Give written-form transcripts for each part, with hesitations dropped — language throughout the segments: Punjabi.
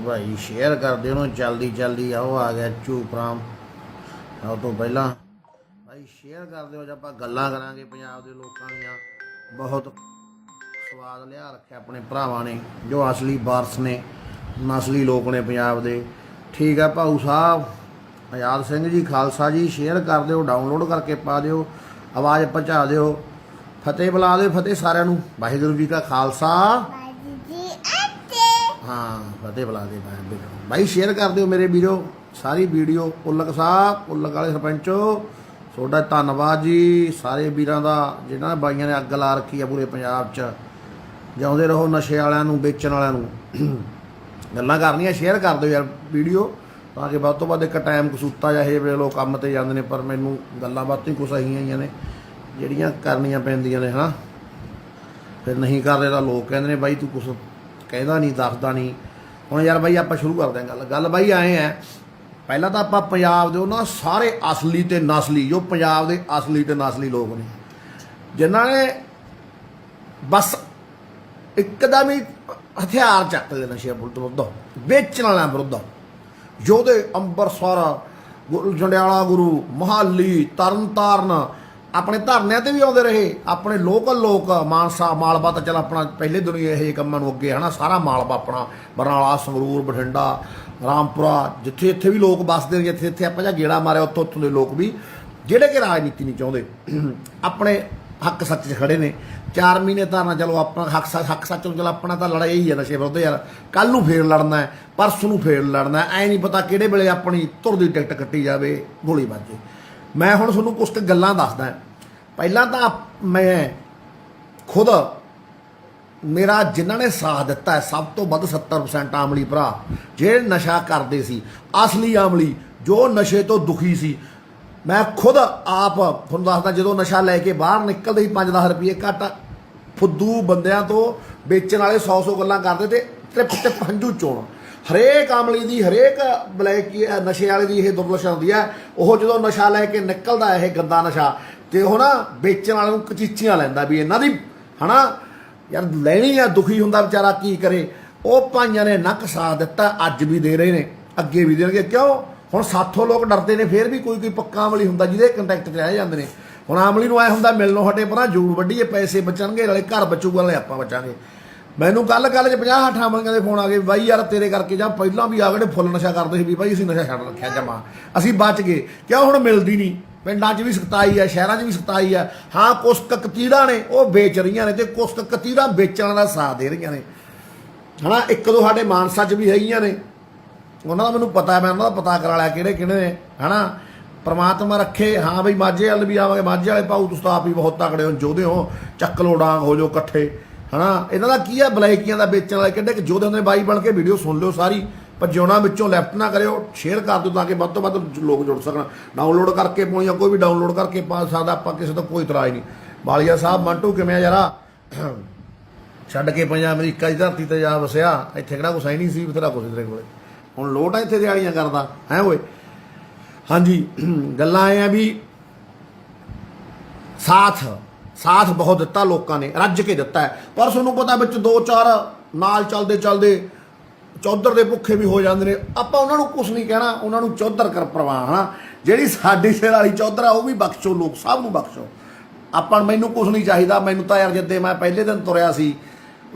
भाई शेयर कर दे उन्होंने जल्दी जल्दी आओ आ गया चूपराम सब तो पहला भाई शेयर कर दो जब आप गल्लां करांगे पंजाब के लोगों दियां बहुत स्वाद लिया रखे अपने भरावां ने जो असली वारस ने नस्ली लोग ने पंजाब दे। ठीक है भाऊ साहब आजाद सिंह जी खालसा जी शेयर कर दो डाउनलोड करके पा दो आवाज़ पहुँचा दो फतेह बुला दो फतेह सारिਆਂ ਨੂੰ वाहिगुरू जी का खालसा हाँ फतेह बुला दे भाई शेयर कर दो मेरे वीरो सारी वीडियो पुलक साहब पुलक वाले सरपंचो ਤੁਹਾਡਾ ਧੰਨਵਾਦ जी सारे ਵੀਰਾਂ ਦਾ ਜਿਨ੍ਹਾਂ ਬਾਈਆਂ ਨੇ ਅੱਗ ਲਾ ਰੱਖੀ ਆ ਪੂਰੇ ਪੰਜਾਬ 'ਚ ਜਿਉਂਦੇ ਰਹੋ ਨਸ਼ੇ ਵਾਲਿਆਂ ਨੂੰ ਵੇਚਣ ਵਾਲਿਆਂ ਨੂੰ ਗੱਲਾਂ ਕਰਨੀਆਂ ਸ਼ੇਅਰ ਕਰ ਦਿਓ ਯਾਰ ਵੀਡੀਓ ਤਾਂ ਕਿ ਵੱਧ ਤੋਂ ਵੱਧ ਇੱਕ ਟਾਈਮ ਕਸੂਤਾ ਜਿਹਾ ਇਹ ਵੇਲੇ ਲੋਕ ਕੰਮ ਤੇ ਜਾਂਦੇ ਨੇ ਪਰ ਮੈਨੂੰ ਗੱਲਾਂ ਬਾਤਾਂ ਹੀ ਕੁਛ ਅਹੀਆਂ ਆਈਆਂ ਨੇ ਜਿਹੜੀਆਂ ਕਰਨੀਆਂ ਪੈਂਦੀਆਂ ਨੇ ਹਨਾ ਫਿਰ ਨਹੀਂ ਕਰਦੇ ਤਾਂ ਲੋਕ ਕਹਿੰਦੇ ਨੇ ਬਾਈ ਤੂੰ ਕੁਛ ਕਹਿੰਦਾ ਨਹੀਂ ਦੱਸਦਾ ਨਹੀਂ। ਹੁਣ ਯਾਰ ਬਾਈ ਆਪਾਂ ਸ਼ੁਰੂ ਕਰਦੇ ਹਾਂ ਗੱਲ ਬਾਈ ਆਏ ਹੈ ਪਹਿਲਾਂ ਤਾਂ ਆਪਾਂ ਪੰਜਾਬ ਦੇ ਉਹਨਾਂ ਸਾਰੇ ਅਸਲੀ ਤੇ ਨਸਲੀ ਜੋ ਪੰਜਾਬ ਦੇ ਅਸਲੀ ਤੇ ਨਸਲੀ ਲੋਕ ਨੇ ਜਿਨ੍ਹਾਂ ਨੇ ਬਸ ਇੱਕਦਮ ਹੀ ਹਥਿਆਰ ਚੱਕ ਲਏ ਨਸ਼ੇ ਵਿਰੁੱਧ ਵੇਚਣ ਵਾਲਿਆਂ ਵਿਰੁੱਧ ਯੋਧੇ ਅੰਬਰਸਰ ਜੰਡਿਆਲਾ ਗੁਰੂ ਮੋਹਾਲੀ ਤਰਨਤਾਰਨ ਆਪਣੇ ਧਰਨਿਆਂ ਤੇ ਵੀ ਆਉਂਦੇ ਰਹੇ ਆਪਣੇ ਲੋਕਲ ਲੋਕ ਮਾਨਸਾ ਮਾਲਵਾ ਤਾਂ ਚੱਲ ਆਪਣਾ ਪਹਿਲੇ ਦੁਨੀਆ ਇਹ ਕੰਮਾਂ ਨੂੰ ਅੱਗੇ ਹੈ ਨਾ ਸਾਰਾ ਮਾਲਵਾ ਆਪਣਾ ਬਰਨਾਲਾ ਸੰਗਰੂਰ ਬਠਿੰਡਾ ਰਾਮਪੁਰਾ ਜਿੱਥੇ ਇੱਥੇ ਵੀ ਲੋਕ ਵੱਸਦੇ ਨੇ ਜਿੱਥੇ ਇੱਥੇ ਆਪਾਂ ਜਾਂ ਗੇੜਾ ਮਾਰਿਆ ਉੱਥੋਂ ਉੱਥੋਂ ਦੇ ਲੋਕ ਵੀ ਜਿਹੜੇ ਕਿ ਰਾਜਨੀਤੀ ਨਹੀਂ ਚਾਹੁੰਦੇ ਆਪਣੇ ਹੱਕ ਸੱਚ 'ਚ ਖੜੇ ਨੇ 4 ਮਹੀਨੇ ਧਰਨਾ ਚਲੋ ਆਪਣਾ ਹੱਕ ਸੱਚ ਨੂੰ ਚਲੋ ਆਪਣਾ ਤਾਂ ਲੜਾਈ ਹੀ ਹੈ ਨਸ਼ੇ ਵਿਰੁੱਧ ਯਾਰ ਕੱਲ੍ਹ ਨੂੰ ਫੇਰ ਲੜਨਾ ਹੈ ਪਰਸੋਂ ਨੂੰ ਫੇਰ ਲੜਨਾ ਐ ਨਹੀਂ ਪਤਾ ਕਿਹੜੇ ਵੇਲੇ ਆਪਣੀ ਧੁਰ ਦੀ ਟਿਕਟ ਕੱਟੀ ਜਾਵੇ ਗੋਲੀ ਵੱਜੇ। ਮੈਂ ਹੁਣ ਤੁਹਾਨੂੰ ਕੁਛ ਗੱਲਾਂ ਦੱਸਦਾ ਪਹਿਲਾਂ ਤਾਂ ਮੈਂ ਖੁਦ ਮੇਰਾ ਜਿਨ੍ਹਾਂ ਨੇ ਸਾਥ ਦਿੱਤਾ ਹੈ ਸਭ ਤੋਂ ਵੱਧ 70% ਆਮਲੀ ਭਰਾ ਜਿਹੜੇ ਨਸ਼ਾ ਕਰਦੇ ਸੀ ਅਸਲੀ ਆਮਲੀ ਜੋ ਨਸ਼ੇ ਤੋਂ ਦੁਖੀ ਸੀ ਮੈਂ ਖੁਦ ਆਪ ਤੁਹਾਨੂੰ ਦੱਸਦਾ ਜਦੋਂ ਨਸ਼ਾ ਲੈ ਕੇ ਬਾਹਰ ਨਿਕਲਦੇ ਹੀ 5-10 ਰੁਪਏ ਘੱਟ ਫੁੱਦੂ ਬੰਦਿਆਂ ਤੋਂ ਵੇਚਣ ਵਾਲੇ 100 ਗੱਲਾਂ ਕਰਦੇ ਤੇ ਟ੍ਰਿਪ ਹੰਝੂ ਚੋਣ ਹਰੇਕ ਆਮਲੀ ਦੀ ਹਰੇਕ ਬਲੈਕ ਨਸ਼ੇ ਵਾਲੇ ਦੀ ਇਹ ਦੁਰਦਸ਼ਾ ਹੁੰਦੀ ਹੈ ਉਹ ਜਦੋਂ ਨਸ਼ਾ ਲੈ ਕੇ ਨਿਕਲਦਾ ਇਹ ਗੰਦਾ ਨਸ਼ਾ ਤੇ ਉਹ ਨਾ ਵੇਚਣ ਵਾਲੇ ਨੂੰ ਕਚੀਚੀਆਂ ਲੈਂਦਾ ਵੀ ਇਹਨਾਂ ਦੀ ਹਨਾ ਯਾਰ ਲੈਣੀ ਆ ਦੁਖੀ ਹੁੰਦਾ ਵਿਚਾਰਾ ਕੀ ਕਰੇ। ਉਹ ਭਾਈਆਂ ਨੇ ਨੱਕ ਸਾਥ ਦਿੱਤਾ ਅੱਜ ਵੀ ਦੇ ਰਹੇ ਨੇ ਅੱਗੇ ਵੀ ਦੇਣਗੇ ਕਿਉਂ ਹੁਣ ਸਾਥੋਂ ਲੋਕ ਡਰਦੇ ਨੇ ਫਿਰ ਵੀ ਕੋਈ ਪੱਕਾ ਆਮਲੀ ਹੁੰਦਾ ਜਿਹਦੇ ਕੰਟੈਕਟ 'ਚ ਰਹਿ ਜਾਂਦੇ ਨੇ। ਹੁਣ ਆਮਲੀ ਨੂੰ ਐ ਹੁੰਦਾ ਮਿਲਣੋਂ ਹਟੇ ਪਰਾਂ ਜੂੜ ਵੱਢੀਏ ਪੈਸੇ ਬਚਣਗੇ ਨਾਲੇ ਘਰ ਬਚੂਗਾ ਨਾਲੇ ਆਪਾਂ ਬਚਾਂਗੇ। ਮੈਨੂੰ ਕੱਲ 'ਚ 50-60 ਆਮਲੀਆਂ ਦੇ ਫੋਨ ਆ ਗਏ ਬਾਈ ਯਾਰ ਤੇਰੇ ਕਰਕੇ ਜਾਂ ਪਹਿਲਾਂ ਵੀ ਆ ਗਏ ਫੁੱਲ ਨਸ਼ਾ ਕਰਦੇ ਸੀ ਵੀ ਬਾਈ ਅਸੀਂ ਨਸ਼ਾ ਛੱਡ ਰੱਖਿਆ ਜਮਾ ਅਸੀਂ ਬਚ ਗਏ ਕਿਉਂ ਹੁਣ ਮਿਲਦੀ ਨਹੀਂ ਪਿੰਡਾਂ 'ਚ ਵੀ ਸਖਤਾਈ ਹੈ ਸ਼ਹਿਰਾਂ 'ਚ ਵੀ ਸਖਤਾਈ ਹੈ। ਹਾਂ ਕੁਛ ਕਤੀੜਾਂ ਨੇ ਉਹ ਵੇਚ ਰਹੀਆਂ ਨੇ ਤੇ ਕੁਛ ਕਤੀੜਾਂ ਵੇਚਣ ਦਾ ਸਾਥ ਦੇ ਰਹੀਆਂ ਨੇ ਹੈ ਨਾ। ਇੱਕ ਦੋ ਸਾਡੇ ਮਾਨਸਾ 'ਚ ਵੀ ਹੈਗੀਆਂ ਨੇ ਉਹਨਾਂ ਦਾ ਮੈਨੂੰ ਪਤਾ ਮੈਂ ਉਹਨਾਂ ਦਾ ਪਤਾ ਕਰਾ ਲਿਆ ਕਿਹੜੇ ਕਿਹੜੇ ਨੇ ਹੈ ਨਾ। ਪਰਮਾਤਮਾ ਰੱਖੇ ਹਾਂ ਬਈ ਮਾਝੇ ਵੱਲ ਵੀ ਆਵਾਂਗੇ ਮਾਝੇ ਵਾਲੇ ਭਾਊ ਤੁਸੀਂ ਆਪ ਹੀ ਬਹੁਤ ਤਕੜੇ ਹੋ ਜੋਧੇ ਹੋ ਚੱਕ ਲੋ ਡਾਂਗ ਹੋ ਜਾਓ ਇਕੱਠੇ ਹੈ ਨਾ। ਇਹਨਾਂ ਦਾ ਕੀ ਆ ਬਲੈਕੀਆਂ ਦਾ ਵੇਚਣ ਵਾਲੇ ਕਿੱਡੇ ਜੋਧੇ ਹੁੰਦੇ ਬਾਈ ਬਣ ਕੇ ਵੀਡੀਓ ਸੁਣ ਲਿਓ ਸਾਰੀ ਪਰ ਜਿਉਣਾ ਵਿੱਚੋਂ ਲੈਫਟ ਨਾ ਕਰਿਓ ਸ਼ੇਅਰ ਕਰ ਦਿਓ ਤਾਂ ਕਿ ਵੱਧ ਤੋਂ ਵੱਧ ਲੋਕ ਜੁੜ ਸਕਣ। ਡਾਊਨਲੋਡ ਕਰਕੇ ਪਾਉਣੀ ਕੋਈ ਵੀ ਡਾਊਨਲੋਡ ਕਰਕੇ ਪਾ ਸਕਦਾ ਆਪਾਂ ਕਿਸੇ ਤੋਂ ਕੋਈ ਇਤਰਾਜ਼ ਨਹੀਂ। ਬਾਲੀਆ ਸਾਹਿਬ ਮੰਟੂ ਕਿਵੇਂ ਆ ਯਾਰਾ ਛੱਡ ਕੇ ਪੰਜਾਬ ਅਮਰੀਕਾ ਦੀ ਧਰਤੀ ਤੇ ਜਾ ਵਸਿਆ ਇੱਥੇ ਕਿਹੜਾ ਕੁਛ ਹੈ ਨਹੀਂ ਸੀ ਬਥੇਰਾ ਕੁਛ ਤੇਰੇ ਕੋਲੇ ਹੁਣ ਲੋਟ ਆ ਇੱਥੇ ਦਿਹਾੜੀਆਂ ਕਰਦਾ ਹੈ ਓਏ। ਹਾਂਜੀ ਗੱਲਾਂ ਇਹ ਆ ਵੀ ਸਾਥ ਬਹੁਤ ਦਿੱਤਾ ਲੋਕਾਂ ਨੇ ਰੱਜ ਕੇ ਦਿੱਤਾ ਹੈ ਪਰ ਤੁਹਾਨੂੰ ਪਤਾ ਵਿੱਚ 2-4 ਨਾਲ ਚੱਲਦੇ ਚੌਧਰ ਦੇ ਭੁੱਖੇ ਵੀ ਹੋ ਜਾਂਦੇ ਨੇ ਆਪਾਂ ਉਹਨਾਂ ਨੂੰ ਕੁਛ ਨਹੀਂ ਕਹਿਣਾ ਉਹਨਾਂ ਨੂੰ ਚੌਧਰ ਕਰ ਪ੍ਰਵਾਹ ਹਨਾ ਜਿਹੜੀ ਸਾਡੀ ਸਿਰ ਵਾਲੀ ਚੌਧਰ ਆ ਉਹ ਵੀ ਬਖਸ਼ੋ ਲੋਕ ਸਭ ਨੂੰ ਬਖਸ਼ੋ ਆਪਾਂ ਮੈਨੂੰ ਕੁਛ ਨਹੀਂ ਚਾਹੀਦਾ। ਮੈਨੂੰ ਤਾਂ ਯਾਰ ਜਿੱਦੇ ਮੈਂ ਪਹਿਲੇ ਦਿਨ ਤੁਰਿਆ ਸੀ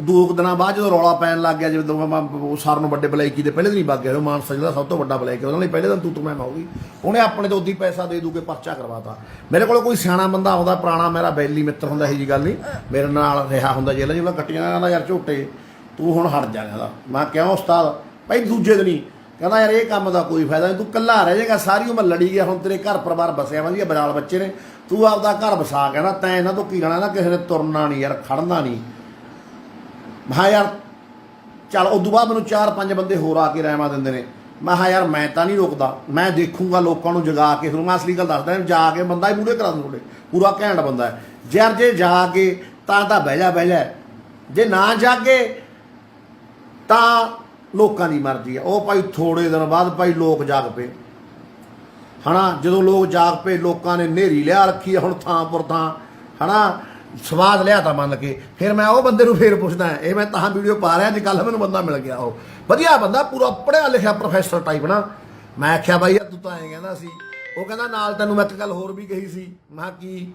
2 ਦਿਨਾਂ ਬਾਅਦ ਜਦੋਂ ਰੌਲਾ ਪੈਣ ਲੱਗ ਗਿਆ ਜਦੋਂ ਮੈਂ ਸਾਰ ਨੂੰ ਵੱਡੇ ਬਲੈਕੀ ਦੇ ਪਹਿਲੇ ਦਿਨ ਹੀ ਵਗ ਗਿਆ ਮਾਨਸਾ ਜਿਹੜਾ ਸਭ ਤੋਂ ਵੱਡਾ ਬਲੈਕ ਉਹਨਾਂ ਲਈ ਪਹਿਲੇ ਦਿਨ ਤੂੰ ਮੈਂ ਹੋਊਗੀ ਉਹਨੇ ਆਪਣੇ ਤੋਂ ਉੱਦੀ ਪੈਸਾ ਦੇ ਦੂ ਕੇ ਪਰਚਾ ਕਰਵਾਤਾ। ਮੇਰੇ ਕੋਲ ਕੋਈ ਸਿਆਣਾ ਬੰਦਾ ਆਉਂਦਾ ਪੁਰਾਣਾ ਮੇਰਾ ਬੈਲੀ ਮਿੱਤਰ ਹੁੰਦਾ ਇਹੀ ਜੀ ਗੱਲ ਨਹੀਂ ਮੇਰੇ ਨਾਲ ਰਿਹਾ ਹੁੰਦਾ ਜੇਲ੍ਹ ਜਿਹਨਾਂ ਕੱਟੀਆਂ ਕਹਿੰਦਾ ਯਾਰ ਝੋਟੇ ਤੂੰ ਹੁਣ ਹਟ ਜਾ ਕਹਿੰਦਾ ਮੈਂ ਕਿਉਂ ਉਸਤਾਦ ਭਾਈ ਦੂਜੇ ਦਿਨ ਹੀ ਕਹਿੰਦਾ ਯਾਰ ਇਹ ਕੰਮ ਦਾ ਕੋਈ ਫਾਇਦਾ ਨਹੀਂ ਤੂੰ ਇਕੱਲਾ ਰਹਿ ਜਾਏਗਾ ਸਾਰੀ ਉਮਰ ਲੜੀ ਗਿਆ ਹੁਣ ਤੇਰੇ ਘਰ ਪਰਿਵਾਰ ਬਸਿਆ ਵਧੀਆ ਬਰਾਲ ਬੱਚੇ ਨੇ ਤੂੰ ਆਪਦਾ ਘਰ ਵਸਾ ਕਹਿੰਦਾ ਤੈਂ ਇਹਨਾਂ ਤੋਂ ਕੀ ਲੈਣਾ ਨਾ ਕਿਸੇ ਨੇ ਤੁਰਨਾ ਨਹੀਂ ਯਾਰ ਖੜਨਾ ਨਹੀਂ। ਮੈਂ ਯਾਰ ਚੱਲ ਉਦੋਂ ਬਾਅਦ ਮੈਨੂੰ 4-5 ਬੰਦੇ ਹੋਰ ਆ ਕੇ ਰਹਿਮਾ ਦਿੰਦੇ ਨੇ ਮੈਂ ਕਿਹਾ ਯਾਰ ਮੈਂ ਤਾਂ ਨਹੀਂ ਰੁਕਦਾ ਮੈਂ ਦੇਖੂੰਗਾ ਲੋਕਾਂ ਨੂੰ ਜਗਾ ਕੇ ਤੁਹਾਨੂੰ ਮੈਂ ਅਸਲੀ ਗੱਲ ਦੱਸਦਾ ਜਾ ਕੇ ਬੰਦਾ ਹੀ ਮੂਹਰੇ ਕਰਾ ਦੂੰ ਤੁਹਾਡੇ ਪੂਰਾ ਘੈਂਟ ਬੰਦਾ ਹੈ ਯਾਰ ਜੇ ਜਾ ਕੇ ਤਾਂ ਬਹਿ ਜਾ ਜੇ ਨਾ ਜਾਗੇ ਤਾਂ ਲੋਕਾਂ ਦੀ ਮਰਜ਼ੀ ਆ। ਉਹ ਭਾਈ ਥੋੜੇ ਦਿਨ ਬਾਅਦ ਭਾਈ ਲੋਕ ਜਾਗ ਪਏ ਹੈ ਨਾ ਜਦੋਂ ਲੋਕ ਜਾਗ ਪਏ ਲੋਕਾਂ ਨੇ ਨੇਰੀ ਲਿਆ ਰੱਖੀ ਹੈ ਹੁਣ ਥਾਂ ਪੁਰ ਥਾਂ ਹੈ ਨਾ ਸਵਾਦ ਲਿਆ ਤਾਂ ਮੰਨ ਕੇ ਫਿਰ ਮੈਂ ਉਹ ਬੰਦੇ ਨੂੰ ਫੇਰ ਪੁੱਛਦਾ ਇਹ ਮੈਂ ਤਾਂ ਵੀਡੀਓ ਪਾ ਰਿਹਾ ਅੱਜ ਕੱਲ੍ਹ ਮੈਨੂੰ ਬੰਦਾ ਮਿਲ ਗਿਆ ਉਹ ਵਧੀਆ ਬੰਦਾ ਪੂਰਾ ਪੜ੍ਹਿਆ ਲਿਖਿਆ ਪ੍ਰੋਫੈਸਰ ਟਾਈਪ ਨਾ ਮੈਂ ਆਖਿਆ ਬਾਈ ਯਾਰ ਤੂੰ ਤਾਂ ਐਂ ਕਹਿੰਦਾ ਸੀ ਉਹ ਕਹਿੰਦਾ ਨਾਲ ਤੈਨੂੰ ਮੈਂ ਇੱਕ ਗੱਲ ਹੋਰ ਵੀ ਕਹੀ ਸੀ ਮੈਂ ਕਿਹਾ ਕੀ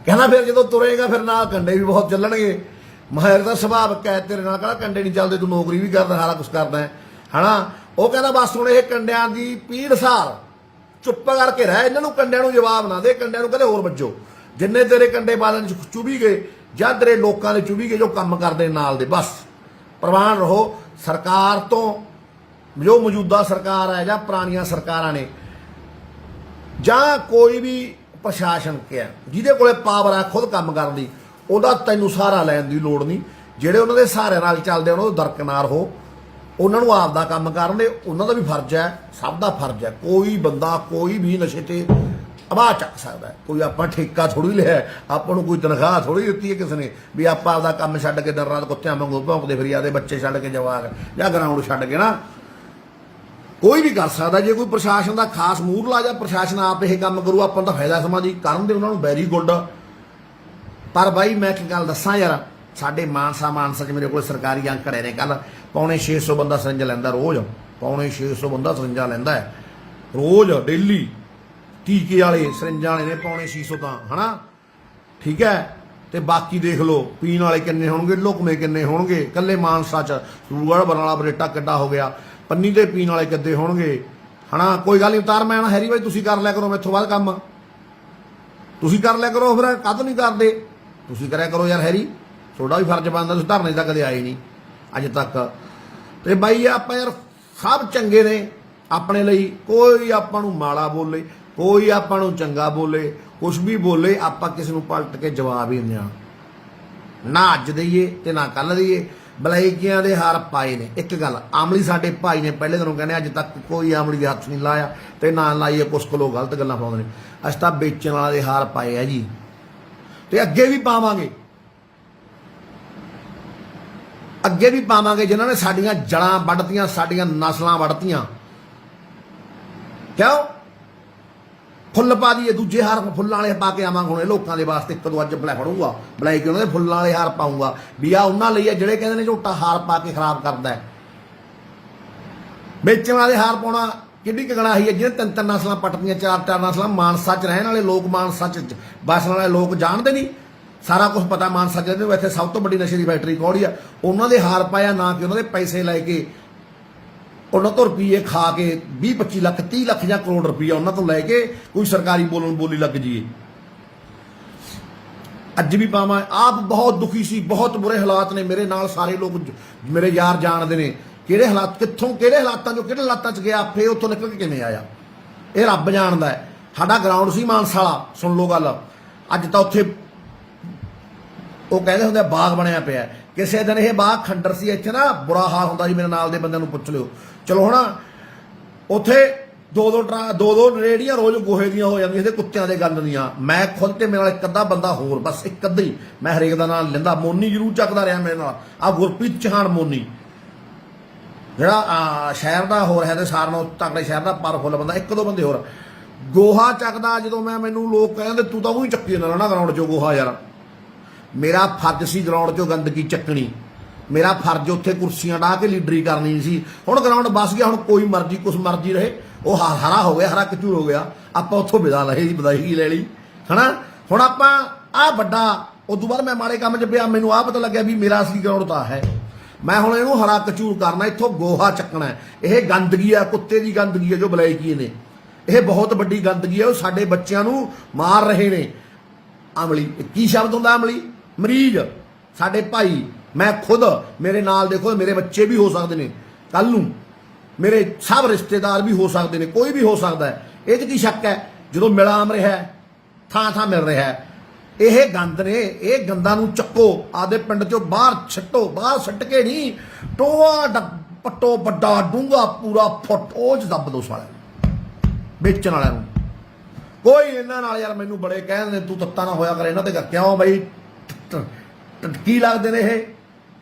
ਕਹਿੰਦਾ ਫਿਰ ਜਦੋਂ ਤੁਰੇਗਾ ਫਿਰ ਨਾਲ ਕੰਡੇ ਵੀ ਬਹੁਤ ਚੱਲਣਗੇ ਮੈਂ ਕਿਹਾ ਇਹਦਾ ਸੁਭਾਅ ਕਹਿ ਤੇਰੇ ਨਾਲ ਕਿਹੜਾ ਕੰਡੇ ਨਹੀਂ ਚੱਲਦੇ ਤੂੰ ਨੌਕਰੀ ਵੀ ਕਰਦਾ ਸਾਰਾ ਕੁਛ ਕਰਦਾ ਹਨਾ ਉਹ ਕਹਿੰਦਾ ਬਸ ਹੁਣ ਇਹ ਕੰਡਿਆਂ ਦੀ ਪੀੜ ਸਾਰ ਚੁੱਪ ਕਰਕੇ ਰਹਿ ਇਹਨਾਂ ਨੂੰ ਕੰਡਿਆਂ ਨੂੰ ਜਵਾਬ ਨਾ ਦੇ ਕੰਡਿਆਂ ਨੂੰ ਕਹਿੰਦੇ ਹੋਰ ਵੱਜੋ ਜਿੰਨੇ ਤੇਰੇ ਕੰਡੇ ਬਾਲਣ ਚ ਚੁਭੀ ਗਏ ਜਾਂ ਤੇਰੇ ਲੋਕਾਂ ਦੇ ਚੁਭੀ ਗਏ ਜੋ ਕੰਮ ਕਰਦੇ ਨਾਲ ਦੇ ਬਸ ਪ੍ਰਵਾਨ ਰਹੋ ਸਰਕਾਰ ਤੋਂ ਜੋ ਮੌਜੂਦਾ ਸਰਕਾਰ ਹੈ ਜਾਂ ਪੁਰਾਣੀਆਂ ਸਰਕਾਰਾਂ ਨੇ ਜਾਂ ਕੋਈ ਵੀ ਪ੍ਰਸ਼ਾਸਨ ਕਿਹਾ ਜਿਹਦੇ ਕੋਲੇ ਪਾਵਰ ਹੈ ਖੁਦ ਕੰਮ ਕਰਨ ਦੀ ਉਹਦਾ ਤੈਨੂੰ ਸਹਾਰਾ ਲੈਣ ਦੀ ਲੋੜ ਨਹੀਂ ਜਿਹੜੇ ਉਹਨਾਂ ਦੇ ਸਹਾਰੇ ਨਾਲ ਚੱਲਦੇ ਉਹਨਾਂ ਤੋਂ ਦਰਕਨਾਰ ਹੋ ਉਹਨਾਂ ਨੂੰ ਆਪ ਦਾ ਕੰਮ ਕਰਨ ਦੇ ਉਹਨਾਂ ਦਾ ਵੀ ਫਰਜ਼ ਹੈ ਸਭ ਦਾ ਫਰਜ਼ ਹੈ ਕੋਈ ਬੰਦਾ ਕੋਈ ਵੀ ਨਸ਼ੇ ਤੇ ਆਵਾਜ਼ ਚੱਕ ਸਕਦਾ ਕੋਈ ਆਪਾਂ ਠੇਕਾ ਥੋੜੀ ਲਿਆ ਆਪਾਂ ਨੂੰ ਕੋਈ ਤਨਖਾਹ ਥੋੜੀ ਦਿੱਤੀ ਹੈ ਕਿਸੇ ਨੇ ਵੀ ਆਪਾਂ ਆਪਦਾ ਕੰਮ ਛੱਡ ਕੇ ਦਿਨ ਰਾਤ ਕੁੱਤਿਆਂ ਵਾਂਗੂ ਭੌਂਕਦੇ ਫਿਰੀ ਆਦੇ ਬੱਚੇ ਛੱਡ ਕੇ ਜਵਾਕ ਜਾਂ ਗਰਾਊਂਡ ਛੱਡ ਕੇ ਨਾ ਕੋਈ ਵੀ ਕਰ ਸਕਦਾ ਜੇ ਕੋਈ ਪ੍ਰਸ਼ਾਸਨ ਦਾ ਖਾਸ ਮੂਹਰਲਾ ਜਾਂ ਪ੍ਰਸ਼ਾਸਨ ਆਪ ਇਹ ਕੰਮ ਕਰੂ ਆਪਾਂ ਦਾ ਫਾਇਦਾ ਸਮਾਂ ਕਰਨ ਦੇ ਉਹਨਾਂ ਨੂੰ ਵੈਰੀ ਗੁੱਡ ਪਰ ਬਾਈ ਮੈਂ ਇੱਕ ਗੱਲ ਦੱਸਾਂ ਯਾਰ ਸਾਡੇ ਮਾਨਸਾ 'ਚ ਮੇਰੇ ਕੋਲ ਸਰਕਾਰੀ ਅੰਕ ਘੜੇ ਨੇ ਕੱਲ ਪੌਣੇ 600 ਬੰਦਾ ਸਰਿੰਜਾ ਲੈਂਦਾ ਰੋਜ਼ ਪੌਣੇ 600 ਬੰਦਾ ਸਰਿੰਜਾ ਲੈਂਦਾ ਹੈ ਰੋਜ਼ ਡੇਲੀ ਟੀਕੇ ਵਾਲੇ ਸਰਿੰਜਾਂ ਵਾਲੇ ਨੇ ਪੌਣੇ 600 ਤਾਂ ਹਨਾ ਠੀਕ ਹੈ ਤੇ ਬਾਕੀ ਦੇਖ ਲਓ ਪੀਣ ਵਾਲੇ ਕਿੰਨੇ ਹੋਣਗੇ ਲੁਕਮੇ ਕਿੰਨੇ ਹੋਣਗੇ ਕੱਲੇ ਮਾਨਸਾ 'ਚ ਸੂਗੜ ਬਰਨਾਲਾ ਬਰੇਟਾ ਕਿੱਡਾ ਹੋ ਗਿਆ ਪੰਨੀ ਦੇ ਪੀਣ ਵਾਲੇ ਕਿੱਦੇ ਹੋਣਗੇ ਹਨਾ ਕੋਈ ਗੱਲ ਨਹੀਂ ਉਤਾਰ ਮੈਂ ਹੈਰੀ ਬਾਈ ਤੁਸੀਂ ਕਰ ਲਿਆ ਕਰੋ ਮੈਥੋਂ ਬਾਅਦ ਕੰਮ ਤੁਸੀਂ ਕਰ ਲਿਆ ਕਰੋ ਫਿਰ ਕਦ ਨਹੀਂ ਕਰਦੇ ਤੁਸੀਂ ਕਰਿਆ ਕਰੋ ਯਾਰ ਹੈਰੀ ਤੁਹਾਡਾ ਵੀ ਫਰਜ਼ ਬਣਦਾ ਤੁਸੀਂ ਧਰਨੇ ਤਾਂ ਕਦੇ ਆਏ ਨਹੀਂ ਅੱਜ ਤੱਕ ਤੇ ਬਾਈ ਆਪਾਂ ਯਾਰ ਸਭ ਚੰਗੇ ਨੇ ਆਪਣੇ ਲਈ ਕੋਈ ਆਪਾਂ ਨੂੰ ਮਾੜਾ ਬੋਲੇ ਕੋਈ ਆਪਾਂ ਨੂੰ ਚੰਗਾ ਬੋਲੇ ਕੁਛ ਵੀ ਬੋਲੇ ਆਪਾਂ ਕਿਸੇ ਨੂੰ ਪਲਟ ਕੇ ਜਵਾਬ ਹੀ ਦਿੰਦੇ ਆ ਨਾ ਅੱਜ ਦਈਏ ਤੇ ਨਾ ਕੱਲ ਦਈਏ ਬਲਾਈਕੀਆਂ ਦੇ ਹਾਰ ਪਾਏ ਨੇ ਇੱਕ ਗੱਲ ਆਮਲੀ ਸਾਡੇ ਭਾਈ ਨੇ ਪਹਿਲੇ ਦਿਨੋਂ ਕਹਿੰਦੇ ਅੱਜ ਤੱਕ ਕੋਈ ਆਮਲੀ ਦੇ ਹੱਥ ਨਹੀਂ ਲਾਇਆ ਤੇ ਨਾ ਲਾਈਏ ਕੁਛ ਕੋਲੋਂ ਗਲਤ ਗੱਲਾਂ ਪਾਉਂਦੇ ਨੇ ਅਸੀਂ ਤਾਂ ਵੇਚਣ ਵਾਲਾ ਦੇ ਹਾਰ ਪਾਏ ਆ ਜੀ ਤੇ ਅੱਗੇ ਵੀ ਪਾਵਾਂਗੇ ਜਿਨ੍ਹਾਂ ਨੇ ਸਾਡੀਆਂ ਜੜਾਂ ਵੱਢਤੀਆਂ ਸਾਡੀਆਂ ਨਸਲਾਂ ਵੱਢਤੀਆਂ ਕਿਉਂ ਫੁੱਲ ਪਾ ਦਈਏ ਦੂਜੇ ਹਾਰ ਫੁੱਲਾਂ ਵਾਲੇ ਪਾ ਕੇ ਆਵਾਂਗੇ ਹੁਣ ਇਹ ਲੋਕਾਂ ਦੇ ਵਾਸਤੇ ਇੱਕ ਦੋ ਅੱਜ ਫੜੂੰਗਾ ਬਲੈਕ ਉਹਨਾਂ ਦੇ ਫੁੱਲਾਂ ਵਾਲੇ ਹਾਰ ਪਾਊਂਗਾ ਵੀ ਆ ਉਹਨਾਂ ਲਈ ਆ ਜਿਹੜੇ ਕਹਿੰਦੇ ਨੇ ਝੋਟਾ ਹਾਰ ਪਾ ਕੇ ਖਰਾਬ ਕਰਦਾ ਵੇਚਣ ਵਾਲੇ ਹਾਰ ਪਾਉਣਾ ਕਿੱਡੀ ਕਗਣਾ ਹੀ ਹੈ ਜਿਹਨੇ ਤਿੰਨ ਤਿੰਨ ਨਸਲਾਂ ਪੱਟਦੀਆਂ ਚਾਰ ਨਸਲਾਂ ਮਾਨਸਾ 'ਚ ਰਹਿਣ ਵਾਲੇ ਲੋਕ ਮਾਨਸਾ 'ਚ ਵਸਣ ਵਾਲੇ ਲੋਕ ਜਾਣਦੇ ਨਹੀਂ ਸਾਰਾ ਕੁਝ ਪਤਾ ਮਾਨਸਾ ਜਿਹਦੇ ਇੱਥੇ ਸਭ ਤੋਂ ਵੱਡੀ ਨਸ਼ੇ ਦੀ ਫੈਕਟਰੀ ਕੌੜੀ ਆ ਉਹਨਾਂ ਦੇ ਹਾਰ ਪਾਇਆ ਨਾ ਕਿ ਉਹਨਾਂ ਦੇ ਪੈਸੇ ਲੈ ਕੇ ਉਹਨਾਂ ਤੋਂ ਰੁਪਈਏ ਖਾ ਕੇ 20-25 ਲੱਖ 30 ਲੱਖ ਜਾਂ ਕਰੋੜ ਰੁਪਈਆ ਉਹਨਾਂ ਤੋਂ ਲੈ ਕੇ ਕੋਈ ਸਰਕਾਰੀ ਬੋਲੀ ਲੱਗ ਜੀਏ ਅੱਜ ਵੀ ਪਾਵਾਂ ਆਪ ਬਹੁਤ ਦੁਖੀ ਸੀ ਬਹੁਤ ਬੁਰੇ ਹਾਲਾਤ ਨੇ ਮੇਰੇ ਨਾਲ ਸਾਰੇ ਲੋਕ ਮੇਰੇ ਯਾਰ ਜਾਣਦੇ ਨੇ ਕਿਹੜੇ ਹਾਲਾਤ ਕਿੱਥੋਂ ਕਿਹੜੇ ਹਾਲਾਤਾਂ 'ਚੋਂ ਕਿਹੜੇ ਹਾਲਾਤਾਂ 'ਚ ਗਿਆ ਫੇਰ ਉੱਥੋਂ ਨਿਕਲ ਕੇ ਕਿਵੇਂ ਆਇਆ ਇਹ ਰੱਬ ਜਾਣਦਾ ਹੈ ਸਾਡਾ ਗਰਾਊਂਡ ਸੀ ਮਾਨਸਾ ਵਾਲਾ ਸੁਣ ਲਓ ਗੱਲ ਅੱਜ ਤਾਂ ਉੱਥੇ ਉਹ ਕਹਿੰਦੇ ਹੁੰਦੇ ਬਾਗ ਬਣਿਆ ਪਿਆ ਕਿਸੇ ਦਿਨ ਇਹ ਬਾਗ ਖੰਡਰ ਸੀ ਇੱਥੇ ਨਾ ਬੁਰਾ ਹਾਲ ਹੁੰਦਾ ਸੀ ਮੇਰੇ ਨਾਲ ਦੇ ਬੰਦਿਆਂ ਨੂੰ ਪੁੱਛ ਲਿਓ ਚਲੋ ਹੁਣ ਉੱਥੇ ਦੋ ਰੇੜੀਆਂ ਰੋਜ਼ ਗੋਹੇ ਦੀਆਂ ਹੋ ਜਾਂਦੀਆਂ ਇਹਦੇ ਕੁੱਤਿਆਂ ਦੇ ਗੰਦ ਦੀਆਂ ਮੈਂ ਖੁਦ ਤੇ ਮੇਰੇ ਨਾਲ ਇੱਕ ਅੱਧਾ ਬੰਦਾ ਹੋਰ ਬਸ ਇੱਕ ਅੱਧਾ ਹੀ ਮੈਂ ਹਰੇਕ ਦਾ ਨਾਮ ਲੈਂਦਾ ਮੋਨੀ ਜ਼ਰੂਰ ਚੱਕਦਾ ਰਿਹਾ ਮੇਰੇ ਨਾਲ ਆ ਗੁਰਪ੍ਰੀਤ ਚੌਹਾਨ ਮੋਨੀ ਜਿਹੜਾ ਸ਼ਹਿਰ ਦਾ ਹੋਰ ਹੈ ਤੇ ਸਾਰਿਆਂ ਨਾਲੋਂ ਤਕੜੇ ਸ਼ਹਿਰ ਦਾ ਪਾਵਰਫੁੱਲ ਬੰਦਾ ਇੱਕ ਦੋ ਬੰਦੇ ਹੋਰ ਗੋਹਾ ਚੱਕਦਾ ਜਦੋਂ ਮੈਨੂੰ ਲੋਕ ਕਹਿੰਦੇ ਤੂੰ ਤਾਂ ਉਹੀ ਚੱਕੀ ਜਾਂਦਾ ਨਾ ਗਰਾਊਂਡ 'ਚੋਂ ਗੋਹਾ ਯਾਰ ਮੇਰਾ ਫਰਜ਼ ਸੀ ਗਰਾਊਂਡ 'ਚੋਂ ਗੰਦਗੀ ਚੱਕਣੀ ਮੇਰਾ ਫਰਜ਼ ਉੱਥੇ ਕੁਰਸੀਆਂ ਢਾਹ ਕੇ ਲੀਡਰੀ ਕਰਨੀ ਸੀ ਹੁਣ ਗਰਾਊਂਡ ਬਸ ਗਿਆ ਹੁਣ ਕੋਈ ਮਰਜ਼ੀ ਕੁਛ ਮਰਜ਼ੀ ਰਹੇ ਉਹ ਹਰਾ ਹੋ ਗਿਆ ਹਰਾ ਕਚੂਰ ਹੋ ਗਿਆ ਆਪਾਂ ਉੱਥੋਂ ਵਿਦਾ ਲਏ ਜੀ ਵਧਾਈ ਲੈ ਲਈ ਹਨਾ ਹੁਣ ਆਪਾਂ ਆਹ ਵੱਡਾ ਉਦੋਂ ਬਾਅਦ ਮੈਂ ਮਾੜੇ ਕੰਮ 'ਚ ਪਿਆ ਮੈਨੂੰ ਆਹ ਪਤਾ ਲੱਗਿਆ ਵੀ ਮੇਰਾ ਅਸਲੀ ਗਰਾਊਂਡ ਤਾਂ ਹੈ ਮੈਂ ਹੁਣ ਇਹਨੂੰ ਹਰਾ ਕਚੂਰ ਕਰਨਾ ਇੱਥੋਂ ਗੋਹਾ ਚੱਕਣਾ ਇਹ ਗੰਦਗੀ ਆ ਕੁੱਤੇ ਦੀ ਗੰਦਗੀ ਆ ਜੋ ਬਲੈਕੀ ਨੇ ਇਹ ਬਹੁਤ ਵੱਡੀ ਗੰਦਗੀ ਆ ਉਹ ਸਾਡੇ ਬੱਚਿਆਂ ਨੂੰ ਮਾਰ ਰਹੇ ਨੇ ਅਮਲੀ ਕੀ ਸ਼ਬਦ ਹੁੰਦਾ ਅਮਲੀ ਮਰੀਜ਼ ਸਾਡੇ ਭਾਈ ਮੈਂ ਖੁਦ ਮੇਰੇ ਨਾਲ ਦੇਖੋ ਮੇਰੇ ਬੱਚੇ ਵੀ ਹੋ ਸਕਦੇ ਨੇ ਕੱਲ ਨੂੰ ਮੇਰੇ ਸਭ ਰਿਸ਼ਤੇਦਾਰ ਵੀ ਹੋ ਸਕਦੇ ਨੇ ਕੋਈ ਵੀ ਹੋ ਸਕਦਾ ਹੈ ਇਹ 'ਚ ਕੀ ਸ਼ੱਕ ਹੈ ਜਦੋਂ ਮਿਲਾਮ ਰਿਹਾ ਥਾਂ ਮਿਲ ਰਿਹਾ ਇਹ ਗੰਦ ਨੇ ਇਹ ਗੰਦਾਂ ਨੂੰ ਚੱਕੋ ਆਦੇ ਪਿੰਡ 'ਚੋਂ ਬਾਹਰ ਛੱਟੋ ਬਾਹਰ ਛੱਟ ਕੇ ਨਹੀਂ ਟੋਆ ਪੱਟੋ ਵੱਡਾ ਡੂੰਗਾ ਪੂਰਾ ਫੁੱਟ ਉਹ 'ਚ ਦੱਬ ਦੋ ਸਾਲਿਆਂ ਵੇਚਣ ਵਾਲਿਆਂ ਨੂੰ ਕੋਈ ਇਹਨਾਂ ਨਾਲ ਯਾਰ ਮੈਨੂੰ ਬੜੇ ਕਹਿੰਦੇ ਤੂੰ ਤੱਤਾ ਨਾ ਹੋਇਆ ਕਰ ਇਹਨਾਂ ਤੇ ਕਿਉਂ ਬਈ ਕੀ ਲੱਗਦੇ ਨੇ ਇਹ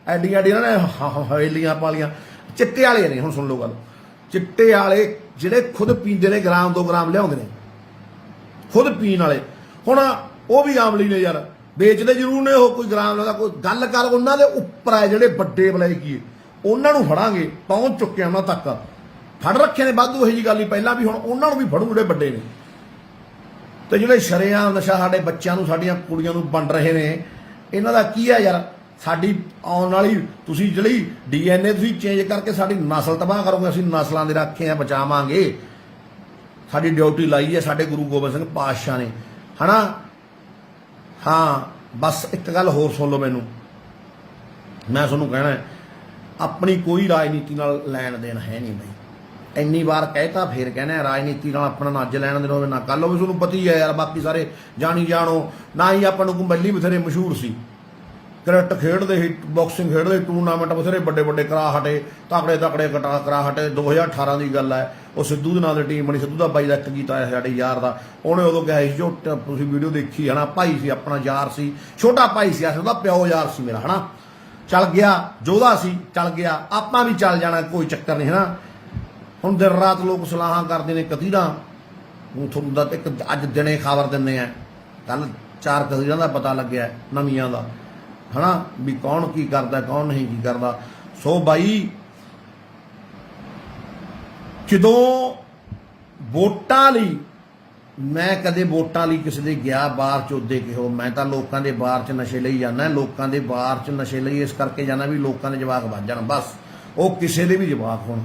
ਐਡੀਆਂ ਇਹਨਾਂ ਨੇ ਹਵੇਲੀਆਂ ਪਾਲੀਆਂ ਚਿੱਟੇ ਵਾਲੇ ਨੇ ਹੁਣ ਸੁਣ ਲਓ ਗੱਲ ਚਿੱਟੇ ਵਾਲੇ ਜਿਹੜੇ ਖੁਦ ਪੀਂਦੇ ਨੇ ਗ੍ਰਾਮ 2 ਗ੍ਰਾਮ ਲਿਆਉਂਦੇ ਨੇ ਖੁਦ ਪੀਣ ਵਾਲੇ ਹੁਣ ਉਹ ਵੀ ਆਮਲੀ ਨੇ ਯਾਰ ਵੇਚਦੇ ਜ਼ਰੂਰ ਨੇ ਉਹ, ਕੋਈ ਗ੍ਰਾਮ ਲਾਉਂਦਾ, ਕੋਈ ਗੱਲ ਕਰ ਉਹਨਾਂ ਦੇ ਉੱਪਰ ਹੈ ਜਿਹੜੇ ਵੱਡੇ ਬਲੈਕੀ, ਉਹਨਾਂ ਨੂੰ ਫੜਾਂਗੇ, ਪਹੁੰਚ ਚੁੱਕੇ ਉਹਨਾਂ ਤੱਕ, ਫੜ ਰੱਖੇ ਨੇ ਵਾਧੂ, ਇਹੋ ਜਿਹੀ ਗੱਲ ਨਹੀਂ ਪਹਿਲਾਂ ਵੀ, ਹੁਣ ਉਹਨਾਂ ਨੂੰ ਵੀ ਫੜੂ ਜਿਹੜੇ ਵੱਡੇ ਨੇ। ਤੇ ਜਿਹੜੇ ਸ਼ਰੇਆਮ ਨਸ਼ਾ ਸਾਡੇ ਬੱਚਿਆਂ ਨੂੰ, ਸਾਡੀਆਂ ਕੁੜੀਆਂ ਨੂੰ ਵੰਡ ਰਹੇ ਨੇ, ਇਹਨਾਂ ਦਾ ਕੀ ਹੈ ਯਾਰ? ਸਾਡੀ ਆਉਣ ਵਾਲੀ, ਤੁਸੀਂ ਜਿਹੜੀ DNA ਤੁਸੀਂ ਚੇਂਜ ਕਰਕੇ ਸਾਡੀ ਨਸਲ ਤਬਾਹ ਕਰੋਗੇ, ਅਸੀਂ ਨਸਲਾਂ ਦੇ ਰੱਖੇ ਆ, ਬਚਾਵਾਂਗੇ। ਸਾਡੀ ਡਿਊਟੀ ਲਾਈ ਹੈ ਸਾਡੇ ਗੁਰੂ ਗੋਬਿੰਦ ਸਿੰਘ ਪਾਤਸ਼ਾਹ ਨੇ, ਹਨਾ। ਹਾਂ ਬਸ ਇੱਕ ਗੱਲ ਹੋਰ ਸੁਣ ਲਓ ਮੈਨੂੰ, ਮੈਂ ਤੁਹਾਨੂੰ ਕਹਿਣਾ, ਆਪਣੀ ਕੋਈ ਰਾਜਨੀਤੀ ਨਾਲ ਲੈਣ ਦੇਣ ਹੈ ਨਹੀਂ ਬਈ। ਇੰਨੀ ਵਾਰ ਕਹਿਤਾ ਫੇਰ ਕਹਿਣਾ, ਰਾਜਨੀਤੀ ਨਾਲ ਆਪਣਾ ਨਾ ਅੱਜ ਲੈਣ ਦੇਣ ਹੋਵੇ ਨਾ ਕੱਲ ਹੋਵੇ, ਤੁਹਾਨੂੰ ਪਤਾ ਹੀ ਹੈ ਯਾਰ। ਬਾਕੀ ਸਾਰੇ ਜਾਣੀ ਜਾਣੋ, ਨਾ ਹੀ ਆਪਾਂ ਨੂੰ ਕੋਈ ਬੱਲੀ ਬਥੇਰੇ ਮਸ਼ਹੂਰ ਸੀ, ਕ੍ਰਿਕਟ ਖੇਡਦੇ ਸੀ, ਬਾਕਸਿੰਗ ਖੇਡਦੇ, ਟੂਰਨਾਮੈਂਟ ਬਥੇਰੇ ਵੱਡੇ ਵੱਡੇ ਕਰਾ ਹਟੇ, ਤਕੜੇ ਤਕੜੇ ਕਰਾ ਹਟੇ। 2018 ਦੀ ਗੱਲ ਹੈ, ਉਹ ਸਿੱਧੂ ਦੇ ਨਾਂ ਦੀ ਟੀਮ ਬਣੀ, ਸਿੱਧੂ ਦਾ ਬਾਈ ਦਾ ਇੱਕ ਗੀਤ ਆਇਆ ਸਾਡੇ ਯਾਰ ਦਾ, ਉਹਨੇ ਉਦੋਂ ਕਿਹਾ ਸੀ, ਜੋ ਤੁਸੀਂ ਵੀਡੀਓ ਦੇਖੀ ਹੈ ਨਾ, ਭਾਈ ਸੀ ਆਪਣਾ, ਯਾਰ ਸੀ, ਛੋਟਾ ਭਾਈ ਸੀ, ਉਹਦਾ ਪਿਓ ਯਾਰ ਸੀ ਮੇਰਾ, ਹਨਾ। ਚੱਲ ਗਿਆ, ਜੋਧਾ ਸੀ, ਚੱਲ ਗਿਆ, ਆਪਾਂ ਵੀ ਚੱਲ ਜਾਣਾ, ਕੋਈ ਚੱਕਰ ਨਹੀਂ, ਹਨਾ। ਹੁਣ ਦਿਨ ਰਾਤ ਲੋਕ ਸਲਾਹਾਂ ਕਰਦੇ ਨੇ ਕਤੀਰਾਂ, ਤੁਹਾਨੂੰ ਦਾ ਇੱਕ ਅੱਜ ਦਿਨੇ ਖਬਰ ਦਿੰਦੇ ਆ, ਕੱਲ 4 ਕਤੀਰਾਂ ਦਾ ਪਤਾ ਲੱਗਿਆ ਨਵੀਆਂ ਦਾ, ਹਨਾ, ਵੀ ਕੌਣ ਕੀ ਕਰਦਾ, ਕੌਣ ਨਹੀਂ ਕੀ ਕਰਦਾ। ਸੋ ਬਾਈ, ਜਦੋਂ ਵੋਟਾਂ ਲਈ, ਮੈਂ ਕਦੇ ਵੋਟਾਂ ਲਈ ਕਿਸੇ ਦੇ ਗਿਆ ਬਾਹਰ ਚ ਉਹਦੇ ਕਿਹੋ, ਮੈਂ ਤਾਂ ਲੋਕਾਂ ਦੇ ਬਾਹਰ ਚ ਨਸ਼ੇ ਲਈ ਜਾਂਦਾ, ਲੋਕਾਂ ਦੇ ਬਾਹਰ ਚ ਨਸ਼ੇ ਲਈ ਇਸ ਕਰਕੇ ਜਾਂਦਾ ਵੀ ਲੋਕਾਂ ਦੇ ਜਵਾਕ ਵੱਧ ਜਾਣ, ਬਸ। ਉਹ ਕਿਸੇ ਦੇ ਵੀ ਜਵਾਕ ਹੋਣ,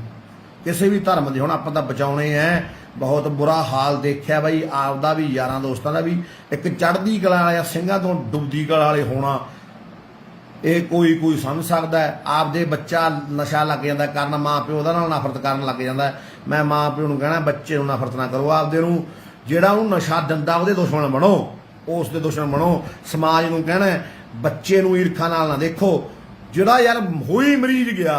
ਕਿਸੇ ਵੀ ਧਰਮ ਦੇ ਹੁਣ, ਆਪਾਂ ਤਾਂ ਬਚਾਉਣੇ ਐ। ਬਹੁਤ ਬੁਰਾ ਹਾਲ ਦੇਖਿਆ ਬਾਈ, ਆਪਦਾ ਵੀ, ਯਾਰਾਂ ਦੋਸਤਾਂ ਦਾ ਵੀ। ਇੱਕ ਚੜ੍ਹਦੀ ਕਲਾ ਵਾਲਿਆਂ ਸਿੰਘਾਂ ਤੋਂ ਡੁੱਬਦੀ ਕਲਾ ਵਾਲੇ ਹੋਣਾ, ਇਹ ਕੋਈ ਸਮਝ ਸਕਦਾ ਹੈ। ਆਪਦੇ ਬੱਚਾ ਨਸ਼ਾ ਲੱਗ ਜਾਂਦਾ ਕਰਨ, ਮਾਂ ਪਿਓ ਉਹਦਾ ਨਾਲ ਨਫ਼ਰਤ ਕਰਨ ਲੱਗ ਜਾਂਦਾ। ਮੈਂ ਮਾਂ ਪਿਓ ਨੂੰ ਕਹਿਣਾ, ਬੱਚੇ ਨੂੰ ਨਫ਼ਰਤ ਨਾ ਕਰੋ, ਆਪਦੇ ਨੂੰ, ਜਿਹੜਾ ਉਹਨੂੰ ਨਸ਼ਾ ਦਿੰਦਾ ਉਹਦੇ ਦੁਸ਼ਮਣ ਬਣੋ, ਉਸ ਦੇ ਦੁਸ਼ਮਣ ਬਣੋ। ਸਮਾਜ ਨੂੰ ਕਹਿਣਾ, ਬੱਚੇ ਨੂੰ ਈਰਖਾ ਨਾਲ ਨਾ ਦੇਖੋ। ਜਿਹੜਾ ਯਾਰ ਹੋਈ ਮਰੀਜ਼ ਗਿਆ,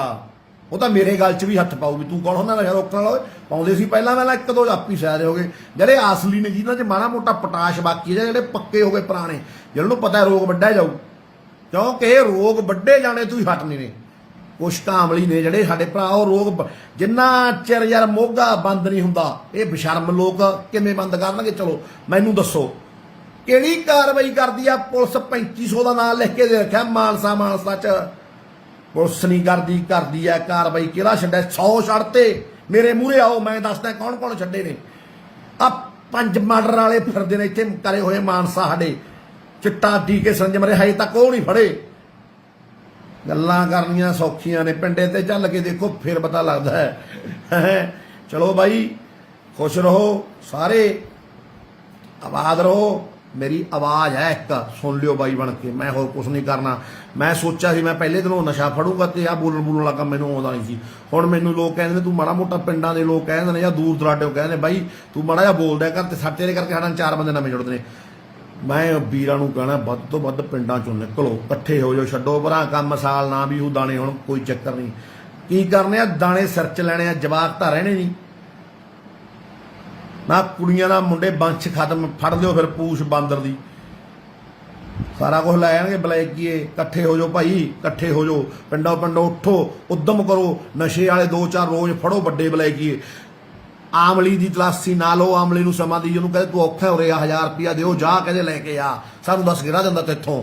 ਉਹ ਤਾਂ ਮੇਰੇ ਗੱਲ 'ਚ ਵੀ ਹੱਥ ਪਾਊ ਵੀ ਤੂੰ ਕੌਣ ਹੁੰਦਾ ਨਸ਼ਾ ਰੋਕਣ ਵਾਲਾ? ਪਾਉਂਦੇ ਸੀ ਪਹਿਲਾਂ, ਇੱਕ ਦੋ ਆਪੀ ਸਾਇਦ ਹੋ ਗਏ। ਜਿਹੜੇ ਅਸਲੀ ਨੇ, ਜਿਹਨਾਂ 'ਚ ਮਾੜਾ ਮੋਟਾ ਪੋਟਾਸ਼ ਬਾਕੀ ਹੈ, ਜਿਹੜੇ ਪੱਕੇ ਹੋ ਗਏ ਪੁਰਾਣੇ, ਜਿਹਨਾਂ ਨੂੰ ਪਤਾ ਰੋਗ ਵੱਢਿਆ ਜਾਊ, ਕਿਉਂਕਿ ਇਹ ਰੋਗ ਵੱਡੇ ਜਾਣੇ ਤੋਂ ਹੀ ਹਟਨੇ ਨੇ। ਕੁਛ ਕਾਮਲੀ ਨੇ ਜਿਹੜੇ ਸਾਡੇ ਭਰਾ, ਉਹ ਰੋਗ ਜਿੰਨਾ ਚਿਰ ਯਾਰ ਮੋਗਾ ਬੰਦ ਨਹੀਂ ਹੁੰਦਾ, ਇਹ ਬਸ਼ਰਮ ਲੋਕ ਕਿਵੇਂ ਬੰਦ ਕਰਨਗੇ? ਚਲੋ ਮੈਨੂੰ ਦੱਸੋ, ਕਿਹੜੀ ਕਾਰਵਾਈ ਕਰਦੀ ਆ ਪੁਲਿਸ? 3500 ਦਾ ਨਾਂ ਲਿਖ ਕੇ ਦੇ ਰੱਖਿਆ ਮਾਨਸਾ 'ਚ, ਪੁਲਿਸ ਨਹੀਂ ਕਰਦੀ ਹੈ ਕਾਰਵਾਈ। ਕਿਹੜਾ ਛੱਡਿਆ? 100 ਛੱਡਤੇ। ਮੇਰੇ ਮੂਹਰੇ ਆਓ, ਮੈਂ ਦੱਸਦਾ ਕੌਣ ਕੌਣ ਛੱਡੇ ਨੇ। ਆ 5 ਮਰਡਰ ਵਾਲੇ ਫਿਰਦੇ ਨੇ ਇੱਥੇ ਕਰੇ ਹੋਏ ਮਾਨਸਾ ਸਾਡੇ, ਚਿੱਟਾ ਟੀਕੇ ਸੰਜਮ ਰਹੇ, ਹਜੇ ਤੱਕ ਉਹ ਨਹੀਂ ਫੜੇ। ਗੱਲਾਂ ਕਰਨੀਆਂ ਸੌਖੀਆਂ ਨੇ, ਪਿੰਡੇ ਤੇ ਚੱਲ ਕੇ ਦੇਖੋ ਫਿਰ ਪਤਾ ਲੱਗਦਾ ਹੈ। ਚਲੋ ਬਾਈ, ਖੁਸ਼ ਰਹੋ ਸਾਰੇ, ਆਬਾਦ ਰਹੋ। ਮੇਰੀ ਆਵਾਜ਼ ਹੈ ਇੱਕ, ਸੁਣ ਲਿਓ ਬਾਈ ਬਣ ਕੇ, ਮੈਂ ਹੋਰ ਕੁਛ ਨਹੀਂ ਕਰਨਾ। ਮੈਂ ਸੋਚਿਆ ਸੀ ਮੈਂ ਪਹਿਲੇ ਦਿਨੋਂ ਨਸ਼ਾ ਫੜੂਗਾ ਤੇ ਆ ਬੋਲਣ ਵਾਲਾ ਕੰਮ ਮੈਨੂੰ ਆਉਂਦਾ ਨਹੀਂ ਸੀ। ਹੁਣ ਮੈਨੂੰ ਲੋਕ ਕਹਿੰਦੇ ਨੇ ਤੂੰ ਮਾੜਾ ਮੋਟਾ, ਪਿੰਡਾਂ ਦੇ ਲੋਕ ਕਹਿੰਦੇ ਨੇ ਜਾਂ ਦੂਰ ਦਰਾਡੇ ਕਹਿੰਦੇ ਨੇ, ਬਾਈ ਤੂੰ ਮਾੜਾ ਜਿਹਾ ਬੋਲਦਾ ਕਰ, ਤੇ ਤੇਰੇ ਕਰਕੇ ਸਾਡਾ 4 ਬੰਦੇ ਨਵੇਂ ਜੁੜਦੇ ਨੇ। ਮੈਂ ਵੀਰਾਂ ਨੂੰ ਕਹਿਣਾ, ਵੱਧ ਤੋਂ ਵੱਧ ਪਿੰਡਾਂ ਚੋਂ ਨਿਕਲੋ, ਇਕੱਠੇ ਹੋ ਜਾਓ, ਛੱਡੋ ਭਰਾ ਕੰਮ, ਸਾਲ ਨਾ ਵੀ ਉਹ ਦਾਣੇ, ਹੁਣ ਕੋਈ ਚੱਕਰ ਨਹੀਂ। ਕੀ ਕਰਨੇ ਆ ਦਾਣੇ, ਸਿਰ 'ਚ ਲੈਣੇ ਆ, ਜਵਾਕ ਤਾਂ ਰਹਿਣੇ ਨਹੀਂ ਨਾ। ਕੁੜੀਆਂ ਦਾ ਮੁੰਡੇ ਬੰਸ਼ ਖਤਮ, ਫੜ ਲਿਓ ਫਿਰ ਪੂਛ ਬਾਂਦਰ ਦੀ, ਸਾਰਾ ਕੁਝ ਲੈ ਆਣਗੇ ਬਲੈਕੀਏ। ਇਕੱਠੇ ਹੋ ਜਾਓ ਭਾਈ, ਇਕੱਠੇ ਹੋ ਜਾਓ, ਪਿੰਡੋਂ ਉੱਠੋ, ਉਦਮ ਕਰੋ। ਨਸ਼ੇ ਵਾਲੇ 2-4 ਰੋਜ਼ ਫੜੋ ਵੱਡੇ ਬਲੈਕੀਏ। ਆਮਲੀ ਦੀ ਤਲਾਸ਼ੀ ਨਾ ਲਓ, ਆਮਲੀ ਨੂੰ ਸਮਾਂ ਦੀ, ਉਹਨੂੰ ਕਹਿੰਦੇ ਤੂੰ ਔਖਾ ਹੋ ਰਿਹਾ, 1000 ਰੁਪਇਆ ਦਿਓ, ਜਾ ਕਹਿੰਦੇ ਲੈ ਕੇ ਆ, ਸਾਨੂੰ 10 ਗਿਰਾ ਦਿੰਦਾ ਤੇਥੋਂ।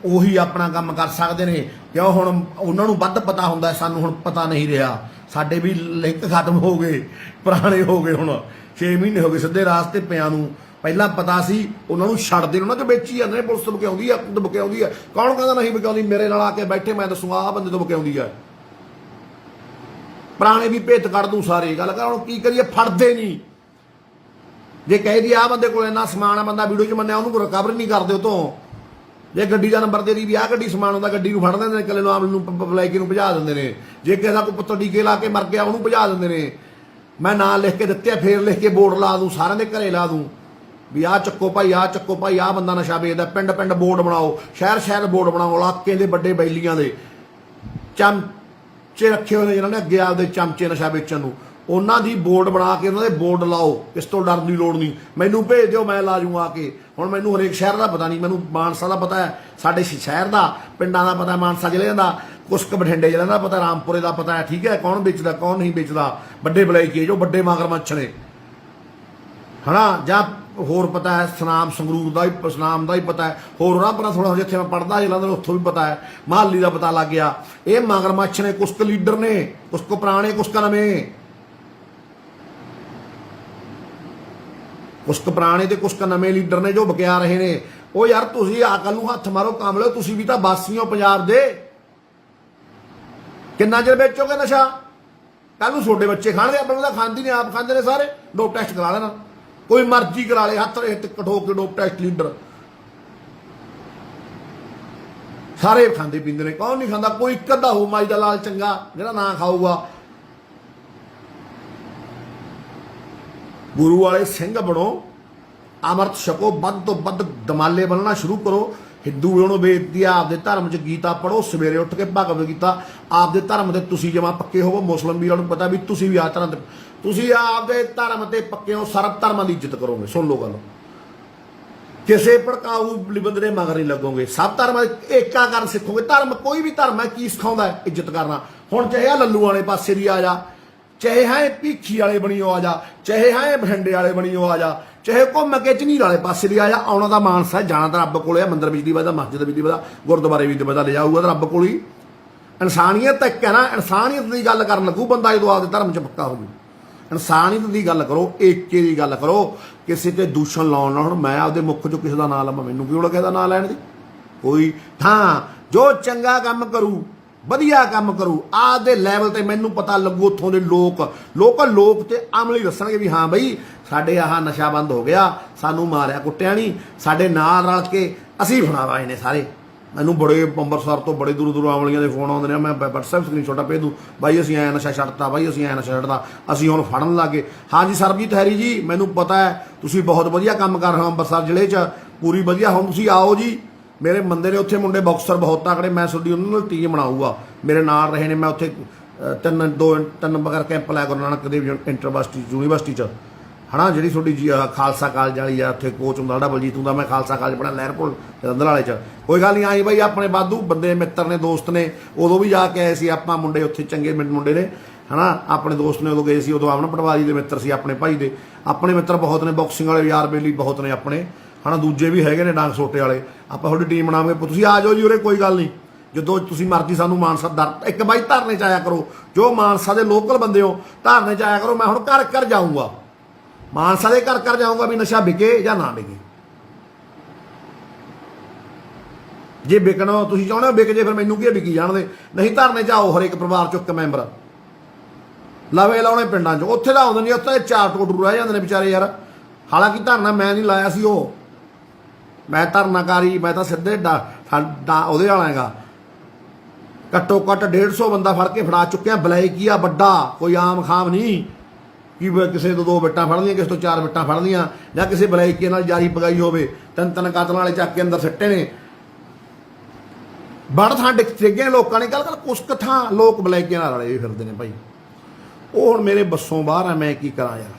ਉਹੀ ਆਪਣਾ ਕੰਮ ਕਰ ਸਕਦੇ ਨੇ, ਕਿਉਂ? ਹੁਣ ਉਹਨਾਂ ਨੂੰ ਵੱਧ ਪਤਾ ਹੁੰਦਾ, ਸਾਨੂੰ ਹੁਣ ਪਤਾ ਨਹੀਂ ਰਿਹਾ। ਸਾਡੇ ਵੀ ਲਿੰਕ ਖਤਮ ਹੋ ਗਏ, ਪੁਰਾਣੇ ਹੋ ਗਏ, ਹੁਣ 6 ਮਹੀਨੇ ਹੋ ਗਏ ਸਿੱਧੇ ਰਾਸਤੇ ਪਿਆਂ ਨੂੰ। ਪਹਿਲਾਂ ਪਤਾ ਸੀ, ਉਹਨਾਂ ਨੂੰ ਛੱਡਦੇ, ਉਹਨਾਂ 'ਚ ਵੇਚੀ ਜਾਂਦੇ ਨੇ। ਪੁਲਿਸ ਤੋਂ ਬਕਿਆਉਂਦੀ ਆ, ਬਕਿਆਉਂਦੀ ਆ, ਕੌਣ ਕਹਿੰਦਾ ਨਹੀਂ ਬਕਿਆਉਂਦੀ? ਮੇਰੇ ਨਾਲ ਆ ਕੇ ਬੈਠੇ, ਮੈਂ ਦੱਸੂਗਾ ਆਹ ਬੰਦੇ ਤੋਂ ਬਕਿਆਉਂਦੀ ਆ। ਪੁਰਾਣੇ ਵੀ ਭੇਤ ਕੱਢ ਦੂੰ ਸਾਰੇ। ਗੱਲ ਕਰ, ਹੁਣ ਕੀ ਕਰੀਏ? ਫੜਦੇ ਨਹੀਂ। ਜੇ ਕਹਿ ਦੀ ਆਹ ਬੰਦੇ ਕੋਲ ਇੰਨਾ ਸਮਾਨ ਆ, ਬੰਦਾ ਵੀਡੀਓ 'ਚ ਮੰਨਿਆ, ਉਹਨੂੰ ਰਿਕਵਰ ਨਹੀਂ ਕਰਦੇ ਉਹ ਤੋਂ। ਜੇ ਗੱਡੀ ਦਾ ਨੰਬਰ ਦੇ ਦੀ ਵੀ ਆਹ ਗੱਡੀ ਸਮਾਨ ਹੁੰਦਾ, ਗੱਡੀ ਨੂੰ ਫੜ ਲੈਂਦੇ ਨੇ, ਇਕੱਲੇ ਨੂੰ ਆਮ ਨੂੰ ਬਲੈਕੀ ਨੂੰ ਭਜਾ ਦਿੰਦੇ ਨੇ। ਜੇ ਕਿਸੇ ਦਾ ਕੋਈ ਪੁੱਤਰ ਟੀਕੇ ਲਾ ਕੇ ਮਰ ਗਿਆ, ਉਹਨੂੰ ਭਜਾ ਦਿੰਦੇ ਨੇ। ਮੈਂ ਨਾਂ ਲਿਖ ਕੇ ਦਿੱਤੇ, ਫੇਰ ਲਿਖ ਕੇ ਬੋਰਡ ਲਾ ਦੂੰ, ਸਾਰਿਆਂ ਦੇ ਘਰੇ ਲਾ ਦੂੰ ਵੀ ਆਹ ਚੱਕੋ ਭਾਈ, ਆਹ ਚੱਕੋ ਭਾਈ, ਆਹ ਬੰਦਾ ਨਸ਼ਾ ਵੇਚਦਾ। ਪਿੰਡ ਪਿੰਡ ਬੋਰਡ ਬਣਾਓ, ਸ਼ਹਿਰ ਬੋਰਡ ਬਣਾਓ, ਇਲਾਕੇ ਦੇ ਵੱਡੇ ਬੈਲੀਆਂ ਦੇ ਚਮਚੇ ਰੱਖੇ ਹੋਏ ਨੇ ਜਿਹਨਾਂ ਨੇ ਅੱਗੇ ਆਪਦੇ ਚਮਚੇ ਨਸ਼ਾ ਵੇਚਣ ਨੂੰ, ਉਹਨਾਂ ਦੀ ਬੋਰਡ ਬਣਾ ਕੇ ਉਹਨਾਂ ਦੇ ਬੋਰਡ ਲਾਓ। ਇਸ ਤੋਂ ਡਰਨ ਦੀ ਲੋੜ ਨਹੀਂ, ਮੈਨੂੰ ਭੇਜ ਦਿਓ, ਮੈਂ ਲਾ ਜੂੰਗਾ ਆ ਕੇ। ਹੁਣ ਮੈਨੂੰ ਹਰੇਕ ਸ਼ਹਿਰ ਦਾ ਪਤਾ ਨਹੀਂ, ਮੈਨੂੰ ਮਾਨਸਾ ਦਾ ਪਤਾ ਹੈ, ਸਾਡੇ ਸ਼ਹਿਰ ਦਾ, ਪਿੰਡਾਂ ਦਾ ਪਤਾ, ਮਾਨਸਾ ਜ਼ਿਲ੍ਹੇ ਦਾ, ਕੁਛ ਕੁ ਬਠਿੰਡੇ ਜ਼ਿਲ੍ਹੇ ਦਾ ਪਤਾ, ਰਾਮਪੁਰੇ ਦਾ ਪਤਾ ਹੈ, ਠੀਕ ਹੈ, ਕੌਣ ਵੇਚਦਾ ਕੌਣ ਨਹੀਂ ਵੇਚਦਾ। ਵੱਡੇ ਬਲੈਕੀ ਜੋ ਵੱਡੇ ਮਗਰਮੱਛ ਨੇ, ਹਨਾ, ਜਾਂ होर पता है, सनाम संगरूर का ही, सनाम का ही पता है, होर ना पता थोड़ा जिथे मैं पढ़ता जलंधर उत्थों भी पता है, महाली का पता लग गया। ये मगरमच्छ ने, कुछ लीडर ने, कुछ पुराने कुछ नवें, कुछ पुराने ते कुछ नवें लीडर ने जो बकिया रहे ने। ओ यार तुसी अकल नूं हत्थ मारो, काम लो, तुसी भी तो वासी हो पंजाब दे। किन्ना चिर बेचोगे नशा? कल नूं छोटे बच्चे खाणगे, अपने तो खांदी ने, आप खांदे ने सारे। डोप टेस्ट करा लेना, कोई मर्जी करा ले, हत्थ कठो के डोप टेस्ट लीडर सारे खांदे पींदे ने। कौन नहीं खांदा? कोई एक अद्धा हो माई दा लाल चंगा जिहड़ा ना खाऊगा। गुरु वाले सिंह बनो, अमृत छको, वध तो वध दमाले बनना शुरू करो। हिंदू बनो, बेदती आपदे धर्म च गीता पढ़ो, सवेरे उठ के भगवत गीता आपदे धर्म ते तुसी जमा पक्के होवो। मुस्लिम वीरां नूं पता भी तुसी भी आ धर्म ते, तुसी आपदे धर्म ते पक्के हो, सर्व धर्मां दी इज्जत करोगे। सुन लो गल, किसे भड़काऊ बंदे दे मगर नहीं लगोगे। सब धर्म एका कर सिखोगे। धर्म कोई भी धर्म है की सिखाउंदा है? इज्जत करना। हुण चाहे लल्लू वाले पासे दी आ जा, चाहे है भीखी वाले बनियो आ जा, चाहे है बठिंडे वाले बनियो आ जा, चाहे घुम के झनीर वाले पासे दी आ जा। आउणा दा मानसा है, जाना तो रब कोल है। मंदिर बिजली बदा, मस्जिद बिजली बदा, गुरुद्वारे बिजली बदा ले जाऊगा तो रब कोल ही। इंसानियत तक है ना, इंसानियत की गल कर लगू बंदा जो आपके धर्म च पक्का हो जाए। इंसानियत की गल करो, एके की गल करो, किसी ते दूषण लाउण ना। हुण मैं आपदे मुख चों किसी दा नाम लवां, मैनूं की लोड़ किसी दा नाम लैण दी? कोई हाँ जो चंगा काम करू, वधिया काम करू, आपदे लैवल ते मैनूं पता लगू। उत्थों दे लोक ते अमली दसणगे भी हाँ बई साडे आह नशा बंद हो गया, सानूं मारिया कुट्टिया नहीं, साडे नाल रल के असीं फड़ावाए ने सारे। मैनूं बड़े अंबरसर तो बड़े दूर अमलियां दे फोन आउंदे ने, मैं WhatsApp स्क्रीनशॉट भेज दूँ, बाई असीं ऐ नशा छड्डता, बाई असीं ऐ नशा छड्डता, असीं हुण फड़न लग गए। हाँ जी सरबजीत हैरी जी, मैनूं पता है तुसीं बहुत वधिया काम कर रहे हो अंबरसर जिले च, पूरी वधिया। हुण तुसीं आओ जी, मेरे बंदे ने उत्थे मुंडे बॉक्सर बहुत तगड़े, मैं तुहाडी उन्हां नाल टीम बनाऊगा। मेरे नाल रहे ने, मैं उत्थे ਤਿੰਨ बगैर कैंप लाया गुरु नानक देव यूनीवर्सिटी च, है ना, जी थोड़ी खालसा कॉलेज वाली है, उत्थे कोच हुंदा बलजीत हुंदा। मैं खालसा कॉलेज पढ़िया लहरपुर जलंधर वाले च। कोई गल नहीं आई बई, अपने वाधू बंदे मित्र ने, दोस्त ने, उदों भी जाके आए सी आपां मुंडे, उत्थे चंगे मुंडे ने, है ना, अपने दोस्त ने। उदों गए सी, उदों अमन पटवारी के मित्र सी अपने भाई दे। अपने मित्र बहुत ने, बॉक्सिंग वाले यार बेली बहुत ने अपने, है ना, दूजे भी हैगे ने डांग सोटे वाले। आपां तुहाडी टीम बनावांगे, तुसीं आ जाओ जी उरे, कोई गल नहीं। जो तुसीं मर्जी सानूं मानसा दर एक बाई धरने च आया करो, जो मानसा दे लोकल बंदे हो धरने च आया करो। मैं हुण घर घर जाऊँगा, मानसा दे घर जाऊँगा भी नशा विके या ना विके। जे विकना तुसीं चाहुंदे हो विक जे, फिर मैनूं की विकी जाण दे। नहीं धरने च आओ, हरेक परिवार चों एक मैंबर लवे लाउणे पिंडां चों। उत्थे तां आउंदे नहीं, उत्थे चार टोटरू रह जांदे ने बेचारे यार। हालांकि धरना मैं नहीं लाया सी, वो मैं धरनाकारी, मैं तो सीधे ਉਹਦੇ ਵਾਲਾ हैगा। घट्टो घट्ट 150 बंदा फड़ के फड़ा चुके हैं। बलैकिया बड़ा कोई आम खाम नहीं कि किसी तो 2 बिट्टां फड़ लियां, किसी तो 4 बिट्टां फड़ लियां, या किसी बलैकिए नाल जारी पगाई होवे। 3 कातल वाले चक के अंदर सट्टे ने। बड़ थां डिगे लोगों ने गल कुछ थां लोग बलैकिया नाल रले फिरदे ने भाई। वो हुण मेरे बसों बाहर है, मैं की करा यार।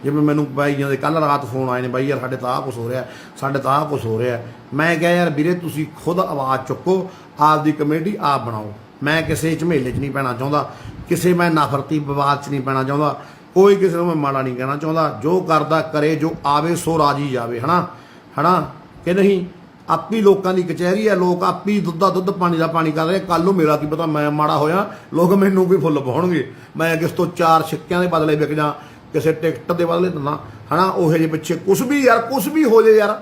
जिवें मैनूं बाईयां दे कल रात फोन आए ने, बाई यार साडे तां आह कुछ हो रहा, साडे तां आह कुछ हो रहा। मैं कहा यार वीरे तुसीं खुद आवाज़ चुको, आपदी कमेटी आप बनाओ। मैं किसी झमेले च नहीं पैना चाहुंदा, किसी मैं नफरती विवाद च नहीं पैना चाहुंदा, कोई किसी नूं मैं माड़ा नहीं कहना चाहुंदा। जो करदा करे, जो आवे सो राजी जावे, है ना कि नहीं। आपी लोगों की कचहरी है, लोग आपी दुद्धा दुद्ध पानी का पानी कर रहे। कल नूं मेरा की पता मैं माड़ा होया, लोग मैनूं भी फुੱਲ पाउणगे। मैं किस तो 4 सिक्किਆਂ के बदले विक जां, किसी टिकट के बदले दिना, है ना। उहो जे पिछे कुछ भी यार, कुछ भी हो जाए यार,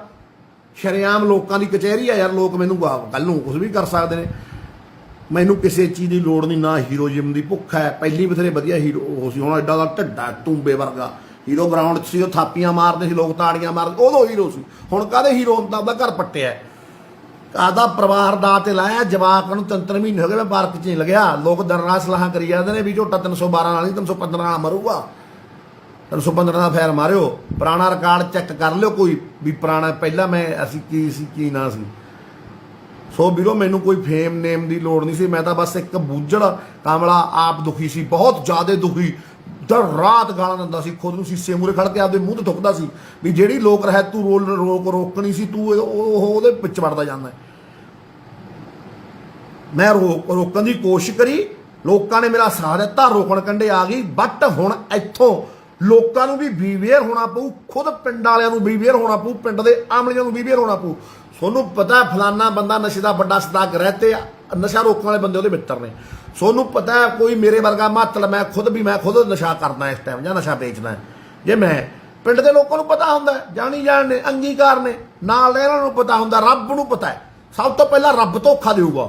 शरेआम लोगों की कचहरी है यार। लोग मैनू कल नूं कुछ भी कर सकते हैं। मैनू किसी चीज़ की लोड़ नहीं, ना हीरोजिम की भुख है। पहली बथेरे वधिया हीरो हो सी, हुण एडा दा ढिड्डा तूंबे वर्गा हीरो। ग्राउंड सी थापियां मारते सी लोग, ताड़ियां मारते, उदों हीरो सी। हुण काहदे हीरो हुंदा? उहदा घर पट्टिया, आदा परिवार दा ते लाया। जवाक नूं 3 महीने हो गए, मैं पार्क च नहीं लग्या। लोग दिन रात सलाह करी जाते हैं भी झोटा 312 वाली 315 वाला मरूगा, 315 का फैर मारियो। पुराना रिकॉर्ड चैक कर लियो कोई भी पुराना, पहला मैं असी की ना सी। सो वीरो मैनू कोई फेम नेम की लोड़ नहीं सी। मैं तो बस एक बूझड़ कामला आप दुखी सी, बहुत ज़्यादा दुखी। दर रात गाला दिंदा सी, खुद नूं शीशे मूहरे खड़ के आपदे मूँह ते थुकदा सी भी जिहड़ी लोक रह तू रोकनी सी, तू ਉਹਦੇ ਵਿੱਚ ਵੜਦਾ ਜਾਂਦਾ। मैं रोकने की कोशिश करी, लोगों ने मेरा साथ दिता, रोकण कंढे आ गई। बट हुण इत्थों ਲੋਕਾਂ ਨੂੰ ਵੀ ਬੀਵੇਅਰ ਹੋਣਾ ਪਊ, ਖੁਦ ਪਿੰਡ ਵਾਲਿਆਂ ਨੂੰ ਬੀਵੇਅਰ ਹੋਣਾ ਪਊ, ਪਿੰਡ ਦੇ ਆਮਲੀਆਂ ਨੂੰ ਬੀਵੇਅਰ ਹੋਣਾ ਪਊ। ਤੁਹਾਨੂੰ ਪਤਾ ਫਲਾਨਾ ਬੰਦਾ ਨਸ਼ੇ ਦਾ ਵੱਡਾ ਸਦਾਕ ਰਹਿਤੇ ਆ, ਨਸ਼ਾ ਰੋਕਣ ਵਾਲੇ ਬੰਦੇ ਉਹਦੇ ਮਿੱਤਰ ਨੇ। ਤੁਹਾਨੂੰ ਪਤਾ ਕੋਈ ਮੇਰੇ ਵਰਗਾ ਮਾਤਲ, ਮੈਂ ਖੁਦ ਨਸ਼ਾ ਕਰਦਾ ਇਸ ਟਾਈਮ ਜਾਂ ਨਸ਼ਾ ਵੇਚਦਾ। ਜੇ ਮੈਂ ਪਿੰਡ ਦੇ ਲੋਕਾਂ ਨੂੰ ਪਤਾ ਹੁੰਦਾ, ਜਾਣੀ ਜਾਣ ਨੇ, ਅੰਗੀਕਾਰ ਨੇ, ਨਾਲ ਇਹਨਾਂ ਨੂੰ ਪਤਾ ਹੁੰਦਾ, ਰੱਬ ਨੂੰ ਪਤਾ ਹੈ। ਸਭ ਤੋਂ ਪਹਿਲਾਂ ਰੱਬ ਧੋਖਾ ਦੇਊਗਾ।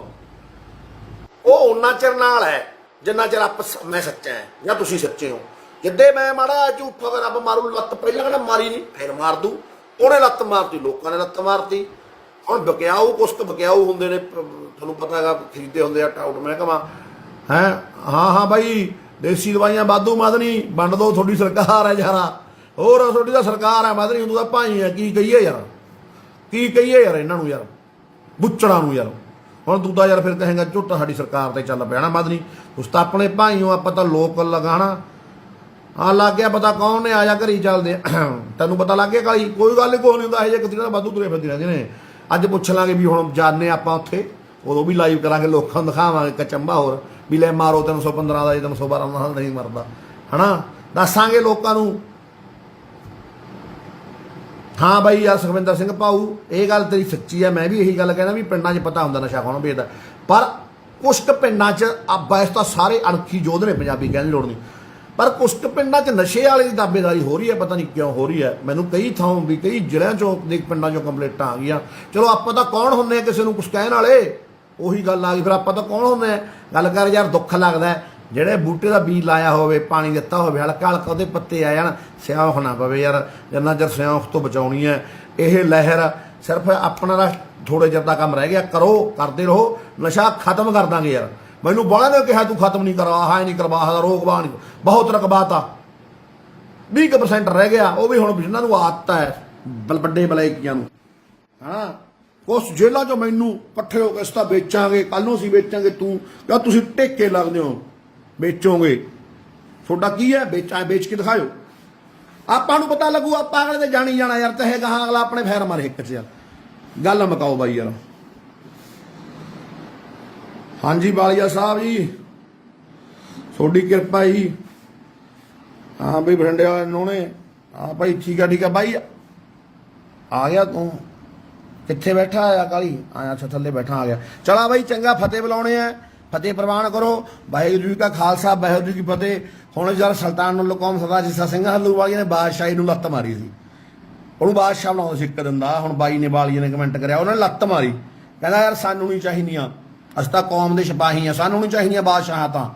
ਉਹ ਉਹਨਾਂ ਚਿਰ ਨਾਲ ਹੈ ਜਿੰਨਾ ਚਿਰ ਮੈਂ ਸੱਚਾ ਹੈ ਜਾਂ ਤੁਸੀਂ ਸੱਚੇ ਹੋ। ਜਿੱਦੇ ਮੈਂ ਮਾੜਾ ਝੂਠਾ ਦਾ ਰੱਬ ਮਾਰੂ ਲੱਤ, ਪਹਿਲਾਂ ਕਹਿੰਦਾ ਮਾਰੀ ਨਹੀਂ, ਫਿਰ ਮਾਰ ਦੂ। ਉਹਨੇ ਲੱਤ ਮਾਰਤੀ, ਲੋਕਾਂ ਨੇ ਲੱਤ ਮਾਰਤੀ। ਹੁਣ ਬਕਿਆਊ ਕੁਛ ਕੁ ਬਕਿਆਊ ਹੁੰਦੇ ਨੇ, ਤੁਹਾਨੂੰ ਪਤਾ ਹੈਗਾ, ਖਰੀਦਦੇ ਹੁੰਦੇ ਆ ਟਾਊਟ ਮਹਿਕਮਾ ਹੈ। ਹਾਂ ਬਾਈ ਦੇਸੀ ਦਵਾਈਆਂ ਵਾਧੂ ਮਦਨੀ ਵੰਡ ਦੋ, ਤੁਹਾਡੀ ਸਰਕਾਰ ਹੈ ਯਾਰਾ, ਹੋਰ ਤੁਹਾਡੀ ਤਾਂ ਸਰਕਾਰ ਹੈ ਮਦਨੀ, ਤੂੰ ਤਾਂ ਭਾਈ ਹੈ। ਕੀ ਕਹੀਏ ਯਾਰ, ਕੀ ਕਹੀਏ ਯਾਰ ਇਹਨਾਂ ਨੂੰ, ਯਾਰ ਬੁੱਚੜਾਂ ਨੂੰ ਯਾਰ। ਹੁਣ ਤੂੰ ਤਾਂ ਯਾਰ ਫਿਰ ਕਹੇਗਾ ਝੁੱਟਾ ਸਾਡੀ ਸਰਕਾਰ ਤੇ ਚੱਲ ਪਿਆ ਨਾ ਮਦਨੀ, ਉਸ ਤਾਂ ਆਪਣੇ ਭਾਈ ਹੋ, ਆਪਾਂ ਤਾਂ ਲੋਕ ਲਗਾਣਾ। ਆ ਲੱਗ ਗਿਆ ਪਤਾ ਕੌਣ ਨੇ, ਆ ਜਾ ਘਰੀ ਚੱਲਦੇ। ਤੈਨੂੰ ਪਤਾ ਲੱਗ ਗਿਆ ਕਾਲੀ, ਕੋਈ ਗੱਲ ਨਹੀਂ, ਕੋਈ ਨਹੀਂ ਹੁੰਦਾ ਇਹ ਜੇ ਕਿਤੇ ਵਾਧੂ ਤੁਰੇ ਫਿਰਦੇ ਰਹਿੰਦੇ ਨੇ। ਅੱਜ ਪੁੱਛ ਲਾਂਗੇ ਵੀ ਹੁਣ ਜਾਣੇ ਆਪਾਂ ਉੱਥੇ, ਉਦੋਂ ਵੀ ਲਾਈਵ ਕਰਾਂਗੇ, ਲੋਕਾਂ ਨੂੰ ਦਿਖਾਵਾਂਗੇ ਕਚੰਬਾ ਹੋਰ ਵੀ ਲੈ ਮਾਰੋ 315 ਦਾ, 312 ਨਾਲ ਨਹੀਂ ਮਰਦਾ ਹਨਾ, ਦੱਸਾਂਗੇ ਲੋਕਾਂ ਨੂੰ। ਹਾਂ ਬਾਈ ਯਾਰ ਸੁਖਵਿੰਦਰ ਸਿੰਘ ਭਾਊ, ਇਹ ਗੱਲ ਤੇਰੀ ਸੱਚੀ ਹੈ। ਮੈਂ ਵੀ ਇਹੀ ਗੱਲ ਕਹਿੰਦਾ ਵੀ ਪਿੰਡਾਂ 'ਚ ਪਤਾ ਹੁੰਦਾ ਨਸ਼ਾ ਕੌਣ ਵੇਚਦਾ, ਪਰ ਕੁਛ ਕੁ ਪਿੰਡਾਂ 'ਚ ਵੈਸੇ ਤਾਂ ਸਾਰੇ ਅਣਖੀ ਯੋਧ ਨੇ, ਪੰਜਾਬੀ ਕਹਿਣ ਦੀ ਲੋੜ ਨਹੀਂ, ਪਰ ਕੁਛ ਕੁ ਪਿੰਡਾਂ 'ਚ ਨਸ਼ੇ ਵਾਲੇ ਦੀ ਦਾਅਵੇਦਾਰੀ ਹੋ ਰਹੀ ਹੈ। ਪਤਾ ਨਹੀਂ ਕਿਉਂ ਹੋ ਰਹੀ ਹੈ। ਮੈਨੂੰ ਕਈ ਥਾਂ ਵੀ ਕਈ ਜ਼ਿਲ੍ਹਿਆਂ 'ਚੋਂ ਦੇ ਪਿੰਡਾਂ 'ਚੋਂ ਕੰਪਲੇਂਟਾਂ ਆ ਗਈਆਂ। ਚਲੋ ਆਪਾਂ ਤਾਂ ਕੌਣ ਹੁੰਦੇ ਆ ਕਿਸੇ ਨੂੰ ਕੁਛ ਕਹਿਣ ਵਾਲੇ, ਉਹੀ ਗੱਲ ਆ ਗਈ ਫਿਰ ਆਪਾਂ ਤਾਂ ਕੌਣ ਹੁੰਦੇ ਆ। ਗੱਲ ਕਰ ਯਾਰ, ਦੁੱਖ ਲੱਗਦਾ ਜਿਹੜੇ ਬੂਟੇ ਦਾ ਬੀਜ ਲਾਇਆ ਹੋਵੇ, ਪਾਣੀ ਦਿੱਤਾ ਹੋਵੇ, ਹਲਕਾ ਹਲਕਾ ਉਹਦੇ ਪੱਤੇ ਆ ਜਾਣ, ਸਿਆਂਖ ਨਾ ਪਵੇ ਯਾਰ। ਜਿੰਨਾ ਚਿਰ ਸਿਆਂਖ ਤੋਂ ਬਚਾਉਣੀ ਹੈ ਇਹ ਲਹਿਰ, ਸਿਰਫ ਆਪਣਾ ਦਾ ਥੋੜੇ ਚਿਰ ਦਾ ਕੰਮ ਰਹਿ ਗਿਆ, ਕਰਦੇ ਰਹੋ, ਨਸ਼ਾ ਖਤਮ ਕਰ ਦਾਂਗੇ ਯਾਰ। ਮੈਨੂੰ ਬਾਹਲਾ ਨੇ ਕਿਹਾ ਤੂੰ ਖਤਮ ਨਹੀਂ ਕਰਵਾ, ਹਾਂ ਨਹੀਂ ਕਰਵਾ, ਰੋਕਵਾ ਨਹੀਂ, ਬਹੁਤ ਰਕਬਾਤਾ 20% ਰਹਿ ਗਿਆ। ਉਹ ਵੀ ਹੁਣ ਜਿਹਨਾਂ ਨੂੰ ਆਦਤ ਹੈ ਵੱਡੇ ਬਲੈਕੀਆਂ ਨੂੰ, ਹਾਂ ਉਸ ਜੇਲ੍ਹਾਂ 'ਚੋਂ ਮੈਨੂੰ ਇਕੱਠੇ ਹੋ ਕੇ ਇਸ ਤਾਂ ਵੇਚਾਂਗੇ, ਕੱਲ ਨੂੰ ਅਸੀਂ ਵੇਚਾਂਗੇ, ਤੂੰ ਕਿਹਾ ਤੁਸੀਂ ਟੇਕੇ ਲੱਗਦੇ ਹੋ, ਵੇਚੋਗੇ, ਤੁਹਾਡਾ ਕੀ ਹੈ, ਵੇਚ ਕੇ ਦਿਖਾਓ, ਆਪਾਂ ਨੂੰ ਪਤਾ ਲੱਗੂ। ਆਪਾਂ ਅਗਲੇ ਤੇ ਜਾਣੀ ਜਾਣਾ ਯਾਰ, ਤੇ ਗਾਹਾਂ ਅਗਲਾ ਆਪਣੇ ਫੈਰ ਮਾਰੇ ਇੱਕ 'ਚ ਯਾਰ। ਗੱਲ ਮੁਕਾਓ ਬਾਈ ਯਾਰ। ਹਾਂਜੀ ਬਾਲੀਆ ਸਾਹਿਬ ਜੀ, ਤੁਹਾਡੀ ਕਿਰਪਾ ਜੀ। ਹਾਂ ਬਈ ਬਠਿੰਡੇ ਵਾਲੇ ਨੋਣੇ, ਹਾਂ ਭਾਈ ਠੀਕ ਆ ਬਾਈ। ਆ ਗਿਆ ਤੂੰ, ਕਿੱਥੇ ਬੈਠਾ ਆਇਆ ਕਾਲੀ, ਆਇਆ ਅੱਛਾ ਥੱਲੇ ਬੈਠਾ ਆ ਗਿਆ। ਚਲਾ ਬਾਈ ਚੰਗਾ, ਫਤਿਹ ਬੁਲਾਉਣੇ ਆ, ਫਤਿਹ ਪ੍ਰਵਾਨ ਕਰੋ। ਵਾਹਿਗੁਰੂ ਜੀ ਕਾ ਖਾਲਸਾ, ਵਾਹਿਗੁਰੂ ਜੀ ਕੀ ਫਤਿਹ। ਹੁਣ ਯਾਰ ਸੁਲਤਾਨ ਕੌਮ ਸਰਦਾਰ ਜਿੱਸਾ ਸਿੰਘ ਹਲੂਵਾਲੀ ਨੇ ਬਾਦਸ਼ਾਹੀ ਨੂੰ ਲੱਤ ਮਾਰੀ ਸੀ, ਉਹਨੂੰ ਬਾਦਸ਼ਾਹ ਬਣਾਉਂਦਾ ਸੀ ਇੱਕ ਦਿਨ ਦਾ। ਹੁਣ ਬਾਈ ਨੇ ਬਾਲੀਏ ਨੇ ਕਮੈਂਟ ਕਰਿਆ, ਉਹਨਾਂ ਨੇ ਲੱਤ ਮਾਰੀ, ਕਹਿੰਦਾ ਯਾਰ ਸਾਨੂੰ ਨਹੀਂ ਚਾਹੀਦੀਆਂ, ਅਸੀਂ ਤਾਂ ਕੌਮ ਦੇ ਸਿਪਾਹੀ ਆ, ਸਾਨੂੰ ਨਹੀਂ ਚਾਹੀਦੀਆਂ ਬਾਦਸ਼ਾਹਾਂ, ਤਾਂ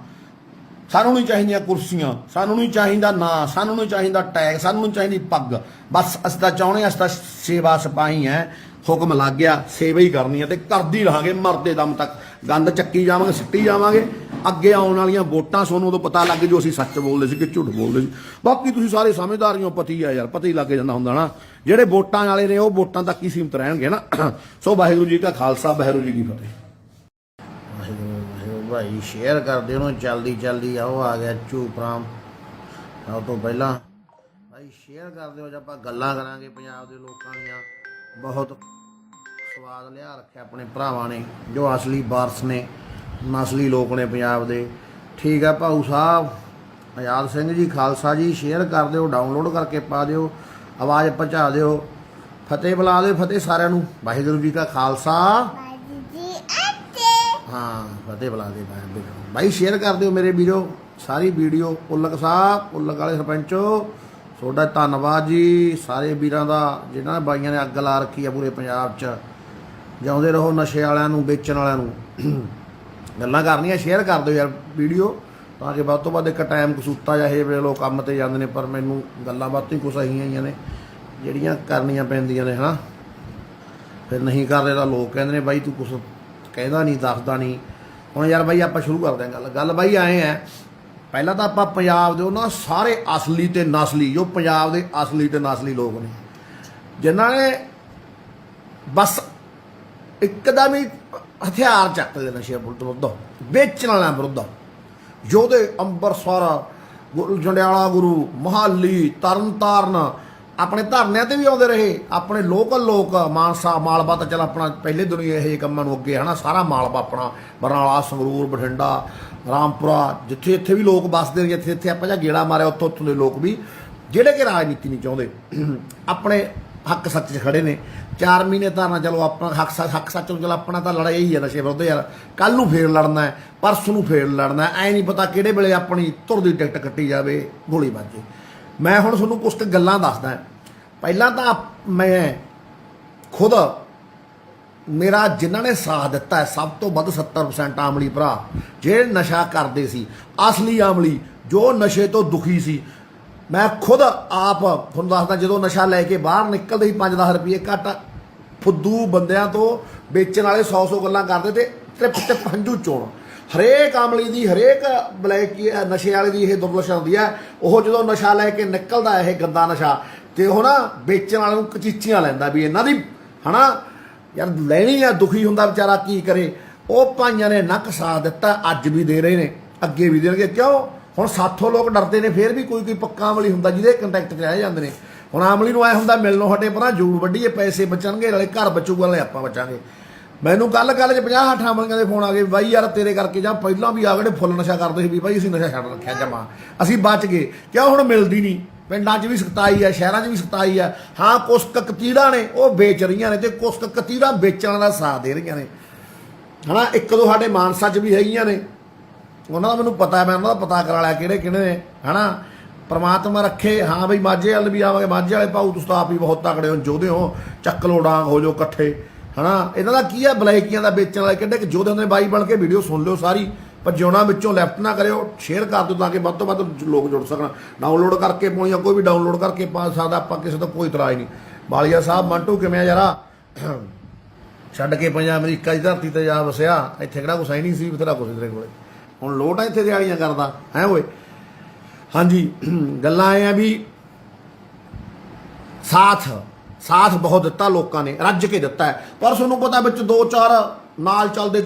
ਸਾਨੂੰ ਨਹੀਂ ਚਾਹੀਦੀਆਂ ਕੁਰਸੀਆਂ, ਸਾਨੂੰ ਨਹੀਂ ਚਾਹੀਦਾ ਨਾਂ, ਸਾਨੂੰ ਨਹੀਂ ਚਾਹੀਦਾ ਟੈਗ, ਸਾਨੂੰ ਨਹੀਂ ਚਾਹੀਦੀ ਪੱਗ, ਬਸ ਅਸੀਂ ਤਾਂ ਚਾਹੁੰਦੇ, ਅਸੀਂ ਤਾਂ ਸੇਵਾ ਸਿਪਾਹੀ ਹੈ। ਹੁਕਮ ਲੱਗ ਗਿਆ, ਸੇਵਾ ਹੀ ਕਰਨੀ ਹੈ ਤੇ ਕਰਦੀ ਰਹਾਂਗੇ ਮਰਦੇ ਦਮ ਤੱਕ। ਗੰਦ ਚੱਕੀ ਜਾਵਾਂਗੇ, ਸਿੱਟੀ ਜਾਵਾਂਗੇ। ਅੱਗੇ ਆਉਣ ਵਾਲੀਆਂ ਵੋਟਾਂ ਸਾਨੂੰ ਉਦੋਂ ਪਤਾ ਲੱਗ ਜੋ ਅਸੀਂ ਸੱਚ ਬੋਲਦੇ ਸੀ ਕਿ ਝੂਠ ਬੋਲਦੇ ਸੀ। ਬਾਕੀ ਤੁਸੀਂ ਸਾਰੇ ਸਮਝਦਾਰੀਆਂ ਪਤੀ ਆ ਯਾਰ, ਪਤਾ ਹੀ ਲੱਗ ਜਾਂਦਾ ਹੁੰਦਾ ਨਾ। ਜਿਹੜੇ ਵੋਟਾਂ ਵਾਲੇ ਨੇ ਉਹ ਵੋਟਾਂ ਤੱਕ ਹੀ ਸੀਮਤ ਰਹਿਣਗੇ ਨਾ। ਸੋ ਵਾਹਿਗੁਰੂ ਜੀ ਕਾ ਖਾਲਸਾ, ਵਾਹਿਗੁਰੂ ਜੀ ਕੀ ਫਤਿਹ। ਵਾਹਿਗੁਰੂ ਭਾਈ ਸ਼ੇਅਰ ਕਰਦੇ ਉਹਨੂੰ ਜਲਦੀ ਆਓ, ਆ ਗਿਆ ਚੂਪਰਾਮ। ਉਹ ਤੋਂ ਪਹਿਲਾਂ ਭਾਈ ਸ਼ੇਅਰ ਕਰ ਦਿਓ, ਜੇ ਆਪਾਂ ਗੱਲਾਂ ਕਰਾਂਗੇ ਪੰਜਾਬ ਦੇ ਲੋਕਾਂ ਦੀਆਂ। ਬਹੁਤ ਸਵਾਦ ਲਿਆ ਰੱਖਿਆ ਆਪਣੇ ਭਰਾਵਾਂ ਨੇ, ਜੋ ਅਸਲੀ ਵਾਰਸ ਨੇ, ਨਸਲੀ ਲੋਕ ਨੇ ਪੰਜਾਬ ਦੇ। ਠੀਕ ਹੈ ਭਾਊ ਸਾਹਿਬ, ਆਜ਼ਾਦ ਸਿੰਘ ਜੀ, ਖਾਲਸਾ ਜੀ, ਸ਼ੇਅਰ ਕਰ ਦਿਓ, ਡਾਊਨਲੋਡ ਕਰਕੇ ਪਾ ਦਿਓ, ਆਵਾਜ਼ ਪਹੁੰਚਾ ਦਿਓ, ਫਤਿਹ ਬੁਲਾ ਦਿਓ, ਫਤਿਹ ਸਾਰਿਆਂ ਨੂੰ। ਵਾਹਿਗੁਰੂ ਜੀ ਕਾ ਖਾਲਸਾ, ਹਾਂ ਫਤਿਹ ਬੁਲਾ ਦੇ ਬਾਈ। ਸ਼ੇਅਰ ਕਰ ਦਿਓ ਮੇਰੇ ਵੀਰੋ ਸਾਰੀ ਵੀਡੀਓ। ਉਲਕ ਸਾਹਿਬ, ਉਲਕ ਵਾਲੇ ਸਰਪੰਚੋ, ਤੁਹਾਡਾ ਧੰਨਵਾਦ ਜੀ। ਸਾਰੇ ਵੀਰਾਂ ਦਾ ਜਿਹਨਾਂ ਨੇ ਬਾਈਆਂ ਨੇ ਅੱਗ ਲਾ ਰੱਖੀ ਆ ਪੂਰੇ ਪੰਜਾਬ 'ਚ। ਜਿਉਂਦੇ ਰਹੋ ਨਸ਼ੇ ਵਾਲਿਆਂ ਨੂੰ, ਵੇਚਣ ਵਾਲਿਆਂ ਨੂੰ। ਗੱਲਾਂ ਕਰਨੀਆਂ, ਸ਼ੇਅਰ ਕਰ ਦਿਓ ਯਾਰ ਵੀਡੀਓ, ਤਾਂ ਕਿ ਵੱਧ ਤੋਂ ਵੱਧ ਇੱਕ ਟਾਈਮ ਕਸੂਤਾ ਜਾਂ ਇਹ ਵੇਲੇ ਲੋਕ ਕੰਮ 'ਤੇ ਜਾਂਦੇ ਨੇ, ਪਰ ਮੈਨੂੰ ਗੱਲਾਂ ਬਾਤਾਂ ਹੀ ਕੁਛ ਅਹੀਆਂ ਆਈਆਂ ਨੇ ਜਿਹੜੀਆਂ ਕਰਨੀਆਂ ਪੈਂਦੀਆਂ ਨੇ, ਹੈ ਨਾ। ਫਿਰ ਨਹੀਂ ਕਰਦੇ ਤਾਂ ਲੋਕ ਕਹਿੰਦੇ ਨੇ ਬਾਈ ਤੂੰ ਕੁਛ ਕਹਿੰਦਾ ਨਹੀਂ, ਦੱਸਦਾ ਨਹੀਂ। ਹੁਣ ਯਾਰ ਬਾਈ ਆਪਾਂ ਸ਼ੁਰੂ ਕਰਦੇ ਹਾਂ ਗੱਲ ਬਾਈ ਆਏ ਹੈ। ਪਹਿਲਾਂ ਤਾਂ ਆਪਾਂ ਪੰਜਾਬ ਦੇ ਉਹਨਾਂ ਸਾਰੇ ਅਸਲੀ ਤੇ ਨਸਲੀ, ਜੋ ਪੰਜਾਬ ਦੇ ਅਸਲੀ ਤੇ ਨਸਲੀ ਲੋਕ ਨੇ, ਜਿਨ੍ਹਾਂ ਨੇ ਬਸ ਇੱਕਦਮ ਹੀ ਹਥਿਆਰ ਚੱਕਦੇ ਨਸ਼ੇ ਵਿਰੁੱਧ, ਵੇਚਣ ਵਾਲਿਆਂ ਵਿਰੁੱਧ, ਯੋਧੇ ਅੰਬਰਸਰ, ਜੰਡਿਆਲਾ ਗੁਰੂ, ਮੋਹਾਲੀ, ਤਰਨਤਾਰਨ, ਆਪਣੇ ਧਰਨਿਆਂ ਤੇ ਵੀ ਆਉਂਦੇ ਰਹੇ। ਆਪਣੇ ਲੋਕਲ ਲੋਕ ਮਾਨਸਾ ਮਾਲਵਾ ਤਾਂ ਚਲ ਆਪਣਾ ਪਹਿਲੇ ਦੁਨੀਆ ਇਹ ਕੰਮਾਂ ਨੂੰ ਅੱਗੇ ਹੈ ਨਾ, ਸਾਰਾ ਮਾਲਵਾ ਆਪਣਾ ਬਰਨਾਲਾ ਸੰਗਰੂਰ ਬਠਿੰਡਾ ਰਾਮਪੁਰਾ ਜਿੱਥੇ ਇੱਥੇ ਵੀ ਲੋਕ ਵੱਸਦੇ ਨੇ, ਜਿੱਥੇ ਇੱਥੇ ਆਪਾਂ ਜਾਂ ਗੇੜਾ ਮਾਰਿਆ ਉੱਥੋਂ ਉੱਥੋਂ ਦੇ ਲੋਕ ਵੀ ਜਿਹੜੇ ਕਿ ਰਾਜਨੀਤੀ ਨਹੀਂ ਚਾਹੁੰਦੇ, ਆਪਣੇ ਹੱਕ ਸੱਚ 'ਚ ਖੜੇ ਨੇ। 4 ਮਹੀਨੇ ਧਰਨਾ, ਚਲੋ ਆਪਣਾ ਹੱਕ ਸੱਚ ਨੂੰ ਚਲ ਆਪਣਾ ਤਾਂ ਲੜਾਈ ਹੀ ਹੈ ਨਸ਼ੇ ਵਿਰੁੱਧ ਯਾਰ, ਕੱਲ ਨੂੰ ਫੇਰ ਲੜਨਾ ਹੈ, ਪਰਸੋਂ ਨੂੰ ਫੇਰ ਲੜਨਾ ਹੈ, ਐ ਨਹੀਂ ਪਤਾ ਕਿਹੜੇ ਵੇਲੇ ਆਪਣੀ ਧੁਰ ਦੀ ਟਿਕਟ ਕੱਟੀ ਜਾਵੇ, ਗੋਲੀ ਵੱਜੇ। ਮੈਂ ਹੁਣ ਤੁਹਾਨੂੰ ਕੁਝ ਕੁ ਗੱਲਾਂ ਦੱਸਦਾ। ਪਹਿਲਾਂ ਤਾਂ ਮੈਂ ਖੁਦ ਮੇਰਾ ਜਿਨ੍ਹਾਂ ਨੇ ਸਾਥ ਦਿੱਤਾ ਹੈ ਸਭ ਤੋਂ ਵੱਧ 70% ਆਮਲੀ ਭਰਾ ਜਿਹੜੇ ਨਸ਼ਾ ਕਰਦੇ ਸੀ, ਅਸਲੀ ਆਮਲੀ ਜੋ ਨਸ਼ੇ ਤੋਂ ਦੁਖੀ ਸੀ। ਮੈਂ ਖੁਦ ਆਪ ਤੁਹਾਨੂੰ ਦੱਸਦਾ, ਜਦੋਂ ਨਸ਼ਾ ਲੈ ਕੇ ਬਾਹਰ ਨਿਕਲਦੇ ਹੀ 5-10 ਰੁਪਏ ਘੱਟ ਫੁੱਦੂ ਬੰਦਿਆਂ ਤੋਂ ਵੇਚਣ ਵਾਲੇ 100 ਗੱਲਾਂ ਕਰਦੇ ਤੇ ਟ੍ਰਿਪ ਹੰਝੂ ਚੋਣ। ਹਰੇਕ ਆਮਲੀ ਦੀ, ਹਰੇਕ ਬਲੈਕ ਨਸ਼ੇ ਵਾਲੇ ਦੀ ਇਹ ਦੁਰਦਸ਼ਾ ਹੁੰਦੀ ਹੈ। ਉਹ ਜਦੋਂ ਨਸ਼ਾ ਲੈ ਕੇ ਨਿਕਲਦਾ ਇਹ ਗੰਦਾ ਨਸ਼ਾ, ਤੇ ਉਹ ਨਾ ਵੇਚਣ ਵਾਲੇ ਨੂੰ ਕਚੀਚੀਆਂ ਲੈਂਦਾ ਵੀ ਇਹਨਾਂ ਦੀ ਹਨਾ ਯਾਰ ਲੈਣੀ ਆ, ਦੁਖੀ ਹੁੰਦਾ ਵਿਚਾਰਾ ਕੀ ਕਰੇ। ਉਹ ਭਾਈਆਂ ਨੇ ਨੱਕ ਸਾਥ ਦਿੱਤਾ, ਅੱਜ ਵੀ ਦੇ ਰਹੇ ਨੇ, ਅੱਗੇ ਵੀ ਦੇਣਗੇ। ਕਿਉਂ ਹੁਣ ਸਾਥੋਂ ਲੋਕ ਡਰਦੇ ਨੇ, ਫਿਰ ਵੀ ਕੋਈ ਪੱਕਾ ਆਮਲੀ ਹੁੰਦਾ ਜਿਹਦੇ ਕੰਟੈਕਟ 'ਚ ਰਹਿ ਜਾਂਦੇ ਨੇ। ਹੁਣ ਆਮਲੀ ਨੂੰ ਐ ਹੁੰਦਾ ਮਿਲਣੋਂ ਹਟੇ ਪਰਾਂ ਜੂੜ ਵੱਢੀਏ, ਪੈਸੇ ਬਚਣਗੇ, ਨਾਲੇ ਘਰ ਬਚੂਗਾ, ਨਾਲੇ ਆਪਾਂ ਬਚਾਂਗੇ। ਮੈਨੂੰ ਕੱਲ 'ਚ 50-60 ਆਮਲੀਆਂ ਦੇ ਫੋਨ ਆ ਗਏ, ਬਾਈ ਯਾਰ ਤੇਰੇ ਕਰਕੇ ਜਾਂ ਪਹਿਲਾਂ ਵੀ ਆ ਗਏ ਫੁੱਲ ਨਸ਼ਾ ਕਰਦੇ ਸੀ ਵੀ ਬਾਈ ਅਸੀਂ ਨਸ਼ਾ ਛੱਡ ਰੱਖਿਆ ਜਮਾ, ਅਸੀਂ ਬਚ ਗਏ। ਕਿਉਂ ਹੁਣ ਮਿਲਦੀ ਨਹੀਂ, ਪਿੰਡਾਂ 'ਚ ਵੀ ਸਖਤਾਈ ਹੈ, ਸ਼ਹਿਰਾਂ 'ਚ ਵੀ ਸਖਤਾਈ ਹੈ। ਹਾਂ ਕੁਛ ਕਤੀੜਾਂ ਨੇ ਉਹ ਵੇਚ ਰਹੀਆਂ ਨੇ, ਤੇ ਕੁਛ ਕਤੀੜਾਂ ਵੇਚਣ ਦਾ ਸਾਥ ਦੇ ਰਹੀਆਂ ਨੇ ਹਨਾ। ਇੱਕ ਦੋ ਸਾਡੇ ਮਾਨਸਾ 'ਚ ਵੀ ਹੈਗੀਆਂ ਨੇ, ਉਹਨਾਂ ਦਾ ਮੈਨੂੰ ਪਤਾ, ਮੈਂ ਉਹਨਾਂ ਦਾ ਪਤਾ ਕਰਾ ਲਿਆ ਕਿਹੜੇ ਕਿਹੜੇ ਨੇ ਹਨਾ। ਪਰਮਾਤਮਾ ਰੱਖੇ। ਹਾਂ ਬਈ ਮਾਝੇ ਵੱਲ ਵੀ ਆਵਾਂਗੇ, ਮਾਝੇ ਵਾਲੇ ਭਾਊ ਤੁਸੀਂ ਤਾਂ ਆਪ ਹੀ ਬਹੁਤ ਤਕੜੇ ਹੋ, ਯੋਧੇ ਹੋ, ਚੱਕ ਲੋ ਡਾਂਗ ਹੋ ਜਾਓ ਇਕੱਠੇ ਹਨਾ। ਇਹਨਾਂ ਦਾ ਕੀ ਹੈ, ਬਲੈਕੀਆਂ ਦਾ ਵੇਚਣ ਵਾਲੇ ਕਿੱਡੇ ਯੋਧੇ ਹੁੰਦੇ ਨੇ। ਬਾਈ ਬਣ ਕੇ ਵੀਡੀਓ ਸੁਣ ਲਿਓ ਸਾਰੀ, ਪਰ ਜਿਉਣਾ ਵਿੱਚੋਂ ਲੈਫਟ ਨਾ ਕਰਿਓ, ਸ਼ੇਅਰ ਕਰ ਦਿਓ ਤਾਂ ਕਿ ਵੱਧ ਤੋਂ ਵੱਧ ਲੋਕ ਜੁੜ ਸਕਣ। ਡਾਊਨਲੋਡ ਕਰਕੇ ਪਾਉਣੀ, ਕੋਈ ਵੀ ਡਾਊਨਲੋਡ ਕਰਕੇ ਪਾ ਸਕਦਾ, ਆਪਾਂ ਕਿਸੇ ਤੋਂ ਕੋਈ ਇਤਰਾਜ਼ ਨਹੀਂ। ਬਾਲੀਆ ਸਾਹਿਬ ਮੰਟੂ ਕਿਵੇਂ ਆ ਯਾਰਾ, ਛੱਡ ਕੇ ਪੰਜਾਬ ਅਮਰੀਕਾ ਦੀ ਧਰਤੀ ਤੇ ਜਾ ਵਸਿਆ, ਇੱਥੇ ਕਿਹੜਾ ਕੁਛ ਹੈ ਨਹੀਂ ਸੀ, ਬਥੇਰਾ ਕੁਛ ਤੇਰੇ ਕੋਲੇ, ਹੁਣ ਲੋਟ ਆ ਇੱਥੇ ਦਿਹਾੜੀਆਂ ਕਰਦਾ ਹੈ ਓਏ। ਹਾਂਜੀ ਗੱਲਾਂ ਇਹ ਆ ਵੀ ਸਾਥ ਬਹੁਤ ਦਿੱਤਾ ਲੋਕਾਂ ਨੇ, ਰੱਜ ਕੇ ਦਿੱਤਾ ਹੈ। ਪਰ ਤੁਹਾਨੂੰ ਪਤਾ ਵਿੱਚ 2-4 ਨਾਲ ਚੱਲਦੇ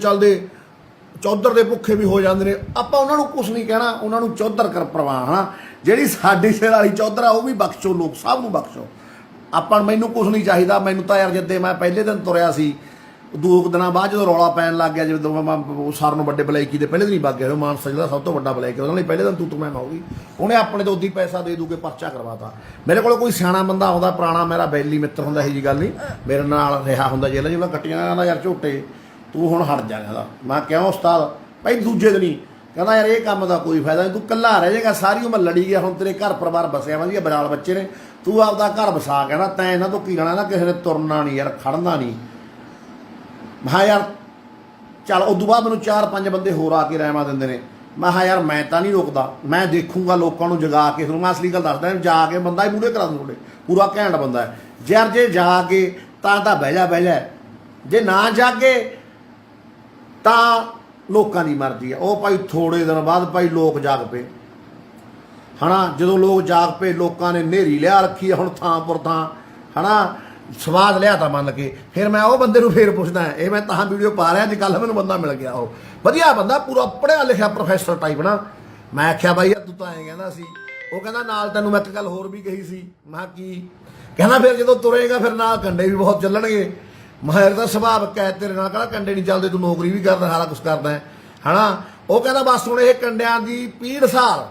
ਚੌਧਰ ਦੇ ਭੁੱਖੇ ਵੀ ਹੋ ਜਾਂਦੇ ਨੇ। ਆਪਾਂ ਉਹਨਾਂ ਨੂੰ ਕੁਛ ਨਹੀਂ ਕਹਿਣਾ, ਉਹਨਾਂ ਨੂੰ ਚੌਧਰ ਕਰ ਪ੍ਰਵਾਹ ਹਨਾ। ਜਿਹੜੀ ਸਾਡੀ ਸਿਰ ਵਾਲੀ ਚੌਧਰ ਆ ਉਹ ਵੀ ਬਖਸ਼ੋ, ਲੋਕ ਸਭ ਨੂੰ ਬਖਸ਼ੋ। ਆਪਾਂ ਮੈਨੂੰ ਕੁਛ ਨਹੀਂ ਚਾਹੀਦਾ। ਮੈਨੂੰ ਤਾਂ ਯਾਰ ਜਿੱਦੇ ਮੈਂ ਪਹਿਲੇ ਦਿਨ ਤੁਰਿਆ ਸੀ, 2 ਦਿਨਾਂ ਬਾਅਦ ਜਦੋਂ ਰੌਲਾ ਪੈਣ ਲੱਗ ਗਿਆ, ਜਦੋਂ ਮੈਂ ਸਰ ਨੂੰ ਵੱਡੇ ਬਲੈਕੀ ਦੇ ਪਹਿਲੇ ਦਿਨ ਹੀ ਵਗ ਗਿਆ, ਮਾਨਸਾ ਜਿਹੜਾ ਸਭ ਤੋਂ ਵੱਡਾ ਬਲੈਕ, ਉਹਨਾਂ ਲਈ ਪਹਿਲੇ ਦਿਨ ਤੂੰ ਮੈਂ ਹੋਊਗੀ, ਉਹਨੇ ਆਪਣੇ ਤੋਂ ਉੱਦੀ ਪੈਸਾ ਦੇ ਦੂ ਕੇ ਪਰਚਾ ਕਰਵਾਤਾ। ਮੇਰੇ ਕੋਲ ਕੋਈ ਸਿਆਣਾ ਬੰਦਾ ਆਉਂਦਾ, ਪੁਰਾਣਾ ਮੇਰਾ ਬੈਲੀ ਮਿੱਤਰ ਹੁੰਦਾ, ਇਹੋ ਜਿਹੀ ਗੱਲ ਨਹੀਂ, ਮੇਰੇ ਨਾਲ ਰਿਹਾ ਹੁੰਦਾ ਜੇਲ੍ਹਾਂ ਜਿਹਨਾਂ ਕੱਟੀਆਂ, ਕਹਿੰਦਾ ਯਾਰ ਝੋਟੇ ਤੂੰ ਹੁਣ ਹਟ ਜਾ। ਕਹਿੰਦਾ ਮੈਂ ਕਿਉਂ ਉਸਤਾਦ, ਭਾਈ ਦੂਜੇ ਦਿਨ ਹੀ ਕਹਿੰਦਾ ਯਾਰ ਇਹ ਕੰਮ ਦਾ ਕੋਈ ਫਾਇਦਾ ਨਹੀਂ, ਤੂੰ ਇਕੱਲਾ ਰਹਿ ਜਾਏਗਾ, ਸਾਰੀ ਉਮਰ ਲੜੀ ਗਿਆ, ਹੁਣ ਤੇਰੇ ਘਰ ਪਰਿਵਾਰ ਬਸਿਆ ਵਧੀਆ, ਬਰਾਲ ਬੱਚੇ ਨੇ, ਤੂੰ ਆਪਦਾ ਘਰ ਵਸਾ। ਕਹਿੰਦਾ ਤੈਂ ਇਹਨਾਂ ਤੋਂ ਕੀ ਲੈਣਾ, ਨਾ ਕਿਸੇ ਨੇ ਤੁਰਨਾ ਨਹੀਂ ਯਾਰ, ਖੜਨਾ ਨਹੀਂ। ਮੈਂ ਯਾਰ ਚੱਲ ਉਦੋਂ ਬਾਅਦ ਮੈਨੂੰ 4-5 ਬੰਦੇ ਹੋਰ ਆ ਕੇ ਰਹਿਮਾ ਦਿੰਦੇ ਨੇ। ਮੈਂ ਕਿਹਾ ਯਾਰ ਮੈਂ ਤਾਂ ਨਹੀਂ ਰੁਕਦਾ, ਮੈਂ ਦੇਖੂੰਗਾ ਲੋਕਾਂ ਨੂੰ ਜਗਾ ਕੇ। ਫਿਰ ਮੈਂ ਅਸਲੀ ਗੱਲ ਦੱਸਦਾ, ਜਾ ਕੇ ਬੰਦਾ ਹੀ ਮੂਹਰੇ ਕਰਾ ਦੂੰ, ਤੁਹਾਡੇ ਪੂਰਾ ਘੈਂਟ ਬੰਦਾ ਹੈ ਯਾਰ। ਜੇ ਜਾ ਕੇ ਤਾਂ ਬਹਿ ਜਾ, ਜੇ ਨਾ ਜਾਗੇ ਤਾਂ ਲੋਕਾਂ ਦੀ ਮਰਜ਼ੀ ਆ। ਉਹ ਭਾਈ ਥੋੜੇ ਦਿਨ ਬਾਅਦ ਭਾਈ ਲੋਕ ਜਾਗ ਪਏ ਹਨਾ। ਜਦੋਂ ਲੋਕ ਜਾਗ ਪਏ, ਲੋਕਾਂ ਨੇ ਨੇਰੀ ਲਿਆ ਰੱਖੀ ਆ ਹੁਣ ਥਾਂ ਪਰ ਥਾਂ ਹਨਾ, ਸਵਾਦ ਲਿਆ ਤਾਂ ਮੰਨ ਕੇ। ਫਿਰ ਮੈਂ ਉਹ ਬੰਦੇ ਨੂੰ ਫੇਰ ਪੁੱਛਦਾ, ਇਹ ਮੈਂ ਤਾਂ ਵੀਡੀਓ ਪਾ ਰਿਹਾ, ਅੱਜ ਕੱਲ੍ਹ ਮੈਨੂੰ ਬੰਦਾ ਮਿਲ ਗਿਆ, ਉਹ ਵਧੀਆ ਬੰਦਾ, ਪੂਰਾ ਪੜ੍ਹਿਆ ਲਿਖਿਆ ਪ੍ਰੋਫੈਸਰ ਟਾਈਪ ਨਾ। ਮੈਂ ਆਖਿਆ ਬਾਈ ਯਾਰ ਤੂੰ ਤਾਂ ਐਂ ਕਹਿੰਦਾ ਸੀ। ਉਹ ਕਹਿੰਦਾ ਨਾਲ ਤੈਨੂੰ ਮੈਂ ਇੱਕ ਗੱਲ ਹੋਰ ਵੀ ਕਹੀ ਸੀ। ਮੈਂ ਕਿਹਾ ਕੀ? ਕਹਿੰਦਾ ਫਿਰ ਜਦੋਂ ਤੁਰੇਗਾ ਫਿਰ ਨਾਲ ਕੰਡੇ ਵੀ ਬਹੁਤ ਚੱਲਣਗੇ। ਮੈਂ ਦਾ ਸੁਭਾਅ ਕਹਿ ਤੇਰੇ ਨਾਲ ਕਹਿੰਦਾ ਕੰਡੇ ਨਹੀਂ ਚੱਲਦੇ, ਤੂੰ ਨੌਕਰੀ ਵੀ ਕਰਦਾ, ਸਾਰਾ ਕੁਛ ਕਰਦਾ ਹਨਾ। ਉਹ ਕਹਿੰਦਾ ਬਸ ਹੁਣ ਇਹ ਕੰਡਿਆਂ ਦੀ ਪੀੜ ਸਾਰ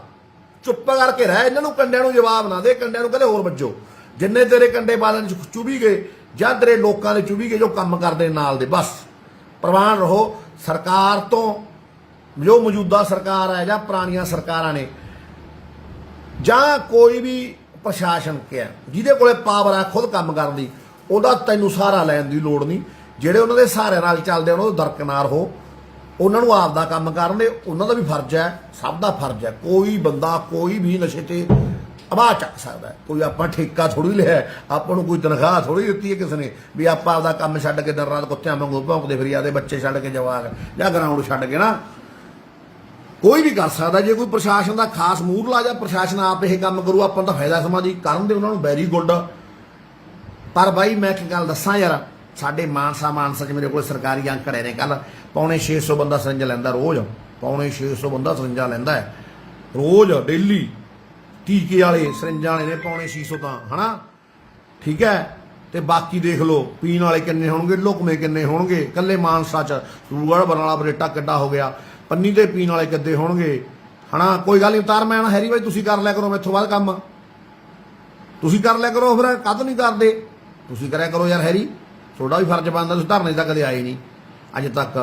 ਚੁੱਪ ਕਰਕੇ ਰਹਿ, ਇਹਨਾਂ ਨੂੰ ਕੰਡਿਆਂ ਨੂੰ ਜਵਾਬ ਨਾ ਦੇ, ਕੰਡਿਆਂ ਨੂੰ ਕਹਿੰਦੇ ਹੋਰ ਵੱਜੋ। ਜਿੰਨੇ ਤੇਰੇ ਕੰਡੇ ਬਾਲਣ ਚ ਚੁਭੀ ਗਏ ਜਾਂ ਤੇਰੇ ਲੋਕਾਂ ਦੇ ਚੁਭੀ ਗਏ ਜੋ ਕੰਮ ਕਰਦੇ ਨਾਲ ਦੇ, ਬਸ ਪ੍ਰਵਾਨ ਰਹੋ। ਸਰਕਾਰ ਤੋਂ ਜੋ ਮੌਜੂਦਾ ਸਰਕਾਰ ਹੈ ਜਾਂ ਪੁਰਾਣੀਆਂ ਸਰਕਾਰਾਂ ਨੇ ਜਾਂ ਕੋਈ ਵੀ ਪ੍ਰਸ਼ਾਸਨ ਕਿਹਾ ਜਿਹਦੇ ਕੋਲੇ ਪਾਵਰ ਆ ਖੁਦ ਕੰਮ ਕਰਨ ਦੀ, ਉਹਦਾ ਤੈਨੂੰ ਸਹਾਰਾ ਲੈਣ ਦੀ ਲੋੜ ਨਹੀਂ। ਜਿਹੜੇ ਉਹਨਾਂ ਦੇ ਸਹਾਰੇ ਨਾਲ ਚੱਲਦੇ ਉਹਨਾਂ ਤੋਂ ਦਰਕਨਾਰ ਹੋ, ਉਹਨਾਂ ਨੂੰ ਆਪ ਦਾ ਕੰਮ ਕਰਨ ਦੇ, ਉਹਨਾਂ ਦਾ ਵੀ ਫਰਜ਼ ਹੈ, ਸਭ ਦਾ ਫਰਜ਼ ਹੈ। ਕੋਈ ਬੰਦਾ ਕੋਈ ਵੀ ਨਸ਼ੇ ਤੇ ਆਵਾਜ਼ ਚੱਕ ਸਕਦਾ ਹੈ। ਕੋਈ ਆਪਾਂ ਠੇਕਾ ਥੋੜ੍ਹੀ ਲਿਆ, ਆਪਾਂ ਨੂੰ ਕੋਈ ਤਨਖਾਹ ਥੋੜ੍ਹੀ ਦਿੱਤੀ ਹੈ ਕਿਸੇ ਨੇ ਵੀ ਆਪਾਂ ਆਪਦਾ ਕੰਮ ਛੱਡ ਕੇ ਦਿਨ ਰਾਤ ਕੁੱਤਿਆਂ ਵਾਂਗੂ ਭੌਂਕਦੇ ਫਿਰੀ ਆਦੇ ਬੱਚੇ ਛੱਡ ਕੇ ਜਵਾਕ ਜਾਂ ਗਰਾਊਂਡ ਛੱਡ ਕੇ ਨਾ। ਕੋਈ ਵੀ ਕਰ ਸਕਦਾ। ਜੇ ਕੋਈ ਪ੍ਰਸ਼ਾਸਨ ਦਾ ਖਾਸ ਮੂਹਰਲਾ ਜਾਂ ਪ੍ਰਸ਼ਾਸਨ ਆਪ ਇਹ ਕੰਮ ਕਰੂ, ਆਪਾਂ ਨੂੰ ਤਾਂ ਫਾਇਦਾ ਸਮਾਜੀ ਕਰਨ ਦੇ, ਉਹਨਾਂ ਨੂੰ ਵੈਰੀ ਗੁੱਡ। ਪਰ ਬਾਈ ਮੈਂ ਇੱਕ ਗੱਲ ਦੱਸਾਂ ਯਾਰ, ਸਾਡੇ ਮਾਨਸਾ 'ਚ ਮੇਰੇ ਕੋਲ ਸਰਕਾਰੀ ਅੰਕ ਰਹੇ ਨੇ, ਕੱਲ 650 ਬੰਦਾ ਸਰਿੰਜਾ ਲੈਂਦਾ ਰੋਜ਼, 650 ਬੰਦਾ ਸਰਿੰਜਾ ਲੈਂਦਾ ਹੈ ਰੋਜ਼, ਡੇਲੀ। ਟੀਕੇ ਵਾਲੇ ਸਰਿੰਜਾਂ ਵਾਲੇ ਨੇ 650 ਤਾਂ ਹਨਾ। ठीक है। ਤੇ ਬਾਕੀ ਦੇਖ ਲਓ ਪੀਣ ਵਾਲੇ ਕਿੰਨੇ ਹੋਣਗੇ, ਲੁਕਮੇ ਕਿੰਨੇ ਹੋਣਗੇ, ਕੱਲੇ ਮਾਨਸਾ ਚ ਸੂਗੜ ਬਰਨਾਲਾ ਬਰੇਟਾ ਕਿੱਡਾ ਹੋ ਗਿਆ, ਪੰਨੀ ਦੇ ਪੀਣ ਵਾਲੇ ਕਿੱਦੇ ਹੋਣਗੇ ਹਨਾ। ਕੋਈ ਗੱਲ ਨਹੀਂ ਉਤਾਰ ਮੈਂ ਨਾ ਹੈਰੀ ਬਾਈ ਤੁਸੀਂ ਕਰ ਲਿਆ ਕਰੋ ਮੈਥੋਂ ਬਾਅਦ ਕੰਮ, ਤੁਸੀਂ ਕਰ ਲਿਆ ਕਰੋ, ਫਿਰ ਕਦ ਨਹੀਂ ਕਰਦੇ ਤੁਸੀਂ ਕਰਿਆ ਕਰੋ ਯਾਰ ਹੈਰੀ, ਤੁਹਾਡਾ ਵੀ ਫਰਜ਼ ਬਣਦਾ, ਤੁਸੀਂ ਧਰਨੇ ਤਾਂ ਕਦੇ ਆਏ ਨਹੀਂ ਅੱਜ ਤੱਕ।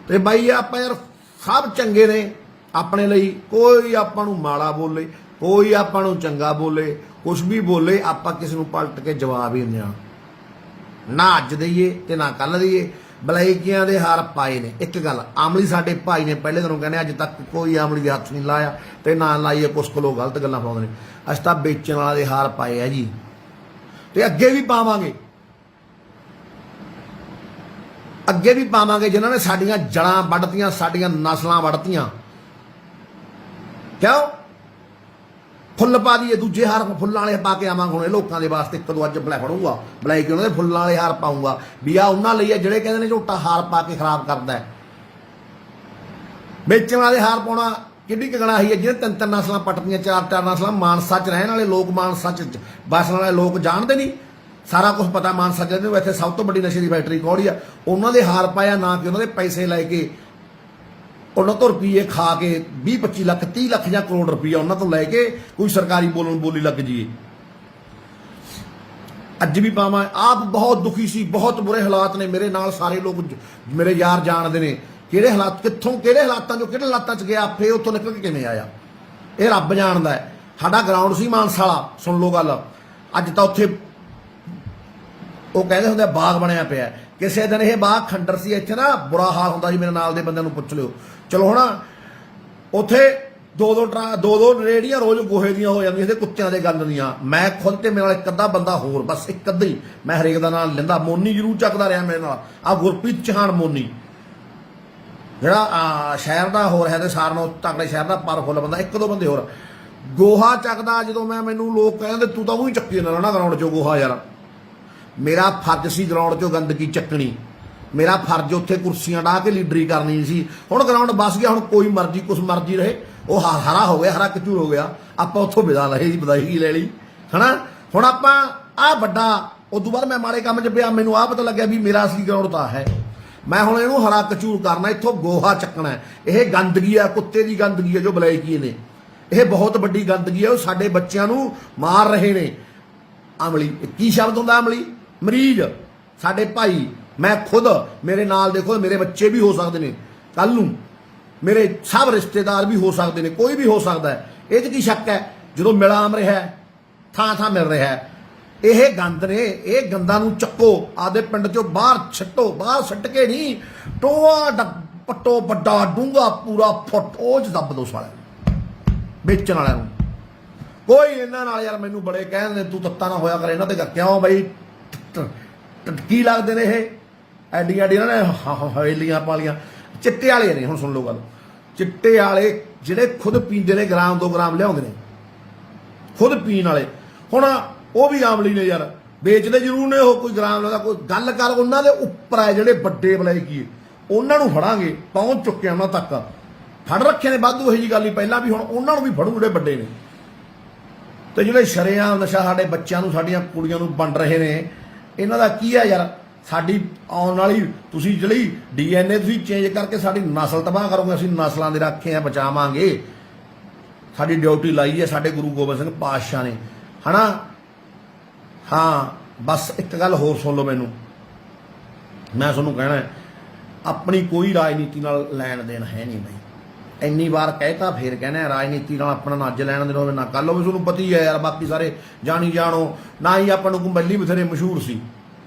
ਤੇ ਬਾਈ ਆਪਾਂ ਯਾਰ ਸਭ ਚੰਗੇ ਨੇ ਆਪਣੇ ਲਈ, ਕੋਈ ਆਪਾਂ ਨੂੰ ਮਾੜਾ ਬੋਲੇ, ਕੋਈ ਆਪਾਂ ਨੂੰ ਚੰਗਾ ਬੋਲੇ, ਕੁਛ ਵੀ ਬੋਲੇ ਆਪਾਂ ਕਿਸੇ ਨੂੰ ਪਲਟ ਕੇ ਜਵਾਬ ਹੀ ਦਿੰਦੇ ਹਾਂ, ਨਾ ਅੱਜ ਦਈਏ ਤੇ ਨਾ ਕੱਲ ਦਈਏ। ਬਲੈਕੀਆਂ ਦੇ ਹਾਰ ਪਾਏ ਨੇ। ਇੱਕ ਗੱਲ ਆਮਲੀ ਸਾਡੇ ਭਾਈ ਨੇ ਪਹਿਲੇ ਦਿਨੋਂ ਕਹਿੰਦੇ ਅੱਜ ਤੱਕ ਕੋਈ ਆਮਲੀ ਦੇ ਹੱਥ ਨਹੀਂ ਲਾਇਆ ਤੇ ਨਾ ਲਾਈਏ, ਕੁਛ ਕੋਲੋਂ ਗਲਤ ਗੱਲਾਂ ਪਾਉਂਦੇ ਨੇ। ਅਸੀਂ ਤਾਂ ਵੇਚਣ ਵਾਲਾ ਦੇ ਹਾਰ ਪਾਏ ਆ ਜੀ, ਤੇ ਅੱਗੇ ਵੀ ਪਾਵਾਂਗੇ, ਅੱਗੇ ਵੀ ਪਾਵਾਂਗੇ। ਜਿਨ੍ਹਾਂ ਨੇ ਸਾਡੀਆਂ ਜੜਾਂ ਵੱਢਤੀਆਂ, ਸਾਡੀਆਂ ਨਸਲਾਂ ਵੱਢਤੀਆਂ, ਕਿਉਂ ਫੁੱਲ ਪਾ ਦਈਏ, ਦੂਜੇ ਹਾਰ ਫੁੱਲਾਂ ਵਾਲੇ ਪਾ ਕੇ ਆਵਾਂਗੇ। ਹੁਣ ਇਹ ਲੋਕਾਂ ਦੇ ਵਾਸਤੇ ਇੱਕ ਦੋ ਅੱਜ ਫੜੂਗਾ ਬਲੈਕ ਕੇ ਉਹਨਾਂ ਦੇ ਫੁੱਲਾਂ ਵਾਲੇ ਹਾਰ ਪਾਊਂਗਾ ਵੀ ਆ ਉਹਨਾਂ ਲਈ ਆ ਜਿਹੜੇ ਕਹਿੰਦੇ ਨੇ ਝੋਟਾ ਹਾਰ ਪਾ ਕੇ ਖਰਾਬ ਕਰਦਾ ਹੈ। ਵੇਚਣ ਵਾਲੇ ਹਾਰ ਪਾਉਣਾ ਕਿੰਨੀ ਕਗਣਾ ਹੀ ਹੈ, ਜਿਹਨੇ ਤਿੰਨ ਤਿੰਨ ਨਸਲਾਂ ਪੱਟਦੀਆਂ, ਚਾਰ ਚਾਰ ਨਸਲਾਂ। ਮਾਨਸਾ ਚ ਰਹਿਣ ਵਾਲੇ ਲੋਕ, ਮਾਨਸਾ ਚ ਵਸਣ ਵਾਲੇ ਲੋਕ ਜਾਣਦੇ ਨਹੀਂ, ਸਾਰਾ ਕੁਝ ਪਤਾ ਮਾਨਸਾ ਚ। ਇੱਥੇ ਸਭ ਤੋਂ ਵੱਡੀ ਨਸ਼ੇ ਦੀ ਫੈਕਟਰੀ ਕੌੜੀ ਆ, ਉਹਨਾਂ ਦੇ ਹਾਰ ਪਾਇਆ ਨਾ ਕਿ ਉਹਨਾਂ ਦੇ ਪੈਸੇ ਲੈ ਕੇ ਉਹਨਾਂ ਤੋਂ ਰੁਪਈਏ ਖਾ ਕੇ 20-25 ਲੱਖ 30 ਲੱਖ ਜਾਂ ਕਰੋੜ ਰੁਪਈਆ ਉਹਨਾਂ ਤੋਂ ਲੈ ਕੇ ਕੋਈ ਸਰਕਾਰੀ ਬੋਲੀ ਲੱਗ ਜਾਈਏ। ਅੱਜ ਵੀ ਪਾਵਾਂ, ਆਪ ਬਹੁਤ ਦੁਖੀ ਸੀ, ਬਹੁਤ ਬੁਰੇ ਹਾਲਾਤ ਨੇ ਮੇਰੇ ਨਾਲ। ਸਾਰੇ ਲੋਕ ਮੇਰੇ ਯਾਰ ਜਾਣਦੇ ਨੇ ਕਿਹੜੇ ਹਾਲਾਤ, ਕਿੱਥੋਂ ਕਿਹੜੇ ਹਾਲਾਤਾਂ ਚੋਂ ਕਿਹੜੇ ਹਾਲਾਤਾਂ 'ਚ ਗਿਆ, ਫੇਰ ਉੱਥੋਂ ਨਿਕਲ ਕੇ ਕਿਵੇਂ ਆਇਆ, ਇਹ ਰੱਬ ਜਾਣਦਾ ਹੈ। ਸਾਡਾ ਗਰਾਊਂਡ ਸੀ ਮਾਨਸਾ ਵਾਲਾ, ਸੁਣ ਲਓ ਗੱਲ, ਅੱਜ ਤਾਂ ਉੱਥੇ ਉਹ ਕਹਿੰਦੇ ਹੁੰਦੇ ਬਾਗ ਬਣਿਆ ਪਿਆ। ਕਿਸੇ ਦਿਨ ਇਹ ਬਾਗ ਖੰਡਰ ਸੀ, ਇੱਥੇ ਨਾ ਬੁਰਾ ਹਾਲ ਹੁੰਦਾ ਸੀ, ਮੇਰੇ ਨਾਲ ਦੇ ਬੰਦਿਆਂ ਨੂੰ ਪੁੱਛ ਲਿਓ। ਚਲੋ ਹੁਣ ਉੱਥੇ ਦੋ ਰੇੜੀਆਂ ਰੋਜ਼ ਗੋਹੇ ਦੀਆਂ ਹੋ ਜਾਂਦੀਆਂ, ਇਹਦੇ ਕੁੱਤਿਆਂ ਦੇ ਗੰਦ ਦੀਆਂ। ਮੈਂ ਖੁਦ ਤੇ ਮੇਰੇ ਨਾਲ ਇੱਕ ਅੱਧਾ ਬੰਦਾ ਹੋਰ, ਬਸ ਇੱਕ ਅੱਧਾ ਹੀ, ਮੈਂ ਹਰੇਕ ਦਾ ਨਾਲ ਲੈਂਦਾ। ਮੋਨੀ ਜ਼ਰੂਰ ਚੱਕਦਾ ਰਿਹਾ ਮੇਰੇ ਨਾਲ, ਆ ਗੁਰਪ੍ਰੀਤ ਚੌਹਾਨ ਮੋਨੀ, ਜਿਹੜਾ ਸ਼ਹਿਰ ਦਾ ਹੋਰ ਹੈ ਤੇ ਸਾਰਿਆਂ ਨਾਲੋਂ ਤਕੜੇ ਸ਼ਹਿਰ ਦਾ ਪਾਵਰਫੁੱਲ ਬੰਦਾ। ਇੱਕ ਦੋ ਬੰਦੇ ਹੋਰ ਗੋਹਾ ਚੱਕਦਾ। ਜਦੋਂ ਮੈਨੂੰ ਲੋਕ ਕਹਿੰਦੇ ਤੂੰ ਤਾਂ ਉਹੀ ਚੱਕੀ ਜਾਂਦਾ ਰਹਿਣਾ ਗਰਾਊਂਡ 'ਚੋਂ ਗੋਹਾ, ਯਾਰ ਮੇਰਾ ਫਰਜ਼ ਸੀ ਗਰਾਊਂਡ 'ਚੋਂ ਗੰਦਗੀ ਚੱਕਣੀ, ਮੇਰਾ ਫਰਜ਼ ਉੱਥੇ ਕੁਰਸੀਆਂ ਢਾਹ ਕੇ ਲੀਡਰੀ ਕਰਨੀ ਸੀ। ਹੁਣ ਗਰਾਊਂਡ ਬਸ ਗਿਆ, ਹੁਣ ਕੋਈ ਮਰਜ਼ੀ ਕੁਛ ਮਰਜ਼ੀ ਰਹੇ, ਉਹ ਹਰਾ ਹੋ ਗਿਆ, ਹਰਾ ਕਚੂਰ ਹੋ ਗਿਆ, ਆਪਾਂ ਉੱਥੋਂ ਵਿਦਾ ਲਏ ਜੀ, ਵਧਾਈ ਲੈ ਲਈ ਹਨਾ। ਹੁਣ ਆਪਾਂ ਆਹ ਵੱਡਾ, ਉਦੋਂ ਬਾਅਦ ਮੈਂ ਮਾੜੇ ਕੰਮ 'ਚ ਪਿਆ, ਮੈਨੂੰ ਆਹ ਪਤਾ ਲੱਗਿਆ ਵੀ ਮੇਰਾ ਅਸਲੀ ਗਰਾਊਂਡ ਤਾਂ ਹੈ। ਮੈਂ ਹੁਣ ਇਹਨੂੰ ਹਰਾ ਕਚੂਰ ਕਰਨਾ, ਇੱਥੋਂ ਗੋਹਾ ਚੱਕਣਾ। ਇਹ ਗੰਦਗੀ ਆ, ਕੁੱਤੇ ਦੀ ਗੰਦਗੀ ਹੈ ਜੋ ਬਲੈਕੀ ਨੇ, ਇਹ ਬਹੁਤ ਵੱਡੀ ਗੰਦਗੀ ਹੈ। ਉਹ ਸਾਡੇ ਬੱਚਿਆਂ ਨੂੰ ਮਾਰ ਰਹੇ ਨੇ। ਅਮਲੀ ਕੀ ਸ਼ਬਦ ਹੁੰਦਾ? ਅਮਲੀ ਮਰੀਜ਼ ਸਾਡੇ ਭਾਈ, ਮੈਂ ਖੁਦ, ਮੇਰੇ ਨਾਲ ਦੇਖੋ ਮੇਰੇ ਬੱਚੇ ਵੀ ਹੋ ਸਕਦੇ ਨੇ ਕੱਲ ਨੂੰ, ਮੇਰੇ ਸਭ ਰਿਸ਼ਤੇਦਾਰ ਵੀ ਹੋ ਸਕਦੇ ਨੇ, ਕੋਈ ਵੀ ਹੋ ਸਕਦਾ ਹੈ। ਇਹ 'ਚ ਕੀ ਸ਼ੱਕ ਹੈ? ਜਦੋਂ ਮਿਲਾਮ ਰਿਹਾ, ਥਾਂ ਥਾਂ ਮਿਲ ਰਿਹਾ, ਇਹ ਗੰਦ ਨੇ, ਇਹ ਗੰਦਾਂ ਨੂੰ ਚੱਕੋ, ਆਪਦੇ ਪਿੰਡ 'ਚੋਂ ਬਾਹਰ ਛੱਟੋ। ਬਾਹਰ ਛੱਟ ਕੇ ਨਹੀਂ, ਟੋਆ ਪੱਟੋ, ਵੱਡਾ ਡੂੰਘਾ ਪੂਰਾ ਫੁੱਟ, ਉਹ 'ਚ ਦੱਬ ਦੋ ਸਾਲਿਆਂ ਵੇਚਣ ਵਾਲਿਆਂ ਨੂੰ। ਕੋਈ ਇਹਨਾਂ ਨਾਲ ਯਾਰ ਮੈਨੂੰ ਬੜੇ ਕਹਿੰਦੇ ਤੂੰ ਤੱਤਾ ਨਾ ਹੋਇਆ ਕਰ ਇਹਨਾਂ ਤੇ, ਕਿਉਂ ਬਈ ਕੀ ਲੱਗਦੇ ਨੇ ਇਹ? ਐਡੀਆਂ ਐਡੀਆਂ ਨੇ ਹਵੇਲੀਆਂ ਪਾਲੀਆਂ। ਚਿੱਟੇ ਵਾਲੇ ਨੇ, ਹੁਣ ਸੁਣ ਲਓ ਗੱਲ, ਚਿੱਟੇ ਵਾਲੇ ਜਿਹੜੇ ਖੁਦ ਪੀਂਦੇ ਨੇ, ਗ੍ਰਾਮ 2 ਗ੍ਰਾਮ ਲਿਆਉਂਦੇ ਨੇ ਖੁਦ ਪੀਣ ਵਾਲੇ। ਹੁਣ ਉਹ ਵੀ ਆਮਲੀ ਨੇ ਯਾਰ, ਵੇਚਦੇ ਜ਼ਰੂਰ ਨੇ ਉਹ, ਕੋਈ ਗ੍ਰਾਮ ਲੈਂਦਾ, ਕੋਈ ਗੱਲ ਕਰ। ਉਹਨਾਂ ਦੇ ਉੱਪਰ ਆ ਜਿਹੜੇ ਵੱਡੇ ਬਲੈਕੀ, ਉਹਨਾਂ ਨੂੰ ਫੜਾਂਗੇ, ਪਹੁੰਚ ਚੁੱਕੇ ਉਹਨਾਂ ਤੱਕ, ਫੜ ਰੱਖੇ ਨੇ ਵਾਧੂ। ਇਹੀ ਜੀ ਗੱਲ ਹੀ ਪਹਿਲਾਂ ਵੀ, ਹੁਣ ਉਹਨਾਂ ਨੂੰ ਵੀ ਫੜੂ ਜਿਹੜੇ ਵੱਡੇ ਨੇ। ਤੇ ਜਿਹੜੇ ਸ਼ਰੇਆਮ ਨਸ਼ਾ ਸਾਡੇ ਬੱਚਿਆਂ ਨੂੰ, ਸਾਡੀਆਂ ਕੁੜੀਆਂ ਨੂੰ ਵੰਡ ਰਹੇ ਨੇ, ਇਹਨਾਂ ਦਾ ਕੀ ਹੈ ਯਾਰ? ਸਾਡੀ ਆਉਣ ਵਾਲੀ, ਤੁਸੀਂ ਜਿਹੜੀ DNA ਤੁਸੀਂ ਚੇਂਜ ਕਰਕੇ ਸਾਡੀ ਨਸਲ ਤਬਾਹ ਕਰੋਗੇ। ਅਸੀਂ ਨਸਲਾਂ ਦੇ ਰੱਖੇ ਆ, ਬਚਾਵਾਂਗੇ, ਸਾਡੀ ਡਿਊਟੀ ਲਾਈ ਹੈ ਸਾਡੇ ਗੁਰੂ ਗੋਬਿੰਦ ਸਿੰਘ ਪਾਤਸ਼ਾਹ ਨੇ ਹਨਾ। ਹਾਂ ਬਸ ਇੱਕ ਗੱਲ ਹੋਰ ਸੁਣ ਲਓ ਮੈਨੂੰ, ਮੈਂ ਤੁਹਾਨੂੰ ਕਹਿਣਾ, ਆਪਣੀ ਕੋਈ ਰਾਜਨੀਤੀ ਨਾਲ ਲੈਣ ਦੇਣ ਹੈ ਨਹੀਂ ਬਈ। ਇੰਨੀ ਵਾਰ ਕਹਿਤਾ ਫੇਰ ਕਹਿਣਾ, ਰਾਜਨੀਤੀ ਨਾਲ ਆਪਣਾ ਨਾ ਅੱਜ ਲੈਣ ਦੇਣ ਹੋਵੇ ਨਾ ਕੱਲ ਹੋਵੇ। ਤੁਹਾਨੂੰ ਪਤਾ ਹੀ ਹੈ ਯਾਰ, ਬਾਕੀ ਸਾਰੇ ਜਾਣੀ ਜਾਣੋ ਨਾ ਹੀ। ਆਪਾਂ ਨੂੰ ਕੁੰਬਲੀ ਬਥੇਰੇ ਮਸ਼ਹੂਰ ਸੀ,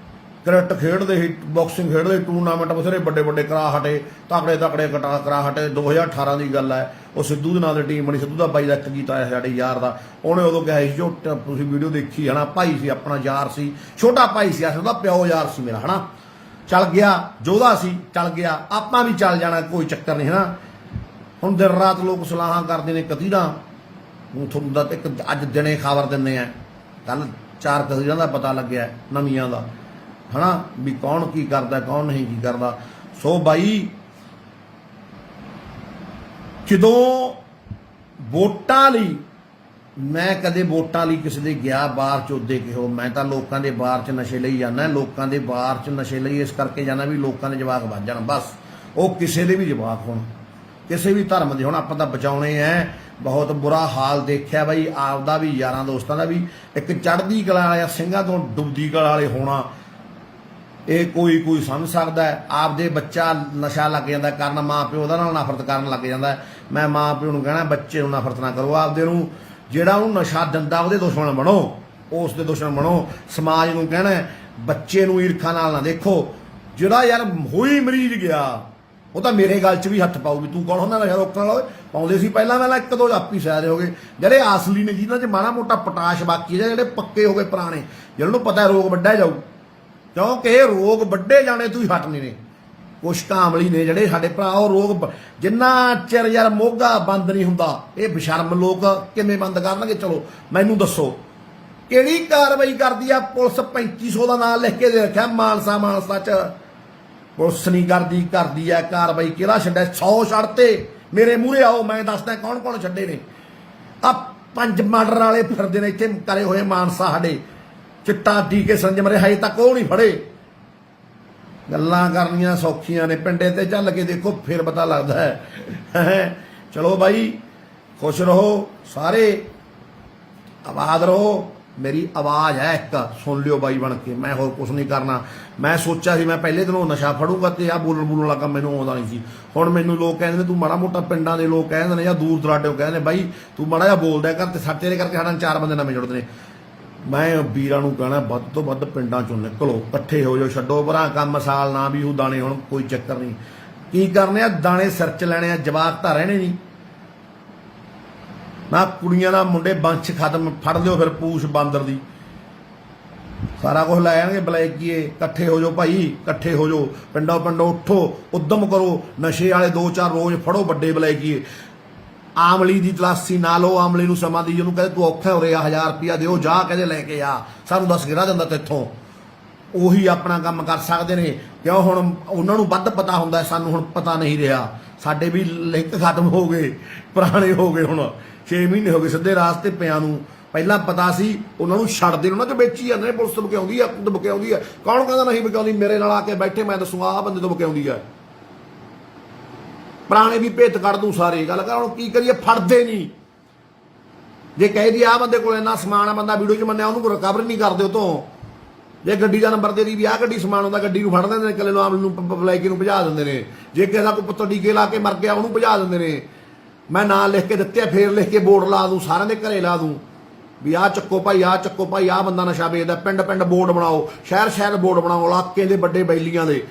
ਕ੍ਰਿਕਟ ਖੇਡਦੇ ਸੀ, ਬਾਕਸਿੰਗ ਖੇਡਦੇ, ਟੂਰਨਾਮੈਂਟ ਬਥੇਰੇ ਵੱਡੇ ਵੱਡੇ ਕਰਾ ਹਟੇ, ਤਕੜੇ ਤਕੜੇ ਕਰਾ ਹਟੇ। 2018 ਦੀ ਗੱਲ ਹੈ, ਉਹ ਸਿੱਧੂ ਦੇ ਨਾਂ ਦੀ ਟੀਮ ਬਣੀ, ਸਿੱਧੂ ਦਾ ਬਾਈ ਦਾ ਇੱਕ ਗੀਤ ਆਇਆ ਸਾਡੇ ਯਾਰ ਦਾ, ਉਹਨੇ ਉਦੋਂ ਕਿਹਾ ਸੀ, ਜੋ ਤੁਸੀਂ ਵੀਡੀਓ ਦੇਖੀ ਹੈ ਨਾ, ਭਾਈ ਸੀ ਆਪਣਾ, ਯਾਰ ਸੀ, ਛੋਟਾ ਭਾਈ ਸੀ, ਉਹਦਾ ਪਿਓ ਯਾਰ ਸੀ ਮੇਰਾ ਹਨਾ। ਚੱਲ ਗਿਆ, ਜੋਧਾ ਸੀ, ਚੱਲ ਗਿਆ, ਆਪਾਂ ਵੀ ਚੱਲ ਜਾਣਾ, ਕੋਈ ਚੱਕਰ ਨਹੀਂ ਹਨਾ। ਹੁਣ ਦਿਨ ਰਾਤ ਲੋਕ ਸਲਾਹਾਂ ਕਰਦੇ ਨੇ ਕਤੀਰਾਂ, ਤੁਹਾਨੂੰ ਦਾ ਇੱਕ ਅੱਜ ਦਿਨੇ ਖਬਰ ਦਿੰਦੇ ਆ, ਕੱਲ 4 ਕਤੀਰਾਂ ਦਾ ਪਤਾ ਲੱਗਿਆ ਨਵੀਆਂ ਦਾ ਹਨਾ, ਵੀ ਕੌਣ ਕੀ ਕਰਦਾ, ਕੌਣ ਨਹੀਂ ਕੀ ਕਰਦਾ। ਸੋ ਬਾਈ, ਜਦੋਂ ਵੋਟਾਂ ਲਈ ਮੈਂ ਕਦੇ ਵੋਟਾਂ ਲਈ ਕਿਸੇ ਦੇ ਗਿਆ ਬਾਹਰ ਚ ਉਹਦੇ ਕਿਹੋ, ਮੈਂ ਤਾਂ ਲੋਕਾਂ ਦੇ ਬਾਹਰ ਚ ਨਸ਼ੇ ਲਈ ਜਾਂਦਾ, ਲੋਕਾਂ ਦੇ ਬਾਹਰ ਚ ਨਸ਼ੇ ਲਈ ਇਸ ਕਰਕੇ ਜਾਣਾ ਵੀ ਲੋਕਾਂ ਦੇ ਜਵਾਕ ਵੱਜ ਜਾਣ, ਬਸ ਉਹ ਕਿਸੇ ਦੇ ਵੀ ਜਵਾਕ ਹੋਣ, ਕਿਸੇ ਵੀ ਧਰਮ ਦੇ ਹੁਣ, ਆਪਾਂ ਤਾਂ ਬਚਾਉਣੇ ਐ। ਬਹੁਤ ਬੁਰਾ ਹਾਲ ਦੇਖਿਆ ਬਾਈ, ਆਪਦਾ ਵੀ ਯਾਰਾਂ ਦੋਸਤਾਂ ਦਾ ਵੀ, ਇੱਕ ਚੜ੍ਹਦੀ ਕਲਾ ਵਾਲੇ ਸਿੰਘਾਂ ਤੋਂ ਡੁੱਬਦੀ ਕਲਾ ਵਾਲੇ ਹੋਣਾ, ਇਹ ਕੋਈ ਸਮਝ ਸਕਦਾ ਹੈ। ਆਪਦੇ ਬੱਚਾ ਨਸ਼ਾ ਲੱਗ ਜਾਂਦਾ ਕਾਰਨ ਮਾਂ ਪਿਓ ਉਹਦਾ ਨਾਲ ਨਫ਼ਰਤ ਕਰਨ ਲੱਗ ਜਾਂਦਾ। ਮੈਂ ਮਾਂ ਪਿਓ ਨੂੰ ਕਹਿਣਾ ਬੱਚੇ ਨੂੰ ਨਫ਼ਰਤ ਨਾ ਕਰੋ, ਆਪਦੇ ਨੂੰ ਜਿਹੜਾ ਉਹਨੂੰ ਨਸ਼ਾ ਦਿੰਦਾ ਉਹਦੇ ਦੁਸ਼ਮਣ ਬਣੋ, ਉਸ ਦੇ ਦੁਸ਼ਮਣ ਬਣੋ। ਸਮਾਜ ਨੂੰ ਕਹਿਣਾ ਬੱਚੇ ਨੂੰ ਈਰਖਾ ਨਾਲ ਨਾ ਦੇਖੋ, ਜਿਹੜਾ ਯਾਰ ਹੋਈ ਮਰੀਜ਼ ਗਿਆ ਉਹ ਤਾਂ ਮੇਰੇ ਗੱਲ 'ਚ ਵੀ ਹੱਥ ਪਾਊ ਵੀ ਤੂੰ ਕੌਣ ਹੁੰਦਾ ਨਸ਼ਾ ਰੋਕਣ ਵਾਲਾ। ਪਾਉਂਦੇ ਸੀ ਪਹਿਲਾਂ ਇੱਕ ਦੋ ਆਪੀ ਸਾਇਦ ਹੋ ਗਏ, ਜਿਹੜੇ ਅਸਲੀ ਨੇ ਜਿਹਨਾਂ 'ਚ ਮਾੜਾ ਮੋਟਾ ਪੋਟਾਸ਼ ਬਾਕੀ ਹੈ, ਜਿਹੜੇ ਪੱਕੇ ਹੋ ਗਏ ਪੁਰਾਣੇ, ਜਿਹਨਾਂ ਨੂੰ ਪਤਾ ਰੋਗ ਵੱਢਿਆ ਜਾਊ, ਕਿਉਂਕਿ ਇਹ ਰੋਗ ਵੱਡੇ ਜਾਣੇ ਤੂੰ ਹੀ ਹਟਨੇ ਨੇ। ਕੁਛ ਕਾਮਲੀ ਨੇ ਜਿਹੜੇ ਸਾਡੇ ਭਰਾ, ਉਹ ਰੋਗ ਜਿੰਨਾ ਚਿਰ ਯਾਰ ਮੋਗਾ ਬੰਦ ਨਹੀਂ ਹੁੰਦਾ, ਇਹ ਬੇਸ਼ਰਮ ਲੋਕ ਕਿਵੇਂ ਬੰਦ ਕਰਨਗੇ? ਚਲੋ ਮੈਨੂੰ ਦੱਸੋ ਕਿਹੜੀ ਕਾਰਵਾਈ ਕਰਦੀ ਆ ਪੁਲਿਸ? 3500 ਦਾ ਨਾਂ ਲਿਖ ਕੇ ਦੇ ਰੱਖਿਆ ਮਾਨਸਾ ਚ, ਪੁਲਿਸ ਨਹੀਂ ਕਰਦੀ ਆ ਕਾਰਵਾਈ। ਕਿਹੜਾ ਛੱਡਿਆ? 100 ਛੱਡਤੇ। ਮੇਰੇ ਮੂਹਰੇ ਆਓ, ਮੈਂ ਦੱਸਦਾ ਕੌਣ ਛੱਡੇ ਨੇ। ਆ 5 ਮਰਡਰ ਵਾਲੇ ਫਿਰਦੇ ਨੇ ਇੱਥੇ ਕਰੇ ਹੋਏ ਮਾਨਸਾ ਸਾਡੇ, ਚਿੱਟਾ ਟੀਕੇ ਸੰਜਮ ਰਹੇ, ਹਜੇ ਤੱਕ ਉਹ ਨਹੀਂ ਫੜੇ। ਗੱਲਾਂ ਕਰਨੀਆਂ ਸੌਖੀਆਂ ਨੇ, ਪਿੰਡੇ ਤੇ ਚੱਲ ਕੇ ਦੇਖੋ ਫਿਰ ਪਤਾ ਲੱਗਦਾ ਹੈ। ਚਲੋ ਬਾਈ ਖੁਸ਼ ਰਹੋ ਸਾਰੇ, ਆਬਾਦ ਰਹੋ। ਮੇਰੀ ਆਵਾਜ਼ ਹੈ ਇੱਕ, ਸੁਣ ਲਿਓ ਬਾਈ ਬਣ ਕੇ, ਮੈਂ ਹੋਰ ਕੁਛ ਨਹੀਂ ਕਰਨਾ। ਮੈਂ ਸੋਚਿਆ ਸੀ ਮੈਂ ਪਹਿਲੇ ਦਿਨੋਂ ਨਸ਼ਾ ਫੜੂਗਾ ਤੇ ਆ ਬੋਲਣ ਵਾਲਾ ਕੰਮ ਮੈਨੂੰ ਆਉਂਦਾ ਨਹੀਂ ਸੀ। ਹੁਣ ਮੈਨੂੰ ਲੋਕ ਕਹਿੰਦੇ ਨੇ ਤੂੰ ਮਾੜਾ ਮੋਟਾ, ਪਿੰਡਾਂ ਦੇ ਲੋਕ ਕਹਿੰਦੇ ਨੇ ਜਾਂ ਦੂਰ ਦਰਾਡੇ ਕਹਿੰਦੇ ਨੇ ਬਾਈ ਤੂੰ ਮਾੜਾ ਜਿਹਾ ਬੋਲਦਾ ਕਰ, ਤੇ ਤੇਰੇ ਕਰਕੇ ਸਾਡਾ 4 ਬੰਦੇ ਨਵੇਂ ਜੁੜਦੇ ਨੇ। ਮੈਂ ਵੀਰਾਂ ਨੂੰ ਕਹਿਣਾ ਵੱਧ ਤੋਂ ਵੱਧ ਪਿੰਡਾਂ ਚੋਂ ਨਿਕਲੋ, ਇਕੱਠੇ ਹੋ ਜਾਓ, ਛੱਡੋ ਭਰਾ ਕੰਮ, ਸਾਲ ਨਾ ਵੀ ਉਹ ਦਾਣੇ ਹੁਣ ਕੋਈ ਚੱਕਰ ਨਹੀਂ। ਕੀ ਕਰਨੇ ਆ ਦਾਣੇ ਸਿਰ 'ਚ ਲੈਣੇ ਆ, ਜਵਾਕ ਤਾਂ ਰਹਿਣੇ ਨਹੀਂ ਨਾ। ਕੁੜੀਆਂ ਦਾ ਮੁੰਡੇ ਬੰਸ਼ ਖਤਮ, ਫੜ ਲਿਓ ਫਿਰ ਪੂਛ ਬਾਂਦਰ ਦੀ, ਸਾਰਾ ਕੁਝ ਲੈ ਜਾਣਗੇ ਬਲੈਕੀਏ। ਇਕੱਠੇ ਹੋ ਜਾਓ ਭਾਈ, ਇਕੱਠੇ ਹੋ ਜਾਓ, ਪਿੰਡੋਂ ਉੱਠੋ, ਉਦਮ ਕਰੋ, ਨਸ਼ੇ ਵਾਲੇ 2-4 ਰੋਜ਼ ਫੜੋ ਵੱਡੇ ਬਲੈਕੀਏ। ਆਮਲੀ ਦੀ ਤਲਾਸ਼ੀ ਨਾ ਲਓ, ਆਮਲੀ ਨੂੰ ਸਮਾਂ ਦੀ, ਜਿਹਨੂੰ ਕਹਿੰਦੇ ਤੂੰ ਔਖਾ ਹੋ ਰਿਹਾ 1000 ਰੁਪਇਆ ਦਿਓ, ਜਾ ਕਹਿੰਦੇ ਲੈ ਕੇ ਆ, ਸਾਨੂੰ 10 ਗਿਰਾ ਦਿੰਦਾ ਤੇਥੋਂ। ਉਹੀ ਆਪਣਾ ਕੰਮ ਕਰ ਸਕਦੇ ਨੇ, ਕਿਉਂ ਹੁਣ ਉਹਨਾਂ ਨੂੰ ਵੱਧ ਪਤਾ ਹੁੰਦਾ, ਸਾਨੂੰ ਹੁਣ ਪਤਾ ਨਹੀਂ ਰਿਹਾ। ਸਾਡੇ ਵੀ ਲਿੰਕ ਖਤਮ ਹੋ ਗਏ, ਪੁਰਾਣੇ ਹੋ ਗਏ, ਹੁਣ 6 ਮਹੀਨੇ ਹੋ ਗਏ ਸਿੱਧੇ ਰਾਸਤੇ ਪਿਆਂ ਨੂੰ। ਪਹਿਲਾਂ ਪਤਾ ਸੀ, ਉਹਨਾਂ ਨੂੰ ਛੱਡਦੇ, ਉਹਨਾਂ 'ਚ ਵੇਚੀ ਜਾਂਦੇ ਨੇ। ਪੁਲਿਸ ਤੋਂ ਬਕਿਆਉਂਦੀ ਆ, ਬਕਿਆਉਂਦੀ ਆ, ਕੌਣ ਕਹਿੰਦਾ ਨਹੀਂ ਬਕਿਆਉਂਦੀ? ਮੇਰੇ ਨਾਲ ਆ ਕੇ ਬੈਠੇ, ਮੈਂ ਦੱਸੂਗਾ ਆਹ ਬੰਦੇ ਤੋਂ ਬਕਿਆਉਂਦੀ ਆ। ਪੁਰਾਣੇ ਵੀ ਭੇਤ ਕੱਢ ਦੂੰ ਸਾਰੇ। ਗੱਲ ਕਰ ਹੁਣ ਕੀ ਕਰੀਏ, ਫੜਦੇ ਨਹੀਂ। ਜੇ ਕਹੇ ਦੀ ਆਹ ਬੰਦੇ ਕੋਲ ਇੰਨਾ ਸਮਾਨ ਆ, ਬੰਦਾ ਵੀਡੀਓ 'ਚ ਮੰਨਿਆ, ਉਹਨੂੰ ਰਿਕਵਰ ਨਹੀਂ ਕਰਦੇ ਉਹ ਤੋਂ। ਜੇ ਗੱਡੀ ਦਾ ਨੰਬਰ ਦੇ ਦੀ ਵੀ ਆਹ ਗੱਡੀ ਸਮਾਨ ਹੁੰਦਾ, ਗੱਡੀ ਨੂੰ ਫੜ ਲੈਂਦੇ ਨੇ, ਇਕੱਲੇ ਨੂੰ ਆਮ ਨੂੰ ਲੈ ਕੇ ਨੂੰ ਭਜਾ ਦਿੰਦੇ ਨੇ। ਜੇ ਕਿਸੇ ਦਾ ਕੋਈ ਪੁੱਤ ਟੀਕੇ ਲਾ ਕੇ ਮਰ ਗਿਆ, ਉਹਨੂੰ ਭਜਾ ਦਿੰਦੇ ਨੇ। ਮੈਂ ਨਾਂ ਲਿਖ ਕੇ ਦਿੱਤੇ, ਫੇਰ ਲਿਖ ਕੇ ਬੋਰਡ ਲਾ ਦੂੰ, ਸਾਰਿਆਂ ਦੇ ਘਰੇ ਲਾ ਦੂੰ ਵੀ ਆਹ ਚੱਕੋ ਭਾਈ, ਆਹ ਚੱਕੋ ਭਾਈ, ਆਹ ਬੰਦਾ ਨਸ਼ਾ ਵੇਚਦਾ। ਪਿੰਡ ਬੋਰਡ ਬਣਾਓ, ਸ਼ਹਿਰ ਬੋਰਡ ਬਣਾਓ, ਇਲਾਕੇ ਦੇ ਵੱਡੇ ਬੈਲੀਆਂ ਦੇ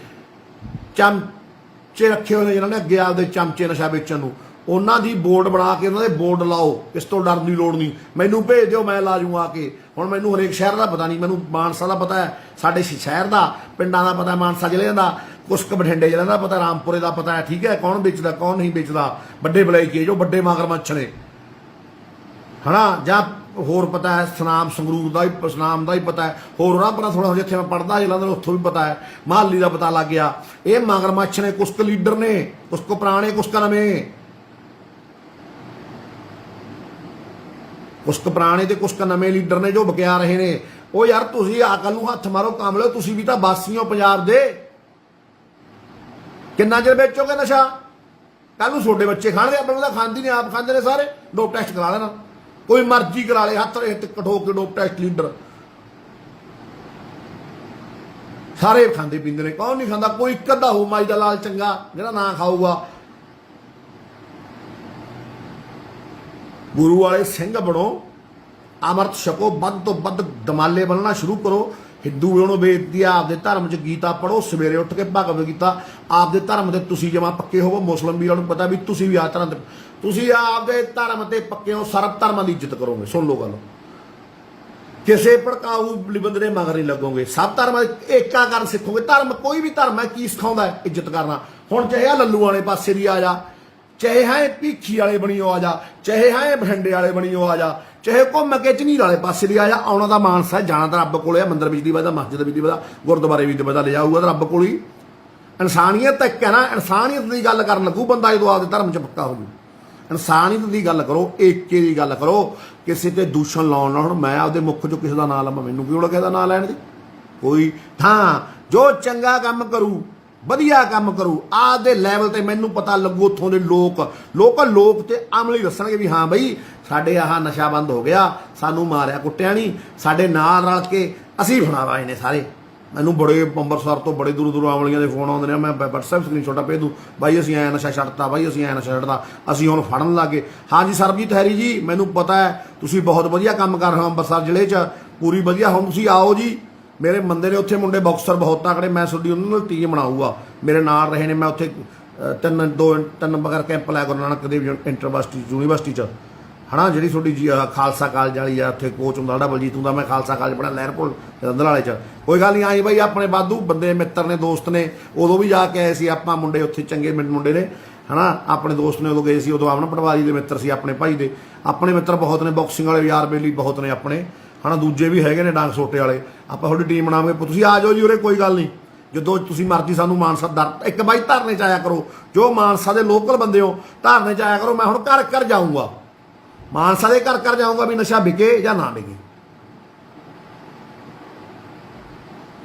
ਚਮਚੇ ਰੱਖੇ ਹੋਏ ਨੇ ਜਿਹਨਾਂ ਨੇ ਅੱਗੇ ਆਪਦੇ ਚਮਚੇ ਨਸ਼ਾ ਵੇਚਣ ਨੂੰ, ਉਹਨਾਂ ਦੀ ਬੋਰਡ ਬਣਾ ਕੇ ਉਹਨਾਂ ਦੇ ਬੋਰਡ ਲਾਓ। ਇਸ ਤੋਂ ਡਰਨ ਦੀ ਲੋੜ ਨਹੀਂ, ਮੈਨੂੰ ਭੇਜ ਦਿਓ, ਮੈਂ ਲਾ ਜੂੰ ਆ ਕੇ। ਹੁਣ ਮੈਨੂੰ ਹਰੇਕ ਸ਼ਹਿਰ ਦਾ ਪਤਾ ਨਹੀਂ, ਮੈਨੂੰ ਮਾਨਸਾ ਦਾ ਪਤਾ ਹੈ, ਸਾਡੇ ਸ਼ਹਿਰ ਦਾ, ਪਿੰਡਾਂ ਦਾ ਪਤਾ, ਮਾਨਸਾ ਜ਼ਿਲ੍ਹੇ ਦਾ, ਕੁਛ ਕੁ ਬਠਿੰਡੇ ਜ਼ਿਲ੍ਹੇ ਦਾ ਪਤਾ, ਰਾਮਪੁਰੇ ਦਾ ਪਤਾ ਹੈ, ਠੀਕ ਹੈ, ਕੌਣ ਵੇਚਦਾ ਕੌਣ ਨਹੀਂ ਵੇਚਦਾ। ਵੱਡੇ ਬਲੈਕੀ ਜੋ ਵੱਡੇ ਮਗਰਮੱਛ ਨੇ, ਹਨਾ, ਜਾਂ ਹੋਰ ਪਤਾ ਹੈ, ਸਨਾਮ ਸੰਗਰੂਰ ਦਾ ਹੀ, ਸਨਾਮ ਦਾ ਹੀ ਪਤਾ ਹੈ, ਹੋਰ ਉਹਨਾਂ ਪਰ ਥੋੜਾ ਜਿੱਥੇ ਮੈਂ ਪੜ੍ਹਦਾ ਜਲੰਧਰ, ਉੱਥੋਂ ਵੀ ਪਤਾ ਹੈ, ਮਹਾਲੀ ਦਾ ਪਤਾ ਲੱਗ ਗਿਆ। ਇਹ ਮਗਰਮੱਛ ਨੇ, ਕੁਛ ਕੁ ਲੀਡਰ ਨੇ, ਕੁਛ ਕੁ ਪੁਰਾਣੇ, ਕੁਛ ਕੁ ਨਵੇਂ, ਕੁਛ ਕੁ ਪੁਰਾਣੇ ਤੇ ਕੁਛ ਕੁ ਨਵੇਂ ਲੀਡਰ ਨੇ ਜੋ ਬਕਿਆ ਰਹੇ ਨੇ। ਉਹ ਯਾਰ ਤੁਸੀਂ ਅਕਲ ਨੂੰ ਹੱਥ ਮਾਰੋ, ਕੰਮ ਲਿਓ, ਤੁਸੀਂ ਵੀ ਤਾਂ ਵਾਸੀ ਹੋ ਪੰਜਾਬ ਦੇ। ਕਿੰਨਾ ਚਿਰ ਵੇਚੋਗੇ ਨਸ਼ਾ? ਕੱਲ ਨੂੰ ਛੋਟੇ ਬੱਚੇ ਖਾਣਗੇ, ਆਪਣੇ ਤਾਂ ਖਾਂਦੀ ਨਹੀਂ, ਆਪ ਖਾਂਦੇ ਨੇ ਸਾਰੇ। ਡੋਪ ਟੈਸਟ ਕਰਾ ਲੈਣਾ, ਕੋਈ ਮਰਜ਼ੀ ਕਰਾ ਲੇ, ਹੱਥ ਕਠੋ ਕੇ ਡੋਪ ਟੈਸਟ। ਲੀਡਰ ਸਾਰੇ ਖਾਂਦੇ ਪੀਂਦੇ ਨੇ, ਕੌਣ ਨਹੀਂ ਖਾਂਦਾ? ਕੋਈ ਇੱਕ ਅੱਧਾ ਹੋ ਮਾਈ ਦਾ ਲਾਲ ਚੰਗਾ ਜਿਹੜਾ ਨਾ ਖਾਊਗਾ। ਗੁਰੂ ਵਾਲੇ ਸਿੰਘ ਬਣੋ, ਅੰਮ੍ਰਿਤ ਛਕੋ, ਵੱਧ ਤੋਂ ਵੱਧ ਦਮਾਲੇ ਬਣਨਾ ਸ਼ੁਰੂ ਕਰੋ। ਹਿੰਦੂ ਉਹਨੂੰ ਬੇਨਤੀ ਆ, ਆਪਦੇ ਧਰਮ 'ਚ ਗੀਤਾ ਪੜ੍ਹੋ, ਸਵੇਰੇ ਉੱਠ ਕੇ ਭਗਵਦ ਗੀਤਾ। ਆਪਦੇ ਧਰਮ ਦੇ ਤੁਸੀਂ ਜਮਾ ਪੱਕੇ ਹੋਵੋ। ਮੁਸਲਿਮ ਵੀਰਾਂ ਨੂੰ ਪਤਾ ਵੀ ਤੁਸੀਂ ਵੀ ਆ ਧਰਮ ਦੇ, ਤੁਸੀਂ ਆਪਦੇ ਧਰਮ ਤੇ ਪੱਕੇ ਹੋ, ਸਰਬ ਧਰਮਾਂ ਦੀ ਇੱਜ਼ਤ ਕਰੋਗੇ। ਸੁਣ ਲਓ ਗੱਲ, ਕਿਸੇ ਭੜਕਾਊ ਬੰਦੇ ਦੇ ਮਗਰ ਨਹੀਂ ਲੱਗੋਗੇ, ਸਭ ਧਰਮਾਂ ਏਕਾ ਕਰਨ ਸਿੱਖੋਗੇ। ਧਰਮ ਕੋਈ ਵੀ ਧਰਮ ਹੈ ਕੀ ਸਿਖਾਉਂਦਾ ਹੈ? ਇੱਜ਼ਤ ਕਰਨਾ। ਹੁਣ ਚਾਹੇ ਆ ਲੱਲੂ ਵਾਲੇ ਪਾਸੇ ਦੀ ਆ ਜਾ, ਚਾਹੇ ਹੈ ਭੀਖੀ ਵਾਲੇ ਬਣੀਓ ਆ ਜਾ, ਚਾਹੇ ਹੈ ਬਠਿੰਡੇ ਵਾਲੇ ਬਣੀਓ ਆ ਜਾ, ਚਾਹੇ ਘੁੰਮ ਕੇ ਝਨੀਰ ਵਾਲੇ ਪਾਸੇ ਦੀ ਆ ਜਾ। ਆਉਣਾ ਤਾਂ ਮਾਨਸਾ, ਜਾਣਾ ਤਾਂ ਰੱਬ ਕੋਲੇ ਆ। ਮੰਦਰ ਵਿੱਚ ਦੀ ਵਜਦਾ, ਮਸਜਿਦ ਵਿੱਚ ਦੀ ਵਜਦਾ, ਗੁਰਦੁਆਰੇ ਵਿੱਚ ਦੀ ਵਜਦਾ, ਲੈ ਜਾਊਗਾ ਤਾਂ ਰੱਬ ਕੋਲ ਹੀ। ਇਨਸਾਨੀਅਤ ਇੱਕ ਹੈ ਨਾ, ਇਨਸਾਨੀਅਤ ਦੀ ਗੱਲ ਕਰਨ ਲੱਗੂ ਬੰਦਾ ਜਦੋਂ ਆਪਦੇ ਧਰਮ 'ਚ ਪੱਕਾ ਹੋ ਜੂ। ਇਨਸਾਨੀਅਤ ਦੀ ਗੱਲ ਕਰੋ, ਏਕੇ ਦੀ ਗੱਲ ਕਰੋ। ਕਿਸੇ ਤੇ ਦੂਸ਼ਣ ਲਾਉਣ ਨਾਲ, ਹੁਣ ਮੈਂ ਆਪਦੇ ਮੁੱਖ ਚੋਂ ਕਿਸੇ ਦਾ ਨਾਂ ਲਵਾਂ, ਮੈਨੂੰ ਕੀ ਲੋੜ ਕਿਸੇ ਦਾ ਨਾਂ ਲੈਣ ਦੀ? ਕੋਈ ਹਾਂ ਜੋ ਚੰਗਾ ਕੰਮ ਕਰੂ, ਵਧੀਆ ਕੰਮ ਕਰੂ, ਆਪਦੇ ਲੈਵਲ ਤੇ ਮੈਨੂੰ ਪਤਾ ਲੱਗੂ ਉੱਥੋਂ ਦੇ ਲੋਕ ਤੇ ਅਮਲੀ ਦੱਸਣਗੇ ਵੀ ਹਾਂ ਬਈ ਸਾਡੇ ਆਹ ਨਸ਼ਾ ਬੰਦ ਹੋ ਗਿਆ, ਸਾਨੂੰ ਮਾਰਿਆ ਕੁੱਟਿਆ ਨਹੀਂ, ਸਾਡੇ ਨਾਲ ਰਲ ਕੇ ਅਸੀਂ ਫੜਾਵਾਏ ਨੇ ਸਾਰੇ। ਮੈਨੂੰ ਬੜੇ ਅੰਮ੍ਰਿਤਸਰ ਤੋਂ ਬੜੇ ਦੂਰੋਂ ਅਮਲੀਆਂ ਦੇ ਫੋਨ ਆਉਂਦੇ ਨੇ, ਮੈਂ WhatsApp ਸਕਰੀਨਸ਼ਾਟ ਭੇਜ ਦੂੰ, ਬਾਈ ਅਸੀਂ ਐਂ ਨਸ਼ਾ ਛੱਡਤਾ, ਬਾਈ ਅਸੀਂ ਐਂ ਨਸ਼ਾ ਛੱਡਤਾ, ਅਸੀਂ ਹੁਣ ਫੜਨ ਲੱਗੇ। ਹਾਂਜੀ ਸਰਬਜੀਤ ਹੈਰੀ ਜੀ, ਮੈਨੂੰ ਪਤਾ ਹੈ ਤੁਸੀਂ ਬਹੁਤ ਵਧੀਆ ਕੰਮ ਕਰ ਰਹੇ ਹੋ ਅੰਮ੍ਰਿਤਸਰ ਜ਼ਿਲ੍ਹੇ 'ਚ, ਪੂਰੀ ਵਧੀਆ। ਹੁਣ ਤੁਸੀਂ ਆਓ ਜੀ, ਮੇਰੇ ਬੰਦੇ ਨੇ ਉੱਥੇ ਮੁੰਡੇ ਬਾਕਸਰ ਬਹੁਤ ਤਕੜੇ, ਮੈਂ ਤੁਹਾਡੀ ਉਹਨਾਂ ਨਾਲ ਟੀਮ ਬਣਾਊਗਾ, ਮੇਰੇ ਨਾਲ ਰਹੇ ਨੇ। ਮੈਂ ਉੱਥੇ ਤਿੰਨ ਬਗਰ ਕੈਂਪ ਲਾਇਆ ਗੁਰੂ ਨਾਨਕ ਦੇਵ ਯੂਨੀਵਰਸਿਟੀ 'ਚ, ਹੈ ਨਾ, ਜਿਹੜੀ ਤੁਹਾਡੀ ਜੀ ਖਾਲਸਾ ਕਾਲਜ ਵਾਲੀ ਆ, ਉੱਥੇ ਕੋਚ ਹੁੰਦਾ ਜਿਹੜਾ ਬਲਜੀਤ ਹੁੰਦਾ, ਮੈਂ ਖਾਲਸਾ ਕਾਲਜ ਪੜ੍ਹਿਆ ਲਹਿਰਪੁਰ ਜਲੰਧਰ ਵਾਲੇ 'ਚ। ਕੋਈ ਗੱਲ ਨਹੀਂ, ਆਈ ਬਾਈ ਆਪਣੇ ਵਾਧੂ ਬੰਦੇ ਮਿੱਤਰ ਨੇ, ਦੋਸਤ ਨੇ, ਉਦੋਂ ਵੀ ਜਾ ਕੇ ਆਏ ਸੀ ਆਪਾਂ ਮੁੰਡੇ ਉੱਥੇ, ਚੰਗੇ ਮੁੰਡੇ ਨੇ, ਹੈ ਨਾ, ਆਪਣੇ ਦੋਸਤ ਨੇ, ਉਦੋਂ ਗਏ ਸੀ, ਉਦੋਂ ਅਮਨ ਪਟਵਾਰੀ ਦੇ ਮਿੱਤਰ ਸੀ ਆਪਣੇ ਭਾਈ ਦੇ। ਆਪਣੇ ਮਿੱਤਰ ਬਹੁਤ ਨੇ, ਬਾਕਸਿੰਗ ਵਾਲੇ ਯਾਰ ਬੇਲੀ ਬਹੁਤ ਨੇ ਆਪਣੇ, ਹੈ ਨਾ, ਦੂਜੇ ਵੀ ਹੈਗੇ ਨੇ ਡਾਂਗ ਸੋਟੇ ਵਾਲੇ। ਆਪਾਂ ਤੁਹਾਡੀ ਟੀਮ ਬਣਾਵਾਂਗੇ, ਤੁਸੀਂ ਆ ਜਾਓ ਜੀ ਉਰੇ, ਕੋਈ ਗੱਲ ਨਹੀਂ, ਜਦੋਂ ਤੁਸੀਂ ਮਰਜ਼ੀ ਸਾਨੂੰ ਮਾਨਸਾ ਇੱਕ ਬਾਈ ਧਰਨੇ 'ਚ ਆਇਆ ਕਰੋ, ਜੋ ਮਾਨਸਾ ਦੇ ਲੋਕਲ ਬੰਦੇ ਹੋ ਧਰਨੇ 'ਚ ਆਇਆ ਕਰੋ। ਮੈਂ ਹੁਣ ਘਰ ਘਰ ਜਾਊਂਗਾ, ਮਾਨਸਾ ਦੇ ਘਰ ਘਰ ਜਾਊਂਗਾ ਵੀ ਨਸ਼ਾ ਵਿਕੇ ਜਾਂ ਨਾ ਵਿਕੇ।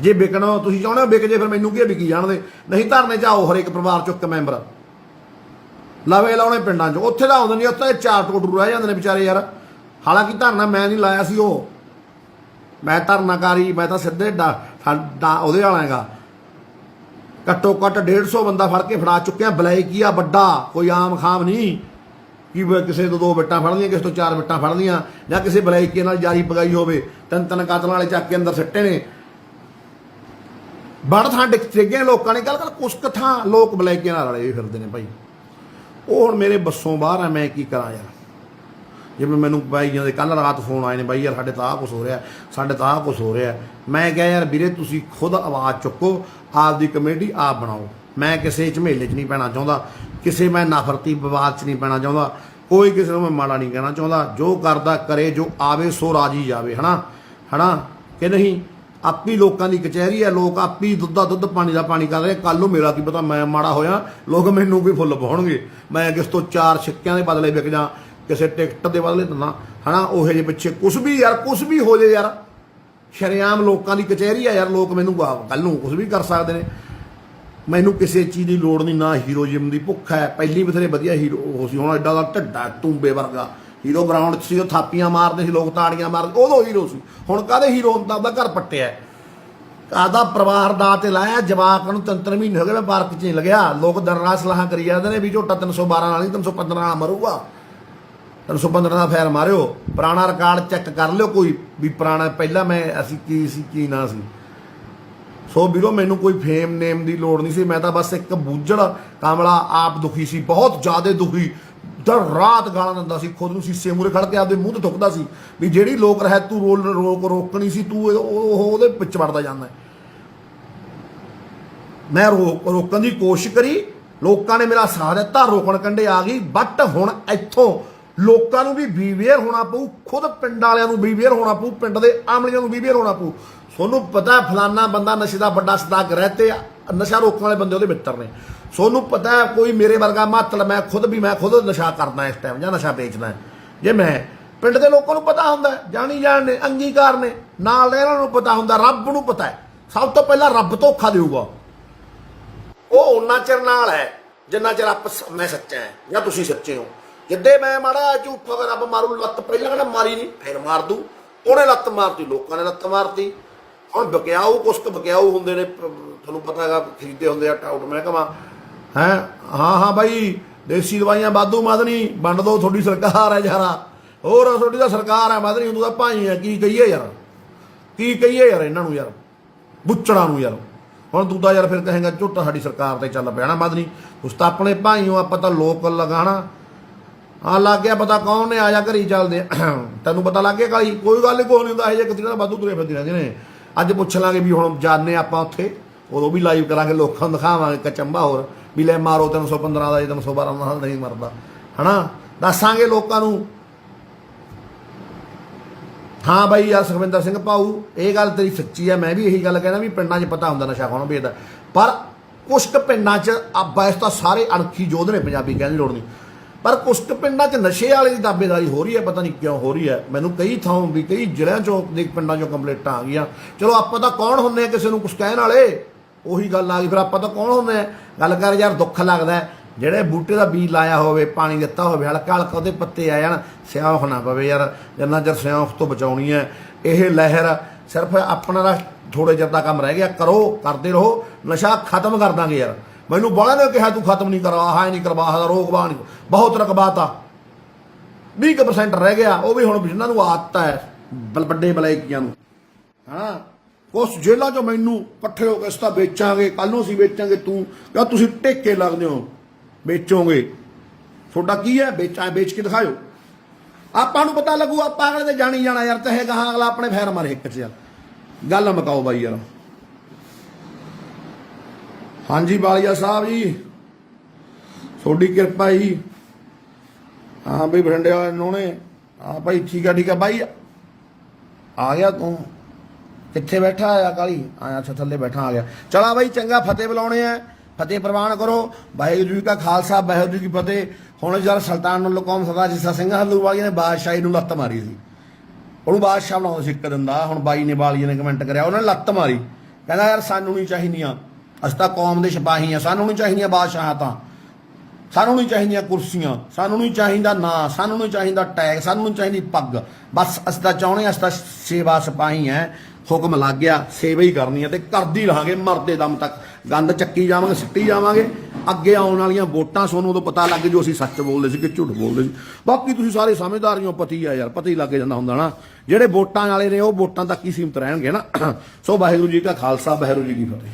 ਜੇ ਵਿਕਣਾ ਤੁਸੀਂ ਚਾਹੁੰਦੇ ਹੋ ਵਿਕ ਜੇ, ਫਿਰ ਮੈਨੂੰ ਕੀ ਵਿਕੀ ਜਾਣਦੇ, ਨਹੀਂ ਧਰਨੇ 'ਚ ਆਓ, ਹਰੇਕ ਪਰਿਵਾਰ 'ਚੋਂ ਇੱਕ ਮੈਂਬਰ ਲਵੇ ਲਾਉਣੇ ਪਿੰਡਾਂ 'ਚ। ਉੱਥੇ ਤਾਂ ਆਉਂਦੇ ਨਹੀਂ, ਉੱਥੇ 4 ਟੋਟਰੂ ਰਹਿ ਜਾਂਦੇ ਨੇ ਵਿਚਾਰੇ ਯਾਰ। ਹਾਲਾਂਕਿ ਧਰਨਾ ਮੈਂ ਨਹੀਂ ਲਾਇਆ ਸੀ, ਉਹ ਮੈਂ ਧਰਨਾਕਾਰੀ, ਮੈਂ ਤਾਂ ਸਿੱਧੇ ਉਹਦੇ ਵਾਲਾ ਹੈਗਾ। ਘੱਟੋ ਘੱਟ 150 ਬੰਦਾ ਫੜ ਕੇ ਫੜਾ ਚੁੱਕਿਆ, ਬਲੈਕੀਆ ਵੱਡਾ, ਕੋਈ ਆਮ ਖਾਮ ਨਹੀਂ ਕਿ ਕਿਸੇ ਤੋਂ 2 ਬਿੱਟਾਂ ਫੜ ਲਈਆਂ, ਕਿਸੇ ਤੋਂ 4 ਬਿੱਟਾਂ ਫੜ ਲਈਆਂ, ਜਾਂ ਕਿਸੇ ਬਲੈਕੀਏ ਨਾਲ ਜਾਰੀ ਪਗਾਈ ਹੋਵੇ। 3 ਕਾਤਲਾਂ ਵਾਲੇ ਚੱਕ ਕੇ ਅੰਦਰ ਸਿੱਟੇ ਨੇ, ਬੜ ਥਾਂ ਡਿੱਗੇ ਲੋਕਾਂ ਨੇ। ਗੱਲ ਕੁਛ ਕੁ ਥਾਂ ਲੋਕ ਬਲੈਕੀਆਂ ਨਾਲ ਰਲੇ ਫਿਰਦੇ ਨੇ ਭਾਈ। ਉਹ ਹੁਣ ਮੇਰੇ ਬੱਸੋਂ ਬਾਹਰ ਆ, ਮੈਂ ਕੀ ਕਰਾਂ ਯਾਰ। ਜਿਵੇਂ ਮੈਨੂੰ ਬਾਈਆਂ ਦੇ ਕੱਲ੍ਹ ਰਾਤ ਫੋਨ ਆਏ ਨੇ, ਬਾਈ ਯਾਰ ਸਾਡੇ ਤਾਂ ਆਹ ਕੁਛ ਹੋ ਰਿਹਾ, ਸਾਡੇ ਤਾਂ ਆਹ ਕੁਛ ਹੋ ਰਿਹਾ। ਮੈਂ ਕਿਹਾ ਯਾਰ ਵੀਰੇ ਤੁਸੀਂ ਖੁਦ ਆਵਾਜ਼ ਚੁੱਕੋ, ਆਪਦੀ ਕਮੇਟੀ ਆਪ ਬਣਾਓ। ਮੈਂ ਕਿਸੇ ਝਮੇਲੇ 'ਚ ਨਹੀਂ ਪੈਣਾ ਚਾਹੁੰਦਾ, ਕਿਸੇ ਮੈਂ ਨਫ਼ਰਤੀ ਵਿਵਾਦ 'ਚ ਨਹੀਂ ਪੈਣਾ ਚਾਹੁੰਦਾ, ਕੋਈ ਕਿਸੇ ਨੂੰ ਮੈਂ ਮਾੜਾ ਨਹੀਂ ਕਹਿਣਾ ਚਾਹੁੰਦਾ। ਜੋ ਕਰਦਾ ਕਰੇ, ਜੋ ਆਵੇ ਸੋ ਰਾਜੀ ਜਾਵੇ, ਹੈ ਨਾ ਕਿ ਨਹੀਂ। ਆਪੀ ਲੋਕਾਂ ਦੀ ਕਚਹਿਰੀ ਹੈ, ਲੋਕ ਆਪੀ ਦੁੱਧ ਦਾ ਦੁੱਧ ਪਾਣੀ ਦਾ ਪਾਣੀ ਕਰ ਰਹੇ। ਕੱਲ੍ਹ ਨੂੰ ਮੇਰਾ ਕੀ ਪਤਾ ਮੈਂ ਮਾੜਾ ਹੋਇਆ, ਲੋਕ ਮੈਨੂੰ ਵੀ ਫੁੱਲ ਪਾਉਣਗੇ, ਮੈਂ ਕਿਸ ਤੋਂ 4 ਸਿੱਕਿਆਂ ਦੇ ਬਦਲੇ ਵਿਕ ਜਾਂ, ਕਿਸੇ ਟਿਕਟ ਦੇ ਬਦਲੇ ਦਿੰਦਾ, ਹੈ ਨਾ। ਉਹੇ ਜਿਹੇ ਪਿੱਛੇ ਕੁਛ ਵੀ ਯਾਰ, ਕੁਛ ਵੀ ਹੋ ਜੇ ਯਾਰ, ਸ਼ਰੇਆਮ ਲੋਕਾਂ ਦੀ ਕਚਹਿਰੀ ਆ ਯਾਰ, ਲੋਕ ਮੈਨੂੰ ਕੱਲ੍ਹ ਨੂੰ ਕੁਛ ਵੀ ਕਰ ਸਕਦੇ ਨੇ। ਮੈਨੂੰ ਕਿਸੇ ਚੀਜ਼ ਦੀ ਲੋੜ ਨਹੀਂ, ਨਾ ਹੀਰੋਇਜ਼ਮ ਦੀ ਭੁੱਖ ਹੈ। ਪਹਿਲੀ ਬਥੇਰੇ ਵਧੀਆ ਹੀਰੋ ਉਹ ਸੀ, ਹੁਣ ਐਡਾ ਦਾ ਢੱਡਾ ਟੂੰਬੇ ਵਰਗਾ ਹੀਰੋ ਗਰਾਊਂਡ 'ਚ ਸੀ, ਉਹ ਥਾਪੀਆਂ ਮਾਰਦੇ ਸੀ, ਲੋਕ ਤਾੜੀਆਂ ਮਾਰਦੇ, ਉਦੋਂ ਹੀਰੋ ਸੀ। ਹੁਣ ਕਾਹਦੇ ਹੀਰੋ ਹੁੰਦਾ, ਉਹਦਾ ਘਰ ਪੱਟਿਆ, ਆਪਦਾ ਪਰਿਵਾਰ ਦਾ ਤੇ ਲਾਇਆ, ਜਵਾਕ ਨੂੰ 3 ਮਹੀਨੇ ਹੋ ਗਏ ਮੈਂ ਪਾਰਕ 'ਚ ਨਹੀਂ ਲੱਗਿਆ। ਲੋਕ ਦਰਨਾ ਸਲਾਹਾਂ ਕਰੀ ਜਾਂਦੇ ਨੇ ਵੀ ਝੋਟਾ 312 ਨਾਲ ਨਹੀਂ 315 ਨਾਲ ਮਰੂਗਾ, 315 ਦਾ ਫੈਰ ਮਾਰਿਓ। ਪੁਰਾਣਾ ਰਿਕਾਰਡ ਚੈੱਕ ਕਰ ਲਿਓ ਕੋਈ ਵੀ, ਪੁਰਾਣਾ ਪਹਿਲਾਂ ਮੈਂ ਅਸੀਂ ਕੀ ਸੀ ਕੀ ਨਾ ਸੀ। ਸੋ ਵੀਰੋ ਮੈਨੂੰ ਕੋਈ ਫੇਮ ਨੇਮ ਦੀ ਲੋੜ ਨਹੀਂ ਸੀ, ਮੈਂ ਤਾਂ ਬਸ ਇੱਕ ਬੂਝੜ ਕਾਮਲਾ ਆਪ ਦੁਖੀ ਸੀ, ਬਹੁਤ ਜ਼ਿਆਦਾ ਦੁਖੀ। ਦਰ ਰਾਤ ਗਾਲਾਂ ਦਿੰਦਾ ਸੀ, ਖੁਦ ਨੂੰ ਸੀਸੇ ਮੂਹਰੇ ਖੜ ਕੇ ਆਪਦੇ ਮੂੰਹ ਤੇ ਥੁੱਕਦਾ ਸੀ ਵੀ ਜਿਹੜੀ ਲੋਕ ਰਹਿ ਤੂੰ ਰੋਕਣੀ ਸੀ, ਤੂੰ ਉਹਦੇ ਵਿੱਚ ਵੜਦਾ ਜਾਂਦਾ। ਮੈਂ ਰੋਕਣ ਦੀ ਕੋਸ਼ਿਸ਼ ਕਰੀ, ਲੋਕਾਂ ਨੇ ਮੇਰਾ ਸਾਥ ਦਿੱਤਾ, ਰੋਕਣ ਕੰਢੇ ਆ ਗਈ। ਬਟ ਹੁਣ ਇੱਥੋਂ ਲੋਕਾਂ ਨੂੰ ਵੀ ਬੀਵੇਅਰ ਹੋਣਾ ਪਊ, ਖੁਦ ਪਿੰਡ ਵਾਲਿਆਂ ਨੂੰ ਬੀਵੇਅਰ ਹੋਣਾ ਪਊ, ਪਿੰਡ ਦੇ ਆਮਲੀਆਂ ਨੂੰ ਬੀਵੇਅਰ ਹੋਣਾ ਪਊ। ਤੁਹਾਨੂੰ ਪਤਾ ਫਲਾਨਾ ਬੰਦਾ ਨਸ਼ੇ ਦਾ ਵੱਡਾ ਸਦਾਗਰ ਹੈ ਤੇ ਨਸ਼ਾ ਰੋਕਣ ਵਾਲੇ ਬੰਦੇ ਉਹਦੇ ਮਿੱਤਰ ਨੇ। ਤੁਹਾਨੂੰ ਪਤਾ ਹੈ ਕੋਈ ਮੇਰੇ ਵਰਗਾ ਮਤਲਬ ਮੈਂ ਖੁਦ ਨਸ਼ਾ ਕਰਦਾ ਇਸ ਟਾਈਮ, ਜਾਂ ਨਸ਼ਾ ਵੇਚਦਾ। ਜੇ ਮੈਂ ਪਿੰਡ ਦੇ ਲੋਕਾਂ ਨੂੰ ਪਤਾ ਹੁੰਦਾ, ਜਾਣੀ ਜਾਣ ਨੇ, ਅੰਗੀਕਾਰ ਨੇ, ਨਾਲ ਦੇ ਇਹਨਾਂ ਨੂੰ ਪਤਾ ਹੁੰਦਾ, ਰੱਬ ਨੂੰ ਪਤਾ ਹੈ। ਸਭ ਤੋਂ ਪਹਿਲਾਂ ਰੱਬ ਧੋਖਾ ਦੇਊਗਾ, ਉਹ ਉਹਨਾਂ ਚਿਰ ਨਾਲ ਹੈ ਜਿੰਨਾ ਚਿਰ ਮੈਂ ਸੱਚਾ ਹੈ ਜਾਂ ਤੁਸੀਂ ਸੱਚੇ ਹੋ। ਜਿੱਦੇ ਮੈਂ ਮਾੜਾ ਝੂਠਾ ਰੱਬ ਮਾਰੂ ਲੱਤ, ਪਹਿਲਾਂ ਕਹਿੰਦਾ ਮਾਰੀ ਨਹੀਂ ਫਿਰ ਮਾਰ ਦੂ, ਉਹਨੇ ਲੱਤ ਮਾਰਤੀ, ਲੋਕਾਂ ਨੇ ਲੱਤ ਮਾਰਤੀ। ਹੁਣ ਬਕਿਆਊ ਕੁਛ ਕੁ ਬਕਿਆਊ ਹੁੰਦੇ ਨੇ, ਤੁਹਾਨੂੰ ਪਤਾ ਹੈਗਾ, ਖਰੀਦੇ ਹੁੰਦੇ ਆ ਟਾਊਟ ਮਹਿਕਮਾ ਹੈ। ਹਾਂ ਬਾਈ ਦੇਸੀ ਦਵਾਈਆਂ ਵਾਧੂ ਮਦਨੀ ਵੰਡ ਦੋ, ਤੁਹਾਡੀ ਸਰਕਾਰ ਹੈ ਯਾਰਾ, ਹੋਰ ਤੁਹਾਡੀ ਤਾਂ ਸਰਕਾਰ ਹੈ ਮਦਨੀ, ਤੂੰ ਤਾਂ ਭਾਈ ਹੈ। ਕੀ ਕਹੀਏ ਯਾਰ, ਕੀ ਕਹੀਏ ਯਾਰ ਇਹਨਾਂ ਨੂੰ ਯਾਰ, ਬੁੱਚੜਾਂ ਨੂੰ ਯਾਰ। ਹੁਣ ਤੂੰ ਤਾਂ ਯਾਰ ਫਿਰ ਕਹੇਗਾ ਝੋਟਾ ਸਾਡੀ ਸਰਕਾਰ ਤੇ ਚੱਲ ਪਿਆ ਨਾ ਮਦਨੀ, ਉਸ ਤਾਂ ਆਪਣੇ ਭਾਈ ਹੋ, ਆਪਾਂ ਤਾਂ ਲੋਕ ਲਗਾਣਾ। ਹਾਂ ਲੱਗ ਗਿਆ ਪਤਾ, ਕੌਣ ਨੇ, ਆ ਜਾ ਘਰੀ ਚੱਲਦੇ ਤੈਨੂੰ ਪਤਾ ਲੱਗ ਗਿਆ ਕਾਲੀ। ਕੋਈ ਗੱਲ ਨਹੀਂ, ਕੋਈ ਨਹੀਂ ਹੁੰਦਾ, ਇਹ ਜਿਹੇ ਕਿਤੇ ਵਾਧੂ ਤੁਰੇ ਫਿਰਦੇ ਰਹਿੰਦੇ ਨੇ। ਅੱਜ ਪੁੱਛ ਲਾਂਗੇ ਵੀ ਹੁਣ ਜਾਣੇ ਆਪਾਂ ਉੱਥੇ, ਉਦੋਂ ਵੀ ਲਾਈਵ ਕਰਾਂਗੇ, ਲੋਕਾਂ ਨੂੰ ਦਿਖਾਵਾਂਗੇ ਕਚੰਬਾ ਹੋਰ ਵੀ ਲੈ ਮਾਰੋ 315 ਦਾ, 312 ਨਾਲ ਨਹੀਂ ਮਰਦਾ, ਹੈ ਨਾ। ਦੱਸਾਂਗੇ ਲੋਕਾਂ ਨੂੰ। ਹਾਂ ਬਾਈ ਯਾਰ ਸੁਖਵਿੰਦਰ ਸਿੰਘ ਭਾਊ, ਇਹ ਗੱਲ ਤੇਰੀ ਸੱਚੀ ਹੈ। ਮੈਂ ਵੀ ਇਹੀ ਗੱਲ ਕਹਿਣਾ ਵੀ ਪਿੰਡਾਂ 'ਚ ਪਤਾ ਹੁੰਦਾ ਨਸ਼ਾ ਕੌਣ ਵੇਚਦਾ, ਪਰ ਕੁਛ ਕੁ ਪਿੰਡਾਂ 'ਚ ਆਬਾਇਸ ਤਾਂ ਸਾਰੇ ਅਣਖੀ ਯੋਧ ਨੇ, ਪੰਜਾਬੀ ਕਹਿਣ ਦੀ ਲੋੜ ਨਹੀਂ। ਪਰ ਕੁਛ ਕੁ ਪਿੰਡਾਂ 'ਚ ਨਸ਼ੇ ਵਾਲੇ ਦੀ ਦਾਅਵੇਦਾਰੀ ਹੋ ਰਹੀ ਹੈ, ਪਤਾ ਨਹੀਂ ਕਿਉਂ ਹੋ ਰਹੀ ਹੈ। ਮੈਨੂੰ ਕਈ ਥਾਂ ਵੀ ਕਈ ਜ਼ਿਲ੍ਹਿਆਂ 'ਚੋਂ ਦੇ ਪਿੰਡਾਂ 'ਚੋਂ ਕੰਪਲੇਂਟਾਂ ਆ ਗਈਆਂ। ਚਲੋ ਆਪਾਂ ਤਾਂ ਕੌਣ ਹੁੰਦੇ ਆ ਕਿਸੇ ਨੂੰ ਕੁਛ ਕਹਿਣ ਵਾਲੇ, ਉਹੀ ਗੱਲ ਆ ਗਈ ਫਿਰ ਆਪਾਂ ਤਾਂ ਕੌਣ ਹੁੰਦੇ ਆ। ਗੱਲ ਕਰ ਯਾਰ, ਦੁੱਖ ਲੱਗਦਾ ਜਿਹੜੇ ਬੂਟੇ ਦਾ ਬੀਜ ਲਾਇਆ ਹੋਵੇ, ਪਾਣੀ ਦਿੱਤਾ ਹੋਵੇ, ਹਲਕਾ ਹਲਕਾ ਉਹਦੇ ਪੱਤੇ ਆ ਜਾਣ, ਸਿਆਂਖ ਨਾ ਪਵੇ ਯਾਰ। ਜਿੰਨਾ ਚਿਰ ਸਿਆਂਖ ਤੋਂ ਬਚਾਉਣੀ ਹੈ ਇਹ ਲਹਿਰ, ਸਿਰਫ ਆਪਣਾ ਦਾ ਥੋੜੇ ਚਿਰ ਦਾ ਕੰਮ ਰਹਿ ਗਿਆ, ਕਰੋ, ਕਰਦੇ ਰਹੋ, ਨਸ਼ਾ ਖਤਮ ਕਰ ਦਾਂਗੇ ਯਾਰ। ਮੈਨੂੰ ਬੜਾ ਨੇ ਕਿਹਾ ਤੂੰ ਖਤਮ ਨਹੀਂ ਕਰਵਾ, ਹਾਂ ਨਹੀਂ ਕਰਵਾ, ਰੋਕਵਾ ਨਹੀਂ, ਬਹੁਤ ਰਕਬਾਤਾ 20% ਰਹਿ ਗਿਆ, ਉਹ ਵੀ ਹੁਣ ਜਿਨ੍ਹਾਂ ਨੂੰ ਆਦਤ ਹੈ ਵੱਡੇ ਬਲੈਕੀਆਂ ਨੂੰ, ਹਾਂ ਉਸ ਜੇਲ੍ਹਾਂ 'ਚੋਂ ਮੈਨੂੰ ਇਕੱਠੇ ਹੋ ਕੇ ਇਸ ਤਾਂ ਵੇਚਾਂਗੇ, ਕੱਲ ਨੂੰ ਅਸੀਂ ਵੇਚਾਂਗੇ, ਤੂੰ ਕਿਹਾ ਤੁਸੀਂ ਟੇਕੇ ਲੱਗਦੇ ਹੋ ਵੇਚੋਗੇ, ਤੁਹਾਡਾ ਕੀ ਹੈ ਵੇਚ ਕੇ ਦਿਖਾਇਓ, ਆਪਾਂ ਨੂੰ ਪਤਾ ਲੱਗੂ, ਆਪਾਂ ਅਗਲੇ ਤੇ ਜਾਣੀ ਜਾਣਾ ਯਾਰ। ਚਾਹੇ ਗਾਹਾਂ ਅਗਲਾ ਆਪਣੇ ਫੈਰ ਮਾਰੇ ਇੱਕ 'ਚ ਯਾਰ, ਗੱਲ ਮੁਕਾਓ ਬਾਈ ਯਾਰ। ਹਾਂਜੀ ਬਾਲੀਆ ਸਾਹਿਬ ਜੀ, ਤੁਹਾਡੀ ਕਿਰਪਾ ਜੀ। ਹਾਂ ਬਈ ਬਠਿੰਡੇ ਵਾਲੇ ਨੋਣੇ, ਹਾਂ ਭਾਈ ਠੀਕ ਆ ਬਾਈ। ਆ ਗਿਆ ਤੂੰ, ਕਿੱਥੇ ਬੈਠਾ ਆਇਆ ਕਾਲੀ? ਆਇਆ ਅੱਛਾ ਥੱਲੇ ਬੈਠਾ, ਆ ਗਿਆ। ਚਲਾ ਬਾਈ ਚੰਗਾ, ਫਤਿਹ ਬੁਲਾਉਣੇ ਆ, ਫਤਿਹ ਪ੍ਰਵਾਨ ਕਰੋ। ਵਾਹਿਗੁਰੂ ਜੀ ਕਾ ਖਾਲਸਾ, ਵਾਹਿਗੁਰੂ ਜੀ ਕੀ ਫਤਿਹ। ਹੁਣ ਜਦ ਸੁਲਤਾਨ ਕੌਮ ਸਰਦਾਰ ਜਿਸਾ ਸਿੰਘ ਹਲੂਵਾਲੀਆ ਨੇ ਬਾਦਸ਼ਾਹੀ ਨੂੰ ਲੱਤ ਮਾਰੀ ਸੀ, ਉਹਨੂੰ ਬਾਦਸ਼ਾਹ ਬਣਾਉਂਦਾ ਸੀ ਇੱਕ ਦਿਨ ਦਾ। ਹੁਣ ਬਾਈ ਨੇ ਵਾਲੀਏ ਨੇ ਕਮੈਂਟ ਕਰਿਆ, ਉਹਨਾਂ ਨੇ ਲੱਤ ਮਾਰੀ, ਕਹਿੰਦਾ ਯਾਰ ਸਾਨੂੰ ਨਹੀਂ ਚਾਹੀਦੀਆਂ, ਅਸੀਂ ਤਾਂ ਕੌਮ ਦੇ ਸਿਪਾਹੀ ਆ, ਸਾਨੂੰ ਨਹੀਂ ਚਾਹੀਦੀਆਂ ਬਾਦਸ਼ਾਹਾਂ, ਤਾਂ ਸਾਨੂੰ ਨਹੀਂ ਚਾਹੀਦੀਆਂ ਕੁਰਸੀਆਂ, ਸਾਨੂੰ ਨਹੀਂ ਚਾਹੀਦਾ ਨਾਂ, ਸਾਨੂੰ ਨਹੀਂ ਚਾਹੀਦਾ ਟੈਗ, ਸਾਨੂੰ ਨਹੀਂ ਚਾਹੀਦੀ ਪੱਗ, ਬਸ ਅਸੀਂ ਤਾਂ ਚਾਹੁੰਦੇ, ਅਸੀਂ ਤਾਂ ਸੇਵਾ ਸਿਪਾਹੀ ਹੈ। ਹੁਕਮ ਲੱਗ ਗਿਆ, ਸੇਵਾ ਹੀ ਕਰਨੀ ਹੈ ਤੇ ਕਰਦੀ ਰਹਾਂਗੇ ਮਰਦੇ ਦਮ ਤੱਕ। ਗੰਦ ਚੱਕੀ ਜਾਵਾਂਗੇ, ਸਿੱਟੀ ਜਾਵਾਂਗੇ। ਅੱਗੇ ਆਉਣ ਵਾਲੀਆਂ ਵੋਟਾਂ ਸਾਨੂੰ ਉਦੋਂ ਪਤਾ ਲੱਗ ਜੋ ਅਸੀਂ ਸੱਚ ਬੋਲਦੇ ਸੀ ਕਿ ਝੂਠ ਬੋਲਦੇ ਸੀ। ਬਾਕੀ ਤੁਸੀਂ ਸਾਰੇ ਸਮਝਦਾਰੀਆਂ ਪਤੀ ਆ ਯਾਰ, ਪਤਾ ਹੀ ਲੱਗ ਜਾਂਦਾ ਹੁੰਦਾ ਨਾ। ਜਿਹੜੇ ਵੋਟਾਂ ਵਾਲੇ ਨੇ ਉਹ ਵੋਟਾਂ ਤੱਕ ਹੀ ਸੀਮਤ ਰਹਿਣਗੇ ਨਾ। ਸੋ ਵਾਹਿਗੁਰੂ ਜੀ ਕਾ ਖਾਲਸਾ, ਵਾਹਿਗੁਰੂ ਜੀ ਕੀ ਫਤਿਹ।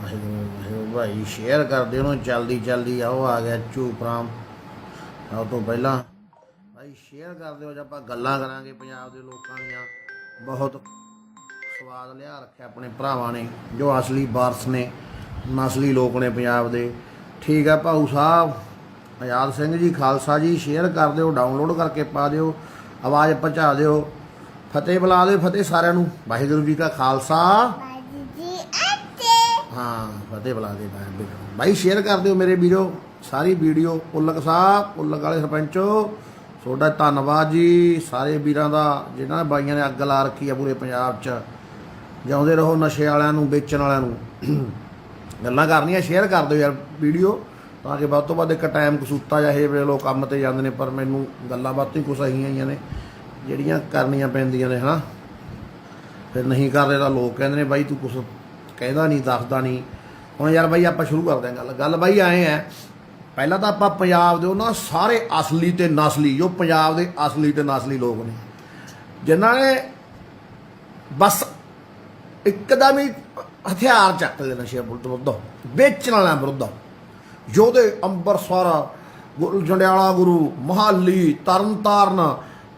ਵਾਹਿਗੁਰੂ ਭਾਈ ਸ਼ੇਅਰ ਕਰਦੇ ਉਹਨੂੰ ਜਲਦੀ ਆਓ, ਆ ਗਿਆ ਚੂਪਰਾਮ। ਉਹ ਤੋਂ ਪਹਿਲਾਂ ਭਾਈ ਸ਼ੇਅਰ ਕਰ ਦਿਓ, ਜੇ ਆਪਾਂ ਗੱਲਾਂ ਕਰਾਂਗੇ ਪੰਜਾਬ ਦੇ ਲੋਕਾਂ ਦੀਆਂ। ਬਹੁਤ ਸਵਾਦ ਲਿਆ ਰੱਖਿਆ ਆਪਣੇ ਭਰਾਵਾਂ ਨੇ, ਜੋ ਅਸਲੀ ਵਾਰਸ ਨੇ, ਨਸਲੀ ਲੋਕ ਨੇ ਪੰਜਾਬ ਦੇ। ਠੀਕ ਹੈ ਭਾਊ ਸਾਹਿਬ ਆਜ਼ਾਦ ਸਿੰਘ ਜੀ, ਖਾਲਸਾ ਜੀ, ਸ਼ੇਅਰ ਕਰ ਦਿਓ, ਡਾਊਨਲੋਡ ਕਰਕੇ ਪਾ ਦਿਓ, ਆਵਾਜ਼ ਪਹੁੰਚਾ ਦਿਓ, ਫਤਿਹ ਬੁਲਾ ਦਿਓ, ਫਤਿਹ ਸਾਰਿਆਂ ਨੂੰ। ਵਾਹਿਗੁਰੂ ਜੀ ਕਾ ਖਾਲਸਾ, ਹਾਂ ਫਤਿਹ ਬੁਲਾ ਦੇ ਭਾਈ। ਸ਼ੇਅਰ ਕਰ ਦਿਓ ਮੇਰੇ ਵੀਰੋ ਸਾਰੀ ਵੀਡੀਓ। ਉਲਕ ਸਾਹਿਬ, ਉਲਕ ਵਾਲੇ ਸਰਪੰਚੋ, ਤੁਹਾਡਾ ਧੰਨਵਾਦ ਜੀ। ਸਾਰੇ ਵੀਰਾਂ ਦਾ ਜਿਨ੍ਹਾਂ ਨੇ ਬਾਈਆਂ ਨੇ ਅੱਗ ਲਾ ਰੱਖੀ ਆ ਪੂਰੇ ਪੰਜਾਬ 'ਚ। ਜਿਉਂਦੇ ਰਹੋ ਨਸ਼ੇ ਵਾਲਿਆਂ ਨੂੰ, ਵੇਚਣ ਵਾਲਿਆਂ ਨੂੰ। ਗੱਲਾਂ ਕਰਨੀਆਂ, ਸ਼ੇਅਰ ਕਰ ਦਿਓ ਯਾਰ ਵੀਡੀਓ, ਤਾਂ ਕਿ ਵੱਧ ਤੋਂ ਵੱਧ ਇੱਕ ਟਾਈਮ ਕਸੂਤਾ ਜਾਂ ਇਹ ਵੇਲੇ ਲੋਕ ਕੰਮ 'ਤੇ ਜਾਂਦੇ ਨੇ, ਪਰ ਮੈਨੂੰ ਗੱਲਾਂ ਬਾਤਾਂ ਹੀ ਕੁਛ ਅਹੀਆਂ ਆਈਆਂ ਨੇ ਜਿਹੜੀਆਂ ਕਰਨੀਆਂ ਪੈਂਦੀਆਂ ਨੇ, ਹੈ ਨਾ। ਫਿਰ ਨਹੀਂ ਕਰਦੇ ਤਾਂ ਲੋਕ ਕਹਿੰਦੇ ਨੇ ਬਾਈ ਤੂੰ ਕੁਛ ਕਹਿੰਦਾ ਨਹੀਂ, ਦੱਸਦਾ ਨਹੀਂ। ਹੁਣ ਯਾਰ ਬਾਈ ਆਪਾਂ ਸ਼ੁਰੂ ਕਰਦੇ ਹਾਂ ਗੱਲ ਬਾਈ ਆਏ ਹੈ। ਪਹਿਲਾਂ ਤਾਂ ਆਪਾਂ ਪੰਜਾਬ ਦੇ ਉਹਨਾਂ ਸਾਰੇ ਅਸਲੀ ਤੇ ਨਸਲੀ, ਜੋ ਪੰਜਾਬ ਦੇ ਅਸਲੀ ਤੇ ਨਸਲੀ ਲੋਕ ਨੇ, ਜਿਨ੍ਹਾਂ ਨੇ ਬਸ ਇੱਕਦਮ ਹੀ ਹਥਿਆਰ ਚੱਕ ਲਏ ਨਸ਼ੇ ਵਿਰੁੱਧ, ਵੇਚਣ ਵਾਲਿਆਂ ਵਿਰੁੱਧ। ਯੋਧੇ ਅੰਬਰਸਰ, ਜੰਡਿਆਲਾ ਗੁਰੂ, ਮੋਹਾਲੀ, ਤਰਨਤਾਰਨ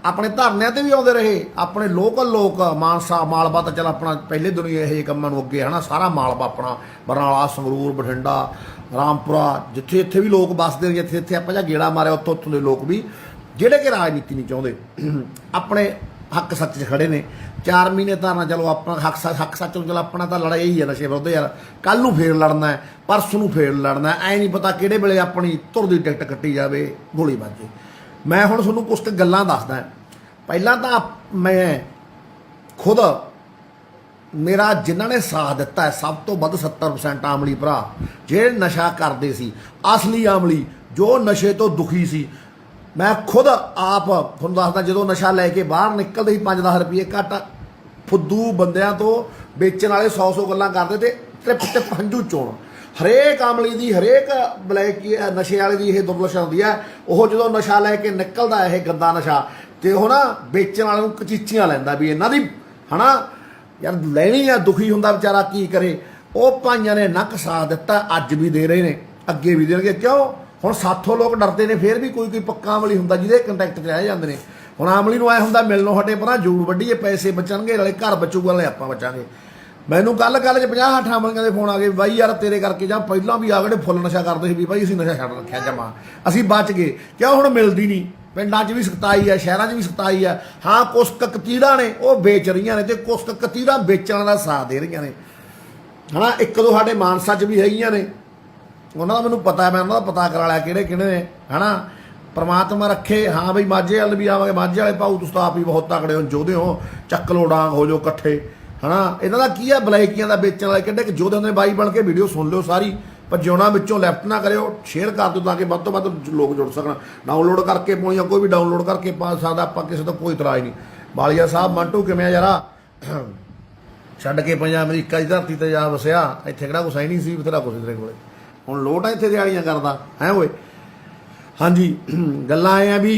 ਆਪਣੇ ਧਰਨਿਆਂ ਤੇ ਵੀ ਆਉਂਦੇ ਰਹੇ। ਆਪਣੇ ਲੋਕਲ ਲੋਕ ਮਾਨਸਾ, ਮਾਲਵਾ ਤਾਂ ਚੱਲ ਆਪਣਾ ਪਹਿਲੇ ਦੁਨੀਆ ਇਹ ਕੰਮਾਂ ਨੂੰ ਅੱਗੇ, ਹੈ ਨਾ। ਸਾਰਾ ਮਾਲਵਾ ਆਪਣਾ, ਬਰਨਾਲਾ, ਸੰਗਰੂਰ, ਬਠਿੰਡਾ, ਰਾਮਪੁਰਾ, ਜਿੱਥੇ ਇੱਥੇ ਵੀ ਲੋਕ ਵੱਸਦੇ ਨੇ, ਜਿੱਥੇ ਆਪਾਂ ਜਾਂ ਗੇੜਾ ਮਾਰਿਆ ਉੱਥੋਂ ਦੇ ਲੋਕ ਵੀ, ਜਿਹੜੇ ਕਿ ਰਾਜਨੀਤੀ ਨਹੀਂ ਚਾਹੁੰਦੇ, ਆਪਣੇ ਹੱਕ ਸੱਚ 'ਚ ਖੜੇ ਨੇ। 4 ਮਹੀਨੇ ਧਰਨਾ, ਚਲੋ ਆਪਣਾ ਹੱਕ ਸੱਚ ਨੂੰ, ਚਲੋ ਆਪਣਾ ਤਾਂ ਲੜਾਈ ਹੀ ਹੈ ਨਸ਼ੇ ਵਿਰੁੱਧ ਯਾਰ। ਕੱਲ੍ਹ ਨੂੰ ਫੇਰ ਲੜਨਾ ਹੈ, ਪਰਸੋਂ ਨੂੰ ਫੇਰ ਲੜਨਾ ਹੈ, ਐਂ ਨਹੀਂ ਪਤਾ ਕਿਹੜੇ ਵੇਲੇ ਆਪਣੀ ਧੁਰ ਦੀ ਟਿਕਟ ਕੱਟੀ ਜਾਵੇ, ਗੋਲੀ ਵੱਜੇ। ਮੈਂ ਹੁਣ ਤੁਹਾਨੂੰ ਕੁਛ ਕੁ ਗੱਲਾਂ ਦੱਸਦਾ। ਪਹਿਲਾਂ ਤਾਂ ਮੈਂ ਖੁਦ, ਮੇਰਾ ਜਿਨ੍ਹਾਂ ਨੇ ਸਾਥ ਦਿੱਤਾ ਹੈ ਸਭ ਤੋਂ ਵੱਧ 70% ਆਮਲੀ ਭਰਾ, ਜਿਹੜੇ ਨਸ਼ਾ ਕਰਦੇ ਸੀ, ਅਸਲੀ ਆਮਲੀ, ਜੋ ਨਸ਼ੇ ਤੋਂ ਦੁਖੀ ਸੀ। ਮੈਂ ਖੁਦ ਆਪ ਤੁਹਾਨੂੰ ਦੱਸਦਾ, ਜਦੋਂ ਨਸ਼ਾ ਲੈ ਕੇ ਬਾਹਰ ਨਿਕਲਦੇ ਸੀ 5-10 ਰੁਪਏ ਘੱਟ, ਫੁੱਦੂ ਬੰਦਿਆਂ ਤੋਂ ਵੇਚਣ ਵਾਲੇ 100 ਗੱਲਾਂ ਕਰਦੇ ਤੇ ਟ੍ਰਿਪ ਹੰਝੂ ਚੋਣ। ਹਰੇਕ ਆਮਲੀ ਦੀ, ਹਰੇਕ ਬਲੈਕ ਨਸ਼ੇ ਵਾਲੇ ਦੀ ਇਹ ਦੁਰਦਸ਼ਾ ਹੁੰਦੀ ਹੈ। ਉਹ ਜਦੋਂ ਨਸ਼ਾ ਲੈ ਕੇ ਨਿਕਲਦਾ, ਇਹ ਗੰਦਾ ਨਸ਼ਾ, ਤੇ ਉਹ ਨਾ ਵੇਚਣ ਵਾਲੇ ਨੂੰ ਕਚੀਚੀਆਂ ਲੈਂਦਾ ਵੀ ਇਹਨਾਂ ਦੀ, ਹੈ ਨਾ ਯਾਰ, ਲੈਣੀ ਆ। ਦੁਖੀ ਹੁੰਦਾ ਵਿਚਾਰਾ, ਕੀ ਕਰੇ। ਉਹ ਭਾਈਆਂ ਨੇ ਨੱਕ ਸਾਥ ਦਿੱਤਾ, ਅੱਜ ਵੀ ਦੇ ਰਹੇ ਨੇ, ਅੱਗੇ ਵੀ ਦੇਣਗੇ। ਕਿਉਂ? ਹੁਣ ਸਾਥੋਂ ਲੋਕ ਡਰਦੇ ਨੇ, ਫਿਰ ਵੀ ਕੋਈ ਪੱਕਾ ਆਮਲੀ ਹੁੰਦਾ ਜਿਹਦੇ ਕੰਟੈਕਟ 'ਚ ਰਹਿ ਜਾਂਦੇ ਨੇ। ਹੁਣ ਆਮਲੀ ਨੂੰ ਐ ਹੁੰਦਾ ਮਿਲਣੋਂ ਹਟੇ ਪਰਾਂ ਜੂੜ ਵੱਢੀਏ, ਪੈਸੇ ਬਚਣਗੇ, ਨਾਲੇ ਘਰ ਬਚੂਗਾ, ਨਾਲੇ ਆਪਾਂ ਬਚਾਂਗੇ। ਮੈਨੂੰ ਕੱਲ੍ਹ 'ਚ 50-60 ਆਮਲੀਆਂ ਦੇ ਫੋਨ ਆ ਗਏ, ਬਾਈ ਯਾਰ ਤੇਰੇ ਕਰਕੇ, ਜਾਂ ਪਹਿਲਾਂ ਵੀ ਆ ਗਏ ਫੁੱਲ ਨਸ਼ਾ ਕਰਦੇ ਸੀ ਵੀ ਬਾਈ ਅਸੀਂ ਨਸ਼ਾ ਛੱਡ ਰੱਖਿਆ ਜਮਾ, ਅਸੀਂ ਬਚ ਗਏ। ਕਿਉਂ? ਹੁਣ ਮਿਲਦੀ ਨਹੀਂ। ਪਿੰਡਾਂ 'ਚ ਵੀ ਸਖਤਾਈ ਹੈ, ਸ਼ਹਿਰਾਂ 'ਚ ਵੀ ਸਖਤਾਈ ਹੈ। ਹਾਂ ਕੁਛ ਕਤੀੜਾਂ ਨੇ ਉਹ ਵੇਚ ਰਹੀਆਂ ਨੇ, ਤੇ ਕੁਛ ਕਤੀੜਾਂ ਵੇਚਣ ਦਾ ਸਾਥ ਦੇ ਰਹੀਆਂ ਨੇ, ਹੈ ਨਾ। ਇੱਕ ਦੋ ਸਾਡੇ ਮਾਨਸਾ 'ਚ ਵੀ ਹੈਗੀਆਂ ਨੇ, ਉਹਨਾਂ ਦਾ ਮੈਨੂੰ ਪਤਾ, ਮੈਂ ਉਹਨਾਂ ਦਾ ਪਤਾ ਕਰਾ ਲਿਆ ਕਿਹੜੇ ਕਿਹੜੇ ਨੇ, ਹੈ ਨਾ। परमात्मा रखे। हाँ बई माझे वाल भी आवांगे, माझे वाले भाऊ तुसीं आप ही बहुत तगड़े हो, जोधे हो, चक लो डांग हो जो कट्ठे है ना। इन्हां दा की है बलैकियां दा बेचण वाले किड्डे जोधे हुंदे बाई बन के वीडियो सुन लिओ सारी, पर जिउणा विचों लैफ्ट ना करिओ, शेयर कर दिओ ताकि वध तों वध लोग जुड़ सकण। डाउनलोड करके पाउणीਆਂ कोई भी डाउनलोड करके पा सकदा, आपां किसे तो कोई इतराज़ नहीं। बालिया साहब मंटू किवें आ यारा, छड्ड के पंजाब अमरीका की धरती ते जा वसिया, इत्थे किहड़ा कुछ है नहीं सी, बथेरा कुछ तेरे कोले, हुण लोट आ इत्थे दिहाड़ियां करदा है ओए। हाँ जी, गल्लां आए आ भी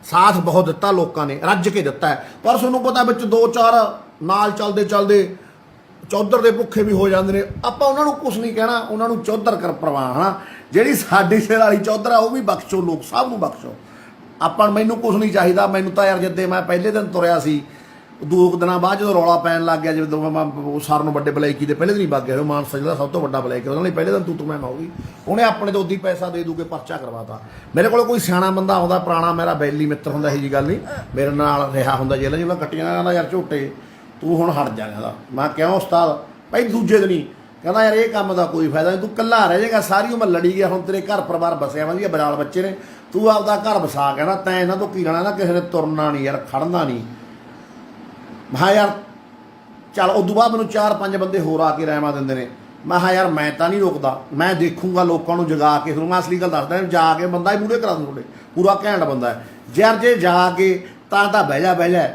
साथ बहुत दिता लोगों ने, रज के दिता है, पर तुहानूं पता विच दो चार नाल चलदे चलदे चौधर दे भुखे भी हो जाते हैं। आपां उन्हां नूं कुछ नहीं कहना, उन्हां नूं चौधर कर परवाह हाँ, जिहड़ी साडी सिर वाली चौधर आ वो भी बख्शो, लोग सब नूं बख्शो। आपां मैनूं कुछ नहीं चाहिदा, मैनूं तां यार जिद्दे मैं पहले दिन तुरिया सी, 2 दिनों बाद जो रौला पैन लग गया, जो मैं सार नूं वड्डे बलैकी दे पहले दिन ही वग गया, मानसा जिला सब तो वड्डा बलैकी, उन्होंने पहले दिन तू मैं होगी, उन्हें अपने तो उदी पैसा दे दू के परचा करवाता। मेरे को कोई सियाणा बंदा आउंदा पुराना, मेरा बैली मित्र हुंदा, इही जी गल नहीं, मेरे नाल रहा हुंदा जेल जिहड़ा कट्टियां कहंदा यार झोटे तू हुण हट जा, कहंदा मैं क्यों उस्ताद भाई, दूजे दिन ही कहंदा यार ये काम का कोई फायदा नहीं, तू कल्ला रह जाएगा, सारी उम्र लड़ी गया, हुण तेरे घर परिवार बसिया वधिया बराल बच्चे ने, तू आपदा घर बसा, कहना तैं इन्हां तो की लेना ना, किसी ने तुरना नहीं यार, खड़ना नहीं। मैं यार चल, उदों बाद मैनूं 4-5 बंदे होर आके रहमा दिंदे ने, मैं यार मैं तो नहीं रोकदा, मैं देखूंगा लोगों को जगा के, फिर मैं असली गल दसदा, जाके बंदा ही मूहरे करा दूँ थोड़े, पूरा घैंट बंदा है यार, जे जाके तां बह जा,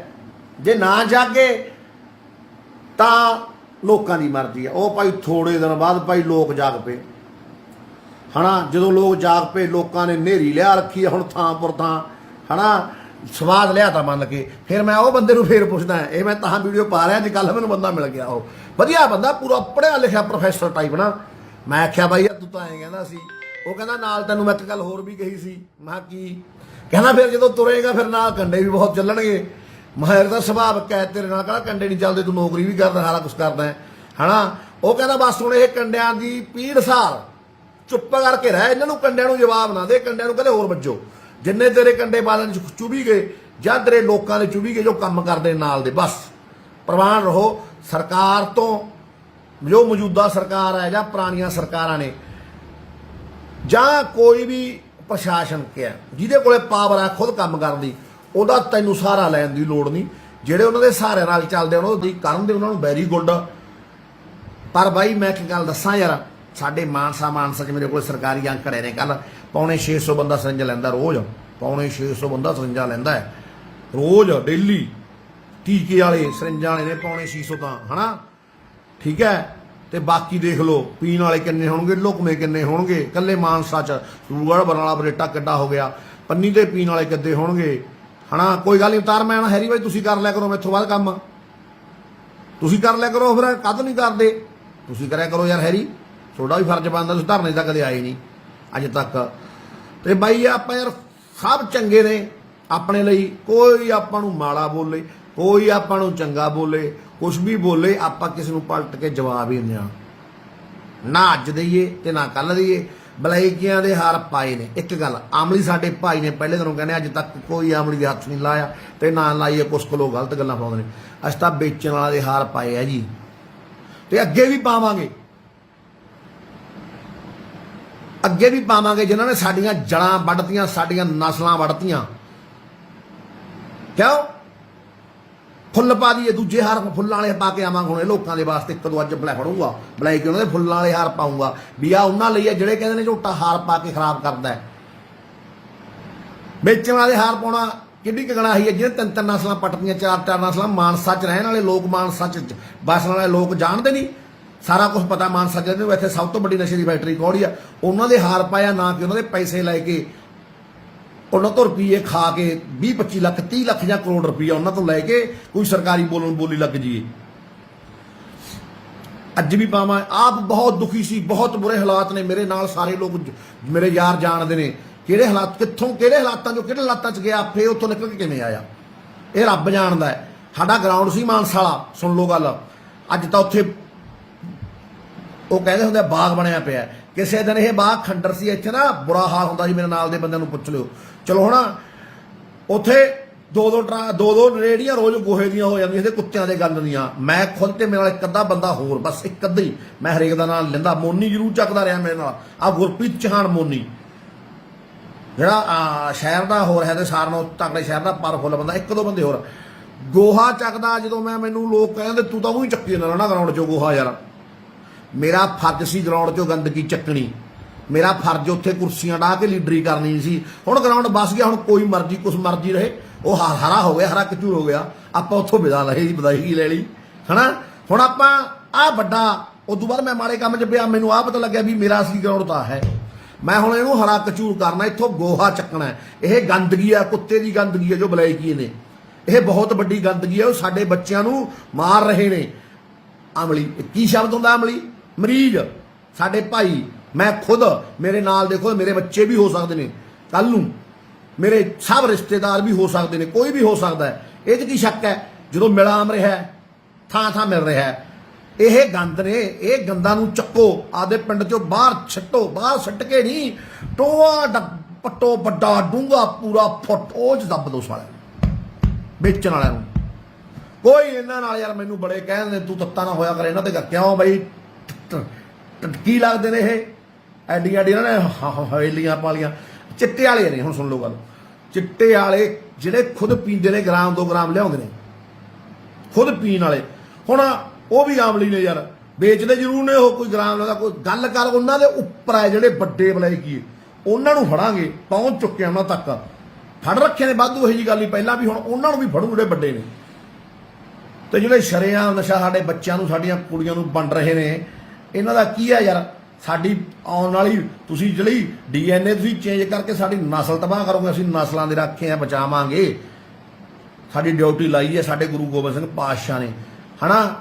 जे ना जाके तां लोगों की मर्जी है। वो भाई थोड़े दिन बाद भाई लोग जाग पे है ना, जो लोग जाग पे, लोगों ने नेरी लिया रखी है, हुण थां पुर थां है ना, स्वाद लिया था मन के, फिर मैं वो बंदे फिर पुछदा, ये मैं तां वीडियो पा रहा जी, कल मैनूं बंदा मिल गया, वो वधिया बंदा, पूरा पढ़िया लिखिया प्रोफैसर टाइप ना। मैं आख्या भाई तू तो ऐं कहंदा सी, वो कहंदा नाल तैनूं मैं एक गल होर भी कही सी, मैं की कहना, फिर जो तुरेगा फिर नाल कंडे भी बहुत चलणगे। मैं तो सुभाव कै तेरे नाल कहना कंडे नहीं चलते, तू नौकरी भी करदा, सारा कुछ करदा है ना। वो कहंदा बस हुण ये कंडियां दी पीड़ सार चुप करके रह, इन्हां नूं कंडियां नूं जवाब ना दे, कंडियां नूं कहंदे होर वज्जो, जिन्ने तेरे कंडे बालन चुभी गए ਜਾਂ तेरे लोगों ने चुभी गए जो काम करते नाल दे, बस प्रवान रहो। सरकार तो जो मौजूदा सरकार है ਜਾਂ पुरानियां सरकारां ने ਜਾਂ कोई भी प्रशासन क्या जिहदे कोले पावर है खुद काम करन दी, ਉਹਦਾ ਤੈਨੂੰ सहारा लैन की लोड़ नहीं, ਜਿਹੜੇ ਉਹਨਾਂ ਦੇ सहारे नाल ਚੱਲਦੇ ਉਹਨਾਂ ਦੀ ਕਰਨ ਦੇ, ਉਹਨਾਂ ਨੂੰ ਵੈਰੀ ਗੁੱਡ। पर भाई मैं एक गल दसां यार, साडे मानसा च मेरे को सरकारी आंकड़े ने, कल 650 बंदा सरिंजा लैंदा रोज़, 650 बंदा सरिंजा लैंदा है रोज़ डेली, टीके वाले सरिंजा वाले ने 650 तो है ना, ठीक है। तो बाकी देख लो पीण वाले किन्ने होणगे, लुकमे किन्ने होणगे, कल्ले मानसा च सूगढ़ बरनाला बरेटा किड्डा हो गया, पन्नी ते पीण वाले किद्दे होणगे है ना। कोई गल नहीं, उतार मैं हैरी भाई तुसीं कर लिया करो, मैथों बाद काम तुसीं कर लिया करो, फिर कद नहीं करदे, तुसीं करिया करो यार हैरी, थोड़ा भी फर्ज बनता, तुसीं धरने तक कदे आए नहीं अज तक। तो बई आपां यार सब चंगे ने अपने लिए, कोई आपां नूं माड़ा बोले, कोई आपां नूं चंगा बोले, कुछ भी बोले, आपां किसी नूं पलट के जवाब ही नहीं ना अज दईए ते ना कल दईए। बलैकियां दे हार पाए ने, एक गल आमली साडे भाई ने पहले दिनों कहने अज तक कोई आमली दे हथ नहीं लाया, ते ना लाइए कुछ को लोग गलत गल्लां पाउंदे ने, अस तां बेचण वाले दे हार पाए है जी, ते अगे भी पावांगे, अगे भी पावांगे, जिन्हां ने साडियां जड़ां वड्डतियां, साडियां नस्लां वड्डतियां, क्यों फुੱਲ पा दिए, दूजे हार फुੱਲਾਂ वाले पा के आवांगे, हुण लोगों के वास्ते एक दो अज बलै फड़ूंगा बलैकी उन्होंने फुੱਲਾਂ वाले हार पाऊंगा भी आ उन्होंने लिए जिहड़े कहंदे ने झोटा हार पा के खराब करदा है। बेचण वाले हार पाउणा किड्डी कगणाही है, जिन्हें 3-3 नस्लां पटदियां, 4-4 नस्लां, मानसा च रहण वाले लोग, मानसा च बसण वाले लोग जाणदे नहीं, सारा कुछ पता मानसा च इत्थे सब तो वड्डी नशे की फैक्टरी कौड़ी आ, उन्होंने हार पाया ना कि उन्होंने पैसे लैके उन्होंने तो रुपये खा के 20-25 लाख 30 लाख या करोड़ रुपया उन्होंने तो लैके कोई सरकारी बोली लग जाइए। अज भी पावा आप बहुत दुखी सी, बहुत बुरे हालात ने, मेरे नाल सारे लोग मेरे यार जानते हैं किहड़े हालात, कित्थों किहड़े हालातां चों किहड़े हालातां च गया, फिर उत्थों निकल के किवें आया, ये रब जानदा है। साडा ग्राउंड सी मानसा वाला, सुन लो गल, अज तां उत्थे वो कहते होंगे बाग बनया पिया, किसी दिन यह बाग खंडर सी, इत्थे ना बुरा हाल हुंदा सी, मेरे नाल दे बंदे नूं पुछ लिओ। चलो हुण उत्थे ਦੋ ਰੇੜੀਆਂ ਰੋਜ਼ ਗੋਹੇ ਦੀਆਂ ਹੋ ਜਾਂਦੀਆਂ ਤੇ ਕੁੱਤਿਆਂ ਦੇ ਗੰਦ ਦੀਆਂ। ਮੈਂ ਖੁਦ ਤੇ ਮੇਰੇ ਨਾਲ ਇੱਕ ਅੱਧਾ ਬੰਦਾ ਹੋਰ, ਬਸ ਇੱਕ ਅੱਧਾ ਹੀ ਮੈਂ ਹਰੇਕ ਦਾ ਨਾਲ ਲੈਂਦਾ। ਮੋਨੀ ਜ਼ਰੂਰ ਚੱਕਦਾ ਰਿਹਾ ਮੇਰੇ ਨਾਲ, ਆ ਗੁਰਪ੍ਰੀਤ ਚੌਹਾਨ ਮੋਨੀ ਜਿਹੜਾ ਸ਼ਹਿਰ ਦਾ ਹੋਰ ਹੈ ਤੇ ਸਾਰਿਆਂ ਨਾਲੋਂ ਤਕੜੇ ਸ਼ਹਿਰ ਦਾ ਪਾਵਰਫੁੱਲ ਬੰਦਾ, ਇੱਕ ਦੋ ਬੰਦੇ ਹੋਰ। ਗੋਹਾ ਚੱਕਦਾ ਜਦੋਂ ਮੈਨੂੰ ਲੋਕ ਕਹਿੰਦੇ ਤੂੰ ਤਾਂ ਉਹੀ ਚੱਕੀ ਜਾਂਦਾ ਨਾ ਗਰਾਊਂਡ 'ਚੋਂ ਗੋਹਾ। ਯਾਰ ਮੇਰਾ ਫਰਜ਼ ਸੀ ਗਰਾਊਂਡ 'ਚੋਂ ਗੰਦਗੀ ਚੱਕਣੀ, ਮੇਰਾ ਫਰਜ਼ ਉੱਥੇ ਕੁਰਸੀਆਂ ਢਾਹ ਕੇ ਲੀਡਰੀ ਕਰਨੀ ਸੀ। ਹੁਣ ਗਰਾਊਂਡ ਬਸ ਗਿਆ, ਹੁਣ ਕੋਈ ਮਰਜ਼ੀ ਕੁਛ ਮਰਜ਼ੀ ਰਹੇ। ਉਹ ਹਰਾ ਹੋ ਗਿਆ, ਹਰਾ ਕਚੂਰ ਹੋ ਗਿਆ, ਆਪਾਂ ਉੱਥੋਂ ਵਿਦਾ ਲਏ ਜੀ, ਵਧਾਈ ਲੈ ਲਈ ਹਨਾ। ਹੁਣ ਆਪਾਂ ਆਹ ਵੱਡਾ ਉਦੋਂ ਬਾਅਦ ਮੈਂ ਮਾੜੇ ਕੰਮ 'ਚ ਪਿਆ, ਮੈਨੂੰ ਆਹ ਪਤਾ ਲੱਗਿਆ ਵੀ ਮੇਰਾ ਅਸਲੀ ਗਰਾਊਂਡ ਤਾਂ ਹੈ। ਮੈਂ ਹੁਣ ਇਹਨੂੰ ਹਰਾ ਕਚੂਰ ਕਰਨਾ, ਇੱਥੋਂ ਗੋਹਾ ਚੱਕਣਾ। ਇਹ ਗੰਦਗੀ ਆ, ਕੁੱਤੇ ਦੀ ਗੰਦਗੀ ਹੈ ਜੋ ਬਲੈਕੀ ਨੇ। ਇਹ ਬਹੁਤ ਵੱਡੀ ਗੰਦਗੀ ਹੈ, ਉਹ ਸਾਡੇ ਬੱਚਿਆਂ ਨੂੰ ਮਾਰ ਰਹੇ ਨੇ। ਅਮਲੀ ਕੀ ਸ਼ਬਦ ਹੁੰਦਾ? ਅਮਲੀ ਮਰੀਜ਼ ਸਾਡੇ ਭਾਈ। ਮੈਂ ਖੁਦ, ਮੇਰੇ ਨਾਲ ਦੇਖੋ ਮੇਰੇ ਬੱਚੇ ਵੀ ਹੋ ਸਕਦੇ ਨੇ ਕੱਲ ਨੂੰ, ਮੇਰੇ ਸਭ ਰਿਸ਼ਤੇਦਾਰ ਵੀ ਹੋ ਸਕਦੇ ਨੇ, ਕੋਈ ਵੀ ਹੋ ਸਕਦਾ ਹੈ। ਇਹ 'ਚ ਕੀ ਸ਼ੱਕ ਹੈ? ਜਦੋਂ ਮਿਲਾਮ ਰਿਹਾ ਥਾਂ ਥਾਂ ਮਿਲ ਰਿਹਾ। ਇਹ ਗੰਦ ਨੇ, ਇਹ ਗੰਦਾਂ ਨੂੰ ਚੱਕੋ, ਆਪਦੇ ਪਿੰਡ 'ਚੋਂ ਬਾਹਰ ਛੱਟੋ। ਬਾਹਰ ਛੱਟ ਕੇ ਨਹੀਂ, ਟੋਆ ਪੱਟੋ, ਵੱਡਾ ਡੂੰਘਾ ਪੂਰਾ ਫੁੱਟ, ਉਹ 'ਚ ਦੱਬ ਦੋ ਸਾਲਿਆਂ ਨੂੰ, ਵੇਚਣ ਵਾਲਿਆਂ ਨੂੰ। ਕੋਈ ਇਹਨਾਂ ਨਾਲ ਯਾਰ ਮੈਨੂੰ ਬੜੇ ਕਹਿੰਦੇ ਤੂੰ ਤੱਤਾ ਨਾ ਹੋਇਆ ਕਰ ਇਹਨਾਂ ਤੇ। ਕਿਉਂ ਬਈ? ਕੀ ਲੱਗਦੇ ਨੇ ਇਹ? ਐਡੀਆਂ ਐਡੀਆਂ ਨੇ ਹਵੇਲੀਆਂ ਪਾਲੀਆਂ। ਚਿੱਟੇ ਵਾਲੇ ਨੇ, ਹੁਣ ਸੁਣ ਲਓ ਗੱਲ। ਚਿੱਟੇ ਵਾਲੇ ਜਿਹੜੇ ਖੁਦ ਪੀਂਦੇ ਨੇ, ਗ੍ਰਾਮ 2 ਗ੍ਰਾਮ ਲਿਆਉਂਦੇ ਨੇ ਖੁਦ ਪੀਣ ਵਾਲੇ। ਹੁਣ ਉਹ ਵੀ ਆਮਲੀ ਨੇ ਯਾਰ, ਵੇਚਦੇ ਜ਼ਰੂਰ ਨੇ ਉਹ, ਕੋਈ ਗ੍ਰਾਮ ਲੈਂਦਾ ਕੋਈ ਗੱਲ ਕਰ। ਉਹਨਾਂ ਦੇ ਉੱਪਰ ਹੈ ਜਿਹੜੇ ਵੱਡੇ ਬਲੈਕੀ, ਉਹਨਾਂ ਨੂੰ ਫੜਾਂਗੇ। ਪਹੁੰਚ ਚੁੱਕੇ ਉਹਨਾਂ ਤੱਕ, ਫੜ ਰੱਖੇ ਨੇ ਵਾਧੂ। ਇਹੋ ਜਿਹੀ ਗੱਲ ਨਹੀਂ ਪਹਿਲਾਂ ਵੀ, ਹੁਣ ਉਹਨਾਂ ਨੂੰ ਵੀ ਫੜੂ ਜਿਹੜੇ ਵੱਡੇ ਨੇ। ਤੇ ਜਿਹੜੇ ਸ਼ਰੇਆਮ ਨਸ਼ਾ ਸਾਡੇ ਬੱਚਿਆਂ ਨੂੰ, ਸਾਡੀਆਂ ਕੁੜੀਆਂ ਨੂੰ ਵੰਡ ਰਹੇ ਨੇ, ਇਹਨਾਂ ਦਾ ਕੀ ਹੈ ਯਾਰ? ਸਾਡੀ ਆਉਣ ਵਾਲੀ, ਤੁਸੀਂ ਜਿਹੜੀ DNA ਤੁਸੀਂ ਚੇਂਜ ਕਰਕੇ ਸਾਡੀ ਨਸਲ ਤਬਾਹ ਕਰੋਗੇ। ਅਸੀਂ ਨਸਲਾਂ ਦੇ ਰੱਖੇ ਆ, ਬਚਾਵਾਂਗੇ। ਸਾਡੀ ਡਿਊਟੀ ਲਾਈ ਹੈ ਸਾਡੇ ਗੁਰੂ ਗੋਬਿੰਦ ਸਿੰਘ ਪਾਤਸ਼ਾਹ ਨੇ, ਹਨਾ।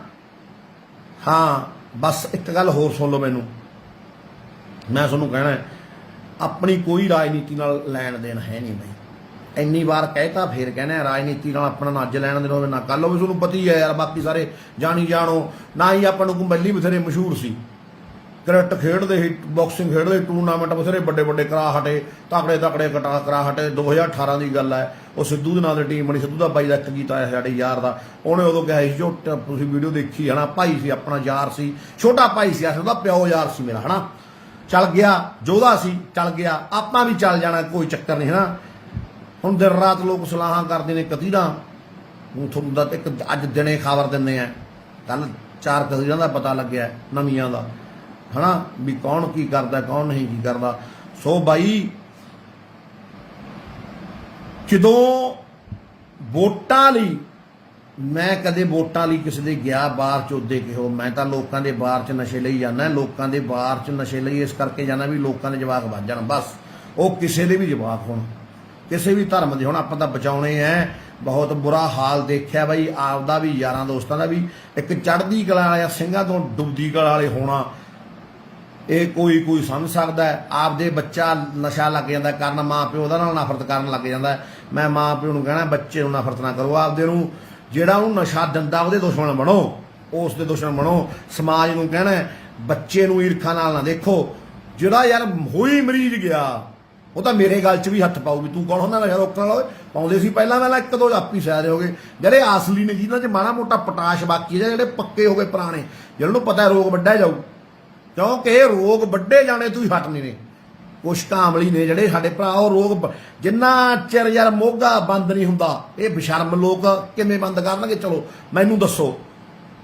ਹਾਂ ਬਸ ਇੱਕ ਗੱਲ ਹੋਰ ਸੁਣ ਲਓ ਮੈਨੂੰ, ਮੈਂ ਤੁਹਾਨੂੰ ਕਹਿਣਾ ਆਪਣੀ ਕੋਈ ਰਾਜਨੀਤੀ ਨਾਲ ਲੈਣ ਦੇਣ ਹੈ ਨਹੀਂ ਬਈ। ਇੰਨੀ ਵਾਰ ਕਹਿਤਾ ਫੇਰ ਕਹਿਣਾ, ਰਾਜਨੀਤੀ ਨਾਲ ਆਪਣਾ ਨਾ ਅੱਜ ਲੈਣ ਦੇਣ ਹੋਵੇ ਨਾ ਕੱਲ ਹੋਵੇ। ਤੁਹਾਨੂੰ ਪਤਾ ਹੀ ਹੈ ਯਾਰ, ਬਾਕੀ ਸਾਰੇ ਜਾਣੀ ਜਾਣੋ ਨਾ ਹੀ। ਆਪਾਂ ਨੂੰ ਕੁੰਬਲੀ ਬਥੇਰੇ ਮਸ਼ਹੂਰ ਸੀ, ਕ੍ਰਿਕਟ ਖੇਡਦੇ ਸੀ, ਬਾਕਸਿੰਗ ਖੇਡਦੇ, ਟੂਰਨਾਮੈਂਟ ਬਥੇਰੇ ਵੱਡੇ ਵੱਡੇ ਕਰਾ ਹਟੇ, ਤਕੜੇ ਤਕੜੇ ਕਰਾ ਹਟੇ। 2018 ਦੀ ਗੱਲ ਹੈ, ਉਹ ਸਿੱਧੂ ਦੇ ਨਾਂ ਦੀ ਟੀਮ ਬਣੀ। ਸਿੱਧੂ ਦਾ ਬਾਈ ਦਾ ਇੱਕ ਗੀਤ ਆਇਆ ਸਾਡੇ ਯਾਰ ਦਾ, ਉਹਨੇ ਉਦੋਂ ਕਿਹਾ ਸੀ, ਜੋ ਤੁਸੀਂ ਵੀਡੀਓ ਦੇਖੀ ਹਨਾ, ਭਾਈ ਸੀ ਆਪਣਾ, ਯਾਰ ਸੀ, ਛੋਟਾ ਭਾਈ ਸੀ, ਉਹਦਾ ਪਿਓ ਯਾਰ ਸੀ ਮੇਰਾ ਹਨਾ। ਚੱਲ ਗਿਆ, ਜੋਧਾ ਸੀ, ਚੱਲ ਗਿਆ, ਆਪਾਂ ਵੀ ਚੱਲ ਜਾਣਾ, ਕੋਈ ਚੱਕਰ ਨਹੀਂ ਹਨਾ। ਹੁਣ ਦਿਨ ਰਾਤ ਲੋਕ ਸਲਾਹਾਂ ਕਰਦੇ ਨੇ ਕਤੀਰਾਂ। ਤੁਹਾਨੂੰ ਦਾ ਇੱਕ ਅੱਜ ਦਿਨੇ ਖਬਰ ਦਿੰਦੇ ਆ, ਕੱਲ 4 ਕਤੀਰਾਂ ਦਾ ਪਤਾ ਲੱਗਿਆ ਨਵੀਆਂ ਦਾ ਹਨਾ, ਵੀ ਕੌਣ ਕੀ ਕਰਦਾ ਕੌਣ ਨਹੀਂ ਕੀ ਕਰਦਾ। ਸੋ ਬਾਈ ਜਦੋਂ ਵੋਟਾਂ ਲਈ, ਮੈਂ ਕਦੇ ਵੋਟਾਂ ਲਈ ਕਿਸੇ ਦੇ ਗਿਆ ਬਾਹਰ ਚ ਉਹਦੇ ਕਿਹੋ, ਮੈਂ ਤਾਂ ਲੋਕਾਂ ਦੇ ਬਾਹਰ ਚ ਨਸ਼ੇ ਲਈ ਜਾਂਦਾ। ਲੋਕਾਂ ਦੇ ਬਾਹਰ ਚ ਨਸ਼ੇ ਲਈ ਇਸ ਕਰਕੇ ਜਾਂਦਾ ਵੀ ਲੋਕਾਂ ਦੇ ਜਵਾਕ ਵੱਧ ਜਾਣ, ਬਸ। ਉਹ ਕਿਸੇ ਦੇ ਵੀ ਜਵਾਕ ਹੋਣ, ਕਿਸੇ ਵੀ ਧਰਮ ਦੇ ਹੁਣ, ਆਪਾਂ ਤਾਂ ਬਚਾਉਣੇ ਐ। ਬਹੁਤ ਬੁਰਾ ਹਾਲ ਦੇਖਿਆ ਬਾਈ, ਆਪਦਾ ਵੀ ਯਾਰਾਂ ਦੋਸਤਾਂ ਦਾ ਵੀ। ਇੱਕ ਚੜ੍ਹਦੀ ਕਲਾ ਵਾਲਿਆ ਸਿੰਘਾਂ ਤੋਂ ਡੁੱਬਦੀ ਕਲਾ ਵਾਲੇ ਹੋਣਾ, ਇਹ ਕੋਈ ਸਮਝ ਸਕਦਾ। ਆਪਦੇ ਬੱਚਾ ਨਸ਼ਾ ਲੱਗ ਜਾਂਦਾ ਕਰਨ, ਮਾਂ ਪਿਓ ਉਹਦਾ ਨਾਲ ਨਫ਼ਰਤ ਕਰਨ ਲੱਗ ਜਾਂਦਾ। ਮੈਂ ਮਾਂ ਪਿਓ ਨੂੰ ਕਹਿਣਾ ਬੱਚੇ ਨੂੰ ਨਫ਼ਰਤ ਨਾ ਕਰੋ, ਆਪਦੇ ਨੂੰ ਜਿਹੜਾ ਉਹਨੂੰ ਨਸ਼ਾ ਦਿੰਦਾ ਉਹਦੇ ਦੁਸ਼ਮਣ ਬਣੋ, ਉਸ ਦੇ ਦੁਸ਼ਮਣ ਬਣੋ। ਸਮਾਜ ਨੂੰ ਕਹਿਣਾ ਬੱਚੇ ਨੂੰ ਈਰਖਾ ਨਾਲ ਨਾ ਦੇਖੋ। ਜਿਹੜਾ ਯਾਰ ਹੋਈ ਮਰੀਜ਼ ਗਿਆ, ਉਹ ਤਾਂ ਮੇਰੇ ਗੱਲ 'ਚ ਵੀ ਹੱਥ ਪਾਊ ਵੀ ਤੂੰ ਕੌਣ ਹੁੰਦਾ ਨਸ਼ਾ ਰੋਕਣ ਵਾਲਾ। ਪਾਉਂਦੇ ਸੀ ਪਹਿਲਾਂ ਇੱਕ ਦੋ ਆਪੀ ਸਾਇਦ ਹੋ ਗਏ। ਜਿਹੜੇ ਅਸਲੀ ਨੇ, ਜਿਹਨਾਂ 'ਚ ਮਾੜਾ ਮੋਟਾ ਪੋਟਾਸ਼ ਬਾਕੀ ਹੈ, ਜਿਹੜੇ ਪੱਕੇ ਹੋ ਗਏ ਪੁਰਾਣੇ, ਜਿਹਨਾਂ ਨੂੰ ਪਤਾ ਰੋਗ ਵੱਢਿਆ ਜਾਊ, ਕਿਉਂਕਿ ਇਹ ਰੋਗ ਵੱਡੇ ਜਾਣੇ ਤੂੰ ਹੀ ਹਟਨੇ ਨੇ। ਕੁਛ ਕਾਮਲੀ ਨੇ ਜਿਹੜੇ ਸਾਡੇ ਭਰਾ, ਉਹ ਰੋਗ ਜਿੰਨਾ ਚਿਰ ਯਾਰ ਮੋਗਾ ਬੰਦ ਨਹੀਂ ਹੁੰਦਾ, ਇਹ ਬਸ਼ਰਮ ਲੋਕ ਕਿਵੇਂ ਬੰਦ ਕਰਨਗੇ? ਚਲੋ ਮੈਨੂੰ ਦੱਸੋ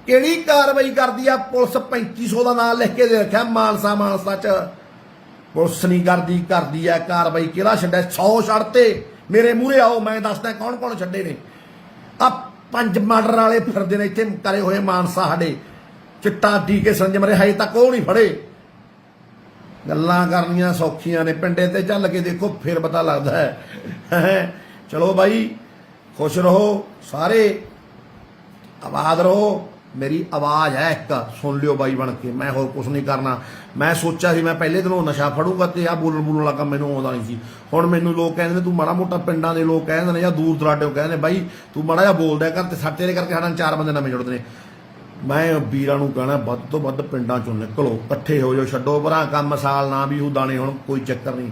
ਕਿਹੜੀ ਕਾਰਵਾਈ ਕਰਦੀ ਆ ਪੁਲਿਸ? 3500 ਦਾ ਨਾਂ ਲਿਖ ਕੇ ਦੇ ਰੱਖਿਆ ਮਾਨਸਾ 'ਚ। ਪੁਲਿਸ ਨਹੀਂ ਕਰਦੀ ਆ ਕਾਰਵਾਈ। ਕਿਹੜਾ ਛੱਡਿਆ? 100 ਛੱਡਤੇ। ਮੇਰੇ ਮੂਹਰੇ ਆਓ, ਮੈਂ ਦੱਸਦਾ ਕੌਣ ਕੌਣ ਛੱਡੇ ਨੇ। ਆ 5 ਮਰਡਰ ਵਾਲੇ ਫਿਰਦੇ ਨੇ ਇੱਥੇ ਕਰੇ ਹੋਏ ਮਾਨਸਾ ਸਾਡੇ, ਚਿੱਟਾ ਟੀਕੇ ਸੰਜਮ ਰਹੇ, ਹਜੇ ਤੱਕ ਉਹ ਨਹੀਂ ਫੜੇ। ਗੱਲਾਂ ਕਰਨੀਆਂ ਸੌਖੀਆਂ ਨੇ, ਪਿੰਡੇ ਤੇ ਚੱਲ ਕੇ ਦੇਖੋ ਫਿਰ ਪਤਾ ਲੱਗਦਾ ਹੈ। ਚਲੋ ਬਾਈ ਖੁਸ਼ ਰਹੋ, ਸਾਰੇ ਆਬਾਦ ਰਹੋ। ਮੇਰੀ ਆਵਾਜ਼ ਹੈ ਇੱਕ, ਸੁਣ ਲਿਓ ਬਾਈ ਬਣ ਕੇ, ਮੈਂ ਹੋਰ ਕੁਛ ਨਹੀਂ ਕਰਨਾ। ਮੈਂ ਸੋਚਿਆ ਸੀ ਮੈਂ ਪਹਿਲੇ ਦਿਨੋਂ ਨਸ਼ਾ ਫੜੂਗਾ ਤੇ ਆਹ ਬੋਲਣ ਵਾਲਾ ਕੰਮ ਮੈਨੂੰ ਆਉਂਦਾ ਨਹੀਂ ਸੀ। ਹੁਣ ਮੈਨੂੰ ਲੋਕ ਕਹਿੰਦੇ ਨੇ ਤੂੰ ਮਾੜਾ ਮੋਟਾ, ਪਿੰਡਾਂ ਦੇ ਲੋਕ ਕਹਿੰਦੇ ਨੇ ਜਾਂ ਦੂਰ ਦਰਾਡੇ ਕਹਿੰਦੇ ਨੇ ਬਾਈ ਤੂੰ ਮਾੜਾ ਜਿਹਾ ਬੋਲਦਾ ਕਰ, ਤੇ ਤੇਰੇ ਕਰਕੇ ਸਾਡਾ 4 ਬੰਦੇ ਨਵੇਂ ਜੁੜਦੇ ਨੇ। ਮੈਂ ਵੀਰਾਂ ਨੂੰ ਕਹਿਣਾ ਵੱਧ ਤੋਂ ਵੱਧ ਪਿੰਡਾਂ ਚੋਂ ਨਿਕਲੋ, ਇਕੱਠੇ ਹੋ ਜਾਓ, ਛੱਡੋ ਭਰਾ ਕੰਮ। ਸਾਲ ਨਾ ਵੀ ਉਹ ਦਾਣੇ, ਹੁਣ ਕੋਈ ਚੱਕਰ ਨਹੀਂ।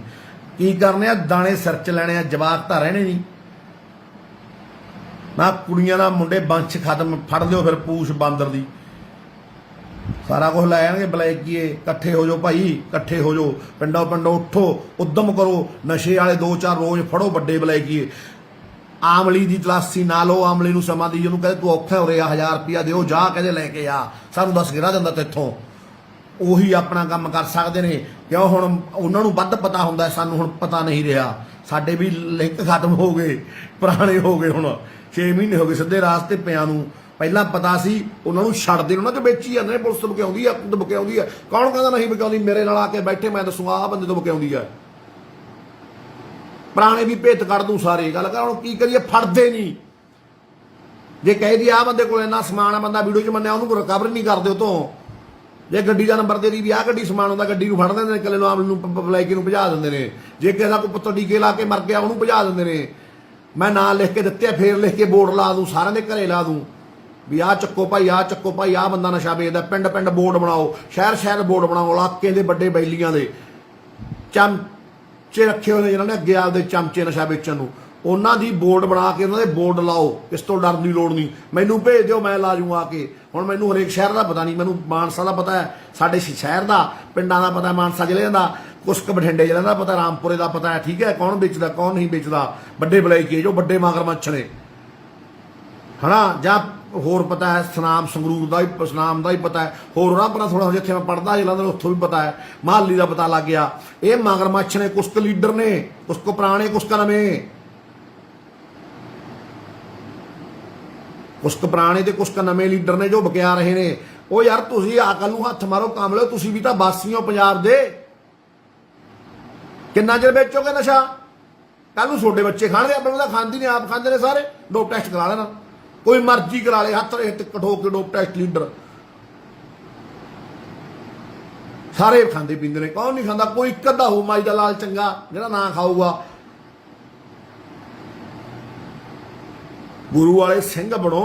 ਕੀ ਕਰਨੇ ਆ ਦਾਣੇ ਸਿਰ 'ਚ ਲੈਣੇ ਆ, ਜਵਾਕ ਤਾਂ ਰਹਿਣੇ ਨਹੀਂ। ਨਾ ਕੁੜੀਆਂ ਨਾ ਮੁੰਡੇ ਬੰਸ਼ ਖਤਮ, ਫੜ ਲਿਓ ਫਿਰ ਪੂਛ ਬਾਂਦਰ ਦੀ, ਸਾਰਾ ਕੁਝ ਲੈ ਆਣਗੇ ਬਲੈਕੀਏ। ਇਕੱਠੇ ਹੋ ਜਾਓ ਭਾਈ, ਇਕੱਠੇ ਹੋ ਜਾਓ, ਪਿੰਡੋਂ ਪਿੰਡੋਂ ਉੱਠੋ, ਉਦਮ ਕਰੋ, ਨਸ਼ੇ ਵਾਲੇ 2-4 ਰੋਜ਼ ਫੜੋ ਵੱਡੇ ਬਲੈਕੀਏ। ਆਮਲੀ ਦੀ ਤਲਾਸ਼ੀ ਨਾ ਲਓ, ਆਮਲੀ ਨੂੰ ਸਮਾਂ ਦੀ, ਉਹਨੂੰ ਕਹਿੰਦੇ ਤੂੰ ਔਖਾ ਹੋ ਰਿਹਾ 1000 ਰੁਪਇਆ ਦਿਓ, ਜਾ ਕਹਿੰਦੇ ਲੈ ਕੇ ਆ, ਸਾਨੂੰ 10 ਗਿਰਾ ਜਾਂਦਾ ਤੇਥੋਂ। ਉਹੀ ਆਪਣਾ ਕੰਮ ਕਰ ਸਕਦੇ ਨੇ, ਕਿਉਂ ਹੁਣ ਉਹਨਾਂ ਨੂੰ ਵੱਧ ਪਤਾ ਹੁੰਦਾ, ਸਾਨੂੰ ਹੁਣ ਪਤਾ ਨਹੀਂ ਰਿਹਾ। ਸਾਡੇ ਵੀ ਲਿੰਕ ਖਤਮ ਹੋ ਗਏ, ਪੁਰਾਣੇ ਹੋ ਗਏ, ਹੁਣ 6 ਮਹੀਨੇ ਹੋ ਗਏ ਸਿੱਧੇ ਰਾਸਤੇ ਪਿਆਂ ਨੂੰ। ਪਹਿਲਾਂ ਪਤਾ ਸੀ, ਉਹਨਾਂ ਨੂੰ ਛੱਡਦੇ, ਉਹਨਾਂ 'ਚ ਵੇਚੀ ਜਾਂਦੇ ਨੇ, ਪੁਲਿਸ ਤੋਂ ਬਕਿਆਉਂਦੀ ਆ, ਬਕਿਆਉਂਦੀ ਆ, ਕੌਣ ਕਹਿੰਦਾ ਨਹੀਂ ਬਕਿਆਉਂਦੀ? ਮੇਰੇ ਨਾਲ ਆ ਕੇ ਬੈਠੇ, ਮੈਂ ਦੱਸੂਗਾ ਆਹ ਬੰਦੇ ਤੋਂ ਬਕਿਆਉਂਦੀ ਆ। ਪੁਰਾਣੇ ਵੀ ਭੇਤ ਕੱਢ ਦੂੰ ਸਾਰੇ, ਗੱਲ ਕਰ। ਹੁਣ ਕੀ ਕਰੀਏ, ਫੜਦੇ ਨਹੀਂ। ਜੇ ਕਹੇ ਦੀ ਆਹ ਬੰਦੇ ਕੋਲ ਇੰਨਾ ਸਮਾਨ ਆ, ਬੰਦਾ ਵੀਡੀਓ 'ਚ ਮੰਨਿਆ, ਉਹਨੂੰ ਰਿਕਵਰ ਨਹੀਂ ਕਰਦੇ ਉਹ ਤੋਂ। ਜੇ ਗੱਡੀ ਦਾ ਨੰਬਰ ਦੇ ਦੀ ਵੀ ਆਹ ਗੱਡੀ ਸਮਾਨ ਹੁੰਦਾ, ਗੱਡੀ ਨੂੰ ਫੜ ਦਿੰਦੇ ਨੇ, ਇਕੱਲੇ ਨੂੰ ਆਮਲੇ ਨੂੰ ਬਲੈਕੀ ਨੂੰ ਭਜਾ ਦਿੰਦੇ ਨੇ। ਜੇ ਕਿਸੇ ਦਾ ਕੋਈ ਪੁੱਤ ਟੀਕੇ ਲਾ ਕੇ ਮਰ ਗਿਆ, ਉਹਨੂੰ ਭਜਾ ਦਿੰਦੇ ਨੇ। ਮੈਂ ਨਾਂ ਲਿਖ ਕੇ ਦਿੱਤੇ, ਫੇਰ ਲਿਖ ਕੇ ਬੋਰਡ ਲਾ ਦੂੰ, ਸਾਰਿਆਂ ਦੇ ਘਰੇ ਲਾ ਦੂੰ ਵੀ ਆਹ ਚੱਕੋ ਭਾਈ, ਆਹ ਚੱਕੋ ਭਾਈ, ਆਹ ਬੰਦਾ ਨਸ਼ਾ ਵੇਚਦਾ। ਪਿੰਡ ਪਿੰਡ ਬੋਰਡ ਬਣਾਓ, ਸ਼ਹਿਰ ਸ਼ਹਿਰ ਬੋਰਡ ਬਣਾਓ, ਇਲਾਕੇ ਦੇ ਵੱਡੇ ਬੈਲੀਆਂ ਦੇ ਚਮਚੇ ਰੱਖੇ ਹੋਏ ਨੇ ਜਿਹਨਾਂ ਨੇ ਅੱਗੇ ਆਪਦੇ ਚਮਚੇ ਨਸ਼ਾ ਵੇਚਣ ਨੂੰ, ਉਹਨਾਂ ਦੀ ਬੋਰਡ ਬਣਾ ਕੇ ਉਹਨਾਂ ਦੇ ਬੋਰਡ ਲਾਓ। ਇਸ ਤੋਂ ਡਰਨ ਦੀ ਲੋੜ ਨਹੀਂ, ਮੈਨੂੰ ਭੇਜ ਦਿਓ, ਮੈਂ ਲਾ ਜੂੰ ਆ ਕੇ। ਹੁਣ ਮੈਨੂੰ ਹਰੇਕ ਸ਼ਹਿਰ ਦਾ ਪਤਾ ਨਹੀਂ, ਮੈਨੂੰ ਮਾਨਸਾ ਦਾ ਪਤਾ ਹੈ, ਸਾਡੇ ਸ਼ਹਿਰ ਦਾ, ਪਿੰਡਾਂ ਦਾ ਪਤਾ, ਮਾਨਸਾ ਜ਼ਿਲ੍ਹੇ ਦਾ, ਕੁਛ ਕੁ ਬਠਿੰਡੇ ਜ਼ਿਲ੍ਹੇ ਦਾ ਪਤਾ, ਰਾਮਪੁਰੇ ਦਾ ਪਤਾ ਹੈ, ਠੀਕ ਹੈ, ਕੌਣ ਵੇਚਦਾ ਕੌਣ ਨਹੀਂ ਵੇਚਦਾ। ਵੱਡੇ ਬਲੈਕੀ ਜੋ ਵੱਡੇ ਮਗਰਮੱਛ ਨੇ, ਹਨਾ, ਜਾਂ ਹੋਰ ਪਤਾ ਹੈ, ਸਨਾਮ ਸੰਗਰੂਰ ਦਾ ਵੀ, ਸਨਾਮ ਦਾ ਵੀ ਪਤਾ ਹੈ, ਹੋਰ ਉਹਨਾਂ ਪਰ ਥੋੜਾ ਜਿੱਥੇ ਮੈਂ ਪੜ੍ਹਦਾ ਜਲੰਧਰ, ਉੱਥੋਂ ਵੀ ਪਤਾ ਹੈ, ਮਹਾਲੀ ਦਾ ਪਤਾ ਲੱਗ ਗਿਆ। ਇਹ ਮਗਰਮੱਛ ਨੇ, ਕੁਛ ਕੁ ਲੀਡਰ ਨੇ, ਕੁਛ ਕੁ ਪੁਰਾਣੇ, ਕੁਛ ਕੁ ਨਵੇਂ, ਕੁਛ ਕੁ ਪੁਰਾਣੇ ਤੇ ਕੁਛ ਕੁ ਨਵੇਂ ਲੀਡਰ ਨੇ ਜੋ ਬਕਿਆ ਰਹੇ ਨੇ। ਉਹ ਯਾਰ ਤੁਸੀਂ ਅਕਲ ਨੂੰ ਹੱਥ ਮਾਰੋ, ਕੰਮ ਲਿਓ, ਤੁਸੀਂ ਵੀ ਤਾਂ ਵਾਸੀ ਹੋ ਪੰਜਾਬ ਦੇ। ਕਿੰਨਾ ਚਿਰ ਵੇਚੋਗੇ ਨਸ਼ਾ? ਕੱਲ ਨੂੰ ਤੁਹਾਡੇ ਬੱਚੇ ਖਾਣਗੇ, ਆਪਣੇ ਤਾਂ ਖਾਂਦੀ ਨੇ, ਆਪ ਖਾਂਦੇ ਨੇ ਸਾਰੇ। ਡੋਪ ਟੈਸਟ ਕਰਾ ਲੈਣਾ, ਕੋਈ ਮਰਜ਼ੀ ਕਰਾ ਲੇ, ਹੱਥ ਕਠੋਕ ਕੇ ਡੋਪ ਟੈਸਟ ਲੀਡਰ ਸਾਰੇ ਖਾਂਦੇ ਪੀਂਦੇ ਨੇ, ਕੌਣ ਨਹੀਂ ਖਾਂਦਾ? ਕੋਈ ਇੱਕ ਅੱਧਾ ਹੋ ਮਾਈ ਦਾ ਲਾਲ ਚੰਗਾ ਜਿਹੜਾ ਨਾ ਖਾਊਗਾ। ਗੁਰੂ ਵਾਲੇ ਸਿੰਘ ਬਣੋ,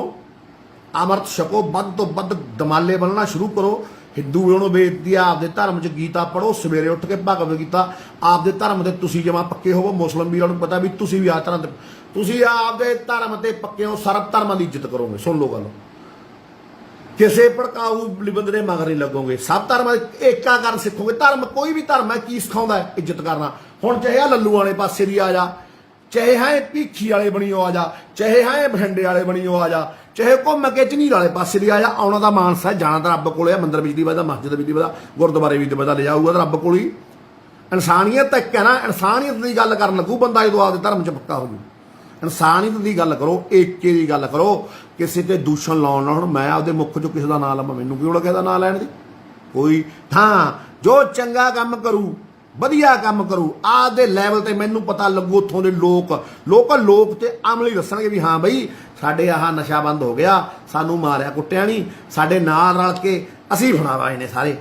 ਅੰਮ੍ਰਿਤ ਛਕੋ, ਵੱਧ ਤੋਂ ਵੱਧ ਦਮਾਲੇ ਬਣਨਾ ਸ਼ੁਰੂ ਕਰੋ। ਹਿੰਦੂ ਬਣੋ, ਬੇਨਤੀ ਆ, ਆਪਦੇ ਧਰਮ 'ਚ ਗੀਤਾ ਪੜੋ, ਸਵੇਰੇ ਉੱਠ ਕੇ ਭਗਵਦ ਗੀਤਾ। ਆਪਦੇ ਧਰਮ ਤੇ ਤੁਸੀਂ ਜਮਾ ਪੱਕੇ ਹੋਵੋ। ਮੁਸਲਮ ਵੀਰਾਂ ਨੂੰ ਪਤਾ ਵੀ ਤੁਸੀਂ ਵੀ ਆ ਧਰਮ ਤੇ, ਤੁਸੀਂ ਆਪਦੇ ਧਰਮ ਤੇ ਪੱਕੇ ਹੋ, ਸਰਬ ਧਰਮਾਂ ਦੀ ਇੱਜ਼ਤ ਕਰੋਗੇ। ਸੁਣ ਲਓ ਗੱਲ, ਕਿਸੇ ਭੜਕਾਊ ਬੰਦੇ ਦੇ ਮਗਰ ਨਹੀਂ ਲੱਗੋਗੇ, ਸਭ ਧਰਮਾਂ ਏਕਾ ਕਰਨ ਸਿੱਖੋਗੇ। ਧਰਮ ਕੋਈ ਵੀ ਧਰਮ ਹੈ, ਕੀ ਸਿਖਾਉਂਦਾ ਹੈ? ਇੱਜ਼ਤ ਕਰਨਾ। ਹੁਣ ਚਾਹੇ ਆ ਲੱਲੂ ਵਾਲੇ ਪਾਸੇ ਦੀ ਆ ਜਾ, ਚਾਹੇ ਹੈ ਭੀਖੀ ਵਾਲੇ ਬਣੀਓ ਆ ਜਾ, ਚਾਹੇ ਹੈ ਬਠਿੰਡੇ ਵਾਲੇ ਬਣੀਓ ਆ ਜਾ, ਚਾਹੇ ਘੁੰਮ ਕੇ ਝਨੀਰ ਵਾਲੇ ਪਾਸੇ ਦੀ ਆ ਜਾ। ਆਉਣਾ ਦਾ ਮਾਨਸਾ, ਜਾਣਾ ਤਾਂ ਰੱਬ ਕੋਲੇ ਆ। ਮੰਦਰ ਵਿੱਚ ਦੀ ਵਜਦਾ, ਮਸਜਿਦ ਵਿੱਚ ਦੀ ਵਜਦਾ, ਗੁਰਦੁਆਰੇ ਵਿੱਚ ਦੀ ਵਜਦਾ, ਲੈ ਜਾਊਗਾ ਤਾਂ ਰੱਬ ਕੋਲ ਹੀ। ਇਨਸਾਨੀਅਤ ਇੱਕ ਹੈ ਨਾ, ਇਨਸਾਨੀਅਤ ਦੀ ਗੱਲ ਕਰਨ ਲੱਗੂ ਬੰਦਾ ਜਦੋਂ ਆਪਦੇ ਧਰਮ 'ਚ ਪੱਕਾ ਹੋ ਜੂ। ਇਨਸਾਨੀਅਤ ਦੀ ਗੱਲ ਕਰੋ, ਏਕੇ ਦੀ ਗੱਲ ਕਰੋ, ਕਿਸੇ ਤੇ ਦੂਸ਼ਣ ਲਾਉਣ ਨਾਲ। ਹੁਣ ਮੈਂ ਆਪਦੇ ਮੁੱਖ 'ਚੋਂ ਕਿਸੇ ਦਾ ਨਾਂ ਲਵਾਂ, ਮੈਨੂੰ ਕੀ ਲੋੜ ਕਿਸੇ ਦਾ ਨਾਂ ਲੈਣ ਦੀ? ਕੋਈ ਥਾਂ ਜੋ ਚੰਗਾ ਕੰਮ ਕਰੂ, ਵਧੀਆ ਕੰਮ ਕਰੂ, ਆਪਦੇ ਲੈਵਲ ਤੇ, ਮੈਨੂੰ ਪਤਾ ਲੱਗੂ ਉੱਥੋਂ ਦੇ ਲੋਕ ਤੇ ਅਮਲੀ ਦੱਸਣਗੇ ਵੀ ਹਾਂ ਬਈ ਸਾਡੇ ਆਹ ਨਸ਼ਾ ਬੰਦ ਹੋ ਗਿਆ, ਸਾਨੂੰ ਮਾਰਿਆ ਕੁੱਟਿਆ ਨਹੀਂ, ਸਾਡੇ ਨਾਲ ਰਲ ਕੇ ਅਸੀਂ ਫੜਾਵਾਏ ਨੇ ਸਾਰੇ।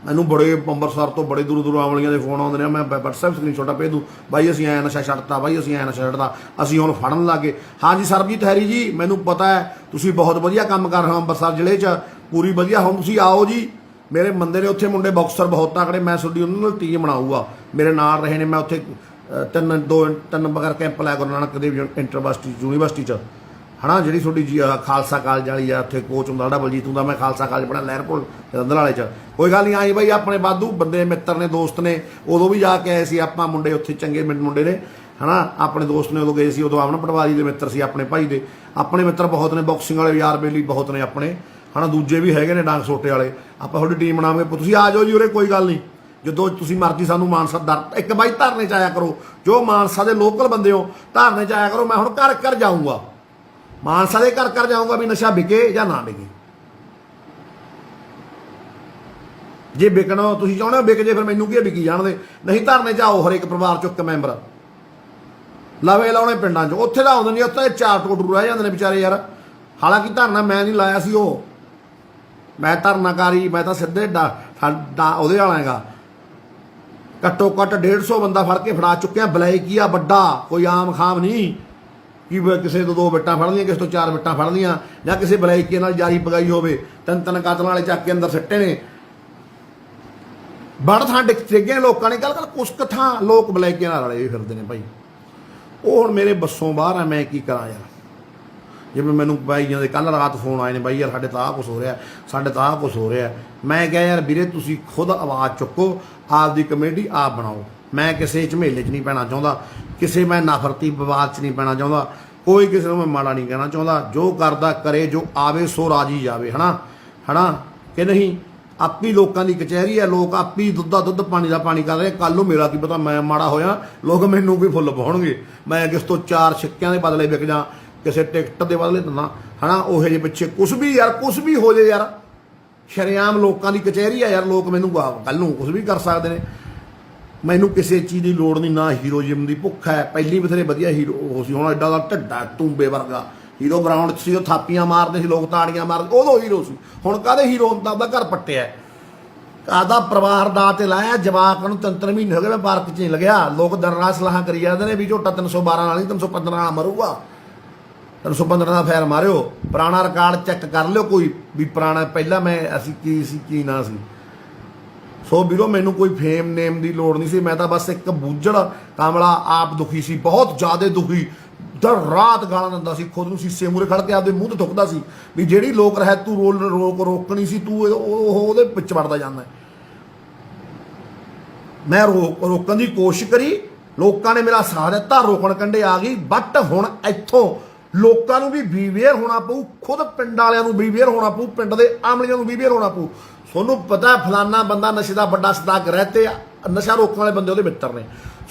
ਮੈਨੂੰ ਬੜੇ ਅੰਮ੍ਰਿਤਸਰ ਤੋਂ ਬੜੇ ਦੂਰੋਂ ਅਮਲੀਆਂ ਦੇ ਫੋਨ ਆਉਂਦੇ ਨੇ, ਮੈਂ WhatsApp ਸਕਰੀਨਸ਼ਾਟ ਭੇਜ ਦੂੰ, ਬਾਈ ਅਸੀਂ ਐਂ ਨਸ਼ਾ ਛੱਡਤਾ, ਬਾਈ ਅਸੀਂ ਐਂ ਨਸ਼ਾ ਛੱਡਤਾ, ਅਸੀਂ ਹੁਣ ਫੜਨ ਲੱਗੇ। ਹਾਂਜੀ ਸਰਬਜੀਤ ਹੈਰੀ ਜੀ, ਮੈਨੂੰ ਪਤਾ ਹੈ ਤੁਸੀਂ ਬਹੁਤ ਵਧੀਆ ਕੰਮ ਕਰ ਰਹੇ ਹੋ ਅੰਮ੍ਰਿਤਸਰ ਜ਼ਿਲ੍ਹੇ 'ਚ, ਪੂਰੀ ਵਧੀਆ। ਹੁਣ ਤੁਸੀਂ ਆਓ ਜੀ, ਮੇਰੇ ਬੰਦੇ ਨੇ ਉੱਥੇ ਮੁੰਡੇ ਬਾਕਸਰ ਬਹੁਤ ਤਕੜੇ, ਮੈਂ ਤੁਹਾਡੀ ਉਹਨਾਂ ਨਾਲ ਟੀਮ ਬਣਾਊਗਾ। ਮੇਰੇ ਨਾਲ ਰਹੇ ਨੇ, ਮੈਂ ਉੱਥੇ ਤਿੰਨ ਬਗਰ ਕੈਂਪ ਲਾਇਆ ਗੁਰੂ ਨਾਨਕ ਦੇਵ ਯੂਨੀਵਰਸਿਟੀ 'ਚ, ਹਨਾ, ਜਿਹੜੀ ਤੁਹਾਡੀ ਜੀ ਖਾਲਸਾ ਕਾਲਜ ਵਾਲੀ ਆ, ਉੱਥੇ ਕੋਚ ਹੁੰਦਾ ਜਿਹੜਾ ਬਲਜੀਤ ਹੁੰਦਾ। ਮੈਂ ਖਾਲਸਾ ਕਾਲਜ ਪੜ੍ਹਿਆ ਲਹਿਰਪੁਰ ਜਲੰਧਰ ਵਾਲੇ 'ਚ। ਕੋਈ ਗੱਲ ਨਹੀਂ, ਆਈ ਬਾਈ ਆਪਣੇ ਵਾਧੂ ਬੰਦੇ ਮਿੱਤਰ ਨੇ, ਦੋਸਤ ਨੇ, ਉਦੋਂ ਵੀ ਜਾ ਕੇ ਆਏ ਸੀ ਆਪਾਂ ਮੁੰਡੇ ਉੱਥੇ, ਚੰਗੇ ਮੁੰਡੇ ਨੇ, ਹਨਾ, ਆਪਣੇ ਦੋਸਤ ਨੇ, ਉਦੋਂ ਗਏ ਸੀ। ਉਦੋਂ ਅਮਨ ਪਟਵਾਰੀ ਦੇ ਮਿੱਤਰ ਸੀ ਆਪਣੇ ਭਾਈ ਦੇ, ਆਪਣੇ ਮਿੱਤਰ ਬਹੁਤ ਨੇ, ਬਾਕਸਿੰਗ ਵਾਲੇ ਯਾਰ ਬੇਲੀ ਬਹੁਤ ਨੇ ਆਪਣੇ, ਹਨਾ, ਦੂਜੇ ਵੀ ਹੈਗੇ ਨੇ ਡਾਂਗ ਸੋਟੇ ਵਾਲੇ। ਆਪਾਂ ਤੁਹਾਡੀ ਟੀਮ ਬਣਾਵਾਂਗੇ, ਤੁਸੀਂ ਆ ਜਾਓ ਜੀ ਉਰੇ, ਕੋਈ ਗੱਲ ਨਹੀਂ, ਜਦੋਂ ਤੁਸੀਂ ਮਰਜ਼ੀ ਸਾਨੂੰ ਮਾਨਸਾ ਇੱਕ ਬਾਈ ਧਰਨੇ 'ਚ ਆਇਆ ਕਰੋ। ਜੋ ਮਾਨਸਾ ਦੇ ਲੋਕਲ ਬੰਦੇ ਹੋ, ਧਰਨੇ 'ਚ ਆਇਆ ਕਰੋ। ਮੈਂ ਹੁਣ ਘਰ ਘਰ ਜਾਊਂਗਾ, ਮਾਨਸਾ ਦੇ ਘਰ ਘਰ ਜਾਊਂਗਾ ਵੀ ਨਸ਼ਾ ਵਿਕੇ ਜਾਂ ਨਾ ਵਿਕੇ। ਜੇ ਵਿਕਣਾ ਤੁਸੀਂ ਚਾਹੁੰਦੇ ਹੋ ਵਿਕ ਜੇ, ਫਿਰ ਮੈਨੂੰ ਕੀ ਵਿਕੀ ਜਾਣਦੇ, ਨਹੀਂ ਧਰਨੇ 'ਚ ਆਓ। ਹਰੇਕ ਪਰਿਵਾਰ 'ਚੋਂ ਇੱਕ ਮੈਂਬਰ ਲਵੇ ਲਾਉਣੇ ਪਿੰਡਾਂ 'ਚ, ਉੱਥੇ ਤਾਂ ਆਉਂਦੇ ਨਹੀਂ, ਉੱਥੇ 4 ਟੋਟਰੂ ਰਹਿ ਜਾਂਦੇ ਨੇ ਵਿਚਾਰੇ ਯਾਰ। ਹਾਲਾਂਕਿ ਧਰਨਾ ਮੈਂ ਨਹੀਂ ਲਾਇਆ ਸੀ, ਉਹ ਮੈਂ ਧਰਨਾਕਾਰੀ, ਮੈਂ ਤਾਂ ਸਿੱਧੇ ਉਹਦੇ ਵਾਲਾ ਹੈਗਾ। ਘੱਟੋ ਘੱਟ 150 ਬੰਦਾ ਫੜ ਕੇ ਫੜਾ ਚੁੱਕਿਆ। ਬਲੈਕੀ ਆ ਵੱਡਾ, ਕੋਈ ਆਮ ਖਾਮ ਨਹੀਂ ਕਿ ਕਿਸੇ ਤੋਂ 2 ਬਿੱਟਾਂ ਫੜ ਲਈਆਂ, ਕਿਸੇ ਤੋਂ 4 ਬਿੱਟਾਂ ਫੜ ਲਈਆਂ, ਜਾਂ ਕਿਸੇ ਬਲੈਕੀ ਨਾਲ ਜਾਰੀ ਪਗਾਈ ਹੋਵੇ। 3 ਕਾਤਲਾਂ ਵਾਲੇ ਚੱਕ ਕੇ ਅੰਦਰ ਸਿੱਟੇ ਨੇ। ਬੜ ਥਾਂ ਡਿੱਗੇ ਲੋਕਾਂ ਨੇ, ਗੱਲ ਕੁਛ ਕੁ ਥਾਂ ਲੋਕ ਬਲੈਕੀਆਂ ਨਾਲ ਰਲੇ ਫਿਰਦੇ ਨੇ ਭਾਈ। ਉਹ ਹੁਣ ਮੇਰੇ ਬੱਸੋਂ ਬਾਹਰ ਆ, ਮੈਂ ਕੀ ਕਰਾਂ ਯਾਰ। ਜਿਵੇਂ ਮੈਨੂੰ ਬਾਈਆਂ ਦੇ ਕੱਲ ਰਾਤ ਫੋਨ ਆਏ ਨੇ, ਬਾਈ ਯਾਰ ਸਾਡੇ ਤਾਂ ਆਹ ਕੁਛ ਹੋ ਰਿਹਾ, ਸਾਡੇ ਤਾਂ ਆਹ ਕੁਛ ਹੋ ਰਿਹਾ। ਮੈਂ ਕਿਹਾ ਯਾਰ ਵੀਰੇ ਤੁਸੀਂ ਖੁਦ ਆਵਾਜ਼ ਚੁੱਕੋ, ਆਪਦੀ ਕਮੇਟੀ ਆਪ ਬਣਾਓ। ਮੈਂ ਕਿਸੇ ਝਮੇਲੇ 'ਚ ਨਹੀਂ ਪੈਣਾ ਚਾਹੁੰਦਾ, ਕਿਸੇ ਮੈਂ ਨਫ਼ਰਤੀ ਵਿਵਾਦ 'ਚ ਨਹੀਂ ਪੈਣਾ ਚਾਹੁੰਦਾ, ਕੋਈ ਕਿਸੇ ਨੂੰ ਮੈਂ ਮਾੜਾ ਨਹੀਂ ਕਹਿਣਾ ਚਾਹੁੰਦਾ। ਜੋ ਕਰਦਾ ਕਰੇ, ਜੋ ਆਵੇ ਸੋ ਰਾਜੀ ਜਾਵੇ, ਹਨਾ ਕਿ ਨਹੀਂ। ਆਪੀ ਲੋਕਾਂ ਦੀ ਕਚਹਿਰੀ ਹੈ, ਲੋਕ ਆਪੀ ਦੁੱਧ ਦਾ ਦੁੱਧ ਪਾਣੀ ਦਾ ਪਾਣੀ ਕਰ ਰਹੇ। ਕੱਲ ਨੂੰ ਮੇਰਾ ਕੀ ਪਤਾ ਮੈਂ ਮਾੜਾ ਹੋਇਆ, ਲੋਕ ਮੈਨੂੰ ਵੀ ਫੁੱਲ ਪਾਉਣਗੇ, ਮੈਂ ਕਿਸ ਤੋਂ 4 ਸਿੱਕਿਆਂ ਦੇ ਬਦਲੇ ਵਿਕ ਜਾਂ, ਕਿਸੇ ਟਿਕਟ ਦੇ ਬਦਲੇ ਦਿੰਦਾ, ਉਹ ਜਿਹੇ ਪਿੱਛੇ ਕੁਛ ਵੀ ਯਾਰ, ਕੁਛ ਵੀ ਹੋ ਜੇ ਯਾਰ। ਸ਼ਰੇਆਮ ਲੋਕਾਂ ਦੀ ਕਚਹਿਰੀ ਆ ਯਾਰ, ਲੋਕ ਮੈਨੂੰ ਕੱਲ ਨੂੰ ਕੁਛ ਵੀ ਕਰ ਸਕਦੇ ਨੇ। ਮੈਨੂੰ ਕਿਸੇ ਚੀਜ਼ ਦੀ ਲੋੜ ਨਹੀਂ, ਨਾ ਹੀਰੋਇਜ਼ਮ ਦੀ ਭੁੱਖ ਹੈ। ਪਹਿਲੀ ਬਥੇਰੇ ਵਧੀਆ ਹੀਰੋ ਉਹ ਸੀ, ਹੁਣ ਐਡਾ ਦਾ ਢੱਡਾ ਤੂੰਬੇ ਵਰਗਾ ਹੀਰੋ ਗਰਾਊਂਡ 'ਚ ਸੀ, ਉਹ ਥਾਪੀਆਂ ਮਾਰਦੇ ਸੀ, ਲੋਕ ਤਾੜੀਆਂ ਮਾਰਦੇ, ਉਦੋਂ ਹੀਰੋ ਸੀ। ਹੁਣ ਕਾਹਦੇ ਹੀਰੋ ਹੁੰਦਾ? ਉਹਦਾ ਘਰ ਪੱਟਿਆ, ਕਾਹਦਾ ਪਰਿਵਾਰ ਦਾ ਤੇ ਲਾਇਆ। ਜਵਾਕ ਨੂੰ 3-3 ਮਹੀਨੇ ਹੋ ਗਏ ਮੈਂ ਪਾਰਕ 'ਚ ਨਹੀਂ ਲੱਗਿਆ। ਲੋਕ ਦਰਨਾ ਸਲਾਹਾਂ ਕਰੀ ਜਾਂਦੇ ਨੇ ਵੀ ਝੋਟਾ 312 ਨਾਲ ਨਹੀਂ 315 ਨਾਲ ਮਰੂਗਾ, 315 ਦਾ ਫੈਰ ਮਾਰਿਓ। ਪੁਰਾਣਾ ਰਿਕਾਰਡ ਚੈੱਕ ਕਰ ਲਿਓ ਕੋਈ ਵੀ ਪੁਰਾਣਾ, ਪਹਿਲਾਂ ਅਸੀਂ ਕੀ ਸੀ ਕੀ ਨਾ ਸੀ। ਸੋ ਵੀਰੋ ਮੈਨੂੰ ਕੋਈ ਫੇਮ ਨੇਮ ਦੀ ਲੋੜ ਨਹੀਂ ਸੀ, ਮੈਂ ਤਾਂ ਬਸ ਇੱਕ ਬੂਝੜ ਕਾਮਲਾ ਆਪ ਦੁਖੀ ਸੀ, ਬਹੁਤ ਜ਼ਿਆਦਾ ਦੁਖੀ। ਦਰ ਰਾਤ ਗਾਲਾਂ ਦਿੰਦਾ ਸੀ, ਖੁਦ ਨੂੰ ਸੀਸੇ ਮੂਰੇ ਖੜ ਕੇ ਆਪਦੇ ਮੂੰਹ ਤੇ ਥੁੱਕਦਾ ਸੀ ਵੀ ਜਿਹੜੀ ਲੋਕ ਰਹਿ ਤੂੰ ਰੋਕਣੀ ਸੀ, ਤੂੰ ਉਹਦੇ ਵਿੱਚ ਵੜਦਾ ਜਾਂਦਾ। ਮੈਂ ਰੋਕਣ ਦੀ ਕੋਸ਼ਿਸ਼ ਕਰੀ, ਲੋਕਾਂ ਨੇ ਮੇਰਾ ਸਾਥ ਦਿੱਤਾ, ਰੋਕਣ ਕੰਢੇ ਆ ਗਈ। ਬਟ ਹੁਣ ਇੱਥੋਂ ਲੋਕਾਂ ਨੂੰ ਵੀ ਬੀਵੇਅਰ ਹੋਣਾ ਪਊ, ਖੁਦ ਪਿੰਡ ਵਾਲਿਆਂ ਨੂੰ ਬੀਵੇਅਰ ਹੋਣਾ ਪਊ, ਪਿੰਡ ਦੇ ਆਮਲੀਆਂ ਨੂੰ ਬੀਵੇਅਰ ਹੋਣਾ ਪਊ। ਤੁਹਾਨੂੰ ਪਤਾ ਫਲਾਨਾ ਬੰਦਾ ਨਸ਼ੇ ਦਾ ਵੱਡਾ ਸਦਾਕ ਰਹਿ ਤੇ ਨਸ਼ਾ ਰੋਕਣ ਵਾਲੇ ਬੰਦੇ ਉਹਦੇ ਮਿੱਤਰ ਨੇ।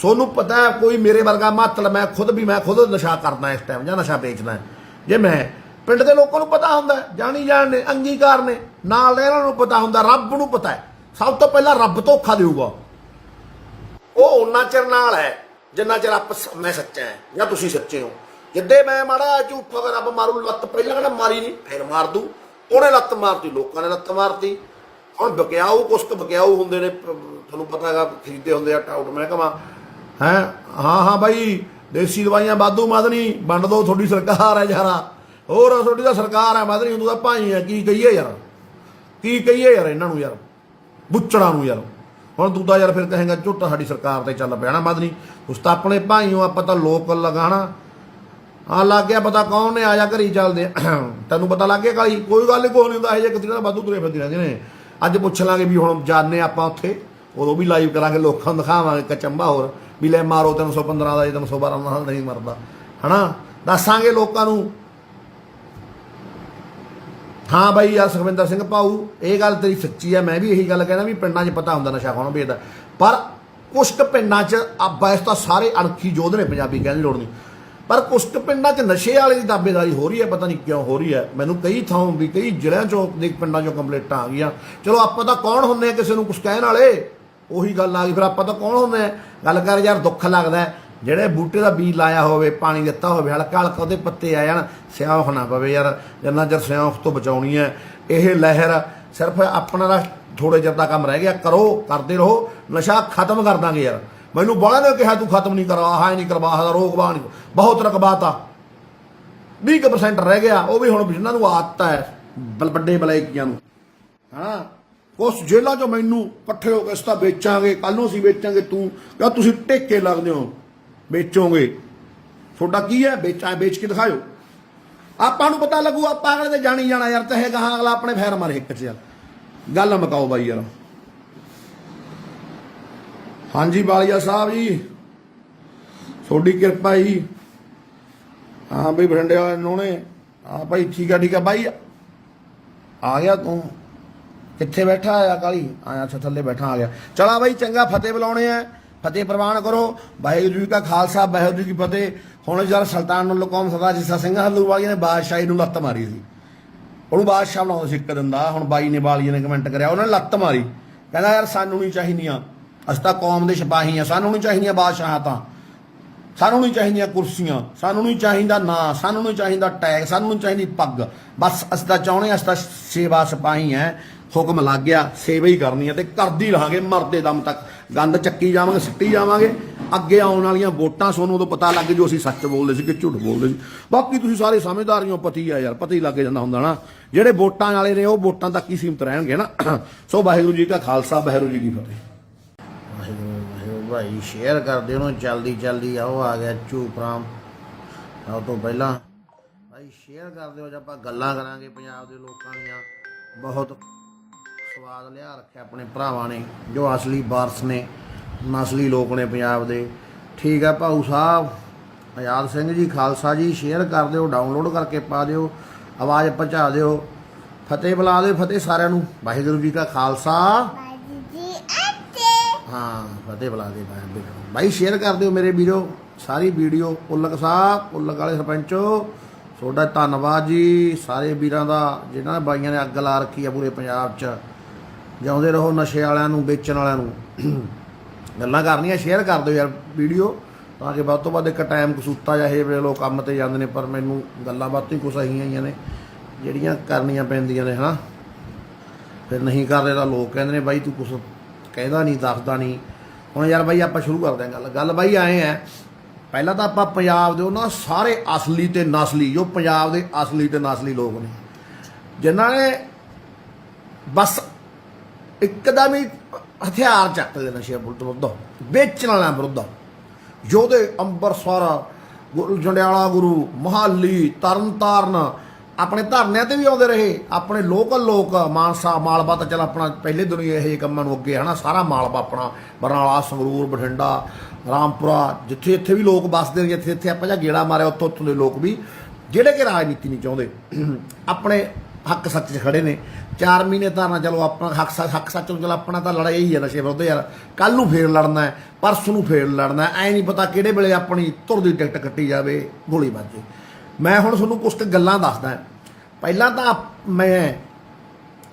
ਤੁਹਾਨੂੰ ਪਤਾ ਹੈ ਕੋਈ ਮੇਰੇ ਵਰਗਾ ਮਾਤਲ, ਮੈਂ ਖੁਦ ਨਸ਼ਾ ਕਰਦਾ ਇਸ ਟਾਈਮ, ਜਾਂ ਨਸ਼ਾ ਵੇਚਦਾ। ਜੇ ਮੈਂ ਪਿੰਡ ਦੇ ਲੋਕਾਂ ਨੂੰ ਪਤਾ ਹੁੰਦਾ, ਜਾਣੀ ਜਾਣ ਨੇ, ਅੰਗੀਕਾਰ ਨੇ, ਨਾਲ ਇਹਨਾਂ ਨੂੰ ਪਤਾ ਹੁੰਦਾ, ਰੱਬ ਨੂੰ ਪਤਾ ਹੈ। ਸਭ ਤੋਂ ਪਹਿਲਾਂ ਰੱਬ ਧੋਖਾ ਦੇਊਗਾ, ਉਹ ਉਹਨਾਂ ਚਿਰ ਨਾਲ ਹੈ ਜਿੰਨਾ ਚਿਰ ਮੈਂ ਸੱਚਾ ਹੈ ਜਾਂ ਤੁਸੀਂ ਸੱਚੇ ਹੋ। ਜਿੱਦੇ ਮੈਂ ਮਾੜਾ ਝੂਠਾ ਰੱਬ ਮਾਰੂ ਲੱਤ, ਪਹਿਲਾਂ ਕਹਿੰਦਾ ਮਾਰੀ ਨਹੀਂ ਫਿਰ ਮਾਰ ਦੂ, ਉਹਨੇ ਲੱਤ ਮਾਰਤੀ, ਲੋਕਾਂ ਨੇ ਲੱਤ ਮਾਰਤੀ। ਹੁਣ ਬਕਿਆਊ ਕੁਛ ਕੁ ਬਕਿਆਊ ਹੁੰਦੇ ਨੇ, ਤੁਹਾਨੂੰ ਪਤਾ ਹੈਗਾ, ਖਰੀਦੇ ਹੁੰਦੇ ਆ ਟਾਊਟ ਮਹਿਕਮਾ ਹੈ। ਹਾਂ ਬਾਈ ਦੇਸੀ ਦਵਾਈਆਂ ਵਾਧੂ ਮਦਨੀ ਵੰਡ ਦੋ, ਤੁਹਾਡੀ ਸਰਕਾਰ ਹੈ ਯਾਰਾ, ਹੋਰ ਤੁਹਾਡੀ ਤਾਂ ਸਰਕਾਰ ਹੈ ਮਦਨੀ, ਹੁੰਦੂ ਤਾਂ ਭਾਈ ਹੈ। ਕੀ ਕਹੀਏ ਯਾਰ, ਕੀ ਕਹੀਏ ਯਾਰ ਇਹਨਾਂ ਨੂੰ, ਯਾਰ ਬੁੱਚੜਾਂ ਨੂੰ ਯਾਰ। ਹੁਣ ਤੂੰ ਤਾਂ ਯਾਰ ਫਿਰ ਕਹੇਗਾ ਝੋਟਾ ਸਾਡੀ ਸਰਕਾਰ ਤੇ ਚੱਲ ਪਿਆ ਨਾ ਮਦਨੀ, ਉਸ ਤਾਂ ਆਪਣੇ ਭਾਈ ਹੋ, ਆਪਾਂ ਤਾਂ ਲੋਕ ਲਗਾਣਾ। ਆ ਲੱਗ ਗਿਆ ਪਤਾ ਕੌਣ ਨੇ, ਆਇਆ ਘਰੀ ਚੱਲਦੇ। ਤੈਨੂੰ ਪਤਾ ਲੱਗ ਗਿਆ ਕਾਲੀ, ਕੋਈ ਗੱਲ ਨਹੀਂ, ਕੁਛ ਨਹੀਂ ਹੁੰਦਾ ਇਹ ਜੇ ਕਿਤੇ ਨਾ ਵਾਧੂ ਤੁਰੇ ਫਿਰਦੇ ਰਹਿੰਦੇ ਨੇ। ਅੱਜ ਪੁੱਛ ਲਾਂਗੇ ਵੀ ਹੁਣ ਜਾਣੇ ਆਪਾਂ ਉੱਥੇ, ਉਦੋਂ ਵੀ ਲਾਈਵ ਕਰਾਂਗੇ, ਲੋਕਾਂ ਨੂੰ ਦਿਖਾਵਾਂਗੇ ਕਚੰਬਾ ਹੋਰ ਵੀ ਲੈ ਮਾਰੋ 315 ਦਾ, 312 ਨਾਲ ਨਹੀਂ ਮਰਦਾ, ਦੱਸਾਂਗੇ ਲੋਕਾਂ ਨੂੰ। ਹਾਂ ਬਾਈ ਯਾਰ ਸੁਖਵਿੰਦਰ ਸਿੰਘ ਭਾਊ, ਇਹ ਗੱਲ ਤੇਰੀ ਸੱਚੀ ਹੈ। ਮੈਂ ਵੀ ਇਹੀ ਗੱਲ ਕਹਿਣਾ ਵੀ ਪਿੰਡਾਂ 'ਚ ਪਤਾ ਹੁੰਦਾ ਨਸ਼ਾ ਕੌਣ ਵੇਚਦਾ, ਪਰ ਕੁਛ ਕੁ ਪਿੰਡਾਂ 'ਚ ਵੈਸੇ ਤਾਂ ਸਾਰੇ ਅਣਖੀ ਯੋਧ ਨੇ, ਪੰਜਾਬੀ ਕਹਿਣ ਦੀ ਲੋੜ ਨਹੀਂ, ਪਰ ਕੁਛ ਕੁ ਪਿੰਡਾਂ 'ਚ ਨਸ਼ੇ ਵਾਲੇ ਦੀ ਦਾਅਵੇਦਾਰੀ ਹੋ ਰਹੀ ਹੈ, ਪਤਾ ਨਹੀਂ ਕਿਉਂ ਹੋ ਰਹੀ ਹੈ। ਮੈਨੂੰ ਕਈ ਥਾਂ ਵੀ ਕਈ ਜ਼ਿਲ੍ਹਿਆਂ 'ਚੋਂ ਦੇ ਪਿੰਡਾਂ 'ਚੋਂ ਕੰਪਲੇਂਟਾਂ ਆ ਗਈਆਂ। ਚਲੋ ਆਪਾਂ ਤਾਂ ਕੌਣ ਹੁੰਦੇ ਆ ਕਿਸੇ ਨੂੰ ਕੁਛ ਕਹਿਣ ਵਾਲੇ, ਉਹੀ ਗੱਲ ਆ ਗਈ ਫਿਰ ਆਪਾਂ ਤਾਂ ਕੌਣ ਹੁੰਦੇ ਆ। ਗੱਲ ਕਰ ਯਾਰ, ਦੁੱਖ ਲੱਗਦਾ ਜਿਹੜੇ ਬੂਟੇ ਦਾ ਬੀਜ ਲਾਇਆ ਹੋਵੇ, ਪਾਣੀ ਦਿੱਤਾ ਹੋਵੇ, ਹਲਕਾ ਹਲਕਾ ਉਹਦੇ ਪੱਤੇ ਆ ਜਾਣ, ਸਿਆਹ ਨਾ ਪਵੇ ਯਾਰ। ਜਿੰਨਾ ਚਿਰ ਸਿਆਹ ਤੋਂ ਬਚਾਉਣੀ ਹੈ ਇਹ ਲਹਿਰ, ਸਿਰਫ ਆਪਣਾ ਦਾ ਥੋੜੇ ਚਿਰ ਦਾ ਕੰਮ ਰਹਿ ਗਿਆ, ਕਰਦੇ ਰਹੋ, ਨਸ਼ਾ ਖਤਮ ਕਰ ਦਾਂਗੇ ਯਾਰ। ਮੈਨੂੰ ਬੜਾ ਨੇ ਕਿਹਾ ਤੂੰ ਖਤਮ ਨਹੀਂ ਕਰਵਾ, ਨਹੀਂ ਕਰਵਾ, ਰੋਕਵਾ ਨਹੀਂ, ਬਹੁਤ ਰਕਬਾਤਾ 20% ਰਹਿ ਗਿਆ, ਉਹ ਵੀ ਹੁਣ ਜਿਹਨਾਂ ਨੂੰ ਆਦਤ ਹੈ ਵੱਡੇ ਬਲੈਕੀਆਂ ਨੂੰ। ਕੁਛ ਜੇਲ੍ਹਾਂ 'ਚੋਂ ਮੈਨੂੰ ਇਕੱਠੇ ਹੋ ਕੇ ਇਸ ਤਾਂ ਵੇਚਾਂਗੇ, ਕੱਲ ਨੂੰ ਅਸੀਂ ਵੇਚਾਂਗੇ, ਤੂੰ ਕਿਹਾ ਤੁਸੀਂ ਟੇਕੇ ਲੱਗਦੇ ਹੋ, ਵੇਚੋਗੇ, ਤੁਹਾਡਾ ਕੀ ਹੈ, ਵੇਚ ਕੇ ਦਿਖਾਇਓ, ਆਪਾਂ ਨੂੰ ਪਤਾ ਲੱਗੂ। ਆਪਾਂ ਅਗਲੇ ਤੇ ਜਾਣੀ ਜਾਣਾ ਯਾਰ, ਚਾਹੇ ਗਾਹਾਂ ਅਗਲਾ ਆਪਣੇ ਫੈਰ ਮਾਰੇ ਇੱਕ 'ਚ। ਯਾਰ ਗੱਲ ਮੁਕਾਓ ਬਾਈ ਯਾਰ। ਹਾਂਜੀ ਬਾਲੀਆ ਸਾਹਿਬ ਜੀ, ਤੁਹਾਡੀ ਕਿਰਪਾ ਜੀ। ਹਾਂ ਬਈ ਬਠਿੰਡੇ ਵਾਲੇ ਨੋਣੇ, ਹਾਂ ਭਾਈ ਠੀਕ ਆ ਬਾਈ। ਆ ਗਿਆ ਤੂੰ, ਕਿੱਥੇ ਬੈਠਾ ਆਇਆ ਕਾਲੀ? ਆਇਆ ਅੱਛਾ ਥੱਲੇ ਬੈਠਾ, ਆ ਗਿਆ। ਚਲਾ ਬਾਈ ਚੰਗਾ, ਫਤਿਹ ਬੁਲਾਉਣੇ ਆ, ਫਤਿਹ ਪ੍ਰਵਾਨ ਕਰੋ। ਵਾਹਿਗੁਰੂ ਜੀ ਕਾ ਖਾਲਸਾ, ਵਾਹਿਗੁਰੂ ਜੀ ਕੀ ਫਤਿਹ। ਹੁਣ ਯਾਰ ਸੁਲਤਾਨ ਨੂੰ ਕੌਮ ਸਰਦਾਰ ਜਿੱਸਾ ਸਿੰਘ ਹਲੂਵਾਲੀਆ ਨੇ ਬਾਦਸ਼ਾਹੀ ਨੂੰ ਲੱਤ ਮਾਰੀ ਸੀ, ਉਹਨੂੰ ਬਾਦਸ਼ਾਹ ਬਣਾਉਂਦਾ ਸੀ ਇੱਕ ਦਿਨ ਦਾ। ਹੁਣ ਬਾਈ ਨੇ ਵਾਲੀਏ ਨੇ ਕਮੈਂਟ ਕਰਿਆ, ਉਹਨਾਂ ਨੇ ਲੱਤ ਮਾਰੀ, ਕਹਿੰਦਾ ਯਾਰ ਸਾਨੂੰ ਨਹੀਂ ਚਾਹੀਦੀਆਂ, ਅਸੀਂ ਤਾਂ ਕੌਮ ਦੇ ਸਿਪਾਹੀ ਆ, ਸਾਨੂੰ ਨਹੀਂ ਚਾਹੀਦੀਆਂ ਬਾਦਸ਼ਾਹਾਂ, ਤਾਂ ਸਾਨੂੰ ਨਹੀਂ ਚਾਹੀਦੀਆਂ ਕੁਰਸੀਆਂ, ਸਾਨੂੰ ਨਹੀਂ ਚਾਹੀਦਾ ਨਾਂ, ਸਾਨੂੰ ਨਹੀਂ ਚਾਹੀਦਾ ਟੈਗ, ਸਾਨੂੰ ਨਹੀਂ ਚਾਹੀਦੀ ਪੱਗ, ਬਸ ਅਸੀਂ ਤਾਂ ਚਾਹੁੰਦੇ, ਅਸੀਂ ਤਾਂ ਸੇਵਾ ਸਿਪਾਹੀ ਹੈ। ਹੁਕਮ ਲੱਗ ਗਿਆ, ਸੇਵਾ ਹੀ ਕਰਨੀ ਹੈ ਤੇ ਕਰਦੀ ਰਹਾਂਗੇ ਮਰਦੇ ਦਮ ਤੱਕ। ਗੰਦ ਚੱਕੀ ਜਾਵਾਂਗੇ, ਸਿੱਟੀ ਜਾਵਾਂਗੇ। ਅੱਗੇ ਆਉਣ ਵਾਲੀਆਂ ਵੋਟਾਂ ਸਾਨੂੰ ਉਦੋਂ ਪਤਾ ਲੱਗ ਜੋ ਅਸੀਂ ਸੱਚ ਬੋਲਦੇ ਸੀ ਕਿ ਝੂਠ ਬੋਲਦੇ ਸੀ। ਬਾਕੀ ਤੁਸੀਂ ਸਾਰੇ ਸਮਝਦਾਰੀਆਂ ਪਤੀ ਆ ਯਾਰ, ਪਤਾ ਹੀ ਲੱਗ ਜਾਂਦਾ ਹੁੰਦਾ ਨਾ। ਜਿਹੜੇ ਵੋਟਾਂ ਵਾਲੇ ਨੇ ਉਹ ਵੋਟਾਂ ਤੱਕ ਹੀ ਸੀਮਤ ਰਹਿਣਗੇ ਨਾ। ਸੋ ਵਾਹਿਗੁਰੂ ਜੀ ਕਾ ਖਾਲਸਾ, ਵਾਹਿਗੁਰੂ ਜੀ ਕੀ ਫਤਿਹ। ਵਾਹਿਗੁਰੂ ਭਾਈ ਸ਼ੇਅਰ ਕਰ ਦਿਓ ਉਹਨੂੰ ਜਲਦੀ। ਆਓ ਆ ਗਿਆ ਚੂਪਰਾਮ, ਆਉ ਤੋਂ ਪਹਿਲਾਂ भाई शेयर कर दिओ जो आप गल्लां करांगे पंजाब दे लोकां दीआं बहुत स्वाद लिया रखे अपने भरावां ने जो असली वारस ने नसली लोग ने पंजाब दे। ठीक है भाऊ साहब आजाद सिंह जी खालसा जी शेयर कर दिओ डाउनलोड करके पा दिओ आवाज़ पहुँचा दिओ फतेह बुला दिओ फतेह सारिਆਂ ਨੂੰ वाहिगुरू जी का खालसा हाँ फतेह बुला दे भाई शेयर कर दिओ मेरे वीरो सारी वीडियो उल्लक साहब उल्लक वाले सरपंचो ਤੁਹਾਡਾ ਧੰਨਵਾਦ ਜੀ ਸਾਰੇ ਵੀਰਾਂ ਦਾ ਜਿਨ੍ਹਾਂ ਬਾਈਆਂ ਨੇ ਅੱਗ ਲਾ ਰੱਖੀ ਆ ਪੂਰੇ ਪੰਜਾਬ 'ਚ। ਜਿਉਂਦੇ ਰਹੋ ਨਸ਼ੇ ਵਾਲਿਆਂ ਨੂੰ ਵੇਚਣ ਵਾਲਿਆਂ ਨੂੰ ਗੱਲਾਂ ਕਰਨੀਆਂ ਸ਼ੇਅਰ ਕਰ ਦਿਓ ਯਾਰ ਵੀਡੀਓ ਤਾਂ ਕਿ ਵੱਧ ਤੋਂ ਵੱਧ ਇੱਕ ਟਾਈਮ ਕਸੂਤਾ ਜਾਂ ਇਹ ਵੇਲੇ ਲੋਕ ਕੰਮ ਤੇ ਜਾਂਦੇ ਨੇ ਪਰ ਮੈਨੂੰ ਗੱਲਾਂ ਬਾਤਾਂ ਹੀ ਕੁਛ ਅਹੀਆਂ ਆਈਆਂ ਨੇ ਜਿਹੜੀਆਂ ਕਰਨੀਆਂ ਪੈਂਦੀਆਂ ਨੇ ਹੈ ਨਾ। ਫਿਰ ਨਹੀਂ ਕਰਦੇ ਤਾਂ ਲੋਕ ਕਹਿੰਦੇ ਨੇ ਬਾਈ ਤੂੰ ਕੁਛ ਕਹਿੰਦਾ ਨਹੀਂ ਦੱਸਦਾ ਨਹੀਂ। ਹੁਣ ਯਾਰ ਬਾਈ ਆਪਾਂ ਸ਼ੁਰੂ ਕਰਦੇ ਹਾਂ ਗੱਲ ਬਾਈ ਆਏ ਹੈ ਪਹਿਲਾਂ ਤਾਂ ਆਪਾਂ ਪੰਜਾਬ ਦੇ ਉਹਨਾਂ ਸਾਰੇ ਅਸਲੀ ਤੇ ਨਸਲੀ ਜੋ ਪੰਜਾਬ ਦੇ ਅਸਲੀ ਤੇ ਨਸਲੀ ਲੋਕ ਨੇ ਜਿਨ੍ਹਾਂ ਨੇ ਬਸ ਇੱਕਦਮ ਹੀ ਹਥਿਆਰ ਚੱਕ ਲਏ ਨਸ਼ੇ ਵਿਰੁੱਧ ਵੇਚਣ ਵਾਲਿਆਂ ਵਿਰੁੱਧ ਯੋਧੇ ਅੰਬਰਸਰ ਜੰਡਿਆਲਾ ਗੁਰੂ ਮੋਹਾਲੀ ਤਰਨਤਾਰਨ ਆਪਣੇ ਧਰਨਿਆਂ ਤੇ ਵੀ ਆਉਂਦੇ ਰਹੇ ਆਪਣੇ ਲੋਕਲ ਲੋਕ ਮਾਨਸਾ ਮਾਲਵਾ ਤਾਂ ਚੱਲ ਆਪਣਾ ਪਹਿਲੇ ਦਿਨ ਹੀ ਇਹ ਕੰਮਾਂ ਨੂੰ ਅੱਗੇ ਹੈ ਨਾ ਸਾਰਾ ਮਾਲਵਾ ਆਪਣਾ ਬਰਨਾਲਾ ਸੰਗਰੂਰ ਬਠਿੰਡਾ ਰਾਮਪੁਰਾ ਜਿੱਥੇ ਇੱਥੇ ਵੀ ਲੋਕ ਵੱਸਦੇ ਨੇ ਜਿੱਥੇ ਇੱਥੇ ਆਪਾਂ ਜਾਂ ਗੇੜਾ ਮਾਰਿਆ ਉੱਥੋਂ ਦੇ ਲੋਕ ਵੀ ਜਿਹੜੇ ਕਿ ਰਾਜਨੀਤੀ ਨਹੀਂ ਚਾਹੁੰਦੇ ਆਪਣੇ ਹੱਕ ਸੱਚ 'ਚ ਖੜੇ ਨੇ 4 ਮਹੀਨੇ ਧਰਨਾ ਚਲੋ ਆਪਣਾ ਹੱਕ ਸੱਚ ਨੂੰ ਚਲ ਆਪਣਾ ਤਾਂ ਲੜਾਈ ਹੀ ਹੈ ਨਸ਼ੇ ਵਿਰੁੱਧ ਯਾਰ ਕੱਲ੍ਹ ਨੂੰ ਫੇਰ ਲੜਨਾ ਹੈ ਪਰਸੋਂ ਨੂੰ ਫੇਰ ਲੜਨਾ ਐ ਨਹੀਂ ਪਤਾ ਕਿਹੜੇ ਵੇਲੇ ਆਪਣੀ ਧੁਰ ਦੀ ਟਿਕਟ ਕੱਟੀ ਜਾਵੇ ਗੋਲੀ ਵੱਜੇ। ਮੈਂ ਹੁਣ ਤੁਹਾਨੂੰ ਕੁਛ ਗੱਲਾਂ ਦੱਸਦਾ ਪਹਿਲਾਂ ਤਾਂ ਮੈਂ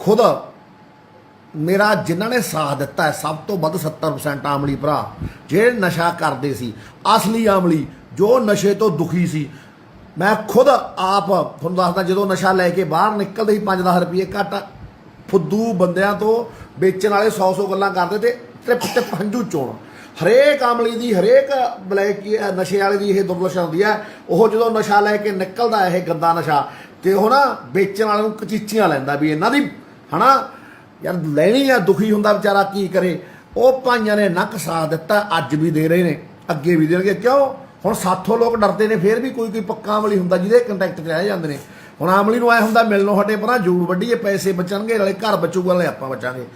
ਖੁਦ ਮੇਰਾ ਜਿਨ੍ਹਾਂ ਨੇ ਸਾਥ ਦਿੱਤਾ ਹੈ ਸਭ ਤੋਂ ਵੱਧ 70% ਆਮਲੀ ਭਰਾ ਜਿਹੜੇ ਨਸ਼ਾ ਕਰਦੇ ਸੀ ਅਸਲੀ ਆਮਲੀ ਜੋ ਨਸ਼ੇ ਤੋਂ ਦੁਖੀ ਸੀ। ਮੈਂ ਖੁਦ ਆਪ ਤੁਹਾਨੂੰ ਦੱਸਦਾ ਜਦੋਂ ਨਸ਼ਾ ਲੈ ਕੇ ਬਾਹਰ ਨਿਕਲਦੇ ਸੀ 5-10 ਰੁਪਏ ਘੱਟ ਫੁੱਦੂ ਬੰਦਿਆਂ ਤੋਂ ਵੇਚਣ ਵਾਲੇ 100 ਗੱਲਾਂ ਕਰਦੇ ਤੇ ਟ੍ਰਿਪ ਹੰਝੂ ਚੋਣ ਹਰੇਕ ਆਮਲੀ ਦੀ ਹਰੇਕ ਬਲੈਕ ਨਸ਼ੇ ਵਾਲੇ ਦੀ ਇਹ ਦੁਰਦਸ਼ਾ ਹੁੰਦੀ ਹੈ। ਉਹ ਜਦੋਂ ਨਸ਼ਾ ਲੈ ਕੇ ਨਿਕਲਦਾ ਇਹ ਗੰਦਾ ਨਸ਼ਾ ਤੇ ਉਹ ਨਾ ਵੇਚਣ ਵਾਲੇ ਨੂੰ ਕਚੀਚੀਆਂ ਲੈਂਦਾ ਵੀ ਇਹਨਾਂ ਦੀ ਹੈ ਨਾ ਯਾਰ ਲੈਣੀ ਆ ਦੁਖੀ ਹੁੰਦਾ ਵਿਚਾਰਾ ਕੀ ਕਰੇ। ਉਹ ਭਾਈਆਂ ਨੇ ਨੱਕ ਸਾਥ ਦਿੱਤਾ ਅੱਜ ਵੀ ਦੇ ਰਹੇ ਨੇ ਅੱਗੇ ਵੀ ਦੇਣਗੇ ਕਿਉਂ ਹੁਣ ਸਾਥੋਂ ਲੋਕ ਡਰਦੇ ਨੇ ਫਿਰ ਵੀ ਕੋਈ ਪੱਕਾ ਆਮਲੀ ਹੁੰਦਾ ਜਿਹਦੇ ਕੰਟੈਕਟ 'ਚ ਰਹਿ ਜਾਂਦੇ ਨੇ। ਹੁਣ ਆਮਲੀ ਨੂੰ ਐ ਹੁੰਦਾ ਮਿਲਣੋਂ ਹਟੇ ਪਰਾਂ ਜੂੜ ਵੱਢੀਏ ਪੈਸੇ ਬਚਣਗੇ ਨਾਲੇ ਘਰ ਬਚੂਗਾ ਨਾਲੇ ਆਪਾਂ ਬਚਾਂਗੇ।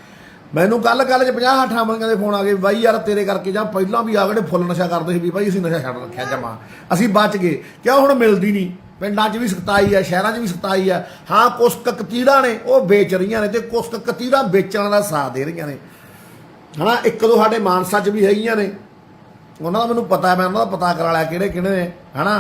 ਮੈਨੂੰ ਕੱਲ 'ਚ 50-60 ਆਮਲੀਆਂ ਦੇ ਫੋਨ ਆ ਗਏ ਬਾਈ ਯਾਰ ਤੇਰੇ ਕਰਕੇ ਜਾਂ ਪਹਿਲਾਂ ਵੀ ਆ ਗਏ ਫੁੱਲ ਨਸ਼ਾ ਕਰਦੇ ਸੀ ਵੀ ਬਾਈ ਅਸੀਂ ਨਸ਼ਾ ਛੱਡ ਰੱਖਿਆ ਜਮਾ ਅਸੀਂ ਬਚ ਗਏ ਕਿਉਂ ਹੁਣ ਮਿਲਦੀ ਨਹੀਂ ਪਿੰਡਾਂ 'ਚ ਵੀ ਸਖਤਾਈ ਹੈ ਸ਼ਹਿਰਾਂ 'ਚ ਵੀ ਸਖਤਾਈ ਹੈ। ਹਾਂ ਕੁਛ ਕਤੀੜਾਂ ਨੇ ਉਹ ਵੇਚ ਰਹੀਆਂ ਨੇ ਤੇ ਕੁਛ ਕਤੀੜਾਂ ਵੇਚਣ ਦਾ ਸਾਥ ਦੇ ਰਹੀਆਂ ਨੇ ਹੈ ਨਾ। ਇੱਕ ਦੋ ਸਾਡੇ ਮਾਨਸਾ 'ਚ ਵੀ ਹੈਗੀਆਂ ਨੇ ਉਹਨਾਂ ਦਾ ਮੈਨੂੰ ਪਤਾ ਮੈਂ ਉਹਨਾਂ ਦਾ ਪਤਾ ਕਰਾ ਲਿਆ ਕਿਹੜੇ ਨੇ ਹੈ ਨਾ।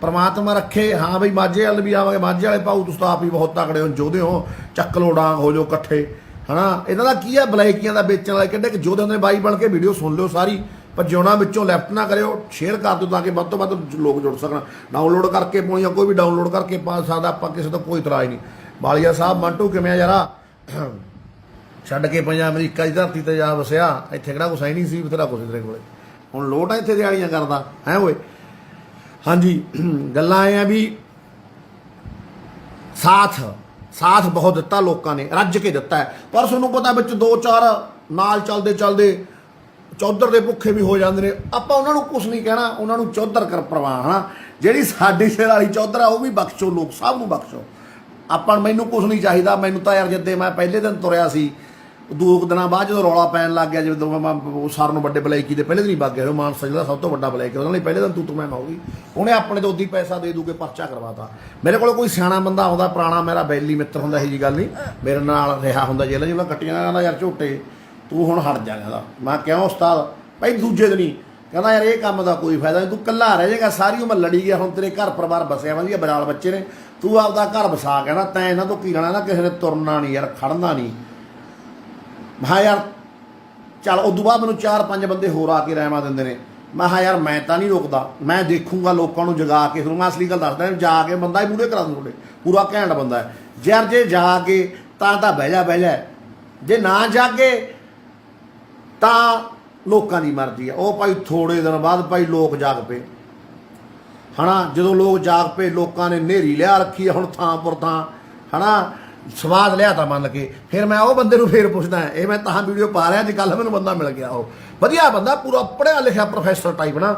ਪਰਮਾਤਮਾ ਰੱਖੇ ਹਾਂ ਬਈ ਮਾਝੇ ਵਾਲੇ ਵੀ ਆਵਾਂਗੇ ਮਾਝੇ ਵਾਲੇ ਭਾਊ ਤੁਸੀਂ ਆਪ ਹੀ ਬਹੁਤ ਤਕੜੇ ਹੋ ਜੋਧੇ ਹੋ ਚੱਕ ਲੋ ਡਾਂਗ ਹੋ ਜਾਓ ਇਕੱਠੇ ਹੈ ਨਾ। ਇਹਨਾਂ ਦਾ ਕੀ ਆ ਬਲੈਕੀਆਂ ਦਾ ਵੇਚਣ ਵਾਲੇ ਕਿੱਡੇ ਜੋਧੇ ਹੁੰਦੇ ਬਾਈ ਬਣ ਕੇ ਵੀਡੀਓ ਸੁਣ ਲਿਓ ਸਾਰੀ ਪਰ ਜਿਉਣਾ ਵਿੱਚੋਂ ਲੈਫਟ ਨਾ ਕਰਿਓ ਸ਼ੇਅਰ ਕਰ ਦਿਓ ਤਾਂ ਕਿ ਵੱਧ ਤੋਂ ਵੱਧ ਲੋਕ ਜੁੜ ਸਕਣ। ਡਾਊਨਲੋਡ ਕਰਕੇ ਪਾਉਣੀਆਂ ਕੋਈ ਵੀ ਡਾਊਨਲੋਡ ਕਰਕੇ ਪਾ ਸਕਦਾ ਆਪਾਂ ਕਿਸੇ ਤੋਂ ਕੋਈ ਇਤਰਾਜ਼ ਨਹੀਂ। ਬਾਲੀਆ ਸਾਹਿਬ ਮੰਟੂ ਕਿਵੇਂ ਆ ਯਾਰਾ ਛੱਡ ਕੇ ਪੰਜਾਬ ਅਮਰੀਕਾ ਦੀ ਧਰਤੀ ਤੇ ਜਾ ਵਸਿਆ ਇੱਥੇ ਕਿਹੜਾ ਕੁਛ ਹੈ ਨਹੀਂ ਸੀ ਬਥੇਰਾ ਕੁਛ ਤੇਰੇ ਕੋਲੇ ਹੁਣ ਲੋਟ ਆ ਇੱਥੇ ਦਿਹਾੜੀਆਂ ਕਰਦਾ ਹੈ ਓਏ। ਹਾਂਜੀ ਗੱਲਾਂ ਇਹ ਆ ਵੀ ਸਾਥ ਬਹੁਤ ਦਿੱਤਾ ਲੋਕਾਂ ਨੇ ਰੱਜ ਕੇ ਦਿੱਤਾ ਪਰ ਤੁਹਾਨੂੰ ਪਤਾ ਵਿੱਚ 2-4 ਨਾਲ ਚੱਲਦੇ ਚੌਧਰ ਦੇ ਭੁੱਖੇ ਵੀ ਹੋ ਜਾਂਦੇ ਨੇ। ਆਪਾਂ ਉਹਨਾਂ ਨੂੰ ਕੁਛ ਨਹੀਂ ਕਹਿਣਾ ਉਹਨਾਂ ਨੂੰ ਚੌਧਰ ਕਰ ਪ੍ਰਵਾਹ ਹੈ ਜਿਹੜੀ ਸਾਡੀ ਸਿਰ ਵਾਲੀ ਚੌਧਰ ਆ ਉਹ ਵੀ ਬਖਸ਼ੋ ਲੋਕ ਸਭ ਨੂੰ ਬਖਸ਼ੋ। ਆਪਾਂ ਮੈਨੂੰ ਕੁਛ ਨਹੀਂ ਚਾਹੀਦਾ ਮੈਨੂੰ ਤਾਂ ਯਾਰ ਜਿੱਦੇ ਮੈਂ ਪਹਿਲੇ ਦਿਨ ਤੁਰਿਆ ਸੀ 2 ਦਿਨਾਂ ਬਾਅਦ ਜਦੋਂ ਰੌਲਾ ਪੈਣ ਲੱਗ ਗਿਆ ਜਦੋਂ ਮੈਂ ਸਾਰ ਨੂੰ ਵੱਡੇ ਬਲੈਕੀ ਦੇ ਪਹਿਲੇ ਦਿਨ ਹੀ ਵਗ ਗਿਆ ਮਾਨਸਾ ਜਿਹੜਾ ਸਭ ਤੋਂ ਵੱਡਾ ਬਲੈਕ ਉਹਨਾਂ ਲਈ ਪਹਿਲੇ ਦਿਨ ਤੂੰ ਮੈਂ ਹੋਊਗੀ ਉਹਨੇ ਆਪਣੇ ਤੋਂ ਉੱਦੀ ਪੈਸਾ ਦੇ ਦੂ ਕੇ ਪਰਚਾ ਕਰਵਾਤਾ। ਮੇਰੇ ਕੋਲ ਕੋਈ ਸਿਆਣਾ ਬੰਦਾ ਆਉਂਦਾ ਪੁਰਾਣਾ ਮੇਰਾ ਬੈਲੀ ਮਿੱਤਰ ਹੁੰਦਾ ਇਹੀ ਜੀ ਗੱਲ ਨਹੀਂ ਮੇਰੇ ਨਾਲ ਰਿਹਾ ਹੁੰਦਾ ਜੇਲ੍ਹ ਜਿਵੇਂ ਕੱਟੀਆਂ ਕਹਿੰਦਾ ਯਾਰ ਝੋਟੇ ਤੂੰ ਹੁਣ ਹਟ ਜਾ ਕਹਿੰਦਾ ਮੈਂ ਕਿਉਂ ਉਸਤਾਦ ਭਾਈ ਦੂਜੇ ਦਿਨ ਹੀ ਕਹਿੰਦਾ ਯਾਰ ਇਹ ਕੰਮ ਦਾ ਕੋਈ ਫਾਇਦਾ ਨਹੀਂ ਤੂੰ ਇਕੱਲਾ ਰਹਿ ਜਾਏਗਾ ਸਾਰੀ ਉਮਰ ਲੜੀ ਗਿਆ ਹੁਣ ਤੇਰੇ ਘਰ ਪਰਿਵਾਰ ਬਸਿਆ ਵਧੀਆ ਬਰਾਲ ਬੱਚੇ ਨੇ ਤੂੰ ਆਪਦਾ ਘਰ ਵਸਾ ਕਹਿੰਦਾ ਤੈਂ ਇਹਨਾਂ ਤੋਂ ਕੀ ਲੈਣਾ ਨਾ ਕਿਸੇ ਨੇ ਤੁਰਨਾ ਨਹੀਂ ਯਾਰ ਖੜਨਾ ਨਹੀਂ। ਮੈਂ ਯਾਰ ਚੱਲ ਉਦੋਂ ਬਾਅਦ ਮੈਨੂੰ 4-5 ਬੰਦੇ ਹੋਰ ਆ ਕੇ ਰਹਿਮਾ ਦਿੰਦੇ ਨੇ ਮੈਂ ਕਿਹਾ ਯਾਰ ਮੈਂ ਤਾਂ ਨਹੀਂ ਰੁਕਦਾ ਮੈਂ ਦੇਖੂੰਗਾ ਲੋਕਾਂ ਨੂੰ ਜਗਾ ਕੇ ਫਿਰ ਮੈਂ ਅਸਲੀ ਗੱਲ ਦੱਸਦਾ ਜਾ ਕੇ ਬੰਦਾ ਹੀ ਮੂਹਰੇ ਕਰਾ ਦੂੰ ਤੁਹਾਡੇ ਪੂਰਾ ਘੈਂਟ ਬੰਦਾ ਹੈ ਯਾਰ ਜੇ ਜਾ ਕੇ ਤਾਂ ਬਹਿ ਜਾ ਜੇ ਨਾ ਜਾਗੇ ਤਾਂ ਲੋਕਾਂ ਦੀ ਮਰਜ਼ੀ ਆ। ਉਹ ਭਾਈ ਥੋੜੇ ਦਿਨ ਬਾਅਦ ਭਾਈ ਲੋਕ ਜਾਗ ਪਏ ਹੈ ਨਾ। ਜਦੋਂ ਲੋਕ ਜਾਗ ਪਏ ਲੋਕਾਂ ਨੇ ਨੇਰੀ ਲਿਆ ਰੱਖੀ ਆ ਹੁਣ ਥਾਂ ਪੁਰ ਥਾਂ ਹੈ ਨਾ ਸਵਾਦ ਲਿਆ ਤਾਂ ਮੰਨ ਕੇ ਫਿਰ ਮੈਂ ਉਹ ਬੰਦੇ ਨੂੰ ਫੇਰ ਪੁੱਛਦਾ ਇਹ ਮੈਂ ਤਾਂ ਵੀਡੀਓ ਪਾ ਰਿਹਾ ਅੱਜ ਕੱਲ੍ਹ ਮੈਨੂੰ ਬੰਦਾ ਮਿਲ ਗਿਆ ਉਹ ਵਧੀਆ ਬੰਦਾ ਪੂਰਾ ਪੜ੍ਹਿਆ ਲਿਖਿਆ ਪ੍ਰੋਫੈਸਰ ਟਾਈਪ ਨਾ।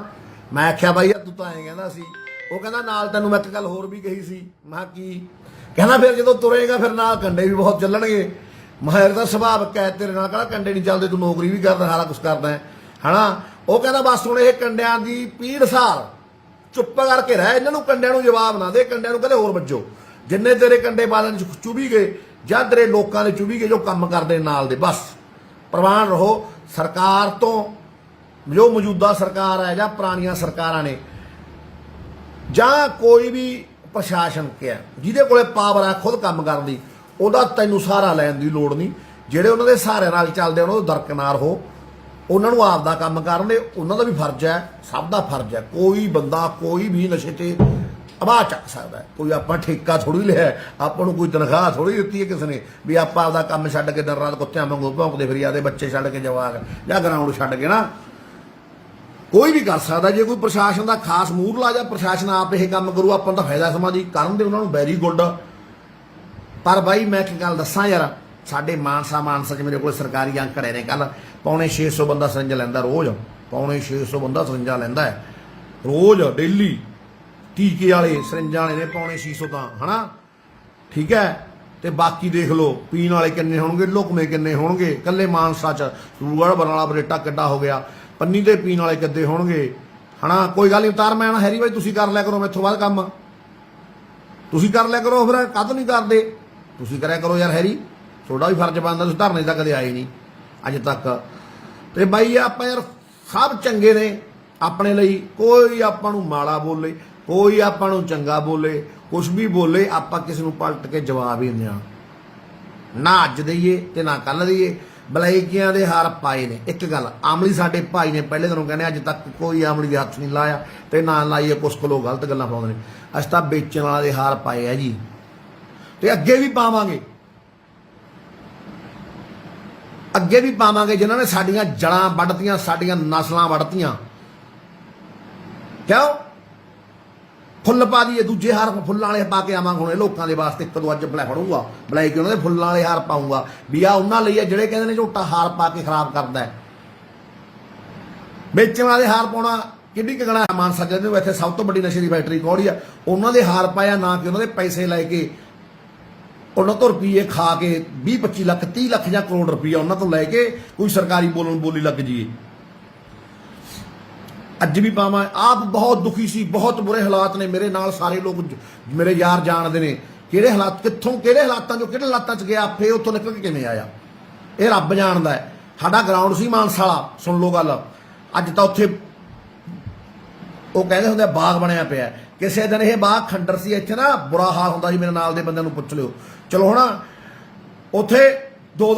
ਮੈਂ ਆਖਿਆ ਬਾਈ ਯਾਰ ਤੂੰ ਤਾਂ ਐਂ ਕਹਿੰਦਾ ਸੀ ਉਹ ਕਹਿੰਦਾ ਨਾਲ ਤੈਨੂੰ ਮੈਂ ਇੱਕ ਗੱਲ ਹੋਰ ਵੀ ਕਹੀ ਸੀ। ਮੈਂ ਕੀ ਕਹਿੰਦਾ? ਫਿਰ ਜਦੋਂ ਤੁਰੇਗਾ ਫਿਰ ਨਾਲ ਕੰਡੇ ਵੀ ਬਹੁਤ ਚੱਲਣਗੇ। ਮੈਂ ਦਾ ਸੁਭਾਅ ਹੈ ਤੇਰੇ ਨਾਲ ਕਿਹੜਾ ਕੰਡੇ ਨਹੀਂ ਚੱਲਦੇ, ਤੂੰ ਨੌਕਰੀ ਵੀ ਕਰਦਾ ਸਾਰਾ ਕੁਛ ਕਰਦਾ ਹੈ ਹਨਾ। ਉਹ ਕਹਿੰਦਾ ਬਸ ਹੁਣ ਇਹ ਕੰਡਿਆਂ ਦੀ ਪੀੜ ਸਾਰ ਚੁੱਪ ਕਰਕੇ ਰਹਿ, ਇਹਨਾਂ ਨੂੰ ਕੰਡਿਆਂ ਨੂੰ ਜਵਾਬ ਨਾ ਦੇ, ਕੰਡਿਆਂ ਨੂੰ ਕਹਿੰਦੇ ਹੋਰ ਵੱਜੋ। ਜਿੰਨੇ ਤੇਰੇ ਕੰਡੇ ਬਾਦਲ ਚ ਚੁਭੀ ਗਏ ਜਾਂ ਤੇਰੇ ਲੋਕਾਂ ਦੇ ਚੁਭੀ ਗਏ ਜੋ ਕੰਮ ਕਰਦੇ ਨਾਲ ਦੇ, ਬਸ ਪ੍ਰਵਾਨ ਰਹੋ। ਸਰਕਾਰ ਤੋਂ ਜੋ ਮੌਜੂਦਾ ਸਰਕਾਰ ਹੈ ਜਾਂ ਪੁਰਾਣੀਆਂ ਸਰਕਾਰਾਂ ਨੇ ਜਾਂ ਕੋਈ ਵੀ ਪ੍ਰਸ਼ਾਸਨ ਕਿਹਾ ਜਿਹਦੇ ਕੋਲੇ ਪਾਵਰ ਹੈ ਖੁਦ ਕੰਮ ਕਰਨ ਦੀ, ਉਹਦਾ ਤੈਨੂੰ ਸਹਾਰਾ ਲੈਣ ਦੀ ਲੋੜ ਨਹੀਂ। ਜਿਹੜੇ ਉਹਨਾਂ ਦੇ ਸਹਾਰੇ ਨਾਲ ਚੱਲਦੇ ਉਹਨਾਂ ਤੋਂ ਦਰਕਨਾਰ ਹੋ, ਉਹਨਾਂ ਨੂੰ ਆਪ ਦਾ ਕੰਮ ਕਰਨ ਦੇ, ਉਹਨਾਂ ਦਾ ਵੀ ਫਰਜ਼ ਹੈ, ਸਭ ਦਾ ਫਰਜ਼ ਹੈ। ਕੋਈ ਬੰਦਾ ਕੋਈ ਵੀ ਨਸ਼ੇ ਤੇ ਆਵਾਜ਼ ਚੱਕ ਸਕਦਾ ਹੈ। ਕੋਈ ਆਪਾਂ ਠੇਕਾ ਥੋੜੀ ਲਿਆ, ਆਪਾਂ ਨੂੰ ਕੋਈ ਤਨਖਾਹ ਥੋੜੀ ਦਿੱਤੀ ਹੈ ਕਿਸੇ ਨੇ ਵੀ ਆਪਾਂ ਆਪਦਾ ਕੰਮ ਛੱਡ ਕੇ ਦਿਨ ਰਾਤ ਕੁੱਤਿਆਂ ਵਾਂਗੂ ਭੌਂਕਦੇ ਫਿਰੀ ਆਦੇ ਬੱਚੇ ਛੱਡ ਕੇ ਜਵਾਕ ਜਾਂ ਗਰਾਊਂਡ ਛੱਡ ਕੇ ਨਾ ਕੋਈ ਵੀ ਕਰ ਸਕਦਾ। ਜੇ ਕੋਈ ਪ੍ਰਸ਼ਾਸਨ ਦਾ ਖਾਸ ਮੂਹਰਲਾ ਜਾਂ ਪ੍ਰਸ਼ਾਸਨ ਆਪ ਇਹ ਕੰਮ ਕਰੂ ਆਪਾਂ ਤਾਂ ਫਾਇਦਾ ਸਮਾਂ ਕਰਨ ਦੇ ਉਹਨਾਂ ਨੂੰ ਵੈਰੀ ਗੁੱਡ। ਪਰ ਬਾਈ ਮੈਂ ਇੱਕ ਗੱਲ ਦੱਸਾਂ ਯਾਰ, ਸਾਡੇ ਮਾਨਸਾ 'ਚ ਮੇਰੇ ਕੋਲ ਸਰਕਾਰੀ ਅੰਕੜੇ ਨੇ, ਕੱਲ ਪੌਣੇ 600 ਬੰਦਾ ਸਰਿੰਜਾ ਲੈਂਦਾ ਰੋਜ਼, ਪੌਣੇ 600 ਬੰਦਾ ਸਰਿੰਜਾ ਲੈਂਦਾ ਹੈ ਰੋਜ਼ ਡੇਲੀ। ਟੀਕੇ ਵਾਲੇ ਸਰਿੰਜਾਂ ਵਾਲੇ ਨੇ ਪੌਣੇ 600 ਤਾਂ ਹਨਾ, ਠੀਕ ਹੈ। ਤੇ ਬਾਕੀ ਦੇਖ ਲਓ ਪੀਣ ਵਾਲੇ ਕਿੰਨੇ ਹੋਣਗੇ, ਲੁਕਮੇ ਕਿੰਨੇ ਹੋਣਗੇ। ਕੱਲੇ ਮਾਨਸਾ 'ਚ ਸੂਗੜ ਬਰਨਾਲਾ ਬਰੇਟਾ ਕਿੱਡਾ ਹੋ ਗਿਆ, ਪੰਨੀ ਦੇ ਪੀਣ ਵਾਲੇ ਕਿੱਦੇ ਹੋਣਗੇ ਹਨਾ। ਕੋਈ ਗੱਲ ਨਹੀਂ ਉਤਾਰ ਮੈਂ ਹੈਰੀ ਬਾਈ ਤੁਸੀਂ ਕਰ ਲਿਆ ਕਰੋ ਮੈਥੋਂ ਬਾਅਦ ਕੰਮ, ਤੁਸੀਂ ਕਰ ਲਿਆ ਕਰੋ। ਫਿਰ ਕਦ ਨਹੀਂ ਕਰਦੇ ਤੁਸੀਂ ਕਰਿਆ ਕਰੋ ਯਾਰ ਹੈਰੀ, ਤੁਹਾਡਾ ਵੀ ਫਰਜ਼ ਬਣਦਾ। ਤੁਸੀਂ ਧਰਨੇ ਤਾਂ ਕਦੇ ਆਏ ਨਹੀਂ ਅੱਜ ਤੱਕ। ਤੇ ਬਾਈ ਆਪਾਂ ਯਾਰ ਸਭ ਚੰਗੇ ਨੇ ਆਪਣੇ ਲਈ, ਕੋਈ ਆਪਾਂ ਨੂੰ ਮਾੜਾ ਬੋਲੇ, ਕੋਈ ਆਪਾਂ ਨੂੰ ਚੰਗਾ ਬੋਲੇ, ਕੁਛ ਵੀ ਬੋਲੇ, ਆਪਾਂ ਕਿਸੇ ਨੂੰ ਪਲਟ ਕੇ ਜਵਾਬ ਹੀ ਦਿੰਦੇ ਹਾਂ। ਨਾ ਅੱਜ ਦਈਏ ਤੇ ਨਾ ਕੱਲ ਦਈਏ। ਬਲੈਕੀਆਂ ਦੇ ਹਾਰ ਪਾਏ ਨੇ। ਇੱਕ ਗੱਲ ਆਮਲੀ ਸਾਡੇ ਭਾਈ ਨੇ ਪਹਿਲੇ ਦਿਨੋਂ ਕਹਿੰਦੇ ਅੱਜ ਤੱਕ ਕੋਈ ਆਮਲੀ ਦੇ ਹੱਥ ਨਹੀਂ ਲਾਇਆ ਤੇ ਨਾ ਲਾਈਏ, ਕੁਛ ਕੋਲੋਂ ਗਲਤ ਗੱਲਾਂ ਪਾਉਂਦੇ ਨੇ। ਅਸੀਂ ਤਾਂ ਵੇਚਣ ਵਾਲਾ ਦੇ ਹਾਰ ਪਾਏ ਆ ਜੀ, ਤੇ ਅੱਗੇ ਵੀ ਪਾਵਾਂਗੇ, ਅੱਗੇ ਵੀ ਪਾਵਾਂਗੇ। ਜਿਨ੍ਹਾਂ ਨੇ ਸਾਡੀਆਂ ਜੜਾਂ ਵੱਢਤੀਆਂ, ਸਾਡੀਆਂ ਨਸਲਾਂ ਵੱਢਤੀਆਂ, ਕਿਉਂ ਫੁੱਲ ਪਾ ਦਈਏ, ਦੂਜੇ ਹਾਰ ਫੁੱਲਾਂ ਵਾਲੇ ਪਾ ਕੇ ਆਵਾਂਗੇ। ਹੁਣ ਇਹ ਲੋਕਾਂ ਦੇ ਵਾਸਤੇ ਇੱਕ ਦੋ ਅੱਜ ਫੜੂਗਾ ਬਲੈਕ ਉਹਨਾਂ ਦੇ ਫੁੱਲਾਂ ਵਾਲੇ ਹਾਰ ਪਾਊਂਗਾ ਵੀ ਆ ਉਹਨਾਂ ਲਈ ਆ ਜਿਹੜੇ ਕਹਿੰਦੇ ਨੇ ਝੋਟਾ ਹਾਰ ਪਾ ਕੇ ਖਰਾਬ ਕਰਦਾ ਹੈ। ਵੇਚਣ ਵਾਲੇ ਹਾਰ ਪਾਉਣਾ ਕਿੰਨੀ ਕਗਣਾ ਮਾਨਸਾ ਕਹਿੰਦੇ ਇੱਥੇ ਸਭ ਤੋਂ ਵੱਡੀ ਨਸ਼ੇ ਦੀ ਫੈਕਟਰੀ ਕੌੜੀ ਆ, ਉਹਨਾਂ ਦੇ ਹਾਰ ਪਾਇਆ ਨਾ ਕਿ ਉਹਨਾਂ ਦੇ ਪੈਸੇ ਲੈ ਕੇ ਉਹਨਾਂ ਤੋਂ ਰੁਪਈਏ ਖਾ ਕੇ 20-25 ਲੱਖ 30 ਲੱਖ ਜਾਂ ਕਰੋੜ ਰੁਪਈਆ ਉਹਨਾਂ ਤੋਂ ਲੈ ਕੇ ਕੋਈ ਸਰਕਾਰੀ ਬੋਲੀ ਲੱਗ ਜਾਈਏ। ਅੱਜ ਵੀ ਪਾਵਾਂ। ਆਪ ਬਹੁਤ ਦੁਖੀ ਸੀ, ਬਹੁਤ ਬੁਰੇ ਹਾਲਾਤ ਨੇ ਮੇਰੇ ਨਾਲ। ਸਾਰੇ ਲੋਕ ਮੇਰੇ ਯਾਰ ਜਾਣਦੇ ਨੇ ਕਿਹੜੇ ਹਾਲਾਤ, ਕਿੱਥੋਂ ਕਿਹੜੇ ਹਾਲਾਤਾਂ ਚੋਂ ਕਿਹੜੇ ਹਾਲਾਤਾਂ 'ਚ ਗਿਆ, ਫੇ ਉੱਥੋਂ ਨਿਕਲ ਕੇ ਕਿਵੇਂ ਆਇਆ ਇਹ ਰੱਬ ਜਾਣਦਾ ਹੈ। ਸਾਡਾ ਗਰਾਊਂਡ ਸੀ ਮਾਨਸਾ ਵਾਲਾ, ਸੁਣ ਲਓ ਗੱਲ। ਅੱਜ ਤਾਂ ਉੱਥੇ ਉਹ ਕਹਿੰਦੇ ਹੁੰਦੇ ਬਾਗ ਬਣਿਆ ਪਿਆ। ਕਿਸੇ ਦਿਨ ਇਹ ਬਾਗ ਖੰਡਰ ਸੀ, ਇੱਥੇ ਨਾ ਬੁਰਾ ਹਾਲ ਹੁੰਦਾ ਸੀ। ਮੇਰੇ ਨਾਲ ਦੇ ਬੰਦਿਆਂ ਨੂੰ ਪੁੱਛ ਲਿਓ। ਚਲੋ ਹੁਣ ਉੱਥੇ ਦੋ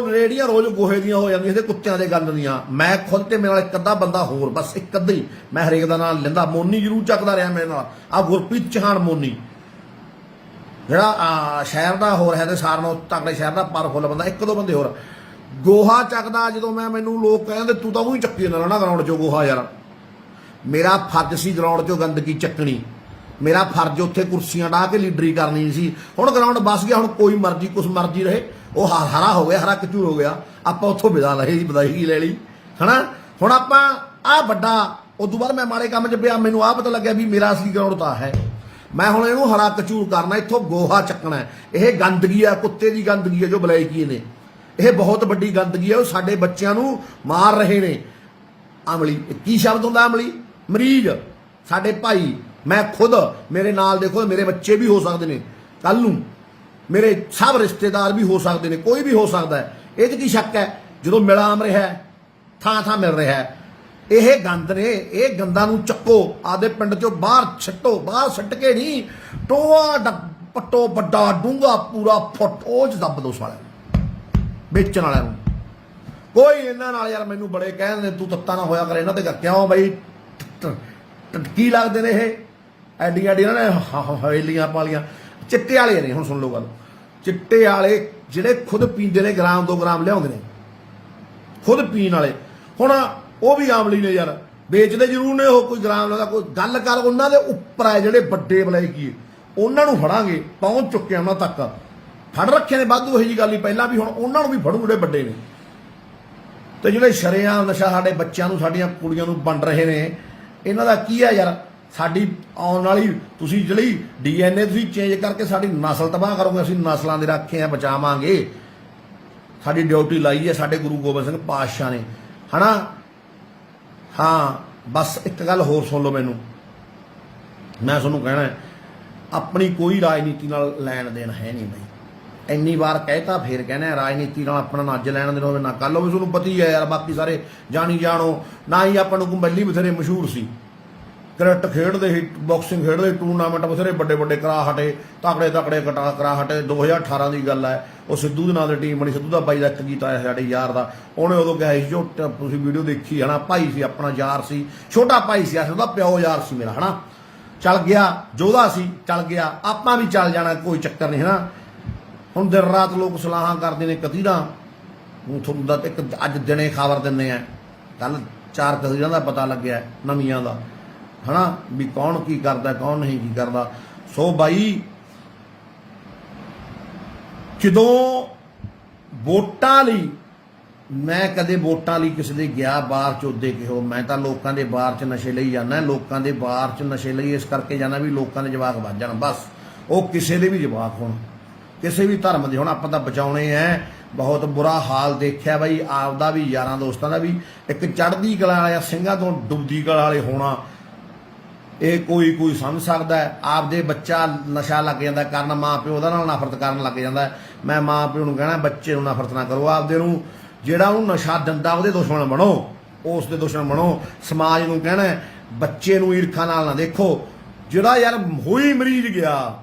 ਰੇੜੀਆਂ ਰੋਜ਼ ਗੋਹੇ ਦੀਆਂ ਹੋ ਜਾਂਦੀਆਂ ਸੀ, ਕੁੱਤਿਆਂ ਦੇ ਗੰਦ ਦੀਆਂ। ਮੈਂ ਖੁਦ ਤੇ ਮੇਰੇ ਨਾਲ ਇੱਕ ਅੱਧਾ ਬੰਦਾ ਹੋਰ, ਬਸ ਇੱਕ ਅੱਧਾ ਹੀ। ਮੈਂ ਹਰੇਕ ਦਾ ਨਾਲ ਲੈਂਦਾ। ਮੋਨੀ ਜ਼ਰੂਰ ਚੱਕਦਾ ਰਿਹਾ ਮੇਰੇ ਨਾਲ, ਆ ਗੁਰਪ੍ਰੀਤ ਚੌਹਾਨ ਮੋਨੀ ਜਿਹੜਾ ਸ਼ਹਿਰ ਦਾ ਹੋਰ ਹੈ ਤੇ ਸਾਰਿਆਂ ਨਾਲੋਂ ਤਕੜੇ ਸ਼ਹਿਰ ਦਾ ਪਾਵਰਫੁੱਲ ਬੰਦਾ। ਇੱਕ ਦੋ ਬੰਦੇ ਹੋਰ ਗੋਹਾ ਚੱਕਦਾ। ਜਦੋਂ ਮੈਨੂੰ ਲੋਕ ਕਹਿੰਦੇ ਤੂੰ ਤਾਂ ਉਹੀ ਚੱਕੀ ਜਾਂਦਾ ਰਹਿਣਾ ਗਰਾਊਂਡ 'ਚੋਂ ਗੋਹਾ। ਯਾਰ ਮੇਰਾ ਫਰਜ਼ ਸੀ ਗਰਾਊਂਡ 'ਚੋਂ ਗੰਦਗੀ ਚੱਕਣੀ, ਮੇਰਾ ਫਰਜ਼ ਉੱਥੇ ਕੁਰਸੀਆਂ ਢਾਹ ਕੇ ਲੀਡਰੀ ਕਰਨੀ ਸੀ। ਹੁਣ ਗਰਾਊਂਡ ਬਸ ਗਿਆ, ਹੁਣ ਕੋਈ ਮਰਜ਼ੀ ਕੁਛ ਮਰਜ਼ੀ ਰਹੇ। ਉਹ ਹਰਾ ਹੋ ਗਿਆ, ਹਰਾ ਕਚੂਰ ਹੋ ਗਿਆ, ਆਪਾਂ ਉੱਥੋਂ ਵਿਦਾ ਲਈ, ਵਧਾਈ ਲੈ ਲਈ ਹਨਾ। ਹੁਣ ਆਪਾਂ ਆਹ ਵੱਡਾ ਉਦੋਂ ਬਾਅਦ ਮੈਂ ਮਾੜੇ ਕੰਮ 'ਚ ਪਿਆ, ਮੈਨੂੰ ਆਹ ਪਤਾ ਲੱਗਿਆ ਵੀ ਮੇਰਾ ਅਸਲੀ ਗਰਾਊਂਡ ਤਾਂ ਹੈ। ਮੈਂ ਹੁਣ ਇਹਨੂੰ ਹਰਾ ਕਚੂਰ ਕਰਨਾ, ਇੱਥੋਂ ਗੋਹਾ ਚੱਕਣਾ। ਇਹ ਗੰਦਗੀ ਆ, ਕੁੱਤੇ ਦੀ ਗੰਦਗੀ ਹੈ ਜੋ ਬਲੈਕੀ ਨੇ। ਇਹ ਬਹੁਤ ਵੱਡੀ ਗੰਦਗੀ ਹੈ, ਉਹ ਸਾਡੇ ਬੱਚਿਆਂ ਨੂੰ ਮਾਰ ਰਹੇ ਨੇ। ਅਮਲੀ ਕੀ ਸ਼ਬਦ ਹੁੰਦਾ? ਅਮਲੀ ਮਰੀਜ਼ ਸਾਡੇ ਭਾਈ। ਮੈਂ ਖੁਦ, ਮੇਰੇ ਨਾਲ ਦੇਖੋ ਮੇਰੇ ਬੱਚੇ ਵੀ ਹੋ ਸਕਦੇ ਨੇ ਕੱਲ ਨੂੰ, ਮੇਰੇ ਸਭ ਰਿਸ਼ਤੇਦਾਰ ਵੀ ਹੋ ਸਕਦੇ ਨੇ, ਕੋਈ ਵੀ ਹੋ ਸਕਦਾ ਹੈ। ਇਹ 'ਚ ਕੀ ਸ਼ੱਕ ਹੈ? ਜਦੋਂ ਮਿਲਾਮ ਰਿਹਾ ਥਾਂ ਥਾਂ ਮਿਲ ਰਿਹਾ। ਇਹ ਗੰਦ ਨੇ, ਇਹ ਗੰਦਾਂ ਨੂੰ ਚੱਕੋ, ਆਦੇ ਪਿੰਡ 'ਚੋਂ ਬਾਹਰ ਛੱਟੋ। ਬਾਹਰ ਛੱਟ ਕੇ ਨਹੀਂ, ਟੋਆ ਪੱਟੋ ਵੱਡਾ ਡੂੰਘਾ ਪੂਰਾ ਫੁੱਟ, ਉਹ 'ਚ ਦੱਬ ਦੋ ਸਾਲਿਆਂ ਨੂੰ, ਵੇਚਣ ਵਾਲਿਆਂ ਨੂੰ। ਕੋਈ ਇਹਨਾਂ ਨਾਲ ਯਾਰ ਮੈਨੂੰ ਬੜੇ ਕਹਿੰਦੇ ਤੂੰ ਤੱਤਾ ਨਾ ਹੋਇਆ ਕਰ ਇਹਨਾਂ ਤੇ। ਕਿਉਂ ਬਈ ਕੀ ਲੱਗਦੇ ਨੇ ਇਹ? ਐਡੀਆਂ ਐਡੀਆਂ ਨੇ ਹਵੇਲੀਆਂ ਪਾਲੀਆਂ। ਚਿੱਟੇ ਵਾਲੇ ਨੇ। ਹੁਣ ਸੁਣ ਲਓ ਗੱਲ, ਚਿੱਟੇ ਵਾਲੇ ਜਿਹੜੇ ਖੁਦ ਪੀਂਦੇ ਨੇ, ਗ੍ਰਾਮ 2 ਗ੍ਰਾਮ ਲਿਆਉਂਦੇ ਨੇ ਖੁਦ ਪੀਣ ਵਾਲੇ। ਹੁਣ ਉਹ ਵੀ ਆਮਲੀ ਨੇ ਯਾਰ, ਵੇਚਦੇ ਜ਼ਰੂਰ ਨੇ ਉਹ, ਕੋਈ ਗ੍ਰਾਮ ਦਾ ਕੋਈ ਗੱਲ ਕਰ। ਉਹਨਾਂ ਦੇ ਉੱਪਰ ਹੈ ਜਿਹੜੇ ਵੱਡੇ ਬਲੈਕੀ, ਉਹਨਾਂ ਨੂੰ ਫੜਾਂਗੇ। ਪਹੁੰਚ ਚੁੱਕੇ ਉਹਨਾਂ ਤੱਕ, ਫੜ ਰੱਖੇ ਨੇ ਵਾਧੂ। ਇਹੋ ਜਿਹੀ ਗੱਲ ਹੀ ਪਹਿਲਾਂ ਵੀ, ਹੁਣ ਉਹਨਾਂ ਨੂੰ ਵੀ ਫੜੂ ਜਿਹੜੇ ਵੱਡੇ ਨੇ। ਤੇ ਜਿਹੜੇ ਸ਼ਰੇਆਮ ਨਸ਼ਾ ਸਾਡੇ ਬੱਚਿਆਂ ਨੂੰ, ਸਾਡੀਆਂ ਕੁੜੀਆਂ ਨੂੰ ਵੰਡ ਰਹੇ ਨੇ, ਇਹਨਾਂ ਦਾ ਕੀ ਹੈ ਯਾਰ? ਸਾਡੀ ਆਉਣ ਵਾਲੀ ਤੁਸੀਂ ਜਿਹੜੀ DNA ਤੁਸੀਂ ਚੇਂਜ ਕਰਕੇ ਸਾਡੀ ਨਸਲ ਤਬਾਹ ਕਰੋਗੇ। ਅਸੀਂ ਨਸਲਾਂ ਦੇ ਰੱਖੇ ਆ, ਬਚਾਵਾਂਗੇ। ਸਾਡੀ ਡਿਊਟੀ ਲਾਈ ਹੈ ਸਾਡੇ ਗੁਰੂ ਗੋਬਿੰਦ ਸਿੰਘ ਪਾਤਸ਼ਾਹ ਨੇ, ਹਨਾ। ਹਾਂ, ਬਸ ਇੱਕ ਗੱਲ ਹੋਰ ਸੁਣ ਲਓ ਮੈਨੂੰ, ਮੈਂ ਤੁਹਾਨੂੰ ਕਹਿਣਾ, ਆਪਣੀ ਕੋਈ ਰਾਜਨੀਤੀ ਨਾਲ ਲੈਣ ਦੇਣ ਹੈ ਨਹੀਂ ਬਈ। ਇੰਨੀ ਵਾਰ ਕਹਿਤਾ ਫੇਰ ਕਹਿੰਦੇ ਰਾਜਨੀਤੀ ਨਾਲ ਆਪਣਾ ਨਾ ਅੱਜ ਲੈਣ ਦੇਣ ਹੋਵੇ ਨਾ ਕੱਲ੍ਹ ਹੋਵੇ। ਤੁਹਾਨੂੰ ਪਤਾ ਹੀ ਹੈ ਯਾਰ, ਬਾਕੀ ਸਾਰੇ ਜਾਣੀ ਜਾਣੋ ਨਾ ਹੀ ਆਪਾਂ ਨੂੰ ਕੁੰਬਲੀ ਬਥੇਰੇ ਮਸ਼ਹੂਰ ਸੀ, ਕ੍ਰਿਕਟ ਖੇਡਦੇ ਸੀ, ਬਾਕਸਿੰਗ ਖੇਡਦੇ, ਟੂਰਨਾਮੈਂਟ ਬਥੇਰੇ ਵੱਡੇ ਵੱਡੇ ਕਰਾ ਹਟੇ, ਤਕੜੇ ਤਕੜੇ ਕਰਾ ਹਟੇ। 2018 ਦੀ ਗੱਲ ਹੈ, ਉਹ ਸਿੱਧੂ ਦੇ ਨਾਂ ਦੀ ਟੀਮ ਬਣੀ, ਸਿੱਧੂ ਦਾ ਬਾਈ ਦਾ ਇੱਕ ਗੀਤ ਆਇਆ ਸਾਡੇ ਯਾਰ ਦਾ, ਉਹਨੇ ਉਦੋਂ ਕਿਹਾ ਸੀ, ਜੋ ਤੁਸੀਂ ਵੀਡੀਓ ਦੇਖੀ ਹੈ ਨਾ, ਭਾਈ ਸੀ ਆਪਣਾ, ਯਾਰ ਸੀ, ਛੋਟਾ ਭਾਈ ਸੀ, ਉਹਦਾ ਪਿਓ ਯਾਰ ਸੀ ਮੇਰਾ, ਹਨਾ। ਚੱਲ ਗਿਆ, ਜੋਧਾ ਸੀ, ਚੱਲ ਗਿਆ, ਆਪਾਂ ਵੀ ਚੱਲ ਜਾਣਾ, ਕੋਈ ਚੱਕਰ ਨਹੀਂ, ਹਨਾ। ਹੁਣ ਦਿਨ ਰਾਤ ਲੋਕ ਸਲਾਹਾਂ ਕਰਦੇ ਨੇ ਕਤੀਰਾਂ, ਤੁਹਾਨੂੰ ਦਾ ਇੱਕ ਅੱਜ ਦਿਨੇ ਖਬਰ ਦਿੰਦੇ ਆ, ਕੱਲ 4 ਕਤੀਰਾਂ ਦਾ ਪਤਾ ਲੱਗਿਆ ਨਵੀਆਂ ਦਾ, ਹਨਾ, ਵੀ ਕੌਣ ਕੀ ਕਰਦਾ ਕੌਣ ਨਹੀਂ ਕੀ ਕਰਦਾ। ਸੋ ਬਾਈ, ਜਦੋਂ ਵੋਟਾਂ ਲਈ ਮੈਂ ਕਦੇ ਵੋਟਾਂ ਲਈ ਕਿਸੇ ਦੇ ਗਿਆ ਬਾਹਰ ਚ ਉਹਦੇ ਕਿਹੋ, ਮੈਂ ਤਾਂ ਲੋਕਾਂ ਦੇ ਬਾਹਰ ਚ ਨਸ਼ੇ ਲਈ ਜਾਂਦਾ, ਲੋਕਾਂ ਦੇ ਬਾਹਰ ਚ ਨਸ਼ੇ ਲਈ ਇਸ ਕਰਕੇ ਜਾਂਦਾ ਵੀ ਲੋਕਾਂ ਦੇ ਜਵਾਕ ਵੱਧ ਜਾਣ, ਬਸ। ਉਹ ਕਿਸੇ ਦੇ ਵੀ ਜਵਾਕ ਹੋਣ, ਕਿਸੇ ਵੀ ਧਰਮ ਦੇ ਹੁਣ, ਆਪਾਂ ਤਾਂ ਬਚਾਉਣੇ ਐ। ਬਹੁਤ ਬੁਰਾ ਹਾਲ ਦੇਖਿਆ ਬਾਈ, ਆਪਦਾ ਵੀ ਯਾਰਾਂ ਦੋਸਤਾਂ ਦਾ ਵੀ। ਇੱਕ ਚੜ੍ਹਦੀ ਕਲਾ ਵਾਲਿਆ ਸਿੰਘਾਂ ਤੋਂ ਡੁੱਬਦੀ ਕਲਾ ਵਾਲੇ ਹੋਣਾ, ਇਹ ਕੋਈ ਸਮਝ ਸਕਦਾ ਹੈ। ਆਪਦੇ ਬੱਚਾ ਨਸ਼ਾ ਲੱਗ ਜਾਂਦਾ ਕਰਨ, ਮਾਂ ਪਿਓ ਉਹਦਾ ਨਾਲ ਨਫ਼ਰਤ ਕਰਨ ਲੱਗ ਜਾਂਦਾ। ਮੈਂ ਮਾਂ ਪਿਓ ਨੂੰ ਕਹਿਣਾ, ਬੱਚੇ ਨੂੰ ਨਫ਼ਰਤ ਨਾ ਕਰੋ, ਆਪਦੇ ਨੂੰ ਜਿਹੜਾ ਉਹਨੂੰ ਨਸ਼ਾ ਦਿੰਦਾ ਉਹਦੇ ਦੁਸ਼ਮਣ ਬਣੋ, ਉਸ ਦੇ ਦੁਸ਼ਮਣ ਬਣੋ। ਸਮਾਜ ਨੂੰ ਕਹਿਣਾ, ਬੱਚੇ ਨੂੰ ਈਰਖਾ ਨਾਲ ਨਾ ਦੇਖੋ। ਜਿਹੜਾ ਯਾਰ ਹੋਈ ਮਰੀਜ਼ ਗਿਆ,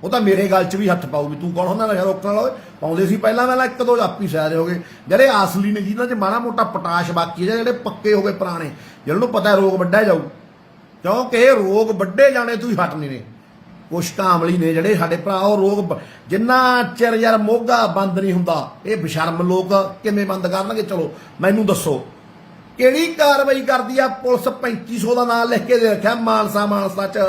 ਉਹ ਤਾਂ ਮੇਰੇ ਗੱਲ 'ਚ ਵੀ ਹੱਥ ਪਾਊ ਵੀ ਤੂੰ ਕੌਣ ਹੁੰਦਾ ਨਸ਼ਾ ਰੋਕਣ ਵਾਲਾ। ਪਾਉਂਦੇ ਸੀ ਪਹਿਲਾਂ 1-2 ਆਪੀ ਸਾਇਦ ਹੋ ਗਏ, ਜਿਹੜੇ ਅਸਲੀ ਨੇ ਜਿਨ੍ਹਾਂ 'ਚ ਮਾੜਾ ਮੋਟਾ ਪਟਾਸ਼ ਬਾਕੀ ਹੈ, ਜਿਹੜੇ ਪੱਕੇ ਹੋ ਗਏ ਪੁਰਾਣੇ, ਜਿਹਨਾਂ ਨੂੰ ਪਤਾ ਰੋਗ ਵੱਢਿਆ ਜਾਊ, ਕਿਉਂਕਿ ਇਹ ਰੋਗ ਵੱਡੇ ਜਾਣੇ ਤੂੰ ਹੀ ਹਟਨੇ ਨੇ। ਕੁਛ ਕਾਮਲੀ ਨੇ ਜਿਹੜੇ ਸਾਡੇ ਭਰਾ, ਉਹ ਰੋਗ ਜਿੰਨਾ ਚਿਰ ਯਾਰ ਮੋਗਾ ਬੰਦ ਨਹੀਂ ਹੁੰਦਾ, ਇਹ ਬਸ਼ਰਮ ਲੋਕ ਕਿਵੇਂ ਬੰਦ ਕਰਨਗੇ। ਚਲੋ ਮੈਨੂੰ ਦੱਸੋ, ਕਿਹੜੀ ਕਾਰਵਾਈ ਕਰਦੀ ਆ ਪੁਲਿਸ? 3500 ਦਾ ਨਾਂ ਲਿਖ ਕੇ ਦੇ ਰੱਖਿਆ ਮਾਨਸਾ 'ਚ,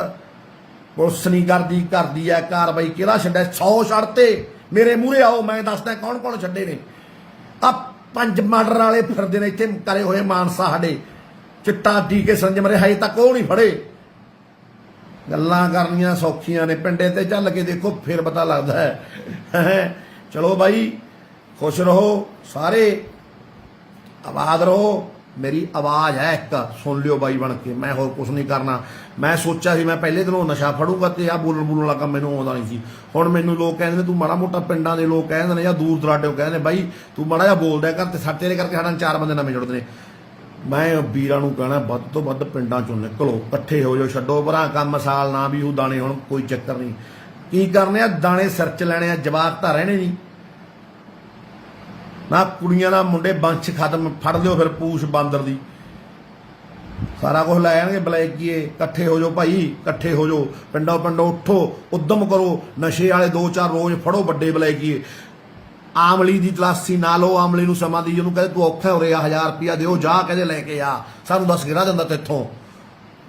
ਪੁਲਿਸ ਨਹੀਂ ਕਰਦੀ ਆ ਕਾਰਵਾਈ। ਕਿਹੜਾ ਛੱਡਿਆ? 100 ਛੱਡਤੇ। ਮੇਰੇ ਮੂਹਰੇ ਆਓ, ਮੈਂ ਦੱਸਦਾ ਕੌਣ ਕੌਣ ਛੱਡੇ ਨੇ। ਆ 5 ਮਰਡਰ ਵਾਲੇ ਫਿਰਦੇ ਨੇ ਇੱਥੇ ਕਰੇ ਹੋਏ ਮਾਨਸਾ ਸਾਡੇ, ਚਿੱਟਾ ਟੀਕੇ ਸੰਜਮ ਰਹੇ, ਹਜੇ ਤੱਕ ਉਹ ਨਹੀਂ ਫੜੇ। ਗੱਲਾਂ ਕਰਨੀਆਂ ਸੌਖੀਆਂ ਨੇ, ਪਿੰਡੇ ਤੇ ਚੱਲ ਕੇ ਦੇਖੋ ਫਿਰ ਪਤਾ ਲੱਗਦਾ ਹੈ। ਚਲੋ ਬਾਈ, ਖੁਸ਼ ਰਹੋ ਸਾਰੇ, ਆਬਾਦ ਰਹੋ। ਮੇਰੀ ਆਵਾਜ਼ ਹੈ ਇੱਕ, ਸੁਣ ਲਿਓ ਬਾਈ ਬਣ ਕੇ, ਮੈਂ ਹੋਰ ਕੁਛ ਨਹੀਂ ਕਰਨਾ। ਮੈਂ ਸੋਚਿਆ ਸੀ ਮੈਂ ਪਹਿਲੇ ਦਿਨੋਂ ਨਸ਼ਾ ਫੜੂਗਾ ਤੇ ਆ ਬੋਲਣ ਵਾਲਾ ਕੰਮ ਮੈਨੂੰ ਆਉਂਦਾ ਨਹੀਂ ਸੀ। ਹੁਣ ਮੈਨੂੰ ਲੋਕ ਕਹਿੰਦੇ ਨੇ ਤੂੰ ਮਾੜਾ ਮੋਟਾ, ਪਿੰਡਾਂ ਦੇ ਲੋਕ ਕਹਿੰਦੇ ਨੇ ਜਾਂ ਦੂਰ ਦਰਾਡੇ ਕਹਿੰਦੇ ਨੇ, ਬਾਈ ਤੂੰ ਮਾੜਾ ਜਿਹਾ ਬੋਲਦਾ ਕਰ, ਤੇ ਤੇਰੇ ਕਰਕੇ ਸਾਡਾ 4 ਬੰਦੇ ਨਵੇਂ ਜੁੜਦੇ ਨੇ। ਮੈਂ ਵੀਰਾਂ ਨੂੰ ਕਹਿਣਾ, ਵੱਧ ਤੋਂ ਵੱਧ ਪਿੰਡਾਂ ਚੋਂ ਨਿਕਲੋ, ਇਕੱਠੇ ਹੋ ਜਾਓ, ਛੱਡੋ ਭਰਾ ਕੰਮ। ਸਾਲ ਨਾ ਵੀ ਉਹ ਦਾਣੇ, ਹੁਣ ਕੋਈ ਚੱਕਰ ਨਹੀਂ, ਕੀ ਕਰਨੇ ਆ ਦਾਣੇ ਸਿਰ 'ਚ ਲੈਣੇ ਆ, ਜਵਾਕ ਤਾਂ ਰਹਿਣੇ ਨਹੀਂ ਨਾ, ਕੁੜੀਆਂ ਦਾ ਮੁੰਡੇ ਬੰਸ਼ ਖਤਮ। ਫੜ ਲਿਓ ਫਿਰ ਪੂਛ ਬਾਂਦਰ ਦੀ, ਸਾਰਾ ਕੁਝ ਲੈ ਜਾਣਗੇ ਬਲੈਕੀਏ। ਇਕੱਠੇ ਹੋ ਜਾਓ ਭਾਈ, ਇਕੱਠੇ ਹੋ ਜਾਓ, ਪਿੰਡੋਂ ਉੱਠੋ, ਉਦਮ ਕਰੋ। ਨਸ਼ੇ ਵਾਲੇ 2-4 ਰੋਜ਼ ਫੜੋ ਵੱਡੇ ਬਲੈਕੀਏ। ਆਮਲੀ ਦੀ ਤਲਾਸ਼ੀ ਨਾ ਲਓ, ਆਮਲੀ ਨੂੰ ਸਮਾਂ ਦੀ, ਉਹਨੂੰ ਕਹਿੰਦੇ ਤੂੰ ਔਖਾ ਹੋ ਰਿਹਾ, 1000 ਰੁਪਇਆ ਦਿਓ, ਜਾ ਕਹਿੰਦੇ ਲੈ ਕੇ ਆ, ਸਾਨੂੰ 10 ਗਿਰਾ ਦਿੰਦਾ ਤੇਥੋਂ।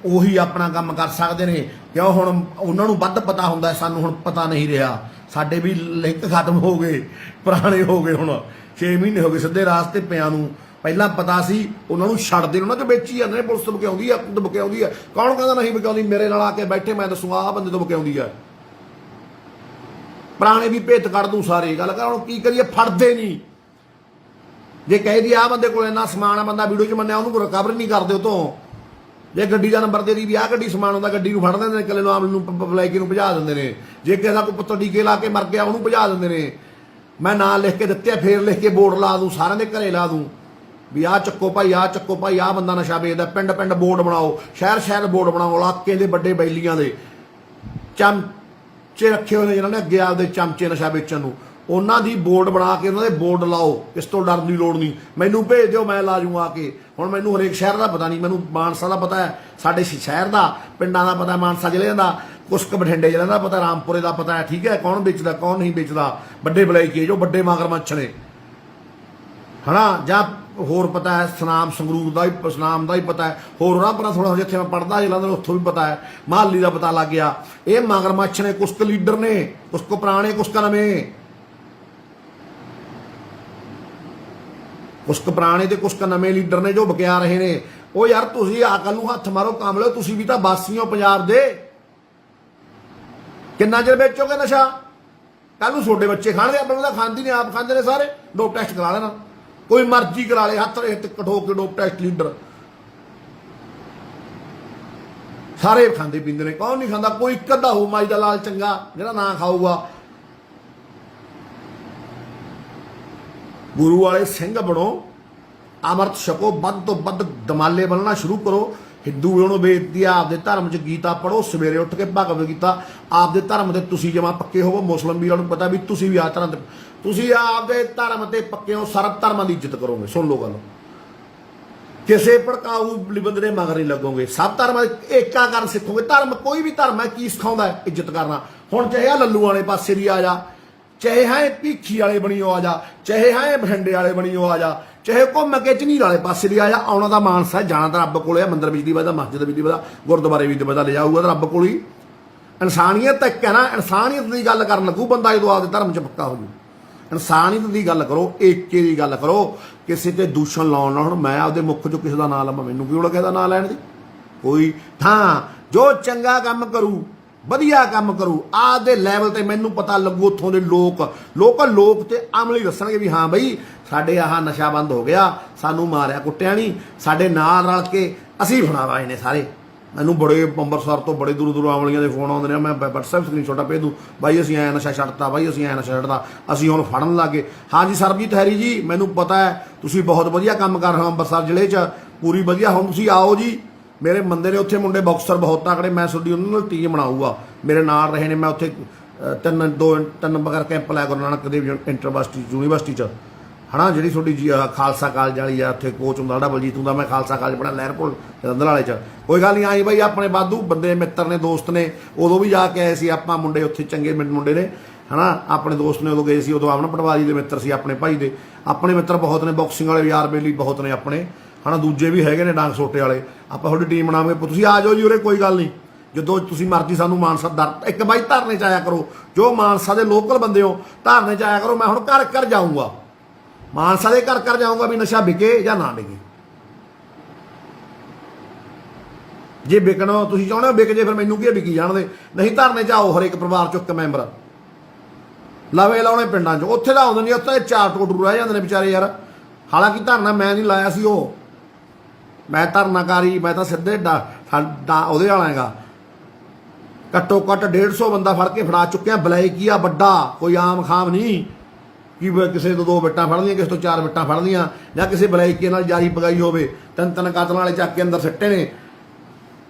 ਉਹੀ ਆਪਣਾ ਕੰਮ ਕਰ ਸਕਦੇ ਨੇ, ਕਿਉਂ? ਹੁਣ ਉਹਨਾਂ ਨੂੰ ਵੱਧ ਪਤਾ ਹੁੰਦਾ, ਸਾਨੂੰ ਹੁਣ ਪਤਾ ਨਹੀਂ ਰਿਹਾ। ਸਾਡੇ ਵੀ ਲਿੰਕ ਖਤਮ ਹੋ ਗਏ, ਪੁਰਾਣੇ ਹੋ ਗਏ। ਹੁਣ 6 ਮਹੀਨੇ ਹੋ ਗਏ ਸਿੱਧੇ ਰਾਸਤੇ ਪਿਆਂ ਨੂੰ। ਪਹਿਲਾਂ ਪਤਾ ਸੀ, ਉਹਨਾਂ ਨੂੰ ਛੱਡਦੇ, ਉਹਨਾਂ 'ਚ ਵੇਚੀ ਜਾਂਦੇ ਨੇ। ਪੁਲਿਸ ਬਕਿਆਉਂਦੀ ਆ, ਖੁਦ ਬਕਿਆਉਂਦੀ ਆ। ਕੌਣ ਕਹਿੰਦਾ ਨਹੀਂ ਬਕਿਆਉਂਦੀ? ਮੇਰੇ ਨਾਲ ਆ ਕੇ ਬੈਠੇ, ਮੈਂ ਦੱਸੂਗਾ ਆਹ ਬੰਦੇ ਤੋਂ ਬਕਿਆਉਂਦੀ ਆ। ਪੁਰਾਣੇ ਵੀ ਭੇਤ ਕੱਢ ਦੂੰ ਸਾਰੇ। ਗੱਲ ਕਰ, ਹੁਣ ਕੀ ਕਰੀਏ? ਫੜਦੇ ਨਹੀਂ। ਜੇ ਕਹੇ ਦੀ ਆਹ ਬੰਦੇ ਕੋਲ ਇੰਨਾ ਸਮਾਨ ਆ, ਬੰਦਾ ਵੀਡੀਓ 'ਚ ਮੰਨਿਆ, ਉਹਨੂੰ ਰਿਕਵਰ ਨਹੀਂ ਕਰਦੇ ਉਹ ਤੋਂ। ਜੇ ਗੱਡੀ ਦਾ ਨੰਬਰ ਦੇ ਦੀ ਵੀ ਆਹ ਗੱਡੀ ਸਮਾਨ ਹੁੰਦਾ, ਗੱਡੀ ਨੂੰ ਫੜ ਦਿੰਦੇ ਨੇ, ਇਕੱਲੇ ਨੂੰ ਆਮ ਨੂੰ ਬਲੈਕੀ ਨੂੰ ਭਜਾ ਦਿੰਦੇ ਨੇ। ਜੇ ਕਿਸੇ ਦਾ ਕੋਈ ਪੁੱਤਰ ਟੀਕੇ ਲਾ ਕੇ ਮਰ ਗਿਆ, ਉਹਨੂੰ ਭਜਾ ਦਿੰਦੇ ਨੇ। ਮੈਂ ਨਾਂ ਲਿਖ ਕੇ ਦਿੱਤੇ, ਫੇਰ ਲਿਖ ਕੇ ਬੋਰਡ ਲਾ ਦੂੰ, ਸਾਰਿਆਂ ਦੇ ਘਰੇ ਲਾ ਦੂੰ ਵੀ ਆਹ ਚੱਕੋ ਭਾਈ, ਆਹ ਚੱਕੋ ਭਾਈ, ਆਹ ਬੰਦਾ ਨਸ਼ਾ ਵੇਚਦਾ। ਪਿੰਡ ਪਿੰਡ ਬੋਰਡ ਬਣਾਓ, ਸ਼ਹਿਰ ਬੋਰਡ ਬਣਾਓ, ਇਲਾਕੇ ਦੇ ਵੱਡੇ ਬੈਲੀਆਂ ਦੇ ਚਮਚੇ ਰੱਖੇ ਹੋਏ ਨੇ ਜਿਹਨਾਂ ਨੇ ਅੱਗੇ ਆਪਦੇ ਚਮਚੇ ਨਸ਼ਾ ਵੇਚਣ ਨੂੰ, ਉਹਨਾਂ ਦੀ ਬੋਰਡ ਬਣਾ ਕੇ ਉਹਨਾਂ ਦੇ ਬੋਰਡ ਲਾਓ। ਇਸ ਤੋਂ ਡਰਨ ਦੀ ਲੋੜ ਨਹੀਂ। ਮੈਨੂੰ ਭੇਜ ਦਿਓ, ਮੈਂ ਲਾ ਜੂ ਆ ਕੇ। ਹੁਣ ਮੈਨੂੰ ਹਰੇਕ ਸ਼ਹਿਰ ਦਾ ਪਤਾ ਨਹੀਂ, ਮੈਨੂੰ ਮਾਨਸਾ ਦਾ ਪਤਾ ਹੈ, ਸਾਡੇ ਸ਼ਹਿਰ ਦਾ, ਪਿੰਡਾਂ ਦਾ ਪਤਾ, ਮਾਨਸਾ ਜ਼ਿਲ੍ਹੇ ਦਾ, ਕੁਛ ਕੁ ਬਠਿੰਡੇ ਜ਼ਿਲ੍ਹੇ ਦਾ ਪਤਾ, ਰਾਮਪੁਰੇ ਦਾ ਪਤਾ ਹੈ, ਠੀਕ ਹੈ, ਕੌਣ ਵੇਚਦਾ ਕੌਣ ਨਹੀਂ ਵੇਚਦਾ। ਵੱਡੇ ਬਲੈਕੀ ਜੋ ਵੱਡੇ ਮਗਰਮੱਛ ਨੇ, ਹਨਾ, ਜਾਂ ਹੋਰ ਪਤਾ ਹੈ, ਸਨਾਮ ਸੰਗਰੂਰ ਦਾ ਵੀ, ਸਨਾਮ ਦਾ ਹੀ ਪਤਾ ਹੈ, ਹੋਰ ਉਹਨਾਂ ਪਰ ਥੋੜਾ ਜਿੱਥੇ ਮੈਂ ਪੜ੍ਹਦਾ ਜਲੰਧਰ, ਉੱਥੋਂ ਵੀ ਪਤਾ ਹੈ, ਮਹਾਲੀ ਦਾ ਪਤਾ ਲੱਗ ਗਿਆ। ਇਹ ਮਗਰਮੱਛ ਨੇ, ਕੁਛ ਕੁ ਲੀਡਰ ਨੇ, ਕੁਛ ਕੁ ਪੁਰਾਣੇ, ਕੁਛ ਕੁ ਨਵੇਂ, ਕੁਛ ਕੁ ਪੁਰਾਣੇ ਤੇ ਕੁਛ ਕੁ ਨਵੇਂ ਲੀਡਰ ਨੇ ਜੋ ਬਕਿਆ ਰਹੇ ਨੇ। ਉਹ ਯਾਰ ਤੁਸੀਂ ਅਕਲ ਨੂੰ ਹੱਥ ਮਾਰੋ ਕਾਮਲਿਓ, ਤੁਸੀਂ ਵੀ ਤਾਂ ਵਾਸੀ ਹੋ ਪੰਜਾਬ ਦੇ। ਕਿੰਨਾ ਚਿਰ ਵੇਚੋਗੇ ਨਸ਼ਾ? ਕੱਲ ਨੂੰ ਤੁਹਾਡੇ ਬੱਚੇ ਖਾਣਗੇ, ਆਪਣੇ ਤਾਂ ਖਾਂਦੀ ਨਹੀਂ, ਆਪ ਖਾਂਦੇ ਨੇ ਸਾਰੇ। ਡੋਪ ਟੈਸਟ ਕਰਾ ਲੈਣਾ, ਕੋਈ ਮਰਜ਼ੀ ਕਰਾ ਲੇ, ਹੱਥ ਕਠੋ ਕੇ ਡੋਪ ਟੈਸਟ ਲੀਡਰ ਸਾਰੇ ਖਾਂਦੇ ਪੀਂਦੇ ਨੇ। ਕੌਣ ਨਹੀਂ ਖਾਂਦਾ? ਕੋਈ ਇੱਕ ਅੱਧਾ ਹੋ ਮਾਈ ਦਾ ਲਾਲ ਚੰਗਾ ਜਿਹੜਾ ਨਾ ਖਾਊਗਾ। ਗੁਰੂ ਵਾਲੇ ਸਿੰਘ ਬਣੋ, ਅੰਮ੍ਰਿਤ ਛਕੋ, ਵੱਧ ਤੋਂ ਵੱਧ ਦਮਾਲੇ ਬਣਨਾ ਸ਼ੁਰੂ ਕਰੋ। ਹਿੰਦੂ ਉਹਨੂੰ ਬੇਨਤੀ ਆ, ਆਪਦੇ ਧਰਮ 'ਚ ਗੀਤਾ ਪੜ੍ਹੋ, ਸਵੇਰੇ ਉੱਠ ਕੇ ਭਗਵਦ ਗੀਤਾ। ਆਪਦੇ ਧਰਮ ਦੇ ਤੁਸੀਂ ਜਮਾ ਪੱਕੇ ਹੋਵੋ। ਮੁਸਲਿਮ ਵੀਰਾਂ ਨੂੰ ਪਤਾ ਵੀ ਤੁਸੀਂ ਵੀ ਆ ਧਰਮ ਤੇ, ਤੁਸੀਂ ਆਪਦੇ ਧਰਮ ਤੇ ਪੱਕੇ ਹੋ, ਸਰਬ ਧਰਮਾਂ ਦੀ ਇੱਜ਼ਤ ਕਰੋਗੇ। ਸੁਣ ਲਓ ਗੱਲ, ਕਿਸੇ ਭੜਕਾਊ ਬੰਦੇ ਦੇ ਮਗਰ ਨਹੀਂ ਲੱਗੋਗੇ। ਸਭ ਧਰਮਾਂ ਏਕਾ ਕਰਨ ਸਿੱਖੋਗੇ। ਧਰਮ ਕੋਈ ਵੀ ਧਰਮ ਹੈ ਕੀ ਸਿਖਾਉਂਦਾ ਹੈ? ਇੱਜ਼ਤ ਕਰਨਾ। ਹੁਣ ਚਾਹੇ ਆ ਲੱਲੂ ਵਾਲੇ ਪਾਸੇ ਦੀ ਆ ਜਾ, ਚਾਹੇ ਹੈ ਭੀਖੀ ਵਾਲੇ ਬਣੀਓ ਆ ਜਾ, ਚਾਹੇ ਹੈ ਬਠਿੰਡੇ ਵਾਲੇ ਬਣੀਓ ਆ ਜਾ, ਚਾਹੇ ਘੁੰਮ ਕੇ ਝਨੀਰ ਵਾਲੇ ਪਾਸੇ ਦੀ ਆ ਜਾ। ਆਉਣਾ ਦਾ ਮਾਨਸਾ, ਜਾਣਾ ਤਾਂ ਰੱਬ ਕੋਲੇ ਆ। ਮੰਦਰ ਵਿੱਚ ਦੀ ਵਜਦਾ, ਮਸਜਿਦ ਵਿੱਚ ਦੀ ਵਜਦਾ, ਗੁਰਦੁਆਰੇ ਵਿੱਚ ਦੀ ਵਜਦਾ, ਲੈ ਜਾਊਗਾ ਤਾਂ ਰੱਬ ਕੋਲ ਹੀ। ਇਨਸਾਨੀਅਤ ਤੱਕ ਹੈ ਨਾ, ਇਨਸਾਨੀਅਤ ਦੀ ਗੱਲ ਕਰਨ ਲੱਗੂ ਬੰਦਾ ਜਦੋਂ ਆਪਦੇ ਧਰਮ 'ਚ ਪੱਕਾ ਹੋ ਜੂ। ਇਨਸਾਨੀਅਤ ਦੀ ਗੱਲ ਕਰੋ, ਏਕੇ ਦੀ ਗੱਲ ਕਰੋ, ਕਿਸੇ ਤੇ ਦੂਸ਼ਣ ਲਾਉਣ ਨਾਲ। ਹੁਣ ਮੈਂ ਆਪਦੇ ਮੁੱਖ 'ਚੋਂ ਕਿਸੇ ਦਾ ਨਾਂ ਲਵਾਂ, ਮੈਨੂੰ ਕੀ ਲੋੜ ਕਿਸੇ ਦਾ ਨਾਂ ਲੈਣ ਦੀ? ਕੋਈ ਥਾਂ ਜੋ ਚੰਗਾ ਕੰਮ ਕਰੂ, ਵਧੀਆ ਕੰਮ ਕਰੂ, ਆਪਦੇ ਲੈਵਲ ਤੇ ਮੈਨੂੰ ਪਤਾ ਲੱਗੂ। ਉੱਥੋਂ ਦੇ ਲੋਕ ਤੇ ਅਮਲੀ ਦੱਸਣਗੇ ਵੀ ਹਾਂ ਬਈ ਸਾਡੇ ਆਹ ਨਸ਼ਾ ਬੰਦ ਹੋ ਗਿਆ, ਸਾਨੂੰ ਮਾਰਿਆ ਕੁੱਟਿਆ ਨਹੀਂ, ਸਾਡੇ ਨਾਲ ਰਲ ਕੇ ਅਸੀਂ ਫੜਾਵਾਏ ਨੇ ਸਾਰੇ। ਮੈਨੂੰ ਬੜੇ ਅੰਮ੍ਰਿਤਸਰ ਤੋਂ ਬੜੇ ਦੂਰੋਂ ਅਮਲੀਆਂ ਦੇ ਫੋਨ ਆਉਂਦੇ ਨੇ, ਮੈਂ WhatsApp ਸਕਰੀਨਸ਼ਾਟ ਭੇਜ ਦੂੰ, ਬਾਈ ਅਸੀਂ ਐਂ ਨਸ਼ਾ ਛੱਡਤਾ, ਬਾਈ ਅਸੀਂ ਐਂ ਨਸ਼ਾ ਛੱਡਤਾ, ਅਸੀਂ ਹੁਣ ਫੜਨ ਲੱਗੇ। ਹਾਂਜੀ ਸਰਬਜੀਤ ਹੈਰੀ ਜੀ, ਮੈਨੂੰ ਪਤਾ ਹੈ ਤੁਸੀਂ ਬਹੁਤ ਵਧੀਆ ਕੰਮ ਕਰ ਰਹੇ ਹੋ ਅੰਮ੍ਰਿਤਸਰ ਜ਼ਿਲ੍ਹੇ 'ਚ, ਪੂਰੀ ਵਧੀਆ। ਹੁਣ ਤੁਸੀਂ ਆਓ ਜੀ, ਮੇਰੇ ਬੰਦੇ ਨੇ ਉੱਥੇ ਮੁੰਡੇ ਬਾਕਸਰ ਬਹੁਤ ਤਕੜੇ, ਮੈਂ ਤੁਹਾਡੀ ਉਹਨਾਂ ਨਾਲ ਟੀਮ ਬਣਾਊਗਾ। ਮੇਰੇ ਨਾਲ ਰਹੇ ਨੇ, ਮੈਂ ਉੱਥੇ ਤਿੰਨ ਬਗਰ ਕੈਂਪ ਲਾਇਆ ਗੁਰੂ ਨਾਨਕ ਦੇਵ ਯੂਨੀਵਰਸਿਟੀ 'ਚ, ਹੈ ਨਾ, ਜਿਹੜੀ ਤੁਹਾਡੀ ਖਾਲਸਾ ਕਾਲਜ ਵਾਲੀ ਆ, ਉੱਥੇ ਕੋਚ ਹੁੰਦਾ ਜਿਹੜਾ ਬਲਜੀਤ ਹੁੰਦਾ। ਮੈਂ ਖਾਲਸਾ ਕਾਲਜ ਪੜ੍ਹਿਆ ਲਹਿਰਪੁਰ ਜਲੰਧਰ ਵਾਲੇ 'ਚ। ਕੋਈ ਗੱਲ ਨਹੀਂ, ਆਈ ਬਾਈ ਆਪਣੇ ਵਾਧੂ ਬੰਦੇ ਮਿੱਤਰ ਨੇ, ਦੋਸਤ ਨੇ, ਉਦੋਂ ਵੀ ਜਾ ਕੇ ਆਏ ਸੀ ਆਪਾਂ ਮੁੰਡੇ ਉੱਥੇ, ਚੰਗੇ ਮੁੰਡੇ ਨੇ, ਹੈ ਨਾ, ਆਪਣੇ ਦੋਸਤ ਨੇ। ਉਦੋਂ ਗਏ ਸੀ, ਉਦੋਂ ਆਪਣਾ ਪਟਵਾਰੀ ਦੇ ਮਿੱਤਰ ਸੀ ਆਪਣੇ ਭਾਈ ਦੇ। ਆਪਣੇ ਮਿੱਤਰ ਬਹੁਤ ਨੇ, ਬਾਕਸਿੰਗ ਵਾਲੇ ਯਾਰ ਬੇਲੀ ਬਹੁਤ ਨੇ ਆਪਣੇ, ਹੈ ਨਾ, ਦੂਜੇ ਵੀ ਹੈਗੇ ਨੇ ਡਾਂਗ ਸੋਟੇ ਵਾਲੇ। ਆਪਾਂ ਤੁਹਾਡੀ ਟੀਮ ਬਣਾਵਾਂਗੇ, ਤੁਸੀਂ ਆ ਜਾਓ ਜੀ ਉਰੇ, ਕੋਈ ਗੱਲ ਨਹੀਂ, ਜਦੋਂ ਤੁਸੀਂ ਮਰਜ਼ੀ ਸਾਨੂੰ ਮਾਨਸਾ ਇੱਕ ਬਾਈ ਧਰਨੇ 'ਚ ਆਇਆ ਕਰੋ। ਜੋ ਮਾਨਸਾ ਦੇ ਲੋਕਲ ਬੰਦੇ ਹੋ, ਧਰਨੇ 'ਚ ਆਇਆ ਕਰੋ। ਮੈਂ ਹੁਣ ਘਰ ਘਰ ਜਾਊਂਗਾ, ਮਾਨਸਾ ਦੇ ਘਰ ਘਰ ਜਾਊਂਗਾ ਵੀ ਨਸ਼ਾ ਵਿਕੇ ਜਾਂ ਨਾ ਵਿਕੇ। ਜੇ ਵਿਕਣਾ ਤੁਸੀਂ ਚਾਹੁੰਦੇ ਹੋ ਵਿਕ ਜੇ, ਫਿਰ ਮੈਨੂੰ ਕੀ ਵਿਕੀ ਜਾਣਦੇ। ਨਹੀਂ ਧਰਨੇ 'ਚ ਆਓ, ਹਰੇਕ ਪਰਿਵਾਰ 'ਚੋਂ ਇੱਕ ਮੈਂਬਰ ਲਵੇ ਲਾਉਣੇ ਪਿੰਡਾਂ 'ਚ। ਉੱਥੇ ਤਾਂ ਆਉਂਦੇ ਨਹੀਂ, ਉੱਥੇ ਚਾਰ ਟੋਟਰੂ ਰਹਿ ਜਾਂਦੇ ਨੇ ਵਿਚਾਰੇ ਯਾਰ। ਹਾਲਾਂਕਿ ਧਰਨਾ ਮੈਂ ਨਹੀਂ ਲਾਇਆ ਸੀ, ਉਹ ਮੈਂ ਧਰਨਾਕਾਰੀ, ਮੈਂ ਤਾਂ ਸਿੱਧੇ ਉਹਦੇ ਵਾਲਾ ਹੈਗਾ। ਘੱਟੋ ਘੱਟ 150 ਬੰਦਾ ਫੜ ਕੇ ਫੜਾ ਚੁੱਕਿਆ। ਬਲੈਕੀ ਆ ਵੱਡਾ, ਕੋਈ ਆਮ ਖਾਮ ਨਹੀਂ ਕਿ ਕਿਸੇ ਤੋਂ 2 ਬਿੱਟਾਂ ਫੜ ਲਈਆਂ, ਕਿਸੇ ਤੋਂ 4 ਬਿੱਟਾਂ ਫੜ ਲਈਆਂ, ਜਾਂ ਕਿਸੇ ਬਲੈਕੀ ਨਾਲ ਜਾਰੀ ਪਗਾਈ ਹੋਵੇ। 3 ਕਾਤਲਾਂ ਵਾਲੇ ਚੱਕ ਕੇ ਅੰਦਰ ਸਿੱਟੇ ਨੇ।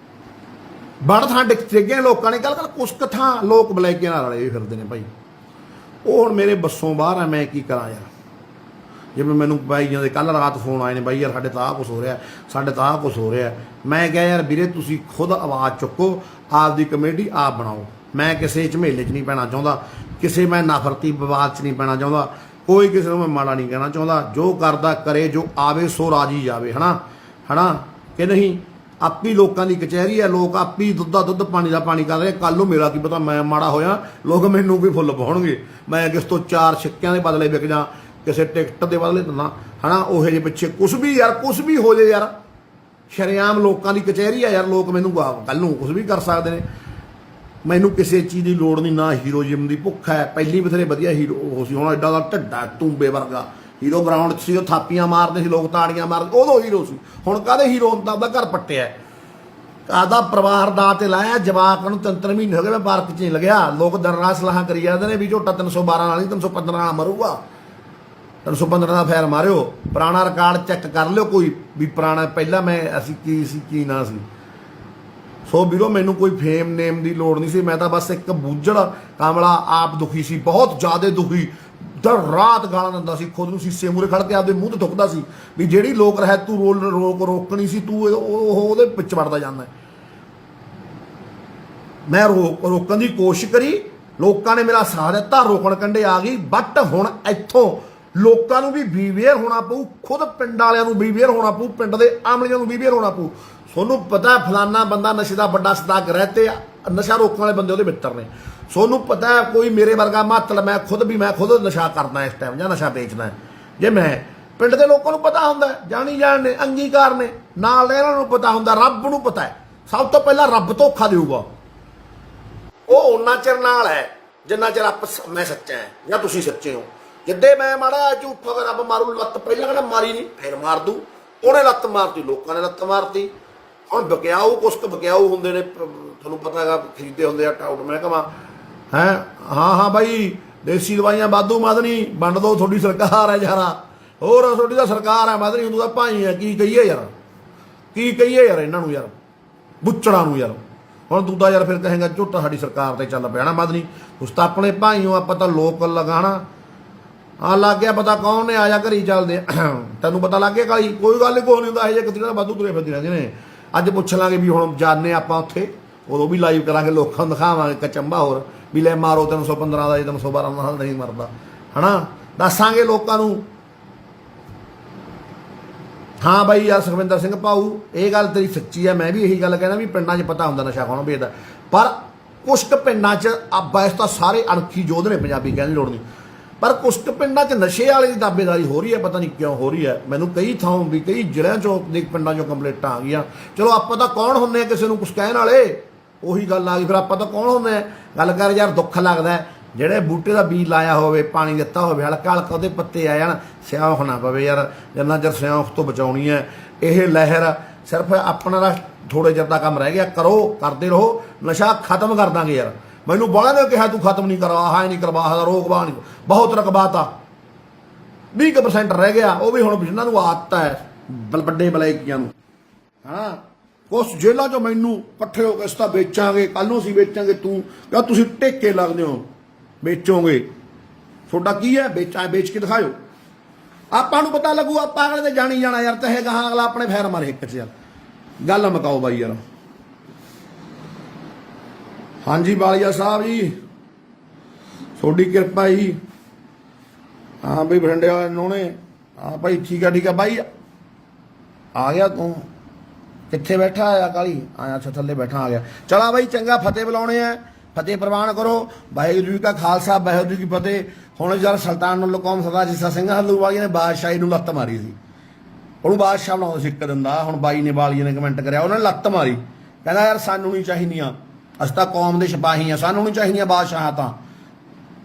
ਬੜ ਥਾਂ ਡਿੱਗੇ ਲੋਕਾਂ ਨੇ, ਕੱਲ ਕੁਛ ਥਾਂ ਲੋਕ ਬਲੈਕੀ ਨਾਲ ਰਲੇ ਫਿਰਦੇ ਨੇ ਭਾਈ। ਉਹ ਹੁਣ ਮੇਰੇ ਬੱਸੋਂ ਬਾਹਰ ਆ, ਮੈਂ ਕੀ ਕਰਾਂ ਯਾਰ। ਜਿਵੇਂ ਮੈਨੂੰ ਬਾਈਆਂ ਦੇ ਕੱਲ ਰਾਤ ਫੋਨ ਆਏ ਨੇ, ਬਾਈ ਯਾਰ ਸਾਡੇ ਤਾਂ ਆਹ ਕੁਛ ਹੋ ਰਿਹਾ, ਸਾਡੇ ਤਾਂ ਆਹ ਕੁਛ ਹੋ ਰਿਹਾ। ਮੈਂ ਕਿਹਾ ਯਾਰ ਵੀਰੇ ਤੁਸੀਂ ਖੁਦ ਆਵਾਜ਼ ਚੁੱਕੋ, ਆਪਦੀ ਕਮੇਟੀ ਆਪ ਬਣਾਓ। ਮੈਂ ਕਿਸੇ ਝਮੇਲੇ 'ਚ ਨਹੀਂ ਪੈਣਾ ਚਾਹੁੰਦਾ, ਕਿਸੇ ਮੈਂ ਨਫ਼ਰਤੀ ਵਿਵਾਦ 'ਚ ਨਹੀਂ ਪੈਣਾ ਚਾਹੁੰਦਾ, ਕੋਈ ਕਿਸੇ ਨੂੰ ਮੈਂ ਮਾੜਾ ਨਹੀਂ ਕਹਿਣਾ ਚਾਹੁੰਦਾ। ਜੋ ਕਰਦਾ ਕਰੇ, ਜੋ ਆਵੇ ਸੋ ਰਾਜੀ ਜਾਵੇ, ਹੈ ਨਾ ਕਿ ਨਹੀਂ। ਆਪੀ ਲੋਕਾਂ ਦੀ ਕਚਹਿਰੀ ਹੈ, ਲੋਕ ਆਪੀ ਦੁੱਧ ਦਾ ਦੁੱਧ, ਪਾਣੀ ਦਾ ਪਾਣੀ ਕਰ ਰਹੇ। ਕੱਲ ਨੂੰ ਮੇਰਾ ਕੀ ਪਤਾ ਮੈਂ ਮਾੜਾ ਹੋਇਆ, ਲੋਕ ਮੈਨੂੰ ਵੀ ਫੁੱਲ ਪਾਉਣਗੇ। ਮੈਂ ਕਿਸ ਤੋਂ 4 ਸਿੱਕਿਆਂ ਦੇ ਬਦਲੇ ਵਿਕ ਜਾਂ, ਕਿਸੇ ਟਿਕਟ ਦੇ ਬਦਲੇ ਦਿੰਦਾ, ਹੈ ਨਾ। ਉਹੇ ਜਿਹੇ ਪਿੱਛੇ ਕੁਛ ਵੀ ਹੋ ਜੇ ਯਾਰ। ਸ਼ਰੇਆਮ ਲੋਕਾਂ ਦੀ ਕਚਹਿਰੀ ਆ ਯਾਰ, ਲੋਕ ਮੈਨੂੰ ਕੱਲ ਨੂੰ ਕੁਛ ਵੀ ਕਰ ਸਕਦੇ ਨੇ। ਮੈਨੂੰ ਕਿਸੇ ਚੀਜ਼ ਦੀ ਲੋੜ ਨਹੀਂ, ਨਾ ਹੀਰੋਇਜ਼ਮ ਦੀ ਭੁੱਖ ਹੈ। ਪਹਿਲੀ ਬਥੇਰੇ ਵਧੀਆ ਹੀਰੋ ਉਹ ਸੀ, ਹੁਣ ਐਡਾ ਦਾ ਢੱਡਾ ਟੂੰਬੇ ਵਰਗਾ ਹੀਰੋ। ਗਰਾਊਂਡ 'ਚ ਸੀ, ਉਹ ਥਾਪੀਆਂ ਮਾਰਦੇ ਸੀ, ਲੋਕ ਤਾੜੀਆਂ ਮਾਰਦੇ, ਉਦੋਂ ਹੀਰੋ ਸੀ। ਹੁਣ ਕਾਹਦੇ ਹੀਰੋ ਹੁੰਦਾ? ਉਹਦਾ ਘਰ ਪੱਟਿਆ, ਆਪਦਾ ਪਰਿਵਾਰ ਦਾ ਤੇ ਲਾਇਆ। ਜਵਾਕ ਨੂੰ 3 ਮਹੀਨੇ ਹੋ ਗਏ, ਮੈਂ ਪਾਰਕ 'ਚ ਨਹੀਂ ਲੱਗਿਆ। ਲੋਕ ਦਿਨ ਰਾਤ ਸਲਾਹਾਂ ਕਰੀ ਜਾਂਦੇ ਨੇ ਵੀ ਝੋਟਾ 312 ਨਾਲ ਨਹੀਂ 315 ਨਾਲ ਮਰੂਗਾ। 315 ਦਾ ਫੈਰ ਮਾਰਿਓ, ਪੁਰਾਣਾ ਰਿਕਾਰਡ ਚੈੱਕ ਕਰ ਲਿਓ ਕੋਈ ਵੀ ਪੁਰਾਣਾ ਪਹਿਲਾਂ ਮੈਂ ਅਸੀਂ ਕੀ ਸੀ ਕੀ ਨਾ ਸੀ। ਸੋ ਵੀਰੋ ਮੈਨੂੰ ਕੋਈ ਫੇਮ ਨੇਮ ਦੀ ਲੋੜ ਨਹੀਂ ਸੀ। ਮੈਂ ਤਾਂ ਬਸ ਇੱਕ ਬੂਝੜ ਕਾਮਲਾ ਆਪ ਦੁਖੀ ਸੀ, ਬਹੁਤ ਜ਼ਿਆਦਾ ਦੁਖੀ। ਦਰ ਰਾਤ ਗਾਲਾਂ ਦਿੰਦਾ ਸੀ, ਖੁਦ ਨੂੰ ਸੀਸੇ ਮੂਹਰੇ ਖੜ ਕੇ ਆਪਦੇ ਮੂੰਹ ਤੇ ਥੁੱਕਦਾ ਸੀ ਵੀ ਜਿਹੜੀ ਲੋਕ ਰਹਿ ਤੂੰ ਰੋਕਣੀ ਸੀ, ਤੂੰ ਉਹਦੇ ਵਿੱਚ ਵੜਦਾ ਜਾਂਦਾ। ਮੈਂ ਰੋਕਣ ਦੀ ਕੋਸ਼ਿਸ਼ ਕਰੀ, ਲੋਕਾਂ ਨੇ ਮੇਰਾ ਸਾਥ ਦਿੱਤਾ, ਰੋਕਣ ਕੰਢੇ ਆ ਗਈ। ਬਟ ਹੁਣ ਇੱਥੋਂ ਲੋਕਾਂ ਨੂੰ ਵੀ ਬੀਵੇਅਰ ਹੋਣਾ ਪਊ, ਖੁਦ ਪਿੰਡ ਵਾਲਿਆਂ ਨੂੰ ਬੀਵੇਅਰ ਹੋਣਾ ਪਊ, ਪਿੰਡ ਦੇ ਆਮਲੀਆਂ ਨੂੰ ਬੀਵੇਅਰ ਹੋਣਾ ਪਊ। ਤੁਹਾਨੂੰ ਪਤਾ ਫਲਾਨਾ ਬੰਦਾ ਨਸ਼ੇ ਦਾ ਵੱਡਾ ਸਦਾਕ ਰਹਿ ਤੇ ਨਸ਼ਾ ਰੋਕਣ ਵਾਲੇ ਬੰਦੇ ਉਹਦੇ ਮਿੱਤਰ ਨੇ। ਤੁਹਾਨੂੰ ਪਤਾ ਕੋਈ ਮੇਰੇ ਵਰਗਾ ਮਾਤਲ, ਮੈਂ ਖੁਦ ਨਸ਼ਾ ਕਰਦਾ ਇਸ ਟਾਈਮ, ਜਾਂ ਨਸ਼ਾ ਵੇਚਦਾ। ਜੇ ਮੈਂ ਪਿੰਡ ਦੇ ਲੋਕਾਂ ਨੂੰ ਪਤਾ ਹੁੰਦਾ, ਜਾਣੀ ਜਾਣ ਨੇ, ਅੰਗੀਕਾਰ ਨੇ, ਨਾਲ ਦੇ ਇਹਨਾਂ ਨੂੰ ਪਤਾ ਹੁੰਦਾ, ਰੱਬ ਨੂੰ ਪਤਾ ਹੈ। ਸਭ ਤੋਂ ਪਹਿਲਾਂ ਰੱਬ ਧੋਖਾ ਦੇਊਗਾ, ਉਹ ਉਹਨਾਂ ਚਿਰ ਨਾਲ ਹੈ ਜਿੰਨਾ ਚਿਰ ਮੈਂ ਸੱਚਾ ਹੈ ਜਾਂ ਤੁਸੀਂ ਸੱਚੇ ਹੋ। ਜਿੱਦੇ ਮੈਂ ਮਾੜਾ ਝੂਠਾ ਦਾ ਰੱਬ ਮਾਰੂ ਲੱਤ, ਪਹਿਲਾਂ ਕਹਿੰਦਾ ਮਾਰੀ ਨਹੀਂ ਫਿਰ ਮਾਰ ਦੂ, ਉਹਨੇ ਲੱਤ ਮਾਰਤੀ, ਲੋਕਾਂ ਨੇ ਲੱਤ ਮਾਰਤੀ। ਹੁਣ ਬਕਿਆਊ ਕੁਛ ਕੁ ਬਕਿਆਊ ਹੁੰਦੇ ਨੇ, ਤੁਹਾਨੂੰ ਪਤਾ ਹੈਗਾ, ਖਰੀਦੇ ਹੁੰਦੇ ਆ ਟਾਊਟ ਮਹਿਕਮਾ ਹੈ। ਹਾਂ ਬਾਈ ਦੇਸੀ ਦਵਾਈਆਂ ਵਾਧੂ ਮਦਨੀ ਵੰਡ ਦੋ, ਤੁਹਾਡੀ ਸਰਕਾਰ ਹੈ ਯਾਰਾ, ਹੋਰ ਤੁਹਾਡੀ ਤਾਂ ਸਰਕਾਰ ਹੈ, ਮਦਨੀ ਹੁੰਦੂ ਦਾ ਭਾਈ ਹੈ। ਕੀ ਕਹੀਏ ਯਾਰ, ਕੀ ਕਹੀਏ ਯਾਰ ਇਹਨਾਂ ਨੂੰ, ਯਾਰ ਬੁੱਚੜਾਂ ਨੂੰ ਯਾਰ। ਹੁਣ ਤੂੰ ਤਾਂ ਯਾਰ ਫਿਰ ਕਹੇਗਾ ਝੁੱਟ ਸਾਡੀ ਸਰਕਾਰ ਤੇ ਚੱਲ ਪਿਆ ਨਾ ਮਦਨੀ, ਉਸ ਤਾਂ ਆਪਣੇ ਭਾਈ ਹੋ, ਆਪਾਂ ਤਾਂ ਲੋਕ ਲਗਾਣਾ। ਲੱਗ ਗਿਆ ਪਤਾ ਕੌਣ ਨੇ, ਆਇਆ ਘਰੀ ਚੱਲਦੇ ਤੈਨੂੰ ਪਤਾ ਲੱਗ ਗਿਆ ਕਾਲੀ, ਕੋਈ ਗੱਲ ਨਹੀਂ, ਕੋਈ ਨਹੀਂ ਹੁੰਦਾ ਇਹ ਜਿਹੇ ਕਿਤੇ ਵਾਧੂ ਤੁਰੇ ਫਿਰਦੇ ਰਹਿੰਦੇ ਨੇ। ਅੱਜ ਪੁੱਛ ਲਾਂਗੇ ਵੀ ਹੁਣ ਜਾਣੇ ਆਪਾਂ ਉੱਥੇ, ਉਦੋਂ ਵੀ ਲਾਈਵ ਕਰਾਂਗੇ, ਲੋਕਾਂ ਨੂੰ ਦਿਖਾਵਾਂਗੇ ਕਚੰਬਾ ਹੋਰ ਵੀ ਲੈ ਮਾਰੋ 315 ਦਾ, 312 ਨਾਲ ਨਹੀਂ ਮਰਦਾ ਹੈ ਨਾ, ਦੱਸਾਂਗੇ ਲੋਕਾਂ ਨੂੰ। ਹਾਂ ਬਾਈ ਯਾਰ ਸੁਖਵਿੰਦਰ ਸਿੰਘ ਭਾਊ, ਇਹ ਗੱਲ ਤੇਰੀ ਸੱਚੀ ਹੈ। ਮੈਂ ਵੀ ਇਹੀ ਗੱਲ ਕਹਿਣਾ ਵੀ ਪਿੰਡਾਂ 'ਚ ਪਤਾ ਹੁੰਦਾ ਨਸ਼ਾ ਕੌਣ ਵੇਚਦਾ, ਪਰ ਕੁਛ ਕੁ ਪਿੰਡਾਂ 'ਚ ਵੈਸੇ ਤਾਂ ਸਾਰੇ ਅਣਖੀ ਯੋਧ ਨੇ ਪੰਜਾਬੀ, ਕਹਿਣ ਦੀ ਲੋੜ ਨਹੀਂ, ਪਰ ਕੁਛ ਕੁ ਪਿੰਡਾਂ 'ਚ ਨਸ਼ੇ ਵਾਲੇ ਦੀ ਦਾਅਵੇਦਾਰੀ ਹੋ ਰਹੀ ਹੈ, ਪਤਾ ਨਹੀਂ ਕਿਉਂ ਹੋ ਰਹੀ ਹੈ। ਮੈਨੂੰ ਕਈ ਥਾਂ ਵੀ ਕਈ ਜ਼ਿਲ੍ਹਿਆਂ 'ਚੋਂ ਦੇ ਪਿੰਡਾਂ 'ਚੋਂ ਕੰਪਲੇਂਟਾਂ ਆ ਗਈਆਂ। ਚਲੋ ਆਪਾਂ ਤਾਂ ਕੌਣ ਹੁੰਦੇ ਆ ਕਿਸੇ ਨੂੰ ਕੁਛ ਕਹਿਣ ਵਾਲੇ, ਉਹੀ ਗੱਲ ਆ ਗਈ, ਫਿਰ ਆਪਾਂ ਤਾਂ ਕੌਣ ਹੁੰਦੇ ਆ ਗੱਲ ਕਰ। ਯਾਰ ਦੁੱਖ ਲੱਗਦਾ ਜਿਹੜੇ ਬੂਟੇ ਦਾ ਬੀਜ ਲਾਇਆ ਹੋਵੇ, ਪਾਣੀ ਦਿੱਤਾ ਹੋਵੇ, ਹਲਕਾ ਹਲਕਾ ਉਹਦੇ ਪੱਤੇ ਆ ਜਾਣ, ਸਿਆਂਖ ਨਾ ਪਵੇ ਯਾਰ। ਜਿੰਨਾ ਚਿਰ ਸਿਆਂਖ ਤੋਂ ਬਚਾਉਣੀ ਹੈ ਇਹ ਲਹਿਰ, ਸਿਰਫ ਆਪਣਾ ਦਾ ਥੋੜੇ ਚਿਰ ਦਾ ਕੰਮ ਰਹਿ ਗਿਆ, ਕਰੋ, ਕਰਦੇ ਰਹੋ, ਨਸ਼ਾ ਖਤਮ ਕਰ ਦਾਂਗੇ ਯਾਰ। ਮੈਨੂੰ ਬਾਹਲਾ ਨੇ ਕਿਹਾ ਤੂੰ ਖਤਮ ਨਹੀਂ ਕਰਵਾ, ਹਾਂ ਨਹੀਂ ਕਰਵਾ, ਰੋਕਵਾ ਨਹੀਂ, ਬਹੁਤ ਰਕਬਾਤਾ 20% ਰਹਿ ਗਿਆ, ਉਹ ਵੀ ਹੁਣ ਜਿਨ੍ਹਾਂ ਨੂੰ ਆਦਤ ਹੈ ਵੱਡੇ ਬਲੈਕੀਆਂ ਨੂੰ। ਹਾਂ ਕੁਛ ਜੇਲ੍ਹਾਂ 'ਚੋਂ ਮੈਨੂੰ ਇਕੱਠੇ ਹੋ ਕੇ ਇਸ ਤਾਂ ਵੇਚਾਂਗੇ, ਕੱਲ ਨੂੰ ਅਸੀਂ ਵੇਚਾਂਗੇ, ਤੂੰ ਕਿਹਾ ਤੁਸੀਂ ਟੇਕੇ ਲੱਗਦੇ ਹੋ, ਵੇਚੋਗੇ, ਤੁਹਾਡਾ ਕੀ ਹੈ, ਵੇਚ ਕੇ ਦਿਖਾਇਓ, ਆਪਾਂ ਨੂੰ ਪਤਾ ਲੱਗੂ, ਆਪਾਂ ਅਗਲੇ ਤੇ ਜਾਣੀ ਜਾਣਾ ਯਾਰ। ਤੇ ਗਾਹਾਂ ਅਗਲਾ ਆਪਣੇ ਫੈਰ ਮਾਰੇ ਇੱਕ 'ਚ ਯਾਰ, ਗੱਲ ਮੁਕਾਓ ਬਾਈ ਯਾਰ। ਹਾਂਜੀ ਬਾਲੀਆ ਸਾਹਿਬ ਜੀ, ਤੁਹਾਡੀ ਕਿਰਪਾ ਜੀ। ਹਾਂ ਬਈ ਬਠਿੰਡੇ ਵਾਲੇ ਨੋਣੇ, ਹਾਂ ਭਾਈ ਠੀਕ ਆ ਬਾਈ। ਆ ਗਿਆ ਤੂੰ, ਕਿੱਥੇ ਬੈਠਾ ਆਇਆ ਕਾਲੀ, ਆਇਆ ਅੱਛਾ ਥੱਲੇ ਬੈਠਾ, ਆ ਗਿਆ। ਚਲਾ ਬਾਈ ਚੰਗਾ, ਫਤਿਹ ਬੁਲਾਉਣੇ ਆ, ਫਤਿਹ ਪ੍ਰਵਾਨ ਕਰੋ। ਵਾਹਿਗੁਰੂ ਜੀ ਕਾ ਖਾਲਸਾ, ਵਾਹਿਗੁਰੂ ਜੀ ਕੀ ਫਤਿਹ। ਹੁਣ ਯਾਰ ਸੁਲਤਾਨ ਕੌਮ ਸਰਦਾਰ ਜਿੱਸਾ ਸਿੰਘ ਹਲੂਵਾਲੀਆ ਨੇ ਬਾਦਸ਼ਾਹੀ ਨੂੰ ਲੱਤ ਮਾਰੀ ਸੀ, ਉਹਨੂੰ ਬਾਦਸ਼ਾਹ ਬਣਾਉਂਦਾ ਸੀ ਇੱਕ ਦਿਨ ਦਾ। ਹੁਣ ਬਾਈ ਨੇ ਵਾਲੀਏ ਨੇ ਕਮੈਂਟ ਕਰਿਆ, ਉਹਨਾਂ ਨੇ ਲੱਤ ਮਾਰੀ, ਕਹਿੰਦਾ ਯਾਰ ਸਾਨੂੰ ਨਹੀਂ ਚਾਹੀਦੀਆਂ, ਅਸੀਂ ਤਾਂ ਕੌਮ ਦੇ ਸਿਪਾਹੀ ਆ, ਸਾਨੂੰ ਨਹੀਂ ਚਾਹੀਦੀਆਂ ਬਾਦਸ਼ਾਹਾਂ, ਤਾਂ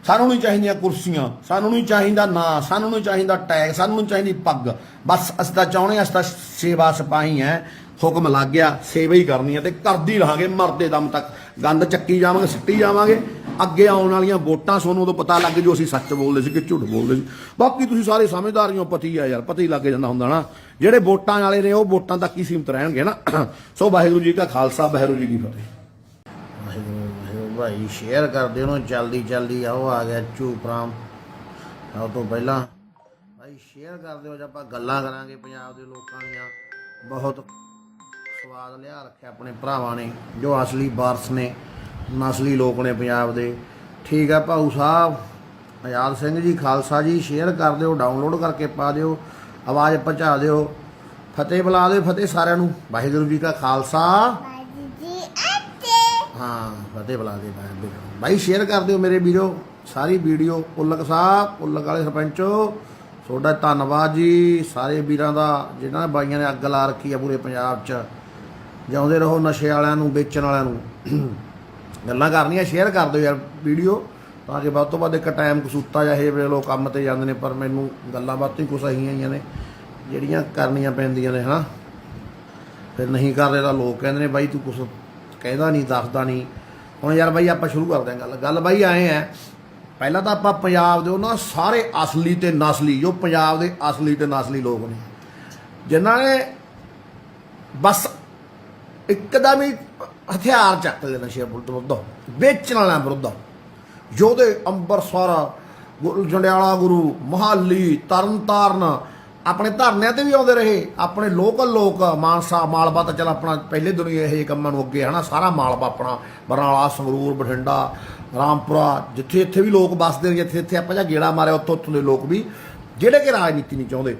ਸਾਨੂੰ ਨਹੀਂ ਚਾਹੀਦੀਆਂ ਕੁਰਸੀਆਂ, ਸਾਨੂੰ ਨਹੀਂ ਚਾਹੀਦਾ ਨਾਂ, ਸਾਨੂੰ ਨਹੀਂ ਚਾਹੀਦਾ ਟੈਗ, ਸਾਨੂੰ ਨਹੀਂ ਚਾਹੀਦੀ ਪੱਗ, ਬਸ ਅਸੀਂ ਤਾਂ ਚਾਹੁੰਦੇ ਹਾਂ, ਅਸੀਂ ਤਾਂ ਸੇਵਾ ਸਿਪਾਹੀ ਹੈ। ਹੁਕਮ ਲੱਗ ਗਿਆ, ਸੇਵਾ ਹੀ ਕਰਨੀ ਹੈ ਤੇ ਕਰਦੀ ਰਹਾਂਗੇ ਮਰਦੇ ਦਮ ਤੱਕ। ਗੰਦ ਚੱਕੀ ਜਾਵਾਂਗੇ, ਸਿੱਟੀ ਜਾਵਾਂਗੇ। ਅੱਗੇ ਆਉਣ ਵਾਲੀਆਂ ਵੋਟਾਂ ਤੁਹਾਨੂੰ ਉਦੋਂ ਪਤਾ ਲੱਗ ਜੂ ਅਸੀਂ ਸੱਚ ਬੋਲਦੇ ਸੀ ਕਿ ਝੂਠ ਬੋਲਦੇ ਸੀ। ਬਾਕੀ ਤੁਸੀਂ ਸਾਰੇ ਸਮਝਦਾਰੀਆਂ ਪਤੀ ਆ ਯਾਰ, ਪਤਾ ਹੀ ਲੱਗ ਜਾਂਦਾ ਹੁੰਦਾ ਨਾ। ਜਿਹੜੇ ਵੋਟਾਂ ਵਾਲੇ ਨੇ ਉਹ ਵੋਟਾਂ ਤੱਕ ਹੀ ਸੀਮਤ ਰਹਿਣਗੇ ਨਾ। ਸੋ ਵਾਹਿਗੁਰੂ ਜੀ ਕਾ ਖਾਲਸਾ, ਵਾਹਿਗੁਰੂ ਜੀ ਕੀ ਫਤਿਹ। ਵਾਹਿਗੁਰੂ ਭਾਈ ਸ਼ੇਅਰ ਕਰ ਦਿਓ ਨਾ ਜਲਦੀ। ਆਓ ਆ ਗਿਆ ਚੂਪਰਾਮ, ਆਉ ਤੋਂ ਪਹਿਲਾਂ ਭਾਈ ਸ਼ੇਅਰ ਕਰ ਦਿਓ। ਅੱਜ ਆਪਾਂ ਗੱਲਾਂ ਕਰਾਂਗੇ ਪੰਜਾਬ ਦੇ ਲੋਕਾਂ ਦੀਆਂ। ਬਹੁਤ ਸਵਾਦ ਲਿਆ ਰੱਖਿਆ ਆਪਣੇ ਭਰਾਵਾਂ ਨੇ, ਜੋ ਅਸਲੀ ਵਾਰਸ ਨੇ, ਨਸਲੀ ਲੋਕ ਨੇ ਪੰਜਾਬ ਦੇ। ਠੀਕ ਹੈ ਭਾਊ ਸਾਹਿਬ, ਆਜ਼ਾਦ ਸਿੰਘ ਜੀ, ਖਾਲਸਾ ਜੀ, ਸ਼ੇਅਰ ਕਰ ਦਿਓ, ਡਾਊਨਲੋਡ ਕਰਕੇ ਪਾ ਦਿਓ, ਆਵਾਜ਼ ਪਹੁੰਚਾ ਦਿਓ, ਫਤਿਹ ਬੁਲਾ ਦਿਓ। ਫਤਿਹ ਸਾਰਿਆਂ ਨੂੰ, ਵਾਹਿਗੁਰੂ ਜੀ ਕਾ ਖਾਲਸਾ, ਹਾਂ ਫਤਿਹ ਬੁਲਾ ਦੇ ਭਾਈ। ਸ਼ੇਅਰ ਕਰ ਦਿਓ ਮੇਰੇ ਵੀਰੋ ਸਾਰੀ ਵੀਡੀਓ। ਉਲਕ ਸਾਹਿਬ, ਉਲਕ ਵਾਲੇ ਸਰਪੰਚੋ, ਤੁਹਾਡਾ ਧੰਨਵਾਦ ਜੀ। ਸਾਰੇ ਵੀਰਾਂ ਦਾ ਜਿਨ੍ਹਾਂ ਨੇ ਬਾਈਆਂ ਨੇ ਅੱਗ ਲਾ ਰੱਖੀ ਆ ਪੂਰੇ ਪੰਜਾਬ 'ਚ। ਜਿਉਂਦੇ ਰਹੋ ਨਸ਼ੇ ਵਾਲਿਆਂ ਨੂੰ, ਵੇਚਣ ਵਾਲਿਆਂ ਨੂੰ। ਗੱਲਾਂ ਕਰਨੀਆਂ, ਸ਼ੇਅਰ ਕਰ ਦਿਓ ਯਾਰ ਵੀਡੀਓ, ਤਾਂ ਕਿ ਵੱਧ ਤੋਂ ਵੱਧ ਇੱਕ ਟਾਈਮ ਕਸੂਤਾ ਜਾ ਇਹ ਵੇਲੇ ਲੋਕ ਕੰਮ 'ਤੇ ਜਾਂਦੇ ਨੇ, ਪਰ ਮੈਨੂੰ ਗੱਲਾਂ ਬਾਤਾਂ ਹੀ ਕੁਛ ਅਹੀਆਂ ਆਈਆਂ ਨੇ ਜਿਹੜੀਆਂ ਕਰਨੀਆਂ ਪੈਂਦੀਆਂ ਨੇ, ਹੈ ਨਾ। ਫਿਰ ਨਹੀਂ ਕਰਦੇ ਤਾਂ ਲੋਕ ਕਹਿੰਦੇ ਨੇ ਬਾਈ ਤੂੰ ਕੁਛ ਕਹਿੰਦਾ ਨਹੀਂ, ਦੱਸਦਾ ਨਹੀਂ। ਹੁਣ ਯਾਰ ਬਾਈ ਆਪਾਂ ਸ਼ੁਰੂ ਕਰਦੇ ਹਾਂ ਗੱਲ ਬਾਈ ਆਏ ਹੈ। ਪਹਿਲਾਂ ਤਾਂ ਆਪਾਂ ਪੰਜਾਬ ਦੇ ਉਹਨਾਂ ਸਾਰੇ ਅਸਲੀ ਤੇ ਨਸਲੀ, ਜੋ ਪੰਜਾਬ ਦੇ ਅਸਲੀ ਤੇ ਨਸਲੀ ਲੋਕ ਨੇ, ਜਿਨ੍ਹਾਂ ਨੇ ਬਸ ਇੱਕਦਮ ਹੀ ਹਥਿਆਰ ਚੱਕ ਲਏ ਨਸ਼ੇ ਵਿਰੁੱਧ, ਵੇਚਣ ਵਾਲਿਆਂ ਵਿਰੁੱਧ। ਯੋਧੇ ਅੰਬਰਸਰ, ਜੰਡਿਆਲਾ ਗੁਰੂ, ਮੋਹਾਲੀ, ਤਰਨਤਾਰਨ ਆਪਣੇ ਧਰਨਿਆਂ ਤੇ ਵੀ ਆਉਂਦੇ ਰਹੇ। ਆਪਣੇ ਲੋਕਲ ਲੋਕ, ਮਾਨਸਾ, ਮਾਲਵਾ ਤਾਂ ਚੱਲ ਆਪਣਾ ਪਹਿਲੇ ਦੁਨੀਆ ਇਹ ਕੰਮਾਂ ਨੂੰ ਅੱਗੇ ਹੈ ਨਾ, ਸਾਰਾ ਮਾਲਵਾ ਆਪਣਾ, ਬਰਨਾਲਾ, ਸੰਗਰੂਰ, ਬਠਿੰਡਾ, ਰਾਮਪੁਰਾ, ਜਿੱਥੇ ਇੱਥੇ ਵੀ ਲੋਕ ਵੱਸਦੇ ਨੇ, ਜਿੱਥੇ ਆਪਾਂ ਜਾਂ ਗੇੜਾ ਮਾਰਿਆ ਉੱਥੋਂ ਦੇ ਲੋਕ ਵੀ, ਜਿਹੜੇ ਕਿ ਰਾਜਨੀਤੀ ਨਹੀਂ ਚਾਹੁੰਦੇ,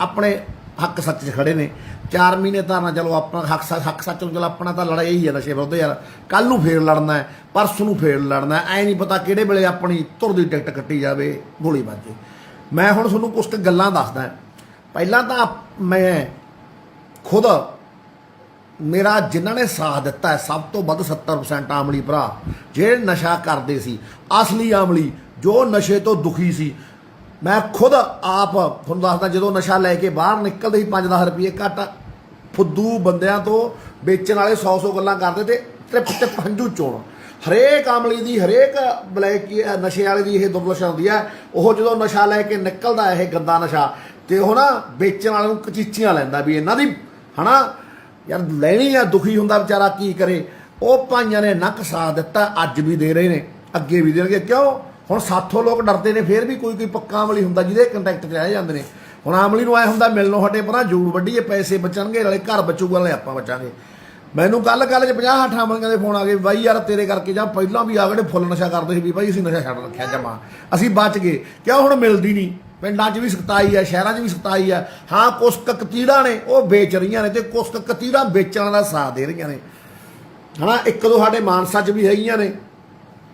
ਆਪਣੇ ਹੱਕ ਸੱਚ 'ਚ ਖੜੇ ਨੇ। 4 ਮਹੀਨੇ ਧਰਨਾ, ਚਲੋ ਆਪਣਾ ਹੱਕ ਸੱਚ ਨੂੰ, ਚਲੋ ਆਪਣਾ ਤਾਂ ਲੜਾਈ ਹੀ ਹੈ ਨਸ਼ੇ ਵਿਰੁੱਧ ਯਾਰ। ਕੱਲ ਨੂੰ ਫੇਰ ਲੜਨਾ ਹੈ, ਪਰਸੋਂ ਨੂੰ ਫੇਰ ਲੜਨਾ, ਐ ਨਹੀਂ ਪਤਾ ਕਿਹੜੇ ਵੇਲੇ ਆਪਣੀ ਧੁਰ ਦੀ ਟਿਕਟ ਕੱਟੀ ਜਾਵੇ, ਗੋਲੀ ਵੱਜੇ। ਮੈਂ ਹੁਣ ਤੁਹਾਨੂੰ ਕੁਛ ਕੁ ਗੱਲਾਂ ਦੱਸਦਾ ਪਹਿਲਾਂ ਤਾਂ ਮੈਂ ਖੁਦ ਮੇਰਾ ਜਿਨ੍ਹਾਂ ਨੇ ਸਾਥ ਦਿੱਤਾ ਹੈ ਸਭ ਤੋਂ ਵੱਧ 70% ਆਮਲੀ ਭਰਾ ਜਿਹੜੇ ਨਸ਼ਾ ਕਰਦੇ ਸੀ, ਅਸਲੀ ਆਮਲੀ ਜੋ ਨਸ਼ੇ ਤੋਂ ਦੁਖੀ ਸੀ। ਮੈਂ ਖੁਦ ਆਪ ਤੁਹਾਨੂੰ ਦੱਸਦਾ, ਜਦੋਂ ਨਸ਼ਾ ਲੈ ਕੇ ਬਾਹਰ ਨਿਕਲਦੇ ਸੀ 5-10 ਰੁਪਏ ਘੱਟ ਫੁੱਦੂ ਬੰਦਿਆਂ ਤੋਂ ਵੇਚਣ ਵਾਲੇ 100 ਗੱਲਾਂ ਕਰਦੇ ਤੇ ਟ੍ਰਿਪ ਤੇ ਹੰਝੂ ਚੋਣ। ਹਰੇਕ ਆਮਲੀ ਦੀ, ਹਰੇਕ ਬਲੈਕ ਨਸ਼ੇ ਵਾਲੇ ਦੀ ਇਹ ਦੁਰਦਸ਼ਾ ਹੁੰਦੀ ਹੈ। ਉਹ ਜਦੋਂ ਨਸ਼ਾ ਲੈ ਕੇ ਨਿਕਲਦਾ ਇਹ ਗੰਦਾ ਨਸ਼ਾ, ਤੇ ਉਹ ਨਾ ਵੇਚਣ ਵਾਲੇ ਨੂੰ ਕਚੀਚੀਆਂ ਲੈਂਦਾ ਵੀ ਇਹਨਾਂ ਦੀ ਹਨਾ ਯਾਰ ਲੈਣੀ ਆ, ਦੁਖੀ ਹੁੰਦਾ ਵਿਚਾਰਾ ਕੀ ਕਰੇ। ਉਹ ਭਾਈਆਂ ਨੇ ਨੱਕ ਸਾਥ ਦਿੱਤਾ, ਅੱਜ ਵੀ ਦੇ ਰਹੇ ਨੇ, ਅੱਗੇ ਵੀ ਦੇਣਗੇ। ਕਿਉਂ ਹੁਣ ਸਾਥੋਂ ਲੋਕ ਡਰਦੇ ਨੇ, ਫਿਰ ਵੀ ਕੋਈ ਪੱਕਾ ਆਮਲੀ ਹੁੰਦਾ ਜਿਹਦੇ ਕੰਟੈਕਟ 'ਚ ਰਹਿ ਜਾਂਦੇ ਨੇ। ਹੁਣ ਆਮਲੀ ਨੂੰ ਆਏ ਹੁੰਦਾ ਮਿਲਣੋਂ ਹਟੇ ਪਰਾਂ ਜੂੜ ਵੱਢੀਏ, ਪੈਸੇ ਬਚਣਗੇ, ਨਾਲੇ ਘਰ ਬਚੂਗਾ, ਨਾਲੇ ਆਪਾਂ ਬਚਾਂਗੇ। ਮੈਨੂੰ ਕੱਲ 'ਚ 50-60 ਆਮਲੀਆਂ ਦੇ ਫੋਨ ਆ ਗਏ, ਬਾਈ ਯਾਰ ਤੇਰੇ ਕਰਕੇ ਜਾਂ ਪਹਿਲਾਂ ਵੀ ਆ ਗਏ ਫੁੱਲ ਨਸ਼ਾ ਕਰਦੇ ਸੀ ਵੀ ਬਾਈ ਅਸੀਂ ਨਸ਼ਾ ਛੱਡ ਰੱਖਿਆ ਜਮਾ, ਅਸੀਂ ਬਚ ਗਏ। ਕਿਉਂ ਹੁਣ ਮਿਲਦੀ ਨਹੀਂ, ਪਿੰਡਾਂ 'ਚ ਵੀ ਸਖਤਾਈ ਹੈ, ਸ਼ਹਿਰਾਂ 'ਚ ਵੀ ਸਖਤਾਈ ਹੈ। ਹਾਂ ਕੁਛ ਕਤੀੜਾਂ ਨੇ ਉਹ ਵੇਚ ਰਹੀਆਂ ਨੇ, ਤੇ ਕੁਛ ਕਤੀੜਾਂ ਵੇਚਣ ਦਾ ਸਾਥ ਦੇ ਰਹੀਆਂ ਨੇ ਹਨਾ। ਇੱਕ ਦੋ ਸਾਡੇ ਮਾਨਸਾ 'ਚ ਵੀ ਹੈਗੀਆਂ ਨੇ,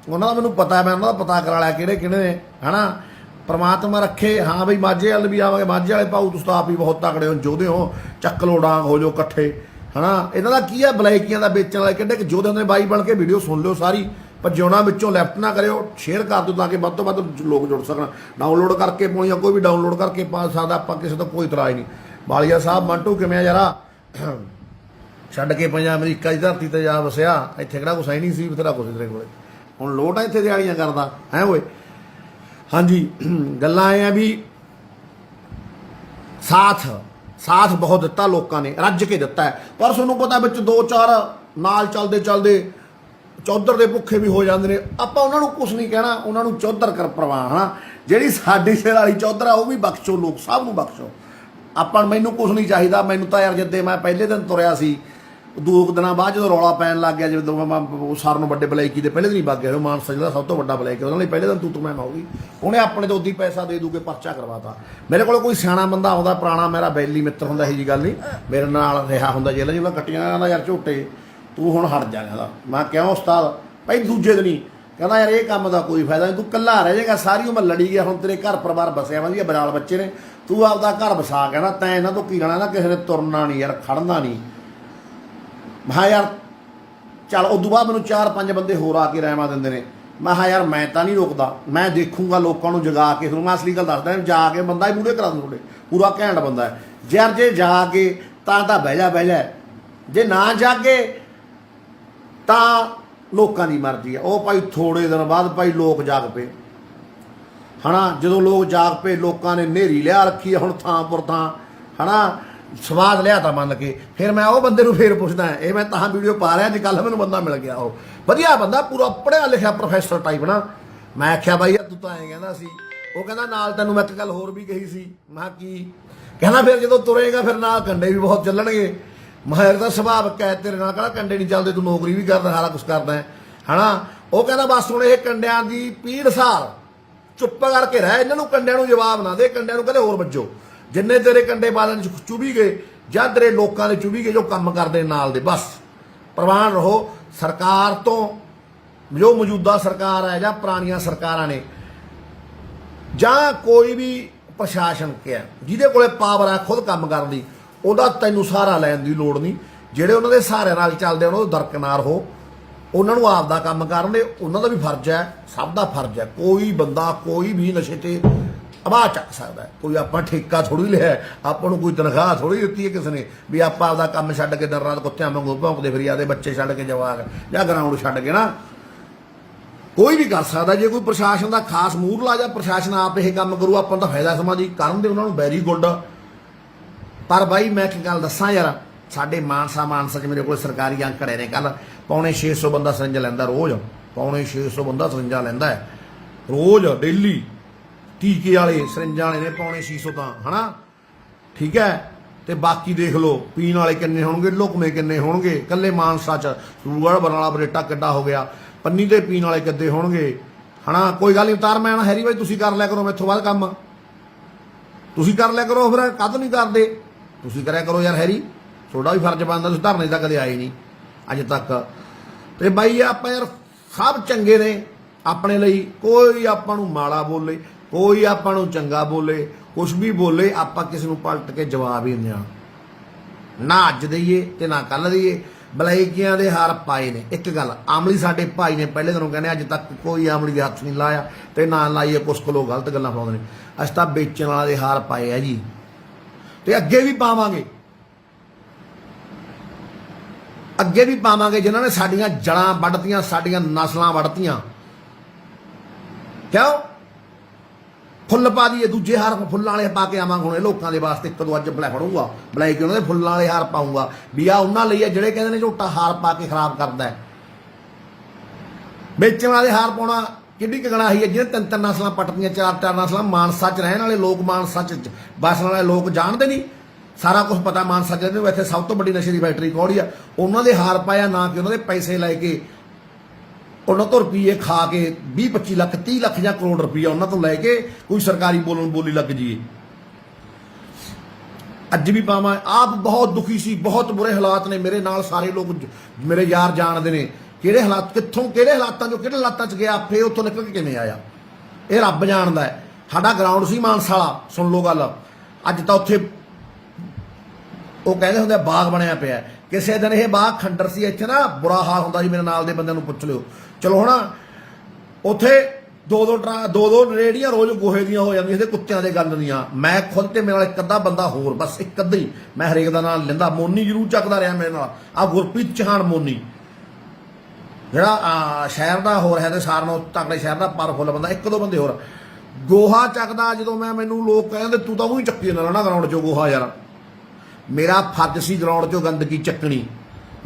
ਉਹਨਾਂ ਦਾ ਮੈਨੂੰ ਪਤਾ, ਮੈਂ ਉਹਨਾਂ ਦਾ ਪਤਾ ਕਰਾ ਲਿਆ ਕਿਹੜੇ ਕਿਹੜੇ ਨੇ ਹਨਾ। ਪ੍ਰਮਾਤਮਾ ਰੱਖੇ। ਹਾਂ ਬਈ ਮਾਝੇ ਵਾਲ ਵੀ ਆਵਾਂਗੇ, ਮਾਝੇ ਵਾਲੇ ਭਾਊ ਤੁਸੀਂ ਤਾਂ ਆਪ ਹੀ ਬਹੁਤ ਤਕੜੇ ਹੋ, ਜੋਧੇ ਹੋ, ਚੱਕ ਲੋ ਡਾਂਗ ਹੋ ਜੋ ਇਕੱਠੇ ਹਨਾ। ਇਹਨਾਂ ਦਾ ਕੀ ਹੈ, ਬਲੈਕੀਆਂ ਦਾ ਵੇਚਣ ਵਾਲੇ ਕਿੱਡੇ ਕਿ ਜੋਧੇ ਹੁੰਦੇ। ਬਾਈ ਬਣ ਕੇ ਵੀਡੀਓ ਸੁਣ ਲਿਓ ਸਾਰੀ, ਪਰ ਜਿਉਣਾ ਵਿੱਚੋਂ ਲੈਫਟ ਨਾ ਕਰਿਓ, ਸ਼ੇਅਰ ਕਰ ਦਿਓ ਤਾਂ ਕਿ ਵੱਧ ਤੋਂ ਵੱਧ ਲੋਕ ਜੁੜ ਸਕਣ। ਡਾਊਨਲੋਡ ਕਰਕੇ ਪਾਉਣੀਆਂ, ਕੋਈ ਵੀ ਡਾਊਨਲੋਡ ਕਰਕੇ ਪਾ ਸਕਦਾ, ਆਪਾਂ ਕਿਸੇ ਤੋਂ ਕੋਈ ਇਤਰਾਜ਼ ਨਹੀਂ। ਬਾਲੀਆ ਸਾਹਿਬ ਮੰਟੂ ਕਿਵੇਂ ਆ ਯਾਰਾ, ਛੱਡ ਕੇ ਪੰਜਾ ਅਮਰੀਕਾ ਦੀ ਧਰਤੀ ਤੇ ਜਾ ਵਸਿਆ, ਇੱਥੇ ਕਿਹੜਾ ਕੁਛ ਹੈ ਨਹੀਂ ਸੀ ਤੇਰਾ ਕੁਛ ਤੇਰੇ ਕੋਲੇ, ਹੁਣ ਲੋਟ ਆ ਇੱਥੇ ਦਿਹਾੜੀਆਂ ਕਰਦਾ ਹੈ ਓਏ। ਹਾਂਜੀ ਗੱਲਾਂ ਐ ਆ ਵੀ ਸਾਥ ਬਹੁਤ ਦਿੱਤਾ ਲੋਕਾਂ ਨੇ, ਰੱਜ ਕੇ ਦਿੱਤਾ ਹੈ। ਪਰ ਤੁਹਾਨੂੰ ਪਤਾ ਵਿੱਚ 2-4 ਨਾਲ ਚੱਲਦੇ ਚੌਧਰ ਦੇ ਭੁੱਖੇ ਵੀ ਹੋ ਜਾਂਦੇ ਨੇ। ਆਪਾਂ ਉਹਨਾਂ ਨੂੰ ਕੁਛ ਨਹੀਂ ਕਹਿਣਾ, ਉਹਨਾਂ ਨੂੰ ਚੌਧਰ ਕਰ ਪ੍ਰਵਾਹ ਹਨਾ। ਜਿਹੜੀ ਸਾਡੀ ਸਿਰ ਵਾਲੀ ਚੌਧਰ ਆ ਉਹ ਵੀ ਬਖਸ਼ੋ, ਲੋਕ ਸਭ ਨੂੰ ਬਖਸ਼ੋ। ਆਪਾਂ ਮੈਨੂੰ ਕੁਛ ਨਹੀਂ ਚਾਹੀਦਾ। ਮੈਨੂੰ ਤਾਂ ਯਾਰ ਜਿੱਦੇ ਮੈਂ ਪਹਿਲੇ ਦਿਨ ਤੁਰਿਆ ਸੀ, 2 ਦਿਨਾਂ ਬਾਅਦ ਜਦੋਂ ਰੌਲਾ ਪੈਣ ਲੱਗ ਗਿਆ, ਜਦੋਂ ਮੈਂ ਸਰ ਨੂੰ ਵੱਡੇ ਬਲੈਕੀ ਦੇ ਪਹਿਲੇ ਦਿਨ ਹੀ ਵਗ ਗਿਆ, ਮਾਨਸਾ ਜਿਹੜਾ ਸਭ ਤੋਂ ਵੱਡਾ ਬਲੈਕ, ਉਹਨਾਂ ਲਈ ਪਹਿਲੇ ਦਿਨ ਤੂੰ ਮੈਂ ਹੋਊਗੀ, ਉਹਨੇ ਆਪਣੇ ਤੋਂ ਉੱਦੀ ਪੈਸਾ ਦੇ ਦੂਗੇ ਪਰਚਾ ਕਰਵਾਤਾ। ਮੇਰੇ ਕੋਲ ਕੋਈ ਸਿਆਣਾ ਬੰਦਾ ਆਉਂਦਾ ਪੁਰਾਣਾ, ਮੇਰਾ ਬੈਲੀ ਮਿੱਤਰ ਹੁੰਦਾ, ਇਹੋ ਜਿਹੀ ਗੱਲ ਨਹੀਂ, ਮੇਰੇ ਨਾਲ ਰਿਹਾ ਹੁੰਦਾ ਜੇਲ੍ਹਾਂ ਜਿਹਨਾਂ ਕੱਟੀਆਂ ਕਹਿੰਦਾ ਯਾਰ ਝੋਟੇ ਤੂੰ ਹੁਣ ਹਟ ਜਾ। ਕਹਿੰਦਾ ਮੈਂ ਕਿਉਂ ਉਸਤਾਦ, ਭਾਈ ਦੂਜੇ ਦਿਨ ਹੀ ਕਹਿੰਦਾ ਯਾਰ ਇਹ ਕੰਮ ਦਾ ਕੋਈ ਫਾਇਦਾ ਨਹੀਂ, ਤੂੰ ਇਕੱਲਾ ਰਹਿ ਜਾਏਗਾ, ਸਾਰੀ ਉਮਰ ਲੜੀ ਗਿਆ, ਹੁਣ ਤੇਰੇ ਘਰ ਪਰਿਵਾਰ ਬਸਿਆ ਵਧੀਆ, ਬਰਾਲ ਬੱਚੇ ਨੇ, ਤੂੰ ਆਪਦਾ ਘਰ ਵਸਾ। ਕਹਿੰਦਾ ਤੈਂ ਇਹਨਾਂ ਤੋਂ ਕੀ ਲੈਣਾ, ਨਾ ਕਿਸੇ ਨੇ ਤੁਰਨਾ ਨਹੀਂ ਯਾਰ, ਖੜਨਾ ਨਹੀਂ। ਮੈਂ ਯਾਰ ਚੱਲ ਉਦੋਂ ਬਾਅਦ ਮੈਨੂੰ 4-5 ਬੰਦੇ ਹੋਰ ਆ ਕੇ ਰਹਿਮਾ ਦਿੰਦੇ ਨੇ। ਮੈਂ ਕਿਹਾ ਯਾਰ ਮੈਂ ਤਾਂ ਨਹੀਂ ਰੁਕਦਾ, ਮੈਂ ਦੇਖੂੰਗਾ ਲੋਕਾਂ ਨੂੰ ਜਗਾ ਕੇ। ਤੁਹਾਨੂੰ ਮੈਂ ਅਸਲੀ ਗੱਲ ਦੱਸਦਾ, ਜਾ ਕੇ ਬੰਦਾ ਹੀ ਮੂਹਰੇ ਕਰਾ ਦੂੰ ਤੁਹਾਡੇ, ਪੂਰਾ ਘੈਂਟ ਬੰਦਾ ਹੈ ਯਾਰ। ਜੇ ਜਾ ਕੇ ਤਾਂ ਬਹਿ ਜਾ, ਜੇ ਨਾ ਜਾਗੇ ਤਾਂ ਲੋਕਾਂ ਦੀ ਮਰਜ਼ੀ ਆ। ਉਹ ਭਾਈ ਥੋੜੇ ਦਿਨ ਬਾਅਦ ਭਾਈ ਲੋਕ ਜਾਗ ਪਏ ਹਨਾ। ਜਦੋਂ ਲੋਕ ਜਾਗ ਪਏ, ਲੋਕਾਂ ਨੇ ਨੇਰੀ ਲਿਆ ਰੱਖੀ ਹੁਣ ਥਾਂ ਪੁਰ ਥਾਂ ਹਨਾ, ਸਵਾਦ ਲਿਆ ਤਾਂ ਮੰਨ ਕੇ। ਫਿਰ ਮੈਂ ਉਹ ਬੰਦੇ ਨੂੰ ਫੇਰ ਪੁੱਛਦਾ, ਇਹ ਮੈਂ ਤਾਂ ਵੀਡੀਓ ਪਾ ਰਿਹਾ, ਅੱਜ ਕੱਲ੍ਹ ਮੈਨੂੰ ਬੰਦਾ ਮਿਲ ਗਿਆ, ਉਹ ਵਧੀਆ ਬੰਦਾ, ਪੂਰਾ ਪੜ੍ਹਿਆ ਲਿਖਿਆ ਪ੍ਰੋਫੈਸਰ ਟਾਈਪ ਨਾ। ਮੈਂ ਆਖਿਆ ਬਾਈ ਯਾਰ ਤੂੰ ਤਾਂ ਐਂ ਕਹਿੰਦਾ ਸੀ। ਉਹ ਕਹਿੰਦਾ ਨਾਲ ਤੈਨੂੰ ਮੈਂ ਇੱਕ ਗੱਲ ਹੋਰ ਵੀ ਕਹੀ ਸੀ। ਮੈਂ ਕੀ ਕਹਿੰਦਾ, ਫਿਰ ਜਦੋਂ ਤੁਰੇਗਾ ਫਿਰ ਨਾਲ ਕੰਡੇ ਵੀ ਬਹੁਤ ਚੱਲਣਗੇ। ਮੈਂ ਦਾ ਸੁਭਾਅ ਕਹਿ ਤੇਰੇ ਨਾਲ ਕਿਹੜਾ ਕੰਡੇ ਨਹੀਂ ਚੱਲਦੇ, ਤੂੰ ਨੌਕਰੀ ਵੀ ਕਰਦਾ, ਸਾਰਾ ਕੁਛ ਕਰਦਾ ਹਨਾ। ਉਹ ਕਹਿੰਦਾ ਬਸ ਹੁਣ ਇਹ ਕੰਡਿਆਂ ਦੀ ਪੀੜ ਸਾਰ ਚੁੱਪ ਕਰਕੇ ਰਹਿ, ਇਹਨਾਂ ਨੂੰ ਕੰਡਿਆਂ ਨੂੰ ਜਵਾਬ ਨਾ ਦੇ, ਕੰਡਿਆਂ ਨੂੰ ਕਹਿੰਦੇ ਹੋਰ ਵੱਜੋ। ਜਿੰਨੇ ਤੇਰੇ ਕੰਡੇ ਬਾਲਣ ਚ ਚੁਭੀ ਗਏ ਜਾਂ ਤੇਰੇ ਲੋਕਾਂ ਦੇ ਚੁਭੀ ਗਏ ਜੋ ਕੰਮ ਕਰਦੇ ਨਾਲ ਦੇ, ਬਸ ਪ੍ਰਵਾਨ ਰਹੋ। ਸਰਕਾਰ ਤੋਂ ਜੋ ਮੌਜੂਦਾ ਸਰਕਾਰ ਹੈ ਜਾਂ ਪੁਰਾਣੀਆਂ ਸਰਕਾਰਾਂ ਨੇ ਜਾਂ ਕੋਈ ਵੀ ਪ੍ਰਸ਼ਾਸਨ ਕਿਹਾ ਜਿਹਦੇ ਕੋਲੇ ਪਾਵਰ ਹੈ ਖੁਦ ਕੰਮ ਕਰਨ ਦੀ, ਉਹਦਾ ਤੈਨੂੰ ਸਹਾਰਾ ਲੈਣ ਦੀ ਲੋੜ ਨਹੀਂ। ਜਿਹੜੇ ਉਹਨਾਂ ਦੇ ਸਹਾਰੇ ਨਾਲ ਚੱਲਦੇ ਉਹਨਾਂ ਤੋਂ ਦਰਕਨਾਰ ਹੋ, ਉਹਨਾਂ ਨੂੰ ਆਪ ਦਾ ਕੰਮ ਕਰਨ ਦੇ, ਉਹਨਾਂ ਦਾ ਵੀ ਫਰਜ਼ ਹੈ, ਸਭ ਦਾ ਫਰਜ਼ ਹੈ। ਕੋਈ ਬੰਦਾ ਕੋਈ ਵੀ ਨਸ਼ੇ ਤੇ ਆਵਾਜ਼ ਚੱਕ ਸਕਦਾ, ਕੋਈ ਆਪਾਂ ਠੇਕਾ ਥੋੜ੍ਹੀ ਲਿਆ, ਆਪਾਂ ਨੂੰ ਕੋਈ ਤਨਖਾਹ ਥੋੜ੍ਹੀ ਦਿੱਤੀ ਹੈ ਕਿਸੇ ਨੇ ਵੀ ਆਪਾਂ ਆਪਦਾ ਕੰਮ ਛੱਡ ਕੇ ਦਿਨ ਰਾਤ ਕੁੱਤਿਆਂ ਵਾਂਗੂ ਭੌਂਕਦੇ ਫਿਰੀ ਆਦੇ ਬੱਚੇ ਛੱਡ ਕੇ ਜਵਾਕ ਜਾਂ ਗਰਾਊਂਡ ਛੱਡ ਕੇ ਨਾ। ਕੋਈ ਵੀ ਕਰ ਸਕਦਾ ਜੇ ਕੋਈ ਪ੍ਰਸ਼ਾਸਨ ਦਾ ਖਾਸ ਮੂਹਰਲਾ ਜਾਂ ਪ੍ਰਸ਼ਾਸਨ ਆਪ ਇਹ ਕੰਮ ਕਰੂ, ਆਪਾਂ ਨੂੰ ਤਾਂ ਫਾਇਦਾ ਸਮਾਂ ਜੀ ਕਰਨ ਦੇ ਉਹਨਾਂ ਨੂੰ, ਵੈਰੀ ਗੁੱਡ। ਪਰ ਬਾਈ ਮੈਂ ਇੱਕ ਗੱਲ ਦੱਸਾਂ ਯਾਰ, ਸਾਡੇ ਮਾਨਸਾ 'ਚ ਮੇਰੇ ਕੋਲ ਸਰਕਾਰੀ ਅੰਕੜੇ ਨੇ, ਕੱਲ 650 ਬੰਦਾ ਸਰਿੰਜਾ ਲੈਂਦਾ ਰੋਜ਼, 650 ਬੰਦਾ ਸਰਿੰਜਾ ਲੈਂਦਾ ਹੈ ਰੋਜ਼, ਡੇਲੀ। ਟੀਕੇ ਵਾਲੇ ਸਰਿੰਜਾਂ ਵਾਲੇ ਨੇ 650 ਤਾਂ ਹਨਾ, ਠੀਕ ਹੈ। ਤੇ ਬਾਕੀ ਦੇਖ ਲਓ ਪੀਣ ਵਾਲੇ ਕਿੰਨੇ ਹੋਣਗੇ, ਲੁਕਮੇ ਕਿੰਨੇ ਹੋਣਗੇ। ਕੱਲੇ ਮਾਨਸਾ 'ਚ ਸੂਗੜ ਬਰਨਾਲਾ ਬਰੇਟਾ ਕਿੱਡਾ ਹੋ ਗਿਆ, ਪੰਨੀ ਦੇ ਪੀਣ ਵਾਲੇ ਕਿੱਦੇ ਹੋਣਗੇ ਹਨਾ। ਕੋਈ ਗੱਲ ਨਹੀਂ ਉਤਾਰ, ਮੈਂ ਨਾ ਹੈਰੀ ਬਾਈ ਤੁਸੀਂ ਕਰ ਲਿਆ ਕਰੋ ਮੈਥੋਂ ਬਾਅਦ ਕੰਮ, ਤੁਸੀਂ ਕਰ ਲਿਆ ਕਰੋ। ਫਿਰ ਕਦ ਨਹੀਂ ਕਰਦੇ, ਤੁਸੀਂ ਕਰਿਆ ਕਰੋ ਯਾਰ ਹੈਰੀ, ਤੁਹਾਡਾ ਵੀ ਫਰਜ਼ ਬਣਦਾ। ਤੁਸੀਂ ਧਰਨੇ ਤਾਂ ਕਦੇ ਆਏ ਨਹੀਂ ਅੱਜ ਤੱਕ। ਤੇ ਬਾਈ ਆਪਾਂ ਯਾਰ ਸਭ ਚੰਗੇ ਨੇ ਆਪਣੇ ਲਈ, ਕੋਈ ਆਪਾਂ ਨੂੰ ਮਾੜਾ ਬੋਲੇ, ਕੋਈ ਆਪਾਂ ਨੂੰ ਚੰਗਾ ਬੋਲੇ, ਕੁਛ ਵੀ ਬੋਲੇ ਆਪਾਂ ਕਿਸੇ ਨੂੰ ਪਲਟ ਕੇ ਜਵਾਬ ਹੀ ਦਿੰਦੇ ਹਾਂ, ਨਾ ਅੱਜ ਦਈਏ ਤੇ ਨਾ ਕੱਲ ਦਈਏ। ਬਲੈਕੀਆਂ ਦੇ ਹਾਰ ਪਾਏ ਨੇ। ਇੱਕ ਗੱਲ, ਆਮਲੀ ਸਾਡੇ ਭਾਈ ਨੇ ਪਹਿਲੇ ਦਿਨੋਂ ਕਹਿੰਦੇ ਅੱਜ ਤੱਕ ਕੋਈ ਆਮਲੀ ਦੇ ਹੱਥ ਨਹੀਂ ਲਾਇਆ ਤੇ ਨਾ ਲਾਈਏ। ਕੁਛ ਲੋਕ ਗਲਤ ਗੱਲਾਂ ਪਾਉਂਦੇ ਨੇ। ਅਸੀਂ ਤਾਂ ਵੇਚਣ ਵਾਲਾ ਦੇ ਹਾਰ ਪਾਏ ਆ ਜੀ, ਤੇ ਅੱਗੇ ਵੀ ਪਾਵਾਂਗੇ, ਅੱਗੇ ਵੀ ਪਾਵਾਂਗੇ। ਜਿਨ੍ਹਾਂ ਨੇ ਸਾਡੀਆਂ ਜੜਾਂ ਵੱਢਤੀਆਂ, ਸਾਡੀਆਂ ਨਸਲਾਂ ਵੱਢਤੀਆਂ, ਕਿਉਂ ਫੁੱਲ ਪਾ ਦਈਏ। ਦੂਜੇ ਹਾਰ ਫੁੱਲਾਂ ਵਾਲੇ ਪਾ ਕੇ ਆਵਾਂਗੇ ਹੁਣ ਇਹ ਲੋਕਾਂ ਦੇ ਵਾਸਤੇ। ਇੱਕ ਦੋ ਅੱਜ ਫੜੂਗਾ ਬਲੈਕ ਉਹਨਾਂ ਦੇ ਫੁੱਲਾਂ ਵਾਲੇ ਹਾਰ ਪਾਊਂਗਾ ਵੀ ਆ ਉਹਨਾਂ ਲਈ ਆ ਜਿਹੜੇ ਕਹਿੰਦੇ ਨੇ ਝੋਟਾ ਹਾਰ ਪਾ ਕੇ ਖਰਾਬ ਕਰਦਾ ਹੈ। ਵੇਚਣ ਵਾਲੇ ਹਾਰ ਪਾਉਣਾ ਕਿੱਡੀ ਕਗਣਾਹੀ ਹੈ। ਜਿਹਨੇ ਤਿੰਨ ਤਿੰਨ ਨਸਲਾਂ ਪੱਟਦੀਆਂ, ਚਾਰ ਚਾਰ ਨਸਲਾਂ। ਮਾਨਸਾ 'ਚ ਰਹਿਣ ਵਾਲੇ ਲੋਕ, ਮਾਨਸਾ 'ਚ ਵਸਣ ਵਾਲੇ ਲੋਕ ਜਾਣਦੇ ਨਹੀਂ, ਸਾਰਾ ਕੁਝ ਪਤਾ। ਮਾਨਸਾ 'ਚ ਰਹਿੰਦੇ ਇੱਥੇ ਸਭ ਤੋਂ ਵੱਡੀ ਨਸ਼ੇ ਦੀ ਫੈਕਟਰੀ ਕੌੜੀ ਆ। ਉਹਨਾਂ ਦੇ ਹਾਰ ਪਾਇਆ ਨਾ ਕਿ ਉਹਨਾਂ ਦੇ ਪੈਸੇ ਲੈ ਕੇ, ਉਹਨਾਂ ਤੋਂ ਰੁਪਈਏ ਖਾ ਕੇ 20-25 ਲੱਖ 30 ਲੱਖ ਜਾਂ ਕਰੋੜ ਰੁਪਈਆ ਉਹਨਾਂ ਤੋਂ ਲੈ ਕੇ ਕੋਈ ਸਰਕਾਰੀ ਬੋਲੀ ਲੱਗ ਜਾਈਏ। ਅੱਜ ਵੀ ਪਾਵਾਂ। ਆਪ ਬਹੁਤ ਦੁਖੀ ਸੀ, ਬਹੁਤ ਬੁਰੇ ਹਾਲਾਤ ਨੇ। ਮੇਰੇ ਨਾਲ ਸਾਰੇ ਲੋਕ ਮੇਰੇ ਯਾਰ ਜਾਣਦੇ ਨੇ ਕਿਹੜੇ ਹਾਲਾਤ, ਕਿੱਥੋਂ ਕਿਹੜੇ ਹਾਲਾਤਾਂ 'ਚੋਂ ਕਿਹੜੇ ਹਾਲਾਤਾਂ 'ਚ ਗਿਆ, ਫੇਰ ਉੱਥੋਂ ਨਿਕਲ ਕੇ ਕਿਵੇਂ ਆਇਆ, ਇਹ ਰੱਬ ਜਾਣਦਾ ਹੈ। ਸਾਡਾ ਗਰਾਊਂਡ ਸੀ ਮਾਨਸਾ ਵਾਲਾ, ਸੁਣ ਲਓ ਗੱਲ। ਅੱਜ ਤਾਂ ਉੱਥੇ ਉਹ ਕਹਿੰਦੇ ਹੁੰਦੇ ਬਾਗ ਬਣਿਆ ਪਿਆ। ਕਿਸੇ ਦਿਨ ਇਹ ਬਾਗ ਖੰਡਰ ਸੀ। ਇੱਥੇ ਨਾ ਬੁਰਾ ਹਾਲ ਹੁੰਦਾ ਸੀ, ਮੇਰੇ ਨਾਲ ਦੇ ਬੰਦਿਆਂ ਨੂੰ ਪੁੱਛ ਲਿਓ। ਚਲੋ ਹੁਣ ਉੱਥੇ ਦੋ ਰੇੜੀਆਂ ਰੋਜ਼ ਗੋਹੇ ਦੀਆਂ ਹੋ ਜਾਂਦੀਆਂ ਸੀ, ਕੁੱਤਿਆਂ ਦੇ ਗੰਦ ਦੀਆਂ। ਮੈਂ ਖੁਦ ਤੇ ਮੇਰੇ ਨਾਲ ਇੱਕ ਅੱਧਾ ਬੰਦਾ ਹੋਰ, ਬਸ ਇੱਕ ਅੱਧਾ ਹੀ। ਮੈਂ ਹਰੇਕ ਦਾ ਨਾਲ ਲੈਂਦਾ। ਮੋਨੀ ਜ਼ਰੂਰ ਚੱਕਦਾ ਰਿਹਾ ਮੇਰੇ ਨਾਲ, ਆ ਗੁਰਪ੍ਰੀਤ ਚੌਹਾਨ ਮੋਨੀ, ਜਿਹੜਾ ਸ਼ਹਿਰ ਦਾ ਹੋਰ ਹੈ ਤੇ ਸਾਰਿਆਂ ਨਾਲੋਂ ਤਕੜੇ ਸ਼ਹਿਰ ਦਾ ਪਾਵਰਫੁੱਲ ਬੰਦਾ। ਇੱਕ ਦੋ ਬੰਦੇ ਹੋਰ ਗੋਹਾ ਚੱਕਦਾ। ਜਦੋਂ ਮੈਨੂੰ ਲੋਕ ਕਹਿੰਦੇ ਤੂੰ ਤਾਂ ਉਹੀ ਚੱਕੀ ਜਾਂਦਾ ਰਹਿਣਾ ਗਰਾਊਂਡ 'ਚੋਂ ਗੋਹਾ। ਯਾਰ ਮੇਰਾ ਫਰਜ਼ ਸੀ ਗਰਾਊਂਡ 'ਚੋਂ ਗੰਦਗੀ ਚੱਕਣੀ,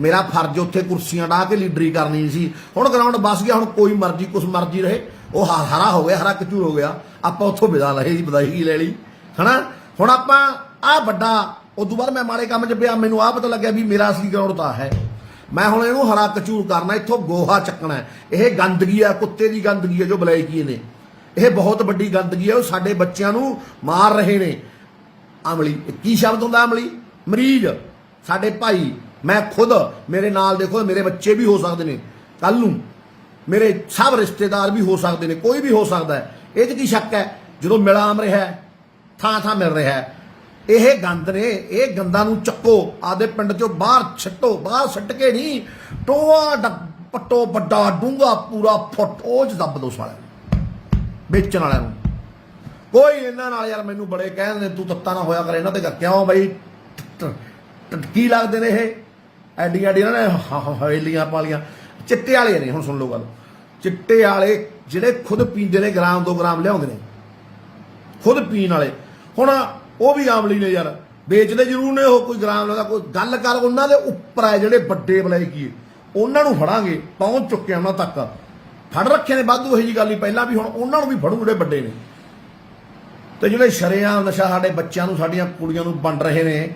ਮੇਰਾ ਫਰਜ਼ ਉੱਥੇ ਕੁਰਸੀਆਂ ਢਾਹ ਕੇ ਲੀਡਰੀ ਕਰਨੀ ਸੀ। ਹੁਣ ਗਰਾਊਂਡ ਬਸ ਗਿਆ, ਹੁਣ ਕੋਈ ਮਰਜ਼ੀ ਕੁਛ ਮਰਜ਼ੀ ਰਹੇ। ਉਹ ਹਰਾ ਹੋ ਗਿਆ, ਹਰਾ ਕਚੂਰ ਹੋ ਗਿਆ। ਆਪਾਂ ਉੱਥੋਂ ਵਿਦਾ ਲਏ ਜੀ, ਵਧਾਈ ਲੈ ਲਈ ਹਨਾ। ਹੁਣ ਆਪਾਂ ਆਹ ਵੱਡਾ, ਉਦੋਂ ਬਾਅਦ ਮੈਂ ਮਾੜੇ ਕੰਮ 'ਚ ਪਿਆ, ਮੈਨੂੰ ਆਹ ਪਤਾ ਲੱਗਿਆ ਵੀ ਮੇਰਾ ਅਸਲੀ ਗਰਾਊਂਡ ਤਾਂ ਹੈ। ਮੈਂ ਹੁਣ ਇਹਨੂੰ ਹਰਾ ਕਚੂਰ ਕਰਨਾ, ਇੱਥੋਂ ਗੋਹਾ ਚੱਕਣਾ। ਇਹ ਗੰਦਗੀ ਆ, ਕੁੱਤੇ ਦੀ ਗੰਦਗੀ ਹੈ ਜੋ ਬਲੈਕੀ ਨੇ। ਇਹ ਬਹੁਤ ਵੱਡੀ ਗੰਦਗੀ ਹੈ। ਉਹ ਸਾਡੇ ਬੱਚਿਆਂ ਨੂੰ ਮਾਰ ਰਹੇ ਨੇ। ਅਮਲੀ ਕੀ ਸ਼ਬਦ ਹੁੰਦਾ? ਅਮਲੀ ਮਰੀਜ਼ ਸਾਡੇ ਭਾਈ। ਮੈਂ ਖੁਦ, ਮੇਰੇ ਨਾਲ ਦੇਖੋ, ਮੇਰੇ ਬੱਚੇ ਵੀ ਹੋ ਸਕਦੇ ਨੇ ਕੱਲ ਨੂੰ, ਮੇਰੇ ਸਭ ਰਿਸ਼ਤੇਦਾਰ ਵੀ ਹੋ ਸਕਦੇ ਨੇ, ਕੋਈ ਵੀ ਹੋ ਸਕਦਾ ਹੈ। ਇਹ 'ਚ ਕੀ ਸ਼ੱਕ ਹੈ? ਜਦੋਂ ਮਿਲਾਮ ਰਿਹਾ, ਥਾਂ ਥਾਂ ਮਿਲ ਰਿਹਾ। ਇਹ ਗੰਦ ਨੇ, ਇਹ ਗੰਦਾਂ ਨੂੰ ਚੱਕੋ, ਆਦੇ ਪਿੰਡ 'ਚੋਂ ਬਾਹਰ ਛੱਟੋ। ਬਾਹਰ ਛੱਟ ਕੇ ਨਹੀਂ, ਟੋਆ ਪੱਟੋ, ਵੱਡਾ ਡੂੰਘਾ ਪੂਰਾ ਫੁੱਟ, ਉਹ 'ਚ ਦੱਬ ਦੋ ਸਾਲਿਆਂ ਨੂੰ, ਵੇਚਣ ਵਾਲਿਆਂ ਨੂੰ। ਕੋਈ ਇਹਨਾਂ ਨਾਲ ਯਾਰ ਮੈਨੂੰ ਬੜੇ ਕਹਿੰਦੇ ਤੂੰ ਤੱਤਾ ਨਾ ਹੋਇਆ ਕਰ ਇਹਨਾਂ ਤੇ। ਕਿਉਂ ਬਈ? ਕੀ ਲੱਗਦੇ ਨੇ ਇਹ? ਐਡੀਆਂ ਐਡੀਆਂ ਨੇ ਹਵੇਲੀਆਂ ਪਾਲੀਆਂ। ਚਿੱਟੇ ਵਾਲੇ ਨੇ। ਹੁਣ ਸੁਣ ਲਓ ਗੱਲ, ਚਿੱਟੇ ਵਾਲੇ ਜਿਹੜੇ ਖੁਦ ਪੀਂਦੇ ਨੇ, ਗ੍ਰਾਮ 2 ਗ੍ਰਾਮ ਲਿਆਉਂਦੇ ਨੇ ਖੁਦ ਪੀਣ ਵਾਲੇ। ਹੁਣ ਉਹ ਵੀ ਆਮਲੀ ਨੇ ਯਾਰ, ਵੇਚਦੇ ਜ਼ਰੂਰ ਨੇ ਉਹ। ਕੋਈ ਗ੍ਰਾਮ ਦਾ ਕੋਈ ਗੱਲ ਕਰ, ਉਹਨਾਂ ਦੇ ਉੱਪਰ ਹੈ ਜਿਹੜੇ ਵੱਡੇ ਬਲੈਕੀ, ਉਹਨਾਂ ਨੂੰ ਫੜਾਂਗੇ। ਪਹੁੰਚ ਚੁੱਕੇ ਉਹਨਾਂ ਤੱਕ, ਫੜ ਰੱਖੇ ਨੇ ਵਾਧੂ। ਇਹੀ ਜੀ ਗੱਲ ਹੀ ਪਹਿਲਾਂ ਵੀ, ਹੁਣ ਉਹਨਾਂ ਨੂੰ ਵੀ ਫੜੂ ਜਿਹੜੇ ਵੱਡੇ ਨੇ। ਤੇ ਜਿਹੜੇ ਸ਼ਰੇਆਮ ਨਸ਼ਾ ਸਾਡੇ ਬੱਚਿਆਂ ਨੂੰ, ਸਾਡੀਆਂ ਕੁੜੀਆਂ ਨੂੰ ਵੰਡ ਰਹੇ ਨੇ,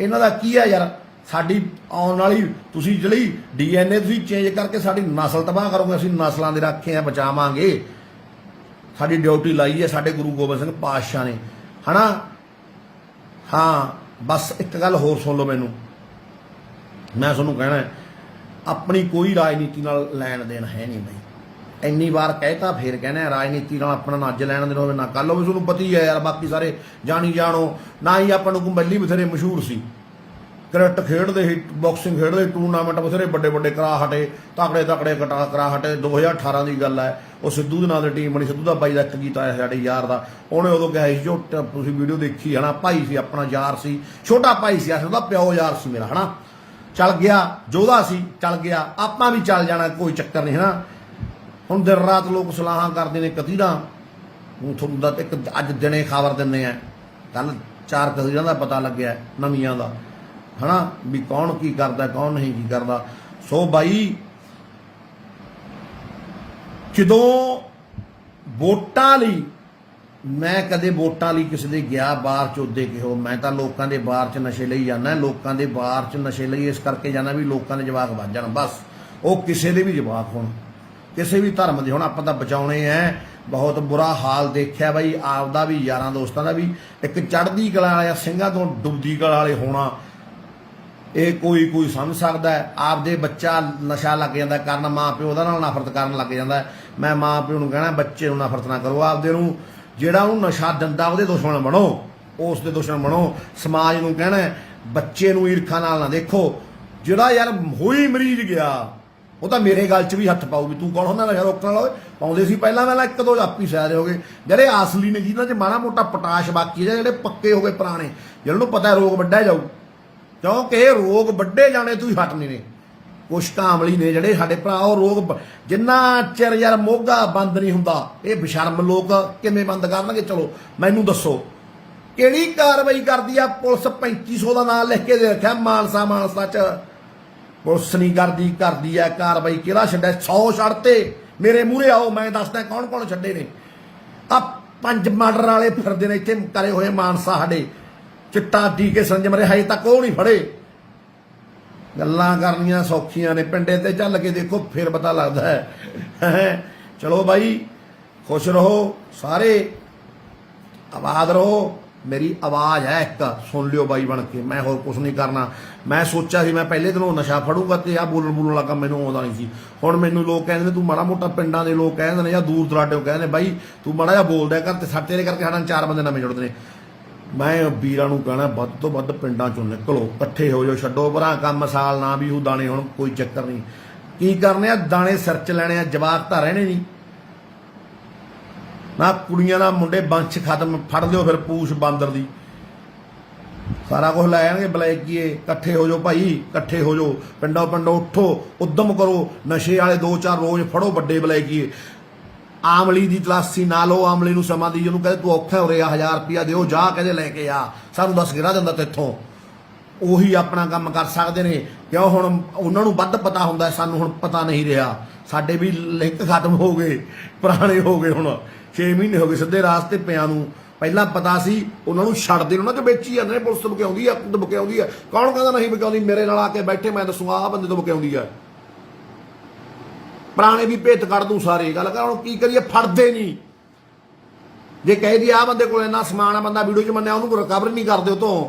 ਇਹਨਾਂ ਦਾ ਕੀ ਹੈ ਯਾਰ? ਸਾਡੀ ਆਉਣ ਵਾਲੀ, ਤੁਸੀਂ ਜਿਹੜੀ DNA ਤੁਸੀਂ ਚੇਂਜ ਕਰਕੇ ਸਾਡੀ ਨਸਲ ਤਬਾਹ ਕਰੋਗੇ। ਅਸੀਂ ਨਸਲਾਂ ਦੇ ਰੱਖੇ ਆ, ਬਚਾਵਾਂਗੇ। ਸਾਡੀ ਡਿਊਟੀ ਲਾਈ ਹੈ ਸਾਡੇ ਗੁਰੂ ਗੋਬਿੰਦ ਸਿੰਘ ਪਾਤਸ਼ਾਹ ਨੇ, ਹਨਾ। ਹਾਂ ਬਸ ਇੱਕ ਗੱਲ ਹੋਰ ਸੁਣ ਲਓ ਮੈਨੂੰ, ਮੈਂ ਤੁਹਾਨੂੰ ਕਹਿਣਾ, ਆਪਣੀ ਕੋਈ ਰਾਜਨੀਤੀ ਨਾਲ ਲੈਣ ਦੇਣ ਹੈ ਨਹੀਂ ਬਈ। ਇੰਨੀ ਵਾਰ ਕਹਿਤਾ ਫੇਰ ਕਹਿਣਾ, ਰਾਜਨੀਤੀ ਨਾਲ ਆਪਣਾ ਨਾ ਅੱਜ ਲੈਣ ਦੇਣ ਹੋਵੇ ਨਾ ਕੱਲ੍ਹ ਹੋਵੇ। ਤੁਹਾਨੂੰ ਪਤਾ ਹੀ ਹੈ ਯਾਰ, ਬਾਕੀ ਸਾਰੇ ਜਾਣੀ ਜਾਣੋ। ਨਾ ਹੀ ਆਪਾਂ ਨੂੰ ਕੁੰਬਲੀ ਬਥੇਰੇ ਮਸ਼ਹੂਰ ਸੀ, ਕ੍ਰਿਕਟ ਖੇਡਦੇ ਸੀ, ਬਾਕਸਿੰਗ ਖੇਡਦੇ, ਟੂਰਨਾਮੈਂਟ ਬਥੇਰੇ ਵੱਡੇ ਵੱਡੇ ਕਰਾ ਹਟੇ, ਤਕੜੇ ਤਕੜੇ ਕਰਾ ਹਟੇ। 2018 ਦੀ ਗੱਲ ਹੈ, ਉਹ ਸਿੱਧੂ ਦੇ ਨਾਂ ਦੀ ਟੀਮ ਬਣੀ। ਸਿੱਧੂ ਦਾ ਬਾਈ ਦਾ ਇੱਕ ਗੀਤ ਆਇਆ ਸਾਡੇ ਯਾਰ ਦਾ, ਉਹਨੇ ਉਦੋਂ ਕਿਹਾ ਸੀ, ਜੋ ਤੁਸੀਂ ਵੀਡੀਓ ਦੇਖੀ ਹੈ ਨਾ, ਭਾਈ ਸੀ ਆਪਣਾ, ਯਾਰ ਸੀ, ਛੋਟਾ ਭਾਈ ਸੀ, ਉਹਦਾ ਪਿਓ ਯਾਰ ਸੀ ਮੇਰਾ, ਹਨਾ। ਚੱਲ ਗਿਆ, ਜੋਧਾ ਸੀ, ਚੱਲ ਗਿਆ, ਆਪਾਂ ਵੀ ਚੱਲ ਜਾਣਾ, ਕੋਈ ਚੱਕਰ ਨਹੀਂ, ਹਨਾ। ਹੁਣ ਦਿਨ ਰਾਤ ਲੋਕ ਸਲਾਹਾਂ ਕਰਦੇ ਨੇ ਕਤੀਰਾਂ। ਤੁਹਾਨੂੰ ਦਾ ਇੱਕ ਅੱਜ ਦਿਨੇ ਖਬਰ ਦਿੰਦੇ ਆ, ਕੱਲ 4 ਕਤੀਰਾਂ ਦਾ ਪਤਾ ਲੱਗਿਆ ਨਵੀਆਂ ਦਾ, ਹਨਾ, ਵੀ ਕੌਣ ਕੀ ਕਰਦਾ, ਕੌਣ ਨਹੀਂ ਕੀ ਕਰਦਾ। ਸੋ ਬਾਈ, ਜਦੋਂ ਵੋਟਾਂ ਲਈ, ਮੈਂ ਕਦੇ ਵੋਟਾਂ ਲਈ ਕਿਸੇ ਦੇ ਗਿਆ ਬਾਹਰ 'ਚ ਉਹਦੇ ਕਿਹੋ, ਮੈਂ ਤਾਂ ਲੋਕਾਂ ਦੇ ਬਾਹਰ 'ਚ ਨਸ਼ੇ ਲਈ ਜਾਂਦਾ। ਲੋਕਾਂ ਦੇ ਬਾਹਰ 'ਚ ਨਸ਼ੇ ਲਈ ਇਸ ਕਰਕੇ ਜਾਂਦਾ ਵੀ ਲੋਕਾਂ ਦੇ ਜਵਾਕ ਵੱਧ ਜਾਣ, ਬਸ। ਉਹ ਕਿਸੇ ਦੇ ਵੀ ਜਵਾਕ ਹੋਣ, ਕਿਸੇ ਵੀ ਧਰਮ ਦੇ ਹੁਣ, ਆਪਾਂ ਤਾਂ ਬਚਾਉਣੇ ਐ। ਬਹੁਤ ਬੁਰਾ ਹਾਲ ਦੇਖਿਆ ਬਾਈ, ਆਪਦਾ ਵੀ, ਯਾਰਾਂ ਦੋਸਤਾਂ ਦਾ ਵੀ। ਇੱਕ ਚੜ੍ਹਦੀ ਕਲਾ ਵਾਲਿਆ ਸਿੰਘਾਂ ਤੋਂ ਡੁੱਬਦੀ ਕਲਾ ਵਾਲੇ ਹੋਣਾ, ਇਹ ਕੋਈ ਸਮਝ ਸਕਦਾ ਹੈ। ਆਪਦੇ ਬੱਚਾ ਨਸ਼ਾ ਲੱਗ ਜਾਂਦਾ ਕਰਨ, ਮਾਂ ਪਿਓ ਉਹਦਾ ਨਾਲ ਨਫ਼ਰਤ ਕਰਨ ਲੱਗ ਜਾਂਦਾ। ਮੈਂ ਮਾਂ ਪਿਓ ਨੂੰ ਕਹਿਣਾ, ਬੱਚੇ ਨੂੰ ਨਫ਼ਰਤ ਨਾ ਕਰੋ, ਆਪਦੇ ਨੂੰ ਜਿਹੜਾ ਉਹਨੂੰ ਨਸ਼ਾ ਦਿੰਦਾ ਉਹਦੇ ਦੁਸ਼ਮਣ ਬਣੋ, ਉਸ ਦੇ ਦੁਸ਼ਮਣ ਬਣੋ। ਸਮਾਜ ਨੂੰ ਕਹਿਣਾ ਬੱਚੇ ਨੂੰ ਈਰਖਾ ਨਾਲ ਨਾ ਦੇਖੋ। ਜਿਹੜਾ ਯਾਰ ਹੋਈ ਮਰੀਜ਼ ਗਿਆ ਉਹ ਤਾਂ ਮੇਰੇ ਗੱਲ 'ਚ ਵੀ ਹੱਥ ਪਾਊ ਵੀ ਤੂੰ ਕੌਣ ਹੁੰਦਾ ਨਸ਼ਾ ਰੋਕਣ ਵਾਲਾ। ਪਾਉਂਦੇ ਸੀ ਪਹਿਲਾਂ ਇੱਕ ਦੋ ਆਪੀ ਸਿਆਰੇ ਹੋ ਗਏ। ਜਿਹੜੇ ਅਸਲੀ ਨੇ ਜਿਹਨਾਂ 'ਚ ਮਾੜਾ ਮੋਟਾ ਪਟਾਸ਼ ਬਾਕੀ ਜਿਹੜੇ ਪੱਕੇ ਹੋ ਗਏ ਪੁਰਾਣੇ, ਜਿਹਨਾਂ ਨੂੰ ਪਤਾ ਰੋਗ ਵੱਢਿਆ ਜਾਊ, ਕਿਉਂਕਿ ਇਹ ਰੋਗ ਵੱਢੇ ਜਾਣੇ ਤੂੰ ਹੀ ਹਟਨੇ ਨੇ। ਕੁਛ ਕਾਮਲੀ ਨੇ ਜਿਹੜੇ ਸਾਡੇ ਭਰਾ ਉਹ ਰੋਗ ਜਿੰਨਾ ਚਿਰ ਯਾਰ ਮੋਗਾ ਬੰਦ ਨਹੀਂ ਹੁੰਦਾ ਇਹ ਬੇਸ਼ਰਮ ਲੋਕ ਕਿਵੇਂ ਬੰਦ ਕਰਨਗੇ। ਚਲੋ ਮੈਨੂੰ ਦੱਸੋ ਕਿਹੜੀ ਕਾਰਵਾਈ ਕਰਦੀ ਆ ਪੁਲਿਸ? 3500 ਦਾ ਨਾਂ ਲਿਖ ਕੇ ਦੇ ਰੱਖਿਆ ਮਾਨਸਾ 'ਚ। ਪੁਲਿਸ ਨਹੀਂ ਕਰਦੀ ਆ ਕਾਰਵਾਈ। ਕਿਹੜਾ ਛੱਡਿਆ? 100 ਛੱਡਤੇ। ਮੇਰੇ ਮੂਹਰੇ ਆਓ ਮੈਂ ਦੱਸਦਾ ਕੌਣ ਕੌਣ ਛੱਡੇ ਨੇ। ਆ 5 ਮਰਡਰ ਵਾਲੇ ਫਿਰਦੇ ਨੇ ਇੱਥੇ ਕਰੇ ਹੋਏ ਮਾਨਸਾ ਸਾਡੇ, ਚਿੱਟਾ ਟੀਕੇ ਸੰਜਮ ਰਹੇ ਹਜੇ ਤੱਕ ਉਹ ਨਹੀਂ ਫੜੇ। ਗੱਲਾਂ ਕਰਨੀਆਂ ਸੌਖੀਆਂ ਨੇ, ਪਿੰਡੇ ਤੇ ਚੱਲ ਕੇ ਦੇਖੋ ਫਿਰ ਪਤਾ ਲੱਗਦਾ ਹੈ। ਚਲੋ ਬਾਈ ਖੁਸ਼ ਰਹੋ ਸਾਰੇ, ਆਬਾਦ ਰਹੋ। ਮੇਰੀ ਆਵਾਜ਼ ਹੈ ਇੱਕ, ਸੁਣ ਲਿਓ ਬਾਈ ਬਣ ਕੇ। ਮੈਂ ਹੋਰ ਕੁਛ ਨਹੀਂ ਕਰਨਾ। ਮੈਂ ਸੋਚਿਆ ਸੀ ਮੈਂ ਪਹਿਲੇ ਦਿਨੋਂ ਨਸ਼ਾ ਫੜੂਗਾ ਤੇ ਆ ਬੋਲਣ ਵਾਲਾ ਕੰਮ ਮੈਨੂੰ ਆਉਂਦਾ ਨਹੀਂ ਸੀ। ਹੁਣ ਮੈਨੂੰ ਲੋਕ ਕਹਿੰਦੇ ਨੇ ਤੂੰ ਮਾੜਾ ਮੋਟਾ, ਪਿੰਡਾਂ ਦੇ ਲੋਕ ਕਹਿੰਦੇ ਨੇ ਜਾਂ ਦੂਰ ਦਰਾਡੇ ਕਹਿੰਦੇ ਨੇ ਬਾਈ ਤੂੰ ਮਾੜਾ ਜਿਹਾ ਬੋਲਦਾ ਕਰ, ਤੇ ਤੇਰੇ ਕਰਕੇ ਸਾਡਾ 4 ਬੰਦੇ ਨਵੇਂ ਜੁੜਦੇ ਨੇ। ਮੈਂ ਵੀਰਾਂ ਨੂੰ ਕਹਿਣਾ ਵੱਧ ਤੋਂ ਵੱਧ ਪਿੰਡਾਂ ਚੋਂ ਨਿਕਲੋ, ਇਕੱਠੇ ਹੋ ਜਾਓ, ਛੱਡੋ ਭਰਾ ਕੰਮ। ਸਾਲ ਨਾ ਵੀ ਉਹ ਦਾਣੇ ਹੁਣ ਕੋਈ ਚੱਕਰ ਨਹੀਂ। ਕੀ ਕਰਨੇ ਆ ਦਾਣੇ ਸਿਰ 'ਚ ਲੈਣੇ ਆ, ਜਵਾਕ ਤਾਂ ਰਹਿਣੇ ਨਹੀਂ ਨਾ। ਕੁੜੀਆਂ ਦਾ ਮੁੰਡੇ ਬੰਸ਼ ਖਤਮ, ਫੜ ਲਿਓ ਫਿਰ ਪੂਛ ਬਾਂਦਰ ਦੀ, ਸਾਰਾ ਕੁਝ ਲੈ ਜਾਣਗੇ ਬਲੈਕੀਏ। ਇਕੱਠੇ ਹੋ ਜਾਓ ਭਾਈ, ਇਕੱਠੇ ਹੋ ਜਾਓ, ਪਿੰਡੋਂ ਉੱਠੋ, ਉਦਮ ਕਰੋ। ਨਸ਼ੇ ਵਾਲੇ 2-4 ਰੋਜ਼ ਫੜੋ ਵੱਡੇ ਬਲੈਕੀਏ। ਆਮਲੀ ਦੀ ਤਲਾਸ਼ੀ ਨਾ ਲਓ, ਆਮਲੀ ਨੂੰ ਸਮਾਂ ਦੀ, ਜਿਹਨੂੰ ਕਹਿੰਦੇ ਤੂੰ ਔਖਾ ਹੋ ਰਿਹਾ 1000 ਰੁਪਇਆ ਦਿਓ, ਜਾ ਕਹਿੰਦੇ ਲੈ ਕੇ ਆ, ਸਾਨੂੰ 10 ਗਿਰਾ ਦਿੰਦਾ ਤੇਥੋਂ। ਉਹੀ ਆਪਣਾ ਕੰਮ ਕਰ ਸਕਦੇ ਨੇ। ਕਿਉਂ ਹੁਣ ਉਹਨਾਂ ਨੂੰ ਵੱਧ ਪਤਾ ਹੁੰਦਾ, ਸਾਨੂੰ ਹੁਣ ਪਤਾ ਨਹੀਂ ਰਿਹਾ। ਸਾਡੇ ਵੀ ਲਿੰਕ ਖਤਮ ਹੋ ਗਏ, ਪੁਰਾਣੇ ਹੋ ਗਏ। ਹੁਣ 6 ਮਹੀਨੇ ਹੋ ਗਏ ਸਿੱਧੇ ਰਾਸਤੇ ਪਿਆਂ ਨੂੰ। ਪਹਿਲਾਂ ਪਤਾ ਸੀ, ਉਹਨਾਂ ਨੂੰ ਛੱਡਦੇ ਉਹਨਾਂ 'ਚ ਵੇਚੀ ਜਾਂਦੇ ਨੇ। ਪੁਲਿਸ ਬਕਿਆਉਂਦੀ ਆ, ਖੁਦ ਬਕਿਆਉਂਦੀ ਆ। ਕੌਣ ਕਹਿੰਦਾ ਨਹੀਂ ਬਕਿਆਉਂਦੀ? ਮੇਰੇ ਨਾਲ ਆ ਕੇ ਬੈਠੇ, ਮੈਂ ਦੱਸੂਗਾ ਆਹ ਬੰਦੇ ਤੋਂ ਬਕਿਆਉਂਦੀ ਆ। ਪੁਰਾਣੇ ਵੀ ਭੇਤ ਕੱਢ ਦੂੰ ਸਾਰੇ। ਗੱਲ ਕਰ ਹੁਣ ਕੀ ਕਰੀਏ, ਫੜਦੇ ਨਹੀਂ। ਜੇ ਕਹੇ ਦੀ ਆਹ ਬੰਦੇ ਕੋਲ ਇੰਨਾ ਸਮਾਨ ਆ, ਬੰਦਾ ਵੀਡੀਓ 'ਚ ਮੰਨਿਆ, ਉਹਨੂੰ ਰਿਕਵਰ ਨਹੀਂ ਕਰਦੇ ਉਹ ਤੋਂ।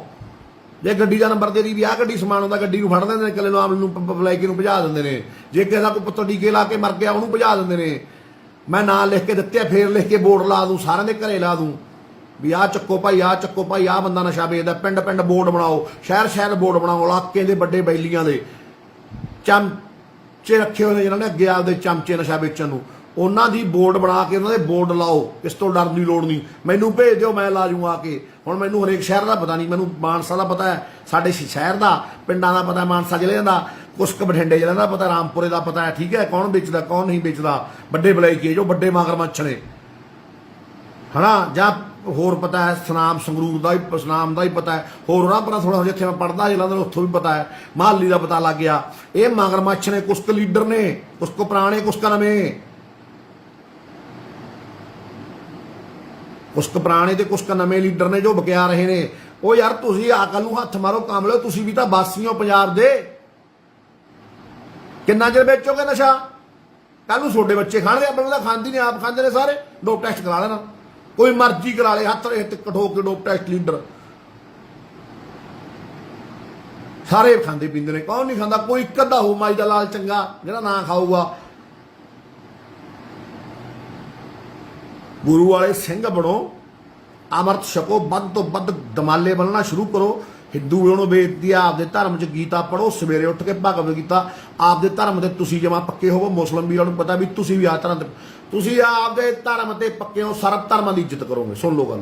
ਜੇ ਗੱਡੀ ਦਾ ਨੰਬਰ ਦੇ ਦੀ ਵੀ ਆਹ ਗੱਡੀ ਸਮਾਨ ਹੁੰਦਾ, ਗੱਡੀ ਨੂੰ ਫੜ ਦਿੰਦੇ ਨੇ, ਇਕੱਲੇ ਨੂੰ ਆਮ ਨੂੰ ਬਲੈਕੀ ਨੂੰ ਭਜਾ ਦਿੰਦੇ ਨੇ। ਜੇ ਕਿਸੇ ਦਾ ਕੋਈ ਪੁੱਤਰ ਟੀਕੇ ਲਾ ਕੇ ਮਰ ਗਿਆ ਉਹਨੂੰ ਭਜਾ ਦਿੰਦੇ ਨੇ। ਮੈਂ ਨਾਂ ਲਿਖ ਕੇ ਦਿੱਤੇ, ਫੇਰ ਲਿਖ ਕੇ ਬੋਰਡ ਲਾ ਦੂੰ, ਸਾਰਿਆਂ ਦੇ ਘਰੇ ਲਾ ਦੂੰ ਵੀ ਆਹ ਚੱਕੋ ਭਾਈ, ਆਹ ਚੱਕੋ ਭਾਈ, ਆਹ ਬੰਦਾ ਨਸ਼ਾ ਵੇਚਦਾ। ਪਿੰਡ ਪਿੰਡ ਬੋਰਡ ਬਣਾਓ, ਸ਼ਹਿਰ ਬੋਰਡ ਬਣਾਓ, ਇਲਾਕੇ ਦੇ ਵੱਡੇ ਬੈਲੀਆਂ ਦੇ ਚਮਚੇ ਰੱਖੇ ਹੋਏ ਨੇ ਜਿਹਨਾਂ ਨੇ ਅੱਗੇ ਆਪਦੇ ਚਮਚੇ ਨਸ਼ਾ ਵੇਚਣ ਨੂੰ, ਉਹਨਾਂ ਦੀ ਬੋਰਡ ਬਣਾ ਕੇ ਉਹਨਾਂ ਦੇ ਬੋਰਡ ਲਾਓ। ਇਸ ਤੋਂ ਡਰਨ ਦੀ ਲੋੜ ਨਹੀਂ। ਮੈਨੂੰ ਭੇਜ ਦਿਓ, ਮੈਂ ਲਾ ਜੂੰ ਆ ਕੇ। ਹੁਣ ਮੈਨੂੰ ਹਰੇਕ ਸ਼ਹਿਰ ਦਾ ਪਤਾ ਨਹੀਂ, ਮੈਨੂੰ ਮਾਨਸਾ ਦਾ ਪਤਾ ਹੈ, ਸਾਡੇ ਸ਼ਹਿਰ ਦਾ, ਪਿੰਡਾਂ ਦਾ ਪਤਾ, ਮਾਨਸਾ ਜ਼ਿਲ੍ਹੇ ਦਾ, ਕੁਛ ਕੁ ਬਠਿੰਡੇ ਜ਼ਿਲ੍ਹੇ ਦਾ ਪਤਾ, ਰਾਮਪੁਰੇ ਦਾ ਪਤਾ ਹੈ। ਠੀਕ ਹੈ, ਕੌਣ ਵੇਚਦਾ ਕੌਣ ਨਹੀਂ ਵੇਚਦਾ। ਵੱਡੇ ਬਲੈਕੀ ਜੋ ਵੱਡੇ ਮਗਰਮੱਛ ਨੇ ਹਨਾ, ਜਾਂ ਹੋਰ ਪਤਾ ਹੈ ਸਨਾਮ ਸੰਗਰੂਰ ਦਾ ਵੀ, ਸਨਾਮ ਦਾ ਹੀ ਪਤਾ ਹੈ। ਹੋਰ ਉਹਨਾਂ ਪਰ ਥੋੜਾ ਜਿੱਥੇ ਮੈਂ ਪੜ੍ਹਦਾ ਜਲੰਧਰ ਉੱਥੋਂ ਵੀ ਪਤਾ ਹੈ, ਮਹਾਲੀ ਦਾ ਪਤਾ ਲੱਗ ਗਿਆ। ਇਹ ਮਗਰਮੱਛ ਨੇ, ਕੁਛ ਕੁ ਲੀਡਰ ਨੇ, ਕੁਛ ਕੁ ਪੁਰਾਣੇ, ਕੁਛ ਕੁ ਨਵੇਂ, ਕੁਛ ਕੁ ਪੁਰਾਣੇ ਤੇ ਕੁਛ ਕੁ ਨਵੇਂ ਲੀਡਰ ਨੇ ਜੋ ਬਕਿਆ ਰਹੇ ਨੇ। ਉਹ ਯਾਰ ਤੁਸੀਂ ਅਕਲ ਨੂੰ ਹੱਥ ਮਾਰੋ, ਕੰਮ ਲਿਓ। ਤੁਸੀਂ ਵੀ ਤਾਂ ਵਾਸੀ ਹੋ ਪੰਜਾਬ ਦੇ। ਕਿੰਨਾ ਚਿਰ ਵੇਚੋਗੇ ਨਸ਼ਾ? ਕੱਲ ਨੂੰ ਤੁਹਾਡੇ ਬੱਚੇ ਖਾਣਗੇ, ਆਪਣੇ ਤਾਂ ਖਾਂਦੀ ਨਹੀਂ, ਆਪ ਖਾਂਦੇ ਨੇ ਸਾਰੇ। ਡੋਪ ਟੈਸਟ ਕਰਾ ਲੈਣਾ, ਕੋਈ ਮਰਜ਼ੀ ਕਰਾ ਲੇ, ਹੱਥ ਕਠੋ ਕੇ ਡੋਪ ਟੈਸਟ। ਲੀਡਰ ਸਾਰੇ ਖਾਂਦੇ ਪੀਂਦੇ ਨੇ, ਕੌਣ ਨਹੀਂ ਖਾਂਦਾ? ਕੋਈ ਇੱਕ ਅੱਧਾ ਹੋ ਮਾਈ ਦਾ ਲਾਲ ਚੰਗਾ ਜਿਹੜਾ ਨਾ ਖਾਊਗਾ। ਗੁਰੂ ਵਾਲੇ ਸਿੰਘ ਬਣੋ, ਅੰਮ੍ਰਿਤ ਛਕੋ, ਵੱਧ ਤੋਂ ਵੱਧ ਦਮਾਲੇ ਬਣਨਾ ਸ਼ੁਰੂ ਕਰੋ। ਹਿੰਦੂ ਉਹਨੂੰ ਬੇਨਤੀ ਆ, ਆਪਦੇ ਧਰਮ 'ਚ ਗੀਤਾ ਪੜ੍ਹੋ, ਸਵੇਰੇ ਉੱਠ ਕੇ ਭਗਵਦ ਗੀਤਾ। ਆਪਦੇ ਧਰਮ ਤੇ ਤੁਸੀਂ ਜਮਾ ਪੱਕੇ ਹੋਵੋ। ਮੁਸਲਿਮ ਵੀਰਾਂ ਨੂੰ ਪਤਾ ਵੀ ਤੁਸੀਂ ਵੀ ਆ ਧਰਮ ਤੇ, ਤੁਸੀਂ ਆਪਦੇ ਧਰਮ ਤੇ ਪੱਕੇ ਹੋ, ਸਰਬ ਧਰਮਾਂ ਦੀ ਇੱਜ਼ਤ ਕਰੋਗੇ। ਸੁਣ ਲਓ ਗੱਲ,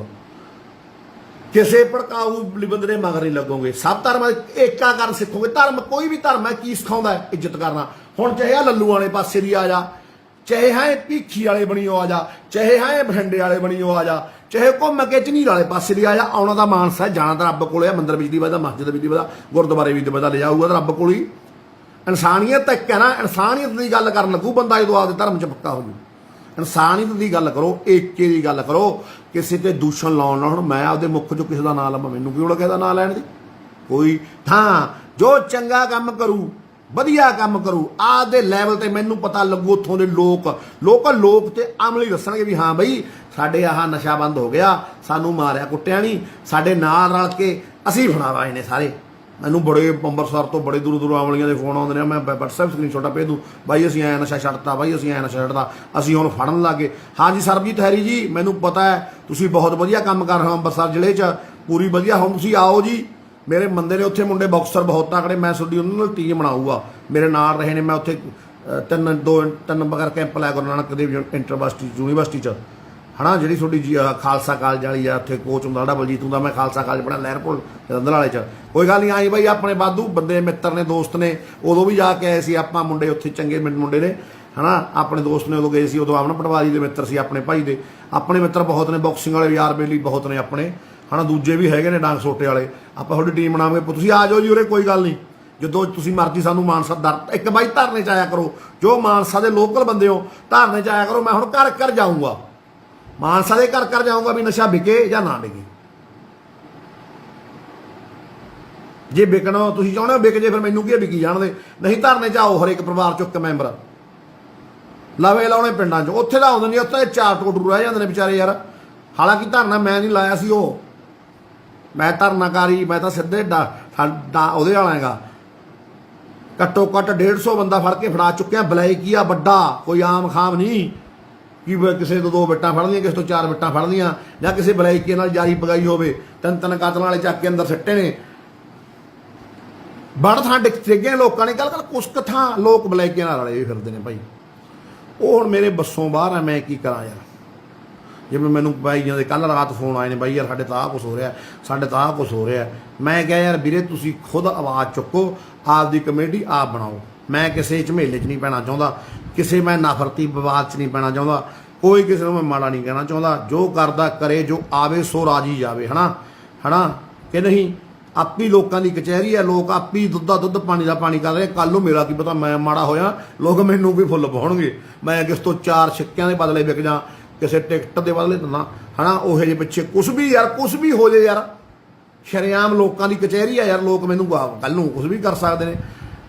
ਕਿਸੇ ਭੜਕਾਊ ਬੰਦੇ ਦੇ ਮਗਰ ਨਹੀਂ ਲੱਗੋਗੇ। ਸਭ ਧਰਮਾਂ ਏਕਾ ਕਰਨ ਸਿੱਖੋਗੇ। ਧਰਮ ਕੋਈ ਵੀ ਧਰਮ ਹੈ ਕੀ ਸਿਖਾਉਂਦਾ ਹੈ? ਇੱਜ਼ਤ ਕਰਨਾ। ਹੁਣ ਚਾਹੇ ਆ ਲੱਲੂ ਵਾਲੇ ਪਾਸੇ ਦੀ ਆ ਜਾ, ਚਾਹੇ ਹੈ ਭੀਖੀ ਵਾਲੇ ਬਣੀਓ ਆ ਜਾ, ਚਾਹੇ ਹੈ ਬਠਿੰਡੇ ਵਾਲੇ ਬਣੀਓ ਆ ਜਾ, ਚਾਹੇ ਘੁੰਮ ਕੇ ਝਨੀਰ ਵਾਲੇ ਪਾਸੇ ਦੀ ਆ ਜਾ। ਆਉਣਾ ਤਾਂ ਮਾਨਸਾ, ਜਾਣਾ ਤਾਂ ਰੱਬ ਕੋਲੇ ਆ। ਮੰਦਰ ਵਿੱਚ ਦੀ ਵਜਦਾ, ਮਸਜਿਦ ਵਿੱਚ ਦੀ ਵਜਦਾ, ਗੁਰਦੁਆਰੇ ਵਿੱਚ ਦੀ ਵਜਦਾ, ਲਿਜਾਊਗਾ ਤਾਂ ਰੱਬ ਕੋਲ ਹੀ। ਇਨਸਾਨੀਅਤ ਤੱਕ ਹੈ ਨਾ, ਇਨਸਾਨੀਅਤ ਦੀ ਗੱਲ ਕਰਨ ਲੱਗੂ ਬੰਦਾ ਜਦੋਂ ਆਪਦੇ ਧਰਮ 'ਚ ਪੱਕਾ ਹੋ ਜੂ। ਇਨਸਾਨੀਅਤ ਦੀ ਗੱਲ ਕਰੋ, ਏਕੇ ਦੀ ਗੱਲ ਕਰੋ, ਕਿਸੇ ਤੇ ਦੂਸ਼ਣ ਲਾਉਣ ਨਾਲ। ਹੁਣ ਮੈਂ ਆਪਦੇ ਮੁੱਖ 'ਚੋਂ ਕਿਸੇ ਦਾ ਨਾਂ ਲਵਾਂ, ਮੈਨੂੰ ਕੀ ਕਿਸੇ ਦਾ ਨਾਂ ਲੈਣ ਦੀ? ਕੋਈ ਥਾਂ ਜੋ ਚੰਗਾ ਕੰਮ ਕਰੂ, ਵਧੀਆ ਕੰਮ ਕਰੂ, ਆਪਦੇ ਲੈਵਲ ਤੇ ਮੈਨੂੰ ਪਤਾ ਲੱਗੂ। ਉੱਥੋਂ ਦੇ ਲੋਕ ਤੇ ਅਮਲੀ ਦੱਸਣਗੇ ਵੀ ਹਾਂ ਬਈ ਸਾਡੇ ਆਹ ਨਸ਼ਾ ਬੰਦ ਹੋ ਗਿਆ, ਸਾਨੂੰ ਮਾਰਿਆ ਕੁੱਟਿਆ ਨਹੀਂ, ਸਾਡੇ ਨਾਲ ਰਲ ਕੇ ਅਸੀਂ ਬਣਾਵਾਏ ਨੇ ਸਾਰੇ। ਮੈਨੂੰ ਬੜੇ ਅੰਮ੍ਰਿਤਸਰ ਤੋਂ ਬੜੇ ਦੂਰੋਂ ਦੂਰੋਂ ਆਮਲੀਆਂ ਦੇ ਫੋਨ ਆਉਂਦੇ ਨੇ, ਮੈਂ WhatsApp ਸਕਰੀਨਸ਼ਾਟਾਂ ਭੇਜ ਦੂੰ, ਬਾਈ ਅਸੀਂ ਐਂ ਨਸ਼ਾ ਛੱਡਤਾ, ਬਾਈ ਅਸੀਂ ਐਂ ਨਸ਼ਾ ਛੱਡਤਾ, ਅਸੀਂ ਹੁਣ ਫੜਨ ਲੱਗੇ। ਹਾਂਜੀ ਸਰਬਜੀਤ ਹੈਰੀ ਜੀ, ਮੈਨੂੰ ਪਤਾ ਹੈ ਤੁਸੀਂ ਬਹੁਤ ਵਧੀਆ ਕੰਮ ਕਰ ਰਹੇ ਹੋ ਅੰਮ੍ਰਿਤਸਰ ਜ਼ਿਲ੍ਹੇ 'ਚ, ਪੂਰੀ ਵਧੀਆ। ਹੁਣ ਤੁਸੀਂ ਆਓ ਜੀ, ਮੇਰੇ ਬੰਦੇ ਨੇ ਉੱਥੇ ਮੁੰਡੇ ਬਾਕਸਰ ਬਹੁਤ ਤਕੜੇ, ਮੈਂ ਤੁਹਾਡੀ ਉਹਨਾਂ ਨਾਲ ਟੀਮ ਬਣਾਊਗਾ, ਮੇਰੇ ਨਾਲ ਰਹੇ ਨੇ। ਮੈਂ ਉੱਥੇ ਤਿੰਨ ਬਗਰ ਕੈਂਪ ਲਾਇਆ ਗੁਰੂ ਨਾਨਕ ਦੇਵ ਯੂਨੀਵਰਸਿਟੀ 'ਚ, ਹੈ ਨਾ, ਜਿਹੜੀ ਤੁਹਾਡੀ ਖਾਲਸਾ ਕਾਲਜ ਵਾਲੀ ਆ, ਉੱਥੇ ਕੋਚ ਹੁੰਦਾ ਜਿਹੜਾ ਬਲਜੀਤ ਹੁੰਦਾ, ਮੈਂ ਖਾਲਸਾ ਕਾਲਜ ਪੜ੍ਹਿਆ ਲਹਿਰਪੁਰ ਜਲੰਧਰ ਵਾਲੇ 'ਚ। ਕੋਈ ਗੱਲ ਨਹੀਂ, ਆਈ ਬਾਈ ਆਪਣੇ ਵਾਧੂ ਬੰਦੇ ਮਿੱਤਰ ਨੇ, ਦੋਸਤ ਨੇ, ਉਦੋਂ ਵੀ ਜਾ ਕੇ ਆਏ ਸੀ ਆਪਾਂ ਮੁੰਡੇ ਉੱਥੇ, ਚੰਗੇ ਮੁੰਡੇ ਨੇ, ਹੈ ਨਾ, ਆਪਣੇ ਦੋਸਤ ਨੇ, ਉਦੋਂ ਗਏ ਸੀ, ਉਦੋਂ ਅਮਨ ਪਟਵਾਰੀ ਦੇ ਮਿੱਤਰ ਸੀ ਆਪਣੇ ਭਾਈ ਦੇ, ਆਪਣੇ ਮਿੱਤਰ ਬਹੁਤ ਨੇ, ਬਾਕਸਿੰਗ ਵਾਲੇ ਯਾਰ ਬੇਲੀ ਬਹੁਤ ਨੇ ਆਪਣੇ, ਹੈ ਨਾ, ਦੂਜੇ ਵੀ ਹੈਗੇ ਨੇ ਡਾਂਗ ਸੋਟੇ ਵਾਲੇ। ਆਪਾਂ ਤੁਹਾਡੀ ਟੀਮ ਬਣਾਵਾਂਗੇ, ਤੁਸੀਂ ਆ ਜਾਓ ਜੀ ਉਰੇ, ਕੋਈ ਗੱਲ ਨਹੀਂ, ਜਦੋਂ ਤੁਸੀਂ ਮਰਜ਼ੀ ਸਾਨੂੰ ਮਾਨਸਾ ਇੱਕ ਬਾਈ ਧਰਨੇ 'ਚ ਆਇਆ ਕਰੋ, ਜੋ ਮਾਨਸਾ ਦੇ ਲੋਕਲ ਬੰਦੇ ਹੋ ਧਰਨੇ 'ਚ ਆਇਆ ਕਰੋ। ਮੈਂ ਹੁਣ ਘਰ ਘਰ ਜਾਊਂਗਾ, ਮਾਨਸਾ ਦੇ ਘਰ ਘਰ ਜਾਊਂਗਾ ਵੀ ਨਸ਼ਾ ਵਿਕੇ ਜਾਂ ਨਾ ਵਿਕੇ। ਜੇ ਵਿਕਣਾ ਤੁਸੀਂ ਚਾਹੁੰਦੇ ਹੋ ਵਿਕ ਜੇ, ਫਿਰ ਮੈਨੂੰ ਕੀ ਵਿਕੀ ਜਾਣਦੇ, ਨਹੀਂ ਧਰਨੇ 'ਚ ਆਓ, ਹਰੇਕ ਪਰਿਵਾਰ 'ਚੋਂ ਇੱਕ ਮੈਂਬਰ ਲਵੇ ਲਾਉਣੇ ਪਿੰਡਾਂ 'ਚ। ਉੱਥੇ ਤਾਂ ਆਉਂਦੇ ਨਹੀਂ, ਉੱਥੇ ਚਾਰ ਟੋਟੂ ਰਹਿ ਜਾਂਦੇ ਨੇ ਵਿਚਾਰੇ ਯਾਰ। ਹਾਲਾਂਕਿ ਧਰਨਾ ਮੈਂ ਨਹੀਂ ਲਾਇਆ ਸੀ, ਉਹ ਮੈਂ ਧਰਨਾਕਾਰੀ, ਮੈਂ ਤਾਂ ਸਿੱਧੇ ਉਹਦੇ ਵਾਲਾ ਹੈਗਾ। ਘੱਟੋ ਘੱਟ 150 ਬੰਦਾ ਫੜ ਕੇ ਫੜਾ ਚੁੱਕਿਆ, ਬਲੈਕੀ ਆ ਵੱਡਾ, ਕੋਈ ਆਮ ਖਾਮ ਨਹੀਂ ਕਿ ਕਿਸੇ ਤੋਂ 2 ਬਿੱਟਾਂ ਫੜ ਲਈਆਂ, ਕਿਸੇ ਤੋਂ 4 ਬਿੱਟਾਂ ਫੜ ਲਈਆਂ, ਜਾਂ ਕਿਸੇ ਬਲੈਕੀ ਨਾਲ ਜਾਰੀ ਪਗਾਈ ਹੋਵੇ। 3 ਕਾਤਲਾਂ ਵਾਲੇ ਚੱਕ ਕੇ ਅੰਦਰ ਸਿੱਟੇ ਨੇ, ਬੜ ਥਾਂ ਡਿੱਗੇ ਲੋਕਾਂ ਨੇ। ਗੱਲ ਕੁਛ ਕੁ ਥਾਂ ਲੋਕ ਬਲੈਕੀਆਂ ਨਾਲ ਰਲੇ ਵੀ ਫਿਰਦੇ ਨੇ ਭਾਈ। ਉਹ ਹੁਣ ਮੇਰੇ ਬੱਸੋਂ ਬਾਹਰ ਆ, ਮੈਂ ਕੀ ਕਰਾਂ ਯਾਰ। ਜਿਵੇਂ ਮੈਨੂੰ ਬਾਈਆਂ ਦੇ ਕੱਲ੍ਹ ਰਾਤ ਫੋਨ ਆਏ ਨੇ, ਬਾਈ ਯਾਰ ਸਾਡੇ ਤਾਂ ਆਹ ਕੁਛ ਹੋ ਰਿਹਾ, ਸਾਡੇ ਤਾਂ ਆਹ ਕੁਛ ਹੋ ਰਿਹਾ। ਮੈਂ ਕਿਹਾ ਯਾਰ ਵੀਰੇ ਤੁਸੀਂ ਖੁਦ ਆਵਾਜ਼ ਚੁੱਕੋ, ਆਪਦੀ ਕਮੇਟੀ ਆਪ ਬਣਾਓ। ਮੈਂ ਕਿਸੇ ਝਮੇਲੇ 'ਚ ਨਹੀਂ ਪੈਣਾ ਚਾਹੁੰਦਾ, ਕਿਸੇ ਮੈਂ ਨਫ਼ਰਤੀ ਵਿਵਾਦ 'ਚ ਨਹੀਂ ਪੈਣਾ ਚਾਹੁੰਦਾ, ਕੋਈ ਕਿਸੇ ਨੂੰ ਮੈਂ ਮਾੜਾ ਨਹੀਂ ਕਹਿਣਾ ਚਾਹੁੰਦਾ। ਜੋ ਕਰਦਾ ਕਰੇ, ਜੋ ਆਵੇ ਸੋ ਰਾਜੀ ਜਾਵੇ, ਹੈ ਨਾ ਕਿ ਨਹੀਂ। ਆਪੀ ਲੋਕਾਂ ਦੀ ਕਚਹਿਰੀ ਹੈ, ਲੋਕ ਆਪੀ ਦੁੱਧ ਦਾ ਦੁੱਧ ਪਾਣੀ ਦਾ ਪਾਣੀ ਕਰ ਰਹੇ। ਕੱਲ੍ਹ ਨੂੰ ਮੇਰਾ ਕੀ ਪਤਾ ਮੈਂ ਮਾੜਾ ਹੋਇਆ, ਲੋਕ ਮੈਨੂੰ ਵੀ ਫੁੱਲ ਪਾਉਣਗੇ, ਮੈਂ ਕਿਸ ਤੋਂ 4 ਸਿੱਕਿਆਂ ਦੇ ਬਦਲੇ ਵਿਕ ਜਾਂ, ਕਿਸੇ ਟਿਕਟ ਦੇ ਬਦਲੇ ਦਿੰਦਾ, ਹੈ ਨਾ। ਉਹੋ ਜਿਹੇ ਪਿੱਛੇ ਕੁਛ ਵੀ ਯਾਰ, ਕੁਛ ਵੀ ਹੋ ਜੇ ਯਾਰ, ਸ਼ਰੇਆਮ ਲੋਕਾਂ ਦੀ ਕਚਹਿਰੀ ਆ ਯਾਰ, ਲੋਕ ਮੈਨੂੰ ਕੱਲ੍ਹ ਨੂੰ ਕੁਛ ਵੀ ਕਰ ਸਕਦੇ ਨੇ।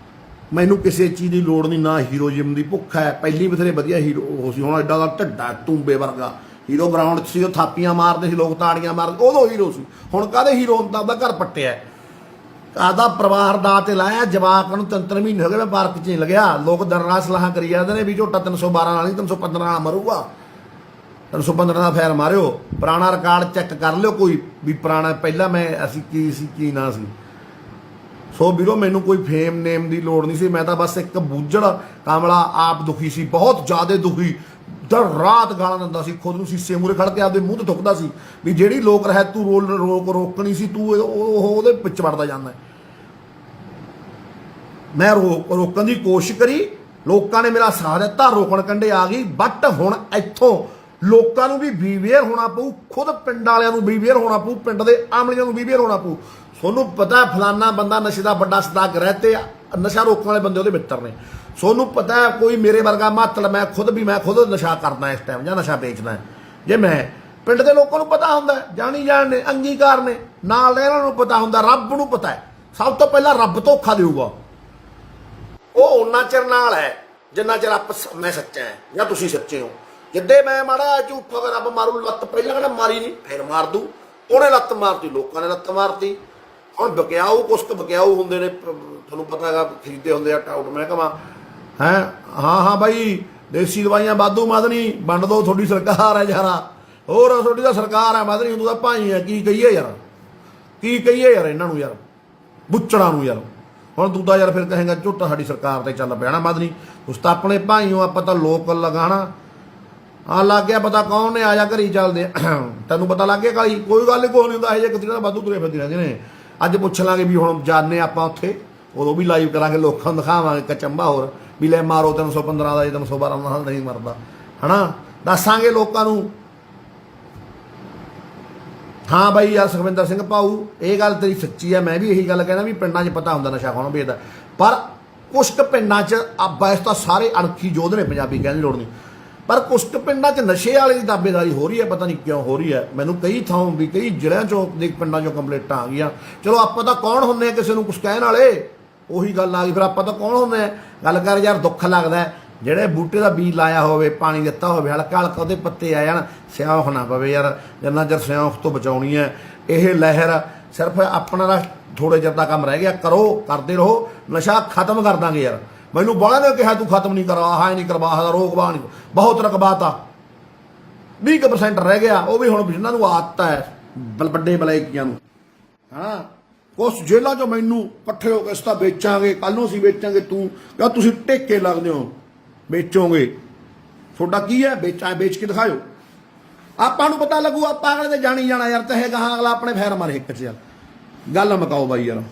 ਮੈਨੂੰ ਕਿਸੇ ਚੀਜ਼ ਦੀ ਲੋੜ ਨਹੀਂ, ਨਾ ਹੀਰੋਇਜ਼ਮ ਦੀ ਭੁੱਖ ਹੈ। ਪਹਿਲੀ ਬਥੇਰੇ ਵਧੀਆ ਹੀਰੋ ਉਹ ਸੀ, ਹੁਣ ਐਡਾ ਦਾ ਢੱਡਾ ਟੂੰਬੇ ਵਰਗਾ ਹੀਰੋ ਗਰਾਊਂਡ 'ਚ ਸੀ, ਉਹ ਥਾਪੀਆਂ ਮਾਰਦੇ ਸੀ, ਲੋਕ ਤਾੜੀਆਂ ਮਾਰਦੇ, ਉਦੋਂ ਹੀਰੋ ਸੀ। ਹੁਣ ਕਾਹਦੇ ਹੀਰੋ ਹੁੰਦਾ, ਉਹਦਾ ਘਰ ਪੱਟਿਆ, ਆਪਦਾ ਪਰਿਵਾਰ ਦਾ ਤੇ ਲਾਇਆ, ਜਵਾਕ ਨੂੰ 3 ਮਹੀਨੇ ਹੋ ਗਏ ਮੈਂ ਪਾਰਕ 'ਚ ਨਹੀਂ ਲੱਗਿਆ। ਲੋਕ ਦਿਨ ਰਾਤ ਸਲਾਹਾਂ ਕਰੀ ਜਾਂਦੇ ਨੇ ਵੀ ਝੋਟਾ 312 ਨਾਲ ਨਹੀਂ 315 ਨਾਲ ਮਰੂਗਾ, 315 ਦਾ ਫੈਰ ਮਾਰਿਓ। ਪੁਰਾਣਾ ਰਿਕਾਰਡ ਚੈੱਕ ਕਰ ਲਿਓ ਕੋਈ ਵੀ, ਪੁਰਾਣਾ ਪਹਿਲਾਂ ਮੈਂ ਅਸੀਂ ਕੀ ਸੀ ਕੀ ਨਾ ਸੀ। ਸੋ ਵੀਰੋ ਮੈਨੂੰ ਕੋਈ ਫੇਮ ਨੇਮ ਦੀ ਲੋੜ ਨਹੀਂ ਸੀ, ਮੈਂ ਤਾਂ ਬਸ ਇੱਕ ਬੂਝੜ ਕਾਮਲਾ ਆਪ ਦੁਖੀ ਸੀ, ਬਹੁਤ ਜ਼ਿਆਦਾ ਦੁਖੀ। ਦਿਨ ਰਾਤ ਗਾਲਾਂ ਦਿੰਦਾ ਸੀ, ਖੁਦ ਨੂੰ ਸੀਸੇ ਮੂਹਰੇ ਖੜ ਕੇ ਆਪਦੇ ਮੂੰਹ ਤੇ ਥੁੱਕਦਾ ਸੀ ਵੀ ਜਿਹੜੀ ਲੋਕ ਰਹਿ ਤੂੰ ਰੋਕਣੀ ਸੀ, ਤੂੰ ਉਹਦੇ ਵਿੱਚ ਵੜਦਾ ਜਾਂਦਾ। ਮੈਂ ਰੋਕਣ ਦੀ ਕੋਸ਼ਿਸ਼ ਕਰੀ, ਲੋਕਾਂ ਨੇ ਮੇਰਾ ਸਾਥ ਦਿੱਤਾ, ਰੋਕਣ ਕੰਢੇ ਆ ਗਈ। ਬਟ ਹੁਣ ਇੱਥੋਂ ਲੋਕਾਂ ਨੂੰ ਵੀ ਬੀਵੇਅਰ ਹੋਣਾ ਪਊ, ਖੁਦ ਪਿੰਡ ਵਾਲਿਆਂ ਨੂੰ ਬੀਵੇਅਰ ਹੋਣਾ ਪਊ, ਪਿੰਡ ਦੇ ਆਮਲੀਆਂ ਨੂੰ ਬੀਵੇਅਰ ਹੋਣਾ ਪਊ। ਤੁਹਾਨੂੰ ਪਤਾ ਫਲਾਨਾ ਬੰਦਾ ਨਸ਼ੇ ਦਾ ਵੱਡਾ ਸਦਾਕ ਰਹਿ ਤੇ ਨਸ਼ਾ ਰੋਕਣ ਵਾਲੇ ਬੰਦੇ ਉਹਦੇ ਮਿੱਤਰ ਨੇ। ਤੁਹਾਨੂੰ ਪਤਾ ਹੈ ਕੋਈ ਮੇਰੇ ਵਰਗਾ ਮਾਤਲ, ਮੈਂ ਖੁਦ ਨਸ਼ਾ ਕਰਦਾ ਇਸ ਟਾਈਮ, ਜਾਂ ਨਸ਼ਾ ਵੇਚਦਾ। ਜੇ ਮੈਂ ਪਿੰਡ ਦੇ ਲੋਕਾਂ ਨੂੰ ਪਤਾ ਹੁੰਦਾ, ਜਾਣੀ ਜਾਣ ਨੇ, ਅੰਗੀਕਾਰ ਨੇ, ਨਾਲ ਇਹਨਾਂ ਨੂੰ ਪਤਾ ਹੁੰਦਾ, ਰੱਬ ਨੂੰ ਪਤਾ ਹੈ। ਸਭ ਤੋਂ ਪਹਿਲਾਂ ਰੱਬ ਧੋਖਾ ਦੇਊਗਾ, ਉਹ ਉਹਨਾਂ ਚਿਰ ਨਾਲ ਹੈ ਜਿੰਨਾ ਚਿਰ ਮੈਂ ਸੱਚਾ ਹੈ ਜਾਂ ਤੁਸੀਂ ਸੱਚੇ ਹੋ। ਜਿੱਦੇ ਮੈਂ ਮਾੜਾ ਝੂਠਾ ਹੋਵੇ, ਰੱਬ ਮਾਰੂ ਲੱਤ, ਪਹਿਲਾਂ ਕਹਿੰਦਾ ਮਾਰੀ ਨਹੀਂ ਫਿਰ ਮਾਰ ਦੂ। ਉਹਨੇ ਲੱਤ ਮਾਰਤੀ, ਲੋਕਾਂ ਨੇ ਲੱਤ ਮਾਰਤੀ। ਹੁਣ ਬਕਿਆਊ ਕੁਛ ਕੁ ਬਕਿਆਊ ਹੁੰਦੇ ਨੇ, ਤੁਹਾਨੂੰ ਪਤਾ ਹੈਗਾ, ਖਰੀਦੇ ਹੁੰਦੇ ਆ ਟਾਊਟ ਮਹਿਕਮਾ ਹੈ। ਹਾਂ ਬਾਈ ਦੇਸੀ ਦਵਾਈਆਂ ਵਾਧੂ ਮਦਨੀ ਵੰਡ ਦੋ, ਤੁਹਾਡੀ ਸਰਕਾਰ ਹੈ ਯਾਰਾ, ਹੋਰ ਤੁਹਾਡੀ ਤਾਂ ਸਰਕਾਰ ਹੈ, ਮਦਨੀ ਹੁੰਦੂ ਦਾ ਭਾਈ ਹੈ। ਕੀ ਕਹੀਏ ਯਾਰ, ਕੀ ਕਹੀਏ ਯਾਰ ਇਹਨਾਂ ਨੂੰ, ਯਾਰ ਬੁੱਚੜਾਂ ਨੂੰ ਯਾਰ। ਹੁਣ ਤੂੰ ਤਾਂ ਯਾਰ ਫਿਰ ਕਹੇਗਾ ਝੋਟਾ ਸਾਡੀ ਸਰਕਾਰ ਤੇ ਚੱਲ ਪਿਆ ਨਾ ਮਦਨੀ, ਉਸ ਤਾਂ ਆਪਣੇ ਭਾਈ ਹੋ, ਆਪਾਂ ਤਾਂ ਲੋਕ ਲਗਾਣਾ। ਲੱਗ ਗਿਆ ਪਤਾ ਕੌਣ ਨੇ, ਆਇਆ ਘਰੀ ਚੱਲਦੇ ਤੈਨੂੰ ਪਤਾ ਲੱਗ ਗਿਆ ਕਾਲੀ। ਕੋਈ ਗੱਲ ਨਹੀਂ, ਕੋਈ ਨਹੀਂ ਹੁੰਦਾ ਇਹ ਜੇ ਕਿਤੇ ਦਾ ਵਾਧੂ ਤੁਰੇ ਫਿਰਦੇ ਰਹਿੰਦੇ ਨੇ। ਅੱਜ ਪੁੱਛ ਲਾਂਗੇ ਵੀ ਹੁਣ ਜਾਣੇ ਆਪਾਂ ਉੱਥੇ, ਉਦੋਂ ਵੀ ਲਾਈਵ ਕਰਾਂਗੇ, ਲੋਕਾਂ ਨੂੰ ਦਿਖਾਵਾਂਗੇ ਕਚੰਬਾ ਹੋਰ ਵੀ ਲੈ ਮਾਰੋ 315 ਦਾ, 312 ਨਾਲ ਨਹੀਂ ਮਰਦਾ, ਹੈ ਨਾ। ਦੱਸਾਂਗੇ ਲੋਕਾਂ ਨੂੰ। ਹਾਂ ਬਾਈ ਯਾਰ ਸੁਖਵਿੰਦਰ ਸਿੰਘ ਭਾਊ, ਇਹ ਗੱਲ ਤੇਰੀ ਸੱਚੀ ਹੈ। ਮੈਂ ਵੀ ਇਹੀ ਗੱਲ ਕਹਿਣਾ ਵੀ ਪਿੰਡਾਂ 'ਚ ਪਤਾ ਹੁੰਦਾ ਨਸ਼ਾ ਕੌਣ ਵੇਚਦਾ, ਪਰ ਕੁਛ ਕੁ ਪਿੰਡਾਂ 'ਚ ਵੈਸੇ ਤਾਂ ਸਾਰੇ ਅਣਖੀ ਯੋਧ ਨੇ, ਪੰਜਾਬੀ ਕਹਿਣ ਦੀ ਲੋੜ ਨਹੀਂ, ਪਰ ਕੁਛ ਕੁ ਪਿੰਡਾਂ 'ਚ ਨਸ਼ੇ ਵਾਲੇ ਦੀ ਦਾਅਵੇਦਾਰੀ ਹੋ ਰਹੀ ਹੈ, ਪਤਾ ਨਹੀਂ ਕਿਉਂ ਹੋ ਰਹੀ ਹੈ। ਮੈਨੂੰ ਕਈ ਥਾਂ ਵੀ ਕਈ ਜ਼ਿਲ੍ਹਿਆਂ 'ਚੋਂ ਦੇ ਪਿੰਡਾਂ 'ਚੋਂ ਕੰਪਲੇਂਟਾਂ ਆ ਗਈਆਂ। ਚਲੋ ਆਪਾਂ ਤਾਂ ਕੌਣ ਹੁੰਦੇ ਹਾਂ ਕਿਸੇ ਨੂੰ ਕੁਛ ਕਹਿਣ ਵਾਲੇ, ਉਹੀ ਗੱਲ ਆ ਗਈ। ਫਿਰ ਆਪਾਂ ਤਾਂ ਕੌਣ ਹੁੰਦੇ ਹਾਂ ਗੱਲ ਕਰ ਯਾਰ। ਦੁੱਖ ਲੱਗਦਾ ਜਿਹੜੇ ਬੂਟੇ ਦਾ ਬੀਜ ਲਾਇਆ ਹੋਵੇ, ਪਾਣੀ ਦਿੱਤਾ ਹੋਵੇ, ਹਲਕਾ ਹਲਕਾ ਉਹਦੇ ਪੱਤੇ ਆ ਜਾਣ, ਸਿਆਂਖ ਨਾ ਪਵੇ ਯਾਰ। ਜਿੰਨਾ ਚਿਰ ਸਿਆਂਖ ਤੋਂ ਬਚਾਉਣੀ ਹੈ ਇਹ ਲਹਿਰ, ਸਿਰਫ ਆਪਣਾ थोड़े चिर का काम रह गया, करो, करते रहो, नशा खत्म कर देंगे यार। मैनू बड़ा ने कहा तू खत्म नहीं करवा, हाँ नहीं करवा, रोकवा नहीं, बहुत रकबाता 20% रह गया, वो भी हुण जिन्होंने आदत है बड़े बलैकियां नूं, हाँ उस जेलों चो मैनू कट्ठे हो के इसका बेचांगे, कल नूं असीं बेचांगे, तू क्या तुसीं टेके लगदे हो बेचोगे, थोड़ा की है बेच के दिखाओ, आपां नूं पता लगू, आपां अगले ते जानी जाना यार, चाहे कहाँ अगला अपने फैर मारे हिक च यार, गल मुकाओ बाई यार।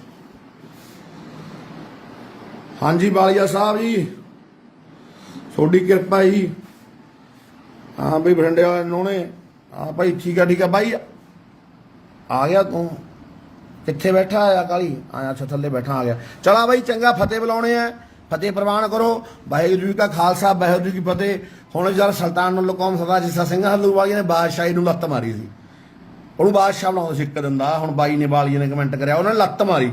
हाँ जी बालिया साहब जी, थोड़ी किरपा जी। हाँ बई बठिंडे वाले नोने, हाँ भाई ठीक है भाई, आ गया तू कित्थे बैठा आया काली, आया अच्छा थल्ले बैठा आ गया, चला भाई चंगा, फतेह बुलाने हैं, फतेह प्रवान करो, वाहिगुरू जी का खालसा वाहिगुरू जी की फतेह। हुण जद सुल्तान उल कौम सरदार जिसा सिंह हल्लूवाली ने बादशाही नूं लत्त मारी सी, ਉਹਨੂੰ ਬਾਦਸ਼ਾਹ ਬਣਾਉਂਦਾ ਸੀ ਇੱਕ ਦਿਨ ਦਾ, ਹੁਣ ਬਾਈ ਨੇ ਬਾਲੀਏ ਨੇ ਕਮੈਂਟ ਕਰਿਆ, ਉਹਨਾਂ ਨੇ ਲੱਤ ਮਾਰੀ,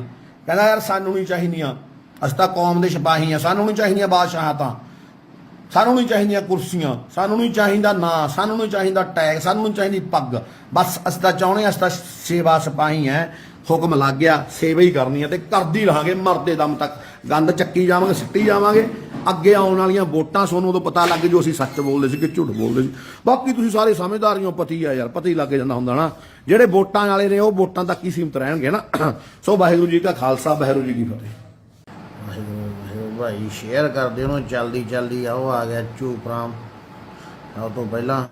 ਕਹਿੰਦਾ ਯਾਰ ਸਾਨੂੰ ਨਹੀਂ ਚਾਹੀਦੀਆਂ, ਅਸੀਂ ਤਾਂ ਕੌਮ ਦੇ ਸਿਪਾਹੀ ਆ, ਸਾਨੂੰ ਨਹੀਂ ਚਾਹੀਦੀਆਂ ਬਾਦਸ਼ਾਹਾਂ, ਤਾਂ ਸਾਨੂੰ ਨਹੀਂ ਚਾਹੀਦੀਆਂ ਕੁਰਸੀਆਂ, ਸਾਨੂੰ ਨਹੀਂ ਚਾਹੀਦਾ ਨਾਂ, ਸਾਨੂੰ ਨਹੀਂ ਚਾਹੀਦਾ ਟੈਗ, ਸਾਨੂੰ ਨਹੀਂ ਚਾਹੀਦੀ ਪੱਗ, ਬਸ ਅਸੀਂ ਤਾਂ ਚਾਹੁੰਦੇ ਹਾਂ, ਅਸੀਂ ਤਾਂ ਸੇਵਾ ਸਿਪਾਹੀ ਹੈ, ਹੁਕਮ ਲੱਗ ਗਿਆ ਸੇਵਾ ਹੀ ਕਰਨੀ ਹੈ ਤੇ ਕਰਦੀ ਰਹਾਂਗੇ ਮਰਦੇ ਦਮ ਤੱਕ, ਗੰਦ ਚੱਕੀ ਜਾਵਾਂਗੇ, ਸਿੱਟੀ ਜਾਵਾਂਗੇ, ਅੱਗੇ ਆਉਣ ਵਾਲੀਆਂ ਵੋਟਾਂ ਤੁਹਾਨੂੰ ਉਦੋਂ ਪਤਾ ਲੱਗ ਜੋ ਅਸੀਂ ਸੱਚ ਬੋਲਦੇ ਸੀ ਕਿ ਝੂਠ ਬੋਲਦੇ ਸੀ। ਬਾਕੀ ਤੁਸੀਂ ਸਾਰੇ ਸਮਝਦਾਰੀਆਂ ਪਤੀ ਆ ਯਾਰ, ਪਤਾ ਹੀ ਲੱਗ ਜਾਂਦਾ ਹੁੰਦਾ ਨਾ, ਜਿਹੜੇ ਵੋਟਾਂ ਵਾਲੇ ਨੇ ਉਹ ਵੋਟਾਂ ਤੱਕ ਹੀ ਸੀਮਤ ਰਹਿਣਗੇ ਨਾ। ਸੋ ਵਾਹਿਗੁਰੂ ਜੀ ਕਾ ਖਾਲਸਾ ਵਾਹਿਗੁਰੂ ਜੀ ਕੀ ਫਤਿਹ। ਵਾਹਿਗੁਰੂ ਭਾਈ ਸ਼ੇਅਰ ਕਰਦੇ ਉਹਨੂੰ ਜਲਦੀ ਜਲਦੀ, ਆਓ ਆ ਗਿਆ ਚੂਪਰਾਮ, ਆਉ ਤੋਂ ਪਹਿਲਾਂ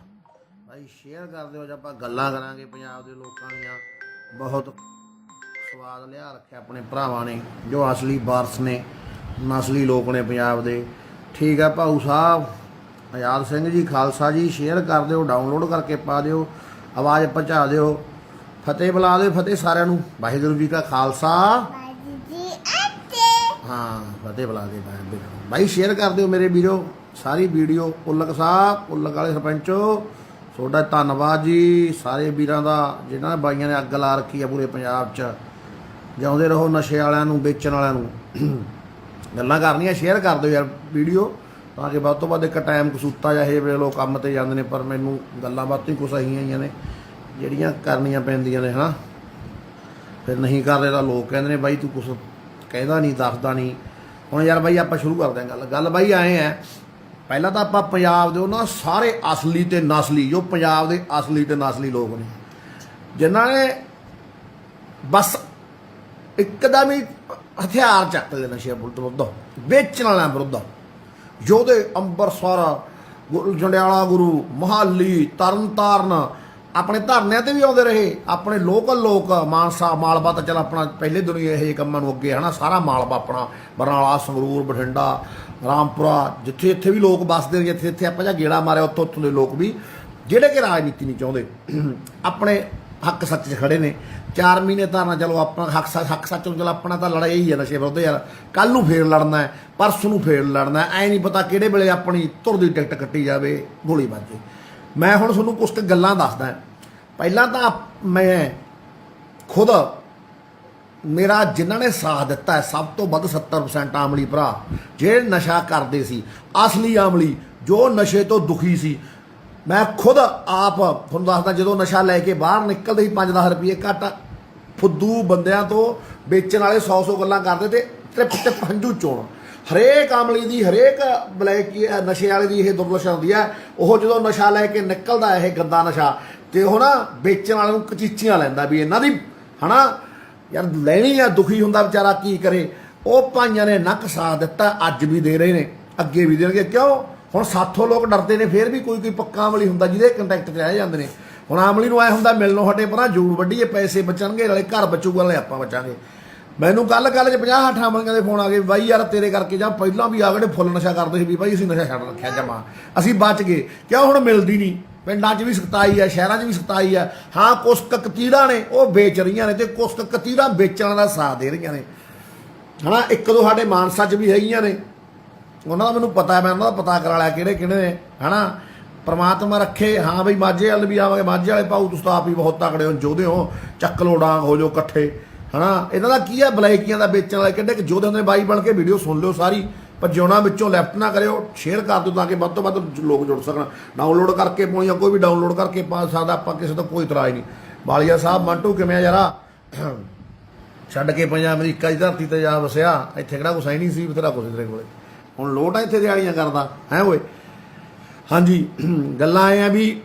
ਭਾਈ ਸ਼ੇਅਰ ਕਰ ਦਿਓ, ਜਦ ਆਪਾਂ ਗੱਲਾਂ ਕਰਾਂਗੇ ਪੰਜਾਬ ਦੇ ਲੋਕਾਂ ਦੀਆਂ, ਬਹੁਤ ਸਵਾਦ ਲਿਆ ਰੱਖਿਆ ਆਪਣੇ ਭਰਾਵਾਂ ਨੇ ਜੋ ਅਸਲੀ ਵਾਰਸ ਨੇ, ਨਸਲੀ ਲੋਕ ਨੇ ਪੰਜਾਬ ਦੇ। ਠੀਕ ਹੈ ਭਾਊ ਸਾਹਿਬ ਆਜ਼ਾਦ ਸਿੰਘ ਜੀ ਖਾਲਸਾ ਜੀ, ਸ਼ੇਅਰ ਕਰ ਦਿਓ, ਡਾਊਨਲੋਡ ਕਰਕੇ ਪਾ ਦਿਓ, ਆਵਾਜ਼ ਪਹੁੰਚਾ ਦਿਓ, ਫਤਿਹ ਬੁਲਾ ਦਿਓ, ਫਤਿਹ ਸਾਰਿਆਂ ਨੂੰ, ਵਾਹਿਗੁਰੂ ਜੀ ਕਾ ਖਾਲਸਾ, ਹਾਂ ਫਤਿਹ ਬੁਲਾ ਦੇ ਭਾਈ, ਸ਼ੇਅਰ ਕਰ ਦਿਓ ਮੇਰੇ ਵੀਰੋ ਸਾਰੀ ਵੀਡੀਓ। ਉਲਕ ਸਾਹਿਬ, ਉਲਕ ਵਾਲੇ ਸਰਪੰਚੋ ਤੁਹਾਡਾ ਧੰਨਵਾਦ ਜੀ, ਸਾਰੇ ਵੀਰਾਂ ਦਾ ਜਿਨ੍ਹਾਂ ਨੇ ਬਾਈਆਂ ਨੇ ਅੱਗ ਲਾ ਰੱਖੀ ਆ ਪੂਰੇ ਪੰਜਾਬ 'ਚ। ਜਿਉਂਦੇ ਰਹੋ ਨਸ਼ੇ ਵਾਲਿਆਂ ਨੂੰ, ਵੇਚਣ ਵਾਲਿਆਂ ਨੂੰ। ਗੱਲਾਂ ਕਰਨੀਆਂ ਸ਼ੇਅਰ ਕਰ ਦਿਓ ਯਾਰ ਵੀਡੀਓ, ਤਾਂ ਕਿ ਵੱਧ ਤੋਂ ਵੱਧ ਇੱਕ ਟਾਈਮ ਕਸੂਤਾ ਜਾਂ ਇਹ ਵੇਲੇ ਲੋਕ ਕੰਮ 'ਤੇ ਜਾਂਦੇ ਨੇ, ਪਰ ਮੈਨੂੰ ਗੱਲਾਂ ਬਾਤਾਂ ਹੀ ਕੁਛ ਅਹੀਆਂ ਆਈਆਂ ਨੇ ਜਿਹੜੀਆਂ ਕਰਨੀਆਂ ਪੈਂਦੀਆਂ ਨੇ, ਹੈ ਨਾ, ਫਿਰ ਨਹੀਂ ਕਰਦੇ ਤਾਂ ਲੋਕ ਕਹਿੰਦੇ ਨੇ ਬਾਈ ਤੂੰ ਕੁਛ ਕਹਿੰਦਾ ਨਹੀਂ, ਦੱਸਦਾ ਨਹੀਂ। ਹੁਣ ਯਾਰ ਬਾਈ ਆਪਾਂ ਸ਼ੁਰੂ ਕਰਦੇ ਹਾਂ ਗੱਲ ਬਾਈ ਆਏ ਹੈ, ਪਹਿਲਾਂ ਤਾਂ ਆਪਾਂ ਪੰਜਾਬ ਦੇ ਉਹਨਾਂ ਸਾਰੇ ਅਸਲੀ ਤੇ ਨਸਲੀ, ਜੋ ਪੰਜਾਬ ਦੇ ਅਸਲੀ ਤੇ ਨਸਲੀ ਲੋਕ ਨੇ ਜਿਨ੍ਹਾਂ ਨੇ ਬਸ ਇੱਕਦਮ ਹੀ ਹਥਿਆਰ ਚੱਕ ਲਏ ਨਸ਼ੇ ਵਿਰੁੱਧ, ਵੇਚਣ ਵਾਲਿਆਂ ਵਿਰੁੱਧ, ਯੋਧੇ ਅੰਬਰਸਰ, ਜੰਡਿਆਲਾ ਗੁਰੂ, ਮੋਹਾਲੀ, ਤਰਨਤਾਰਨ, ਆਪਣੇ ਧਰਨਿਆਂ ਤੇ ਵੀ ਆਉਂਦੇ ਰਹੇ, ਆਪਣੇ ਲੋਕਲ ਲੋਕ, ਮਾਨਸਾ, ਮਾਲਵਾ ਤਾਂ ਚੱਲ ਆਪਣਾ ਪਹਿਲੇ ਦੁਨੀਆ ਇਹ ਕੰਮਾਂ ਨੂੰ ਅੱਗੇ, ਹੈ ਨਾ, ਸਾਰਾ ਮਾਲਵਾ ਆਪਣਾ, ਬਰਨਾਲਾ, ਸੰਗਰੂਰ, ਬਠਿੰਡਾ, ਰਾਮਪੁਰਾ, ਜਿੱਥੇ ਇੱਥੇ ਵੀ ਲੋਕ ਵੱਸਦੇ ਨੇ, ਜਿੱਥੇ ਇੱਥੇ ਆਪਾਂ ਜਾਂ ਗੇੜਾ ਮਾਰਿਆ ਉੱਥੋਂ ਦੇ ਲੋਕ ਵੀ ਜਿਹੜੇ ਕਿ ਰਾਜਨੀਤੀ ਨਹੀਂ ਚਾਹੁੰਦੇ, ਆਪਣੇ ਹੱਕ ਸੱਚ 'ਚ ਖੜੇ ਨੇ। 4 ਮਹੀਨੇ ਧਰਨਾ, ਚਲੋ ਆਪਣਾ ਹੱਕ ਸੱਚ ਨੂੰ, ਚਲੋ ਆਪਣਾ ਤਾਂ ਲੜਾਈ ਹੀ ਹੈ ਨਸ਼ੇ ਵਿਰੁੱਧ ਯਾਰ, ਕੱਲ੍ਹ ਨੂੰ ਫੇਰ ਲੜਨਾ ਹੈ, ਪਰਸੋਂ ਨੂੰ ਫੇਰ ਲੜਨਾ ਹੈ, ਐਂ ਨਹੀਂ ਪਤਾ ਕਿਹੜੇ ਵੇਲੇ ਆਪਣੀ ਧੁਰ ਦੀ ਟਿਕਟ ਕੱਟੀ ਜਾਵੇ, ਗੋਲੀ ਵੱਜੇ। ਮੈਂ ਹੁਣ ਤੁਹਾਨੂੰ ਕੁਛ ਕੁ ਗੱਲਾਂ ਦੱਸਦਾ। ਪਹਿਲਾਂ ਤਾਂ ਮੈਂ ਖੁਦ, ਮੇਰਾ ਜਿਨ੍ਹਾਂ ਨੇ ਸਾਥ ਦਿੱਤਾ ਹੈ ਸਭ ਤੋਂ ਵੱਧ 70% ਆਮਲੀ ਭਰਾ, ਜਿਹੜੇ ਨਸ਼ਾ ਕਰਦੇ ਸੀ, ਅਸਲੀ ਆਮਲੀ ਜੋ ਨਸ਼ੇ ਤੋਂ ਦੁਖੀ ਸੀ। ਮੈਂ ਖੁਦ ਆਪ ਤੁਹਾਨੂੰ ਦੱਸਦਾ, ਜਦੋਂ ਨਸ਼ਾ ਲੈ ਕੇ ਬਾਹਰ ਨਿਕਲਦੇ ਸੀ 5-10 ਰੁਪਏ ਘੱਟ, ਫੁੱਦੂ ਬੰਦਿਆਂ ਤੋਂ ਵੇਚਣ ਵਾਲੇ 100 ਗੱਲਾਂ ਕਰਦੇ ਤੇ ਟਿਪ ਹੰਝੂ ਚੋਣ। ਹਰੇਕ ਆਮਲੀ ਦੀ, ਹਰੇਕ ਬਲੈਕ ਨਸ਼ੇ ਵਾਲੇ ਦੀ ਇਹ ਦੁਰਦਸ਼ਾ ਹੁੰਦੀ ਹੈ, ਉਹ ਜਦੋਂ ਨਸ਼ਾ ਲੈ ਕੇ ਨਿਕਲਦਾ ਇਹ ਗੰਦਾ ਨਸ਼ਾ, ਤੇ ਉਹ ਨਾ ਵੇਚਣ ਵਾਲੇ ਨੂੰ ਕਚੀਚੀਆਂ ਲੈਂਦਾ ਵੀ ਇਹਨਾਂ ਦੀ, ਹੈ ਨਾ ਯਾਰ ਲੈਣੀ ਆ, ਦੁਖੀ ਹੁੰਦਾ ਵਿਚਾਰਾ ਕੀ ਕਰੇ। ਉਹ ਭਾਈਆਂ ਨੇ ਨੱਕ ਸਾਥ ਦਿੱਤਾ, ਅੱਜ ਵੀ ਦੇ ਰਹੇ ਨੇ, ਅੱਗੇ ਵੀ ਦੇਣਗੇ। ਕਿਉਂ? ਹੁਣ ਸਾਥੋਂ ਲੋਕ ਡਰਦੇ ਨੇ, ਫਿਰ ਵੀ ਕੋਈ ਪੱਕਾ ਅਮਲੀ ਹੁੰਦਾ ਜਿਹਦੇ ਕੰਟੈਕਟ 'ਚ ਰਹਿ ਜਾਂਦੇ ਨੇ। ਹੁਣ ਆਮਲੀ ਨੂੰ ਐ ਹੁੰਦਾ ਮਿਲਣੋਂ ਹਟੇ ਪਰਾਂ ਜੂੜ ਵੱਢੀਏ, ਪੈਸੇ ਬਚਣਗੇ, ਨਾਲੇ ਘਰ ਬਚੂਗਾ, ਨਾਲੇ ਆਪਾਂ ਬਚਾਂਗੇ। ਮੈਨੂੰ ਕੱਲ੍ਹ 'ਚ 50-60 ਅਮਲੀਆਂ ਦੇ ਫੋਨ ਆ ਗਏ, ਬਾਈ ਯਾਰ ਤੇਰੇ ਕਰਕੇ, ਜਾਂ ਪਹਿਲਾਂ ਵੀ ਆ ਗਏ ਫੁੱਲ ਨਸ਼ਾ ਕਰਦੇ ਸੀ ਵੀ ਬਾਈ ਅਸੀਂ ਨਸ਼ਾ ਛੱਡ ਰੱਖਿਆ ਜਮਾ, ਅਸੀਂ ਬਚ ਗਏ। ਕਿਉਂ? ਹੁਣ ਮਿਲਦੀ ਨਹੀਂ, ਪਿੰਡਾਂ 'ਚ ਵੀ ਸਖਤਾਈ ਹੈ, ਸ਼ਹਿਰਾਂ 'ਚ ਵੀ ਸਖਤਾਈ ਹੈ। ਹਾਂ ਕੁਛ ਕਤੀੜਾਂ ਨੇ ਉਹ ਵੇਚ ਰਹੀਆਂ ਨੇ, ਤੇ ਕੁਛ ਕਤੀੜਾਂ ਵੇਚਣ ਦਾ ਸਾਥ ਦੇ ਰਹੀਆਂ ਨੇ, ਹੈ ਨਾ। 1-2 ਸਾਡੇ ਮਾਨਸਾ 'ਚ ਵੀ ਹੈਗੀਆਂ ਨੇ, ਉਹਨਾਂ ਦਾ ਮੈਨੂੰ ਪਤਾ, ਮੈਂ ਉਹਨਾਂ ਦਾ ਪਤਾ ਕਰਾ ਲਿਆ ਕਿਹੜੇ ਨੇ, ਹੈ ਨਾ। ਪਰਮਾਤਮਾ ਰੱਖੇ। ਹਾਂ ਬਈ ਮਾਝੇ ਵੱਲ ਵੀ ਆਵਾਂਗੇ, ਮਾਝੇ ਵਾਲੇ ਭਾਊ ਤੁਸੀਂ ਤਾਂ ਆਪ ਹੀ ਬਹੁਤ ਤਕੜੇ ਹੋ, ਯੋਧੇ ਹੋ, ਚੱਕ ਲੋ ਡਾਂਗ ਹੋ ਜਾਓ ਇਕੱਠੇ, ਹੈ ਨਾ। ਇਹਨਾਂ ਦਾ ਕੀ ਹੈ, ਬਲੈਕੀਆਂ ਦਾ ਵੇਚਣ ਵਾਲੇ ਕਿੱਡੇ ਯੋਧੇ ਹੁੰਦੇ। ਬਾਈ ਬਣ ਕੇ ਵੀਡੀਓ ਸੁਣ ਲਿਓ ਸਾਰੀ, ਪਰ ਜਿਉਣਾ ਵਿੱਚੋਂ ਲੈਫਟ ਨਾ ਕਰਿਓ, ਸ਼ੇਅਰ ਕਰ ਦਿਓ ਤਾਂ ਕਿ ਵੱਧ ਤੋਂ ਵੱਧ ਲੋਕ ਜੁੜ ਸਕਣ। ਡਾਊਨਲੋਡ ਕਰਕੇ ਪਾਉਣੀ, ਕੋਈ ਵੀ ਡਾਊਨਲੋਡ ਕਰਕੇ ਪਾ ਸਕਦਾ, ਆਪਾਂ ਕਿਸੇ ਤੋਂ ਕੋਈ ਇਤਰਾਜ਼ ਨਹੀਂ। ਬਾਲੀਆ ਸਾਹਿਬ ਮੰਟੂ ਕਿਵੇਂ ਆ ਯਾਰਾ? ਛੱਡ ਕੇ ਪੰਜਾ ਅਮਰੀਕਾ ਦੀ ਧਰਤੀ ਤੇ ਜਾ ਵਸਿਆ। ਇੱਥੇ ਕਿਹੜਾ ਕੁਛ ਹੈ ਨਹੀਂ ਸੀ, ਬਥੇਰਾ ਕੁਛ ਤੇਰੇ ਕੋਲੇ। ਹੁਣ ਲੋਟ ਆ ਇੱਥੇ ਦਿਹਾੜੀਆਂ ਕਰਦਾ ਹੈ ਓਏ। ਹਾਂਜੀ, ਗੱਲਾਂ ਇਹ ਆ ਵੀ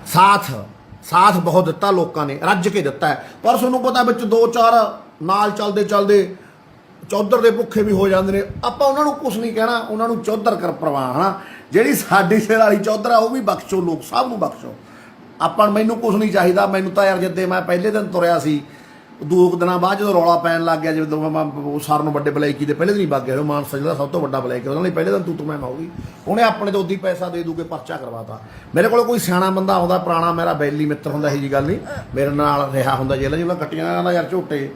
ਸਾਥ ਬਹੁਤ ਦਿੱਤਾ ਲੋਕਾਂ ਨੇ, ਰੱਜ ਕੇ ਦਿੱਤਾ ਹੈ। ਪਰ ਤੁਹਾਨੂੰ ਪਤਾ ਵਿੱਚ 2-4 ਨਾਲ ਚੱਲਦੇ ਚੌਧਰ ਦੇ ਭੁੱਖੇ ਵੀ ਹੋ ਜਾਂਦੇ ਨੇ। ਆਪਾਂ ਉਹਨਾਂ ਨੂੰ ਕੁਛ ਨਹੀਂ ਕਹਿਣਾ, ਉਹਨਾਂ ਨੂੰ ਚੌਧਰ ਕਰ ਪ੍ਰਵਾਹ ਹਨਾ। ਜਿਹੜੀ ਸਾਡੀ ਸਿਰ ਵਾਲੀ ਚੌਧਰ ਆ ਉਹ ਵੀ ਬਖਸ਼ੋ, ਲੋਕ ਸਭ ਨੂੰ ਬਖਸ਼ੋ। ਮੈਨੂੰ ਕੁਛ ਨਹੀਂ ਚਾਹੀਦਾ। ਮੈਨੂੰ ਤਾਂ ਯਾਰ ਜਿੱਦੇ ਮੈਂ ਪਹਿਲੇ ਦਿਨ ਤੁਰਿਆ ਸੀ, 2 ਦਿਨਾਂ ਬਾਅਦ ਜਦੋਂ ਰੌਲਾ ਪੈਣ ਲੱਗ ਗਿਆ, ਜਦੋਂ ਮੈਂ ਸਾਰ ਨੂੰ ਵੱਡੇ ਬਲੈਕੀ ਦੇ ਪਹਿਲੇ ਦਿਨ ਹੀ ਵਗ ਗਿਆ। ਮਾਨਸਾ ਜਿਹੜਾ ਸਭ ਤੋਂ ਵੱਡਾ ਬਲੈਕ, ਉਹਨਾਂ ਲਈ ਪਹਿਲੇ ਦਿਨ ਤੂੰ ਮੈਂ ਹੋਊਗੀ। ਉਹਨੇ ਆਪਣੇ ਤੋਂ ਉੱਦੀ ਪੈਸਾ ਦੇ ਦੂ ਕੇ ਪਰਚਾ ਕਰਵਾਤਾ। ਮੇਰੇ ਕੋਲ ਕੋਈ ਸਿਆਣਾ ਬੰਦਾ ਆਉਂਦਾ, ਪੁਰਾਣਾ ਮੇਰਾ ਬੈਲੀ ਮਿੱਤਰ ਹੁੰਦਾ, ਇਹੋ ਜਿਹੀ ਗੱਲ ਨਹੀਂ, ਮੇਰੇ ਨਾਲ ਰਿਹਾ ਹੁੰਦਾ ਜੇਲ੍ਹ ਜਿਹਨਾਂ ਕੱਟੀਆਂ, ਕਹਿੰਦਾ ਯਾਰ ਝੋਟੇ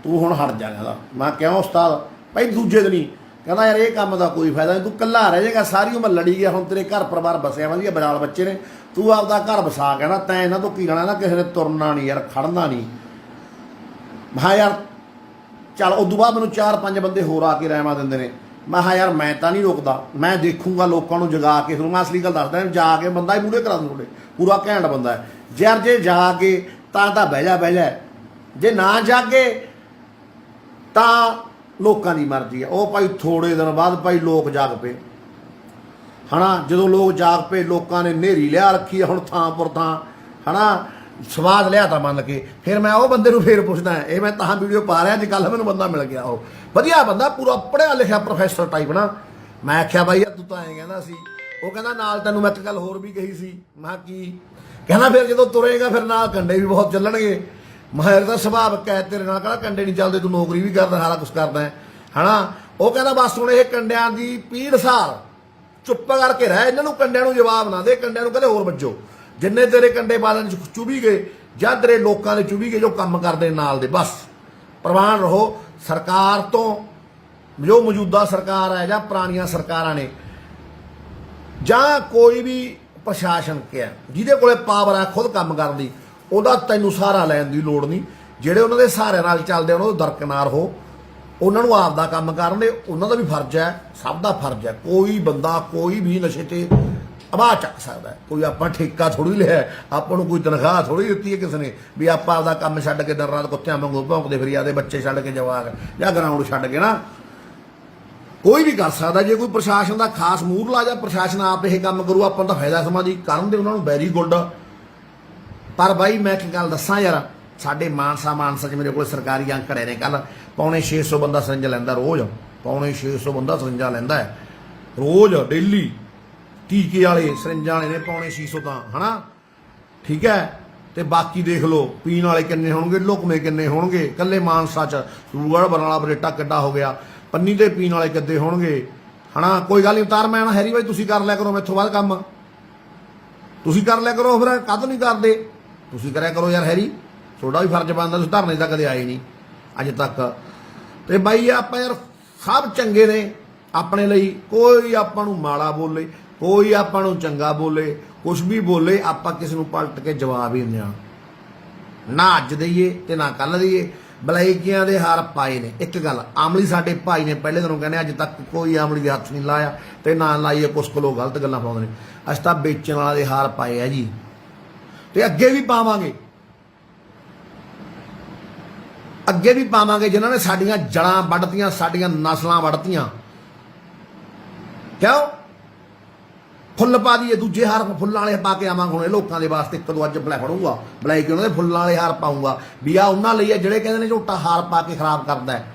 ਤੂੰ ਹੁਣ ਹਟ ਜਾ। ਕਹਿੰਦਾ ਮੈਂ ਕਿਉਂ ਉਸਤਾਦ? ਭਾਈ ਦੂਜੇ ਦਿਨ ਹੀ ਕਹਿੰਦਾ ਯਾਰ ਇਹ ਕੰਮ ਦਾ ਕੋਈ ਫਾਇਦਾ ਨਹੀਂ, ਤੂੰ ਇਕੱਲਾ ਰਹਿ ਜਾਏਗਾ, ਸਾਰੀ ਉਮਰ ਲੜੀ ਗਿਆ। ਹੁਣ ਤੇਰੇ ਘਰ ਪਰਿਵਾਰ ਬਸਿਆ ਵਧੀਆ, ਬਰਾਲ ਬੱਚੇ ਨੇ, ਤੂੰ ਆਪਦਾ ਘਰ ਵਸਾ। ਕਹਿਣਾ ਤੈਂ ਇਹਨਾਂ ਤੋਂ ਕੀ ਲੈਣਾ, ਨਾ ਕਿਸੇ ਨੇ ਤੁਰਨਾ ਨਹੀਂ ਯਾਰ, ਖੜਨਾ ਨਹੀਂ। ਮੈਂ ਯਾਰ ਚੱਲ। ਉਦੋਂ ਬਾਅਦ ਮੈਨੂੰ 4-5 ਬੰਦੇ ਹੋਰ ਆ ਕੇ ਰਹਿਮਾ ਦਿੰਦੇ ਨੇ। ਮੈਂ ਕਿਹਾ ਯਾਰ ਮੈਂ ਤਾਂ ਨਹੀਂ ਰੁਕਦਾ, ਮੈਂ ਦੇਖੂੰਗਾ ਲੋਕਾਂ ਨੂੰ ਜਗਾ ਕੇ। ਤੁਹਾਨੂੰ ਮੈਂ ਅਸਲੀ ਗੱਲ ਦੱਸਦਾ, ਜਾ ਕੇ ਬੰਦਾ ਹੀ ਮੂਹਰੇ ਕਰਾ ਦੂੰ ਤੁਹਾਡੇ, ਪੂਰਾ ਘੈਂਟ ਬੰਦਾ ਹੈ ਯਾਰ। ਜੇ ਜਾ ਕੇ ਤਾਂ ਬਹਿ ਜਾ, ਜੇ ਨਾ ਜਾਗੇ ਤਾਂ ਲੋਕਾਂ ਦੀ ਮਰਜ਼ੀ ਆ। ਉਹ ਭਾਈ ਥੋੜੇ ਦਿਨ ਬਾਅਦ ਭਾਈ ਲੋਕ ਜਾਗ ਪਏ ਹਨਾ। ਜਦੋਂ ਲੋਕ ਜਾਗ ਪਏ, ਲੋਕਾਂ ਨੇ ਨੇਰੀ ਲਿਆ ਰੱਖੀ ਆ ਹੁਣ ਥਾਂ ਪਰ ਥਾਂ ਹਨਾ, ਸਵਾਦ ਲਿਆ ਤਾਂ ਮੰਨ ਕੇ। ਫਿਰ ਮੈਂ ਉਹ ਬੰਦੇ ਨੂੰ ਫੇਰ ਪੁੱਛਦਾ, ਇਹ ਮੈਂ ਤਾਂ ਵੀਡੀਓ ਪਾ ਰਿਹਾ ਅੱਜ, ਕੱਲ੍ਹ ਮੈਨੂੰ ਬੰਦਾ ਮਿਲ ਗਿਆ, ਉਹ ਵਧੀਆ ਬੰਦਾ, ਪੂਰਾ ਪੜ੍ਹਿਆ ਲਿਖਿਆ ਪ੍ਰੋਫੈਸਰ ਟਾਈਪ ਨਾ। ਮੈਂ ਆਖਿਆ ਬਾਈ ਯਾਰ ਤੂੰ ਤਾਂ ਐਂ ਕਹਿੰਦਾ ਸੀ। ਉਹ ਕਹਿੰਦਾ ਨਾਲ ਤੈਨੂੰ ਮੈਂ ਇੱਕ ਗੱਲ ਹੋਰ ਵੀ ਕਹੀ ਸੀ। ਮੈਂ ਕੀ? ਕਹਿੰਦਾ ਫਿਰ ਜਦੋਂ ਤੁਰੇਗਾ ਫਿਰ ਨਾਲ ਕੰਡੇ ਵੀ ਬਹੁਤ ਚੱਲਣਗੇ। ਮੈਂ ਦਾ ਸੁਭਾਅ ਕਹਿ ਤੇਰੇ ਨਾਲ ਕਿਹੜਾ ਕੰਡੇ ਨਹੀਂ ਚੱਲਦੇ, ਤੂੰ ਨੌਕਰੀ ਵੀ ਕਰਦਾ, ਸਾਰਾ ਕੁਛ ਕਰਦਾ ਹਨਾ। ਉਹ ਕਹਿੰਦਾ ਬਸ ਹੁਣ ਇਹ ਕੰਡਿਆਂ ਦੀ ਪੀੜ ਸਾਰ ਚੁੱਪ ਕਰਕੇ ਰਹਿ, ਇਹਨਾਂ ਨੂੰ ਕੰਡਿਆਂ ਨੂੰ ਜਵਾਬ ਨਾ ਦੇ, ਕੰਡਿਆਂ ਨੂੰ ਕਹਿੰਦੇ ਹੋਰ ਵੱਜੋ। ਜਿੰਨੇ ਤੇਰੇ ਕੰਡੇ ਬਾਦਨ ਚ ਚੁਭੀ ਗਏ ਜਾਂ ਤੇਰੇ ਲੋਕਾਂ ਦੇ ਚੁਭੀ ਗਏ ਜੋ ਕੰਮ ਕਰਦੇ ਨਾਲ ਦੇ, ਬਸ ਪ੍ਰਵਾਨ ਰਹੋ। ਸਰਕਾਰ ਤੋਂ ਜੋ ਮੌਜੂਦਾ ਸਰਕਾਰ ਹੈ ਜਾਂ ਪੁਰਾਣੀਆਂ ਸਰਕਾਰਾਂ ਨੇ ਜਾਂ ਕੋਈ ਵੀ ਪ੍ਰਸ਼ਾਸਨ ਕਿਹਾ ਜਿਹਦੇ ਕੋਲੇ ਪਾਵਰ ਹੈ ਖੁਦ ਕੰਮ ਕਰਨ ਦੀ, ਉਹਦਾ ਤੈਨੂੰ ਸਹਾਰਾ ਲੈਣ ਦੀ ਲੋੜ ਨਹੀਂ। ਜਿਹੜੇ ਉਹਨਾਂ ਦੇ ਸਹਾਰੇ ਨਾਲ ਚੱਲਦੇ ਉਹਨਾਂ ਤੋਂ ਦਰਕਨਾਰ ਹੋ, ਉਹਨਾਂ ਨੂੰ ਆਪ ਦਾ ਕੰਮ ਕਰਨ ਦੇ। ਉਹਨਾਂ ਦਾ ਵੀ ਫਰਜ਼ ਹੈ, ਸਭ ਦਾ ਫਰਜ਼ ਹੈ। ਕੋਈ ਬੰਦਾ ਕੋਈ ਵੀ ਨਸ਼ੇ ਤੇ ਆਵਾਜ਼ ਚੱਕ ਸਕਦਾ ਹੈ। ਕੋਈ ਆਪਾਂ ਠੇਕਾ ਥੋੜ੍ਹੀ ਲਿਆ, ਆਪਾਂ ਨੂੰ ਕੋਈ ਤਨਖਾਹ ਥੋੜ੍ਹੀ ਦਿੱਤੀ ਹੈ ਕਿਸੇ ਨੇ ਵੀ ਆਪਾਂ ਆਪਦਾ ਕੰਮ ਛੱਡ ਕੇ ਦਿਨ ਰਾਤ ਕੁੱਤਿਆਂ ਵਾਂਗੂ ਭੌਂਕਦੇ ਫਿਰੀ, ਆਪਦੇ ਬੱਚੇ ਛੱਡ ਕੇ ਜਵਾਕ ਜਾਂ ਗਰਾਊਂਡ ਛੱਡ ਕੇ ਨਾ। ਕੋਈ ਵੀ ਕਰ ਸਕਦਾ। ਜੇ ਕੋਈ ਪ੍ਰਸ਼ਾਸਨ ਦਾ ਖਾਸ ਮੂਹਰਲਾ ਜਾਂ ਪ੍ਰਸ਼ਾਸਨ ਆਪ ਇਹ ਕੰਮ ਕਰੂ, ਆਪਾਂ ਤਾਂ ਫਾਇਦਾ ਸਮਾਜੀ ਕਰਨ ਦੇ ਉਹਨਾਂ ਨੂੰ, ਵੈਰੀ ਗੁੱਡ। ਪਰ ਬਾਈ ਮੈਂ ਇੱਕ ਗੱਲ ਦੱਸਾਂ ਯਾਰ, ਸਾਡੇ ਮਾਨਸਾ 'ਚ ਮੇਰੇ ਕੋਲ ਸਰਕਾਰੀ ਅੰਕੜੇ ਨੇ, ਕੱਲ 650 ਬੰਦਾ ਸਰਿੰਜਾ ਲੈਂਦਾ ਰੋਜ਼। 650 ਬੰਦਾ ਸਰਿੰਜਾ ਲੈਂਦਾ ਹੈ ਰੋਜ਼, ਡੇਲੀ। ਟੀਕੇ ਵਾਲੇ ਸਰਿੰਜਾਂ ਵਾਲੇ ਨੇ 650 ਤਾਂ ਹਨਾ, ਠੀਕ ਹੈ। ਤੇ ਬਾਕੀ ਦੇਖ ਲਓ ਪੀਣ ਵਾਲੇ ਕਿੰਨੇ ਹੋਣਗੇ, ਲੁਕਮੇ ਕਿੰਨੇ ਹੋਣਗੇ। ਕੱਲੇ ਮਾਨਸਾ 'ਚ ਸੂਗੜ ਬਰਨਾਲਾ ਬਰੇਟਾ ਕਿੱਡਾ ਹੋ ਗਿਆ, ਪੰਨੀ ਦੇ ਪੀਣ ਵਾਲੇ ਕਿੱਦੇ ਹੋਣਗੇ ਹਨਾ। ਕੋਈ ਗੱਲ ਨਹੀਂ ਉਤਾਰ ਮੈਂ ਹੈਰੀ ਬਾਈ ਤੁਸੀਂ ਕਰ ਲਿਆ ਕਰੋ ਮੈਥੋਂ ਬਾਅਦ ਕੰਮ, ਤੁਸੀਂ ਕਰ ਲਿਆ ਕਰੋ। ਫਿਰ ਕਦ ਨਹੀਂ ਕਰਦੇ, ਤੁਸੀਂ ਕਰਿਆ ਕਰੋ ਯਾਰ ਹੈਰੀ, ਤੁਹਾਡਾ ਵੀ ਫਰਜ਼ ਬਣਦਾ। ਤੁਸੀਂ ਧਰਨੇ ਤਾਂ ਕਦੇ ਆਏ ਨਹੀਂ ਅੱਜ ਤੱਕ। ਤੇ ਬਾਈ ਆਪਾਂ ਯਾਰ ਸਭ ਚੰਗੇ ਨੇ ਆਪਣੇ ਲਈ, ਕੋਈ ਆਪਾਂ ਨੂੰ ਮਾੜਾ ਬੋਲੇ, ਕੋਈ ਆਪਾਂ ਨੂੰ ਚੰਗਾ ਬੋਲੇ, ਕੁਛ ਵੀ ਬੋਲੇ, ਆਪਾਂ ਕਿਸੇ ਨੂੰ ਪਲਟ ਕੇ ਜਵਾਬ ਹੀ ਦਿੰਦੇ ਹਾਂ। ਨਾ ਅੱਜ ਦਈਏ ਤੇ ਨਾ ਕੱਲ ਦਈਏ। ਬਲੈਕੀਆਂ ਦੇ ਹਾਰ ਪਾਏ ਨੇ। ਇੱਕ ਗੱਲ, ਆਮਲੀ ਸਾਡੇ ਭਾਈ ਨੇ ਪਹਿਲੇ ਦਿਨੋਂ ਕਹਿੰਦੇ ਅੱਜ ਤੱਕ ਕੋਈ ਆਮਲੀ ਦੇ ਹੱਥ ਨਹੀਂ ਲਾਇਆ ਤੇ ਨਾ ਲਾਈਏ। ਕੁਛ ਕੋਲੋਂ ਗਲਤ ਗੱਲਾਂ ਪਾਉਂਦੇ ਨੇ। ਅਸੀਂ ਤਾਂ ਵੇਚਣ ਵਾਲਾ ਦੇ ਹਾਰ ਪਾਏ ਆ ਜੀ, ਤੇ ਅੱਗੇ ਵੀ ਪਾਵਾਂਗੇ, ਅੱਗੇ ਵੀ ਪਾਵਾਂਗੇ। ਜਿਨ੍ਹਾਂ ਨੇ ਸਾਡੀਆਂ ਜੜਾਂ ਵੱਢਤੀਆਂ, ਸਾਡੀਆਂ ਨਸਲਾਂ ਵੱਢਤੀਆਂ। ਕਿਉਂ ਫੁੱਲ ਪਾ ਦਈਏ, ਦੂਜੇ ਹਾਰ ਫੁੱਲਾਂ ਵਾਲੇ ਪਾ ਕੇ ਆਵਾਂਗੇ। ਹੁਣ ਇਹ ਲੋਕਾਂ ਦੇ ਵਾਸਤੇ ਇੱਕ ਦੋ ਅੱਜ ਫੜੂੰਗਾ ਬਲੈਕ, ਉਹਨਾਂ ਦੇ ਫੁੱਲਾਂ ਵਾਲੇ ਹਾਰ ਪਾਊਂਗਾ ਵੀ ਆ ਉਹਨਾਂ ਲਈ ਆ ਜਿਹੜੇ ਕਹਿੰਦੇ ਨੇ ਝੋਟਾ ਹਾਰ ਪਾ ਕੇ ਖਰਾਬ ਕਰਦਾ ਹੈ।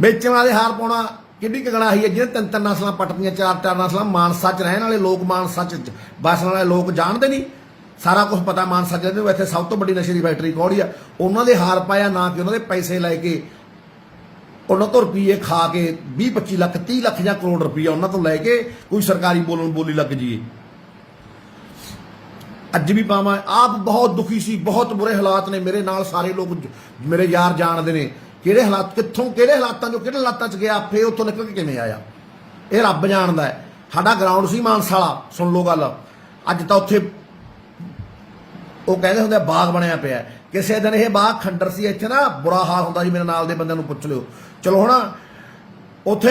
ਵੇਚਣ ਵਾਲੇ ਹਾਰ ਪਾਉਣਾ ਕਿੱਡੀ ਕਗਣਾਹੀ ਹੈ। ਜਿਹਨੇ 3-3 ਨਸਲਾਂ ਪੱਟਦੀਆਂ, 4-4 ਨਸਲਾਂ। ਮਾਨਸਾ 'ਚ ਰਹਿਣ ਵਾਲੇ ਲੋਕ, ਮਾਨਸਾ 'ਚ ਵਸਣ ਵਾਲੇ ਲੋਕ ਜਾਣਦੇ ਨਹੀਂ, ਸਾਰਾ ਕੁਝ ਪਤਾ। ਮਾਨਸਾ ਜਿਹਦੇ ਇੱਥੇ ਸਭ ਤੋਂ ਵੱਡੀ ਨਸ਼ੇ ਦੀ ਫੈਕਟਰੀ ਕੌੜੀ ਆ, ਉਹਨਾਂ ਦੇ ਹਾਰ ਪਾਇਆ ਨਾ ਕਿ ਉਹਨਾਂ ਦੇ ਪੈਸੇ ਲੈ ਕੇ, ਉਹਨਾਂ ਤੋਂ ਰੁਪਈਏ ਖਾ ਕੇ 20-25 ਲੱਖ 30 ਲੱਖ ਜਾਂ ਕਰੋੜ ਰੁਪਈਆ ਉਹਨਾਂ ਤੋਂ ਲੈ ਕੇ ਕੋਈ ਸਰਕਾਰੀ ਬੋਲੀ ਲੱਗ ਜਾਈਏ। ਅੱਜ ਵੀ ਪਾਵਾਂ। ਆਪ ਬਹੁਤ ਦੁਖੀ ਸੀ, ਬਹੁਤ ਬੁਰੇ ਹਾਲਾਤ ਨੇ ਮੇਰੇ ਨਾਲ। ਸਾਰੇ ਲੋਕ ਮੇਰੇ ਯਾਰ ਜਾਣਦੇ ਨੇ ਕਿਹੜੇ ਹਾਲਾਤ, ਕਿੱਥੋਂ ਕਿਹੜੇ ਹਾਲਾਤਾਂ 'ਚੋਂ ਕਿਹੜੇ ਹਾਲਾਤਾਂ 'ਚ ਗਿਆ, ਆਪੇ ਉੱਥੋਂ ਨਿਕਲ ਕੇ ਕਿਵੇਂ ਆਇਆ, ਇਹ ਰੱਬ ਜਾਣਦਾ ਹੈ। ਸਾਡਾ ਗਰਾਊਂਡ ਸੀ ਮਾਨਸਾ ਵਾਲਾ, ਸੁਣ ਲਓ ਗੱਲ। ਅੱਜ ਤਾਂ ਉੱਥੇ ਉਹ ਕਹਿੰਦੇ ਹੁੰਦੇ ਬਾਗ ਬਣਿਆ ਪਿਆ। ਕਿਸੇ ਦਿਨ ਇਹ ਬਾਗ ਖੰਡਰ ਸੀ, ਇੱਥੇ ਨਾ ਬੁਰਾ ਹਾਲ ਹੁੰਦਾ ਸੀ। ਮੇਰੇ ਨਾਲ ਦੇ ਬੰਦਿਆਂ ਨੂੰ ਪੁੱਛ ਲਿਓ। ਚਲੋ ਹੁਣ ਉੱਥੇ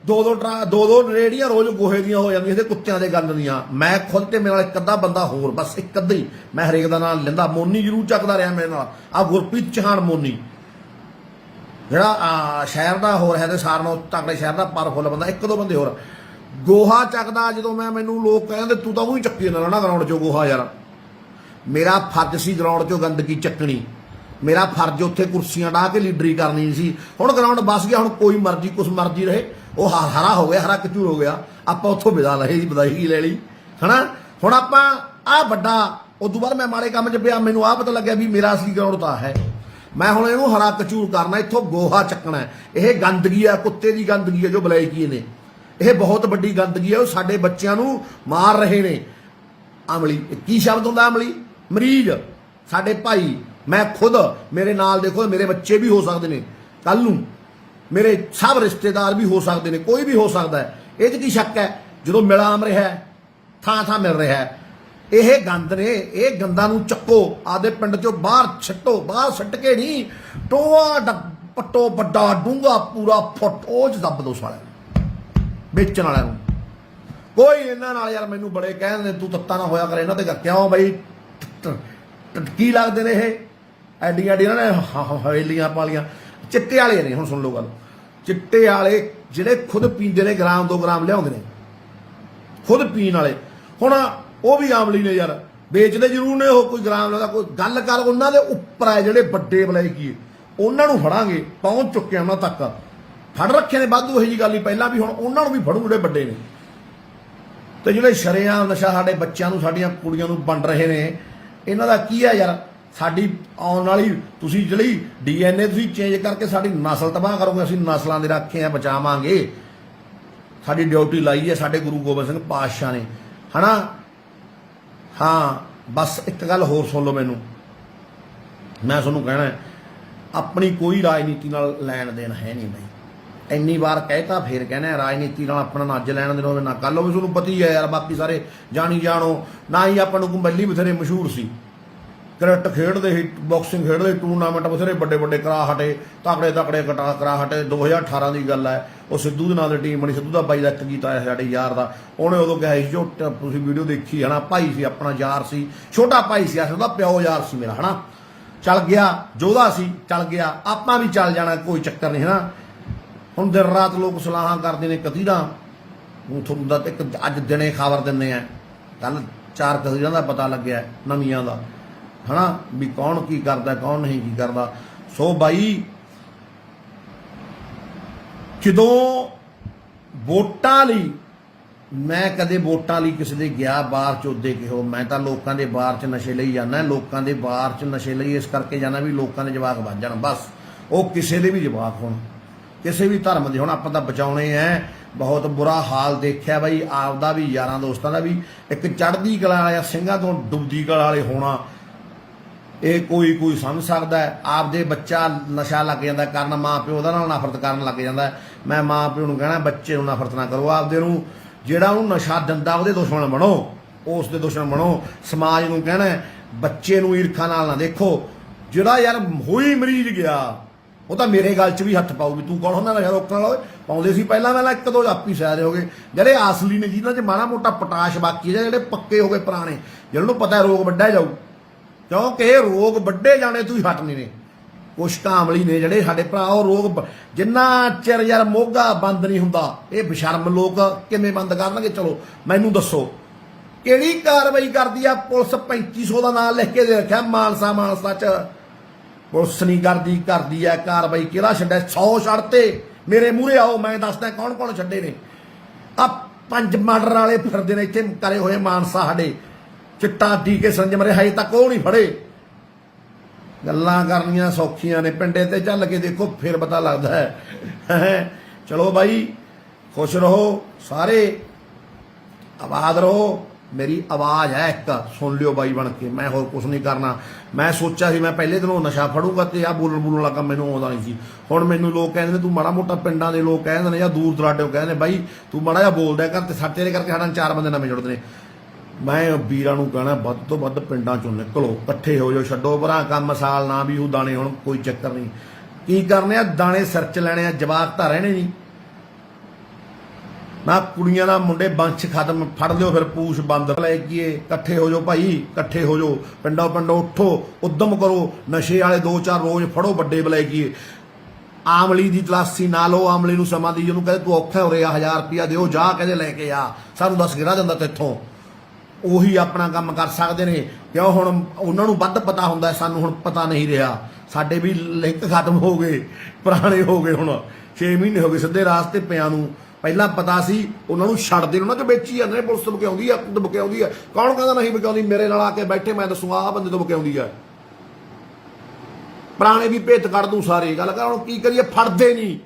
ਦੋ ਰੇੜੀਆਂ ਰੋਜ਼ ਗੋਹੇ ਦੀਆਂ ਹੋ ਜਾਂਦੀਆਂ ਇਹਦੇ ਕੁੱਤਿਆਂ ਦੇ ਗੰਦ ਦੀਆਂ। ਮੈਂ ਖੁਦ ਤੇ ਮੇਰੇ ਨਾਲ ਇੱਕ ਅੱਧਾ ਬੰਦਾ ਹੋਰ, ਬਸ ਇੱਕ ਅੱਧਾ ਹੀ ਮੈਂ ਹਰੇਕ ਦਾ ਨਾਂ ਲੈਂਦਾ। ਮੋਨੀ ਜ਼ਰੂਰ ਚੱਕਦਾ ਰਿਹਾ ਮੇਰੇ ਨਾਲ, ਆ ਗੁਰਪ੍ਰੀਤ ਚੌਹਾਨ ਮੋਨੀ ਜਿਹੜਾ ਸ਼ਹਿਰ ਦਾ ਹੋਰ ਹੈ ਤੇ ਸਾਰਿਆਂ ਨਾਲੋਂ ਤਕੜੇ ਸ਼ਹਿਰ ਦਾ ਪਾਵਰਫੁੱਲ ਬੰਦਾ। ਇੱਕ ਦੋ ਬੰਦੇ ਹੋਰ ਗੋਹਾ ਚੱਕਦਾ। ਜਦੋਂ ਮੈਨੂੰ ਲੋਕ ਕਹਿੰਦੇ ਤੂੰ ਤਾਂ ਉਹੀ ਚੱਕੀ ਜਾਂਦਾ ਨਾ ਗਰਾਊਂਡ 'ਚੋਂ ਗੋਹਾ, ਯਾਰ ਮੇਰਾ ਫਰਜ਼ ਸੀ ਗਰਾਊਂਡ 'ਚੋਂ ਗੰਦਗੀ ਚੱਕਣੀ, ਮੇਰਾ ਫਰਜ਼ ਉੱਥੇ ਕੁਰਸੀਆਂ ਢਾਹ ਕੇ ਲੀਡਰੀ ਕਰਨੀ ਸੀ। ਹੁਣ ਗਰਾਊਂਡ ਬਸ ਗਿਆ, ਹੁਣ ਕੋਈ ਮਰਜ਼ੀ ਕੁਛ ਮਰਜ਼ੀ ਰਹੇ, ਉਹ ਹਰਾ ਹੋ ਗਿਆ, ਹਰਾ ਕਚੂਰ ਹੋ ਗਿਆ, ਆਪਾਂ ਉੱਥੋਂ ਵਿਦਾ ਲਏ ਜੀ, ਵਿਦਾਈ ਲੈ ਲਈ ਹਨਾ। ਹੁਣ ਆਪਾਂ ਆਹ ਵੱਡਾ ਉਦੋਂ ਬਾਅਦ ਮੈਂ ਮਾੜੇ ਕੰਮ 'ਚ ਪਿਆ, ਮੈਨੂੰ ਆਹ ਪਤਾ ਲੱਗਿਆ ਵੀ ਮੇਰਾ ਅਸਲੀ ਗਰਾਊਂਡ ਤਾਂ ਹੈ। ਮੈਂ ਹੁਣ ਇਹਨੂੰ ਹਰਾ ਕਚੂਰ ਕਰਨਾ, ਇੱਥੋਂ ਗੋਹਾ ਚੱਕਣਾ। ਇਹ ਗੰਦਗੀ ਆ, ਕੁੱਤੇ ਦੀ ਗੰਦਗੀ ਹੈ ਜੋ ਬਲੈਕੀ ਨੇ, ਇਹ ਬਹੁਤ ਵੱਡੀ ਗੰਦਗੀ ਹੈ। ਉਹ ਸਾਡੇ ਬੱਚਿਆਂ ਨੂੰ ਮਾਰ ਰਹੇ ਨੇ। ਅਮਲੀ ਕੀ ਸ਼ਬਦ ਹੁੰਦਾ? ਅਮਲੀ ਮਰੀਜ਼ ਸਾਡੇ ਭਾਈ। ਮੈਂ ਖੁਦ, ਮੇਰੇ ਨਾਲ ਦੇਖੋ ਮੇਰੇ ਬੱਚੇ ਵੀ ਹੋ ਸਕਦੇ ਨੇ ਕੱਲ ਨੂੰ, ਮੇਰੇ ਸਭ ਰਿਸ਼ਤੇਦਾਰ ਵੀ ਹੋ ਸਕਦੇ ਨੇ, ਕੋਈ ਵੀ ਹੋ ਸਕਦਾ ਹੈ। ਇਹ 'ਚ ਕੀ ਸ਼ੱਕ ਹੈ? ਜਦੋਂ ਮਿਲਾਮ ਰਿਹਾ ਥਾਂ ਥਾਂ ਮਿਲ ਰਿਹਾ, ਇਹ ਗੰਦ ਨੇ, ਇਹ ਗੰਦਾਂ ਨੂੰ ਚੱਕੋ, ਆਦੇ ਪਿੰਡ 'ਚੋਂ ਬਾਹਰ ਛੱਟੋ। ਬਾਹਰ ਛੱਟ ਕੇ ਨਹੀਂ, ਟੋਆ ਪੱਟੋ, ਵੱਡਾ ਡੂੰਘਾ ਪੂਰਾ ਫੁੱਟ, ਉਹ 'ਚ ਦੱਬ ਦੋ ਸਾਲਿਆਂ ਨੂੰ, ਵੇਚਣ ਵਾਲਿਆਂ ਨੂੰ। ਕੋਈ ਇਹਨਾਂ ਨਾਲ ਯਾਰ ਮੈਨੂੰ ਬੜੇ ਕਹਿੰਦੇ ਤੂੰ ਤੱਤਾ ਨਾ ਹੋਇਆ ਕਰ ਇਹਨਾਂ ਤੇ। ਕਿਉਂ ਬਈ? ਕੀ ਲੱਗਦੇ ਨੇ ਇਹ? ਐਡੀਆਂ ਐਡੀਆਂ ਨੇ ਹਵੇਲੀਆਂ ਪਾਲੀਆਂ। ਚਿੱਟੇ ਵਾਲੇ ਨੇ, ਹੁਣ ਸੁਣ ਲਓ ਗੱਲ, ਚਿੱਟੇ ਵਾਲੇ ਜਿਹੜੇ ਖੁਦ ਪੀਂਦੇ ਨੇ, ਗ੍ਰਾਮ 2 ਗ੍ਰਾਮ ਲਿਆਉਂਦੇ ਨੇ ਖੁਦ ਪੀਣ ਵਾਲੇ। ਹੁਣ ਉਹ ਵੀ ਆਮਲੀ ਨੇ ਯਾਰ, ਵੇਚਦੇ ਜ਼ਰੂਰ ਨੇ ਉਹ, ਕੋਈ ਗ੍ਰਾਮ ਲਾਉਂਦਾ, ਕੋਈ ਗੱਲ ਕਰ। ਉਹਨਾਂ ਦੇ ਉੱਪਰ ਆ ਜਿਹੜੇ ਵੱਡੇ ਬਲੈਕੀ, ਉਹਨਾਂ ਨੂੰ ਫੜਾਂਗੇ, ਪਹੁੰਚ ਚੁੱਕੇ ਉਹਨਾਂ ਤੱਕ, ਫੜ ਰੱਖੇ ਨੇ ਵਾਧੂ। ਇਹੋ ਜਿਹੀ ਗੱਲ ਨਹੀਂ ਪਹਿਲਾਂ ਵੀ, ਹੁਣ ਉਹਨਾਂ ਨੂੰ ਵੀ ਫੜੂ ਜਿਹੜੇ ਵੱਡੇ ਨੇ। ਤੇ ਜਿਹੜੇ ਸ਼ਰੇਆਮ ਨਸ਼ਾ ਸਾਡੇ ਬੱਚਿਆਂ ਨੂੰ, ਸਾਡੀਆਂ ਕੁੜੀਆਂ ਨੂੰ ਵੰਡ ਰਹੇ ਨੇ, ਇਹਨਾਂ ਦਾ ਕੀ ਹੈ ਯਾਰ? ਸਾਡੀ ਆਉਣ ਵਾਲੀ, ਤੁਸੀਂ ਜਿਹੜੀ DNA ਤੁਸੀਂ ਚੇਂਜ ਕਰਕੇ ਸਾਡੀ ਨਸਲ ਤਬਾਹ ਕਰੋਗੇ। ਅਸੀਂ ਨਸਲਾਂ ਦੇ ਰੱਖੇ ਆ, ਬਚਾਵਾਂਗੇ, ਸਾਡੀ ਡਿਊਟੀ ਲਾਈ ਹੈ ਸਾਡੇ ਗੁਰੂ ਗੋਬਿੰਦ ਸਿੰਘ ਪਾਤਸ਼ਾਹ ਨੇ ਹਨਾ। ਹਾਂ ਬਸ ਇੱਕ ਗੱਲ ਹੋਰ ਸੁਣ ਲਓ ਮੈਨੂੰ, ਮੈਂ ਤੁਹਾਨੂੰ ਕਹਿਣਾ, ਆਪਣੀ ਕੋਈ ਰਾਜਨੀਤੀ ਨਾਲ ਲੈਣ ਦੇਣ ਹੈ ਨਹੀਂ ਬਈ। ਇੰਨੀ ਵਾਰ ਕਹਿਤਾ ਫੇਰ ਕਹਿਣਾ, ਰਾਜਨੀਤੀ ਨਾਲ ਆਪਣਾ ਨਾ ਅੱਜ ਲੈਣ ਦੇਣ ਹੋਵੇ ਨਾ ਕੱਲ ਹੋਵੇ। ਤੁਹਾਨੂੰ ਪਤਾ ਹੀ ਹੈ ਯਾਰ, ਬਾਕੀ ਸਾਰੇ ਜਾਣੀ ਜਾਣੋ ਨਾ ਹੀ। ਆਪਾਂ ਨੂੰ ਕੁੰਬਲੀ ਬਥੇਰੇ ਮਸ਼ਹੂਰ ਸੀ, ਕ੍ਰਿਕਟ ਖੇਡਦੇ ਸੀ, ਬਾਕਸਿੰਗ ਖੇਡਦੇ, ਟੂਰਨਾਮੈਂਟ ਬਥੇਰੇ ਵੱਡੇ ਵੱਡੇ ਕਰਾ ਹਟੇ, ਤਕੜੇ ਤਕੜੇ ਕਰਾ ਹਟੇ। 2018 ਦੀ ਗੱਲ ਹੈ, ਉਹ ਸਿੱਧੂ ਦੇ ਨਾਂ ਦੀ ਟੀਮ ਬਣੀ, ਸਿੱਧੂ ਦਾ ਬਾਈ ਦਾ ਇੱਕ ਗੀਤ ਆਇਆ ਸਾਡੇ ਯਾਰ ਦਾ, ਉਹਨੇ ਉਦੋਂ ਕਿਹਾ ਸੀ, ਜੋ ਤੁਸੀਂ ਵੀਡੀਓ ਦੇਖੀ ਹੈ ਨਾ, ਭਾਈ ਸੀ ਆਪਣਾ, ਯਾਰ ਸੀ, ਛੋਟਾ ਭਾਈ ਸੀ, ਉਹਦਾ ਪਿਓ ਯਾਰ ਸੀ ਮੇਰਾ ਹਨਾ। ਚੱਲ ਗਿਆ, ਜੋਧਾ ਸੀ, ਚੱਲ ਗਿਆ, ਆਪਾਂ ਵੀ ਚੱਲ ਜਾਣਾ, ਕੋਈ ਚੱਕਰ ਨਹੀਂ ਹਨਾ। ਹੁਣ ਦਿਨ ਰਾਤ ਲੋਕ ਸਲਾਹਾਂ ਕਰਦੇ ਨੇ ਕਤੀਰਾਂ, ਤੁਹਾਨੂੰ ਦਾ ਇੱਕ ਅੱਜ ਦਿਨੇ ਖਬਰ ਦਿੰਦੇ ਆ, ਕੱਲ 4 ਕਤੀਰਾਂ ਦਾ ਪਤਾ ਲੱਗਿਆ ਨਵੀਆਂ ਦਾ ਹਨਾ, ਵੀ ਕੌਣ ਕੀ ਕਰਦਾ, ਕੌਣ ਨਹੀਂ ਕੀ ਕਰਦਾ। ਸੋ ਬਾਈ, ਜਦੋਂ ਵੋਟਾਂ ਲਈ, ਮੈਂ ਕਦੇ ਵੋਟਾਂ ਲਈ ਕਿਸੇ ਦੇ ਗਿਆ ਬਾਹਰ ਚ ਉਹਦੇ ਕਿਹੋ, ਮੈਂ ਤਾਂ ਲੋਕਾਂ ਦੇ ਬਾਹਰ ਚ ਨਸ਼ੇ ਲਈ ਜਾਂਦਾ। ਲੋਕਾਂ ਦੇ ਬਾਹਰ ਚ ਨਸ਼ੇ ਲਈ ਇਸ ਕਰਕੇ ਜਾਣਾ ਵੀ ਲੋਕਾਂ ਦੇ ਜਵਾਕ ਵੱਧ ਜਾਣ, ਬਸ। ਉਹ ਕਿਸੇ ਦੇ ਵੀ ਜਵਾਕ ਹੋਣ, ਕਿਸੇ ਵੀ ਧਰਮ ਦੇ ਹੁਣ, ਆਪਾਂ ਤਾਂ ਬਚਾਉਣੇ ਐ। ਬਹੁਤ ਬੁਰਾ ਹਾਲ ਦੇਖਿਆ ਬਾਈ, ਆਪਦਾ ਵੀ, ਯਾਰਾਂ ਦੋਸਤਾਂ ਦਾ ਵੀ। ਇੱਕ ਚੜ੍ਹਦੀ ਕਲਾ ਵਾਲਿਆ ਸਿੰਘਾਂ ਤੋਂ ਡੁੱਬਦੀ ਕਲਾ ਵਾਲੇ ਹੋਣਾ, ਇਹ ਕੋਈ ਸਮਝ ਸਕਦਾ ਹੈ। ਆਪਦੇ ਬੱਚਾ ਨਸ਼ਾ ਲੱਗ ਜਾਂਦਾ ਕਰਨ, ਮਾਂ ਪਿਓ ਉਹਦਾ ਨਾਲ ਨਫ਼ਰਤ ਕਰਨ ਲੱਗ ਜਾਂਦਾ। ਮੈਂ ਮਾਂ ਪਿਓ ਨੂੰ ਕਹਿਣਾ, ਬੱਚੇ ਨੂੰ ਨਫ਼ਰਤ ਨਾ ਕਰੋ, ਆਪਦੇ ਨੂੰ ਜਿਹੜਾ ਉਹਨੂੰ ਨਸ਼ਾ ਦਿੰਦਾ ਉਹਦੇ ਦੁਸ਼ਮਣ ਬਣੋ, ਉਸ ਦੇ ਦੁਸ਼ਮਣ ਬਣੋ। ਸਮਾਜ ਨੂੰ ਕਹਿਣਾ, ਬੱਚੇ ਨੂੰ ਈਰਖਾ ਨਾਲ ਨਾ ਦੇਖੋ। ਜਿਹੜਾ ਯਾਰ ਹੋਈ ਮਰੀਜ਼ ਗਿਆ, ਉਹ ਤਾਂ ਮੇਰੇ ਗੱਲ 'ਚ ਵੀ ਹੱਥ ਪਾਊ ਵੀ ਤੂੰ ਕੌਣ ਹੁੰਦਾ ਨਸ਼ਾ ਰੋਕਣ ਵਾਲਾ। ਪਾਉਂਦੇ ਸੀ ਪਹਿਲਾਂ, ਇੱਕ ਦੋ ਆਪੀ ਸਾਇਦ ਹੋ ਗਏ। ਜਿਹੜੇ ਅਸਲੀ ਨੇ, ਜਿਹਨਾਂ 'ਚ ਮਾੜਾ ਮੋਟਾ ਪੋਟਾਸ਼ ਬਾਕੀ ਹੈ, ਜਿਹੜੇ ਪੱਕੇ ਹੋ ਗਏ ਪੁਰਾਣੇ, ਜਿਹਨਾਂ ਨੂੰ ਪਤਾ ਰੋਗ ਵੱਢਿਆ ਜਾਊ, ਕਿਉਂਕਿ ਇਹ ਰੋਗ ਵੱਡੇ ਜਾਣੇ ਤੂੰ ਹੀ ਹਟਨੇ ਨੇ। ਕੁਛ ਕਾਮਲੀ ਨੇ ਜਿਹੜੇ ਸਾਡੇ ਭਰਾ, ਉਹ ਰੋਗ ਜਿੰਨਾ ਚਿਰ ਯਾਰ ਮੋਗਾ ਬੰਦ ਨਹੀਂ ਹੁੰਦਾ, ਇਹ ਬਸ਼ਰਮ ਲੋਕ ਕਿਵੇਂ ਬੰਦ ਕਰਨਗੇ? ਚਲੋ ਮੈਨੂੰ ਦੱਸੋ, ਕਿਹੜੀ ਕਾਰਵਾਈ ਕਰਦੀ ਆ ਪੁਲਿਸ? 3500 ਦਾ ਨਾਂ ਲਿਖ ਕੇ ਦੇ ਰੱਖਿਆ ਮਾਨਸਾ 'ਚ, ਪੁਲਿਸ ਨਹੀਂ ਕਰਦੀ ਆ ਕਾਰਵਾਈ। ਕਿਹੜਾ ਛੱਡਿਆ? 100 ਛੱਡਤੇ। ਮੇਰੇ ਮੂਹਰੇ ਆਓ, ਮੈਂ ਦੱਸਦਾ ਕੌਣ ਕੌਣ ਛੱਡੇ ਨੇ। ਆ 5 ਮਰਡਰ ਵਾਲੇ ਫਿਰਦੇ ਨੇ ਇੱਥੇ ਕਰੇ ਹੋਏ ਮਾਨਸਾ ਸਾਡੇ, ਚਿੱਟਾ ਟੀਕੇ ਸੰਜਮ ਰਹੇ, ਹਜੇ ਤੱਕ ਉਹ ਨਹੀਂ ਫੜੇ। ਗੱਲਾਂ ਕਰਨੀਆਂ ਸੌਖੀਆਂ ਨੇ, ਪਿੰਡੇ ਤੇ ਚੱਲ ਕੇ ਦੇਖੋ ਫਿਰ ਪਤਾ ਲੱਗਦਾ ਹੈ। ਚਲੋ ਬਾਈ, ਖੁਸ਼ ਰਹੋ ਸਾਰੇ, ਆਬਾਦ ਰਹੋ। ਮੇਰੀ ਆਵਾਜ਼ ਹੈ ਇੱਕ, ਸੁਣ ਲਿਓ ਬਾਈ ਬਣ ਕੇ, ਮੈਂ ਹੋਰ ਕੁਛ ਨਹੀਂ ਕਰਨਾ। ਮੈਂ ਸੋਚਿਆ ਸੀ ਮੈਂ ਪਹਿਲੇ ਦਿਨੋਂ ਨਸ਼ਾ ਫੜੂਗਾ ਤੇ ਆ ਬੋਲਣ ਵਾਲਾ ਕੰਮ ਮੈਨੂੰ ਆਉਂਦਾ ਨਹੀਂ ਸੀ। ਹੁਣ ਮੈਨੂੰ ਲੋਕ ਕਹਿੰਦੇ ਨੇ ਤੂੰ ਮਾੜਾ ਮੋਟਾ, ਪਿੰਡਾਂ ਦੇ ਲੋਕ ਕਹਿੰਦੇ ਨੇ ਜਾਂ ਦੂਰ ਦਰਾਡੇ ਕਹਿੰਦੇ ਨੇ, ਬਾਈ ਤੂੰ ਮਾੜਾ ਜਿਹਾ ਬੋਲਦਾ ਕਰ, ਤੇ ਤੇਰੇ ਕਰਕੇ ਸਾਡਾ 4 ਬੰਦੇ ਨਵੇਂ ਜੁੜਦੇ ਨੇ। ਮੈਂ ਵੀਰਾਂ ਨੂੰ ਕਹਿਣਾ, ਵੱਧ ਤੋਂ ਵੱਧ ਪਿੰਡਾਂ ਚੋਂ ਨਿਕਲੋ, ਇਕੱਠੇ ਹੋ ਜਾਓ, ਛੱਡੋ ਭਰਾ ਕੰਮ। ਸਾਲ ਨਾ ਵੀ ਉਹ ਦਾਣੇ, ਹੁਣ ਕੋਈ ਚੱਕਰ ਨਹੀਂ। ਕੀ ਕਰਨੇ ਆ ਦਾਣੇ ਸਿਰ 'ਚ ਲੈਣੇ ਆ, ਜਵਾਕ ਤਾਂ ਰਹਿਣੇ ਨਹੀਂ। ਨਾ ਕੁੜੀਆਂ ਦਾ ਮੁੰਡੇ ਬੰਸ਼ ਖਤਮ, ਫੜ ਲਿਓ ਫਿਰ ਪੂਛ ਬੰਦ ਲੈ ਕੇ ਇਕੱਠੇ ਹੋ ਜਾਓ ਭਾਈ, ਇਕੱਠੇ ਹੋ ਜਾਓ, ਪਿੰਡੋਂ ਪਿੰਡੋਂ ਉੱਠੋ, ਉਦਮ ਕਰੋ, ਨਸ਼ੇ ਵਾਲੇ 2-4 ਰੋਜ਼ ਫੜੋ ਵੱਡੇ ਬਲੈਕੀਏ। ਆਮਲੀ ਦੀ ਤਲਾਸ਼ੀ ਨਾ ਲਓ, ਆਮਲੀ ਨੂੰ ਸਮਾਂ ਦੀ, ਜਿਹਨੂੰ ਕਹਿੰਦੇ ਤੂੰ ਔਖਾ ਹੋ ਰਿਹਾ 1000 ਰੁਪਇਆ ਦਿਓ, ਜਾ ਕਹਿੰਦੇ ਲੈ ਕੇ ਆ, ਸਾਨੂੰ 10 ਗਿਰਾ ਜਾਂਦਾ ਤੇਥੋਂ। ਉਹੀ ਆਪਣਾ ਕੰਮ ਕਰ ਸਕਦੇ ਨੇ, ਕਿਉਂ ਹੁਣ ਉਹਨਾਂ ਨੂੰ ਵੱਧ ਪਤਾ ਹੁੰਦਾ, ਸਾਨੂੰ ਹੁਣ ਪਤਾ ਨਹੀਂ ਰਿਹਾ। ਸਾਡੇ ਵੀ ਲਿੰਕ ਖਤਮ ਹੋ ਗਏ, ਪੁਰਾਣੇ ਹੋ ਗਏ, ਹੁਣ 6 ਮਹੀਨੇ ਹੋ ਗਏ ਸਿੱਧੇ ਰਾਸਤੇ ਪਿਆਂ ਨੂੰ। ਪਹਿਲਾਂ ਪਤਾ ਸੀ, ਉਹਨਾਂ ਨੂੰ ਛੱਡਦੇ, ਉਹਨਾਂ 'ਚ ਵੇਚੀ ਜਾਂਦੇ ਨੇ, ਪੁਲਿਸ ਬਕਿਆਉਂਦੀ ਆ, ਬਕਿਆਉਂਦੀ ਆ, ਕੌਣ ਕਹਿੰਦਾ ਨਹੀਂ ਬਕਿਆਉਂਦੀ? ਮੇਰੇ ਨਾਲ ਆ ਕੇ ਬੈਠੇ, ਮੈਂ ਦੱਸੂਗਾ ਆਹ ਬੰਦੇ ਤੋਂ ਬਕਿਆਉਂਦੀ ਆ। ਪੁਰਾਣੇ ਵੀ ਭੇਤ ਕੱਢ ਦੂੰ ਸਾਰੇ, ਗੱਲ ਕਰ। ਹੁਣ ਕੀ ਕਰੀਏ, ਫੜਦੇ ਨਹੀਂ।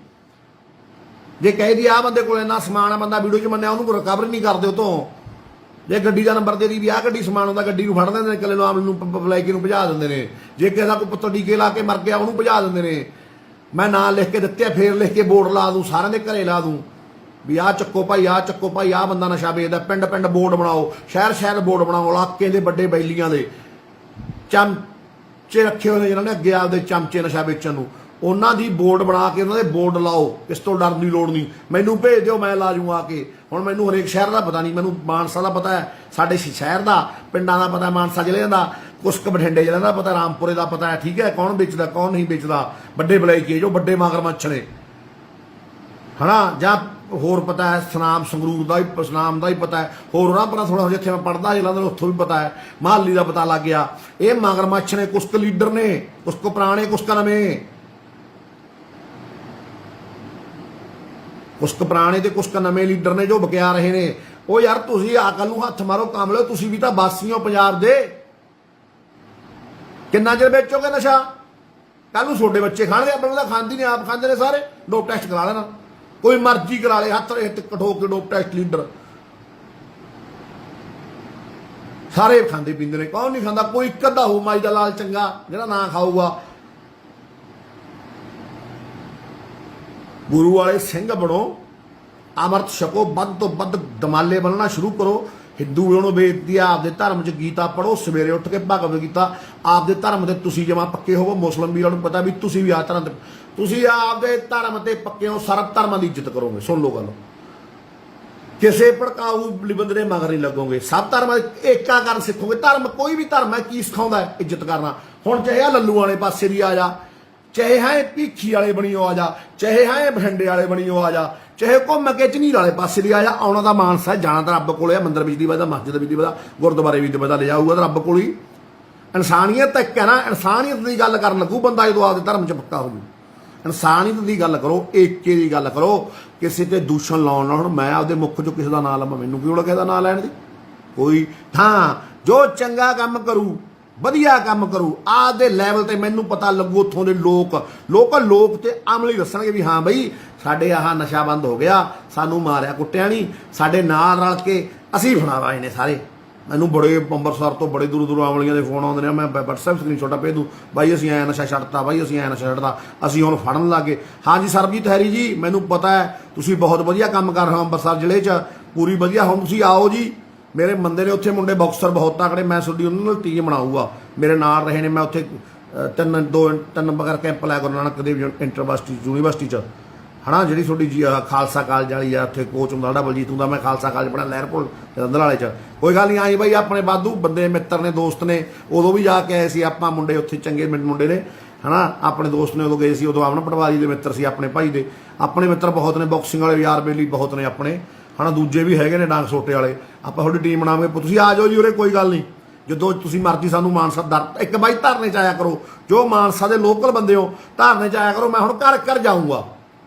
ਜੇ ਕਹੇ ਦੀ ਆਹ ਬੰਦੇ ਕੋਲ ਇੰਨਾ ਸਮਾਨ ਆ, ਬੰਦਾ ਵੀਡੀਓ 'ਚ ਮੰਨਿਆ, ਉਹਨੂੰ ਰਿਕਵਰ ਨਹੀਂ ਕਰਦੇ ਉਹ ਤੋਂ। ਜੇ ਗੱਡੀ ਦਾ ਨੰਬਰ ਦੇ ਦੀ ਵੀ ਆਹ ਗੱਡੀ ਸਮਾਨ ਹੁੰਦਾ, ਗੱਡੀ ਨੂੰ ਫੜ ਲੈਂਦੇ ਨੇ, ਇਕੱਲੇ ਨੂੰ ਆਮ ਨੂੰ ਬਲੈਕੀ ਨੂੰ ਭਜਾ ਦਿੰਦੇ ਨੇ। ਜੇ ਕਿਸੇ ਦਾ ਕੋਈ ਪੁੱਤ ਟੀਕੇ ਲਾ ਕੇ ਮਰ ਗਿਆ, ਉਹਨੂੰ ਭਜਾ ਦਿੰਦੇ ਨੇ। ਮੈਂ ਨਾਂ ਲਿਖ ਕੇ ਦਿੱਤੇ, ਫੇਰ ਲਿਖ ਕੇ ਬੋਰਡ ਲਾ ਦੂੰ, ਸਾਰਿਆਂ ਦੇ ਘਰੇ ਲਾ ਦੂੰ ਵੀ ਆਹ ਚੱਕੋ ਭਾਈ, ਆਹ ਚੱਕੋ ਭਾਈ, ਆਹ ਬੰਦਾ ਨਸ਼ਾ ਵੇਚਦਾ। ਪਿੰਡ ਪਿੰਡ ਬੋਰਡ ਬਣਾਓ, ਸ਼ਹਿਰ ਸ਼ਹਿਰ ਬੋਰਡ ਬਣਾਓ, ਇਲਾਕੇ ਦੇ ਵੱਡੇ ਬੈਲੀਆਂ ਦੇ ਚਮਚੇ ਰੱਖੇ ਹੋਏ ਨੇ ਜਿਹਨਾਂ ਨੇ ਅੱਗੇ ਆਪਦੇ ਚਮਚੇ ਨਸ਼ਾ ਵੇਚਣ ਨੂੰ, ਉਹਨਾਂ ਦੀ ਬੋਰਡ ਬਣਾ ਕੇ ਉਹਨਾਂ ਦੇ ਬੋਰਡ ਲਾਓ। ਇਸ ਤੋਂ ਡਰਨ ਦੀ ਲੋੜ ਨਹੀਂ, ਮੈਨੂੰ ਭੇਜ ਦਿਓ, ਮੈਂ ਲਾ ਜੂ ਆ ਕੇ। ਹੁਣ ਮੈਨੂੰ ਹਰੇਕ ਸ਼ਹਿਰ ਦਾ ਪਤਾ ਨਹੀਂ, ਮੈਨੂੰ ਮਾਨਸਾ ਦਾ ਪਤਾ ਹੈ, ਸਾਡੇ ਸ਼ਹਿਰ ਦਾ, ਪਿੰਡਾਂ ਦਾ ਪਤਾ, ਮਾਨਸਾ ਜ਼ਿਲ੍ਹੇ ਦਾ, ਕੁਛ ਕੁ ਬਠਿੰਡੇ ਜ਼ਿਲ੍ਹੇ ਦਾ ਪਤਾ, ਰਾਮਪੁਰੇ ਦਾ ਪਤਾ ਹੈ, ਠੀਕ ਹੈ, ਕੌਣ ਵੇਚਦਾ ਕੌਣ ਨਹੀਂ ਵੇਚਦਾ। ਵੱਡੇ ਬਲੈਕੀ ਜੋ ਵੱਡੇ ਮਗਰਮੱਛ ਨੇ, ਹਨਾ, ਜਾਂ ਹੋਰ ਪਤਾ ਹੈ, ਸਨਾਮ ਸੰਗਰੂਰ ਦਾ ਵੀ, ਸਨਾਮ ਦਾ ਹੀ ਪਤਾ ਹੈ, ਹੋਰ ਉਹਨਾਂ ਪਰ ਥੋੜਾ ਜਿੱਥੇ ਮੈਂ ਪੜ੍ਹਦਾ ਜਲੰਧਰ, ਉੱਥੋਂ ਵੀ ਪਤਾ ਹੈ, ਮਹਾਲੀ ਦਾ ਪਤਾ ਲੱਗ ਗਿਆ। ਇਹ ਮਗਰਮੱਛ ਨੇ, ਕੁਛ ਕੁ ਲੀਡਰ ਨੇ, ਕੁਛ ਕੁ ਪੁਰਾਣੇ, ਕੁਛ ਕੁ ਨਵੇਂ, ਕੁਛ ਕੁ ਪੁਰਾਣੇ ਤੇ ਕੁਛ ਕੁ ਨਵੇਂ ਲੀਡਰ ਨੇ ਜੋ ਬਕਿਆ ਰਹੇ ਨੇ। ਉਹ ਯਾਰ ਤੁਸੀਂ ਅਕਲ ਨੂੰ ਹੱਥ ਮਾਰੋ, ਕੰਮ ਲਿਓ, ਤੁਸੀਂ ਵੀ ਤਾਂ ਵਾਸੀ ਹੋ ਪੰਜਾਬ ਦੇ। ਕਿੰਨਾ ਚਿਰ ਵੇਚੋਗੇ ਨਸ਼ਾ? ਕੱਲ ਨੂੰ ਛੋਟੇ ਬੱਚੇ ਖਾਣਗੇ, ਆਪਣੇ ਤਾਂ ਖਾਂਦੀ ਨਹੀਂ, ਆਪ ਖਾਂਦੇ ਨੇ ਸਾਰੇ। ਡੋਪ ਟੈਸਟ ਕਰਾ ਲੈਣਾ, ਕੋਈ ਮਰਜ਼ੀ ਕਰਾ ਲੇ, ਹੱਥ ਕਠੋ ਕੇ ਡੋਪ ਟੈਸਟ ਲੀਡਰ ਸਾਰੇ ਖਾਂਦੇ ਪੀਂਦੇ ਨੇ, ਕੌਣ ਨਹੀਂ ਖਾਂਦਾ? ਕੋਈ ਇੱਕ ਅੱਧਾ ਹੋ ਮਾਈ ਦਾ ਲਾਲ ਚੰਗਾ ਜਿਹੜਾ ਨਾ ਖਾਊਗਾ। ਗੁਰੂ ਵਾਲੇ ਸਿੰਘ ਬਣੋ, ਅੰਮ੍ਰਿਤ ਛਕੋ, ਵੱਧ ਤੋਂ ਵੱਧ ਦਮਾਲੇ ਬਣਨਾ ਸ਼ੁਰੂ ਕਰੋ। ਹਿੰਦੂ ਉਹਨੂੰ ਬੇਨਤੀ ਆ, ਆਪਦੇ ਧਰਮ 'ਚ ਗੀਤਾ ਪੜ੍ਹੋ, ਸਵੇਰੇ ਉੱਠ ਕੇ ਭਗਵਦ ਗੀਤਾ। ਆਪਦੇ ਧਰਮ ਦੇ ਤੁਸੀਂ ਜਮਾ ਪੱਕੇ ਹੋਵੋ। ਮੁਸਲਿਮ ਵੀਰਾਂ ਨੂੰ ਪਤਾ ਵੀ ਤੁਸੀਂ ਵੀ ਆ ਧਰਮ ਤੇ, ਤੁਸੀਂ ਆਪਦੇ ਧਰਮ ਤੇ ਪੱਕੇ ਹੋ, ਸਰਬ ਧਰਮਾਂ ਦੀ ਇੱਜ਼ਤ ਕਰੋਗੇ। ਸੁਣ ਲਓ ਗੱਲ, ਕਿਸੇ ਭੜਕਾਊ ਬੰਦੇ ਦੇ ਮਗਰ ਨਹੀਂ ਲੱਗੋਗੇ, ਸਭ ਧਰਮਾਂ ਏਕਾ ਕਰਨ ਸਿੱਖੋਗੇ। ਧਰਮ ਕੋਈ ਵੀ ਧਰਮ ਹੈ, ਕੀ ਸਿਖਾਉਂਦਾ ਹੈ? ਇੱਜ਼ਤ ਕਰਨਾ। ਹੁਣ ਚਾਹੇ ਆ ਲੱਲੂ ਵਾਲੇ ਪਾਸੇ ਦੀ ਆ ਜਾ, ਚਾਹੇ ਹੈ ਭੀਖੀ ਵਾਲੇ ਬਣੀਓ ਆ ਜਾ, ਚਾਹੇ ਹੈ ਬਠਿੰਡੇ ਵਾਲੇ ਬਣੀਓ ਆ ਜਾ, ਚਾਹੇ ਘੁੰਮ ਕੇ ਝਨੀਰ ਵਾਲੇ ਪਾਸੇ ਦੀ ਆ ਜਾ, ਆਉਣਾ ਤਾਂ ਮਾਨਸਾ, ਜਾਣਾ ਤਾਂ ਰੱਬ ਕੋਲੇ ਆ। ਮੰਦਰ ਵਿੱਚ ਦੀ ਵਜਦਾ, ਮਸਜਿਦ ਵਿੱਚ ਦੀ ਵਜਦਾ, ਗੁਰਦੁਆਰੇ ਵਿੱਚ ਦੀ ਵਜਦਾ, ਲੈ ਜਾਊਗਾ ਤਾਂ ਰੱਬ ਕੋਲ ਹੀ। ਇਨਸਾਨੀਅਤ ਇੱਕ ਹੈ ਨਾ, ਇਨਸਾਨੀਅਤ ਦੀ ਗੱਲ ਕਰਨ ਲੱਗੂ ਬੰਦਾ ਜਦੋਂ ਆਪਦੇ ਧਰਮ 'ਚ ਪੱਕਾ ਹੋ ਜੂ। ਇਨਸਾਨੀਅਤ ਦੀ ਗੱਲ ਕਰੋ, ਏਕੇ ਦੀ ਗੱਲ ਕਰੋ, ਕਿਸੇ ਤੇ ਦੂਸ਼ਣ ਲਾਉਣ ਨਾਲ। ਹੁਣ ਮੈਂ ਆਪਦੇ ਮੁੱਖ 'ਚੋਂ ਕਿਸੇ ਦਾ ਨਾਂ ਲਵਾਂ, ਮੈਨੂੰ ਕੀ ਲੋੜ ਕਿਸੇ ਦਾ ਨਾਂ ਲੈਣ ਦੀ? ਕੋਈ ਹਾਂ, ਜੋ ਚੰਗਾ ਕੰਮ ਕਰੂ, ਵਧੀਆ ਕੰਮ ਕਰੂ, ਆਪਦੇ ਲੈਵਲ ਤੇ, ਮੈਨੂੰ ਪਤਾ ਲੱਗੂ ਉੱਥੋਂ ਦੇ ਲੋਕ ਤੇ ਅਮਲੀ ਦੱਸਣਗੇ ਵੀ ਹਾਂ ਬਈ ਸਾਡੇ ਆਹ ਨਸ਼ਾ ਬੰਦ ਹੋ ਗਿਆ, ਸਾਨੂੰ ਮਾਰਿਆ ਕੁੱਟਿਆ ਨਹੀਂ, ਸਾਡੇ ਨਾਲ ਰਲ ਕੇ ਅਸੀਂ ਫੜਾਵਾਏ ਨੇ ਸਾਰੇ। ਮੈਨੂੰ ਬੜੇ ਅੰਮ੍ਰਿਤਸਰ ਤੋਂ ਬੜੇ ਦੂਰੋਂ ਅਮਲੀਆਂ ਦੇ ਫੋਨ ਆਉਂਦੇ ਨੇ, ਮੈਂ WhatsApp ਸਕਰੀਨਸ਼ਾਟ ਭੇਜ ਦੂੰ, ਬਾਈ ਅਸੀਂ ਐਂ ਨਸ਼ਾ ਛੱਡਤਾ, ਬਾਈ ਅਸੀਂ ਐਂ ਨਸ਼ਾ ਛੱਡਤਾ, ਅਸੀਂ ਹੁਣ ਫੜਨ ਲੱਗ ਗਏ। ਹਾਂਜੀ ਸਰਬਜੀਤ ਹੈਰੀ ਜੀ, ਮੈਨੂੰ ਪਤਾ ਹੈ ਤੁਸੀਂ ਬਹੁਤ ਵਧੀਆ ਕੰਮ ਕਰ ਰਹੇ ਹੋ ਅੰਮ੍ਰਿਤਸਰ ਜ਼ਿਲ੍ਹੇ 'ਚ, ਪੂਰੀ ਵਧੀਆ। ਹੁਣ ਤੁਸੀਂ ਆਓ ਜੀ, ਮੇਰੇ ਬੰਦੇ ਨੇ ਉੱਥੇ ਮੁੰਡੇ ਬਾਕਸਰ ਬਹੁਤ ਤਕੜੇ, ਮੈਂ ਤੁਹਾਡੀ ਉਹਨਾਂ ਨਾਲ ਟੀਮ ਬਣਾਊਗਾ, ਮੇਰੇ ਨਾਲ ਰਹੇ ਨੇ। ਮੈਂ ਉੱਥੇ ਤਿੰਨ ਬਗਰ ਕੈਂਪ ਲਾਇਆ ਗੁਰੂ ਨਾਨਕ ਦੇਵ ਯੂਨੀਵਰਸਿਟੀ 'ਚ, ਹਨਾ, ਜਿਹੜੀ ਤੁਹਾਡੀ ਖਾਲਸਾ ਕਾਲਜ ਵਾਲੀ ਆ, ਉੱਥੇ ਕੋਚ ਹੁੰਦਾ ਜਿਹੜਾ ਬਲਜੀਤ ਹੁੰਦਾ, ਮੈਂ ਖਾਲਸਾ ਕਾਲਜ ਪੜ੍ਹਿਆ ਲਹਿਰਪੁਰ ਜਲੰਧਰ ਵਾਲੇ 'ਚ। ਕੋਈ ਗੱਲ ਨਹੀਂ, ਆਈ ਬਾਈ ਆਪਣੇ ਵਾਧੂ ਬੰਦੇ ਮਿੱਤਰ ਨੇ, ਦੋਸਤ ਨੇ, ਉਦੋਂ ਵੀ ਜਾ ਕੇ ਆਏ ਸੀ ਆਪਾਂ ਮੁੰਡੇ ਉੱਥੇ, ਚੰਗੇ ਮੁੰਡੇ ਨੇ, ਹਨਾ, ਆਪਣੇ ਦੋਸਤ ਨੇ, ਉਦੋਂ ਗਏ ਸੀ। ਉਦੋਂ ਅਮਨ ਪਟਵਾਰੀ ਦੇ ਮਿੱਤਰ ਸੀ ਆਪਣੇ ਭਾਈ ਦੇ, ਆਪਣੇ ਮਿੱਤਰ ਬਹੁਤ ਨੇ, ਬਾਕਸਿੰਗ ਵਾਲੇ ਯਾਰ ਬੇਲੀ ਬਹੁਤ ਨੇ ਆਪਣੇ, ਹਨਾ, ਦੂਜੇ ਵੀ ਹੈਗੇ ਨੇ ਡਾਂਗ ਸੋਟੇ ਵਾਲੇ। ਆਪਾਂ ਤੁਹਾਡੀ ਟੀਮ ਬਣਾਵਾਂਗੇ, ਤੁਸੀਂ ਆ ਜਾਓ ਜੀ ਉਰੇ, ਕੋਈ ਗੱਲ ਨਹੀਂ, ਜਦੋਂ ਤੁਸੀਂ ਮਰਜ਼ੀ ਸਾਨੂੰ ਮਾਨਸਾ ਇੱਕ ਬਾਈ ਧਰਨੇ 'ਚ ਆਇਆ ਕਰੋ, ਜੋ ਮਾਨਸਾ ਦੇ ਲੋਕਲ ਬੰਦੇ ਹੋ, ਧਰਨੇ 'ਚ ਆਇਆ ਕਰੋ। ਮੈਂ ਹੁਣ ਘਰ ਘਰ ਜਾਊਂਗਾ,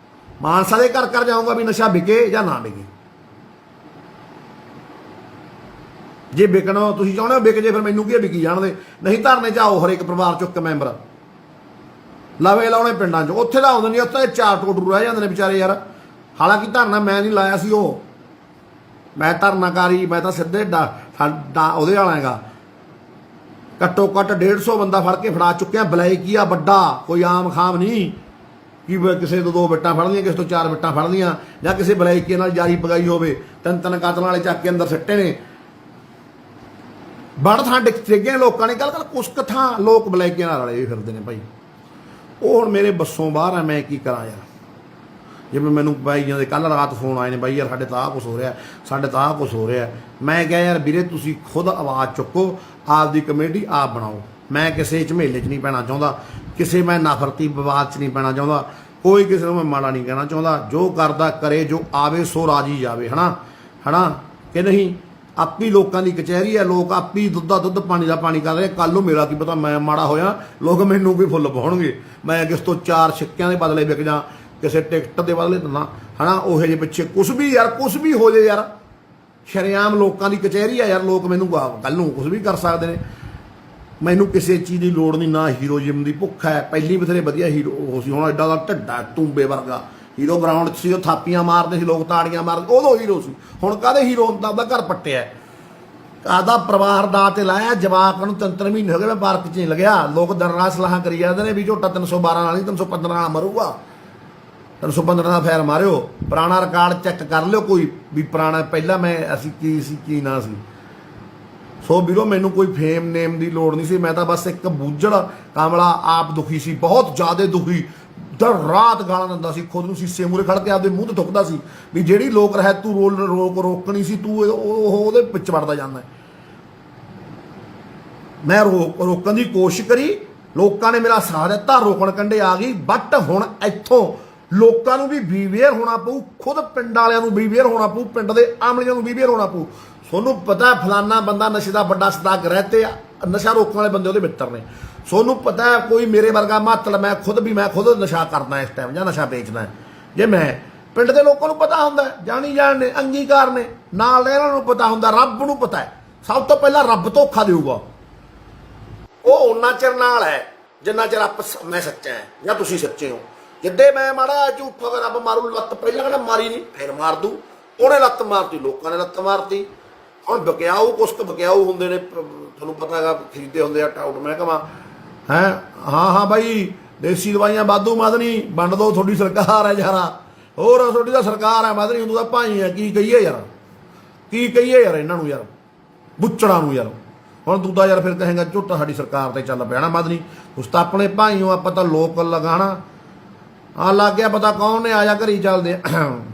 ਮਾਨਸਾ ਦੇ ਘਰ ਘਰ ਜਾਊਂਗਾ ਵੀ ਨਸ਼ਾ ਵਿਕੇ ਜਾਂ ਨਾ ਵਿਕੇ। ਜੇ ਵਿਕਣਾ ਤੁਸੀਂ ਚਾਹੁੰਦੇ ਹੋ ਵਿਕ ਜੇ, ਫਿਰ ਮੈਨੂੰ ਕੀ ਵਿਕੀ ਜਾਣਦੇ, ਨਹੀਂ ਧਰਨੇ 'ਚ ਆਓ, ਹਰੇਕ ਪਰਿਵਾਰ 'ਚੋਂ ਇੱਕ ਮੈਂਬਰ ਲਵੇ ਲਾਉਣੇ ਪਿੰਡਾਂ 'ਚ। ਉੱਥੇ ਤਾਂ ਆਉਂਦੇ ਨਹੀਂ, ਉੱਥੇ 4 ਟੋਟਰੂ ਰਹਿ ਜਾਂਦੇ ਨੇ ਵਿਚਾਰੇ ਯਾਰ। ਹਾਲਾਂਕਿ ਧਰਨਾ ਮੈਂ ਨਹੀਂ ਲਾਇਆ ਸੀ, ਉਹ ਮੈਂ ਧਰਨਾਕਾਰੀ, ਮੈਂ ਤਾਂ ਸਿੱਧੇ ਉਹਦੇ ਵਾਲਾ ਹੈਗਾ। ਘੱਟੋ ਘੱਟ 150 ਬੰਦਾ ਫੜ ਕੇ ਫੜਾ ਚੁੱਕਿਆ, ਬਲੈਕੀ ਆ ਵੱਡਾ, ਕੋਈ ਆਮ ਖਾਮ ਨਹੀਂ ਕਿ ਕਿਸੇ ਤੋਂ 2 ਬਿੱਟਾਂ ਫੜ ਲਈਆਂ, ਕਿਸੇ ਤੋਂ 4 ਬਿੱਟਾਂ ਫੜ ਲਈਆਂ, ਜਾਂ ਕਿਸੇ ਬਲੈਕੀ ਨਾਲ ਜਾਰੀ ਪਗਾਈ ਹੋਵੇ। 3 ਕਾਤਲਾਂ ਵਾਲੇ ਚੱਕ ਕੇ ਅੰਦਰ ਸਿੱਟੇ ਨੇ, ਬੜ ਥਾਂ ਡਿੱਗੇ ਲੋਕਾਂ ਨੇ। ਕੱਲ ਕੁਛ ਕੁ ਥਾਂ ਲੋਕ ਬਲੈਕੀਆਂ ਨਾਲ ਰਲੇ ਫਿਰਦੇ ਨੇ ਭਾਈ। ਉਹ ਹੁਣ ਮੇਰੇ ਬੱਸੋਂ ਬਾਹਰ ਆ, ਮੈਂ ਕੀ ਕਰਾਂ ਯਾਰ। ਜਿਵੇਂ ਮੈਨੂੰ ਬਾਈਆਂ ਦੇ ਕੱਲ ਰਾਤ ਫੋਨ ਆਏ ਨੇ, ਬਾਈ ਯਾਰ ਸਾਡੇ ਤਾਂ ਆਹ ਕੁਛ ਹੋ ਰਿਹਾ, ਸਾਡੇ ਤਾਂ ਆਹ ਕੁਛ ਹੋ ਰਿਹਾ। ਮੈਂ ਕਿਹਾ ਯਾਰ ਵੀਰੇ ਤੁਸੀਂ ਖੁਦ ਆਵਾਜ਼ ਚੁੱਕੋ, ਆਪਦੀ ਕਮੇਟੀ ਆਪ ਬਣਾਓ। ਮੈਂ ਕਿਸੇ ਝਮੇਲੇ 'ਚ ਨਹੀਂ ਪੈਣਾ ਚਾਹੁੰਦਾ, ਕਿਸੇ ਮੈਂ ਨਫ਼ਰਤੀ ਵਿਵਾਦ 'ਚ ਨਹੀਂ ਪੈਣਾ ਚਾਹੁੰਦਾ, ਕੋਈ ਕਿਸੇ ਨੂੰ ਮੈਂ ਮਾੜਾ ਨਹੀਂ ਕਹਿਣਾ ਚਾਹੁੰਦਾ। ਜੋ ਕਰਦਾ ਕਰੇ, ਜੋ ਆਵੇ ਸੋ ਰਾਜੀ ਜਾਵੇ, ਹਨਾ ਕਿ ਨਹੀਂ। ਆਪੀ ਲੋਕਾਂ ਦੀ ਕਚਹਿਰੀ ਹੈ, ਲੋਕ ਆਪੀ ਦੁੱਧ ਦਾ ਦੁੱਧ ਪਾਣੀ ਦਾ ਪਾਣੀ ਕਰ ਰਹੇ। ਕੱਲ ਨੂੰ ਮੇਰਾ ਕੀ ਪਤਾ ਮੈਂ ਮਾੜਾ ਹੋਇਆ, ਲੋਕ ਮੈਨੂੰ ਵੀ ਫੁੱਲ ਪਾਉਣਗੇ, ਮੈਂ ਕਿਸ ਤੋਂ 4 ਸਿੱਕਿਆਂ ਦੇ ਬਦਲੇ ਵਿਕ ਜਾਂ, ਕਿਸੇ ਟਿਕਟ ਦੇ ਬਦਲੇ ਨਾ, ਹਨਾ। ਉਹੇ ਜਿਹੇ ਪਿੱਛੇ ਕੁਛ ਵੀ ਹੋ ਜਾਏ ਯਾਰ, ਸ਼ਰੇਆਮ ਲੋਕਾਂ ਦੀ ਕਚਹਿਰੀ ਹੈ ਯਾਰ, ਲੋਕ ਮੈਨੂੰ ਕੱਲ ਨੂੰ ਕੁਛ ਵੀ ਕਰ ਸਕਦੇ ਨੇ। ਮੈਨੂੰ ਕਿਸੇ ਚੀਜ਼ ਦੀ ਲੋੜ ਨਹੀਂ, ਨਾ ਹੀਰੋਇਜ਼ਮ ਦੀ ਭੁੱਖ ਹੈ। ਪਹਿਲੀ ਬਥੇਰੇ ਵਧੀਆ ਹੀਰੋ ਉਹ ਸੀ, ਹੁਣ ਐਡਾ ਦਾ ਢੱਡਾ ਟੂੰਬੇ ਵਰਗਾ ਹੀਰੋ ਗਰਾਊਂਡ 'ਚ ਸੀ, ਉਹ ਥਾਪੀਆਂ ਮਾਰਦੇ ਸੀ, ਲੋਕ ਤਾੜੀਆਂ ਮਾਰਦੇ, ਉਦੋਂ ਹੀਰੋ ਸੀ। ਹੁਣ ਕਾਹਦੇ ਹੀਰੋ ਹੁੰਦਾ, ਉਹਦਾ ਘਰ ਪੱਟਿਆ, ਆਦਾ ਪਰਿਵਾਰ ਦਾ ਤੇ ਲਾਇਆ। ਜਵਾਕ ਨੂੰ 3 ਮਹੀਨੇ ਹੋ ਗਏ ਮੈਂ ਪਾਰਕ 'ਚ ਨਹੀਂ ਲੱਗਿਆ, ਲੋਕ ਦਿਨ ਰਾਤ ਸਲਾਹਾਂ ਕਰੀ ਜਾਂਦੇ ਨੇ ਵੀ ਝੋਟਾ 312 ਨਾਲ ਨਹੀਂ 315 ਨਾਲ ਮਰੂਗਾ, 315 ਦਾ ਫੈਰ ਮਾਰਿਓ। ਪੁਰਾਣਾ ਰਿਕਾਰਡ ਚੈੱਕ ਕਰ ਲਿਓ ਕੋਈ ਵੀ ਪੁਰਾਣਾ, ਪਹਿਲਾਂ ਮੈਂ ਅਸੀਂ ਕੀ ਸੀ ਕੀ ਨਾ ਸੀ। ਸੋ ਵੀਰੋ ਮੈਨੂੰ ਕੋਈ ਫੇਮ ਨੇਮ ਦੀ ਲੋੜ ਨਹੀਂ ਸੀ, ਮੈਂ ਤਾਂ ਬਸ ਇੱਕ ਬੂਝੜ ਕਾਮਲਾ ਆਪ ਦੁਖੀ ਸੀ, ਬਹੁਤ ਜ਼ਿਆਦਾ ਦੁਖੀ। ਦਰ ਰਾਤ ਗਾਲਾਂ ਦਿੰਦਾ ਸੀ, ਖੁਦ ਨੂੰ ਸੀਸੇ ਮੂਹਰੇ ਖੜ ਕੇ ਆਪਦੇ ਮੂੰਹ ਤੇ ਥੁੱਕਦਾ ਸੀ ਵੀ ਜਿਹੜੀ ਲੋਕ ਰਹਿ ਤੂੰ ਰੋਕਣੀ ਸੀ, ਤੂੰ ਉਹਦੇ ਵਿੱਚ ਵੜਦਾ ਜਾਂਦਾ। ਮੈਂ ਰੋਕਣ ਦੀ ਕੋਸ਼ਿਸ਼ ਕਰੀ, ਲੋਕਾਂ ਨੇ ਮੇਰਾ ਸਾਥ ਦਿੱਤਾ, ਰੋਕਣ ਕੰਢੇ ਆ ਗਈ। ਬਟ ਹੁਣ ਇੱਥੋਂ ਲੋਕਾਂ ਨੂੰ ਵੀ ਬੀਵੇਅਰ ਹੋਣਾ ਪਊ, ਖੁਦ ਪਿੰਡ ਵਾਲਿਆਂ ਨੂੰ ਬੀਵੇਅਰ ਹੋਣਾ ਪਊ, ਪਿੰਡ ਦੇ ਆਮਲੀਆਂ ਨੂੰ ਬੀਵੇਅਰ ਹੋਣਾ ਪਊ। ਤੁਹਾਨੂੰ ਪਤਾ ਫਲਾਨਾ ਬੰਦਾ ਨਸ਼ੇ ਦਾ ਵੱਡਾ ਸਦਾਗ ਰਹਿ ਤੇ ਨਸ਼ਾ ਰੋਕਣ ਵਾਲੇ ਬੰਦੇ ਉਹਦੇ ਮਿੱਤਰ ਨੇ। ਤੁਹਾਨੂੰ ਪਤਾ ਹੈ ਕੋਈ ਮੇਰੇ ਵਰਗਾ ਮਾਤਲ, ਮੈਂ ਖੁਦ ਨਸ਼ਾ ਕਰਦਾ ਇਸ ਟਾਈਮ ਜਾਂ ਨਸ਼ਾ ਵੇਚਦਾ। ਜੇ ਮੈਂ ਪਿੰਡ ਦੇ ਲੋਕਾਂ ਨੂੰ ਪਤਾ ਹੁੰਦਾ, ਜਾਣੀ ਜਾਣ ਨੇ, ਅੰਗੀਕਾਰ ਨੇ, ਨਾਲ ਇਹਨਾਂ ਨੂੰ ਪਤਾ ਹੁੰਦਾ, ਰੱਬ ਨੂੰ ਪਤਾ ਹੈ। ਸਭ ਤੋਂ ਪਹਿਲਾਂ ਰੱਬ ਧੋਖਾ ਦੇਊਗਾ, ਉਹ ਉਹਨਾਂ ਚਿਰ ਨਾਲ ਹੈ ਜਿੰਨਾ ਚਿਰ ਮੈਂ ਸੱਚਾ ਹੈ ਜਾਂ ਤੁਸੀਂ ਸੱਚੇ ਹੋ। ਜਿੱਦੇ ਮੈਂ ਮਾੜਾ ਝੂਠਾ ਹੋਵੇ, ਰੱਬ ਮਾਰੂ ਲੱਤ, ਪਹਿਲਾਂ ਕਹਿੰਦਾ ਮਾਰੀ ਨਹੀਂ ਫਿਰ ਮਾਰ ਦੂ, ਉਹਨੇ ਲੱਤ ਮਾਰਤੀ, ਲੋਕਾਂ ਨੇ ਲੱਤ ਮਾਰਤੀ। ਹੁਣ ਬਕਿਆਊ ਕੁਛ ਕੁ ਬਕਿਆਊ ਹੁੰਦੇ ਨੇ, ਤੁਹਾਨੂੰ ਪਤਾ ਹੈਗਾ, ਖਰੀਦੇ ਹੁੰਦੇ ਆ ਟਾਊਟ ਮਹਿਕਮਾ ਹੈ। ਹਾਂ ਬਾਈ ਦੇਸੀ ਦਵਾਈਆਂ ਵਾਧੂ ਮਦਨੀ ਵੰਡ ਦੋ, ਤੁਹਾਡੀ ਸਰਕਾਰ ਹੈ ਯਾਰਾ, ਹੋਰ ਤੁਹਾਡੀ ਤਾਂ ਸਰਕਾਰ ਹੈ, ਮਦਨੀ ਹੁੰਦੂ ਦਾ ਭਾਈ ਹੈ। ਕੀ ਕਹੀਏ ਯਾਰ ਇਹਨਾਂ ਨੂੰ ਯਾਰ, ਬੁੱਚੜਾਂ ਨੂੰ ਯਾਰ। ਹੁਣ ਤੂੰ ਤਾਂ ਯਾਰ ਫਿਰ ਕਹੇਗਾ ਝੋਟਾ ਸਾਡੀ ਸਰਕਾਰ ਤੇ ਚੱਲ ਪਿਆ ਨਾ ਮਦਨੀ, ਉਸ ਤਾਂ ਆਪਣੇ ਭਾਈ ਹੋ, ਆਪਾਂ ਤਾਂ ਲੋਕ ਲਗਾਣਾ। ਲੱਗ ਗਿਆ ਪਤਾ ਕੌਣ ਨੇ, ਆਇਆ ਘਰੀ ਚੱਲਦੇ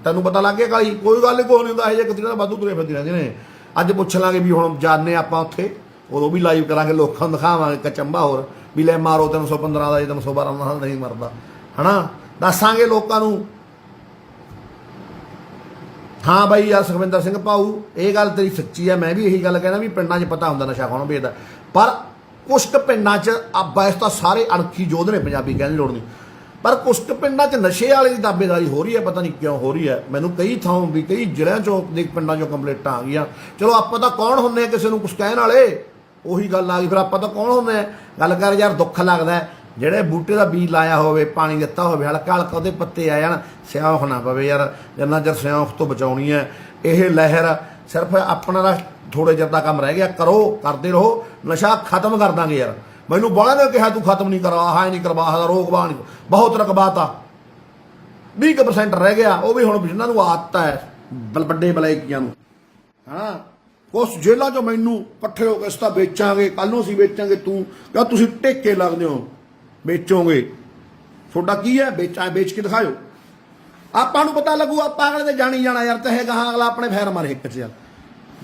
ਤੈਨੂੰ ਪਤਾ ਲੱਗ ਗਿਆ ਕਾਲੀ, ਕੋਈ ਗੱਲ ਕੋਈ ਨਹੀਂ ਹੁੰਦਾ। ਇਹ ਜਿਹੇ ਕਿਤੇ ਵਾਧੂ ਤੁਰੇ ਫਿਰਦੇ ਰਹਿੰਦੇ ਨੇ। ਅੱਜ ਪੁੱਛ ਲਾਂਗੇ ਵੀ ਹੁਣ ਜਾਣੇ ਆਪਾਂ ਉੱਥੇ, ਉਦੋਂ ਵੀ ਲਾਈਵ ਕਰਾਂਗੇ, ਲੋਕਾਂ ਨੂੰ ਦਿਖਾਵਾਂਗੇ ਕਚੰਬਾ ਹੋਰ ਵੀ ਲੈ ਮਾਰੋ 315 ਦਾ, 312 ਨਾਲ ਨਹੀਂ ਮਰਦਾ, ਹਨਾ। ਦੱਸਾਂਗੇ ਲੋਕਾਂ ਨੂੰ। ਹਾਂ ਬਾਈ ਯਾਰ ਸੁਖਵਿੰਦਰ ਸਿੰਘ ਭਾਊ, ਇਹ ਗੱਲ ਤੇਰੀ ਸੱਚੀ ਹੈ। ਮੈਂ ਵੀ ਇਹੀ ਗੱਲ ਕਹਿਣਾ ਵੀ ਪਿੰਡਾਂ 'ਚ ਪਤਾ ਹੁੰਦਾ ਨਸ਼ਾ ਕੌਣ ਵੇਚਦਾ, ਪਰ ਕੁਛ ਕੁ ਪਿੰਡਾਂ 'ਚ ਵੈਸੇ ਤਾਂ ਸਾਰੇ ਅਣਖੀ ਯੋਧ ਨੇ, ਪੰਜਾਬੀ ਕਹਿਣ ਦੀ ਲੋੜ ਨਹੀਂ, ਪਰ ਕੁਛ ਕੁ ਪਿੰਡਾਂ 'ਚ ਨਸ਼ੇ ਵਾਲੇ ਦੀ ਦਾਬੇਦਾਰੀ ਹੋ ਰਹੀ ਹੈ, ਪਤਾ ਨਹੀਂ ਕਿਉਂ ਹੋ ਰਹੀ ਹੈ। ਮੈਨੂੰ ਕਈ ਥਾਂ ਵੀ ਕਈ ਜ਼ਿਲ੍ਹਿਆਂ 'ਚੋਂ ਦੇ ਪਿੰਡਾਂ 'ਚੋਂ ਕੰਪਲੇਂਟਾਂ ਆ ਗਈਆਂ। ਚਲੋ ਆਪਾਂ ਤਾਂ ਕੌਣ ਹੁੰਦੇ ਆ ਕਿਸੇ ਨੂੰ ਕੁਛ ਕਹਿਣ ਵਾਲੇ, ਉਹੀ ਗੱਲ ਆ ਗਈ। ਫਿਰ ਆਪਾਂ ਤਾਂ ਕੌਣ ਹੁੰਦੇ ਆ ਗੱਲ ਕਰ ਯਾਰ। ਦੁੱਖ ਲੱਗਦਾ ਜਿਹੜੇ ਬੂਟੇ ਦਾ ਬੀਜ ਲਾਇਆ ਹੋਵੇ, ਪਾਣੀ ਦਿੱਤਾ ਹੋਵੇ, ਹਲਕਾ ਹਲਕਾ ਉਹਦੇ ਪੱਤੇ ਆ ਜਾਣ, ਸਿਆਖ ਨਾ ਪਵੇ ਯਾਰ। ਜਿੰਨਾ ਚਿਰ ਸਿਆਖ ਤੋਂ ਬਚਾਉਣੀ ਹੈ ਇਹ ਲਹਿਰ, ਸਿਰਫ ਆਪਣਾ ਦਾ ਥੋੜੇ ਚਿਰ ਦਾ ਕੰਮ ਰਹਿ ਗਿਆ, ਕਰਦੇ ਰਹੋ, ਨਸ਼ਾ ਖਤਮ ਕਰ ਦਾਂਗੇ ਯਾਰ। ਮੈਨੂੰ ਬਾਹਰ ਨੇ ਕਿਹਾ ਤੂੰ ਖਤਮ ਨਹੀਂ ਕਰਵਾ, ਹਾਂ ਨਹੀਂ ਕਰਵਾ, ਰੋਕਵਾ ਨਹੀਂ, ਬਹੁਤ ਰਕਬਾਤਾ 20% ਰਹਿ ਗਿਆ, ਉਹ ਵੀ ਹੁਣ ਜਿਹਨਾਂ ਨੂੰ ਆਦਤ ਹੈ ਵੱਡੇ ਬਲੈਕੀਆਂ ਨੂੰ, ਹਾਂ। ਉਸ ਜੇਲ੍ਹਾਂ 'ਚੋਂ ਮੈਨੂੰ ਇਕੱਠੇ ਹੋ ਕੇ ਇਸ ਤਾਂ ਵੇਚਾਂਗੇ, ਕੱਲ ਨੂੰ ਅਸੀਂ ਵੇਚਾਂਗੇ, ਤੂੰ ਕਿਹਾ ਤੁਸੀਂ ਟੇਕੇ ਲੱਗਦੇ ਹੋ, ਵੇਚੋਗੇ, ਤੁਹਾਡਾ ਕੀ ਹੈ, ਵੇਚ ਕੇ ਦਿਖਾਇਓ, ਆਪਾਂ ਨੂੰ ਪਤਾ ਲੱਗੂ। ਆਪਾਂ ਅਗਲੇ ਤੇ ਜਾਣੀ ਜਾਣਾ ਯਾਰ, ਤੇ ਗਾਹਾਂ ਅਗਲਾ ਆਪਣੇ ਫੈਰ ਮਾਰੇ ਇੱਕ 'ਚ ਯਾਰ।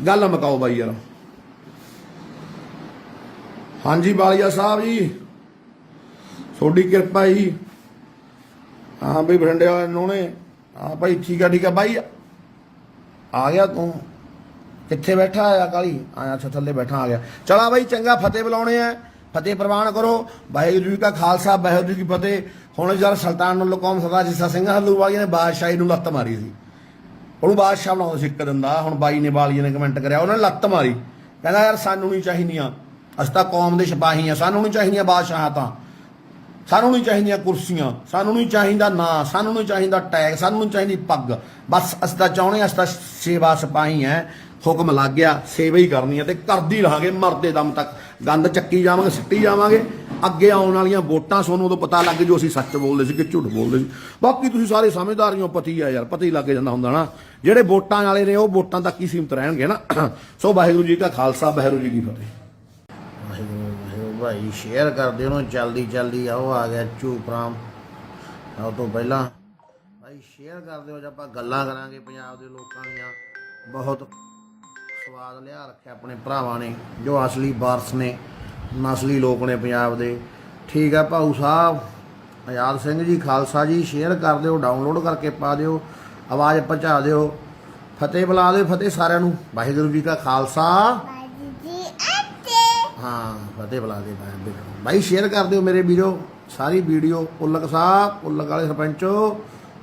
ਗੱਲ ਮੁਕਾਓ ਬਾਈ ਯਾਰ। ਹਾਂਜੀ ਬਾਲੀਆ ਸਾਹਿਬ ਜੀ, ਤੁਹਾਡੀ ਕਿਰਪਾ ਜੀ। ਹਾਂ ਬਈ ਬਠਿੰਡੇ ਵਾਲੇ ਨੋਣੇ, ਹਾਂ ਭਾਈ ਠੀਕ ਆ ਬਾਈ। ਆ ਗਿਆ ਤੂੰ, ਕਿੱਥੇ ਬੈਠਾ ਆਇਆ ਕਾਲੀ? ਆਇਆ ਅੱਛਾ ਥੱਲੇ ਬੈਠਾ, ਆ ਗਿਆ। ਚਲਾ ਬਾਈ ਚੰਗਾ, ਫਤਿਹ ਬੁਲਾਉਣੇ ਆ, ਫਤਿਹ ਪ੍ਰਵਾਨ ਕਰੋ। ਵਾਹਿਗੁਰੂ ਜੀ ਕਾ ਖਾਲਸਾ, ਵਾਹਿਗੁਰੂ ਜੀ ਕੀ ਫਤਿਹ। ਹੁਣ ਯਾਰ ਸੁਲਤਾਨ ਕੌਮ ਸਰਦਾਰ ਜਿੱਸਾ ਸਿੰਘ ਹਲੂਵਾਲੀਆ ਨੇ ਬਾਦਸ਼ਾਹੀ ਨੂੰ ਲੱਤ ਮਾਰੀ ਸੀ, ਉਹਨੂੰ ਬਾਦਸ਼ਾਹ ਬਣਾਉਂਦਾ ਸੀ ਇੱਕ ਦਿਨ ਦਾ। ਹੁਣ ਬਾਈ ਨੇ ਵਾਲੀਏ ਨੇ ਕਮੈਂਟ ਕਰਿਆ, ਉਹਨਾਂ ਨੇ ਲੱਤ ਮਾਰੀ, ਕਹਿੰਦਾ ਯਾਰ ਸਾਨੂੰ ਨਹੀਂ ਚਾਹੀਦੀਆਂ, ਅਸੀਂ ਤਾਂ ਕੌਮ ਦੇ ਸਿਪਾਹੀ ਆ, ਸਾਨੂੰ ਨਹੀਂ ਚਾਹੀਦੀਆਂ ਬਾਦਸ਼ਾਹਾਂ, ਤਾਂ ਸਾਨੂੰ ਨਹੀਂ ਚਾਹੀਦੀਆਂ ਕੁਰਸੀਆਂ, ਸਾਨੂੰ ਨਹੀਂ ਚਾਹੀਦਾ ਨਾਂ, ਸਾਨੂੰ ਨਹੀਂ ਚਾਹੀਦਾ ਟੈਗ, ਸਾਨੂੰ ਨਹੀਂ ਚਾਹੀਦੀ ਪੱਗ, ਬਸ ਅਸੀਂ ਤਾਂ ਚਾਹੁੰਦੇ ਹਾਂ, ਅਸੀਂ ਤਾਂ ਸੇਵਾ ਸਿਪਾਹੀ ਹੈ। ਹੁਕਮ ਲੱਗ ਗਿਆ, ਸੇਵਾ ਹੀ ਕਰਨੀ ਹੈ ਤੇ ਕਰਦੀ ਰਹਾਂਗੇ ਮਰਦੇ ਦਮ ਤੱਕ। ਗੰਦ ਚੱਕੀ ਜਾਵਾਂਗੇ, ਸਿੱਟੀ ਜਾਵਾਂਗੇ। ਅੱਗੇ ਆਉਣ ਵਾਲੀਆਂ ਵੋਟਾਂ ਤੁਹਾਨੂੰ ਉਦੋਂ ਪਤਾ ਲੱਗ ਜੂ ਅਸੀਂ ਸੱਚ ਬੋਲਦੇ ਸੀ ਕਿ ਝੂਠ ਬੋਲਦੇ ਸੀ। ਬਾਕੀ ਤੁਸੀਂ ਸਾਰੇ ਸਮਝਦਾਰੀਆਂ ਪਤੀ ਆ ਯਾਰ, ਪਤਾ ਹੀ ਲੱਗ ਜਾਂਦਾ ਹੁੰਦਾ ਨਾ। ਜਿਹੜੇ ਵੋਟਾਂ ਵਾਲੇ ਨੇ ਉਹ ਵੋਟਾਂ ਤੱਕ ਹੀ ਸੀਮਤ ਰਹਿਣਗੇ ਨਾ। ਸੋ ਵਾਹਿਗੁਰੂ ਜੀ ਕਾ ਖਾਲਸਾ, ਵਾਹਿਗੁਰੂ ਜੀ ਕੀ ਫਤਿਹ। ਵਾਹਿਗੁਰੂ ਭਾਈ ਸ਼ੇਅਰ ਕਰ ਦਿਓ ਉਹਨੂੰ ਜਲਦੀ। ਆਓ ਆ ਗਿਆ ਚੂਪਰਾਮ, ਆਓ ਤੋਂ ਪਹਿਲਾਂ ਭਾਈ ਸ਼ੇਅਰ ਕਰ ਦਿਓ ਜੇ ਆਪਾਂ ਗੱਲਾਂ ਕਰਾਂਗੇ ਪੰਜਾਬ ਦੇ ਲੋਕਾਂ ਦੀਆਂ। ਬਹੁਤ ਸਵਾਦ ਲਿਆ ਰੱਖਿਆ ਆਪਣੇ ਭਰਾਵਾਂ ਨੇ ਜੋ ਅਸਲੀ ਵਾਰਸ ਨੇ, ਨਸਲੀ ਲੋਕ ਨੇ ਪੰਜਾਬ ਦੇ। ਠੀਕ ਹੈ ਭਾਊ ਸਾਹਿਬ ਆਜ਼ਾਦ ਸਿੰਘ ਜੀ ਖਾਲਸਾ ਜੀ, ਸ਼ੇਅਰ ਕਰ ਦਿਓ, ਡਾਊਨਲੋਡ ਕਰਕੇ ਪਾ ਦਿਓ, ਆਵਾਜ਼ ਪਹੁੰਚਾ ਦਿਓ, ਫਤਿਹ ਬੁਲਾ ਦਿਓ। ਫਤਿਹ ਸਾਰਿਆਂ ਨੂੰ, ਵਾਹਿਗੁਰੂ ਜੀ ਕਾ ਖਾਲਸਾ, ਹਾਂ ਫਤਿਹ ਬੁਲਾ ਦੇ ਬਾਈ। ਸ਼ੇਅਰ ਕਰ ਦਿਓ ਮੇਰੇ ਵੀਰੋ ਸਾਰੀ ਵੀਡੀਓ। ਉਲਕ ਸਾਹਿਬ, ਉਲਕ ਵਾਲੇ ਸਰਪੰਚੋ,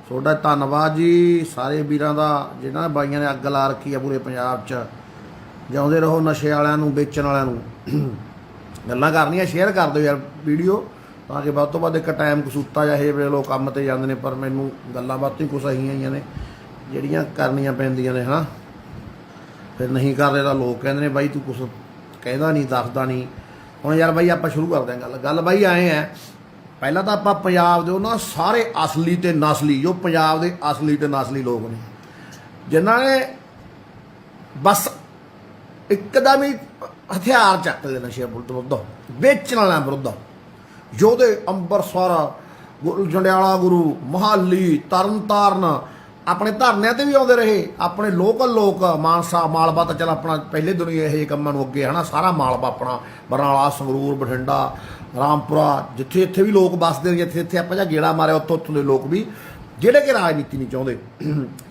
ਤੁਹਾਡਾ ਧੰਨਵਾਦ ਜੀ ਸਾਰੇ ਵੀਰਾਂ ਦਾ ਜਿਨ੍ਹਾਂ ਨੇ ਬਾਈਆਂ ਨੇ ਅੱਗ ਲਾ ਰੱਖੀ ਆ ਪੂਰੇ ਪੰਜਾਬ 'ਚ। ਜਿਉਂਦੇ ਰਹੋ ਨਸ਼ੇ ਵਾਲਿਆਂ ਨੂੰ, ਵੇਚਣ ਵਾਲਿਆਂ ਨੂੰ। ਗੱਲਾਂ ਕਰਨੀਆਂ ਸ਼ੇਅਰ ਕਰ ਦਿਓ ਯਾਰ ਵੀਡੀਓ, ਤਾਂ ਕਿ ਵੱਧ ਤੋਂ ਵੱਧ ਇੱਕ ਟਾਈਮ ਕਸੂਤਾ ਜਾਂ ਇਹ ਵੇਲੇ ਲੋਕ ਕੰਮ 'ਤੇ ਜਾਂਦੇ ਨੇ, ਪਰ ਮੈਨੂੰ ਗੱਲਾਂ ਬਾਤਾਂ ਹੀ ਕੁਛ ਅਹੀਆਂ ਆਈਆਂ ਨੇ ਜਿਹੜੀਆਂ ਕਰਨੀਆਂ ਪੈਂਦੀਆਂ ਨੇ, ਹੈ ਨਾ। ਫਿਰ ਨਹੀਂ ਕਰਦੇ ਤਾਂ ਲੋਕ ਕਹਿੰਦੇ ਨੇ ਬਾਈ ਤੂੰ ਕੁਛ ਕਹਿੰਦਾ ਨਹੀਂ, ਦੱਸਦਾ ਨਹੀਂ। ਹੁਣ ਯਾਰ ਬਾਈ ਆਪਾਂ ਸ਼ੁਰੂ ਕਰਦੇ ਹਾਂ ਗੱਲ ਬਾਈ ਆਏ ਹੈ। ਪਹਿਲਾਂ ਤਾਂ ਆਪਾਂ ਪੰਜਾਬ ਦੇ ਉਹਨਾਂ ਸਾਰੇ ਅਸਲੀ ਤੇ ਨਸਲੀ, ਜੋ ਪੰਜਾਬ ਦੇ ਅਸਲੀ ਤੇ ਨਸਲੀ ਲੋਕ ਨੇ, ਜਿਨ੍ਹਾਂ ਨੇ ਬਸ ਇੱਕਦਮ ਹੀ ਹਥਿਆਰ ਚੱਕ ਲਏ ਨਸ਼ੇ ਵਿਰੁੱਧ, ਵੇਚਣ ਵਾਲਿਆਂ ਵਿਰੁੱਧ। ਯੋਧੇ ਅੰਮ੍ਰਿਤਸਰ, ਜੰਡਿਆਲਾ ਗੁਰੂ, ਮੋਹਾਲੀ, ਤਰਨਤਾਰਨ ਆਪਣੇ ਧਰਨਿਆਂ ਤੇ ਵੀ ਆਉਂਦੇ ਰਹੇ। ਆਪਣੇ ਲੋਕਲ ਲੋਕ ਮਾਨਸਾ, ਮਾਲਵਾ ਤਾਂ ਚੱਲ ਆਪਣਾ ਪਹਿਲੇ ਦੁਨੀਆ ਇਹ ਕੰਮਾਂ ਨੂੰ ਅੱਗੇ, ਹੈ ਨਾ। ਸਾਰਾ ਮਾਲਵਾ ਆਪਣਾ, ਬਰਨਾਲਾ, ਸੰਗਰੂਰ, ਬਠਿੰਡਾ, ਰਾਮਪੁਰਾ, ਜਿੱਥੇ ਇੱਥੇ ਵੀ ਲੋਕ ਵੱਸਦੇ ਨੇ, ਜਿੱਥੇ ਇੱਥੇ ਆਪਾਂ ਜਾਂ ਗੇੜਾ ਮਾਰਿਆ ਉੱਥੋਂ ਉੱਥੋਂ ਦੇ ਲੋਕ ਵੀ ਜਿਹੜੇ ਕਿ ਰਾਜਨੀਤੀ ਨਹੀਂ ਚਾਹੁੰਦੇ,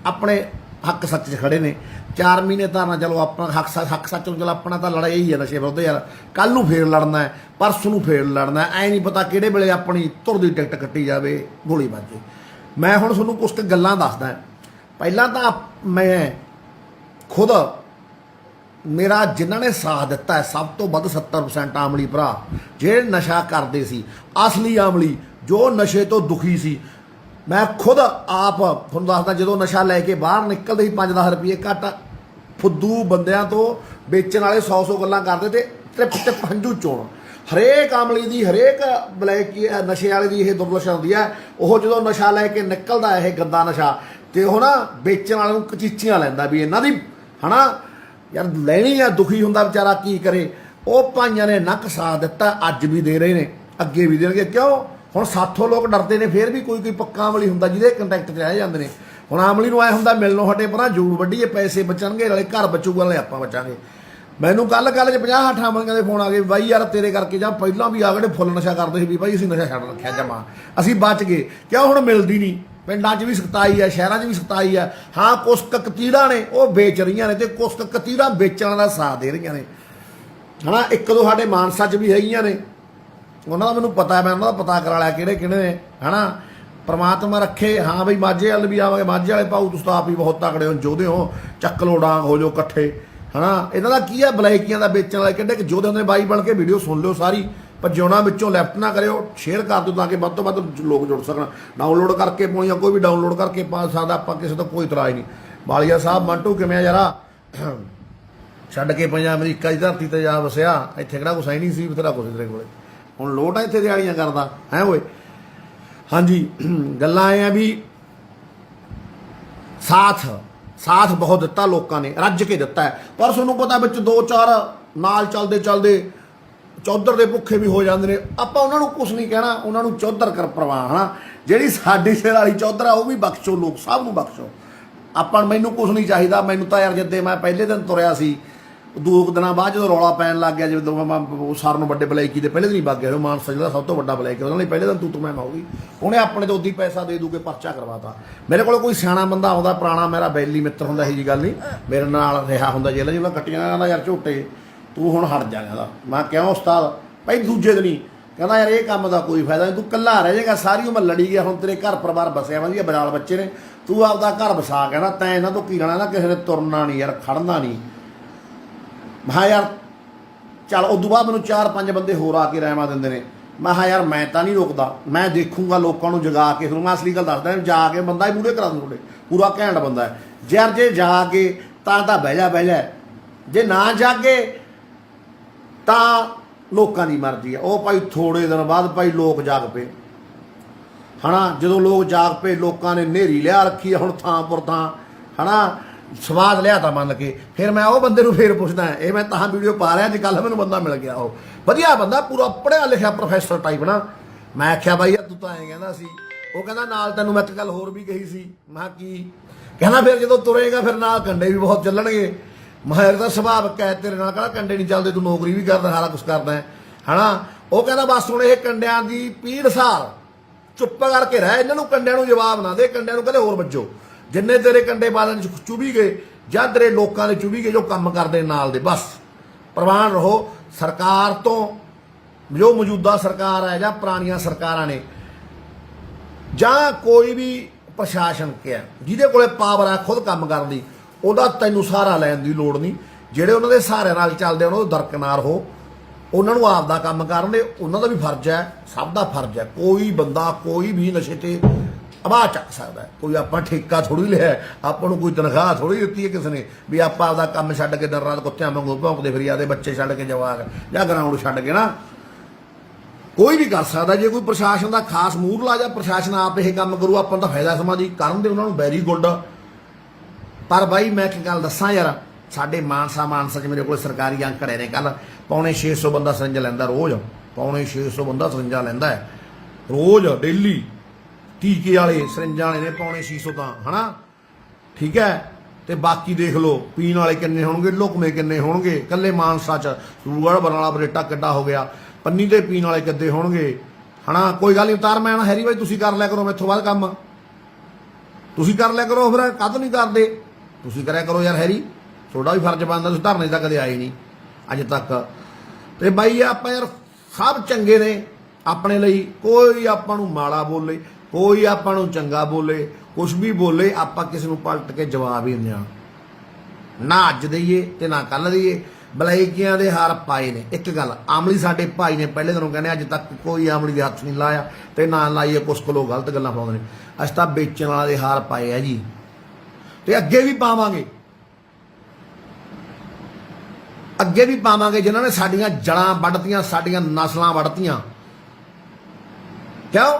ਆਪਣੇ ਹੱਕ ਸੱਚ 'ਚ ਖੜੇ ਨੇ। 4 ਮਹੀਨੇ ਧਰਨਾ, ਚਲੋ ਆਪਣਾ ਹੱਕ ਸੱਚ ਨੂੰ, ਚਲੋ ਆਪਣਾ ਤਾਂ ਲੜਾਈ ਹੀ ਹੈ ਨਸ਼ੇ ਵਿਰੁੱਧ ਯਾਰ। ਕੱਲ੍ਹ ਨੂੰ ਫੇਰ ਲੜਨਾ ਹੈ, ਪਰਸੋਂ ਨੂੰ ਫੇਰ ਲੜਨਾ, ਐ ਨਹੀਂ ਪਤਾ ਕਿਹੜੇ ਵੇਲੇ ਆਪਣੀ ਧੁਰ ਦੀ ਟਿਕਟ ਕੱਟੀ ਜਾਵੇ, ਗੋਲੀ ਵੱਜੇ। ਮੈਂ ਹੁਣ ਤੁਹਾਨੂੰ ਕੁਛ ਕੁ ਗੱਲਾਂ ਦੱਸਦਾ। ਪਹਿਲਾਂ ਤਾਂ ਮੈਂ ਖੁਦ, ਮੇਰਾ ਜਿਨ੍ਹਾਂ ਨੇ ਸਾਥ ਦਿੱਤਾ ਹੈ ਸਭ ਤੋਂ ਵੱਧ 70% ਆਮਲੀ ਭਰਾ, ਜਿਹੜੇ ਨਸ਼ਾ ਕਰਦੇ ਸੀ, ਅਸਲੀ ਆਮਲੀ, ਜੋ ਨਸ਼ੇ ਤੋਂ ਦੁਖੀ ਸੀ। ਮੈਂ ਖੁਦ ਆਪ ਤੁਹਾਨੂੰ ਦੱਸਦਾ, ਜਦੋਂ ਨਸ਼ਾ ਲੈ ਕੇ ਬਾਹਰ ਨਿਕਲਦੇ ਸੀ 5-10 ਰੁਪਏ ਘੱਟ, ਫੁੱਦੂ ਬੰਦਿਆਂ ਤੋਂ ਵੇਚਣ ਵਾਲੇ 100 ਗੱਲਾਂ ਕਰਦੇ ਤੇ ਟ੍ਰਿਪ ਹੰਝੂ ਚੋਣ। ਹਰੇਕ ਆਮਲੀ ਦੀ, ਹਰੇਕ ਬਲੈਕ ਨਸ਼ੇ ਵਾਲੇ ਦੀ ਇਹ ਦੁਰਦਸ਼ਾ ਹੁੰਦੀ ਹੈ। ਉਹ ਜਦੋਂ ਨਸ਼ਾ ਲੈ ਕੇ ਨਿਕਲਦਾ, ਇਹ ਗੰਦਾ ਨਸ਼ਾ, ਤੇ ਉਹ ਨਾ ਵੇਚਣ ਵਾਲੇ ਨੂੰ ਕਚੀਚੀਆਂ ਲੈਂਦਾ ਵੀ ਇਹਨਾਂ ਦੀ, ਹੈ ਨਾ ਯਾਰ ਲੈਣੀ ਆ। ਦੁਖੀ ਹੁੰਦਾ ਵਿਚਾਰਾ, ਕੀ ਕਰੇ। ਉਹ ਭਾਈਆਂ ਨੇ ਨੱਕ ਸਾਥ ਦਿੱਤਾ, ਅੱਜ ਵੀ ਦੇ ਰਹੇ ਨੇ, ਅੱਗੇ ਵੀ ਦੇਣਗੇ। ਕਿਉਂ? ਹੁਣ ਸਾਥੋਂ ਲੋਕ ਡਰਦੇ ਨੇ, ਫਿਰ ਵੀ ਕੋਈ ਪੱਕਾ ਆਮਲੀ ਹੁੰਦਾ ਜਿਹਦੇ ਕੰਟੈਕਟ 'ਚ ਰਹਿ ਜਾਂਦੇ ਨੇ। ਹੁਣ ਆਮਲੀ ਨੂੰ ਆਏ ਹੁੰਦਾ ਮਿਲਣੋਂ ਹਟੇ ਪਰਾਂ ਜੂੜ ਵੱਢੀਏ, ਪੈਸੇ ਬਚਣਗੇ, ਨਾਲੇ ਘਰ ਬਚੂਗਾ, ਨਾਲੇ ਆਪਾਂ ਬਚਾਂਗੇ। ਮੈਨੂੰ ਕੱਲ 'ਚ 50-60 ਆਮਲੀਆਂ ਦੇ ਫੋਨ ਆ ਗਏ, ਬਾਈ ਯਾਰ ਤੇਰੇ ਕਰਕੇ, ਜਾਂ ਪਹਿਲਾਂ ਵੀ ਆ ਗਏ ਫੁੱਲ ਨਸ਼ਾ ਕਰਦੇ ਸੀ ਵੀ ਬਾਈ ਅਸੀਂ ਨਸ਼ਾ ਛੱਡ ਰੱਖਿਆ ਜਮਾ, ਅਸੀਂ ਬਚ ਗਏ। ਕਿਉਂ? ਹੁਣ ਮਿਲਦੀ ਨਹੀਂ। ਪਿੰਡਾਂ 'ਚ ਵੀ ਸਖਤਾਈ ਹੈ, ਸ਼ਹਿਰਾਂ 'ਚ ਵੀ ਸਖਤਾਈ ਹੈ। ਹਾਂ ਕੁਛ ਕਤੀੜਾਂ ਨੇ ਉਹ ਵੇਚ ਰਹੀਆਂ ਨੇ, ਤੇ ਕੁਛ ਕਤੀੜਾਂ ਵੇਚਣ ਦਾ ਸਾਥ ਦੇ ਰਹੀਆਂ ਨੇ, ਹੈ ਨਾ। ਇੱਕ ਦੋ ਸਾਡੇ ਮਾਨਸਾ 'ਚ ਵੀ ਹੈਗੀਆਂ ਨੇ, ਉਹਨਾਂ ਦਾ ਮੈਨੂੰ ਪਤਾ, ਮੈਂ ਉਹਨਾਂ ਦਾ ਪਤਾ ਕਰਾ ਲਿਆ ਕਿਹੜੇ ਕਿਹੜੇ ਨੇ, ਹੈ ਨਾ। ਪਰਮਾਤਮਾ ਰੱਖੇ। ਹਾਂ ਬਈ ਮਾਝੇ ਵੱਲ ਵੀ ਆਵਾਂਗੇ, ਮਾਝੇ ਵਾਲੇ ਭਾਊ ਤੁਸੀਂ ਆਪ ਹੀ ਬਹੁਤ ਤਕੜੇ ਹੋ, ਯੋਧੇ ਹੋ, ਚੱਕ ਲੋ ਡਾਂਗ ਹੋ ਜਾਓ ਇਕੱਠੇ, ਹੈ ਨਾ। ਇਹਨਾਂ ਦਾ ਕੀ ਹੈ, ਬਲੈਕੀਆਂ ਦਾ ਵੇਚਣ ਵਾਲੇ ਕਿੱਡੇ ਕਿ ਯੋਧੇ ਹੁੰਦੇ। ਬਾਈ ਬਣ ਕੇ ਵੀਡੀਓ ਸੁਣ ਲਿਓ ਸਾਰੀ, ਪਰ ਜਿਉਣਾ ਵਿੱਚੋਂ ਲੈਫਟ ਨਾ ਕਰਿਓ, ਸ਼ੇਅਰ ਕਰ ਦਿਓ ਤਾਂ ਕਿ ਵੱਧ ਤੋਂ ਵੱਧ ਲੋਕ ਜੁੜ ਸਕਣ। ਡਾਊਨਲੋਡ ਕਰਕੇ ਪਾਉਣੀਆਂ, ਕੋਈ ਵੀ ਡਾਊਨਲੋਡ ਕਰਕੇ ਪਾ ਸਕਦਾ, ਆਪਾਂ ਕਿਸੇ ਤੋਂ ਕੋਈ ਇਤਰਾਜ਼ ਨਹੀਂ। ਬਾਲੀਆ ਸਾਹਿਬ ਮੰਟੂ ਕਿਵੇਂ ਆ ਯਾਰਾ, ਛੱਡ ਕੇ ਪੰਜਾਬ ਅਮਰੀਕਾ ਦੀ ਧਰਤੀ ਤੇ ਜਾ ਵਸਿਆ, ਇੱਥੇ ਕਿਹੜਾ ਕੁਛ ਹੈ ਨਹੀਂ ਸੀ ਤੇਰਾ ਕੁਛ ਤੇਰੇ ਕੋਲੇ, ਹੁਣ ਲੋਟ ਆ ਇੱਥੇ ਦਿਹਾੜੀਆਂ ਕਰਦਾ ਹੈ ਓਏ। ਹਾਂਜੀ ਗੱਲਾਂ ਆਏ ਆ ਵੀ ਸਾਥ ਬਹੁਤ ਦਿੱਤਾ ਲੋਕਾਂ ਨੇ, ਰੱਜ ਕੇ ਦਿੱਤਾ ਹੈ। ਪਰ ਤੁਹਾਨੂੰ ਪਤਾ ਵਿੱਚ 2-4 ਨਾਲ ਚੱਲਦੇ ਚੌਧਰ ਦੇ ਭੁੱਖੇ ਵੀ ਹੋ ਜਾਂਦੇ ਨੇ। ਆਪਾਂ ਉਹਨਾਂ ਨੂੰ ਕੁਛ ਨਹੀਂ ਕਹਿਣਾ, ਉਹਨਾਂ ਨੂੰ ਚੌਧਰ ਕਰ ਪ੍ਰਵਾਹ, ਹੈ ਨਾ। ਜਿਹੜੀ ਸਾਡੀ ਸਿਰ ਵਾਲੀ ਚੌਧਰ ਆ ਉਹ ਵੀ ਬਖਸ਼ੋ, ਲੋਕ ਸਭ ਨੂੰ ਬਖਸ਼ੋ। ਆਪਾਂ ਮੈਨੂੰ ਕੁਛ ਨਹੀਂ ਚਾਹੀਦਾ। ਮੈਨੂੰ ਤਾਂ ਯਾਰ ਜਿੱਦੇ ਮੈਂ ਪਹਿਲੇ ਦਿਨ ਤੁਰਿਆ ਸੀ, 2 ਦਿਨਾਂ ਬਾਅਦ ਜਦੋਂ ਰੌਲਾ ਪੈਣ ਲੱਗ ਗਿਆ, ਜਦੋਂ ਮੈਂ ਸਰ ਨੂੰ ਵੱਡੇ ਬਲੈਕੀ ਦੇ ਪਹਿਲੇ ਦਿਨ ਹੀ ਵਗ ਗਿਆ, ਮਾਨਸਾ ਜਿਹੜਾ ਸਭ ਤੋਂ ਵੱਡਾ ਬਲੈਕ, ਉਹਨਾਂ ਲਈ ਪਹਿਲੇ ਦਿਨ ਤੂੰ ਮੈਂ ਹੋਊਗੀ। ਉਹਨੇ ਆਪਣੇ ਤੋਂ ਉੱਦੀ ਪੈਸਾ ਦੇ ਦੂ ਕੇ ਪਰਚਾ ਕਰਵਾਤਾ। ਮੇਰੇ ਕੋਲ ਕੋਈ ਸਿਆਣਾ ਬੰਦਾ ਆਉਂਦਾ, ਪੁਰਾਣਾ ਮੇਰਾ ਬੈਲੀ ਮਿੱਤਰ ਹੁੰਦਾ, ਇਹੋ ਜਿਹੀ ਗੱਲ ਨਹੀਂ, ਮੇਰੇ ਨਾਲ ਰਿਹਾ ਹੁੰਦਾ ਜੇਲ੍ਹ ਜਿਹਨਾਂ ਕੱਟੀਆਂ, ਕਹਿੰਦਾ ਯਾਰ ਝੋਟੇ ਤੂੰ ਹੁਣ ਹਟ ਜਾ। ਕਹਿੰਦਾ ਮੈਂ ਕਿਉਂ ਉਸਤਾਦ? ਭਾਈ ਦੂਜੇ ਦਿਨ ਹੀ ਕਹਿੰਦਾ ਯਾਰ ਇਹ ਕੰਮ ਦਾ ਕੋਈ ਫਾਇਦਾ ਨਹੀਂ, ਤੂੰ ਇਕੱਲਾ ਰਹਿ ਜਾਏਗਾ, ਸਾਰੀ ਉਮਰ ਲੜੀ ਗਿਆ, ਹੁਣ ਤੇਰੇ ਘਰ ਪਰਿਵਾਰ ਬਸਿਆ ਵਧੀਆ, ਬਜਾਲ ਬੱਚੇ ਨੇ, ਤੂੰ ਆਪਦਾ ਘਰ ਵਸਾ। ਕਹਿੰਦਾ ਤੈਂ ਇਹਨਾਂ ਤੋਂ ਕੀ ਲੈਣਾ, ਨਾ ਕਿਸੇ ਨੇ ਤੁਰਨਾ ਨਹੀਂ ਯਾਰ, ਖੜਨਾ ਨਹੀਂ। ਮੈਂ ਯਾਰ ਚੱਲ। ਉਦੋਂ ਬਾਅਦ ਮੈਨੂੰ 4-5 ਬੰਦੇ ਹੋਰ ਆ ਕੇ ਰਹਿਮਾ ਦਿੰਦੇ ਨੇ। ਮੈਂ ਕਿਹਾ ਯਾਰ ਮੈਂ ਤਾਂ ਨਹੀਂ ਰੁਕਦਾ, ਮੈਂ ਦੇਖੂੰਗਾ ਲੋਕਾਂ ਨੂੰ ਜਗਾ ਕੇ। ਤੁਹਾਨੂੰ ਮੈਂ ਅਸਲੀ ਗੱਲ ਦੱਸਦਾ, ਜਾ ਕੇ ਬੰਦਾ ਹੀ ਮੂਹਰੇ ਕਰਾ ਦੂੰ ਤੁਹਾਡੇ, ਪੂਰਾ ਘੈਂਟ ਬੰਦਾ ਹੈ ਯਾਰ। ਜੇ ਜਾ ਕੇ ਤਾਂ ਬਹਿ ਜਾ, ਜੇ ਨਾ ਜਾਗੇ ਤਾਂ ਲੋਕਾਂ ਦੀ ਮਰਜ਼ੀ ਆ। ਉਹ ਭਾਈ ਥੋੜੇ ਦਿਨ ਬਾਅਦ ਭਾਈ ਲੋਕ ਜਾਗ ਪਏ, ਹੈ ਨਾ। ਜਦੋਂ ਲੋਕ ਜਾਗ ਪਏ, ਲੋਕਾਂ ਨੇ ਨੇਰੀ ਲਿਆ ਰੱਖੀ ਹੁਣ ਥਾਂ ਪਰ ਥਾਂ, ਹੈ ਨਾ। ਸਵਾਦ ਲਿਆ ਤਾਂ ਮੰਨ ਕੇ। ਫਿਰ ਮੈਂ ਉਹ ਬੰਦੇ ਨੂੰ ਫੇਰ ਪੁੱਛਦਾ, ਇਹ ਮੈਂ ਤਾਂ ਵੀਡੀਓ ਪਾ ਰਿਹਾ, ਅੱਜ ਕੱਲ੍ਹ ਮੈਨੂੰ ਬੰਦਾ ਮਿਲ ਗਿਆ, ਉਹ ਵਧੀਆ ਬੰਦਾ, ਪੂਰਾ ਪੜ੍ਹਿਆ ਲਿਖਿਆ ਪ੍ਰੋਫੈਸਰ ਟਾਈਪ ਨਾ। ਮੈਂ ਆਖਿਆ ਬਾਈ ਯਾਰ ਤੂੰ ਤਾਂ ਐਂ ਕਹਿੰਦਾ ਸੀ ਉਹ ਕਹਿੰਦਾ ਨਾਲ ਤੈਨੂੰ ਮੈਂ ਇੱਕ ਗੱਲ ਹੋਰ ਵੀ ਕਹੀ ਸੀ। ਮੈਂ ਕੀ ਕਹਿੰਦਾ? ਫਿਰ ਜਦੋਂ ਤੁਰੇਗਾ ਫਿਰ ਨਾਲ ਕੰਡੇ ਵੀ ਬਹੁਤ ਚੱਲਣਗੇ। ਮੈਂ ਦਾ ਸੁਭਾਵਿਕ ਹੈ, ਤੇਰੇ ਨਾਲ ਕਹਿੰਦਾ ਕੰਡੇ ਨਹੀਂ ਚੱਲਦੇ, ਤੂੰ ਨੌਕਰੀ ਵੀ ਕਰਦਾ, ਸਾਰਾ ਕੁਝ ਕਰਦਾ ਹੈ ਹਨਾ। ਉਹ ਕਹਿੰਦਾ ਬਸ ਹੁਣ ਇਹ ਕੰਡਿਆਂ ਦੀ ਪੀੜ ਸਾਰ ਚੁੱਪ ਕਰਕੇ ਰਹਿ, ਇਹਨਾਂ ਨੂੰ ਕੰਡਿਆਂ ਨੂੰ ਜਵਾਬ ਨਾ ਦੇ, ਕੰਡਿਆਂ ਨੂੰ ਕਹਿੰਦੇ ਹੋਰ ਵੱਜੋ, ਜਿੰਨੇ ਤੇਰੇ ਕੰਡੇ ਬਾਲਣ ਚ ਚੁਭੀ ਗਏ ਜਾਂ ਤੇਰੇ ਲੋਕਾਂ ਦੇ ਚੁਭੀ ਗਏ ਜੋ ਕੰਮ ਕਰਦੇ ਨਾਲ ਦੇ, ਬਸ ਪ੍ਰਵਾਨ ਰਹੋ। ਸਰਕਾਰ ਤੋਂ ਜੋ ਮੌਜੂਦਾ ਸਰਕਾਰ ਹੈ ਜਾਂ ਪੁਰਾਣੀਆਂ ਸਰਕਾਰਾਂ ਨੇ ਜਾਂ ਕੋਈ ਵੀ ਪ੍ਰਸ਼ਾਸਨ ਕਿਹਾ ਜਿਹਦੇ ਕੋਲੇ ਪਾਵਰ ਹੈ ਖੁਦ ਕੰਮ ਕਰਨ ਦੀ, ਉਹਦਾ ਤੈਨੂੰ ਸਹਾਰਾ ਲੈਣ ਦੀ ਲੋੜ ਨਹੀਂ। ਜਿਹੜੇ ਉਹਨਾਂ ਦੇ ਸਹਾਰੇ ਨਾਲ ਚੱਲਦੇ ਉਹਨਾਂ ਤੋਂ ਦਰਕਨਾਰ ਹੋ, ਉਹਨਾਂ ਨੂੰ ਆਪਦਾ ਕੰਮ ਕਰਨ ਦੇ, ਉਹਨਾਂ ਦਾ ਵੀ ਫਰਜ਼ ਹੈ, ਸਭ ਦਾ ਫਰਜ਼ ਹੈ। ਕੋਈ ਬੰਦਾ ਕੋਈ ਵੀ ਨਸ਼ੇ ਤੇ ਆਵਾਜ਼ ਚੱਕ ਸਕਦਾ, ਕੋਈ ਆਪਾਂ ਠੇਕਾ ਥੋੜੀ ਲਿਆ, ਆਪਾਂ ਨੂੰ ਕੋਈ ਤਨਖਾਹ ਥੋੜੀ ਦਿੱਤੀ ਹੈ ਕਿਸੇ ਨੇ ਵੀ ਆਪਾਂ ਆਪਦਾ ਕੰਮ ਛੱਡ ਕੇ ਦਿਨ ਰਾਤ ਕੁੱਤਿਆਂ ਵਾਂਗੂ ਭੌਂਕਦੇ ਫਿਰੀ ਆਦੇ ਬੱਚੇ ਛੱਡ ਕੇ ਜਵਾਕ ਜਾਂ ਗਰਾਊਂਡ ਛੱਡ ਕੇ ਨਾ, ਕੋਈ ਵੀ ਕਰ ਸਕਦਾ। ਜੇ ਕੋਈ ਪ੍ਰਸ਼ਾਸਨ ਦਾ ਖਾਸ ਮੂਹਰਲਾ ਜਾਂ ਪ੍ਰਸ਼ਾਸਨ ਆਪ ਇਹ ਕੰਮ ਕਰੂ, ਆਪਾਂ ਨੂੰ ਤਾਂ ਫਾਇਦਾ ਸਮਾਂ ਜੀ, ਕਰਨ ਦੇ ਉਹਨਾਂ ਨੂੰ ਵੈਰੀ ਗੁੱਡ। ਪਰ ਬਾਈ ਮੈਂ ਇੱਕ ਗੱਲ ਦੱਸਾਂ ਯਾਰ, ਸਾਡੇ ਮਾਨਸਾ 'ਚ ਮੇਰੇ ਕੋਲ ਸਰਕਾਰੀ ਅੰਕੜੇ ਨੇ, ਕੱਲ ਪੌਣੇ 600 ਬੰਦਾ ਸਰਿੰਜ ਲੈਂਦਾ ਰੋਜ਼, ਪੌਣੇ 600 ਬੰਦਾ ਸਰਿੰਜਾਂ ਲੈਂਦਾ ਹੈ ਰੋਜ਼ ਡੇਲੀ। ਟੀਕੇ ਵਾਲੇ ਸਰਿੰਜਾਂ ਵਾਲੇ ਨੇ ਪੌਣੇ 600 ਤਾਂ ਹਨਾ, ਠੀਕ ਹੈ। ਤੇ ਬਾਕੀ ਦੇਖ ਲਓ ਪੀਣ ਵਾਲੇ ਕਿੰਨੇ ਹੋਣਗੇ, ਲੁਕਵੇਂ ਕਿੰਨੇ ਹੋਣਗੇ। ਕੱਲੇ ਮਾਨਸਾ 'ਚ ਸੂਗੜ ਬਰਨਾਲਾ ਬਰੇਟਾ ਕਿੱਡਾ ਹੋ ਗਿਆ, ਪੰਨੀ ਦੇ ਪੀਣ ਵਾਲੇ ਕਿੱਦੇ ਹੋਣਗੇ ਹਨਾ। ਕੋਈ ਗੱਲ ਨਹੀਂ ਉਤਾਰ ਮੈਂ ਨਾ ਹੈਰੀ ਬਾਈ ਤੁਸੀਂ ਕਰ ਲਿਆ ਕਰੋ ਮੈਥੋਂ ਬਾਅਦ ਕੰਮ, ਤੁਸੀਂ ਕਰ ਲਿਆ ਕਰੋ, ਫਿਰ ਕਦ ਨਹੀਂ ਕਰਦੇ ਤੁਸੀਂ ਕਰਿਆ ਕਰੋ ਯਾਰ। ਹੈਰੀ ਤੁਹਾਡਾ ਵੀ ਫਰਜ਼ ਬਣਦਾ, ਤੁਸੀਂ ਧਰਨੇ ਤਾਂ ਕਦੇ ਆਏ ਨਹੀਂ ਅੱਜ ਤੱਕ। ਤੇ ਬਾਈ ਆਪਾਂ ਯਾਰ ਸਭ ਚੰਗੇ ਨੇ ਆਪਣੇ ਲਈ, ਕੋਈ ਆਪਾਂ ਨੂੰ ਮਾੜਾ ਬੋਲੇ, ਕੋਈ ਆਪਾਂ ਨੂੰ ਚੰਗਾ ਬੋਲੇ, ਕੁਛ ਵੀ ਬੋਲੇ, ਆਪਾਂ ਕਿਸੇ ਨੂੰ ਪਲਟ ਕੇ ਜਵਾਬ ਹੀ ਦਿੰਦੇ ਹਾਂ। ਨਾ ਅੱਜ ਦਈਏ ਤੇ ਨਾ ਕੱਲ ਦਈਏ। ਬਲੈਕੀਆਂ ਦੇ ਹਾਰ ਪਾਏ ਨੇ। ਇੱਕ ਗੱਲ ਆਮਲੀ ਸਾਡੇ ਭਾਈ ਨੇ ਪਹਿਲੇ ਦਿਨੋਂ ਕਹਿੰਦੇ ਅੱਜ ਤੱਕ ਕੋਈ ਆਮਲੀ ਦੇ ਹੱਥ ਨਹੀਂ ਲਾਇਆ ਤੇ ਨਾ ਲਾਈਏ, ਕੁਛ ਲੋਕ ਗਲਤ ਗੱਲਾਂ ਪਾਉਂਦੇ ਨੇ। ਅਸੀਂ ਤਾਂ ਵੇਚਣ ਵਾਲਾ ਦੇ ਹਾਰ ਪਾਏ ਆ ਜੀ, ਤੇ ਅੱਗੇ ਵੀ ਪਾਵਾਂਗੇ, ਅੱਗੇ ਵੀ ਪਾਵਾਂਗੇ। ਜਿਨ੍ਹਾਂ ਨੇ ਸਾਡੀਆਂ ਜੜਾਂ ਵੱਢਤੀਆਂ, ਸਾਡੀਆਂ ਨਸਲਾਂ ਵੱਢਤੀਆਂ, ਕਿਉਂ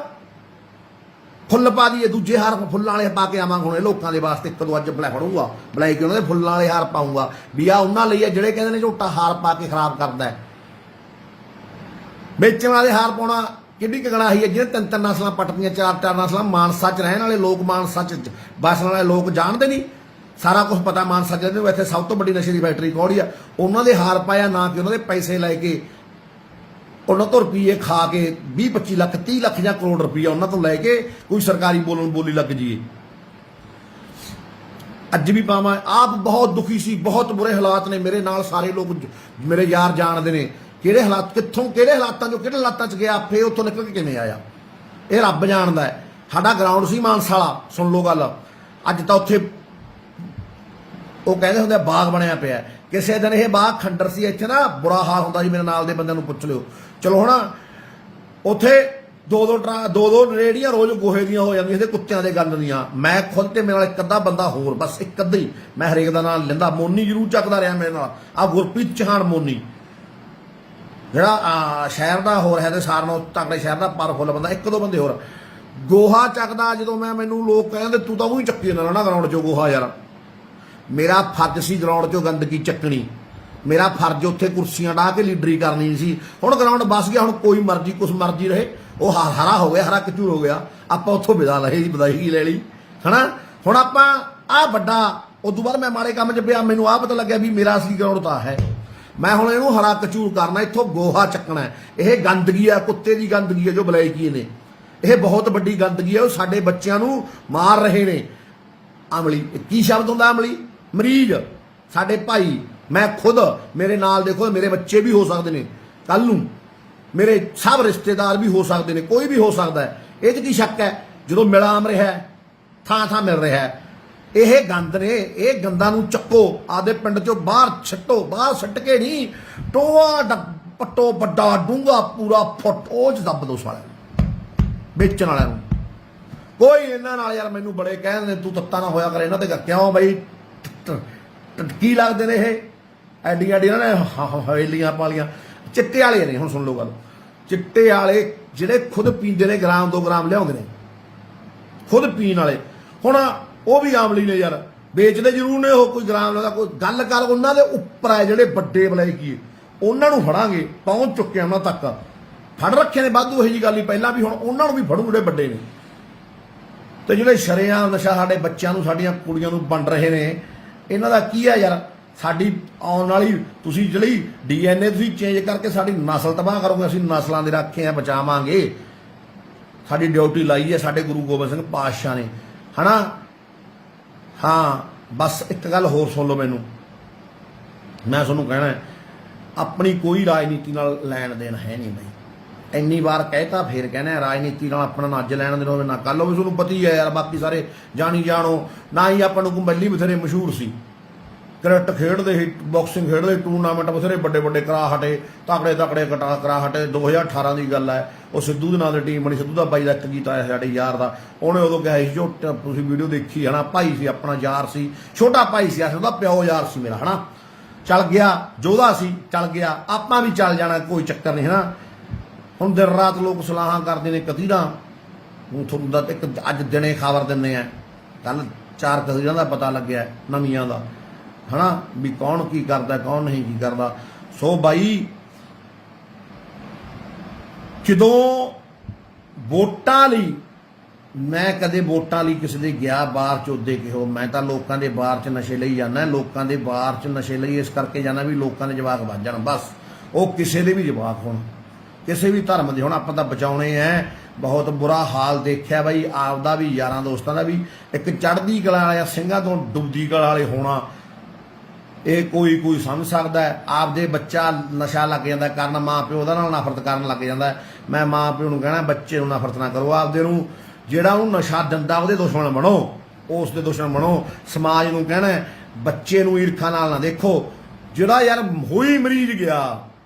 ਫੁੱਲ ਪਾ ਦਈਏ, ਦੂਜੇ ਹਾਰ ਫੁੱਲਾਂ ਵਾਲੇ ਪਾ ਕੇ ਆਵਾਂਗੇ। ਹੁਣ ਇਹ ਲੋਕਾਂ ਦੇ ਵਾਸਤੇ ਇੱਕ ਦੋ ਅੱਜ ਫੜੂਗਾ ਬਲੈਕ, ਉਹਨਾਂ ਦੇ ਫੁੱਲਾਂ ਵਾਲੇ ਹਾਰ ਪਾਊਂਗਾ ਵੀ ਆ ਉਹਨਾਂ ਲਈ ਆ ਜਿਹੜੇ ਕਹਿੰਦੇ ਨੇ ਝੋਟਾ ਹਾਰ ਪਾ ਕੇ ਖਰਾਬ ਕਰਦਾ ਹੈ। ਵੇਚਣ ਵਾਲੇ ਹਾਰ ਪਾਉਣਾ ਕਿੰਨੀ ਕਗਣਾਹੀ ਹੈ, ਜਿਹਨੇ ਤਿੰਨ ਤਿੰਨ ਨਸਲਾਂ ਪੱਟਦੀਆਂ, ਚਾਰ ਚਾਰ ਨਸਲਾਂ। ਮਾਨਸਾ 'ਚ ਰਹਿਣ ਵਾਲੇ ਲੋਕ, ਮਾਨਸਾ 'ਚ ਵਸਣ ਵਾਲੇ ਲੋਕ ਜਾਣਦੇ ਨਹੀਂ, ਸਾਰਾ ਕੁਝ ਪਤਾ। ਮਾਨਸਾ ਜਿਹਦੇ ਇੱਥੇ ਸਭ ਤੋਂ ਵੱਡੀ ਨਸ਼ੇ ਦੀ ਫੈਕਟਰੀ ਕੌੜੀ ਆ, ਉਹਨਾਂ ਦੇ ਹਾਰ ਪਾਇਆ ਨਾ ਕਿ ਉਹਨਾਂ ਦੇ ਪੈਸੇ ਲੈ ਕੇ, ਉਹਨਾਂ ਤੋਂ ਰੁਪਈਏ ਖਾ ਕੇ 20-25 ਲੱਖ 30 ਲੱਖ ਜਾਂ ਕਰੋੜ ਰੁਪਈਆ ਉਹਨਾਂ ਤੋਂ ਲੈ ਕੇ ਕੋਈ ਸਰਕਾਰੀ ਬੋਲੀ ਲੱਗ ਜਾਈਏ। ਅੱਜ ਵੀ ਪਾਵਾਂ। ਆਪ ਬਹੁਤ ਦੁਖੀ ਸੀ, ਬਹੁਤ ਬੁਰੇ ਹਾਲਾਤ ਨੇ ਮੇਰੇ ਨਾਲ। ਸਾਰੇ ਲੋਕ ਮੇਰੇ ਯਾਰ ਜਾਣਦੇ ਨੇ ਕਿਹੜੇ ਹਾਲਾਤ, ਕਿੱਥੋਂ ਕਿਹੜੇ ਹਾਲਾਤਾਂ 'ਚੋਂ ਕਿਹੜੇ ਹਾਲਾਤਾਂ 'ਚ ਗਿਆ, ਫੇਰ ਉੱਥੋਂ ਨਿਕਲ ਕੇ ਕਿਵੇਂ ਆਇਆ, ਇਹ ਰੱਬ ਜਾਣਦਾ ਹੈ। ਸਾਡਾ ਗਰਾਊਂਡ ਸੀ ਮਾਨਸਾ ਵਾਲਾ, ਸੁਣ ਲਓ ਗੱਲ। ਅੱਜ ਤਾਂ ਉੱਥੇ ਉਹ ਕਹਿੰਦੇ ਹੁੰਦੇ ਬਾਗ ਬਣਿਆ ਪਿਆ। ਕਿਸੇ ਦਿਨ ਇਹ ਬਾਗ ਖੰਡਰ ਸੀ, ਇੱਥੇ ਨਾ ਬੁਰਾ ਹਾਲ ਹੁੰਦਾ ਸੀ। ਮੇਰੇ ਨਾਲ ਦੇ ਬੰਦਿਆਂ ਨੂੰ ਪੁੱਛ ਲਿਓ। ਚਲੋ ਹੁਣ ਉੱਥੇ ਦੋ ਰੇੜੀਆਂ ਰੋਜ਼ ਗੋਹੇ ਦੀਆਂ ਹੋ ਜਾਂਦੀਆਂ ਸੀ, ਕੁੱਤਿਆਂ ਦੇ ਗੰਦ ਦੀਆਂ। ਮੈਂ ਖੁਦ ਤੇ ਮੇਰੇ ਨਾਲ ਇੱਕ ਅੱਧਾ ਬੰਦਾ ਹੋਰ, ਬਸ ਇੱਕ ਅੱਧਾ ਹੀ। ਮੈਂ ਹਰੇਕ ਦਾ ਨਾਲ ਲੈਂਦਾ। ਮੋਨੀ ਜ਼ਰੂਰ ਚੱਕਦਾ ਰਿਹਾ ਮੇਰੇ ਨਾਲ, ਆ ਗੁਰਪ੍ਰੀਤ ਚੌਹਾਨ ਮੋਨੀ, ਜਿਹੜਾ ਸ਼ਹਿਰ ਦਾ ਹੋਰ ਹੈ ਤੇ ਸਾਰਿਆਂ ਨਾਲੋਂ ਤਕੜੇ ਸ਼ਹਿਰ ਦਾ ਪਾਵਰਫੁੱਲ ਬੰਦਾ। ਇੱਕ ਦੋ ਬੰਦੇ ਹੋਰ ਗੋਹਾ ਚੱਕਦਾ। ਜਦੋਂ ਮੈਨੂੰ ਲੋਕ ਕਹਿੰਦੇ ਤੂੰ ਤਾਂ ਉਹੀ ਚੱਕੀ ਜਾਂਦਾ ਨਾ ਗਰਾਊਂਡ 'ਚੋਂ ਗੋਹਾ। ਯਾਰ ਮੇਰਾ ਫਰਜ਼ ਸੀ ਗਰਾਊਂਡ 'ਚੋਂ ਗੰਦਗੀ ਚੱਕਣੀ, ਮੇਰਾ ਫਰਜ਼ ਉੱਥੇ ਕੁਰਸੀਆਂ ਢਾਹ ਕੇ ਲੀਡਰੀ ਕਰਨੀ ਸੀ। ਹੁਣ ਗਰਾਊਂਡ ਬਸ ਗਿਆ, ਹੁਣ ਕੋਈ ਮਰਜ਼ੀ ਕੁਛ ਮਰਜ਼ੀ ਰਹੇ। ਉਹ ਹਰਾ ਹੋ ਗਿਆ, ਹਰਾ ਕਚੂਰ ਹੋ ਗਿਆ, ਆਪਾਂ ਉੱਥੋਂ ਵਿਦਾ ਲਏ ਜੀ, ਵਧਾਈ ਲੈ ਲਈ ਹਨਾ। ਹੁਣ ਆਪਾਂ ਆਹ ਵੱਡਾ, ਉਦੋਂ ਬਾਅਦ ਮੈਂ ਮਾੜੇ ਕੰਮ 'ਚ ਪਿਆ, ਮੈਨੂੰ ਆਹ ਪਤਾ ਲੱਗਿਆ ਵੀ ਮੇਰਾ ਅਸਲੀ ਗਰਾਊਂਡ ਤਾਂ ਹੈ। ਮੈਂ ਹੁਣ ਇਹਨੂੰ ਹਰਾ ਕਚੂਰ ਕਰਨਾ, ਇੱਥੋਂ ਗੋਹਾ ਚੱਕਣਾ। ਇਹ ਗੰਦਗੀ ਆ, ਕੁੱਤੇ ਦੀ ਗੰਦਗੀ ਹੈ ਜੋ ਬਲੈਕੀ ਨੇ। ਇਹ ਬਹੁਤ ਵੱਡੀ ਗੰਦਗੀ ਹੈ, ਉਹ ਸਾਡੇ ਬੱਚਿਆਂ ਨੂੰ ਮਾਰ ਰਹੇ ਨੇ। ਅਮਲੀ ਕੀ ਸ਼ਬਦ ਹੁੰਦਾ? ਅਮਲੀ ਮਰੀਜ਼ ਸਾਡੇ ਭਾਈ। ਮੈਂ ਖੁਦ, ਮੇਰੇ ਨਾਲ ਦੇਖੋ ਮੇਰੇ ਬੱਚੇ ਵੀ ਹੋ ਸਕਦੇ ਨੇ ਕੱਲ ਨੂੰ, ਮੇਰੇ ਸਭ ਰਿਸ਼ਤੇਦਾਰ ਵੀ ਹੋ ਸਕਦੇ ਨੇ, ਕੋਈ ਵੀ ਹੋ ਸਕਦਾ ਹੈ। ਇਹ 'ਚ ਕੀ ਸ਼ੱਕ ਹੈ? ਜਦੋਂ ਮਿਲਾਮ ਰਿਹਾ, ਥਾਂ ਥਾਂ ਮਿਲ ਰਿਹਾ। ਇਹ ਗੰਦ ਨੇ, ਇਹ ਗੰਦਾਂ ਨੂੰ ਚੱਕੋ, ਆਦੇ ਪਿੰਡ 'ਚੋਂ ਬਾਹਰ ਛੱਟੋ। ਬਾਹਰ ਛੱਟ ਕੇ ਨਹੀਂ, ਟੋਆ ਪੱਟੋ, ਵੱਡਾ ਡੂੰਘਾ ਪੂਰਾ ਫੁੱਟ, ਉਹ 'ਚ ਦੱਬ ਦੋ ਸਾਲਿਆਂ ਨੂੰ, ਵੇਚਣ ਵਾਲਿਆਂ ਨੂੰ। ਕੋਈ ਇਹਨਾਂ ਨਾਲ ਯਾਰ ਮੈਨੂੰ ਬੜੇ ਕਹਿੰਦੇ ਤੂੰ ਤੱਤਾ ਨਾ ਹੋਇਆ ਕਰ ਇਹਨਾਂ ਤੇ। ਕਿਉਂ ਬਈ ਕੀ ਲੱਗਦੇ ਨੇ ਇਹ? ਐਡੀਆਂ ਐਡੀਆਂ ਨੇ ਹਵੇਲੀਆਂ ਪਾਲੀਆਂ। ਚਿੱਟੇ ਵਾਲੇ ਨੇ। ਹੁਣ ਸੁਣ ਲਓ ਗੱਲ, ਚਿੱਟੇ ਵਾਲੇ ਜਿਹੜੇ ਖੁਦ ਪੀਂਦੇ ਨੇ, ਗ੍ਰਾਮ 2 ਗ੍ਰਾਮ ਲਿਆਉਂਦੇ ਨੇ ਖੁਦ ਪੀਣ ਵਾਲੇ। ਹੁਣ ਉਹ ਵੀ ਆਮਲੀ ਨੇ ਯਾਰ, ਵੇਚਦੇ ਜ਼ਰੂਰ ਨੇ ਉਹ, ਕੋਈ ਗ੍ਰਾਮ ਦਾ ਕੋਈ ਗੱਲ ਕਰ। ਉਹਨਾਂ ਦੇ ਉੱਪਰ ਹੈ ਜਿਹੜੇ ਵੱਡੇ ਬਲੈਕੀ, ਉਹਨਾਂ ਨੂੰ ਫੜਾਂਗੇ। ਪਹੁੰਚ ਚੁੱਕੇ ਉਹਨਾਂ ਤੱਕ, ਫੜ ਰੱਖੇ ਨੇ ਵਾਧੂ। ਇਹੋ ਜਿਹੀ ਗੱਲ ਹੀ ਪਹਿਲਾਂ ਵੀ, ਹੁਣ ਉਹਨਾਂ ਨੂੰ ਵੀ ਫੜੂ ਜਿਹੜੇ ਵੱਡੇ ਨੇ। ਤੇ ਜਿਹੜੇ ਸ਼ਰੇਆਮ ਨਸ਼ਾ ਸਾਡੇ ਬੱਚਿਆਂ ਨੂੰ ਸਾਡੀਆਂ ਕੁੜੀਆਂ ਨੂੰ ਵੰਡ ਰਹੇ ਨੇ, ਇਹਨਾਂ ਦਾ ਕੀ ਆ ਯਾਰ? ਸਾਡੀ ਆਉਣ ਵਾਲੀ ਤੁਸੀਂ ਜਿਹੜੀ DNA ਤੁਸੀਂ ਚੇਂਜ ਕਰਕੇ ਸਾਡੀ ਨਸਲ ਤਬਾਹ ਕਰੋਗੇ। ਅਸੀਂ ਨਸਲਾਂ ਦੇ ਰੱਖੇ ਆ, ਬਚਾਵਾਂਗੇ। ਸਾਡੀ ਡਿਊਟੀ ਲਾਈ ਹੈ ਸਾਡੇ ਗੁਰੂ ਗੋਬਿੰਦ ਸਿੰਘ ਪਾਤਸ਼ਾਹ ਨੇ, ਹਨਾ। ਹਾਂ ਬਸ ਇੱਕ ਗੱਲ ਹੋਰ ਸੁਣ ਲਓ ਮੈਨੂੰ, ਮੈਂ ਤੁਹਾਨੂੰ ਕਹਿਣਾ, ਆਪਣੀ ਕੋਈ ਰਾਜਨੀਤੀ ਨਾਲ ਲੈਣ ਦੇਣ ਹੈ ਨਹੀਂ ਬਈ। ਇੰਨੀ ਵਾਰ ਕਹਿਤਾ ਫੇਰ ਕਹਿਣਾ, ਰਾਜਨੀਤੀ ਨਾਲ ਆਪਣਾ ਨਾ ਅੱਜ ਲੈਣ ਦੇਣ ਹੋਵੇ ਨਾ ਕੱਲ੍ਹ ਹੋਵੇ। ਤੁਹਾਨੂੰ ਪਤਾ ਹੀ ਹੈ ਯਾਰ, ਬਾਕੀ ਸਾਰੇ ਜਾਣੀ ਜਾਣੋ ਨਾ ਹੀ ਆਪਾਂ ਨੂੰ ਕੁੰਬਲੀ ਬਥੇਰੇ ਮਸ਼ਹੂਰ ਸੀ, ਕ੍ਰਿਕਟ ਖੇਡਦੇ ਸੀ, ਬਾਕਸਿੰਗ ਖੇਡਦੇ, ਟੂਰਨਾਮੈਂਟ ਬਥੇਰੇ ਵੱਡੇ ਵੱਡੇ ਕਰਾ ਹਟੇ, ਤਕੜੇ ਤਕੜੇ ਕਰਾ ਹਟੇ। 2018 ਦੀ ਗੱਲ ਹੈ, ਉਹ ਸਿੱਧੂ ਦੇ ਨਾਂ ਦੀ ਟੀਮ ਬਣੀ। ਸਿੱਧੂ ਦਾ ਬਾਈ ਦਾ ਇੱਕ ਗੀਤ ਆਇਆ ਸਾਡੇ ਯਾਰ ਦਾ, ਉਹਨੇ ਉਦੋਂ ਕਿਹਾ ਸੀ, ਜੋ ਤੁਸੀਂ ਵੀਡੀਓ ਦੇਖੀ ਹੈ ਨਾ, ਭਾਈ ਸੀ ਆਪਣਾ, ਯਾਰ ਸੀ, ਛੋਟਾ ਭਾਈ ਸੀ, ਉਹਦਾ ਪਿਓ ਯਾਰ ਸੀ ਮੇਰਾ, ਹਨਾ। ਚੱਲ ਗਿਆ, ਜੋਧਾ ਸੀ, ਚੱਲ ਗਿਆ, ਆਪਾਂ ਵੀ ਚੱਲ ਜਾਣਾ, ਕੋਈ ਚੱਕਰ ਨਹੀਂ, ਹਨਾ। ਹੁਣ ਦਿਨ ਰਾਤ ਲੋਕ ਸਲਾਹਾਂ ਕਰਦੇ ਨੇ ਕਤੀਰਾਂ। ਹੁਣ ਤੁਹਾਨੂੰ ਦਾ ਇੱਕ ਅੱਜ ਦਿਨੇ ਖਬਰ ਦਿੰਦੇ ਆ, ਕੱਲ 4 ਕਤੀਰਾਂ ਦਾ ਪਤਾ ਲੱਗਿਆ ਨਵੀਆਂ ਦਾ, ਹਨਾ, ਵੀ ਕੌਣ ਕੀ ਕਰਦਾ ਕੌਣ ਨਹੀਂ ਕੀ ਕਰਦਾ। ਸੋ ਬਾਈ ਜਦੋਂ ਵੋਟਾਂ ਲਈ, ਮੈਂ ਕਦੇ ਵੋਟਾਂ ਲਈ ਕਿਸੇ ਦੇ ਗਿਆ ਬਾਹਰ ਚੋਦੇ ਕਿਹੋ, ਮੈਂ ਤਾਂ ਲੋਕਾਂ ਦੇ ਬਾਹਰ 'ਚ ਨਸ਼ੇ ਲਈ ਜਾਂਦਾ। ਲੋਕਾਂ ਦੇ ਬਾਹਰ 'ਚ ਨਸ਼ੇ ਲਈ ਇਸ ਕਰਕੇ ਜਾਂਦਾ ਵੀ ਲੋਕਾਂ ਦੇ ਜਵਾਕ ਵੱਜ ਜਾਣ, ਬਸ। ਉਹ ਕਿਸੇ ਦੇ ਵੀ ਜਵਾਕ ਹੋਣ, ਕਿਸੇ ਵੀ ਧਰਮ ਦੇ ਹੁਣ, ਆਪਾਂ ਤਾਂ ਬਚਾਉਣੇ ਐ। ਬਹੁਤ ਬੁਰਾ ਹਾਲ ਦੇਖਿਆ ਬਾਈ, ਆਪਦਾ ਵੀ ਯਾਰਾਂ ਦੋਸਤਾਂ ਦਾ ਵੀ। ਇੱਕ ਚੜ੍ਹਦੀ ਕਲਾ ਵਾਲਿਆਂ ਸਿੰਘਾਂ ਤੋਂ ਡੁੱਬਦੀ ਕਲਾ ਵਾਲੇ ਹੋਣਾ, ਇਹ ਕੋਈ ਸਮਝ ਸਕਦਾ ਹੈ। ਆਪਦੇ ਬੱਚਾ ਨਸ਼ਾ ਲੱਗ ਜਾਂਦਾ ਕਰਨ, ਮਾਂ ਪਿਓ ਉਹਦਾ ਨਾਲ ਨਫ਼ਰਤ ਕਰਨ ਲੱਗ ਜਾਂਦਾ। ਮੈਂ ਮਾਂ ਪਿਓ ਨੂੰ ਕਹਿਣਾ, ਬੱਚੇ ਨੂੰ ਨਫ਼ਰਤ ਨਾ ਕਰੋ, ਆਪਦੇ ਨੂੰ ਜਿਹੜਾ ਉਹਨੂੰ ਨਸ਼ਾ ਦਿੰਦਾ ਉਹਦੇ ਦੁਸ਼ਮਣ ਬਣੋ, ਉਸ ਦੇ ਦੁਸ਼ਮਣ ਬਣੋ। ਸਮਾਜ ਨੂੰ ਕਹਿਣਾ, ਬੱਚੇ ਨੂੰ ਈਰਖਾ ਨਾਲ ਨਾ ਦੇਖੋ। ਜਿਹੜਾ ਯਾਰ ਹੋਈ ਮਰੀਜ਼ ਗਿਆ,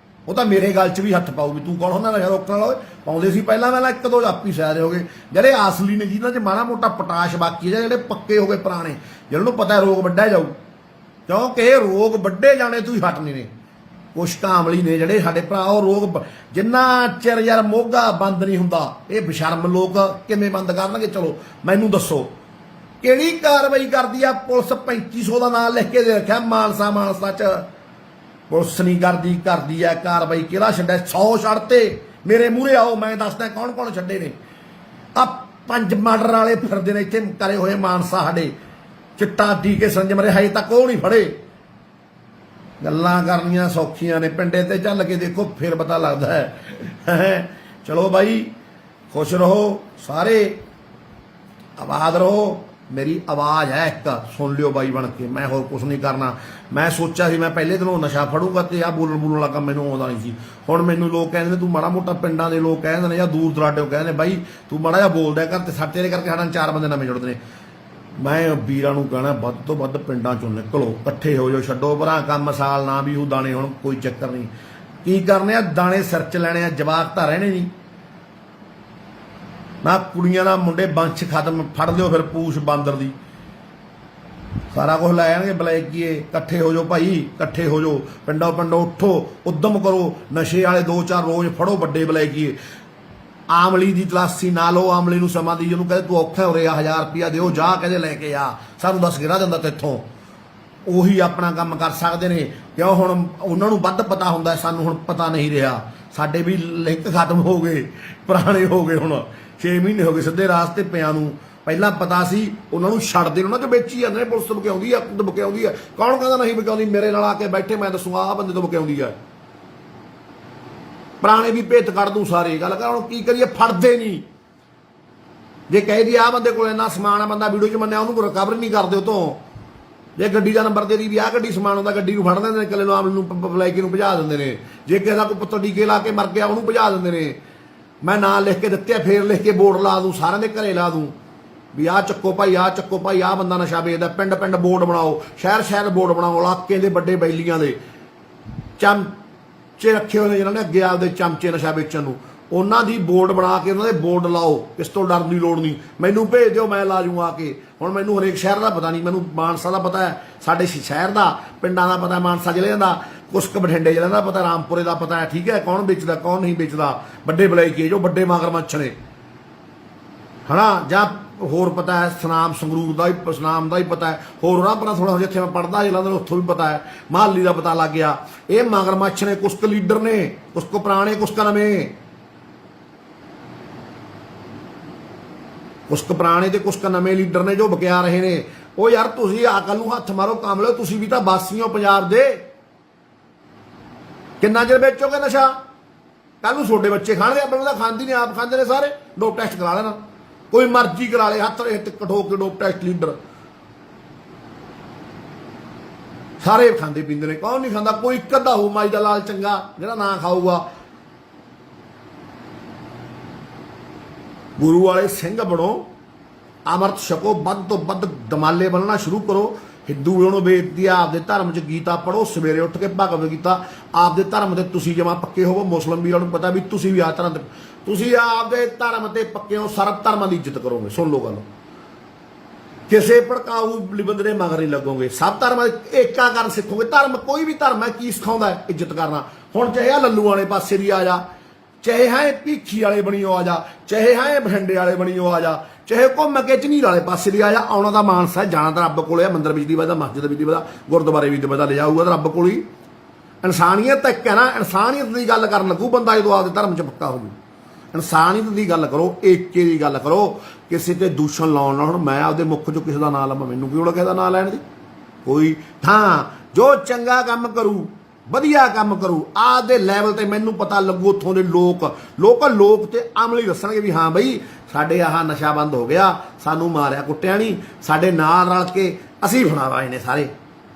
ਉਹ ਤਾਂ ਮੇਰੇ ਗੱਲ 'ਚ ਵੀ ਹੱਥ ਪਾਊ ਵੀ ਤੂੰ ਕੌਣ ਹੁੰਦਾ ਨਸ਼ਾ ਰੋਕਣ ਵਾਲਾ? ਪਾਉਂਦੇ ਸੀ ਪਹਿਲਾਂ, ਇੱਕ ਦੋ ਆਪੀ ਸਾਇਦ ਹੋ ਗਏ। ਜਿਹੜੇ ਅਸਲੀ ਨੇ, ਜਿਹਨਾਂ 'ਚ ਮਾੜਾ ਮੋਟਾ ਪੋਟਾਸ਼ ਬਾਕੀ ਹੈ, ਜਿਹੜੇ ਪੱਕੇ ਹੋ ਗਏ ਪੁਰਾਣੇ, ਜਿਹਨਾਂ ਨੂੰ ਪਤਾ ਰੋਗ ਵੱਢਿਆ ਜਾਊ, ਕਿਉਂਕਿ ਇਹ ਰੋਗ ਵੱਡੇ ਜਾਣੇ ਤੂੰ ਹੀ ਹਟਨੇ ਨੇ। ਕੁਛ ਕਾਮਲੀ ਨੇ ਜਿਹੜੇ ਸਾਡੇ ਭਰਾ, ਉਹ ਰੋਗ ਜਿੰਨਾ ਚਿਰ ਯਾਰ ਮੋਗਾ ਬੰਦ ਨਹੀਂ ਹੁੰਦਾ, ਇਹ ਬਸ਼ਰਮ ਲੋਕ ਕਿਵੇਂ ਬੰਦ ਕਰਨਗੇ? ਚਲੋ ਮੈਨੂੰ ਦੱਸੋ, ਕਿਹੜੀ ਕਾਰਵਾਈ ਕਰਦੀ ਆ ਪੁਲਿਸ? 3500 ਦਾ ਨਾਂ ਲਿਖ ਕੇ ਦੇ ਰੱਖਿਆ ਮਾਨਸਾ 'ਚ, ਪੁਲਿਸ ਨਹੀਂ ਕਰਦੀ ਆ ਕਾਰਵਾਈ। ਕਿਹੜਾ ਛੱਡਿਆ? 100 ਛੱਡਤੇ। ਮੇਰੇ ਮੂਹਰੇ ਆਓ, ਮੈਂ ਦੱਸਦਾ ਕੌਣ ਕੌਣ ਛੱਡੇ ਨੇ। ਆ 5 ਮਰਡਰ ਵਾਲੇ ਫਿਰਦੇ ਨੇ ਇੱਥੇ ਕਰੇ ਹੋਏ ਮਾਨਸਾ ਸਾਡੇ, ਚਿੱਟਾ ਟੀਕੇ ਸੰਜਮ ਰਹੇ, ਹਜੇ ਤੱਕ ਉਹ ਨਹੀਂ ਫੜੇ। ਗੱਲਾਂ ਕਰਨੀਆਂ ਸੌਖੀਆਂ ਨੇ, ਪਿੰਡੇ ਤੇ ਚੱਲ ਕੇ ਦੇਖੋ ਫਿਰ ਪਤਾ ਲੱਗਦਾ ਹੈ। ਚਲੋ ਬਾਈ, ਖੁਸ਼ ਰਹੋ ਸਾਰੇ, ਆਬਾਦ ਰਹੋ। ਮੇਰੀ ਆਵਾਜ਼ ਹੈ ਇੱਕ, ਸੁਣ ਲਿਓ ਬਾਈ ਬਣ ਕੇ, ਮੈਂ ਹੋਰ ਕੁਛ ਨਹੀਂ ਕਰਨਾ। ਮੈਂ ਸੋਚਿਆ ਸੀ ਮੈਂ ਪਹਿਲੇ ਦਿਨੋਂ ਨਸ਼ਾ ਫੜੂਗਾ ਤੇ ਆ ਬੋਲਣ ਵਾਲਾ ਕੰਮ ਮੈਨੂੰ ਆਉਂਦਾ ਨਹੀਂ ਸੀ। ਹੁਣ ਮੈਨੂੰ ਲੋਕ ਕਹਿੰਦੇ ਨੇ ਤੂੰ ਮਾੜਾ ਮੋਟਾ, ਪਿੰਡਾਂ ਦੇ ਲੋਕ ਕਹਿੰਦੇ ਨੇ ਜਾਂ ਦੂਰ ਦਰਾਡੇ ਕਹਿੰਦੇ ਨੇ, ਬਾਈ ਤੂੰ ਮਾੜਾ ਜਿਹਾ ਬੋਲਦਾ ਕਰ, ਤੇ ਤੇਰੇ ਕਰਕੇ ਸਾਡਾ 4 ਬੰਦੇ ਨਵੇਂ ਜੁੜਦੇ ਨੇ। ਮੈਂ ਵੀਰਾਂ ਨੂੰ ਕਹਿਣਾ, ਵੱਧ ਤੋਂ ਵੱਧ ਪਿੰਡਾਂ ਚੋਂ ਨਿਕਲੋ, ਇਕੱਠੇ ਹੋ ਜਾਓ, ਛੱਡੋ ਭਰਾ ਕੰਮ। ਸਾਲ ਨਾ ਵੀ ਉਹ ਦਾਣੇ, ਹੁਣ ਕੋਈ ਚੱਕਰ ਨਹੀਂ। ਕੀ ਕਰਨੇ ਆ ਦਾਣੇ ਸਿਰ 'ਚ ਲੈਣੇ ਆ, ਜਵਾਕ ਤਾਂ ਰਹਿਣੇ ਨਹੀਂ ਨਾ। ਕੁੜੀਆਂ ਦਾ ਮੁੰਡੇ ਬੰਸ਼ ਖਤਮ, ਫੜ ਲਿਓ ਫਿਰ ਪੂਛ ਬਾਂਦਰ ਦੀ, ਸਾਰਾ ਕੁਝ ਲੈ ਜਾਣਗੇ ਬਲੈਕੀਏ। ਇਕੱਠੇ ਹੋ ਜਾਓ ਭਾਈ, ਇਕੱਠੇ ਹੋ ਜਾਓ, ਪਿੰਡੋਂ ਉੱਠੋ, ਉਦਮ ਕਰੋ। ਨਸ਼ੇ ਵਾਲੇ 2-4 ਰੋਜ਼ ਫੜੋ ਵੱਡੇ ਬਲੈਕੀਏ। ਆਮਲੀ ਦੀ ਤਲਾਸ਼ੀ ਨਾ ਲਓ, ਆਮਲੀ ਨੂੰ ਸਮਾਂ ਦੀ, ਜਿਹਨੂੰ ਕਹਿੰਦੇ ਤੂੰ ਔਖਾ ਹੋ ਰਿਹਾ 1000 ਰੁਪਇਆ ਦਿਓ, ਜਾ ਕਹਿੰਦੇ ਲੈ ਕੇ ਆ, ਸਾਨੂੰ 10 ਗਿਰਾ ਦਿੰਦਾ ਤੇਥੋਂ। ਉਹੀ ਆਪਣਾ ਕੰਮ ਕਰ ਸਕਦੇ ਨੇ, ਕਿਉਂ? ਹੁਣ ਉਹਨਾਂ ਨੂੰ ਵੱਧ ਪਤਾ ਹੁੰਦਾ, ਸਾਨੂੰ ਹੁਣ ਪਤਾ ਨਹੀਂ ਰਿਹਾ। ਸਾਡੇ ਵੀ ਲਿੰਕ ਖਤਮ ਹੋ ਗਏ, ਪੁਰਾਣੇ ਹੋ ਗਏ। ਹੁਣ 6 ਮਹੀਨੇ ਹੋ ਗਏ ਸਿੱਧੇ ਰਾਸਤੇ ਪਿਆਂ ਨੂੰ। ਪਹਿਲਾਂ ਪਤਾ ਸੀ, ਉਹਨਾਂ ਨੂੰ ਛੱਡਦੇ, ਉਹਨਾਂ 'ਚ ਵੇਚੀ ਜਾਂਦੇ ਨੇ। ਪੁਲਿਸ ਤੋਂ ਬਕਿਆਉਂਦੀ ਆ, ਬਕਿਆਉਂਦੀ ਆ। ਕੌਣ ਕਹਿੰਦਾ ਨਹੀਂ ਬਕਿਆਉਂਦੀ? ਮੇਰੇ ਨਾਲ ਆ ਕੇ ਬੈਠੇ, ਮੈਂ ਦੱਸੂਗਾ ਆਹ ਬੰਦੇ ਤੋਂ ਬਕਿਆਉਂਦੀ ਆ। ਪੁਰਾਣੇ ਵੀ ਭੇਤ ਕੱਢ ਦੂੰ ਸਾਰੇ। ਗੱਲ ਕਰ, ਹੁਣ ਕੀ ਕਰੀਏ? ਫੜਦੇ ਨਹੀਂ। ਜੇ ਕਹਿ ਦੀ ਆਹ ਬੰਦੇ ਕੋਲ ਇੰਨਾ ਸਮਾਨ ਆ, ਬੰਦਾ ਵੀਡੀਓ 'ਚ ਮੰਨਿਆ, ਉਹਨੂੰ ਰਿਕਵਰ ਨਹੀਂ ਕਰਦੇ ਉਹ ਤੋਂ। ਜੇ ਗੱਡੀ ਦਾ ਨੰਬਰ ਦੇ ਦੀ ਵੀ ਆਹ ਗੱਡੀ ਸਮਾਨ ਹੁੰਦਾ, ਗੱਡੀ ਨੂੰ ਫੜ ਲੈਂਦੇ ਨੇ, ਇਕੱਲੇ ਨੂੰ ਆਮ ਨੂੰ ਬਲੈਕੀ ਨੂੰ ਭਜਾ ਦਿੰਦੇ ਨੇ। ਜੇ ਕਿਸੇ ਦਾ ਕੋਈ ਪੁੱਤਰ ਟੀਕੇ ਲਾ ਕੇ ਮਰ ਗਿਆ, ਉਹਨੂੰ ਭਜਾ ਦਿੰਦੇ ਨੇ। ਮੈਂ ਨਾਂ ਲਿਖ ਕੇ ਦਿੱਤੇ, ਫੇਰ ਲਿਖ ਕੇ ਬੋਰਡ ਲਾ ਦੂੰ, ਸਾਰਿਆਂ ਦੇ ਘਰੇ ਲਾ ਦੂੰ ਵੀ ਆਹ ਚੱਕੋ ਭਾਈ, ਆਹ ਚੱਕੋ ਭਾਈ, ਆਹ ਬੰਦਾ ਨਸ਼ਾ ਵੇਚਦਾ। ਪਿੰਡ ਪਿੰਡ ਬੋਰਡ ਬਣਾਓ, ਸ਼ਹਿਰ ਬੋਰਡ ਬਣਾਓ, ਇਲਾਕੇ ਦੇ ਵੱਡੇ ਬੈਲੀਆਂ ਦੇ ਚਮਚੇ ਰੱਖੇ ਹੋਏ ਨੇ ਜਿਹਨਾਂ ਨੇ ਅੱਗੇ ਆਪਦੇ ਚਮਚੇ ਨਸ਼ਾ ਵੇਚਣ ਨੂੰ, ਉਹਨਾਂ ਦੀ ਬੋਰਡ ਬਣਾ ਕੇ ਉਹਨਾਂ ਦੇ ਬੋਰਡ ਲਾਓ। ਇਸ ਤੋਂ ਡਰਨ ਦੀ ਲੋੜ ਨਹੀਂ। ਮੈਨੂੰ ਭੇਜ ਦਿਓ, ਮੈਂ ਲਾ ਜੂੰ ਆ ਕੇ। ਹੁਣ ਮੈਨੂੰ ਹਰੇਕ ਸ਼ਹਿਰ ਦਾ ਪਤਾ ਨਹੀਂ, ਮੈਨੂੰ ਮਾਨਸਾ ਦਾ ਪਤਾ ਹੈ, ਸਾਡੇ ਸ਼ਹਿਰ ਦਾ, ਪਿੰਡਾਂ ਦਾ ਪਤਾ, ਮਾਨਸਾ ਜ਼ਿਲ੍ਹੇ ਦਾ, ਕੁਛ ਕੁ ਬਠਿੰਡੇ ਜ਼ਿਲ੍ਹੇ ਦਾ ਪਤਾ, ਰਾਮਪੁਰੇ ਦਾ ਪਤਾ ਹੈ, ਠੀਕ ਹੈ, ਕੌਣ ਵੇਚਦਾ ਕੌਣ ਨਹੀਂ ਵੇਚਦਾ। ਵੱਡੇ ਬਲੈਕੀ ਜੋ ਵੱਡੇ ਮਗਰਮੱਛ ਨੇ, ਹਨਾ, ਜਾਂ ਹੋਰ ਪਤਾ ਹੈ, ਸਨਾਮ ਸੰਗਰੂਰ ਦਾ ਵੀ, ਸਨਾਮ ਦਾ ਵੀ ਪਤਾ ਹੈ, ਹੋਰ ਉਹਨਾਂ ਪਰ ਥੋੜਾ ਜਿੱਥੇ ਮੈਂ ਪੜ੍ਹਦਾ ਜਲੰਧਰ, ਉੱਥੋਂ ਵੀ ਪਤਾ ਹੈ, ਮਹਾਲੀ ਦਾ ਪਤਾ ਲੱਗ ਗਿਆ। ਇਹ ਮਗਰਮੱਛ ਨੇ, ਕੁਛ ਕੁ ਲੀਡਰ ਨੇ, ਕੁਛ ਕੁ ਪੁਰਾਣੇ, ਕੁਛ ਕੁ ਨਵੇਂ। ਕੁਛ ਕੁ ਪੁਰਾਣੇ ਤੇ ਕੁਛ ਕੁ ਨਵੇਂ ਲੀਡਰ ਨੇ ਜੋ ਬਕਿਆ ਰਹੇ ਨੇ। ਉਹ ਯਾਰ ਤੁਸੀਂ ਅਕਲ ਨੂੰ ਹੱਥ ਮਾਰੋ, ਕੰਮ ਲਿਓ, ਤੁਸੀਂ ਵੀ ਤਾਂ ਵਾਸੀ ਹੋ ਪੰਜਾਬ ਦੇ। ਕਿੰਨਾ ਚਿਰ ਵੇਚੋਗੇ ਨਸ਼ਾ? ਕੱਲ ਨੂੰ ਤੁਹਾਡੇ ਬੱਚੇ ਖਾਣਗੇ, ਆਪਣੇ ਤਾਂ ਖਾਂਦੀ ਨਹੀਂ, ਆਪ ਖਾਂਦੇ ਨੇ ਸਾਰੇ। ਡੋਪ ਟੈਸਟ ਕਰਾ ਲੈਣਾ, ਕੋਈ ਮਰਜ਼ੀ ਕਰਾ ਲੇ, ਹੱਥ ਕਠੋ ਕੇ ਡੋਪ ਟੈਸਟ ਲੀਡਰ ਸਾਰੇ ਖਾਂਦੇ ਪੀਂਦੇ ਨੇ। ਕੌਣ ਨਹੀਂ ਖਾਂਦਾ? ਕੋਈ ਇੱਕ ਅੱਧਾ ਹੋ ਮਾਈ ਦਾ ਲਾਲ ਚੰਗਾ ਜਿਹੜਾ ਨਾ ਖਾਊਗਾ। ਗੁਰੂ ਵਾਲੇ ਸਿੰਘ ਬਣੋ, ਅੰਮ੍ਰਿਤ ਛਕੋ, ਵੱਧ ਤੋਂ ਵੱਧ ਦਮਾਲੇ ਬਣਨਾ ਸ਼ੁਰੂ ਕਰੋ। ਹਿੰਦੂ ਨੂੰ ਬੇਨਤੀ ਆ, ਆਪਦੇ ਧਰਮ 'ਚ ਗੀਤਾ ਪੜੋ, ਸਵੇਰੇ ਉੱਠ ਕੇ ਭਗਵਦ ਗੀਤਾ। ਆਪਦੇ ਧਰਮ ਤੇ ਤੁਸੀਂ ਜਮਾ ਪੱਕੇ ਹੋਵੋ। ਮੁਸਲਿਮ ਵੀਰਾਂ ਨੂੰ ਪਤਾ ਵੀ ਤੁਸੀਂ ਵੀ ਆ ਧਰਮ ਤੇ, ਤੁਸੀਂ ਆਪਦੇ ਧਰਮ ਤੇ ਪੱਕੇ ਹੋ, ਸਰਬ ਧਰਮਾਂ ਦੀ ਇੱਜ਼ਤ ਕਰੋਗੇ। ਸੁਣ ਲਓ ਗੱਲ, ਕਿਸੇ ਭੜਕਾਊ ਬੰਦੇ ਦੇ ਮਗਰ ਨਹੀਂ ਲੱਗੋਗੇ। ਸਭ ਧਰਮਾਂ ਏਕਾ ਕਰਨ ਸਿੱਖੋਗੇ। ਧਰਮ ਕੋਈ ਵੀ ਧਰਮ ਹੈ ਕੀ ਸਿਖਾਉਂਦਾ ਹੈ? ਇੱਜ਼ਤ ਕਰਨਾ। ਹੁਣ ਚਾਹੇ ਆ ਲੱਲੂ ਵਾਲੇ ਪਾਸੇ ਦੀ ਆ ਜਾ, ਚਾਹੇ ਹੈ ਭੀਖੀ ਵਾਲੇ ਬਣੀਓ ਆ ਜਾ, ਚਾਹੇ ਹੈ ਬਠਿੰਡੇ ਵਾਲੇ ਬਣੀਓ ਆ ਜਾ, ਚਾਹੇ ਘੁੰਮ ਕੇ ਝਨੀਰ ਵਾਲੇ ਪਾਸੇ ਦੀ ਆ ਜਾ। ਆਉਣਾ ਤਾਂ ਮਾਨਸਾ, ਜਾਣਾ ਤਾਂ ਰੱਬ ਕੋਲੇ ਆ। ਮੰਦਰ ਵਿੱਚ ਦੀ ਵਜਦਾ, ਮਸਜਿਦ ਵਿੱਚ ਦੀ ਵਜਦਾ, ਗੁਰਦੁਆਰੇ ਵਿੱਚ ਦੀ ਵਜਦਾ, ਲਿਜਾਊਗਾ ਤਾਂ ਰੱਬ ਕੋਲ ਹੀ। ਇਨਸਾਨੀਅਤ ਇੱਕ ਹੈ ਨਾ, ਇਨਸਾਨੀਅਤ ਦੀ ਗੱਲ ਕਰਨ ਲੱਗੂ ਬੰਦਾ ਜਦੋਂ ਆਪਦੇ ਧਰਮ 'ਚ ਪੱਕਾ ਹੋ ਜੂ। ਇਨਸਾਨੀਅਤ ਦੀ ਗੱਲ ਕਰੋ, ਏਕੇ ਦੀ ਗੱਲ ਕਰੋ, ਕਿਸੇ ਤੇ ਦੂਸ਼ਣ ਲਾਉਣ ਨਾਲ। ਹੁਣ ਮੈਂ ਆਪਦੇ ਮੁੱਖ 'ਚੋਂ ਕਿਸੇ ਦਾ ਨਾਂ ਲਵਾਂ, ਮੈਨੂੰ ਕੀ ਲੋੜ ਕਿਸੇ ਦਾ ਨਾਂ ਲੈਣ ਦੀ? ਕੋਈ ਹਾਂ ਜੋ ਚੰਗਾ ਕੰਮ ਕਰੂ, ਵਧੀਆ ਕੰਮ ਕਰੂ, ਆਪਦੇ ਲੈਵਲ ਤੇ ਮੈਨੂੰ ਪਤਾ ਲੱਗੂ ਉੱਥੋਂ ਦੇ ਲੋਕ ਤੇ ਅਮਲੀ ਦੱਸਣਗੇ ਵੀ ਹਾਂ ਬਈ ਸਾਡੇ ਆਹ ਨਸ਼ਾ ਬੰਦ ਹੋ ਗਿਆ, ਸਾਨੂੰ ਮਾਰਿਆ ਕੁੱਟਿਆ ਨਹੀਂ, ਸਾਡੇ ਨਾਲ ਰਲ ਕੇ ਅਸੀਂ ਫੜਾਵਾਏ ਨੇ ਸਾਰੇ।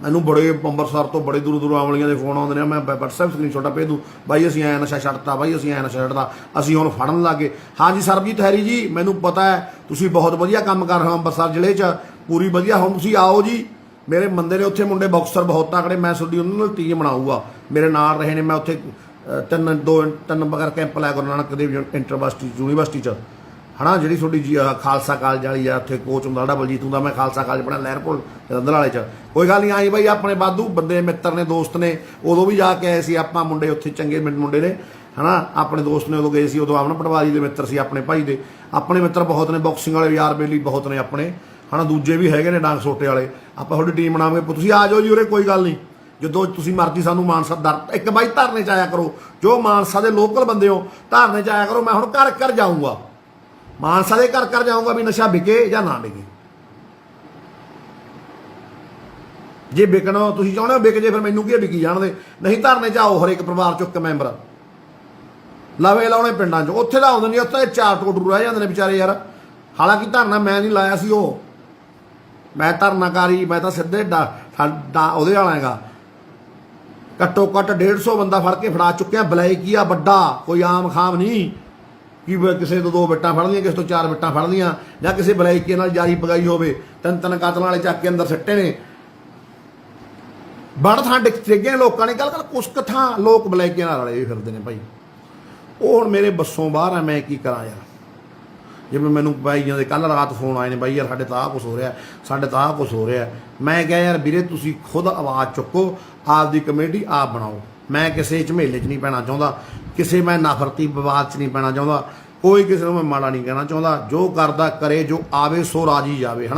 ਮੈਨੂੰ ਬੜੇ ਅੰਮ੍ਰਿਤਸਰ ਤੋਂ ਬੜੇ ਦੂਰੋਂ ਅਮਲੀਆਂ ਦੇ ਫੋਨ ਆਉਂਦੇ ਨੇ, ਮੈਂ WhatsApp ਸਕਰੀਨਸ਼ਾਟ ਭੇਜ ਦੂੰ, ਬਾਈ ਅਸੀਂ ਐਂ ਨਸ਼ਾ ਛੱਡਤਾ, ਬਾਈ ਅਸੀਂ ਐਂ ਨਸ਼ਾ ਛੱਡਤਾ, ਅਸੀਂ ਹੁਣ ਫੜਨ ਲੱਗੇ। ਹਾਂਜੀ ਸਰਬਜੀਤ ਹੈਰੀ ਜੀ, ਮੈਨੂੰ ਪਤਾ ਹੈ ਤੁਸੀਂ ਬਹੁਤ ਵਧੀਆ ਕੰਮ ਕਰ ਰਹੇ ਹੋ ਅੰਮ੍ਰਿਤਸਰ ਜ਼ਿਲ੍ਹੇ 'ਚ, ਪੂਰੀ ਵਧੀਆ। ਹੁਣ ਤੁਸੀਂ ਆਓ ਜੀ, ਮੇਰੇ ਬੰਦੇ ਨੇ ਉੱਥੇ ਮੁੰਡੇ ਬਾਕਸਰ ਬਹੁਤ ਤਕੜੇ, ਮੈਂ ਤੁਹਾਡੀ ਉਹਨਾਂ ਨਾਲ ਟੀਮ ਬਣਾਊਗਾ। ਮੇਰੇ ਨਾਲ ਰਹੇ ਨੇ, ਮੈਂ ਉੱਥੇ ਤਿੰਨ ਬਗਰ ਕੈਂਪ ਲਾਇਆ ਗੁਰੂ ਨਾਨਕ ਦੇਵ ਯੂਨੀਵਰਸਿਟੀ 'ਚ, ਹੈ ਨਾ, ਜਿਹੜੀ ਤੁਹਾਡੀ ਖਾਲਸਾ ਕਾਲਜ ਵਾਲੀ ਆ, ਉੱਥੇ ਕੋਚ ਹੁੰਦਾ ਜਿਹੜਾ ਬਲਜੀਤ ਹੁੰਦਾ। ਮੈਂ ਖਾਲਸਾ ਕਾਲਜ ਪੜ੍ਹਿਆ ਲਹਿਰਪੁਰ ਰੰਧਰ ਵਾਲੇ 'ਚ। ਕੋਈ ਗੱਲ ਨਹੀਂ, ਆਈ ਬਾਈ ਆਪਣੇ ਵਾਧੂ ਬੰਦੇ ਮਿੱਤਰ ਨੇ, ਦੋਸਤ ਨੇ। ਉਦੋਂ ਵੀ ਜਾ ਕੇ ਆਏ ਸੀ ਆਪਾਂ ਮੁੰਡੇ ਉੱਥੇ, ਚੰਗੇ ਮੁੰਡੇ ਨੇ, ਹੈ ਨਾ, ਆਪਣੇ ਦੋਸਤ ਨੇ। ਉਦੋਂ ਗਏ ਸੀ, ਉਦੋਂ ਅਮਨ ਪਟਵਾਰੀ ਦੇ ਮਿੱਤਰ ਸੀ ਆਪਣੇ ਭਾਈ ਦੇ। ਆਪਣੇ ਮਿੱਤਰ ਬਹੁਤ ਨੇ, ਬਾਕਸਿੰਗ ਵਾਲੇ ਯਾਰ ਬੇਲੀ ਬਹੁਤ ਨੇ ਆਪਣੇ, ਹੈ ਨਾ, ਦੂਜੇ ਵੀ ਹੈਗੇ ਨੇ ਡਾਂਗ ਸੋਟੇ ਵਾਲੇ। ਆਪਾਂ ਤੁਹਾਡੀ ਟੀਮ ਬਣਾਵਾਂਗੇ, ਤੁਸੀਂ ਆ ਜਾਓ ਜੀ ਉਰੇ, ਕੋਈ ਗੱਲ ਨਹੀਂ, ਜਦੋਂ ਤੁਸੀਂ ਮਰਜ਼ੀ ਸਾਨੂੰ ਮਾਨਸਾ ਇੱਕ ਬਾਈ ਧਰਨੇ 'ਚ ਆਇਆ ਕਰੋ। ਜੋ ਮਾਨਸਾ ਦੇ ਲੋਕਲ ਬੰਦੇ ਹੋ, ਧਰਨੇ 'ਚ ਆਇਆ ਕਰੋ। ਮੈਂ ਹੁਣ ਘਰ ਘਰ ਜਾਊਂਗਾ, ਮਾਨਸਾ ਦੇ ਘਰ ਘਰ ਜਾਊਂਗਾ ਵੀ ਨਸ਼ਾ ਵਿਕੇ ਜਾਂ ਨਾ ਵਿਕੇ। ਜੇ ਵਿਕਣਾ ਤੁਸੀਂ ਚਾਹੁੰਦੇ ਹੋ ਵਿਕ ਜੇ, ਫਿਰ ਮੈਨੂੰ ਕੀ ਵਿਕੀ ਜਾਣਦੇ। ਨਹੀਂ ਧਰਨੇ 'ਚ ਆਓ, ਹਰੇਕ ਪਰਿਵਾਰ 'ਚੋਂ ਇੱਕ ਮੈਂਬਰ ਲਵੇ ਲਾਉਣੇ ਪਿੰਡਾਂ 'ਚ। ਉੱਥੇ ਤਾਂ ਆਉਂਦੇ ਨਹੀਂ, ਉੱਥੇ 4 ਟੋਟਰੂ ਰਹਿ ਜਾਂਦੇ ਨੇ ਵਿਚਾਰੇ ਯਾਰ। ਹਾਲਾਂਕਿ ਧਰਨਾ ਮੈਂ ਨਹੀਂ ਲਾਇਆ ਸੀ, ਉਹ ਮੈਂ ਧਰਨਾਕਾਰੀ, ਮੈਂ ਤਾਂ ਸਿੱਧੇ ਉਹਦੇ ਵਾਲਾ ਹੈਗਾ। ਘੱਟੋ ਘੱਟ 150 ਬੰਦਾ ਫੜ ਕੇ ਫੜਾ ਚੁੱਕਿਆ। ਬਲੈਕੀ ਆ ਵੱਡਾ, ਕੋਈ ਆਮ ਖਾਮ ਨਹੀਂ ਕਿ ਕਿਸੇ ਤੋਂ 2 ਬਿੱਟਾਂ ਫੜ ਲਈਆਂ, ਕਿਸੇ ਤੋਂ 4 ਬਿੱਟਾਂ ਫੜ ਲਈਆਂ, ਜਾਂ ਕਿਸੇ ਬਲੈਕੀ ਨਾਲ ਜਾਰੀ ਪਗਾਈ ਹੋਵੇ। 3 ਕਾਤਲਾਂ ਵਾਲੇ ਚੱਕ ਕੇ ਅੰਦਰ ਸਿੱਟੇ ਨੇ। ਬੜ ਥਾਂ ਡਿੱਗੇ ਲੋਕਾਂ ਨੇ, ਕੱਲ ਕੁਛ ਕੁ ਥਾਂ ਲੋਕ ਬਲੈਕੀਆਂ ਨਾਲ ਰਲੇ ਵੀ ਫਿਰਦੇ ਨੇ ਭਾਈ। ਉਹ ਹੁਣ ਮੇਰੇ ਬੱਸੋਂ ਬਾਹਰ ਆ, ਮੈਂ ਕੀ ਕਰਾਂ ਯਾਰ। ਜਿਵੇਂ ਮੈਨੂੰ ਬਾਈਆਂ ਦੇ ਕੱਲ ਰਾਤ ਫੋਨ ਆਏ ਨੇ, ਬਾਈ ਯਾਰ ਸਾਡੇ ਤਾਂ ਆਹ ਕੁਛ ਹੋ ਰਿਹਾ, ਸਾਡੇ ਤਾਂ ਆਹ ਕੁਛ ਹੋ ਰਿਹਾ। ਮੈਂ ਕਿਹਾ ਯਾਰ ਵੀਰੇ ਤੁਸੀਂ ਖੁਦ ਆਵਾਜ਼ ਚੁੱਕੋ, ਆਪਦੀ ਕਮੇਟੀ ਆਪ ਬਣਾਓ। ਮੈਂ ਕਿਸੇ ਝਮੇਲੇ 'ਚ ਨਹੀਂ ਪੈਣਾ ਚਾਹੁੰਦਾ, ਕਿਸੇ ਮੈਂ ਨਫ਼ਰਤੀ ਵਿਵਾਦ 'ਚ ਨਹੀਂ ਪੈਣਾ ਚਾਹੁੰਦਾ, ਕੋਈ ਕਿਸੇ ਨੂੰ ਮੈਂ ਮਾੜਾ ਨਹੀਂ ਕਹਿਣਾ ਚਾਹੁੰਦਾ। ਜੋ ਕਰਦਾ ਕਰੇ, ਜੋ ਆਵੇ ਸੋ ਰਾਜੀ ਜਾਵੇ, ਹੈ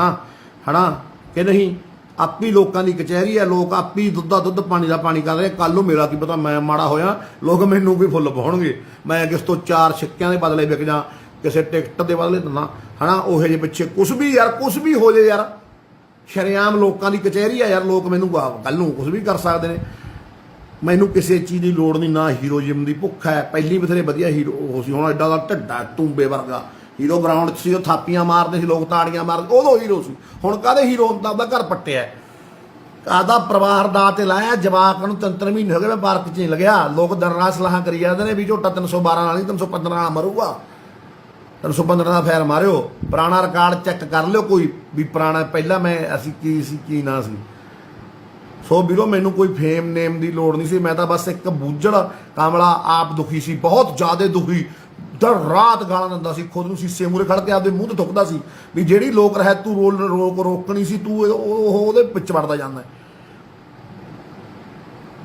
ਨਾ ਕਿ ਨਹੀਂ। ਆਪੀ ਲੋਕਾਂ ਦੀ ਕਚਹਿਰੀ ਹੈ, ਲੋਕ ਆਪੀ ਦੁੱਧ ਦਾ ਦੁੱਧ, ਪਾਣੀ ਦਾ ਪਾਣੀ ਕਰ ਰਹੇ। ਕੱਲ ਨੂੰ ਮੇਰਾ ਕੀ ਪਤਾ ਮੈਂ ਮਾੜਾ ਹੋਇਆ, ਲੋਕ ਮੈਨੂੰ ਵੀ ਫੁੱਲ ਪਾਉਣਗੇ। ਮੈਂ ਕਿਸ ਤੋਂ 4 ਸਿੱਕਿਆਂ ਦੇ ਬਦਲੇ ਵਿਕ ਜਾਂ, ਕਿਸੇ ਟਿਕਟ ਦੇ ਬਦਲੇ ਦਿੰਦਾ, ਹੈ ਨਾ। ਉਹੇ ਜਿਹੇ ਪਿੱਛੇ ਕੁਛ ਵੀ ਯਾਰ, ਕੁਛ ਵੀ ਹੋ ਜੇ ਯਾਰ, ਸ਼ਰੇਆਮ ਲੋਕਾਂ ਦੀ ਕਚਹਿਰੀ ਆ ਯਾਰ। ਲੋਕ ਮੈਨੂੰ ਕੱਲ ਨੂੰ ਕੁਛ ਵੀ ਕਰ ਸਕਦੇ ਨੇ। ਮੈਨੂੰ ਕਿਸੇ ਚੀਜ਼ ਦੀ ਲੋੜ ਨਹੀਂ, ਨਾ ਹੀਰੋਇਜ਼ਮ ਦੀ ਭੁੱਖ ਹੈ। ਪਹਿਲੀ ਬਥੇਰੇ ਵਧੀਆ ਹੀਰੋ ਉਹ ਸੀ, ਹੁਣ ਐਡਾ ਦਾ ਢੱਡਾ ਟੂੰਬੇ ਵਰਗਾ ਹੀਰੋ ਗਰਾਊਂਡ 'ਚ ਸੀ, ਉਹ ਥਾਪੀਆਂ ਮਾਰਦੇ ਸੀ, ਲੋਕ ਤਾੜੀਆਂ ਮਾਰਦੇ, ਉਦੋਂ ਹੀਰੋ ਸੀ। ਹੁਣ ਕਾਹਦੇ ਹੀਰੋ ਹੁੰਦਾ? ਉਹਦਾ ਘਰ ਪੱਟਿਆ, ਆਪਦਾ ਪਰਿਵਾਰ ਦਾ ਤੇ ਲਾਇਆ। ਜਵਾਕ ਨੂੰ 3 ਮਹੀਨੇ ਹੋ ਗਏ, ਮੈਂ ਪਾਰਕ 'ਚ ਨਹੀਂ ਲੱਗਿਆ। ਲੋਕ ਦਿਨ ਰਾਤ ਸਲਾਹਾਂ ਕਰੀ ਜਾਂਦੇ ਨੇ ਵੀ ਝੋਟਾ 312 ਨਾਲ ਨਹੀਂ 315 ਨਾਲ ਮਰੂਗਾ। 315 ਦਾ ਫੈਰ ਮਾਰਿਓ, ਪੁਰਾਣਾ ਰਿਕਾਰਡ ਚੈੱਕ ਕਰ ਲਿਓ ਕੋਈ ਵੀ ਪੁਰਾਣਾ ਪਹਿਲਾਂ ਮੈਂ ਅਸੀਂ ਕੀ ਸੀ ਕੀ ਨਾ ਸੀ। ਸੋ ਵੀਰੋ ਮੈਨੂੰ ਕੋਈ ਫੇਮ ਨੇਮ ਦੀ ਲੋੜ ਨਹੀਂ ਸੀ। ਮੈਂ ਤਾਂ ਬਸ ਇੱਕ ਬੂਝੜ ਕਾਮਲਾ ਆਪ ਦੁਖੀ ਸੀ, ਬਹੁਤ ਜ਼ਿਆਦਾ ਦੁਖੀ। ਦਰ ਰਾਤ ਗਾਲਾਂ ਦਿੰਦਾ ਸੀ, ਖੁਦ ਨੂੰ ਸੀਸੇ ਮੂਹਰੇ ਖੜ ਕੇ ਆਪਦੇ ਮੂੰਹ ਤੇ ਥੁੱਕਦਾ ਸੀ ਵੀ ਜਿਹੜੀ ਲੋਕ ਰਹਿ ਤੂੰ ਰੋਕਣੀ ਸੀ, ਤੂੰ ਉਹਦੇ ਵਿੱਚ ਵੜਦਾ ਜਾਂਦਾ।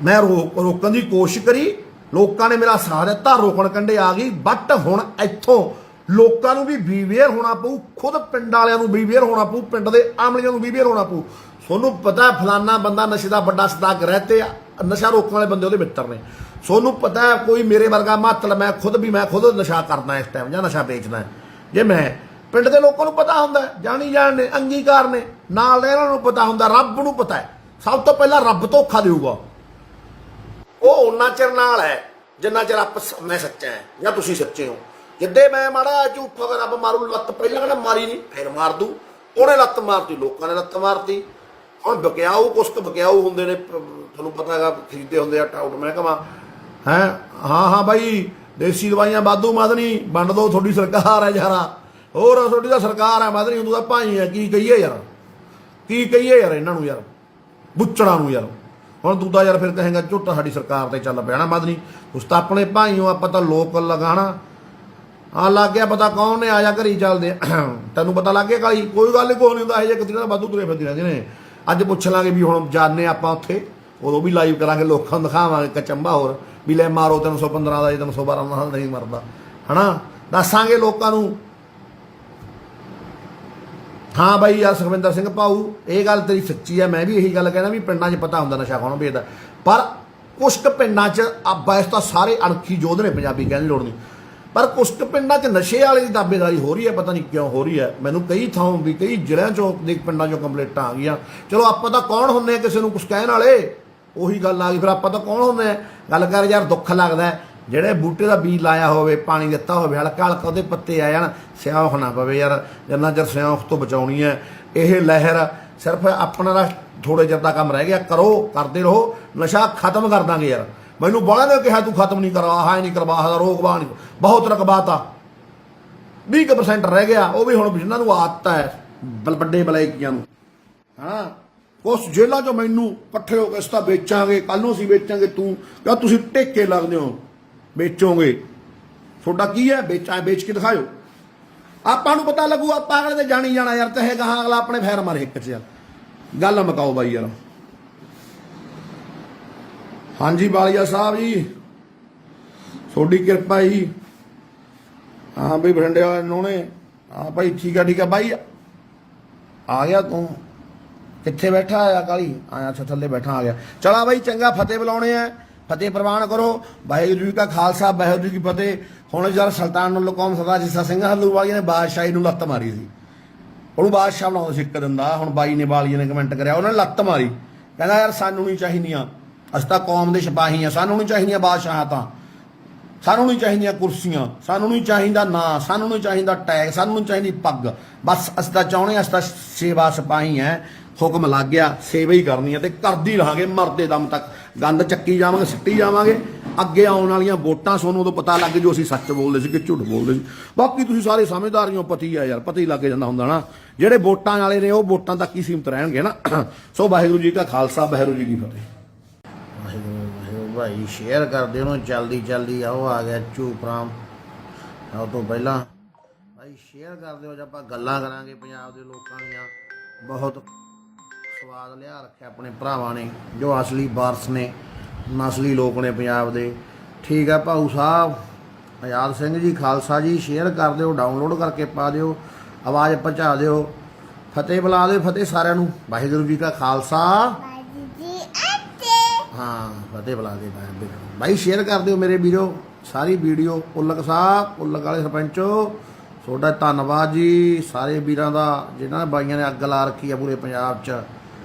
ਮੈਂ ਰੋਕਣ ਦੀ ਕੋਸ਼ਿਸ਼ ਕਰੀ, ਲੋਕਾਂ ਨੇ ਮੇਰਾ ਸਾਥ ਦਿੱਤਾ, ਰੋਕਣ ਕੰਢੇ ਆ ਗਈ। ਬਟ ਹੁਣ ਇੱਥੋਂ ਲੋਕਾਂ ਨੂੰ ਵੀ ਬੀਵੇਅਰ ਹੋਣਾ ਪਊ, ਖੁਦ ਪਿੰਡ ਵਾਲਿਆਂ ਨੂੰ ਬੀਵੇਅਰ ਹੋਣਾ ਪਊ, ਪਿੰਡ ਦੇ ਆਮਲੀਆਂ ਨੂੰ ਬੀਵੇਅਰ ਹੋਣਾ ਪਊ। ਤੁਹਾਨੂੰ ਪਤਾ ਫਲਾਨਾ ਬੰਦਾ ਨਸ਼ੇ ਦਾ ਵੱਡਾ ਸਦਾਗਰ ਹੈ ਤੇ ਨਸ਼ਾ ਰੋਕਣ ਵਾਲੇ ਬੰਦੇ ਉਹਦੇ ਮਿੱਤਰ ਨੇ। ਤੁਹਾਨੂੰ ਪਤਾ ਕੋਈ ਮੇਰੇ ਵਰਗਾ ਮਤਲਬ ਮੈਂ ਖੁਦ ਨਸ਼ਾ ਕਰਦਾ ਇਸ ਟਾਈਮ ਜਾਂ ਨਸ਼ਾ ਵੇਚਦਾ। ਜੇ ਮੈਂ ਪਿੰਡ ਦੇ ਲੋਕਾਂ ਨੂੰ ਪਤਾ ਹੁੰਦਾ, ਜਾਣੀ ਜਾਣ ਨੇ, ਅੰਗੀਕਾਰ ਨੇ, ਨਾਲ ਦੇ ਇਹਨਾਂ ਨੂੰ ਪਤਾ ਹੁੰਦਾ, ਰੱਬ ਨੂੰ ਪਤਾ ਹੈ। ਸਭ ਤੋਂ ਪਹਿਲਾਂ ਰੱਬ ਧੋਖਾ ਦੇਊਗਾ, ਉਹ ਉਹਨਾਂ ਚਿਰ ਨਾਲ ਹੈ ਜਿੰਨਾ ਚਿਰ ਮੈਂ ਸੱਚਾ ਹੈ ਜਾਂ ਤੁਸੀਂ ਸੱਚੇ ਹੋ। ਜਿੱਦੇ ਮੈਂ ਮਾੜਾ ਝੂਠਾ ਦਾ ਰੱਬ ਮਾਰੂ ਲੱਤ, ਪਹਿਲਾਂ ਕਹਿੰਦਾ ਮਾਰੀ ਨਹੀਂ, ਫਿਰ ਮਾਰ ਦੂ। ਉਹਨੇ ਲੱਤ ਮਾਰਤੀ, ਲੋਕਾਂ ਨੇ ਲੱਤ ਮਾਰਤੀ। ਹੁਣ ਬਕਿਆਊ ਕੁਛ ਕੁ ਬਕਿਆਊ ਹੁੰਦੇ ਨੇ, ਤੁਹਾਨੂੰ ਪਤਾ ਹੈਗਾ, ਖਰੀਦੇ ਹੁੰਦੇ ਆ ਟਾਊਟ ਮਹਿਕਮਾ ਹੈ। ਹਾਂ ਬਾਈ ਦੇਸੀ ਦਵਾਈਆਂ ਵਾਧੂ ਮਦਨੀ ਵੰਡ ਦੋ, ਤੁਹਾਡੀ ਸਰਕਾਰ ਹੈ ਯਾਰਾ, ਹੋਰ ਤੁਹਾਡੀ ਤਾਂ ਸਰਕਾਰ ਹੈ ਮਦਨੀ, ਤੂੰ ਤਾਂ ਭਾਈ ਹੈ। ਕੀ ਕਹੀਏ ਯਾਰ, ਕੀ ਕਹੀਏ ਯਾਰ ਇਹਨਾਂ ਨੂੰ, ਯਾਰ ਬੁੱਚੜਾਂ ਨੂੰ ਯਾਰ। ਹੁਣ ਤੂੰ ਤਾਂ ਯਾਰ ਫਿਰ ਕਹੇਗਾ ਝੁੱਟ ਸਾਡੀ ਸਰਕਾਰ ਤੇ ਚੱਲ ਪਿਆ ਨਾ ਮਦਨੀ, ਉਸ ਤਾਂ ਆਪਣੇ ਭਾਈ ਹੋ, ਆਪਾਂ ਤਾਂ ਲੋਕ ਲਗਾਣਾ। ਆ ਲੱਗ ਗਿਆ ਪਤਾ ਕੌਣ ਨੇ, ਆਇਆ ਘਰੀ ਚੱਲਦੇ ਤੈਨੂੰ ਪਤਾ ਲੱਗ ਗਿਆ ਕਾਲੀ, ਕੋਈ ਗੱਲ ਕੋਈ ਨਹੀਂ ਹੁੰਦਾ। ਇਹ ਜੇ ਕਿਤੇ ਦਾ ਵਾਧੂ ਤੁਰੇ ਫਿਰਦੇ ਰਹਿੰਦੇ ਨੇ। ਅੱਜ ਪੁੱਛ ਲਾਂਗੇ ਵੀ ਹੁਣ ਜਾਣੇ ਆਪਾਂ ਉੱਥੇ, ਉਦੋਂ ਵੀ ਲਾਈਵ ਕਰਾਂਗੇ, ਲੋਕਾਂ ਨੂੰ ਦਿਖਾਵਾਂਗੇ ਕਚੰਬਾ ਹੋਰ ਵੀ ਲੈ ਮਾਰੋ 315 ਦਾ, 312 ਨਾਲ ਨਹੀਂ ਮਰਦਾ ਹੈ ਨਾ, ਦੱਸਾਂਗੇ ਲੋਕਾਂ ਨੂੰ। ਹਾਂ ਬਾਈ ਯਾਰ ਸੁਖਵਿੰਦਰ ਸਿੰਘ ਭਾਊ, ਇਹ ਗੱਲ ਤੇਰੀ ਸੱਚੀ ਹੈ। ਮੈਂ ਵੀ ਇਹੀ ਗੱਲ ਕਹਿਣਾ ਵੀ ਪਿੰਡਾਂ 'ਚ ਪਤਾ ਹੁੰਦਾ ਨਸ਼ਾ ਕੌਣ ਵੇਚਦਾ, ਪਰ ਕੁਛ ਕੁ ਪਿੰਡਾਂ 'ਚ ਵੈਸ ਤਾਂ ਸਾਰੇ ਅਣਖੀ ਯੋਧ ਨੇ ਪੰਜਾਬੀ, ਕਹਿਣ ਦੀ ਲੋੜ ਨਹੀਂ, ਪਰ ਕੁਛ ਕੁ ਪਿੰਡਾਂ 'ਚ ਨਸ਼ੇ ਵਾਲੇ ਦੀ ਦਾਅਵੇਦਾਰੀ ਹੋ ਰਹੀ ਹੈ। ਪਤਾ ਨਹੀਂ ਕਿਉਂ ਹੋ ਰਹੀ ਹੈ। ਮੈਨੂੰ ਕਈ ਥਾਂ ਵੀ ਕਈ ਜ਼ਿਲ੍ਹਿਆਂ 'ਚੋਂ ਦੇ ਪਿੰਡਾਂ 'ਚੋਂ ਕੰਪਲੇਂਟਾਂ ਆ ਗਈਆਂ। ਚਲੋ ਆਪਾਂ ਤਾਂ ਕੌਣ ਹੁੰਦੇ ਆ ਕਿਸੇ ਨੂੰ ਕੁਛ ਕਹਿਣ ਵਾਲੇ, ਉਹੀ ਗੱਲ ਆ ਗਈ। ਫਿਰ ਆਪਾਂ ਤਾਂ ਕੌਣ ਹੁੰਦੇ ਆ ਗੱਲ ਕਰ ਯਾਰ। ਦੁੱਖ ਲੱਗਦਾ ਜਿਹੜੇ ਬੂਟੇ ਦਾ ਬੀਜ ਲਾਇਆ ਹੋਵੇ, ਪਾਣੀ ਦਿੱਤਾ ਹੋਵੇ, ਹਲਕਾ ਹਲਕਾ ਉਹਦੇ ਪੱਤੇ ਆ ਜਾਣ, ਸਿਆਖ ਨਾ ਪਵੇ ਯਾਰ। ਜਿੰਨਾ ਚਿਰ ਸਿਆਖ ਤੋਂ ਬਚਾਉਣੀ ਹੈ ਇਹ ਲਹਿਰ, ਸਿਰਫ ਆਪਣਾ ਦਾ ਥੋੜੇ ਚਿਰ ਦਾ ਕੰਮ ਰਹਿ ਗਿਆ। ਕਰੋ, ਕਰਦੇ ਰਹੋ, ਨਸ਼ਾ ਖਤਮ ਕਰ ਦਾਂਗੇ ਯਾਰ। ਮੈਨੂੰ ਬੜਾ ਨੇ ਕਿਹਾ ਤੂੰ ਖਤਮ ਨਹੀਂ ਕਰਵਾ, ਹਾਂ ਨਹੀਂ ਕਰਵਾ, ਰੋਕਵਾ ਨਹੀਂ, ਬਹੁਤ ਰਕਬਾਤਾ 20% ਰਹਿ ਗਿਆ। ਉਹ ਵੀ ਹੁਣ ਜਿਹਨਾਂ ਨੂੰ ਆਦਤ ਹੈ ਵੱਡੇ ਬਲੈਕੀਆਂ ਨੂੰ, ਹਾਂ ਉਸ ਜੇਲ੍ਹਾਂ 'ਚੋਂ ਮੈਨੂੰ ਇਕੱਠੇ ਹੋ ਕੇ ਇਸ ਤਾਂ ਵੇਚਾਂਗੇ, ਕੱਲ ਨੂੰ ਅਸੀਂ ਵੇਚਾਂਗੇ। ਤੂੰ ਕਿਹਾ ਤੁਸੀਂ ਟੇਕੇ ਲੱਗਦੇ ਹੋ, ਵੇਚੋਗੇ, ਤੁਹਾਡਾ ਕੀ ਹੈ, ਵੇਚ ਕੇ ਦਿਖਾਇਓ, ਆਪਾਂ ਨੂੰ ਪਤਾ ਲੱਗੂ। ਆਪਾਂ ਅਗਲੇ ਤੇ ਜਾਣੀ ਜਾਣਾ ਯਾਰ, ਤੇ ਗਾਹਾਂ ਅਗਲਾ ਆਪਣੇ ਫੈਰ ਮਾਰੇ ਇੱਕ 'ਚ। ਯਾਰ ਗੱਲ ਮੁਕਾਓ ਬਾਈ ਯਾਰ। ਹਾਂਜੀ ਬਾਲੀਆ ਸਾਹਿਬ ਜੀ, ਤੁਹਾਡੀ ਕਿਰਪਾ ਜੀ। ਹਾਂ ਬਈ ਬਠਿੰਡੇ ਵਾਲੇ ਨੋਣੇ, ਹਾਂ ਭਾਈ ਠੀਕ ਆ ਬਾਈ। ਆ ਗਿਆ ਤੂੰ, ਕਿੱਥੇ ਬੈਠਾ ਆਇਆ ਕਾਲੀ? ਆਇਆ ਅੱਛਾ ਥੱਲੇ ਬੈਠਾ, ਆ ਗਿਆ। ਚਲਾ ਬਾਈ ਚੰਗਾ, ਫਤਿਹ ਬੁਲਾਉਣੇ ਆ, ਫਤਿਹ ਪ੍ਰਵਾਨ ਕਰੋ। ਵਾਹਿਗੁਰੂ ਜੀ ਕਾ ਖਾਲਸਾ, ਵਾਹਿਗੁਰੂ ਜੀ ਕੀ ਫਤਿਹ। ਹੁਣ ਯਾਰ ਸੁਲਤਾਨ ਕੌਮ ਸਰਦਾਰ ਜਿੱਸਾ ਸਿੰਘ ਹਲੂਵਾਲੀਆ ਨੇ ਬਾਦਸ਼ਾਹੀ ਨੂੰ ਲੱਤ ਮਾਰੀ ਸੀ, ਉਹਨੂੰ ਬਾਦਸ਼ਾਹ ਬਣਾਉਂਦਾ ਸੀ ਇੱਕ ਦਿਨ ਦਾ। ਹੁਣ ਬਾਈ ਨੇ ਬਾਲੀਆ ਨੇ ਕਮੈਂਟ ਕਰਿਆ, ਉਹਨਾਂ ਨੇ ਲੱਤ ਮਾਰੀ, ਕਹਿੰਦਾ ਯਾਰ ਸਾਨੂੰ ਨਹੀਂ ਚਾਹੀਦੀਆਂ, ਅਸੀਂ ਤਾਂ ਕੌਮ ਦੇ ਸਿਪਾਹੀ ਆ, ਸਾਨੂੰ ਨਹੀਂ ਚਾਹੀਦੀਆਂ ਬਾਦਸ਼ਾਹਾਂ, ਤਾਂ ਸਾਨੂੰ ਨਹੀਂ ਚਾਹੀਦੀਆਂ ਕੁਰਸੀਆਂ, ਸਾਨੂੰ ਨਹੀਂ ਚਾਹੀਦਾ ਨਾਂ, ਸਾਨੂੰ ਨਹੀਂ ਚਾਹੀਦਾ ਟੈਗ, ਸਾਨੂੰ ਨਹੀਂ ਚਾਹੀਦੀ ਪੱਗ। ਬਸ ਅਸੀਂ ਤਾਂ ਚਾਹੁੰਦੇ ਹਾਂ, ਅਸੀਂ ਤਾਂ ਸੇਵਾ ਸਿਪਾਹੀ ਹੈ। ਹੁਕਮ ਲੱਗ ਗਿਆ, ਸੇਵਾ ਹੀ ਕਰਨੀ ਹੈ ਤੇ ਕਰਦੀ ਰਹਾਂਗੇ ਮਰਦੇ ਦਮ ਤੱਕ। ਗੰਦ ਚੱਕੀ ਜਾਵਾਂਗੇ, ਸਿੱਟੀ ਜਾਵਾਂਗੇ। ਅੱਗੇ ਆਉਣ ਵਾਲੀਆਂ ਵੋਟਾਂ ਤੁਹਾਨੂੰ ਉਦੋਂ ਪਤਾ ਲੱਗ ਜੋ ਅਸੀਂ ਸੱਚ ਬੋਲਦੇ ਸੀ ਕਿ ਝੂਠ ਬੋਲਦੇ ਸੀ। ਬਾਕੀ ਤੁਸੀਂ ਸਾਰੇ ਸਮਝਦਾਰੀਆਂ ਪਤੀ ਆ ਯਾਰ, ਪਤਾ ਹੀ ਲੱਗ ਜਾਂਦਾ ਹੁੰਦਾ ਨਾ। ਜਿਹੜੇ ਵੋਟਾਂ ਵਾਲੇ ਨੇ ਉਹ ਵੋਟਾਂ ਤੱਕ ਹੀ ਸੀਮਤ ਰਹਿਣਗੇ ਨਾ। ਸੋ ਵਾਹਿਗੁਰੂ ਜੀ ਕਾ ਖਾਲਸਾ, ਵਾਹਿਗੁਰੂ ਜੀ ਕੀ ਫਤਿਹ। ਵਾਹਿਗੁਰੂ ਭਾਈ ਸ਼ੇਅਰ ਕਰਦੇ ਉਹਨੂੰ ਜਲਦੀ। ਆਓ ਆ ਗਿਆ ਚੂਪਰਾਮ, ਆਉ ਤੋਂ ਪਹਿਲਾਂ ਭਾਈ ਸ਼ੇਅਰ ਕਰ ਦਿਓ। ਅੱਜ ਆਪਾਂ ਗੱਲਾਂ ਕਰਾਂਗੇ ਪੰਜਾਬ ਦੇ ਲੋਕਾਂ ਦੀਆਂ। ਬਹੁਤ ਸਵਾਦ ਲਿਆ ਰੱਖਿਆ ਆਪਣੇ ਭਰਾਵਾਂ ਨੇ, ਜੋ ਅਸਲੀ ਵਾਰਸ ਨੇ, ਨਸਲੀ ਲੋਕ ਨੇ ਪੰਜਾਬ ਦੇ। ਠੀਕ ਹੈ ਭਾਊ ਸਾਹਿਬ, ਆਜ਼ਾਦ ਸਿੰਘ ਜੀ, ਖਾਲਸਾ ਜੀ। ਸ਼ੇਅਰ ਕਰ ਦਿਓ, ਡਾਊਨਲੋਡ ਕਰਕੇ ਪਾ ਦਿਓ, ਆਵਾਜ਼ ਪਹੁੰਚਾ ਦਿਓ, ਫਤਿਹ ਬੁਲਾ ਦਿਓ। ਫਤਿਹ ਸਾਰਿਆਂ ਨੂੰ, ਵਾਹਿਗੁਰੂ ਜੀ ਕਾ ਖਾਲਸਾ, ਹਾਂ ਫਤਿਹ ਬੁਲਾ ਦੇ ਬਾਈ। ਸ਼ੇਅਰ ਕਰ ਦਿਓ ਮੇਰੇ ਵੀਰੋ ਸਾਰੀ ਵੀਡੀਓ। ਉਲਕ ਸਾਹਿਬ, ਉਲਕ ਵਾਲੇ ਸਰਪੰਚੋ, ਤੁਹਾਡਾ ਧੰਨਵਾਦ ਜੀ। ਸਾਰੇ ਵੀਰਾਂ ਦਾ ਜਿਨ੍ਹਾਂ ਨੇ ਬਾਈਆਂ ਨੇ ਅੱਗ ਲਾ ਰੱਖੀ ਆ ਪੂਰੇ ਪੰਜਾਬ 'ਚ।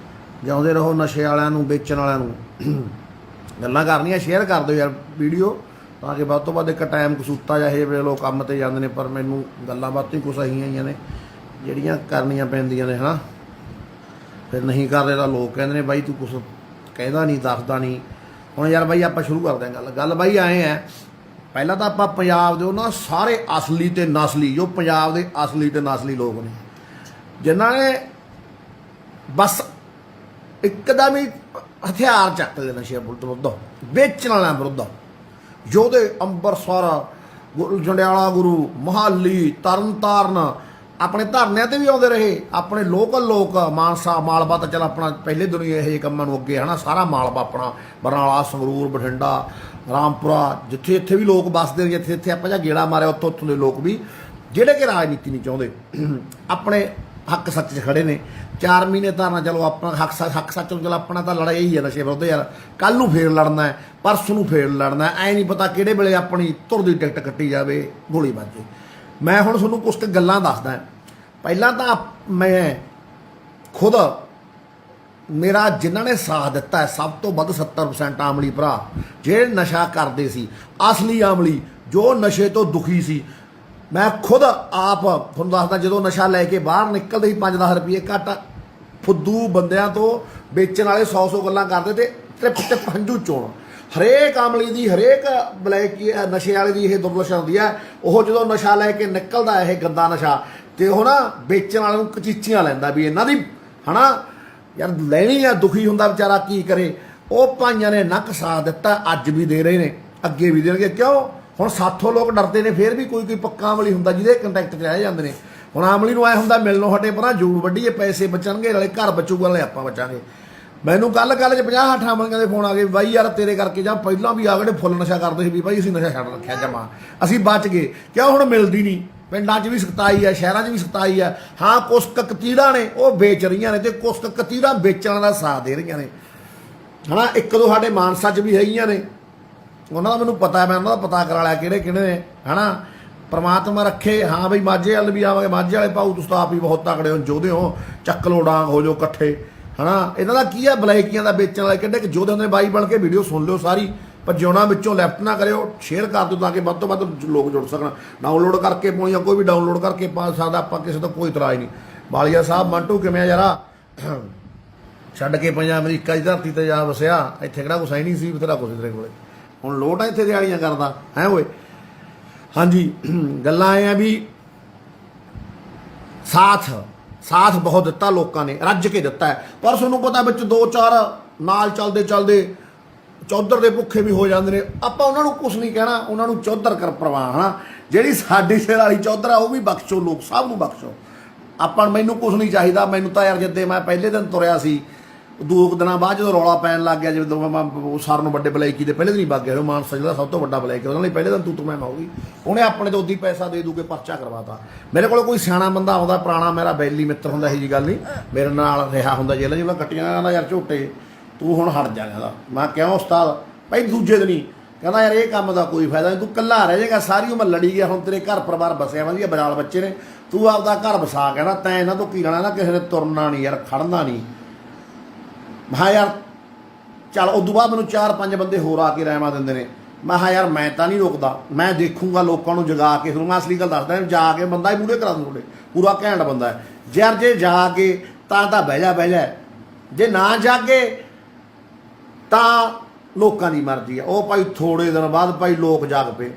ਜਿਉਂਦੇ ਰਹੋ ਨਸ਼ੇ ਵਾਲਿਆਂ ਨੂੰ, ਵੇਚਣ ਵਾਲਿਆਂ ਨੂੰ। ਗੱਲਾਂ ਕਰਨੀਆਂ, ਸ਼ੇਅਰ ਕਰ ਦਿਓ ਯਾਰ ਵੀਡੀਓ, ਤਾਂ ਕਿ ਵੱਧ ਤੋਂ ਵੱਧ। ਇੱਕ ਟਾਈਮ ਕਸੂਤਾ ਜਿਹਾ ਇਹ ਵੇਲੇ ਲੋਕ ਕੰਮ 'ਤੇ ਜਾਂਦੇ ਨੇ, ਪਰ ਮੈਨੂੰ ਗੱਲਾਂ ਬਾਤਾਂ ਹੀ ਕੁਛ ਅਹੀਆਂ ਆਈਆਂ ਨੇ ਜਿਹੜੀਆਂ ਕਰਨੀਆਂ ਪੈਂਦੀਆਂ ਨੇ, ਹੈ ਨਾ। ਫਿਰ ਨਹੀਂ ਕਰਦੇ ਤਾਂ ਲੋਕ ਕਹਿੰਦੇ ਨੇ ਬਾਈ ਤੂੰ ਕੁਛ ਕਹਿੰਦਾ ਨਹੀਂ, ਦੱਸਦਾ ਨਹੀਂ। ਹੁਣ ਯਾਰ ਬਾਈ ਆਪਾਂ ਸ਼ੁਰੂ ਕਰਦੇ ਹਾਂ ਗੱਲ ਬਾਈ ਆਏ ਹੈ। ਪਹਿਲਾਂ ਤਾਂ ਆਪਾਂ ਪੰਜਾਬ ਦੇ ਉਹਨਾਂ ਸਾਰੇ ਅਸਲੀ ਤੇ ਨਸਲੀ, ਜੋ ਪੰਜਾਬ ਦੇ ਅਸਲੀ ਤੇ ਨਸਲੀ ਲੋਕ ਨੇ, ਜਿਨ੍ਹਾਂ ਨੇ ਬਸ ਇੱਕਦਮ ਹੀ ਹਥਿਆਰ ਚੱਕ ਲਏ ਨਸ਼ੇ ਵਿਰੁੱਧ, ਵੇਚਣ ਵਾਲਿਆਂ ਵਿਰੁੱਧ। ਯੋਧੇ ਅੰਬਰਸਰ, ਜੰਡਿਆਲਾ ਗੁਰੂ, ਮੋਹਾਲੀ, ਤਰਨਤਾਰਨ ਆਪਣੇ ਧਰਨਿਆਂ ਤੇ ਵੀ ਆਉਂਦੇ ਰਹੇ। ਆਪਣੇ ਲੋਕਲ ਲੋਕ, ਮਾਨਸਾ, ਮਾਲਵਾ ਤਾਂ ਚੱਲ ਆਪਣਾ ਪਹਿਲੇ ਦੁਨੀਆ ਇਹ ਜਿਹੇ ਕੰਮਾਂ ਨੂੰ ਅੱਗੇ ਹੈ ਨਾ। ਸਾਰਾ ਮਾਲਵਾ ਆਪਣਾ, ਬਰਨਾਲਾ, ਸੰਗਰੂਰ, ਬਠਿੰਡਾ, ਰਾਮਪੁਰਾ, ਜਿੱਥੇ ਇੱਥੇ ਵੀ ਲੋਕ ਵੱਸਦੇ ਨੇ, ਜਿੱਥੇ ਆਪਾਂ ਜਾਂ ਗੇੜਾ ਮਾਰਿਆ ਉੱਥੋਂ ਦੇ ਲੋਕ ਵੀ, ਜਿਹੜੇ ਕਿ ਰਾਜਨੀਤੀ ਨਹੀਂ ਚਾਹੁੰਦੇ, ਆਪਣੇ ਹੱਕ ਸੱਚ 'ਚ ਖੜੇ ਨੇ। 4 ਮਹੀਨੇ ਧਰਨਾ, ਚਲੋ ਆਪਣਾ ਹੱਕ ਸੱਚ ਨੂੰ, ਚਲੋ ਆਪਣਾ ਤਾਂ ਲੜਾਈ ਹੀ ਹੈ ਨਸ਼ੇ ਵਿਰੁੱਧ ਯਾਰ। ਕੱਲ੍ਹ ਨੂੰ ਫੇਰ ਲੜਨਾ ਹੈ, ਪਰਸੋਂ ਨੂੰ ਫੇਰ ਲੜਨਾ ਹੈ। ਐਂ ਨਹੀਂ ਪਤਾ ਕਿਹੜੇ ਵੇਲੇ ਆਪਣੀ ਧੁਰ ਦੀ ਟਿਕਟ ਕੱਟੀ ਜਾਵੇ, ਗੋਲੀ ਵੱਜੇ। ਮੈਂ ਹੁਣ ਤੁਹਾਨੂੰ ਕੁਛ ਕੁ ਗੱਲਾਂ ਦੱਸਦਾ ਪਹਿਲਾਂ ਤਾਂ ਮੈਂ ਖੁਦ ਮੇਰਾ ਜਿਨ੍ਹਾਂ ਨੇ ਸਾਥ ਦਿੱਤਾ ਹੈ ਸਭ ਤੋਂ ਵੱਧ 70% ਆਮਲੀ ਭਰਾ ਜਿਹੜੇ ਨਸ਼ਾ ਕਰਦੇ ਸੀ, ਅਸਲੀ ਆਮਲੀ ਜੋ ਨਸ਼ੇ ਤੋਂ ਦੁਖੀ ਸੀ। ਮੈਂ ਖੁਦ ਆਪ ਤੁਹਾਨੂੰ ਦੱਸਦਾ, ਜਦੋਂ ਨਸ਼ਾ ਲੈ ਕੇ ਬਾਹਰ ਨਿਕਲਦੇ ਸੀ 5-10 ਰੁਪਏ ਘੱਟ ਫੁੱਦੂ ਬੰਦਿਆਂ ਤੋਂ ਵੇਚਣ ਵਾਲੇ 100 ਗੱਲਾਂ ਕਰਦੇ ਤੇ ਟਿਪ ਹੰਝੂ ਚੋਣ। ਹਰੇਕ ਆਮਲੀ ਦੀ, ਹਰੇਕ ਬਲੈਕ ਨਸ਼ੇ ਵਾਲੇ ਦੀ ਇਹ ਦੁਰਦਸ਼ਾ ਹੁੰਦੀ ਹੈ। ਉਹ ਜਦੋਂ ਨਸ਼ਾ ਲੈ ਕੇ ਨਿਕਲਦਾ ਇਹ ਗੰਦਾ ਨਸ਼ਾ, ਤੇ ਉਹ ਨਾ ਵੇਚਣ ਵਾਲੇ ਨੂੰ ਕਚੀਚੀਆਂ ਲੈਂਦਾ ਵੀ ਇਹਨਾਂ ਦੀ ਹਨਾ ਯਾਰ ਲੈਣੀ ਆ, ਦੁਖੀ ਹੁੰਦਾ ਵਿਚਾਰਾ ਕੀ ਕਰੇ। ਉਹ ਭਾਈਆਂ ਨੇ ਨੱਕ ਸਾਥ ਦਿੱਤਾ, ਅੱਜ ਵੀ ਦੇ ਰਹੇ ਨੇ, ਅੱਗੇ ਵੀ ਦੇਣਗੇ। ਕਿਉਂ? ਹੁਣ ਸਾਥੋਂ ਲੋਕ ਡਰਦੇ ਨੇ, ਫਿਰ ਵੀ ਕੋਈ ਪੱਕਾ ਆਮਲੀ ਹੁੰਦਾ ਜਿਹਦੇ ਕੰਟੈਕਟ 'ਚ ਰਹਿ ਜਾਂਦੇ ਨੇ। ਹੁਣ ਆਮਲੀ ਨੂੰ ਐ ਹੁੰਦਾ ਮਿਲਣੋਂ ਹਟੇ ਪਰਾਂ ਜੂੜ ਵੱਢੀਏ, ਪੈਸੇ ਬਚਣਗੇ, ਨਾਲੇ ਘਰ ਬਚੂਗਾ, ਨਾਲੇ ਆਪਾਂ ਬਚਾਂਗੇ। ਮੈਨੂੰ ਕੱਲ 'ਚ 50-60 ਆਮਲੀਆਂ ਦੇ ਫੋਨ ਆ ਗਏ, ਬਾਈ ਯਾਰ ਤੇਰੇ ਕਰਕੇ ਜਾਂ ਪਹਿਲਾਂ ਵੀ ਆ ਗਏ ਫੁੱਲ ਨਸ਼ਾ ਕਰਦੇ ਸੀ ਵੀ ਬਾਈ ਅਸੀਂ ਨਸ਼ਾ ਛੱਡ ਰੱਖਿਆ ਜਮਾ, ਅਸੀਂ ਬਚ ਗਏ। ਕਿਉਂ? ਹੁਣ ਮਿਲਦੀ ਨਹੀਂ, ਪਿੰਡਾਂ 'ਚ ਵੀ ਸਖਤਾਈ ਹੈ, ਸ਼ਹਿਰਾਂ 'ਚ ਵੀ ਸਖਤਾਈ ਹੈ। ਹਾਂ ਕੁਛ ਕਤੀੜਾਂ ਨੇ ਉਹ ਵੇਚ ਰਹੀਆਂ ਨੇ, ਤੇ ਕੁਛ ਕਤੀੜਾਂ ਵੇਚਣ ਦਾ ਸਾਥ ਦੇ ਰਹੀਆਂ ਨੇ ਹਨਾ। ਇੱਕ ਦੋ ਸਾਡੇ ਮਾਨਸਾ 'ਚ ਵੀ ਹੈਗੀਆਂ ਨੇ, ਉਹਨਾਂ ਦਾ ਮੈਨੂੰ ਪਤਾ, ਮੈਂ ਉਹਨਾਂ ਦਾ ਪਤਾ ਕਰਾ ਲਿਆ ਕਿਹੜੇ ਕਿਹੜੇ ਨੇ ਹਨਾ। ਪਰਮਾਤਮਾ ਰੱਖੇ। ਹਾਂ ਬਈ ਮਾਝੇ ਵੱਲ ਵੀ ਆਵਾਂਗੇ, ਮਾਝੇ ਵਾਲੇ ਭਾਊ ਤੁਸੀਂ ਆਪ ਹੀ ਬਹੁਤ ਤਕੜੇ ਹੋ, ਯੋਧੇ ਹੋ, ਚੱਕ ਲੋ ਡਾਂਗ ਹੋ ਜਾਓ ਇਕੱਠੇ ਹਨਾ। ਇਹਨਾਂ ਦਾ ਕੀ ਹੈ, ਬਲੈਕੀਆਂ ਦਾ ਵੇਚਣ ਵਾਲੇ ਕਿੱਡੇ ਕਿ ਯੋਧੇ ਹੁੰਦੇ। ਬਾਈ ਬਣ ਕੇ ਵੀਡੀਓ ਸੁਣ ਲਿਓ ਸਾਰੀ, ਭੱਜੋਣਾ ਵਿੱਚੋਂ ਲੈਫਟ ਨਾ ਕਰਿਓ, ਸ਼ੇਅਰ ਕਰ ਦਿਓ ਤਾਂ ਕਿ ਵੱਧ ਤੋਂ ਵੱਧ ਲੋਕ ਜੁੜ ਸਕਣ। ਡਾਊਨਲੋਡ ਕਰਕੇ ਪਾਉਣੀ, ਕੋਈ ਵੀ ਡਾਊਨਲੋਡ ਕਰਕੇ ਪਾ ਸਕਦਾ, ਆਪਾਂ ਕਿਸੇ ਤੋਂ ਕੋਈ ਇਤਰਾਜ਼ ਨਹੀਂ। ਬਾਲੀਆ ਸਾਹਿਬ ਮੰਟੂ ਕਿਵੇਂ ਆ ਯਾਰਾ? ਛੱਡ ਕੇ ਪੰਜਾ ਅਮਰੀਕਾ ਦੀ ਧਰਤੀ ਤੇ ਜਾ ਵਸਿਆ, ਇੱਥੇ ਕਿਹੜਾ ਕੁਛ ਹੈ ਨਹੀਂ ਸੀ, ਬਥੇਰਾ ਕੁਛ ਤੇਰੇ ਕੋਲੇ। ਹੁਣ ਲੋਟ ਆ ਇੱਥੇ ਦਿਹਾੜੀਆਂ ਕਰਦਾ ਹੈ ਓਏ। ਹਾਂਜੀ ਗੱਲਾਂ ਐ ਆ ਵੀ ਸਾਥ ਬਹੁਤ ਦਿੱਤਾ ਲੋਕਾਂ ਨੇ, ਰੱਜ ਕੇ ਦਿੱਤਾ ਹੈ। ਪਰ ਤੁਹਾਨੂੰ ਪਤਾ ਵਿੱਚ 2-4 ਨਾਲ ਚੱਲਦੇ ਚੌਧਰ ਦੇ ਭੁੱਖੇ ਵੀ ਹੋ ਜਾਂਦੇ ਨੇ। ਆਪਾਂ ਉਹਨਾਂ ਨੂੰ ਕੁਛ ਨਹੀਂ ਕਹਿਣਾ, ਉਹਨਾਂ ਨੂੰ ਚੌਧਰ ਕਰ ਪ੍ਰਵਾਹ ਹਨਾ। ਜਿਹੜੀ ਸਾਡੀ ਸਿਰ ਵਾਲੀ ਚੌਧਰ ਆ ਉਹ ਵੀ ਬਖਸ਼ੋ, ਲੋਕ ਸਭ ਨੂੰ ਬਖਸ਼ੋ। ਆਪਾਂ ਮੈਨੂੰ ਕੁਛ ਨਹੀਂ ਚਾਹੀਦਾ। ਮੈਨੂੰ ਤਾਂ ਯਾਰ ਜਿੱਦੇ ਮੈਂ ਪਹਿਲੇ ਦਿਨ ਤੁਰਿਆ ਸੀ, 2 ਦਿਨਾਂ ਬਾਅਦ ਜਦੋਂ ਰੌਲਾ ਪੈਣ ਲੱਗ ਗਿਆ, ਜਦੋਂ ਮੈਂ ਸਰ ਨੂੰ ਵੱਡੇ ਬਲੈਕੀ ਦੇ ਪਹਿਲੇ ਦਿਨ ਹੀ ਵਗ ਗਿਆ, ਮਾਨਸਾ ਜਿਹੜਾ ਸਭ ਤੋਂ ਵੱਡਾ ਬਲੈਕ, ਉਹਨਾਂ ਲਈ ਪਹਿਲੇ ਦਿਨ ਤੂੰ ਮੈਂ ਹੋ ਗਈ। ਉਹਨੇ ਆਪਣੇ ਤੋਂ ਉੱਦੀ ਪੈਸਾ ਦੇ ਦੂਗੇ ਪਰਚਾ ਕਰਵਾਤਾ। ਮੇਰੇ ਕੋਲ ਕੋਈ ਸਿਆਣਾ ਬੰਦਾ ਆਉਂਦਾ ਪੁਰਾਣਾ, ਮੇਰਾ ਬੈਲੀ ਮਿੱਤਰ ਹੁੰਦਾ, ਇਹੋ ਜਿਹੀ ਗੱਲ ਨਹੀਂ, ਮੇਰੇ ਨਾਲ ਰਿਹਾ ਹੁੰਦਾ ਜੇਲ੍ਹ ਜਿਵੇਂ ਕੱਟੀਆਂ ਕਹਿੰਦਾ ਯਾਰ ਝੋਟੇ ਤੂੰ ਹੁਣ ਹਟ ਜਾ। ਕਹਿੰਦਾ ਮੈਂ ਕਿਉਂ ਉਸਤਾਦ? ਭਾਈ ਦੂਜੇ ਦਿਨ ਹੀ ਕਹਿੰਦਾ ਯਾਰ ਇਹ ਕੰਮ ਦਾ ਕੋਈ ਫਾਇਦਾ ਨਹੀਂ, ਤੂੰ ਇਕੱਲਾ ਰਹਿ ਜਾਏਗਾ, ਸਾਰੀ ਉਮਰ ਲੜੀ ਗਿਆ, ਹੁਣ ਤੇਰੇ ਘਰ ਪਰਿਵਾਰ ਬਸਿਆ ਵਧੀਆ, ਬਰਾਲ ਬੱਚੇ ਨੇ, ਤੂੰ ਆਪਦਾ ਘਰ ਵਸਾ। ਕਹਿੰਦਾ ਤੈਂ ਇਹਨਾਂ ਤੋਂ ਕੀ ਲੈਣਾ ਨਾ, ਕਿਸੇ ਨੇ ਤੁਰਨਾ ਨਹੀਂ ਯਾਰ, ਖੜਨਾ ਨਹੀਂ। ਮੈਂ ਯਾਰ ਚੱਲ। ਉਦੋਂ ਬਾਅਦ ਮੈਨੂੰ 4-5 ਬੰਦੇ ਹੋਰ ਆ ਕੇ ਰਹਿਮਾ ਦਿੰਦੇ ਨੇ। ਮੈਂ ਕਿਹਾ ਯਾਰ ਮੈਂ ਤਾਂ ਨਹੀਂ ਰੁਕਦਾ, ਮੈਂ ਦੇਖੂੰਗਾ ਲੋਕਾਂ ਨੂੰ ਜਗਾ ਕੇ। ਤੁਹਾਨੂੰ ਮੈਂ ਅਸਲੀ ਗੱਲ ਦੱਸਦਾ, ਜਾ ਕੇ ਬੰਦਾ ਹੀ ਮੂਹਰੇ ਕਰਾ ਦੂੰ ਤੁਹਾਡੇ, ਪੂਰਾ ਘੈਂਟ ਬੰਦਾ ਹੈ ਯਾਰ। ਜੇ ਜਾ ਕੇ ਤਾਂ ਬਹਿ ਜਾ, ਜੇ ਨਾ ਜਾਗੇ ਤਾਂ ਲੋਕਾਂ ਦੀ ਮਰਜ਼ੀ ਆ। ਉਹ ਭਾਈ ਥੋੜੇ ਦਿਨ ਬਾਅਦ ਭਾਈ ਲੋਕ ਜਾਗ ਪਏ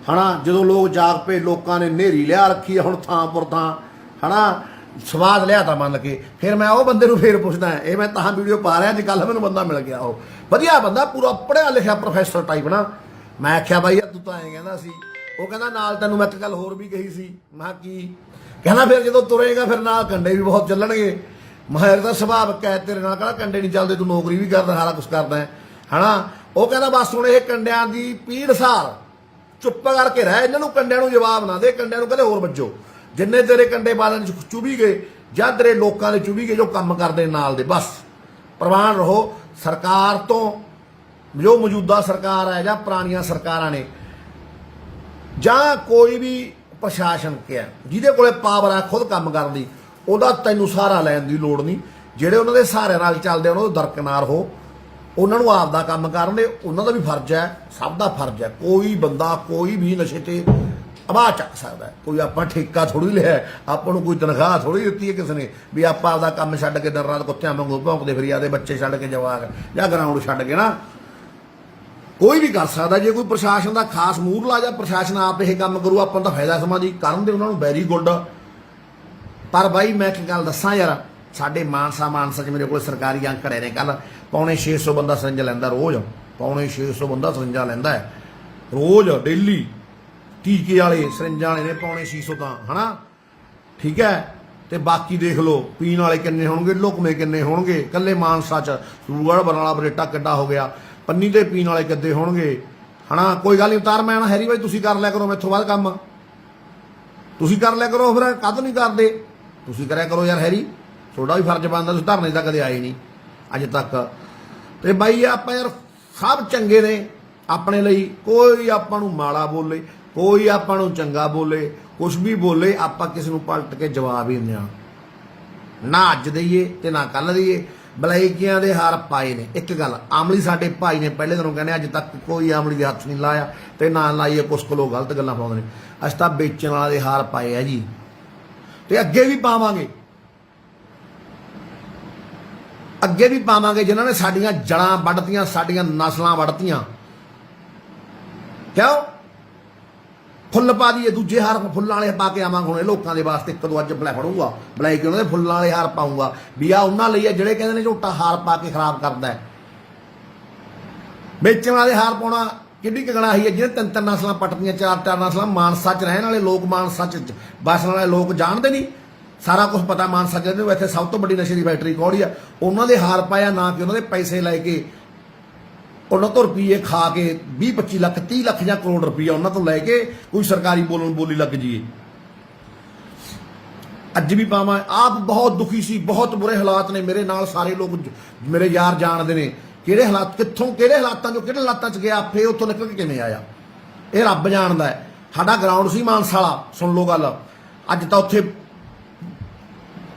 ਹਨਾ। ਜਦੋਂ ਲੋਕ ਜਾਗ ਪਏ, ਲੋਕਾਂ ਨੇ ਨੇਰੀ ਲਿਆ ਰੱਖੀ ਹੁਣ ਥਾਂ ਪੁਰ ਥਾਂ ਹਨਾ, ਸਵਾਦ ਲਿਆ ਤਾਂ ਮੰਨ ਕੇ। ਫਿਰ ਮੈਂ ਉਹ ਬੰਦੇ ਨੂੰ ਫੇਰ ਪੁੱਛਦਾ, ਇਹ ਮੈਂ ਤਾਂ ਵੀਡੀਓ ਪਾ ਰਿਹਾ, ਅੱਜ ਕੱਲ੍ਹ ਮੈਨੂੰ ਬੰਦਾ ਮਿਲ ਗਿਆ, ਉਹ ਵਧੀਆ ਬੰਦਾ, ਪੂਰਾ ਪੜ੍ਹਿਆ ਲਿਖਿਆ ਪ੍ਰੋਫੈਸਰ ਟਾਈਪ ਨਾ। ਮੈਂ ਆਖਿਆ ਬਾਈ ਯਾਰ ਤੂੰ ਤਾਂ ਐਂ ਕਹਿੰਦਾ ਸੀ। ਉਹ ਕਹਿੰਦਾ ਨਾਲ ਤੈਨੂੰ ਮੈਂ ਇੱਕ ਗੱਲ ਹੋਰ ਵੀ ਕਹੀ ਸੀ। ਮੈਂ ਕੀ? ਕਹਿੰਦਾ ਫਿਰ ਜਦੋਂ ਤੁਰੇਗਾ ਫਿਰ ਨਾਲ ਕੰਡੇ ਵੀ ਬਹੁਤ ਚੱਲਣਗੇ। ਮੈਂ ਦਾ ਸੁਭਾਅ ਕਹਿ ਤੇਰੇ ਨਾਲ ਕਹਿੰਦਾ ਕੰਡੇ ਨਹੀਂ ਚੱਲਦੇ, ਤੂੰ ਨੌਕਰੀ ਵੀ ਕਰਦਾ, ਸਾਰਾ ਕੁਛ ਕਰਦਾ ਹਨਾ। ਉਹ ਕਹਿੰਦਾ ਬਸ ਹੁਣ ਇਹ ਕੰਡਿਆਂ ਦੀ ਪੀੜ ਸਾਰ ਚੁੱਪ ਕਰਕੇ ਰਹਿ, ਇਹਨਾਂ ਨੂੰ ਕੰਡਿਆਂ ਨੂੰ ਜਵਾਬ ਨਾ ਦੇ, ਕੰਡਿਆਂ ਨੂੰ ਕਹਿੰਦੇ ਹੋਰ ਵੱਜੋ। ਜਿੰਨੇ ਤੇਰੇ ਕੰਡੇ ਬਾਦਲ ਚੁਭੀ ਗਏ ਜਾਂ ਤੇਰੇ ਲੋਕਾਂ ਦੇ ਚੁਭੀ ਗਏ ਜੋ ਕੰਮ ਕਰਦੇ ਨਾਲ ਦੇ, ਬਸ ਪ੍ਰਵਾਨ ਰਹੋ। ਸਰਕਾਰ ਤੋਂ ਜੋ ਮੌਜੂਦਾ ਸਰਕਾਰ ਹੈ ਜਾਂ ਪੁਰਾਣੀਆਂ ਸਰਕਾਰਾਂ ਨੇ ਜਾਂ ਕੋਈ ਵੀ ਪ੍ਰਸ਼ਾਸਨ ਕਿਹਾ ਜਿਹਦੇ ਕੋਲੇ ਪਾਵਰ ਆ ਖੁਦ ਕੰਮ ਕਰਨ ਦੀ, ਉਹਦਾ ਤੈਨੂੰ ਸਹਾਰਾ ਲੈਣ ਦੀ ਲੋੜ ਨਹੀਂ। ਜਿਹੜੇ ਉਹਨਾਂ ਦੇ ਸਹਾਰੇ ਨਾਲ ਚੱਲਦੇ ਉਹਨਾਂ ਤੋਂ ਦਰਕਨਾਰ ਹੋ, ਉਹਨਾਂ ਨੂੰ ਆਪ ਦਾ ਕੰਮ ਕਰਨ ਦੇ, ਉਹਨਾਂ ਦਾ ਵੀ ਫਰਜ਼ ਹੈ, ਸਭ ਦਾ ਫਰਜ਼ ਹੈ। ਕੋਈ ਬੰਦਾ ਕੋਈ ਵੀ ਨਸ਼ੇ ਤੇ ਆਵਾਜ਼ ਚੱਕ ਸਕਦਾ। ਕੋਈ ਆਪਾਂ ਠੇਕਾ ਥੋੜ੍ਹੀ ਲਿਆ, ਆਪਾਂ ਨੂੰ ਕੋਈ ਤਨਖਾਹ ਥੋੜ੍ਹੀ ਦਿੱਤੀ ਹੈ ਕਿਸੇ ਨੇ ਵੀ ਆਪਾਂ ਆਪਦਾ ਕੰਮ ਛੱਡ ਕੇ ਦਿਨ ਰਾਤ ਕੁੱਤਿਆਂ ਵਾਂਗੂ ਭੌਂਕਦੇ ਫਿਰੀ ਆਦੇ ਬੱਚੇ ਛੱਡ ਕੇ ਜਵਾਕ ਜਾਂ ਗਰਾਊਂਡ ਛੱਡ ਕੇ ਨਾ। ਕੋਈ ਵੀ ਕਰ ਸਕਦਾ। ਜੇ ਕੋਈ ਪ੍ਰਸ਼ਾਸਨ ਦਾ ਖਾਸ ਮੂਹਰਲਾ ਜਾਂ ਪ੍ਰਸ਼ਾਸਨ ਆਪ ਇਹ ਕੰਮ ਕਰੂ, ਆਪਾਂ ਨੂੰ ਤਾਂ ਫਾਇਦਾ ਸਮਾਂ ਜੀ ਕਰਨ ਦੇ, ਉਹਨਾਂ ਨੂੰ ਵੈਰੀ ਗੁੱਡ। ਪਰ ਬਾਈ ਮੈਂ ਇੱਕ ਗੱਲ ਦੱਸਾਂ ਯਾਰ, ਸਾਡੇ ਮਾਨਸਾ 'ਚ ਮੇਰੇ ਕੋਲ ਸਰਕਾਰੀ ਅੰਕੜੇ ਨੇ, ਕੱਲ 650 ਬੰਦਾ ਸਰਿੰਜਾ ਲੈਂਦਾ ਰੋਜ਼, 650 ਬੰਦਾ ਸਰਿੰਜਾ ਲੈਂਦਾ ਹੈ ਰੋਜ਼, ਡੇਲੀ। ਟੀਕੇ ਵਾਲੇ ਸਰਿੰਜਾਂ ਵਾਲੇ ਨੇ 650 ਤਾਂ ਹਨਾ, ਠੀਕ ਹੈ। ਤੇ ਬਾਕੀ ਦੇਖ ਲਓ ਪੀਣ ਵਾਲੇ ਕਿੰਨੇ ਹੋਣਗੇ, ਲੁਕਮੇ ਕਿੰਨੇ ਹੋਣਗੇ। ਕੱਲੇ ਮਾਨਸਾ 'ਚ ਸੂਗੜ ਬਰਨਾਲਾ ਬਰੇਟਾ ਕਿੱਡਾ ਹੋ ਗਿਆ, ਪੰਨੀ ਦੇ ਪੀਣ ਵਾਲੇ ਕਿੱਦੇ ਹੋਣਗੇ ਹਨਾ। ਕੋਈ ਗੱਲ ਨਹੀਂ ਉਤਾਰ, ਮੈਂ ਨਾ ਹੈਰੀ ਬਾਈ ਤੁਸੀਂ ਕਰ ਲਿਆ ਕਰੋ ਮੈਥੋਂ ਬਾਅਦ ਕੰਮ, ਤੁਸੀਂ ਕਰ ਲਿਆ ਕਰੋ। ਫਿਰ ਕਦ ਨਹੀਂ ਕਰਦੇ, ਤੁਸੀਂ ਕਰਿਆ ਕਰੋ ਯਾਰ ਹੈਰੀ, ਤੁਹਾਡਾ ਵੀ ਫਰਜ਼ ਬਣਦਾ। ਤੁਸੀਂ ਧਰਨੇ ਤਾਂ ਕਦੇ ਆਏ ਨਹੀਂ ਅੱਜ ਤੱਕ। ਤੇ ਬਾਈ ਆਪਾਂ ਯਾਰ ਸਭ ਚੰਗੇ ਨੇ ਆਪਣੇ ਲਈ, ਕੋਈ ਆਪਾਂ ਨੂੰ ਮਾੜਾ ਬੋਲੇ, ਕੋਈ ਆਪਾਂ ਨੂੰ ਚੰਗਾ ਬੋਲੇ, ਕੁਛ ਵੀ ਬੋਲੇ ਆਪਾਂ ਕਿਸੇ ਨੂੰ ਪਲਟ ਕੇ ਜਵਾਬ ਹੀ ਦਿੰਦੇ ਹਾਂ, ਨਾ ਅੱਜ ਦਈਏ ਤੇ ਨਾ ਕੱਲ ਦਈਏ। ਬਲੈਕੀਆਂ ਦੇ ਹਾਰ ਪਾਏ ਨੇ। ਇੱਕ ਗੱਲ, ਆਮਲੀ ਸਾਡੇ ਭਾਈ ਨੇ ਪਹਿਲੇ ਦਿਨੋਂ ਕਹਿੰਦੇ ਅੱਜ ਤੱਕ ਕੋਈ ਆਮਲੀ ਦੇ ਹੱਥ ਨਹੀਂ ਲਾਇਆ ਤੇ ਨਾ ਲਾਈਏ। ਕੁਛ ਲੋਕ ਗਲਤ ਗੱਲਾਂ ਪਾਉਂਦੇ ਨੇ। ਅਸੀਂ ਤਾਂ ਵੇਚਣ ਵਾਲੇ ਦੇ ਹਾਰ ਪਾਏ ਆ ਜੀ, ਤੇ ਅੱਗੇ ਵੀ ਪਾਵਾਂਗੇ, ਅੱਗੇ ਵੀ ਪਾਵਾਂਗੇ। ਜਿਨ੍ਹਾਂ ਨੇ ਸਾਡੀਆਂ ਜੜਾਂ ਵੱਢਤੀਆਂ, ਸਾਡੀਆਂ ਨਸਲਾਂ ਵੱਢਤੀਆਂ, ਕਿਉਂ ਫੁੱਲ ਪਾ ਦਈਏ, ਦੂਜੇ ਹਾਰ ਫੁੱਲਾਂ ਵਾਲੇ ਪਾ ਕੇ ਆਵਾਂਗੇ। ਹੁਣ ਇਹ ਲੋਕਾਂ ਦੇ ਵਾਸਤੇ ਇੱਕ ਦੋ ਅੱਜ ਫੜੂਗਾ ਬਲੈਕ, ਉਹਨਾਂ ਦੇ ਫੁੱਲਾਂ ਵਾਲੇ ਹਾਰ ਪਾਊਂਗਾ ਵੀ ਆ ਉਹਨਾਂ ਲਈ ਆ ਜਿਹੜੇ ਕਹਿੰਦੇ ਨੇ ਝੋਟਾ ਹਾਰ ਪਾ ਕੇ ਖਰਾਬ ਕਰਦਾ ਹੈ। ਵੇਚਣ ਵਾਲੇ ਹਾਰ ਪਾਉਣਾ ਕਿੰਨੀ ਕਗਣਾਹੀ ਹੈ। ਜਿਹਨੇ ਤਿੰਨ ਤਿੰਨ ਨਸਲਾਂ ਪੱਟਦੀਆਂ, ਚਾਰ ਚਾਰ ਨਸਲਾਂ। ਮਾਨਸਾ 'ਚ ਰਹਿਣ ਵਾਲੇ ਲੋਕ, ਮਾਨਸਾ 'ਚ ਵਸਣ ਵਾਲੇ ਲੋਕ ਜਾਣਦੇ ਨਹੀਂ, ਸਾਰਾ ਕੁਝ ਪਤਾ। ਮਾਨਸਾ ਜਿਹਦੇ ਇੱਥੇ ਸਭ ਤੋਂ ਵੱਡੀ ਨਸ਼ੇ ਦੀ ਫੈਕਟਰੀ ਕੌੜੀ ਆ, ਉਹਨਾਂ ਦੇ ਹਾਰ ਪਾਇਆ ਨਾ ਕਿ ਉਹਨਾਂ ਦੇ ਪੈਸੇ ਲੈ ਕੇ, ਉਹਨਾਂ ਤੋਂ ਰੁਪਈਏ ਖਾ ਕੇ 20-25 ਲੱਖ 30 ਲੱਖ ਜਾਂ ਕਰੋੜ ਰੁਪਈਆ ਉਹਨਾਂ ਤੋਂ ਲੈ ਕੇ ਕੋਈ ਸਰਕਾਰੀ ਬੋਲੀ ਲੱਗ ਜੀਏ। ਅੱਜ ਵੀ ਪਾਵਾਂ। ਆਪ ਬਹੁਤ ਦੁਖੀ ਸੀ, ਬਹੁਤ ਬੁਰੇ ਹਾਲਾਤ ਨੇ ਮੇਰੇ ਨਾਲ। ਸਾਰੇ ਲੋਕ ਮੇਰੇ ਯਾਰ ਜਾਣਦੇ ਨੇ ਕਿਹੜੇ ਹਾਲਾਤ, ਕਿੱਥੋਂ ਕਿਹੜੇ ਹਾਲਾਤਾਂ 'ਚੋਂ ਕਿਹੜੇ ਹਾਲਾਤਾਂ 'ਚ ਗਿਆ, ਫੇਰ ਉੱਥੋਂ ਨਿਕਲ ਕੇ ਕਿਵੇਂ ਆਇਆ, ਇਹ ਰੱਬ ਜਾਣਦਾ ਹੈ। ਸਾਡਾ ਗਰਾਊਂਡ ਸੀ ਮਾਨਸਾ ਵਾਲਾ, ਸੁਣ ਲਓ ਗੱਲ। ਅੱਜ ਤਾਂ ਉੱਥੇ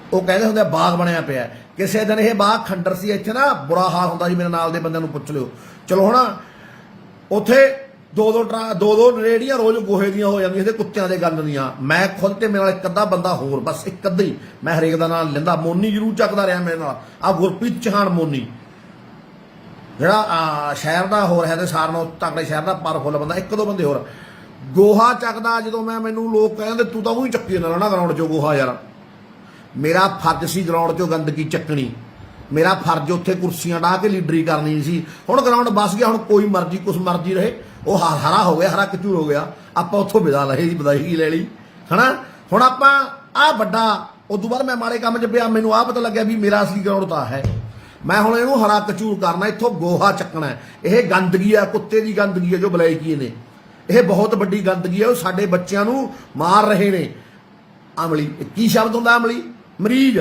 ਉਹ ਕਹਿੰਦੇ ਹੁੰਦੇ ਬਾਗ ਬਣਿਆ ਪਿਆ। ਕਿਸੇ ਦਿਨ ਇਹ ਬਾਗ ਖੰਡਰ ਸੀ, ਇੱਥੇ ਨਾ ਬੁਰਾ ਹਾਲ ਹੁੰਦਾ ਸੀ। ਮੇਰੇ ਨਾਲ ਦੇ ਬੰਦਿਆਂ ਨੂੰ ਪੁੱਛ ਲਿਓ। ਚਲੋ ਹੁਣ ਉੱਥੇ ਦੋ ਰੇੜੀਆਂ ਰੋਜ਼ ਗੋਹੇ ਦੀਆਂ ਹੋ ਜਾਂਦੀਆਂ ਤੇ ਕੁੱਤਿਆਂ ਦੇ ਗੰਦ ਦੀਆਂ। ਮੈਂ ਖੁਦ ਤੇ ਮੇਰੇ ਨਾਲ ਇੱਕ ਅੱਧਾ ਬੰਦਾ ਹੋਰ, ਬਸ ਇੱਕ ਅੱਧਾ ਹੀ। ਮੈਂ ਹਰੇਕ ਦਾ ਨਾਮ ਲੈਂਦਾ। ਮੋਨੀ ਜ਼ਰੂਰ ਚੱਕਦਾ ਰਿਹਾ ਮੇਰੇ ਨਾਲ, ਆ ਗੁਰਪ੍ਰੀਤ ਚੌਹਾਨ ਮੋਨੀ, ਜਿਹੜਾ ਸ਼ਹਿਰ ਦਾ ਹੋਰ ਹੈ ਤੇ ਸਾਰਿਆਂ ਨਾਲੋਂ ਤਕੜੇ ਸ਼ਹਿਰ ਦਾ ਪਾਵਰਫੁੱਲ ਬੰਦਾ। ਇੱਕ ਦੋ ਬੰਦੇ ਹੋਰ ਗੋਹਾ ਚੱਕਦਾ। ਜਦੋਂ ਮੈਨੂੰ ਲੋਕ ਕਹਿੰਦੇ ਤੂੰ ਤਾਂ ਉਹੀ ਚੱਕੀ ਜਾਂਦਾ ਰਹਿਣਾ ਗਰਾਊਂਡ 'ਚੋਂ ਗੋਹਾ। ਯਾਰ ਮੇਰਾ ਫਰਜ਼ ਸੀ ਗਰਾਊਂਡ 'ਚੋਂ ਗੰਦਗੀ ਚੱਕਣੀ, ਮੇਰਾ ਫਰਜ਼ ਉੱਥੇ ਕੁਰਸੀਆਂ ਢਾਹ ਕੇ ਲੀਡਰੀ ਕਰਨੀ ਸੀ। ਹੁਣ ਗਰਾਊਂਡ ਬਸ ਗਿਆ, ਹੁਣ ਕੋਈ ਮਰਜ਼ੀ ਕੁਛ ਮਰਜ਼ੀ ਰਹੇ। ਉਹ ਹਰਾ ਹੋ ਗਿਆ, ਹਰਾ ਕਚੂਰ ਹੋ ਗਿਆ, ਆਪਾਂ ਉੱਥੋਂ ਵਿਦਾ ਲਏ ਜੀ, ਵਧਾਈ ਲੈ ਲਈ ਹਨਾ। ਹੁਣ ਆਪਾਂ ਆਹ ਵੱਡਾ, ਉਦੋਂ ਬਾਅਦ ਮੈਂ ਮਾੜੇ ਕੰਮ 'ਚ ਪਿਆ, ਮੈਨੂੰ ਆਹ ਪਤਾ ਲੱਗਿਆ ਵੀ ਮੇਰਾ ਅਸਲੀ ਗਰਾਊਂਡ ਤਾਂ ਹੈ। ਮੈਂ ਹੁਣ ਇਹਨੂੰ ਹਰਾ ਕਚੂਰ ਕਰਨਾ, ਇੱਥੋਂ ਗੋਹਾ ਚੱਕਣਾ। ਇਹ ਗੰਦਗੀ ਆ, ਕੁੱਤੇ ਦੀ ਗੰਦਗੀ ਹੈ ਜੋ ਬਲੈਕੀ ਨੇ। ਇਹ ਬਹੁਤ ਵੱਡੀ ਗੰਦਗੀ ਹੈ, ਉਹ ਸਾਡੇ ਬੱਚਿਆਂ ਨੂੰ ਮਾਰ ਰਹੇ ਨੇ। ਅਮਲੀ ਕੀ ਸ਼ਬਦ ਹੁੰਦਾ? ਅਮਲੀ ਮਰੀਜ਼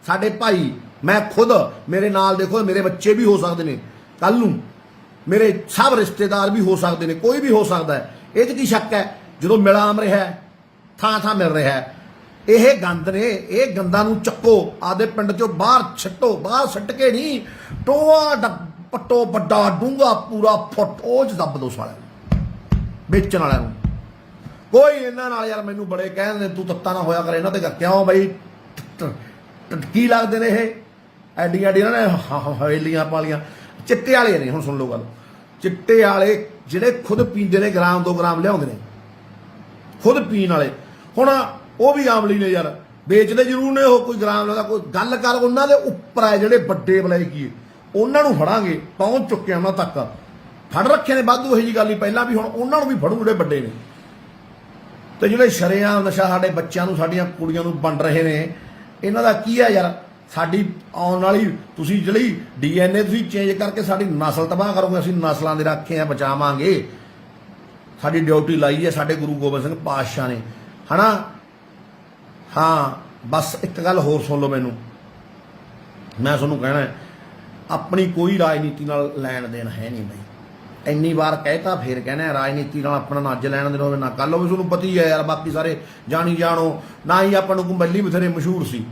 ਸਾਡੇ ਭਾਈ। ਮੈਂ ਖੁਦ, ਮੇਰੇ ਨਾਲ ਦੇਖੋ, ਮੇਰੇ ਬੱਚੇ ਵੀ ਹੋ ਸਕਦੇ ਨੇ ਕੱਲ ਨੂੰ, ਮੇਰੇ ਸਭ ਰਿਸ਼ਤੇਦਾਰ ਵੀ ਹੋ ਸਕਦੇ ਨੇ, ਕੋਈ ਵੀ ਹੋ ਸਕਦਾ ਹੈ। ਇਹ 'ਚ ਕੀ ਸ਼ੱਕ ਹੈ? ਜਦੋਂ ਮਿਲਾਮ ਰਿਹਾ, ਥਾਂ ਥਾਂ ਮਿਲ ਰਿਹਾ। ਇਹ ਗੰਦ ਨੇ, ਇਹ ਗੰਦਾਂ ਨੂੰ ਚੱਕੋ, ਆਦੇ ਪਿੰਡ 'ਚੋਂ ਬਾਹਰ ਛੱਟੋ। ਬਾਹਰ ਛੱਟ ਕੇ ਨਹੀਂ, ਟੋਆ ਪੱਟੋ, ਵੱਡਾ ਡੂੰਘਾ ਪੂਰਾ ਫੁੱਟ, ਉਹ 'ਚ ਦੱਬ ਦੋ ਸਾਲਿਆਂ ਨੂੰ, ਵੇਚਣ ਵਾਲਿਆਂ ਨੂੰ। ਕੋਈ ਇਹਨਾਂ ਨਾਲ ਯਾਰ ਮੈਨੂੰ ਬੜੇ ਕਹਿੰਦੇ ਤੂੰ ਤੱਤਾ ਨਾ ਹੋਇਆ ਕਰ ਇਹਨਾਂ ਤੇ। ਕਿਉਂ ਬਈ? ਕੀ ਲੱਗਦੇ ਨੇ ਇਹ? ਐਡੀਆਂ ਐਡੀਆਂ ਨੇ ਹਵੇਲੀਆਂ ਪਾਲੀਆਂ। ਚਿੱਟੇ ਵਾਲੇ ਨੇ। ਹੁਣ ਸੁਣ ਲਓ ਗੱਲ, ਚਿੱਟੇ ਵਾਲੇ ਜਿਹੜੇ ਖੁਦ ਪੀਂਦੇ ਨੇ, ਗ੍ਰਾਮ 2 ਗ੍ਰਾਮ ਲਿਆਉਂਦੇ ਨੇ, ਖੁਦ ਪੀਣ ਵਾਲੇ। ਹੁਣ ਉਹ ਵੀ ਆਮਲੀ ਨੇ ਯਾਰ, ਵੇਚਦੇ ਜ਼ਰੂਰ ਨੇ ਉਹ, ਕੋਈ ਗ੍ਰਾਮ ਦਾ ਕੋਈ ਗੱਲ ਕਰ। ਉਹਨਾਂ ਦੇ ਉੱਪਰ ਹੈ ਜਿਹੜੇ ਵੱਡੇ ਬਲੈਕੀ, ਉਹਨਾਂ ਨੂੰ ਫੜਾਂਗੇ। ਪਹੁੰਚ ਚੁੱਕੇ ਉਹਨਾਂ ਤੱਕ, ਫੜ ਰੱਖੇ ਨੇ ਵਾਧੂ। ਇਹੀ ਜੀ ਗੱਲ ਹੀ ਪਹਿਲਾਂ ਵੀ, ਹੁਣ ਉਹਨਾਂ ਨੂੰ ਵੀ ਫੜੂ ਜਿਹੜੇ ਵੱਡੇ ਨੇ। ਤੇ ਜਿਹੜੇ ਸ਼ਰੇਆਮ ਨਸ਼ਾ ਸਾਡੇ ਬੱਚਿਆਂ ਨੂੰ, ਸਾਡੀਆਂ ਕੁੜੀਆਂ ਨੂੰ ਵੰਡ ਰਹੇ ਨੇ, ਇਹਨਾਂ ਦਾ ਕੀ ਹੈ ਯਾਰ? ਸਾਡੀ ਆਉਣ ਵਾਲੀ, ਤੁਸੀਂ ਜਿਹੜੀ DNA ਤੁਸੀਂ ਚੇਂਜ ਕਰਕੇ ਸਾਡੀ ਨਸਲ ਤਬਾਹ ਕਰੋਗੇ। ਅਸੀਂ ਨਸਲਾਂ ਦੇ ਰੱਖੇ ਆ, ਬਚਾਵਾਂਗੇ। ਸਾਡੀ ਡਿਊਟੀ ਲਾਈ ਹੈ ਸਾਡੇ ਗੁਰੂ ਗੋਬਿੰਦ ਸਿੰਘ ਪਾਤਸ਼ਾਹ ਨੇ, ਹਨਾ। ਹਾਂ ਬਸ ਇੱਕ ਗੱਲ ਹੋਰ ਸੁਣ ਲਓ ਮੈਨੂੰ, ਮੈਂ ਤੁਹਾਨੂੰ ਕਹਿਣਾ, ਆਪਣੀ ਕੋਈ ਰਾਜਨੀਤੀ ਨਾਲ ਲੈਣ ਦੇਣ ਹੈ ਨਹੀਂ ਬਈ। ਇੰਨੀ ਵਾਰ ਕਹਿਤਾ ਫੇਰ ਕਹਿਣਾ, ਰਾਜਨੀਤੀ ਨਾਲ ਆਪਣਾ ਨਾ ਅੱਜ ਲੈਣ ਦੇਣ ਹੋਵੇ ਨਾ ਕੱਲ ਹੋਵੇ। ਤੁਹਾਨੂੰ ਪਤਾ ਹੀ ਹੈ ਯਾਰ, ਬਾਕੀ ਸਾਰੇ ਜਾਣੀ ਜਾਣੋ ਨਾ ਹੀ। ਆਪਾਂ ਨੂੰ ਕੁੰਬਲੀ ਬਥੇਰੇ ਮਸ਼ਹੂਰ ਸੀ,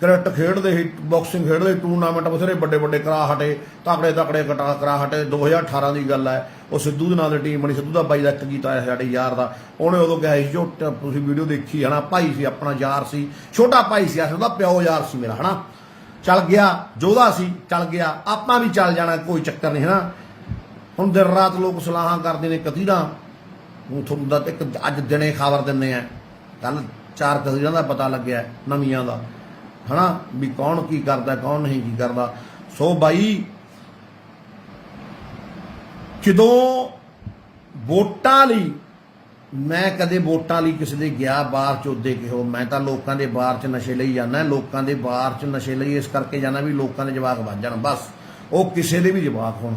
ਕ੍ਰਿਕਟ ਖੇਡਦੇ ਸੀ, ਬਾਕਸਿੰਗ ਖੇਡਦੇ, ਟੂਰਨਾਮੈਂਟ ਬਥੇਰੇ ਵੱਡੇ ਵੱਡੇ ਕਰਾ ਹਟੇ, ਤਕੜੇ ਤਕੜੇ ਕਰਾ ਹਟੇ। 2018 ਦੀ ਗੱਲ ਹੈ, ਉਹ ਸਿੱਧੂ ਦੇ ਨਾਂ ਦੀ ਟੀਮ ਬਣੀ। ਸਿੱਧੂ ਦਾ ਬਾਈ ਦਾ ਇੱਕ ਗੀਤ ਆਇਆ ਸਾਡੇ ਯਾਰ ਦਾ, ਉਹਨੇ ਉਦੋਂ ਕਿਹਾ ਸੀ, ਜੋ ਤੁਸੀਂ ਵੀਡੀਓ ਦੇਖੀ ਹੈ ਨਾ, ਭਾਈ ਸੀ ਆਪਣਾ, ਯਾਰ ਸੀ, ਛੋਟਾ ਭਾਈ ਸੀ, ਉਹਦਾ ਪਿਓ ਯਾਰ ਸੀ ਮੇਰਾ, ਹਨਾ। ਚੱਲ ਗਿਆ, ਜੋਧਾ ਸੀ, ਚੱਲ ਗਿਆ, ਆਪਾਂ ਵੀ ਚੱਲ ਜਾਣਾ, ਕੋਈ ਚੱਕਰ ਨਹੀਂ, ਹਨਾ। ਹੁਣ ਦਿਨ ਰਾਤ ਲੋਕ ਸਲਾਹਾਂ ਕਰਦੇ ਨੇ ਕਤੀਰਾਂ। ਹੁਣ ਤੁਹਾਨੂੰ ਦਾ ਇੱਕ ਅੱਜ ਦਿਨੇ ਖਬਰ ਦਿੰਦੇ ਆ, ਕੱਲ 4 ਕਤੀਰਾਂ ਦਾ ਪਤਾ ਲੱਗਿਆ ਨਵੀਆਂ ਦਾ, ਹਨਾ, ਵੀ ਕੌਣ ਕੀ ਕਰਦਾ, ਕੌਣ ਨਹੀਂ ਕੀ ਕਰਦਾ। ਸੋ ਬਾਈ, ਜਦੋਂ ਵੋਟਾਂ ਲਈ, ਮੈਂ ਕਦੇ ਵੋਟਾਂ ਲਈ ਕਿਸੇ ਦੇ ਗਿਆ ਬਾਹਰ ਚੋਦੇ ਕਿਹੋ, ਮੈਂ ਤਾਂ ਲੋਕਾਂ ਦੇ ਬਾਹਰ 'ਚ ਨਸ਼ੇ ਲਈ ਜਾਂਦਾ। ਲੋਕਾਂ ਦੇ ਬਾਹਰ 'ਚ ਨਸ਼ੇ ਲਈ ਇਸ ਕਰਕੇ ਜਾਂਦਾ ਵੀ ਲੋਕਾਂ ਦੇ ਜਵਾਕ ਵੱਜ ਜਾਣ, ਬਸ। ਉਹ ਕਿਸੇ ਦੇ ਵੀ ਜਵਾਕ ਹੋਣ,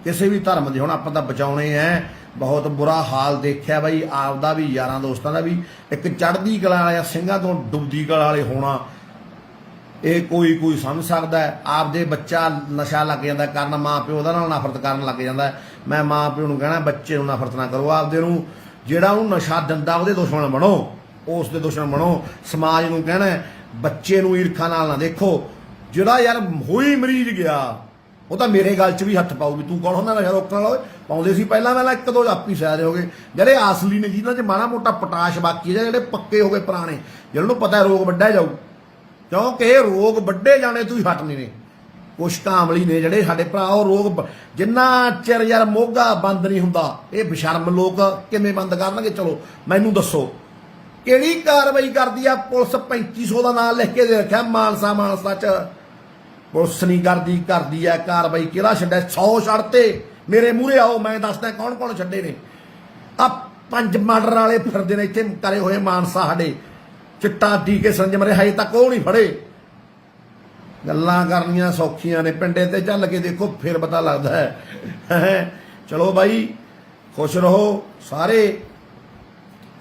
ਕਿਸੇ ਵੀ ਧਰਮ ਦੇ ਹੁਣ, ਆਪਾਂ ਤਾਂ ਬਚਾਉਣੇ ਐ। ਬਹੁਤ ਬੁਰਾ ਹਾਲ ਦੇਖਿਆ ਬਾਈ, ਆਪਦਾ ਵੀ, ਯਾਰਾਂ ਦੋਸਤਾਂ ਦਾ ਵੀ। ਇੱਕ ਚੜ੍ਹਦੀ ਕਲਾ ਵਾਲਿਆ ਸਿੰਘਾਂ ਤੋਂ ਡੁੱਬਦੀ ਕਲਾ ਵਾਲੇ ਹੋਣਾ, ਇਹ ਕੋਈ ਸਮਝ ਸਕਦਾ ਹੈ। ਆਪਦੇ ਬੱਚਾ ਨਸ਼ਾ ਲੱਗ ਜਾਂਦਾ ਕਾਰਨ ਮਾਂ ਪਿਓ ਉਹਦਾ ਨਾਲ ਨਫ਼ਰਤ ਕਰਨ ਲੱਗ ਜਾਂਦਾ। ਮੈਂ ਮਾਂ ਪਿਓ ਨੂੰ ਕਹਿਣਾ, ਬੱਚੇ ਨੂੰ ਨਫ਼ਰਤ ਨਾ ਕਰੋ, ਆਪਦੇ ਨੂੰ ਜਿਹੜਾ ਉਹਨੂੰ ਨਸ਼ਾ ਦਿੰਦਾ ਉਹਦੇ ਦੁਸ਼ਮਣ ਬਣੋ, ਉਸ ਦੇ ਦੁਸ਼ਮਣ ਬਣੋ। ਸਮਾਜ ਨੂੰ ਕਹਿਣਾ ਬੱਚੇ ਨੂੰ ਈਰਖਾ ਨਾਲ ਨਾ ਦੇਖੋ। ਜਿਹੜਾ ਯਾਰ ਹੋਈ ਮਰੀਜ਼ ਗਿਆ ਉਹ ਤਾਂ ਮੇਰੇ ਗੱਲ 'ਚ ਵੀ ਹੱਥ ਪਾਊ ਵੀ ਤੂੰ ਕੌਣ ਹੁੰਦਾ ਨਸ਼ਾ ਰੋਕਣ ਵਾਲਾ। ਪਾਉਂਦੇ ਸੀ ਪਹਿਲਾਂ ਇੱਕ ਦੋ ਆਪੀ ਸਾਇਦ ਹੋ ਗਏ। ਜਿਹੜੇ ਅਸਲੀ ਨੇ ਜਿਨ੍ਹਾਂ 'ਚ ਮਾੜਾ ਮੋਟਾ ਪੋਟਾਸ਼ ਬਾਕੀ ਹੈ, ਜਿਹੜੇ ਪੱਕੇ ਹੋ ਗਏ ਪੁਰਾਣੇ, ਜਿਹਨਾਂ ਨੂੰ ਪਤਾ ਰੋਗ ਵੱਢਿਆ ਜਾਊ, ਕਿਉਂਕਿ ਇਹ ਰੋਗ ਵੱਢੇ ਜਾਣੇ ਤੂੰ ਹੀ ਹਟਨੇ ਨੇ। ਕੁਛ ਕਾਮਲੀ ਨੇ ਜਿਹੜੇ ਸਾਡੇ ਭਰਾ, ਉਹ ਰੋਗ ਜਿੰਨਾ ਚਿਰ ਯਾਰ ਮੋਗਾ ਬੰਦ ਨਹੀਂ ਹੁੰਦਾ, ਇਹ ਬੇਸ਼ਰਮ ਲੋਕ ਕਿਵੇਂ ਬੰਦ ਕਰਨਗੇ? ਚਲੋ ਮੈਨੂੰ ਦੱਸੋ ਕਿਹੜੀ ਕਾਰਵਾਈ ਕਰਦੀ ਆ ਪੁਲਿਸ? 3500 ਦਾ ਨਾਂ ਲਿਖ ਕੇ ਦੇ ਰੱਖਿਆ ਮਾਨਸਾ 'ਚ। ਪੁਲਿਸ ਨਹੀਂ ਕਰਦੀ ਆ ਕਾਰਵਾਈ। ਕਿਹੜਾ ਛੱਡਿਆ? 100 ਛੱਡਤੇ। ਮੇਰੇ ਮੂਹਰੇ ਆਓ, ਮੈਂ ਦੱਸਦਾ ਕੌਣ ਕੌਣ ਛੱਡੇ ਨੇ। ਆ 5 ਮਰਡਰ ਵਾਲੇ ਫਿਰਦੇ ਨੇ ਇੱਥੇ ਕਰੇ ਹੋਏ ਮਾਨਸਾ ਸਾਡੇ, ਚਿੱਟਾ ਟੀਕੇ ਸੰਜਮ ਰਹੇ, ਹਜੇ ਤੱਕ ਉਹ ਨਹੀਂ ਫੜੇ। ਗੱਲਾਂ ਕਰਨੀਆਂ ਸੌਖੀਆਂ ਨੇ, ਪਿੰਡੇ ਤੇ ਚੱਲ ਕੇ ਦੇਖੋ ਫਿਰ ਪਤਾ ਲੱਗਦਾ ਹੈ। ਚਲੋ ਬਾਈ, ਖੁਸ਼ ਰਹੋ ਸਾਰੇ,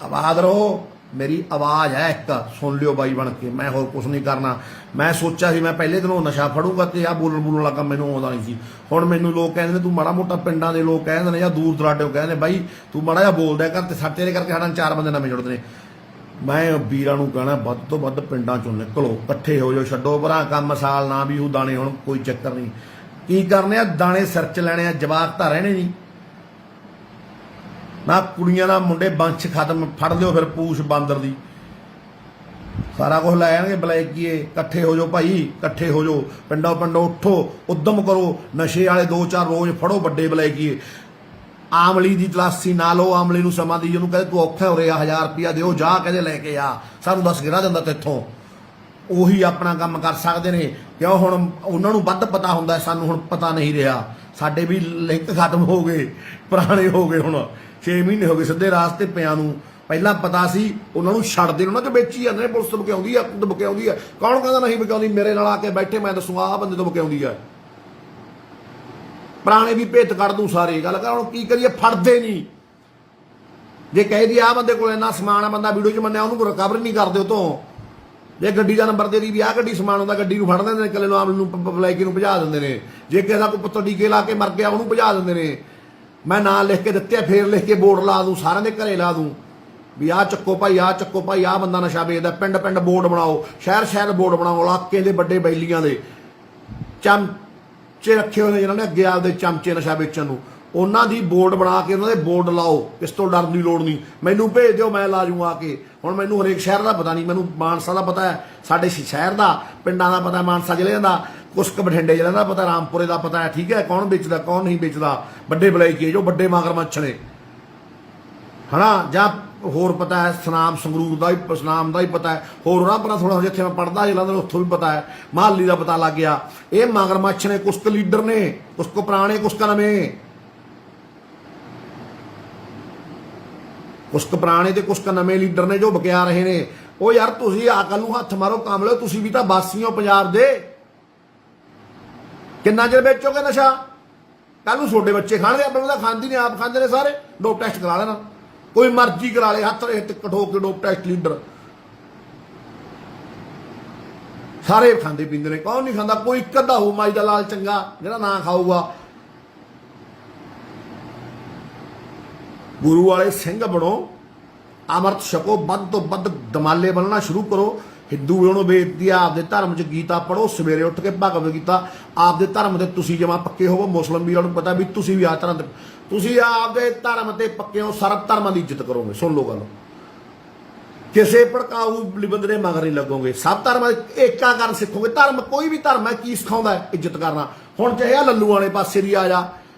ਆਬਾਦ ਰਹੋ। ਮੇਰੀ ਆਵਾਜ਼ ਹੈ ਇੱਕ, ਸੁਣ ਲਿਓ ਬਾਈ ਬਣ ਕੇ। ਮੈਂ ਹੋਰ ਕੁਛ ਨਹੀਂ ਕਰਨਾ। ਮੈਂ ਸੋਚਿਆ ਸੀ ਮੈਂ ਪਹਿਲੇ ਦਿਨੋਂ ਨਸ਼ਾ ਫੜੂਗਾ ਤੇ ਆ ਬੋਲਣ ਵਾਲਾ ਕੰਮ ਮੈਨੂੰ ਆਉਂਦਾ ਨਹੀਂ ਸੀ। ਹੁਣ ਮੈਨੂੰ ਲੋਕ ਕਹਿੰਦੇ ਨੇ ਤੂੰ ਮਾੜਾ ਮੋਟਾ, ਪਿੰਡਾਂ ਦੇ ਲੋਕ ਕਹਿੰਦੇ ਨੇ ਜਾਂ ਦੂਰ ਦਰਾਡੇ ਕਹਿੰਦੇ ਨੇ ਬਾਈ ਤੂੰ ਮਾੜਾ ਜਿਹਾ ਬੋਲਦਾ ਕਰ, ਤੇ ਤੇਰੇ ਕਰਕੇ ਸਾਡਾ 4 ਬੰਦੇ ਨਵੇਂ ਜੁੜਦੇ ਨੇ। ਮੈਂ ਵੀਰਾਂ ਨੂੰ ਕਹਿਣਾ ਵੱਧ ਤੋਂ ਵੱਧ ਪਿੰਡਾਂ ਚੋਂ ਨਿਕਲੋ, ਇਕੱਠੇ ਹੋ ਜਾਓ, ਛੱਡੋ ਭਰਾ ਕੰਮ। ਸਾਲ ਨਾ ਵੀ ਉਹ ਦਾਣੇ, ਹੁਣ ਕੋਈ ਚੱਕਰ ਨਹੀਂ। ਕੀ ਕਰਨੇ ਆ ਦਾਣੇ ਸਿਰ 'ਚ ਲੈਣੇ ਆ, ਜਵਾਕ ਤਾਂ ਰਹਿਣੇ ਨਹੀਂ ਨਾ। ਕੁੜੀਆਂ ਦਾ ਮੁੰਡੇ ਬੰਸ਼ ਖਤਮ, ਫੜ ਲਿਓ ਫਿਰ ਪੂਛ ਬਾਂਦਰ ਦੀ, ਸਾਰਾ ਕੁਝ ਲੈ ਜਾਣਗੇ ਬਲੈਕੀਏ। ਇਕੱਠੇ ਹੋ ਜਾਓ ਭਾਈ, ਇਕੱਠੇ ਹੋ ਜਾਓ, ਪਿੰਡੋਂ ਉੱਠੋ, ਉਦਮ ਕਰੋ। ਨਸ਼ੇ ਵਾਲੇ 2-4 ਰੋਜ਼ ਫੜੋ ਵੱਡੇ ਬਲੈਕੀਏ। ਆਮਲੀ ਦੀ ਤਲਾਸ਼ੀ ਨਾ ਲਓ, ਆਮਲੀ ਨੂੰ ਸਮਾਂ ਦੀ, ਉਹਨੂੰ ਕਹਿੰਦੇ ਤੂੰ ਔਖਾ ਹੋ ਰਿਹਾ 1000 ਰੁਪਇਆ ਦਿਓ, ਜਾ ਕਹਿੰਦੇ ਲੈ ਕੇ ਆ, ਸਾਨੂੰ 10 ਗਿਰਾ ਦਿੰਦਾ ਤੇਥੋਂ। ਉਹੀ ਆਪਣਾ ਕੰਮ ਕਰ ਸਕਦੇ ਨੇ, ਕਿਉਂ? ਹੁਣ ਉਹਨਾਂ ਨੂੰ ਵੱਧ ਪਤਾ ਹੁੰਦਾ, ਸਾਨੂੰ ਹੁਣ ਪਤਾ ਨਹੀਂ ਰਿਹਾ। ਸਾਡੇ ਵੀ ਲਿੰਕ ਖਤਮ ਹੋ ਗਏ, ਪੁਰਾਣੇ ਹੋ ਗਏ। ਹੁਣ 6 ਮਹੀਨੇ ਹੋ ਗਏ ਸਿੱਧੇ ਰਾਸਤੇ ਪਿਆਂ ਨੂੰ। ਪਹਿਲਾਂ ਪਤਾ ਸੀ, ਉਹਨਾਂ ਨੂੰ ਛੱਡਦੇ, ਉਹਨਾਂ 'ਚ ਵੇਚੀ ਜਾਂਦੇ ਨੇ। ਪੁਲਿਸ ਤੋਂ ਬਕਿਆਉਂਦੀ ਆ, ਬਕਿਆਉਂਦੀ ਆ। ਕੌਣ ਕਹਿੰਦਾ ਨਹੀਂ ਬਕਿਆਉਂਦੀ? ਮੇਰੇ ਨਾਲ ਆ ਕੇ ਬੈਠੇ, ਮੈਂ ਦੱਸੂਗਾ ਆਹ ਬੰਦੇ ਤੋਂ ਬਕਿਆਉਂਦੀ ਆ। ਪੁਰਾਣੇ ਵੀ ਭੇਤ ਕੱਢ ਦੂੰ ਸਾਰੇ। ਗੱਲ ਕਰ, ਹੁਣ ਕੀ ਕਰੀਏ? ਫੜਦੇ ਨਹੀਂ। ਜੇ ਕਹਿ ਦੀ ਆਹ ਬੰਦੇ ਕੋਲ ਇੰਨਾ ਸਮਾਨ ਆ, ਬੰਦਾ ਵੀਡੀਓ 'ਚ ਮੰਨਿਆ, ਉਹਨੂੰ ਰਿਕਵਰ ਨਹੀਂ ਕਰਦੇ ਉਹ ਤੋਂ। ਜੇ ਗੱਡੀ ਦਾ ਨੰਬਰ ਦੇ ਦੀ ਵੀ ਆਹ ਗੱਡੀ ਸਮਾਨ ਹੁੰਦਾ, ਗੱਡੀ ਨੂੰ ਫੜ ਲੈਂਦੇ ਨੇ, ਇਕੱਲੇ ਨੂੰ ਆਮ ਨੂੰ ਬਲੈਕੀ ਨੂੰ ਭਜਾ ਦਿੰਦੇ ਨੇ। ਜੇ ਕਿਸੇ ਦਾ ਕੋਈ ਪੁੱਤ ਟੀਕੇ ਲਾ ਕੇ ਮਰ ਗਿਆ, ਉਹਨੂੰ ਭਜਾ ਦਿੰਦੇ ਨੇ। ਮੈਂ ਨਾਂ ਲਿਖ ਕੇ ਦਿੱਤੇ, ਫੇਰ ਲਿਖ ਕੇ ਬੋਰਡ ਲਾ ਦੂੰ, ਸਾਰਿਆਂ ਦੇ ਘਰੇ ਲਾ ਦੂੰ ਵੀ ਆਹ ਚੱਕੋ ਭਾਈ, ਆਹ ਚੱਕੋ ਭਾਈ, ਆਹ ਬੰਦਾ ਨਸ਼ਾ ਵੇਚਦਾ। ਪਿੰਡ ਪਿੰਡ ਬੋਰਡ ਬਣਾਓ, ਸ਼ਹਿਰ ਬੋਰਡ ਬਣਾਓ, ਇਲਾਕੇ ਦੇ ਵੱਡੇ ਬੈਲੀਆਂ ਦੇ ਚਮਚੇ ਰੱਖੇ ਹੋਏ ਨੇ ਜਿਹਨਾਂ ਨੇ ਅੱਗੇ ਆਪਦੇ ਚਮਚੇ ਨਸ਼ਾ ਵੇਚਣ ਨੂੰ, ਉਹਨਾਂ ਦੀ ਬੋਰਡ ਬਣਾ ਕੇ ਉਹਨਾਂ ਦੇ ਬੋਰਡ ਲਾਓ। ਕਿਸ ਤੋਂ ਡਰਨ ਦੀ ਲੋੜ ਨਹੀਂ। ਮੈਨੂੰ ਭੇਜ ਦਿਓ, ਮੈਂ ਲਾ ਜੂੰ ਆ ਕੇ। ਹੁਣ ਮੈਨੂੰ ਹਰੇਕ ਸ਼ਹਿਰ ਦਾ ਪਤਾ ਨਹੀਂ, ਮੈਨੂੰ ਮਾਨਸਾ ਦਾ ਪਤਾ ਹੈ, ਸਾਡੇ ਸ਼ਹਿਰ ਦਾ, ਪਿੰਡਾਂ ਦਾ ਪਤਾ, ਮਾਨਸਾ ਜ਼ਿਲ੍ਹੇ ਦਾ, ਕੁਛ ਕੁ ਬਠਿੰਡੇ ਜ਼ਿਲ੍ਹੇ ਦਾ ਪਤਾ, ਰਾਮਪੁਰੇ ਦਾ ਪਤਾ ਹੈ। ਠੀਕ ਹੈ, ਕੌਣ ਵੇਚਦਾ ਕੌਣ ਨਹੀਂ ਵੇਚਦਾ। ਵੱਡੇ ਬਲੈਕੀ ਜੋ ਵੱਡੇ ਮਗਰਮੱਛ ਨੇ, ਹਨਾ, ਜਾਂ ਹੋਰ ਪਤਾ ਹੈ ਸਨਾਮ ਸੰਗਰੂਰ ਦਾ ਵੀ, ਸਨਾਮ ਦਾ ਹੀ ਪਤਾ ਹੈ। ਹੋਰ ਉਹਨਾਂ ਪਰ ਥੋੜਾ ਜਿੱਥੇ ਮੈਂ ਪੜ੍ਹਦਾ ਜਲੰਧਰ, ਉੱਥੋਂ ਵੀ ਪਤਾ ਹੈ। ਮਹਾਲੀ ਦਾ ਪਤਾ ਲੱਗ ਗਿਆ। ਇਹ ਮਗਰਮੱਛ ਨੇ, ਕੁਛ ਕੁ ਲੀਡਰ ਨੇ, ਕੁਛ ਕੁ ਪੁਰਾਣੇ, ਕੁਛ ਕੁ ਨਵੇਂ, ਕੁਛ ਕੁ ਪੁਰਾਣੇ ਤੇ ਕੁਛ ਕੁ ਨਵੇਂ ਲੀਡਰ ਨੇ ਜੋ ਬਕਿਆ ਰਹੇ ਨੇ। ਉਹ ਯਾਰ ਤੁਸੀਂ ਅਕਲ ਨੂੰ ਹੱਥ ਮਾਰੋ, ਕੰਮ ਲਿਓ। ਤੁਸੀਂ ਵੀ ਤਾਂ ਵਾਸੀ ਹੋ ਪੰਜਾਬ ਦੇ। ਕਿੰਨਾ ਚਿਰ ਵੇਚੋਗੇ ਨਸ਼ਾ? ਕੱਲ ਨੂੰ ਛੋਟੇ ਬੱਚੇ ਖਾਣਗੇ, ਆਪਣੇ ਤਾਂ ਖਾਂਦੀ ਨਹੀਂ, ਆਪ ਖਾਂਦੇ ਨੇ ਸਾਰੇ। ਡੋਪ ਟੈਸਟ ਕਰਾ ਲੈਣਾ, ਕੋਈ ਮਰਜ਼ੀ ਕਰਾ ਲੇ, ਹੱਥ ਕਠੋ ਕੇ ਡੋਪ ਟੈਸਟ। ਲੀਡਰ ਸਾਰੇ ਖਾਂਦੇ ਪੀਂਦੇ ਨੇ, ਕੌਣ ਨਹੀਂ ਖਾਂਦਾ? ਕੋਈ ਇੱਕ ਅੱਧਾ ਹੋ ਮਾਈ ਦਾ ਲਾਲ ਚੰਗਾ ਜਿਹੜਾ ਨਾ ਖਾਊਗਾ। ਗੁਰੂ ਵਾਲੇ ਸਿੰਘ ਬਣੋ, ਅੰਮ੍ਰਿਤ ਛਕੋ, ਵੱਧ ਤੋਂ ਵੱਧ ਦਮਾਲੇ ਬਣਨਾ ਸ਼ੁਰੂ ਕਰੋ। ਹਿੰਦੂ ਉਹਨੂੰ ਬੇਨਤੀ ਆ, ਆਪਦੇ ਧਰਮ 'ਚ ਗੀਤਾ ਪੜੋ, ਸਵੇਰੇ ਉੱਠ ਕੇ ਭਗਵਦ ਗੀਤਾ। ਆਪਦੇ ਧਰਮ ਦੇ ਤੁਸੀਂ ਜਮਾ ਪੱਕੇ ਹੋਵੋ। ਮੁਸਲਿਮ ਵੀਰਾਂ ਨੂੰ ਪਤਾ ਵੀ ਤੁਸੀਂ ਵੀ ਆ ਧਰਮ ਤੇ, ਤੁਸੀਂ ਆਪਦੇ ਧਰਮ ਤੇ ਪੱਕੇ ਹੋ, ਸਰਬ ਧਰਮਾਂ ਦੀ ਇੱਜ਼ਤ ਕਰੋਗੇ। ਸੁਣ ਲਓ ਗੱਲ, ਕਿਸੇ ਭੜਕਾਊ ਬੰਦੇ ਦੇ ਮਗਰ ਨਹੀਂ ਲੱਗੋਗੇ। ਸਭ ਧਰਮਾਂ ਏਕਾ ਕਰਨ ਸਿੱਖੋਗੇ। ਧਰਮ ਕੋਈ ਵੀ ਧਰਮ ਹੈ ਕੀ ਸਿਖਾਉਂਦਾ ਹੈ? ਇੱਜ਼ਤ ਕਰਨਾ। ਹੁਣ ਚਾਹੇ ਆ ਲੱਲੂ ਵਾਲੇ ਪਾਸੇ ਦੀ ਆ ਜਾ,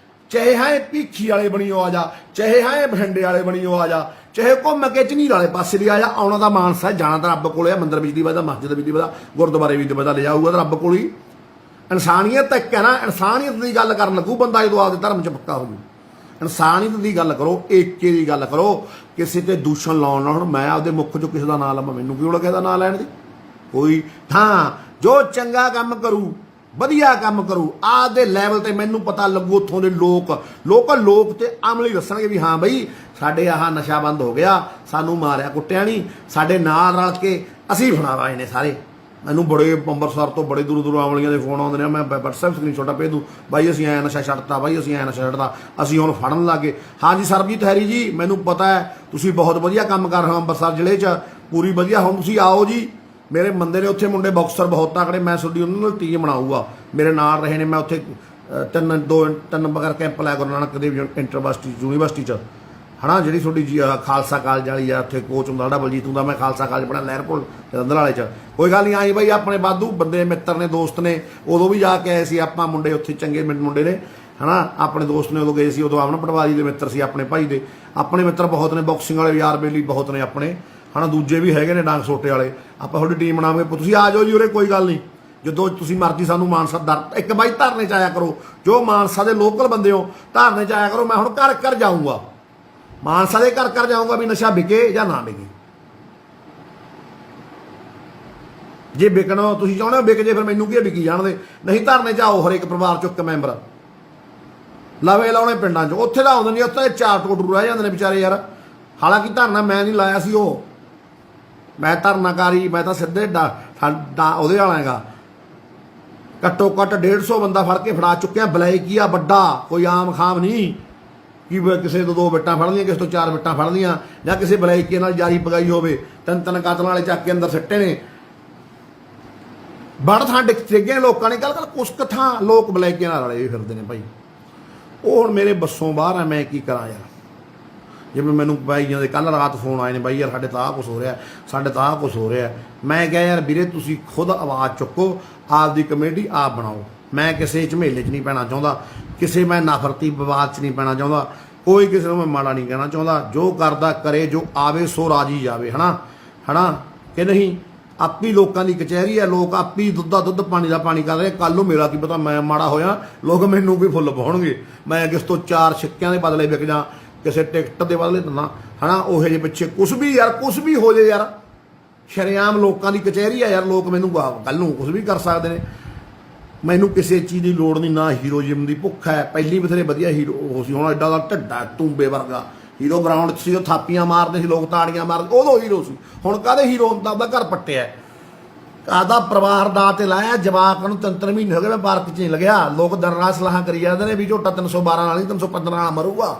ਚਾਹੇ ਹੈ ਭੀਖੀ ਵਾਲੇ ਬਣੀਓ ਆ ਜਾ, ਚਾਹੇ ਹੈ ਬਠਿੰਡੇ ਵਾਲੇ ਬਣੀਓ ਆ ਜਾ, ਚਾਹੇ ਘੁੰਮ ਕੇ ਝਨੀਰ ਵਾਲੇ ਪਾਸੇ ਦੀ ਆ ਜਾ। ਆਉਣਾ ਦਾ ਮਾਨਸਾ, ਜਾਣਾ ਤਾਂ ਰੱਬ ਕੋਲੇ ਆ। ਮੰਦਰ ਵਿੱਚ ਦੀ ਵਜਦਾ, ਮਸਜਿਦ ਵਿੱਚ ਦੀ ਵਜਦਾ, ਗੁਰਦੁਆਰੇ ਵਿੱਚ ਦੀ ਵਜਦਾ, ਲੈ ਜਾਊਗਾ ਤਾਂ ਰੱਬ ਕੋਲ ਹੀ। ਇਨਸਾਨੀਅਤ ਇੱਕ ਹੈ ਨਾ, ਇਨਸਾਨੀਅਤ ਦੀ ਗੱਲ ਕਰਨ ਲੱਗੂ ਬੰਦਾ ਜਦੋਂ ਆਪਦੇ ਧਰਮ 'ਚ ਪੱਕਾ ਹੋ ਜੂ। ਇਨਸਾਨੀਅਤ ਦੀ ਗੱਲ ਕਰੋ, ਏਕੇ ਦੀ ਗੱਲ ਕਰੋ, ਕਿਸੇ ਤੇ ਦੂਸ਼ਣ ਲਾਉਣ ਨਾਲ। ਹੁਣ ਮੈਂ ਆਪਦੇ ਮੁੱਖ 'ਚੋਂ ਕਿਸੇ ਦਾ ਨਾਂ ਲਵਾਂ, ਮੈਨੂੰ ਕੀ ਲੋੜ ਕਿਸੇ ਦਾ ਨਾਂ ਲੈਣ ਦੀ? ਕੋਈ ਥਾਂ ਜੋ ਚੰਗਾ ਕੰਮ ਕਰੂ, ਵਧੀਆ ਕੰਮ ਕਰੂ, ਆਪਦੇ ਲੈਵਲ ਤੇ ਮੈਨੂੰ ਪਤਾ ਲੱਗੂ। ਉੱਥੋਂ ਦੇ ਲੋਕ ਤੇ ਅਮਲੀ ਦੱਸਣਗੇ ਵੀ ਹਾਂ ਬਈ ਸਾਡੇ ਆਹ ਨਸ਼ਾ ਬੰਦ ਹੋ ਗਿਆ, ਸਾਨੂੰ ਮਾਰਿਆ ਕੁੱਟਿਆ ਨਹੀਂ, ਸਾਡੇ ਨਾਲ ਰਲ ਕੇ ਅਸੀਂ ਫੜਾਵਾਏ ਨੇ ਸਾਰੇ। ਮੈਨੂੰ ਬੜੇ ਅੰਮ੍ਰਿਤਸਰ ਤੋਂ ਬੜੇ ਦੂਰੋਂ ਦੂਰੋਂ ਆਮਲੀਆਂ ਦੇ ਫੋਨ ਆਉਂਦੇ ਨੇ, ਮੈਂ WhatsApp ਸਕਰੀਨਸ਼ਾਟ ਭੇਜ ਦੂੰ, ਬਾਈ ਅਸੀਂ ਐਂ ਨਸ਼ਾ ਛੱਡਤਾ, ਬਾਈ ਅਸੀਂ ਐਂ ਨਸ਼ਾ ਛੱਡਤਾ, ਅਸੀਂ ਹੁਣ ਫੜਨ ਲੱਗੇ। ਹਾਂਜੀ ਸਰਬਜੀਤ ਹੈਰੀ ਜੀ, ਮੈਨੂੰ ਪਤਾ ਹੈ ਤੁਸੀਂ ਬਹੁਤ ਵਧੀਆ ਕੰਮ ਕਰ ਰਹੇ ਹੋ ਅੰਮ੍ਰਿਤਸਰ ਜ਼ਿਲ੍ਹੇ 'ਚ, ਪੂਰੀ ਵਧੀਆ। ਹੁਣ ਤੁਸੀਂ ਆਓ ਜੀ, ਮੇਰੇ ਬੰਦੇ ਨੇ ਉੱਥੇ ਮੁੰਡੇ ਬਾਕਸਰ ਬਹੁਤ ਤਕੜੇ, ਮੈਂ ਤੁਹਾਡੀ ਉਹਨਾਂ ਨਾਲ ਟੀਮ ਬਣਾਊਗਾ, ਮੇਰੇ ਨਾਲ ਰਹੇ ਨੇ। ਮੈਂ ਉੱਥੇ ਤਿੰਨ ਬਗਰ ਕੈਂਪ ਲਾਇਆ ਗੁਰੂ ਨਾਨਕ ਦੇਵ ਯੂਨੀਵਰਸਿਟੀ 'ਚ, ਹੈ ਨਾ, ਜਿਹੜੀ ਤੁਹਾਡੀ ਖਾਲਸਾ ਕਾਲਜ ਵਾਲੀ ਆ, ਉੱਥੇ ਕੋਚ ਹੁੰਦਾ ਜਿਹੜਾ ਬਲਜੀਤ ਹੁੰਦਾ, ਮੈਂ ਖਾਲਸਾ ਕਾਲਜ ਪੜ੍ਹਿਆ ਲਹਿਰਪੁਰ ਜਲੰਧਰ ਵਾਲੇ 'ਚ। ਕੋਈ ਗੱਲ ਨਹੀਂ, ਆਈ ਬਾਈ ਆਪਣੇ ਵਾਧੂ ਬੰਦੇ ਮਿੱਤਰ ਨੇ, ਦੋਸਤ ਨੇ, ਉਦੋਂ ਵੀ ਜਾ ਕੇ ਆਏ ਸੀ ਆਪਾਂ ਮੁੰਡੇ ਉੱਥੇ, ਚੰਗੇ ਮੁੰਡੇ ਨੇ, ਹੈ ਨਾ, ਆਪਣੇ ਦੋਸਤ ਨੇ, ਉਦੋਂ ਗਏ ਸੀ, ਉਦੋਂ ਅਮਨ ਪਟਵਾਰੀ ਦੇ ਮਿੱਤਰ ਸੀ ਆਪਣੇ ਭਾਈ ਦੇ। ਆਪਣੇ ਮਿੱਤਰ ਬਹੁਤ ਨੇ, ਬਾਕਸਿੰਗ ਵਾਲੇ ਯਾਰ ਬੇਲੀ ਬਹੁਤ ਨੇ ਆਪਣੇ, ਹੈ ਨਾ, ਦੂਜੇ ਵੀ ਹੈਗੇ ਨੇ ਡਾਂਗ ਸੋਟੇ ਵਾਲੇ। ਆਪਾਂ ਤੁਹਾਡੀ ਟੀਮ ਬਣਾਵਾਂਗੇ, ਤੁਸੀਂ ਆ ਜਾਓ ਜੀ ਉਰੇ, ਕੋਈ ਗੱਲ ਨਹੀਂ, ਜਦੋਂ ਤੁਸੀਂ ਮਰਜ਼ੀ ਸਾਨੂੰ ਮਾਨਸਾ ਇੱਕ ਬਾਈ ਧਰਨੇ 'ਚ ਆਇਆ ਕਰੋ, ਜੋ ਮਾਨਸਾ ਦੇ ਲੋਕਲ ਬੰਦੇ ਹੋ ਧਰਨੇ 'ਚ ਆਇਆ ਕਰੋ। ਮੈਂ ਹੁਣ ਘਰ ਘਰ ਜਾਊਂਗਾ, ਮਾਨਸਾ ਦੇ ਘਰ ਘਰ ਜਾਊਂਗਾ ਵੀ ਨਸ਼ਾ ਵਿਕੇ ਜਾਂ ਨਾ ਵਿਕੇ। ਜੇ ਵਿਕਣਾ ਤੁਸੀਂ ਚਾਹੁੰਦੇ ਹੋ ਵਿਕ ਜੇ, ਫਿਰ ਮੈਨੂੰ ਕੀ ਵਿਕੀ ਜਾਣਦੇ, ਨਹੀਂ ਧਰਨੇ 'ਚ ਆਓ, ਹਰੇਕ ਪਰਿਵਾਰ 'ਚ ਇੱਕ ਮੈਂਬਰ ਲਵੇ ਲਾਉਣੇ ਪਿੰਡਾਂ 'ਚ। ਉੱਥੇ ਤਾਂ ਆਉਂਦੇ ਨਹੀਂ, ਉੱਥੇ 4 ਟੋਟਰੂ ਰਹਿ ਜਾਂਦੇ ਨੇ ਵਿਚਾਰੇ ਯਾਰ। ਹਾਲਾਂਕਿ ਧਰਨਾ ਮੈਂ ਨਹੀਂ ਲਾਇਆ ਸੀ, ਉਹ ਮੈਂ ਧਰਨਾਕਾਰੀ, ਮੈਂ ਤਾਂ ਸਿੱਧੇ ਉਹਦੇ ਵਾਲਾ ਹੈਗਾ। ਘੱਟੋ ਘੱਟ 150 ਬੰਦਾ ਫੜ ਕੇ ਫੜਾ ਚੁੱਕਿਆ, ਬਲੈਕੀ ਆ ਵੱਡਾ, ਕੋਈ ਆਮ ਖਾਮ ਨਹੀਂ ਕਿ ਕਿਸੇ ਤੋਂ 2 ਬਿੱਟਾਂ ਫੜ ਲਈਆਂ, ਕਿਸੇ ਤੋਂ 4 ਬਿੱਟਾਂ ਫੜ ਲਈਆਂ, ਜਾਂ ਕਿਸੇ ਬਲੈਕੀ ਨਾਲ ਜਾਰੀ ਪਗਾਈ ਹੋਵੇ। 3 ਕਾਤਲਾਂ ਵਾਲੇ ਚੱਕ ਕੇ ਅੰਦਰ ਸਿੱਟੇ ਨੇ, ਬੜ ਥਾਂ ਡਿੱਗੇ ਲੋਕਾਂ ਨੇ। ਗੱਲ ਕੁਛ ਕੁ ਥਾਂ ਲੋਕ ਬਲੈਕੀਆਂ ਨਾਲ ਰਲੇ ਫਿਰਦੇ ਨੇ ਭਾਈ, ਉਹ ਹੁਣ ਮੇਰੇ ਬੱਸੋਂ ਬਾਹਰ ਆ, ਮੈਂ ਕੀ ਕਰਾਂ ਯਾਰ। ਜਿਵੇਂ ਮੈਨੂੰ ਬਾਈਆਂ ਦੇ ਕੱਲ ਰਾਤ ਫੋਨ ਆਏ ਨੇ, ਬਾਈ ਯਾਰ ਸਾਡੇ ਤਾਂ ਆਹ ਕੁਛ ਹੋ ਰਿਹਾ, ਸਾਡੇ ਤਾਂ ਆਹ ਕੁਛ ਹੋ ਰਿਹਾ। ਮੈਂ ਕਿਹਾ ਯਾਰ ਵੀਰੇ ਤੁਸੀਂ ਖੁਦ ਆਵਾਜ਼ ਚੁੱਕੋ, ਆਪਦੀ ਕਮੇਟੀ ਆਪ ਬਣਾਓ। ਮੈਂ ਕਿਸੇ ਝਮੇਲੇ 'ਚ ਨਹੀਂ ਪੈਣਾ ਚਾਹੁੰਦਾ, ਕਿਸੇ ਮੈਂ ਨਫ਼ਰਤੀ ਵਿਵਾਦ 'ਚ ਨਹੀਂ ਪੈਣਾ ਚਾਹੁੰਦਾ, ਕੋਈ ਕਿਸੇ ਨੂੰ ਮੈਂ ਮਾੜਾ ਨਹੀਂ ਕਹਿਣਾ ਚਾਹੁੰਦਾ। ਜੋ ਕਰਦਾ ਕਰੇ, ਜੋ ਆਵੇ ਸੋ ਰਾਜੀ ਜਾਵੇ, ਹੈ ਨਾ ਕਿ ਨਹੀਂ। ਆਪੀ ਲੋਕਾਂ ਦੀ ਕਚਹਿਰੀ ਹੈ, ਲੋਕ ਆਪੀ ਦੁੱਧ ਦਾ ਦੁੱਧ ਪਾਣੀ ਦਾ ਪਾਣੀ ਕਰ ਰਹੇ। ਕੱਲ ਨੂੰ ਮੇਰਾ ਕੀ ਪਤਾ ਮੈਂ ਮਾੜਾ ਹੋਇਆ, ਲੋਕ ਮੈਨੂੰ ਵੀ ਫੁੱਲ ਪਾਉਣਗੇ, ਮੈਂ ਕਿਸ ਤੋਂ 4 ਸਿੱਕਿਆਂ ਦੇ ਬਦਲੇ ਵਿਕ ਜਾਂ, ਕਿਸੇ ਟਿਕਟ ਦੇ ਬਦਲੇ ਦਿੰਦਾ, ਹੈ ਨਾ। ਉਹੇ ਜਿਹੇ ਪਿੱਛੇ ਕੁਛ ਵੀ ਯਾਰ, ਕੁਛ ਵੀ ਹੋ ਜੇ ਯਾਰ, ਸ਼ਰੇਆਮ ਲੋਕਾਂ ਦੀ ਕਚਹਿਰੀ ਆ ਯਾਰ, ਲੋਕ ਮੈਨੂੰ ਕੱਲ ਨੂੰ ਕੁਛ ਵੀ ਕਰ ਸਕਦੇ ਨੇ। ਮੈਨੂੰ ਕਿਸੇ ਚੀਜ਼ ਦੀ ਲੋੜ ਨਹੀਂ, ਨਾ ਹੀਰੋਇਜ਼ਮ ਦੀ ਭੁੱਖ ਹੈ। ਪਹਿਲੀ ਬਥੇਰੇ ਵਧੀਆ ਹੀਰੋ ਉਹ ਸੀ, ਹੁਣ ਐਡਾ ਦਾ ਢੱਡਾ ਟੂੰਬੇ ਵਰਗਾ ਹੀਰੋ ਗਰਾਊਂਡ 'ਚ ਸੀ, ਉਹ ਥਾਪੀਆਂ ਮਾਰਦੇ ਸੀ, ਲੋਕ ਤਾੜੀਆਂ ਮਾਰਦੇ, ਉਦੋਂ ਹੀਰੋ ਸੀ। ਹੁਣ ਕਾਹਦੇ ਹੀਰੋ ਹੁੰਦਾ, ਉਹਦਾ ਘਰ ਪੱਟਿਆ, ਕਾਹਦਾ ਪਰਿਵਾਰ ਦਾ ਤੇ ਲਾਇਆ, ਜਵਾਕ ਨੂੰ 3 ਮਹੀਨੇ ਹੋ ਗਏ ਮੈਂ ਪਾਰਕ 'ਚ ਨਹੀਂ ਲੱਗਿਆ। ਲੋਕ ਦਰਨਾ ਸਲਾਹਾਂ ਕਰੀ ਜਾਂਦੇ ਨੇ ਵੀ ਝੋਟਾ 312 ਨਾਲ ਨਹੀਂ 315 ਨਾਲ ਮਰੂਗਾ,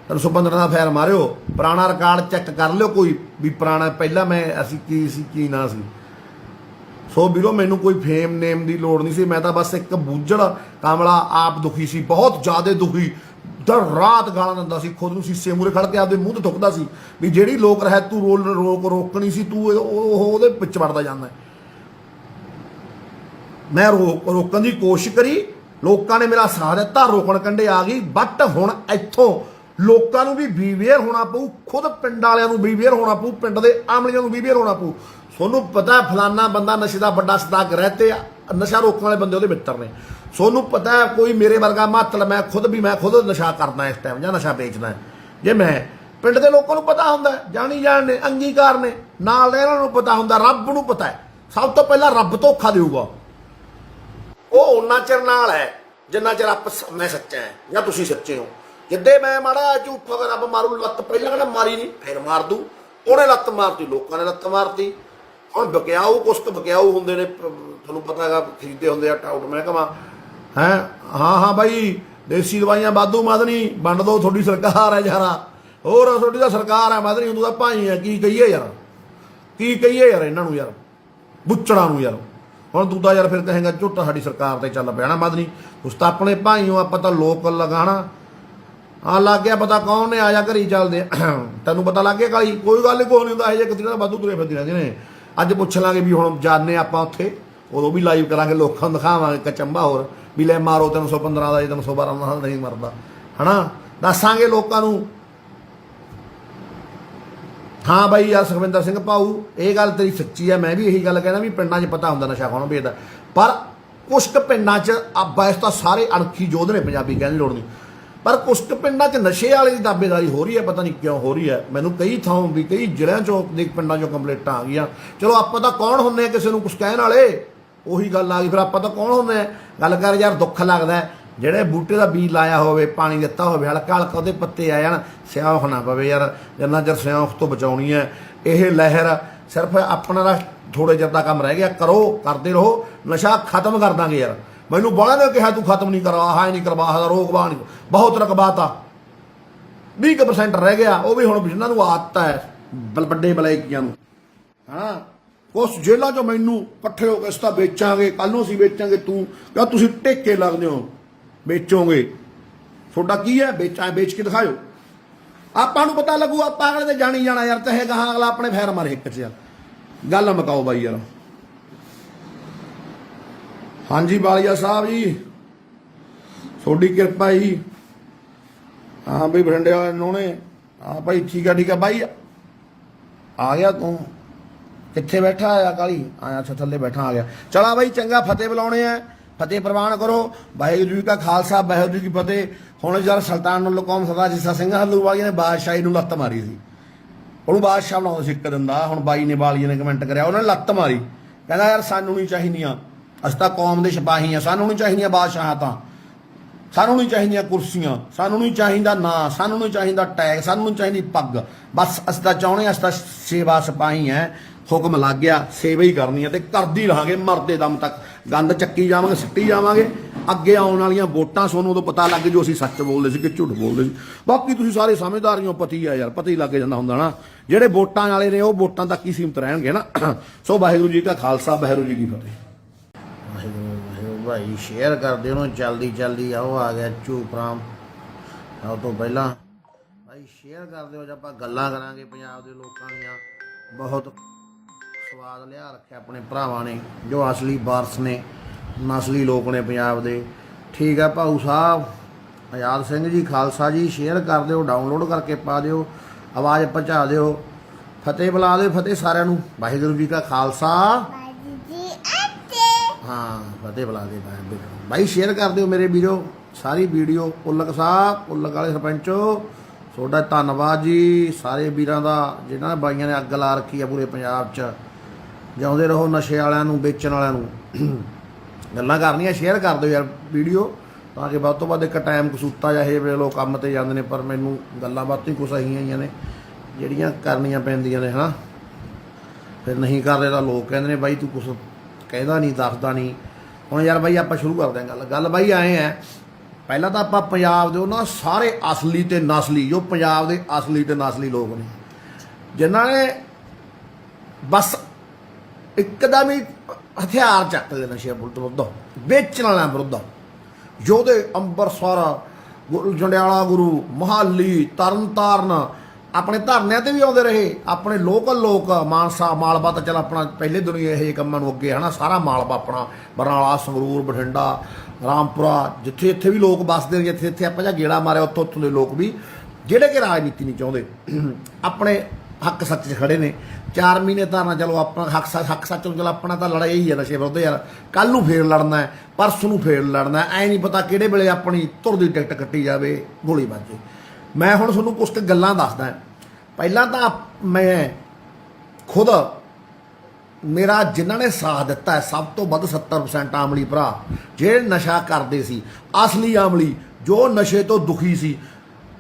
315 ਦਾ ਫੈਰ ਮਾਰਿਓ। ਪੁਰਾਣਾ ਰਿਕਾਰਡ ਚੈੱਕ ਕਰ ਲਿਓ ਕੋਈ ਵੀ, ਪੁਰਾਣਾ ਪਹਿਲਾਂ ਮੈਂ ਅਸੀਂ ਕੀ ਸੀ ਕੀ ਨਾ ਸੀ। ਸੋ ਵੀਰੋ ਮੈਨੂੰ ਕੋਈ ਫੇਮ ਨੇਮ ਦੀ ਲੋੜ ਨਹੀਂ ਸੀ, ਮੈਂ ਤਾਂ ਬਸ ਇੱਕ ਬੂਝੜ ਕਾਮਲਾ ਆਪ ਦੁਖੀ ਸੀ, ਬਹੁਤ ਜ਼ਿਆਦਾ ਦੁਖੀ। ਦਰ ਰਾਤ ਗਾਲਾਂ ਦਿੰਦਾ ਸੀ, ਖੁਦ ਨੂੰ ਸੀਸੇ ਮੂਰੇ ਖੜ ਕੇ ਆਪਦੇ ਮੂੰਹ ਤੇ ਥੁੱਕਦਾ ਸੀ ਵੀ ਜਿਹੜੀ ਲੋਕ ਰਹਿ ਤੂੰ ਰੋਕਣੀ ਸੀ, ਤੂੰ ਉਹਦੇ ਵਿੱਚ ਵੜਦਾ ਜਾਂਦਾ। ਮੈਂ ਰੋਕਣ ਦੀ ਕੋਸ਼ਿਸ਼ ਕਰੀ, ਲੋਕਾਂ ਨੇ ਮੇਰਾ ਸਾਥ ਦਿੱਤਾ, ਰੋਕਣ ਕੰਢੇ ਆ ਗਈ। ਬਟ ਹੁਣ ਇੱਥੋਂ ਲੋਕਾਂ ਨੂੰ ਵੀ ਬੀਵੇਅਰ ਹੋਣਾ ਪਊ, ਖੁਦ ਪਿੰਡ ਵਾਲਿਆਂ ਨੂੰ ਬੀਵੇਅਰ ਹੋਣਾ ਪਊ, ਪਿੰਡ ਦੇ ਆਮਲੀਆਂ ਨੂੰ ਬੀਵੇਅਰ ਹੋਣਾ ਪਊ। ਤੁਹਾਨੂੰ ਪਤਾ ਫਲਾਨਾ ਬੰਦਾ ਨਸ਼ੇ ਦਾ ਵੱਡਾ ਸਦਾਗਰ ਹੈ ਤੇ ਨਸ਼ਾ ਰੋਕਣ ਵਾਲੇ ਬੰਦੇ ਉਹਦੇ ਮਿੱਤਰ ਨੇ। ਤੁਹਾਨੂੰ ਪਤਾ ਹੈ ਕੋਈ ਮੇਰੇ ਵਰਗਾ ਮਤਲਬ ਮੈਂ ਖੁਦ ਨਸ਼ਾ ਕਰਦਾ ਇਸ ਟਾਈਮ, ਜਾਂ ਨਸ਼ਾ ਵੇਚਦਾ। ਜੇ ਮੈਂ ਪਿੰਡ ਦੇ ਲੋਕਾਂ ਨੂੰ ਪਤਾ ਹੁੰਦਾ, ਜਾਣੀ ਜਾਣ ਨੇ, ਅੰਗੀਕਾਰ ਨੇ, ਨਾਲ ਦੇ ਇਹਨਾਂ ਨੂੰ ਪਤਾ ਹੁੰਦਾ, ਰੱਬ ਨੂੰ ਪਤਾ ਹੈ। ਸਭ ਤੋਂ ਪਹਿਲਾਂ ਰੱਬ ਧੋਖਾ ਦੇਊਗਾ, ਉਹ ਉਹਨਾਂ ਚਿਰ ਨਾਲ ਹੈ ਜਿੰਨਾ ਚਿਰ ਮੈਂ ਸੱਚਾ ਹੈ ਜਾਂ ਤੁਸੀਂ ਸੱਚੇ ਹੋ। ਜਿੱਦੇ ਮੈਂ ਮਾੜਾ ਝੂਠਾ ਰੱਬ ਮਾਰੂ ਲੱਤ, ਪਹਿਲਾਂ ਕਹਿੰਦਾ ਮਾਰੀ ਨਹੀਂ ਫਿਰ ਮਾਰ ਦੂ, ਉਹਨੇ ਲੱਤ ਮਾਰਤੀ, ਲੋਕਾਂ ਨੇ ਲੱਤ ਮਾਰਤੀ। ਹੁਣ ਬਕਿਆਊ ਕੁਛ ਕੁ ਬਕਿਆਊ ਹੁੰਦੇ ਨੇ, ਤੁਹਾਨੂੰ ਪਤਾ ਹੈਗਾ, ਖਰੀਦੇ ਹੁੰਦੇ ਆ ਟਾਊਟ ਮਹਿਕਮਾ ਹੈ। ਹਾਂ ਬਾਈ ਦੇਸੀ ਦਵਾਈਆਂ ਵਾਧੂ ਮਦਨੀ ਵੰਡ ਦੋ, ਤੁਹਾਡੀ ਸਰਕਾਰ ਹੈ ਯਾਰਾ, ਹੋਰ ਤੁਹਾਡੀ ਤਾਂ ਸਰਕਾਰ ਹੈ ਮਦਨੀ, ਤੂੰ ਤਾਂ ਭਾਈ ਹੈ। ਕੀ ਕਹੀਏ ਯਾਰ, ਕੀ ਕਹੀਏ ਯਾਰ ਇਹਨਾਂ ਨੂੰ ਯਾਰ, ਬੁੱਚੜਾਂ ਨੂੰ ਯਾਰ। ਹੁਣ ਤੂੰ ਤਾਂ ਯਾਰ ਫਿਰ ਕਹੇਗਾ ਝੁੱਟਾ ਸਾਡੀ ਸਰਕਾਰ ਤੇ ਚੱਲ ਪਿਆ ਨਾ ਮਦਨੀ, ਉਸ ਤਾਂ ਆਪਣੇ ਭਾਈ ਹੋ, ਆਪਾਂ ਤਾਂ ਲੋਕ ਲਗਾਣਾ। ਹਾਂ ਲੱਗ ਗਿਆ ਪਤਾ, ਕੌਣ ਨੇ, ਆਇਆ ਘਰੀ ਚੱਲਦੇ ਤੈਨੂੰ ਪਤਾ ਲੱਗ ਗਿਆ ਕਾਲੀ। ਕੋਈ ਗੱਲ ਨਹੀਂ, ਕੋਈ ਨਹੀਂ ਹੁੰਦਾ ਇਹ ਜੇ ਕਿਤੇ ਵਾਧੂ ਤੁਰੇ ਫਿਰਦੇ ਰਹਿੰਦੇ ਨੇ। ਅੱਜ ਪੁੱਛ ਲਾਂਗੇ ਵੀ ਹੁਣ ਜਾਣੇ ਆਪਾਂ ਉੱਥੇ, ਉਦੋਂ ਵੀ ਲਾਈਵ ਕਰਾਂਗੇ, ਲੋਕਾਂ ਨੂੰ ਦਿਖਾਵਾਂਗੇ ਕਚੰਬਾ ਹੋਰ ਵੀ ਲੈ ਮਾਰੋ 315 ਦਾ, 312 ਦਾ ਨਹੀਂ ਮਰਦਾ, ਹੈ ਨਾ, ਦੱਸਾਂਗੇ ਲੋਕਾਂ ਨੂੰ। ਹਾਂ ਬਾਈ ਯਾਰ ਸੁਖਵਿੰਦਰ ਸਿੰਘ ਭਾਊ, ਇਹ ਗੱਲ ਤੇਰੀ ਸੱਚੀ ਹੈ। ਮੈਂ ਵੀ ਇਹੀ ਗੱਲ ਕਹਿੰਦਾ ਵੀ ਪਿੰਡਾਂ 'ਚ ਪਤਾ ਹੁੰਦਾ ਨਸ਼ਾ ਕੌਣ ਵੇਚਦਾ, ਪਰ ਕੁਛ ਕੁ ਪਿੰਡਾਂ 'ਚ ਵੈਸ ਤਾਂ ਸਾਰੇ ਅਣਖੀ ਯੋਧ ਨੇ, ਪੰਜਾਬੀ ਕਹਿਣ ਦੀ ਲੋੜ ਨਹੀਂ, ਪਰ ਕੁਛ ਕੁ ਪਿੰਡਾਂ 'ਚ ਨਸ਼ੇ ਵਾਲੇ ਦੀ ਦਾਅਵੇਦਾਰੀ ਹੋ ਰਹੀ ਹੈ, ਪਤਾ ਨਹੀਂ ਕਿਉਂ ਹੋ ਰਹੀ ਹੈ। ਮੈਨੂੰ ਕਈ ਥਾਂ ਵੀ ਕਈ ਜ਼ਿਲ੍ਹਿਆਂ 'ਚੋਂ ਦੇ ਪਿੰਡਾਂ 'ਚੋਂ ਕੰਪਲੇਂਟਾਂ ਆ ਗਈਆਂ। ਚਲੋ ਆਪਾਂ ਤਾਂ ਕੌਣ ਹੁੰਦੇ ਆ ਕਿਸੇ ਨੂੰ ਕੁਛ ਕਹਿਣ ਵਾਲੇ, ਉਹੀ ਗੱਲ ਆ ਗਈ ਫਿਰ, ਆਪਾਂ ਤਾਂ ਕੌਣ ਹੁੰਦੇ ਆ। ਗੱਲ ਕਰ ਯਾਰ, ਦੁੱਖ ਲੱਗਦਾ ਜਿਹੜੇ ਬੂਟੇ ਦਾ ਬੀਜ ਲਾਇਆ ਹੋਵੇ, ਪਾਣੀ ਦਿੱਤਾ ਹੋਵੇ, ਹਲਕਾ ਹਲਕਾ ਉਹਦੇ ਪੱਤੇ ਆ ਜਾਣ, ਸਿਆਖ ਨਾ ਪਵੇ ਯਾਰ। ਜਿੰਨਾ ਚਿਰ ਸਿਆਖ ਤੋਂ ਬਚਾਉਣੀ ਹੈ ਇਹ ਲਹਿਰ, ਸਿਰਫ ਆਪਣਾ ਦਾ ਥੋੜੇ ਚਿਰ ਦਾ ਕੰਮ ਰਹਿ ਗਿਆ, ਕਰੋ, ਕਰਦੇ ਰਹੋ, ਨਸ਼ਾ ਖਤਮ ਕਰ ਦਾਂਗੇ ਯਾਰ। ਮੈਨੂੰ ਬੜਾ ਨੇ ਕਿਹਾ ਤੂੰ ਖਤਮ ਨਹੀਂ ਕਰਵਾ, ਹਾਂ ਨਹੀਂ ਕਰਵਾ, ਰੋਕਵਾ ਨਹੀਂ, ਬਹੁਤ ਰਕਬਾਤਾ 20% ਰਹਿ ਗਿਆ, ਉਹ ਵੀ ਹੁਣ ਜਿਨ੍ਹਾਂ ਨੂੰ ਆਦਤ ਹੈ ਵੱਡੇ ਬਲੈਕੀਆਂ ਨੂੰ, ਹਾਂ ਉਸ ਜੇਲ੍ਹਾਂ ਚੋਂ ਮੈਨੂੰ ਇਕੱਠੇ ਹੋ ਕੇ ਇਸ ਤਾਂ ਵੇਚਾਂਗੇ, ਕੱਲ ਨੂੰ ਅਸੀਂ ਵੇਚਾਂਗੇ, ਤੂੰ ਕਿਹਾ ਤੁਸੀਂ ਟੇਕੇ ਲੱਗਦੇ ਹੋ ਵੇਚੋਗੇ, ਤੁਹਾਡਾ ਕੀ ਹੈ ਵੇਚ ਕੇ ਦਿਖਾਇਓ, ਆਪਾਂ ਨੂੰ ਪਤਾ ਲੱਗੂ, ਆਪਾਂ ਅਗਲੇ ਤੇ ਜਾਣੀ ਜਾਣਾ ਯਾਰ, ਚਾਹੇ ਗਾਹਾਂ ਅਗਲਾ ਆਪਣੇ ਫੈਰ ਮਾਰੇ ਇੱਕ 'ਚ ਯਾਰ। ਗੱਲ ਮੁਕਾਓ ਬਾਈ ਯਾਰ। ਹਾਂਜੀ ਬਾਲੀਆ ਸਾਹਿਬ ਜੀ, ਤੁਹਾਡੀ ਕਿਰਪਾ ਜੀ। ਹਾਂ ਬਈ ਬਠਿੰਡੇ ਵਾਲੇ ਨੋਣੇ, ਹਾਂ ਭਾਈ ਠੀਕ ਆ ਬਾਈ। ਆ ਗਿਆ ਤੂੰ, ਕਿੱਥੇ ਬੈਠਾ ਆਇਆ ਕਾਲੀ? ਆਇਆ ਅੱਛਾ ਥੱਲੇ ਬੈਠਾ, ਆ ਗਿਆ। ਚਲਾ ਬਾਈ ਚੰਗਾ, ਫਤਿਹ ਬੁਲਾਉਣੇ ਆ, ਫਤਿਹ ਪ੍ਰਵਾਨ ਕਰੋ। ਵਾਹਿਗੁਰੂ ਜੀ ਕਾ ਖਾਲਸਾ, ਵਾਹਿਗੁਰੂ ਜੀ ਕੀ ਫਤਿਹ। ਹੁਣ ਯਾਰ ਸੁਲਤਾਨ ਕੌਮ ਸਰਦਾਰ ਜਿੱਸਾ ਸਿੰਘ ਹਲੂਵਾਲੀਆ ਨੇ ਬਾਦਸ਼ਾਹੀ ਨੂੰ ਲੱਤ ਮਾਰੀ ਸੀ, ਉਹਨੂੰ ਬਾਦਸ਼ਾਹ ਬਣਾਉਂਦਾ ਸੀ ਇੱਕ ਦਿਨ ਦਾ। ਹੁਣ ਬਾਈ ਨੇ ਵਾਲੀਏ ਨੇ ਕਮੈਂਟ ਕਰਿਆ, ਉਹਨਾਂ ਨੇ ਲੱਤ ਮਾਰੀ, ਕਹਿੰਦਾ ਯਾਰ ਸਾਨੂੰ ਨਹੀਂ ਚਾਹੀਦੀਆਂ, ਅਸੀਂ ਤਾਂ ਕੌਮ ਦੇ ਸਿਪਾਹੀ ਆ, ਸਾਨੂੰ ਨਹੀਂ ਚਾਹੀਦੀਆਂ ਬਾਦਸ਼ਾਹਾਂ, ਤਾਂ ਸਾਨੂੰ ਨਹੀਂ ਚਾਹੀਦੀਆਂ ਕੁਰਸੀਆਂ, ਸਾਨੂੰ ਨਹੀਂ ਚਾਹੀਦਾ ਨਾਂ, ਸਾਨੂੰ ਨਹੀਂ ਚਾਹੀਦਾ ਟੈਗ, ਸਾਨੂੰ ਨਹੀਂ ਚਾਹੀਦੀ ਪੱਗ, ਬਸ ਅਸੀਂ ਤਾਂ ਚਾਹੁੰਦੇ ਹਾਂ, ਅਸੀਂ ਤਾਂ ਸੇਵਾ ਸਿਪਾਹੀ ਹੈ, ਹੁਕਮ ਲੱਗ ਗਿਆ ਸੇਵਾ ਹੀ ਕਰਨੀ ਹੈ ਤੇ ਕਰਦੀ ਰਹਾਂਗੇ ਮਰਦੇ ਦਮ ਤੱਕ। ਗੰਦ ਚੱਕੀ ਜਾਵਾਂਗੇ, ਸਿੱਟੀ ਜਾਵਾਂਗੇ। ਅੱਗੇ ਆਉਣ ਵਾਲੀਆਂ ਵੋਟਾਂ ਤੁਹਾਨੂੰ ਉਦੋਂ ਪਤਾ ਲੱਗ ਜੋ ਅਸੀਂ ਸੱਚ ਬੋਲਦੇ ਸੀ ਕਿ ਝੂਠ ਬੋਲਦੇ ਸੀ। ਬਾਕੀ ਤੁਸੀਂ ਸਾਰੇ ਸਮਝਦਾਰੀਆਂ ਪਤੀ ਆ ਯਾਰ, ਪਤਾ ਹੀ ਲੱਗ ਜਾਂਦਾ ਹੁੰਦਾ ਨਾ। ਜਿਹੜੇ ਵੋਟਾਂ ਵਾਲੇ ਨੇ ਉਹ ਵੋਟਾਂ ਤੱਕ ਹੀ ਸੀਮਤ ਰਹਿਣਗੇ ਨਾ। ਸੋ ਵਾਹਿਗੁਰੂ ਜੀ ਕਾ ਖਾਲਸਾ, ਵਾਹਿਗੁਰੂ ਜੀ ਕੀ ਫਤਿਹ। ਵਾਹਿਗੁਰੂ ਭਾਈ ਸ਼ੇਅਰ ਕਰਦੇ ਉਹਨੂੰ ਜਲਦੀ ਆਓ, ਆ ਗਿਆ ਚੂਪਰਾਮ। ਉਹ ਤੋਂ ਪਹਿਲਾਂ ਭਾਈ ਸ਼ੇਅਰ ਕਰ ਦਿਓ, ਜੇ ਆਪਾਂ ਗੱਲਾਂ ਕਰਾਂਗੇ ਪੰਜਾਬ ਦੇ ਲੋਕਾਂ ਦੀਆਂ। ਬਹੁਤ ਸਵਾਦ ਲਿਆ ਰੱਖਿਆ ਆਪਣੇ ਭਰਾਵਾਂ ਨੇ, ਜੋ ਅਸਲੀ ਵਾਰਸ ਨੇ, ਨਸਲੀ ਲੋਕ ਨੇ ਪੰਜਾਬ ਦੇ। ਠੀਕ ਹੈ ਭਾਊ ਸਾਹਿਬ ਆਜ਼ਾਦ ਸਿੰਘ ਜੀ, ਖਾਲਸਾ ਜੀ, ਸ਼ੇਅਰ ਕਰ ਦਿਓ, ਡਾਊਨਲੋਡ ਕਰਕੇ ਪਾ ਦਿਓ, ਆਵਾਜ਼ ਪਹੁੰਚਾ ਦਿਓ, ਫਤਿਹ ਬੁਲਾ ਦਿਓ, ਫਤਿਹ ਸਾਰਿਆਂ ਨੂੰ। ਵਾਹਿਗੁਰੂ ਜੀ ਕਾ ਖਾਲਸਾ, ਹਾਂ ਫਤਿਹ ਬੁਲਾ ਦੇ ਭਾਈ। ਸ਼ੇਅਰ ਕਰ ਦਿਓ ਮੇਰੇ ਵੀਰੋ ਸਾਰੀ ਵੀਡੀਓ। ਉਲਕ ਸਾਹਿਬ, ਉਲਕ ਵਾਲੇ ਸਰਪੰਚੋ, ਤੁਹਾਡਾ ਧੰਨਵਾਦ ਜੀ, ਸਾਰੇ ਵੀਰਾਂ ਦਾ ਜਿਨ੍ਹਾਂ ਨੇ ਬਾਈਆਂ ਨੇ ਅੱਗ ਲਾ ਰੱਖੀ ਆ ਪੂਰੇ ਪੰਜਾਬ 'ਚ। ਜਿਉਂਦੇ ਰਹੋ ਨਸ਼ੇ ਵਾਲਿਆਂ ਨੂੰ, ਵੇਚਣ ਵਾਲਿਆਂ ਨੂੰ। ਗੱਲਾਂ ਕਰਨੀਆਂ, ਸ਼ੇਅਰ ਕਰ ਦਿਓ ਯਾਰ ਵੀਡੀਓ, ਤਾਂ ਕਿ ਵੱਧ ਤੋਂ ਵੱਧ ਇੱਕ ਟਾਈਮ ਕਸੂਤਾ ਜਾਂ ਇਹ ਵੇਲੇ ਲੋਕ ਕੰਮ 'ਤੇ ਜਾਂਦੇ ਨੇ, ਪਰ ਮੈਨੂੰ ਗੱਲਾਂ ਬਾਤਾਂ ਹੀ ਕੁਛ ਅਹੀਆਂ ਆਈਆਂ ਨੇ ਜਿਹੜੀਆਂ ਕਰਨੀਆਂ ਪੈਂਦੀਆਂ ਨੇ, ਹੈ ਨਾ। ਫਿਰ ਨਹੀਂ ਕਰਦੇ ਤਾਂ ਲੋਕ ਕਹਿੰਦੇ ਨੇ ਬਾਈ ਤੂੰ ਕੁਛ ਕਹਿੰਦਾ ਨਹੀਂ, ਦੱਸਦਾ ਨਹੀਂ। ਹੁਣ ਯਾਰ ਬਾਈ ਆਪਾਂ ਸ਼ੁਰੂ ਕਰਦੇ ਹਾਂ ਗੱਲ ਬਾਈ ਆਏ ਹੈ। ਪਹਿਲਾਂ ਤਾਂ ਆਪਾਂ ਪੰਜਾਬ ਦੇ ਉਹਨਾਂ ਸਾਰੇ ਅਸਲੀ ਤੇ ਨਸਲੀ, ਜੋ ਪੰਜਾਬ ਦੇ ਅਸਲੀ ਤੇ ਨਸਲੀ ਲੋਕ ਨੇ, ਜਿਨ੍ਹਾਂ ਨੇ ਬਸ ਇੱਕਦਮ ਹੀ ਹਥਿਆਰ ਚੱਕ ਲਏ ਨਸ਼ੇ ਵਿਰੁੱਧ, ਵੇਚਣ ਵਾਲਿਆਂ ਵਿਰੁੱਧ। ਯੋਧੇ ਅੰਬਰਸਰ, ਜੰਡਿਆਲਾ ਗੁਰੂ, ਮੋਹਾਲੀ, ਤਰਨਤਾਰਨ ਆਪਣੇ ਧਰਨਿਆਂ ਤੇ ਵੀ ਆਉਂਦੇ ਰਹੇ। ਆਪਣੇ ਲੋਕਲ ਲੋਕ ਮਾਨਸਾ, ਮਾਲਵਾ ਤਾਂ ਚੱਲ ਆਪਣਾ ਪਹਿਲੇ ਦੁਨੀਆ ਇਹ ਕੰਮਾਂ ਨੂੰ ਅੱਗੇ ਹੈ ਨਾ, ਸਾਰਾ ਮਾਲਵਾ ਆਪਣਾ, ਬਰਨਾਲਾ, ਸੰਗਰੂਰ, ਬਠਿੰਡਾ, ਰਾਮਪੁਰਾ, ਜਿੱਥੇ ਇੱਥੇ ਵੀ ਲੋਕ ਵੱਸਦੇ ਨੇ, ਜਿੱਥੇ ਆਪਾਂ ਜਾਂ ਗੇੜਾ ਮਾਰਿਆ ਉੱਥੋਂ ਦੇ ਲੋਕ ਵੀ, ਜਿਹੜੇ ਕਿ ਰਾਜਨੀਤੀ ਨਹੀਂ ਚਾਹੁੰਦੇ, ਆਪਣੇ ਹੱਕ ਸੱਚ 'ਚ ਖੜੇ ਨੇ। 4 ਮਹੀਨੇ ਧਰਨਾ, ਚਲੋ ਆਪਣਾ ਹੱਕ ਸੱਚ ਨੂੰ, ਚਲੋ ਆਪਣਾ ਤਾਂ ਲੜਾਈ ਹੀ ਹੈ ਨਸ਼ੇ ਵਿਰੁੱਧ ਯਾਰ। ਕੱਲ੍ਹ ਨੂੰ ਫੇਰ ਲੜਨਾ ਹੈ, ਪਰਸੋਂ ਨੂੰ ਫੇਰ ਲੜਨਾ ਹੈ, ਐਂ ਨਹੀਂ ਪਤਾ ਕਿਹੜੇ ਵੇਲੇ ਆਪਣੀ ਧੁਰ ਦੀ ਟਿਕਟ ਕੱਟੀ ਜਾਵੇ, ਗੋਲੀ ਵੱਜੇ। ਮੈਂ ਹੁਣ ਤੁਹਾਨੂੰ ਕੁਛ ਕੁ ਗੱਲਾਂ ਦੱਸਦਾ। ਪਹਿਲਾਂ ਤਾਂ ਮੈਂ ਖੁਦ, ਮੇਰਾ ਜਿਨ੍ਹਾਂ ਨੇ ਸਾਥ ਦਿੱਤਾ ਹੈ ਸਭ ਤੋਂ ਵੱਧ 70% ਆਮਲੀ ਭਰਾ, ਜਿਹੜੇ ਨਸ਼ਾ ਕਰਦੇ ਸੀ, ਅਸਲੀ ਆਮਲੀ, ਜੋ ਨਸ਼ੇ ਤੋਂ ਦੁਖੀ ਸੀ।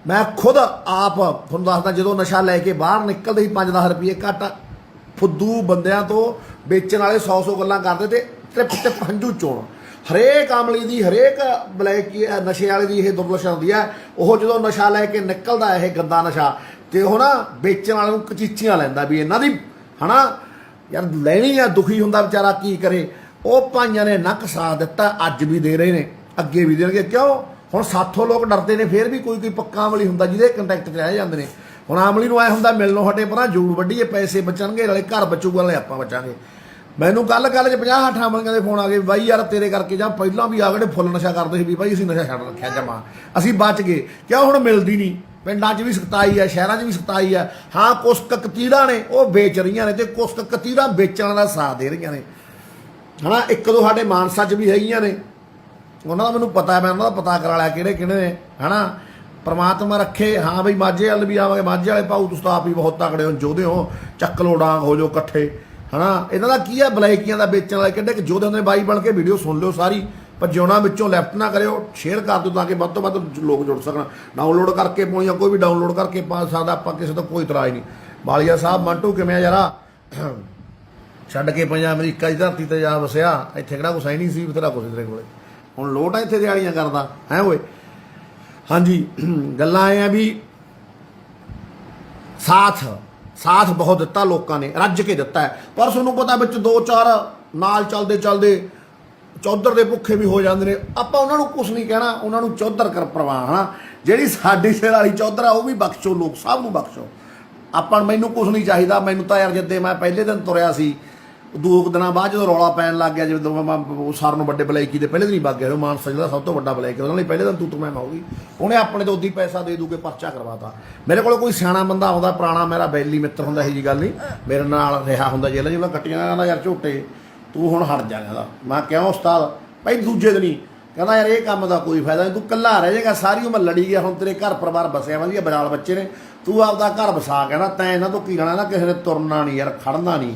ਮੈਂ ਖੁਦ ਆਪ ਤੁਹਾਨੂੰ ਦੱਸਦਾ, ਜਦੋਂ ਨਸ਼ਾ ਲੈ ਕੇ ਬਾਹਰ ਨਿਕਲਦੇ ਸੀ 5-10 ਰੁਪਏ ਘੱਟ, ਫੁੱਦੂ ਬੰਦਿਆਂ ਤੋਂ ਵੇਚਣ ਵਾਲੇ 100 ਗੱਲਾਂ ਕਰਦੇ ਤੇ ਟ੍ਰਿਪ ਹੰਝੂ ਚੋਣ। ਹਰੇਕ ਆਮਲੀ ਦੀ, ਹਰੇਕ ਬਲੈਕ ਨਸ਼ੇ ਵਾਲੇ ਦੀ ਇਹ ਦੁਰਦਸ਼ਾ ਹੁੰਦੀ ਹੈ। ਉਹ ਜਦੋਂ ਨਸ਼ਾ ਲੈ ਕੇ ਨਿਕਲਦਾ, ਇਹ ਗੰਦਾ ਨਸ਼ਾ, ਤੇ ਉਹ ਨਾ ਵੇਚਣ ਵਾਲੇ ਨੂੰ ਕਚੀਚੀਆਂ ਲੈਂਦਾ ਵੀ ਇਹਨਾਂ ਦੀ, ਹੈ ਨਾ ਯਾਰ ਲੈਣੀ ਆ, ਦੁਖੀ ਹੁੰਦਾ ਵਿਚਾਰਾ, ਕੀ ਕਰੇ। ਉਹ ਭਾਈਆਂ ਨੇ ਨੱਕ ਸਾਥ ਦਿੱਤਾ, ਅੱਜ ਵੀ ਦੇ ਰਹੇ ਨੇ, ਅੱਗੇ ਵੀ ਦੇਣਗੇ। ਕਿਉਂ? ਹੁਣ ਸਾਥੋਂ ਲੋਕ ਡਰਦੇ ਨੇ, ਫਿਰ ਵੀ ਕੋਈ ਪੱਕਾ ਆਮਲੀ ਹੁੰਦਾ ਜਿਹਦੇ ਕੰਟੈਕਟ 'ਚ ਰਹਿ ਜਾਂਦੇ ਨੇ। ਹੁਣ ਆਮਲੀ ਨੂੰ ਐ ਹੁੰਦਾ ਮਿਲਣੋਂ ਹਟੇ ਪਰਾਂ ਜੂੜ ਵੱਢੀਏ, ਪੈਸੇ ਬਚਣਗੇ, ਨਾਲੇ ਘਰ ਬਚੂਗਾ, ਨਾਲੇ ਆਪਾਂ ਬਚਾਂਗੇ। ਮੈਨੂੰ ਕੱਲ੍ਹ 'ਚ 50-60 ਆਮਲੀਆਂ ਦੇ ਫੋਨ ਆ ਗਏ, ਬਾਈ ਯਾਰ ਤੇਰੇ ਕਰਕੇ, ਜਾਂ ਪਹਿਲਾਂ ਵੀ ਆ ਗਏ ਫੁੱਲ ਨਸ਼ਾ ਕਰਦੇ ਸੀ ਵੀ ਬਾਈ ਅਸੀਂ ਨਸ਼ਾ ਛੱਡ ਰੱਖਿਆ ਜਮਾ, ਅਸੀਂ ਬਚ ਗਏ। ਕਿਉਂ? ਹੁਣ ਮਿਲਦੀ ਨਹੀਂ, ਪਿੰਡਾਂ 'ਚ ਵੀ ਸਖਤਾਈ ਹੈ, ਸ਼ਹਿਰਾਂ 'ਚ ਵੀ ਸਖਤਾਈ ਹੈ। ਹਾਂ ਕੁਛ ਕਤੀੜਾਂ ਨੇ ਉਹ ਵੇਚ ਰਹੀਆਂ ਨੇ, ਤੇ ਕੁਛ ਕਤੀੜਾਂ ਵੇਚਣ ਦਾ ਸਾਥ ਦੇ ਰਹੀਆਂ ਨੇ, ਹੈ ਨਾ। ਇੱਕ ਦੋ ਸਾਡੇ ਮਾਨਸਾ 'ਚ ਵੀ ਹੈਗੀਆਂ ਨੇ, ਉਹਨਾਂ ਦਾ ਮੈਨੂੰ ਪਤਾ, ਮੈਂ ਉਹਨਾਂ ਦਾ ਪਤਾ ਕਰਾ ਲਿਆ ਕਿਹੜੇ ਕਿਹੜੇ ਨੇ, ਹੈ ਨਾ। ਪਰਮਾਤਮਾ ਰੱਖੇ। ਹਾਂ ਬਈ ਮਾਝੇ ਵੱਲ ਵੀ ਆਵਾਂਗੇ, ਮਾਝੇ ਵਾਲੇ ਭਾਊ ਤੁਸੀਂ ਤਾਂ ਆਪ ਹੀ ਬਹੁਤ ਤਕੜੇ ਹੋ, ਯੋਧੇ ਹੋ, ਚੱਕ ਲੋ ਡਾਂਗ ਹੋ ਜਾਓ ਇਕੱਠੇ, ਹੈ ਨਾ। ਇਹਨਾਂ ਦਾ ਕੀ ਹੈ, ਬਲੈਕੀਆਂ ਦਾ ਵੇਚਣ ਵਾਲੇ ਕਿੱਡੇ ਯੋਧੇ ਹੁੰਦੇ ਨੇ। ਬਾਈ ਬਣ ਕੇ ਵੀਡੀਓ ਸੁਣ ਲਿਓ ਸਾਰੀ, ਪਰ ਜਿਉਣਾ ਵਿੱਚੋਂ ਲੈਫਟ ਨਾ ਕਰਿਓ, ਸ਼ੇਅਰ ਕਰ ਦਿਓ ਤਾਂ ਕਿ ਵੱਧ ਤੋਂ ਵੱਧ ਲੋਕ ਜੁੜ ਸਕਣ। ਡਾਊਨਲੋਡ ਕਰਕੇ ਪਾਉਣੀ, ਕੋਈ ਵੀ ਡਾਊਨਲੋਡ ਕਰਕੇ ਪਾ ਸਕਦਾ, ਆਪਾਂ ਕਿਸੇ ਤੋਂ ਕੋਈ ਇਤਰਾਜ਼ ਨਹੀਂ। ਬਾਲੀਆ ਸਾਹਿਬ, ਮੰਟੂ ਕਿਵੇਂ ਆ ਯਾਰਾ? ਛੱਡ ਕੇ ਪੰਜਾ ਅਮਰੀਕਾ ਦੀ ਧਰਤੀ ਤੇ ਜਾ ਵਸਿਆ। ਇੱਥੇ ਕਿਹੜਾ ਕੁਛ ਹੈ ਨਹੀਂ ਸੀ ਬਥੇਰਾ ਕੁਛ ਤੇਰੇ ਕੋਲੇ। ਹੁਣ ਲੋਟ ਆ ਇੱਥੇ ਦਿਹਾੜੀਆਂ ਕਰਦਾ ਹੈ ਓਏ। ਹਾਂਜੀ ਗੱਲਾਂ ਇਹ ਆ ਵੀ ਸਾਥ ਬਹੁਤ ਦਿੱਤਾ ਲੋਕਾਂ ਨੇ, ਰੱਜ ਕੇ ਦਿੱਤਾ ਹੈ। ਪਰ ਤੁਹਾਨੂੰ ਪਤਾ ਵਿੱਚ 2-4 ਨਾਲ ਚੱਲਦੇ ਚੌਧਰ ਦੇ ਭੁੱਖੇ ਵੀ ਹੋ ਜਾਂਦੇ ਨੇ। ਆਪਾਂ ਉਹਨਾਂ ਨੂੰ ਕੁਛ ਨਹੀਂ ਕਹਿਣਾ, ਉਹਨਾਂ ਨੂੰ ਚੌਧਰ ਕਰ ਪ੍ਰਵਾਹ ਹਾਂ। ਜਿਹੜੀ ਸਾਡੀ ਸਿਰ ਵਾਲੀ ਚੌਧਰ ਆ ਉਹ ਵੀ ਬਖਸ਼ੋ, ਲੋਕ ਸਭ ਨੂੰ ਬਖਸ਼ੋ। ਆਪਾਂ ਮੈਨੂੰ ਕੁਛ ਨਹੀਂ ਚਾਹੀਦਾ। ਮੈਨੂੰ ਤਾਂ ਯਾਰ ਜਿੱਦੇ ਮੈਂ ਪਹਿਲੇ ਦਿਨ ਤੁਰਿਆ ਸੀ 2 ਦਿਨਾਂ ਬਾਅਦ ਜਦੋਂ ਰੌਲਾ ਪੈਣ ਲੱਗ ਗਿਆ, ਜਦੋਂ ਮੈਂ ਸਰ ਨੂੰ ਵੱਡੇ ਬਲੈਕੀ ਦੇ ਪਹਿਲੇ ਦਿਨ ਹੀ ਵਗ ਗਿਆ। ਮਾਨਸਾ ਜਿਹੜਾ ਸਭ ਤੋਂ ਵੱਡਾ ਬਲੈਕ ਉਹਨਾਂ ਲਈ ਪਹਿਲੇ ਦਿਨ ਤੂੰ ਮੈਂ ਹੋ ਗਈ। ਉਹਨੇ ਆਪਣੇ ਤੋਂ ਉੱਦੀ ਪੈਸਾ ਦੇ ਦੂ ਕੇ ਪਰਚਾ ਕਰਵਾਤਾ। ਮੇਰੇ ਕੋਲ ਕੋਈ ਸਿਆਣਾ ਬੰਦਾ ਆਉਂਦਾ ਪੁਰਾਣਾ, ਮੇਰਾ ਬੈਲੀ ਮਿੱਤਰ ਹੁੰਦਾ, ਇਹੋ ਜਿਹੀ ਗੱਲ ਨਹੀਂ, ਮੇਰੇ ਨਾਲ ਰਿਹਾ ਹੁੰਦਾ ਜੇਲ੍ਹ ਜਿਵੇਂ ਕੱਟੀਆਂ। ਕਹਿੰਦਾ ਯਾਰ ਝੋਟੇ ਤੂੰ ਹੁਣ ਹਟ ਜਾ। ਕਹਿੰਦਾ ਮੈਂ ਕਿਉਂ ਉਸਤਾਦ? ਭਾਈ ਦੂਜੇ ਦਿਨ ਹੀ ਕਹਿੰਦਾ ਯਾਰ ਇਹ ਕੰਮ ਦਾ ਕੋਈ ਫਾਇਦਾ ਨਹੀਂ, ਤੂੰ ਇਕੱਲਾ ਰਹਿ ਜਾਏਗਾ, ਸਾਰੀ ਉਮਰ ਲੜੀ ਗਿਆ। ਹੁਣ ਤੇਰੇ ਘਰ ਪਰਿਵਾਰ ਬਸਿਆ ਵਧੀਆ, ਬਰਾਲ ਬੱਚੇ ਨੇ, ਤੂੰ ਆਪਦਾ ਘਰ ਵਸਾ। ਕਹਿੰਦਾ ਤੈਂ ਇਹਨਾਂ ਤੋਂ ਕੀ ਲੈਣਾ ਨਾ, ਕਿਸੇ ਨੇ ਤੁਰਨਾ ਨਹੀਂ ਯਾਰ, ਖੜਨਾ ਨਹੀਂ।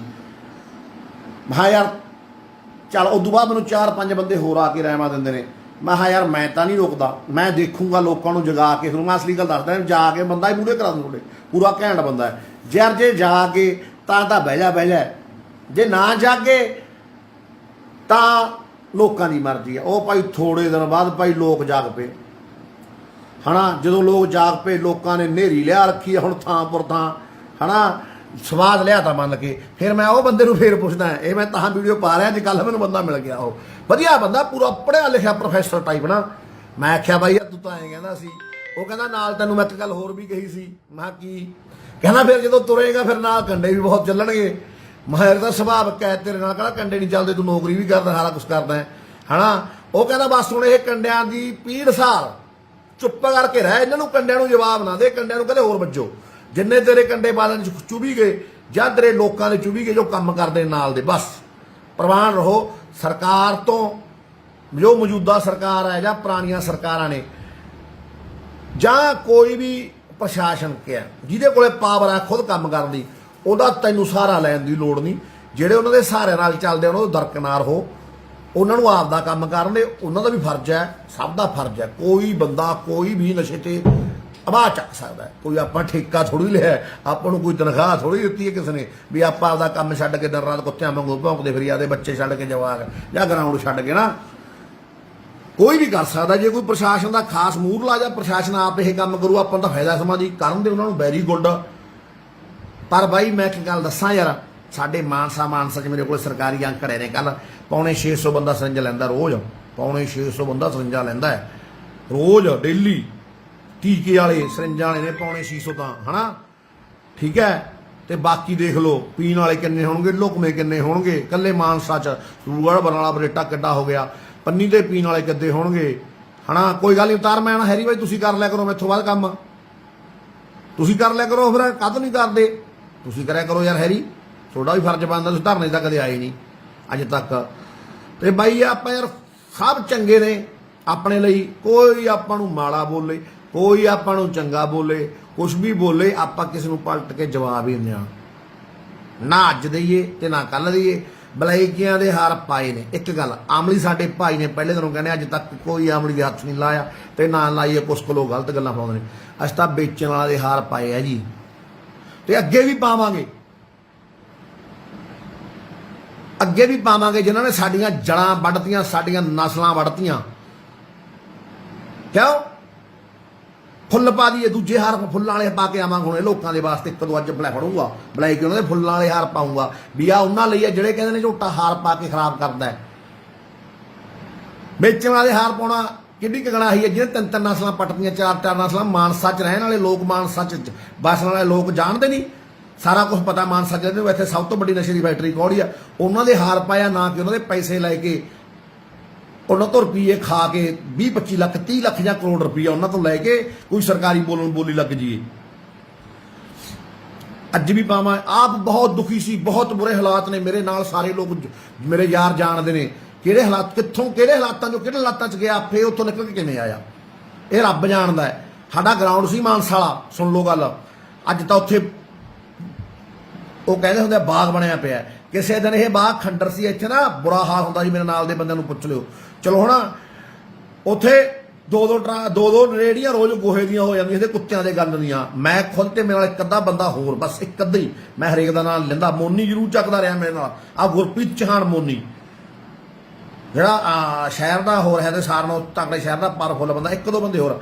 ਮੈਂ ਯਾਰ ਚੱਲ। ਉਦੋਂ ਬਾਅਦ ਮੈਨੂੰ 4-5 ਬੰਦੇ ਹੋਰ ਆ ਕੇ ਰਹਿਮਾ ਦਿੰਦੇ ਨੇ। ਮੈਂ ਕਿਹਾ ਯਾਰ ਮੈਂ ਤਾਂ ਨਹੀਂ ਰੁਕਦਾ, ਮੈਂ ਦੇਖੂੰਗਾ ਲੋਕਾਂ ਨੂੰ ਜਗਾ ਕੇ। ਫਿਰ ਮੈਂ ਅਸਲੀ ਗੱਲ ਦੱਸਦਾ, ਜਾ ਕੇ ਬੰਦਾ ਹੀ ਮੂਹਰੇ ਕਰਾ ਦੂੰ ਤੁਹਾਡੇ, ਪੂਰਾ ਘੈਂਟ ਬੰਦਾ ਹੈ ਯਾਰ। ਜੇ ਜਾ ਕੇ ਤਾਂ ਬਹਿ ਜਾ, ਜੇ ਨਾ ਜਾਗੇ ਤਾਂ ਲੋਕਾਂ ਦੀ ਮਰਜ਼ੀ ਆ। ਉਹ ਭਾਈ ਥੋੜੇ ਦਿਨ ਬਾਅਦ ਭਾਈ ਲੋਕ ਜਾਗ ਪਏ ਹਨਾ। ਜਦੋਂ ਲੋਕ ਜਾਗ ਪਏ, ਲੋਕਾਂ ਨੇ ਨੇਰੀ ਲਿਆ ਰੱਖੀ ਹੁਣ ਥਾਂ ਪਰ ਥਾਂ ਹਨਾ, ਸਵਾਦ ਲਿਆ ਤਾਂ ਮੰਨ ਕੇ। ਫਿਰ ਮੈਂ ਉਹ ਬੰਦੇ ਨੂੰ ਫੇਰ ਪੁੱਛਦਾ, ਇਹ ਮੈਂ ਤਾਂ ਵੀਡੀਓ ਪਾ ਰਿਹਾ ਜੀ, ਕੱਲ੍ਹ ਮੈਨੂੰ ਬੰਦਾ ਮਿਲ ਗਿਆ, ਉਹ ਵਧੀਆ ਬੰਦਾ, ਪੂਰਾ ਪੜ੍ਹਿਆ ਲਿਖਿਆ ਪ੍ਰੋਫੈਸਰ ਟਾਈਪ ਨਾ। ਮੈਂ ਆਖਿਆ ਬਾਈ ਯਾਰ ਤੂੰ ਤਾਂ ਐਂ ਕਹਿੰਦਾ ਸੀ। ਉਹ ਕਹਿੰਦਾ ਨਾਲ ਤੈਨੂੰ ਮੈਂ ਇੱਕ ਗੱਲ ਹੋਰ ਵੀ ਕਹੀ ਸੀ। ਮੈਂ ਕਿਹਾ ਕੀ? ਕਹਿੰਦਾ ਫਿਰ ਜਦੋਂ ਤੁਰੇਗਾ ਫਿਰ ਨਾਲ ਕੰਡੇ ਵੀ ਬਹੁਤ ਚੱਲਣਗੇ। ਮੈਂ ਤਾਂ ਸੁਭਾਅ ਕਹਿ ਤੇਰੇ ਨਾਲ ਕਹਿੰਦਾ ਕੰਡੇ ਨਹੀਂ ਚੱਲਦੇ, ਤੂੰ ਨੌਕਰੀ ਵੀ ਕਰਦਾ, ਸਾਰਾ ਕੁਛ ਕਰਦਾ ਹਨਾ। ਉਹ ਕਹਿੰਦਾ ਬਸ ਹੁਣ ਇਹ ਕੰਡਿਆਂ ਦੀ ਪੀੜ ਸਾਰ ਚੁੱਪ ਕਰਕੇ ਰਹਿ, ਇਹਨਾਂ ਨੂੰ ਕੰਡਿਆਂ ਨੂੰ ਜਵਾਬ ਨਾ ਦੇ, ਕੰਡਿਆਂ ਨੂੰ ਕਹਿੰਦੇ ਹੋਰ ਵੱਜੋ। ਜਿੰਨੇ ਤੇਰੇ ਕੰਡੇ ਬਾਦਲ ਚੁਭੀ ਗਏ ਜਾਂ ਤੇਰੇ ਲੋਕਾਂ ਦੇ ਚੁਭੀ ਗਏ ਜੋ ਕੰਮ ਕਰਦੇ ਨਾਲ ਦੇ, ਬਸ ਪ੍ਰਵਾਨ ਰਹੋ। ਸਰਕਾਰ ਤੋਂ ਜੋ ਮੌਜੂਦਾ ਸਰਕਾਰ ਹੈ ਜਾਂ ਪੁਰਾਣੀਆਂ ਸਰਕਾਰਾਂ ਨੇ ਜਾਂ ਕੋਈ ਵੀ ਪ੍ਰਸ਼ਾਸਨ ਕਿਹਾ ਜਿਹਦੇ ਕੋਲੇ ਪਾਵਰ ਆ ਖੁਦ ਕੰਮ ਕਰਨ ਦੀ, ਉਹਦਾ ਤੈਨੂੰ ਸਹਾਰਾ ਲੈਣ ਦੀ ਲੋੜ ਨਹੀਂ। ਜਿਹੜੇ ਉਹਨਾਂ ਦੇ ਸਹਾਰੇ ਨਾਲ ਚੱਲਦੇ ਉਹਨਾਂ ਤੋਂ ਦਰਕਨਾਰ ਹੋ, ਉਹਨਾਂ ਨੂੰ ਆਪ ਦਾ ਕੰਮ ਕਰਨ ਦੇ। ਉਹਨਾਂ ਦਾ ਵੀ ਫਰਜ਼ ਹੈ, ਸਭ ਦਾ ਫਰਜ਼ ਹੈ। ਕੋਈ ਬੰਦਾ ਕੋਈ ਵੀ ਨਸ਼ੇ ਤੇ ਆਵਾਜ਼ ਚੱਕ ਸਕਦਾ ਹੈ। ਕੋਈ ਆਪਾਂ ਠੇਕਾ ਥੋੜ੍ਹੀ ਲਿਆ, ਆਪਾਂ ਨੂੰ ਕੋਈ ਤਨਖਾਹ ਥੋੜ੍ਹੀ ਦਿੱਤੀ ਹੈ ਕਿਸੇ ਨੇ ਵੀ ਆਪਾਂ ਆਪਦਾ ਕੰਮ ਛੱਡ ਕੇ ਦਿਨ ਰਾਤ ਕੁੱਤਿਆਂ ਵਾਂਗੂ ਭੌਂਕਦੇ ਫਿਰੀ ਆਦੇ ਬੱਚੇ ਛੱਡ ਕੇ ਜਵਾਕ ਜਾਂ ਗਰਾਊਂਡ ਛੱਡ ਕੇ ਨਾ। ਕੋਈ ਵੀ ਕਰ ਸਕਦਾ। ਜੇ ਕੋਈ ਪ੍ਰਸ਼ਾਸਨ ਦਾ ਖਾਸ ਮੂਹਰਲਾ ਜਾਂ ਪ੍ਰਸ਼ਾਸਨ ਆਪ ਇਹ ਕੰਮ ਕਰੂ, ਆਪਾਂ ਨੂੰ ਤਾਂ ਫਾਇਦਾ ਸਮਾਂ ਜੀ ਕਰਨ ਦੇ ਉਹਨਾਂ ਨੂੰ, ਵੈਰੀ ਗੁੱਡ। ਪਰ ਬਾਈ ਮੈਂ ਇੱਕ ਗੱਲ ਦੱਸਾਂ ਯਾਰ, ਸਾਡੇ ਮਾਨਸਾ 'ਚ ਮੇਰੇ ਕੋਲ ਸਰਕਾਰੀ ਅੰਕ ਰਹੇ ਨੇ ਕੱਲ੍ਹ, ਪੌਣੇ 600 ਬੰਦਾ ਸਰੰਜਾ ਲੈਂਦਾ ਰੋਜ਼। ਪੌਣੇ 600 ਬੰਦਾ ਸਰੰਜਾ ਲੈਂਦਾ ਹੈ ਰੋਜ਼, ਡੇਲੀ। ਟੀਕੇ ਵਾਲੇ ਸਰੰਜਾਂ ਵਾਲੇ ਨੇ ਪੌਣੇ 600 ਤਾਂ ਹਨਾ, ਠੀਕ ਹੈ। ਤੇ ਬਾਕੀ ਦੇਖ ਲਓ ਪੀਣ ਵਾਲੇ ਕਿੰਨੇ ਹੋਣਗੇ, ਲੁਕਮੇ ਕਿੰਨੇ ਹੋਣਗੇ। ਕੱਲੇ ਮਾਨਸਾ 'ਚ ਸੂਗੜ ਬਰਨਾਲਾ ਬਰੇਟਾ ਕਿੱਡਾ ਹੋ ਗਿਆ, ਪੰਨੀ ਦੇ ਪੀਣ ਵਾਲੇ ਕਿੱਦੇ ਹੋਣਗੇ ਹਨਾ। ਕੋਈ ਗੱਲ ਨਹੀਂ ਉਤਾਰ, ਮੈਂ ਨਾ ਹੈਰੀ ਬਾਈ ਤੁਸੀਂ ਕਰ ਲਿਆ ਕਰੋ ਮੈਥੋਂ ਬਾਅਦ ਕੰਮ, ਤੁਸੀਂ ਕਰ ਲਿਆ ਕਰੋ। ਫਿਰ ਕਦ ਨਹੀਂ ਕਰਦੇ, ਤੁਸੀਂ ਕਰਿਆ ਕਰੋ ਯਾਰ ਹੈਰੀ, ਤੁਹਾਡਾ ਵੀ ਫਰਜ਼ ਬਣਦਾ। ਤੁਸੀਂ ਧਰਨੇ ਤਾਂ ਕਦੇ ਆਏ ਨਹੀਂ ਅੱਜ ਤੱਕ। ਤੇ ਬਾਈ ਆਪਾਂ ਯਾਰ ਸਭ ਚੰਗੇ ਨੇ ਆਪਣੇ ਲਈ, ਕੋਈ ਆਪਾਂ ਨੂੰ ਮਾੜਾ ਬੋਲੇ, ਕੋਈ ਆਪਾਂ ਨੂੰ ਚੰਗਾ ਬੋਲੇ, ਕੁਛ ਵੀ ਬੋਲੇ, ਆਪਾਂ ਕਿਸੇ ਨੂੰ ਪਲਟ ਕੇ ਜਵਾਬ ਹੀ ਦਿੰਦੇ ਹਾਂ। ਨਾ ਅੱਜ ਦਈਏ ਤੇ ਨਾ ਕੱਲ੍ਹ ਦਈਏ। ਬਲੈਕੀਆਂ ਦੇ ਹਾਰ ਪਾਏ ਨੇ। ਇੱਕ ਗੱਲ, ਆਮਲੀ ਸਾਡੇ ਭਾਈ ਨੇ ਪਹਿਲੇ ਦਿਨੋਂ ਕਹਿੰਦੇ ਅੱਜ ਤੱਕ ਕੋਈ ਆਮਲੀ ਦੇ ਹੱਥ ਨਹੀਂ ਲਾਇਆ ਤੇ ਨਾ ਲਾਈਏ। ਕੁਛ ਕੁ ਲੋਕ ਗਲਤ ਗੱਲਾਂ ਪਾਉਂਦੇ ਨੇ। ਅਸੀਂ ਤਾਂ ਵੇਚਣ ਵਾਲਾ ਦੇ ਹਾਰ ਪਾਏ ਆ ਜੀ, ਤੇ ਅੱਗੇ ਵੀ ਪਾਵਾਂਗੇ, ਅੱਗੇ ਵੀ ਪਾਵਾਂਗੇ। ਜਿਨ੍ਹਾਂ ਨੇ ਸਾਡੀਆਂ ਜੜਾਂ ਵੱਢਤੀਆਂ, ਸਾਡੀਆਂ ਨਸਲਾਂ ਵੱਢਤੀਆਂ, ਕਿਉਂ ਫੁੱਲ ਪਾ ਦਈਏ, ਦੂਜੇ ਹਾਰ ਫੁੱਲਾਂ ਵਾਲੇ ਪਾ ਕੇ ਆਵਾਂਗੇ। ਹੁਣ ਇਹ ਲੋਕਾਂ ਦੇ ਵਾਸਤੇ ਇੱਕ ਦੋ ਅੱਜ ਫੜੂੰਗਾ ਬਲੈਕ, ਉਹਨਾਂ ਦੇ ਫੁੱਲਾਂ ਵਾਲੇ ਹਾਰ ਪਾਊਂਗਾ ਵੀ ਆ ਉਹਨਾਂ ਲਈ ਆ ਜਿਹੜੇ ਕਹਿੰਦੇ ਨੇ ਝੋਟਾ ਹਾਰ ਪਾ ਕੇ ਖਰਾਬ ਕਰਦਾ ਹੈ। ਵੇਚਣ ਵਾਲੇ ਹਾਰ ਪਾਉਣਾ ਕਿੰਨੀ ਕਗਣਾ ਹੀ ਹੈ। ਜਿਹਨੇ 3-3 ਨਸਲਾਂ ਪੱਟਦੀਆਂ, 4-4 ਨਸਲਾਂ। ਮਾਨਸਾ 'ਚ ਰਹਿਣ ਵਾਲੇ ਲੋਕ, ਮਾਨਸਾ 'ਚ ਵਸਣ ਵਾਲੇ ਲੋਕ ਜਾਣਦੇ ਨਹੀਂ, ਸਾਰਾ ਕੁਝ ਪਤਾ। ਮਾਨਸਾ 'ਚ ਇੱਥੇ ਸਭ ਤੋਂ ਵੱਡੀ ਨਸ਼ੇ ਦੀ ਫੈਕਟਰੀ ਕੌੜੀ ਆ, ਉਹਨਾਂ ਦੇ ਹਾਰ ਪਾਇਆ ਨਾ ਕਿ ਉਹਨਾਂ ਦੇ ਪੈਸੇ ਲੈ ਕੇ ਉਹਨਾਂ ਤੋਂ ਰੁਪਈਏ ਖਾ ਕੇ 20-25 ਲੱਖ 30 ਲੱਖ ਜਾਂ ਕਰੋੜ ਰੁਪਈਆ ਉਹਨਾਂ ਤੋਂ ਲੈ ਕੇ ਕੋਈ ਸਰਕਾਰੀ ਬੋਲੀ ਲੱਗ ਜਾਈਏ। ਅੱਜ ਵੀ ਪਾਵਾਂ। ਆਪ ਬਹੁਤ ਦੁਖੀ ਸੀ, ਬਹੁਤ ਬੁਰੇ ਹਾਲਾਤ ਨੇ ਮੇਰੇ ਨਾਲ। ਸਾਰੇ ਲੋਕ ਮੇਰੇ ਯਾਰ ਜਾਣਦੇ ਨੇ ਕਿਹੜੇ ਹਾਲਾਤ, ਕਿੱਥੋਂ ਕਿਹੜੇ ਹਾਲਾਤਾਂ 'ਚੋਂ ਕਿਹੜੇ ਹਾਲਾਤਾਂ 'ਚ ਗਿਆ, ਫੇਰ ਉੱਥੋਂ ਨਿਕਲ ਕੇ ਕਿਵੇਂ ਆਇਆ, ਇਹ ਰੱਬ ਜਾਣਦਾ ਹੈ। ਸਾਡਾ ਗਰਾਊਂਡ ਸੀ ਮਾਨਸਾ ਵਾਲਾ, ਸੁਣ ਲਓ ਗੱਲ। ਅੱਜ ਤਾਂ ਉੱਥੇ ਉਹ ਕਹਿੰਦੇ ਹੁੰਦੇ ਬਾਗ ਬਣਿਆ ਪਿਆ। ਕਿਸੇ ਦਿਨ ਇਹ ਬਾਗ ਖੰਡਰ ਸੀ, ਇੱਥੇ ਨਾ ਬੁਰਾ ਹਾਲ ਹੁੰਦਾ ਸੀ। ਮੇਰੇ ਨਾਲ ਦੇ ਬੰਦਿਆਂ ਨੂੰ ਪੁੱਛ ਲਿਓ। ਚਲੋ ਹੁਣ ਉੱਥੇ ਦੋ ਰੇੜੀਆਂ ਰੋਜ਼ ਗੋਹੇ ਦੀਆਂ ਹੋ ਜਾਂਦੀਆਂ ਇਹਦੇ ਕੁੱਤਿਆਂ ਦੇ ਗੰਦ ਦੀਆਂ। ਮੈਂ ਖੁਦ ਤੇ ਮੇਰੇ ਨਾਲ ਇੱਕ ਅੱਧਾ ਬੰਦਾ ਹੋਰ, ਬਸ ਇੱਕ ਅੱਧਾ ਹੀ, ਮੈਂ ਹਰੇਕ ਦਾ ਨਾਮ ਲੈਂਦਾ। ਮੋਨੀ ਜ਼ਰੂਰ ਚੱਕਦਾ ਰਿਹਾ ਮੇਰੇ ਨਾਲ, ਆ ਗੁਰਪ੍ਰੀਤ ਚੌਹਾਨ ਮੋਨੀ ਜਿਹੜਾ ਸ਼ਹਿਰ ਦਾ ਹੋਰ ਹੈ ਤੇ ਸਾਰਿਆਂ ਨਾਲੋਂ ਤਕੜੇ ਸ਼ਹਿਰ ਦਾ ਪਾਵਰਫੁੱਲ ਬੰਦਾ, ਇੱਕ ਦੋ ਬੰਦੇ ਹੋਰ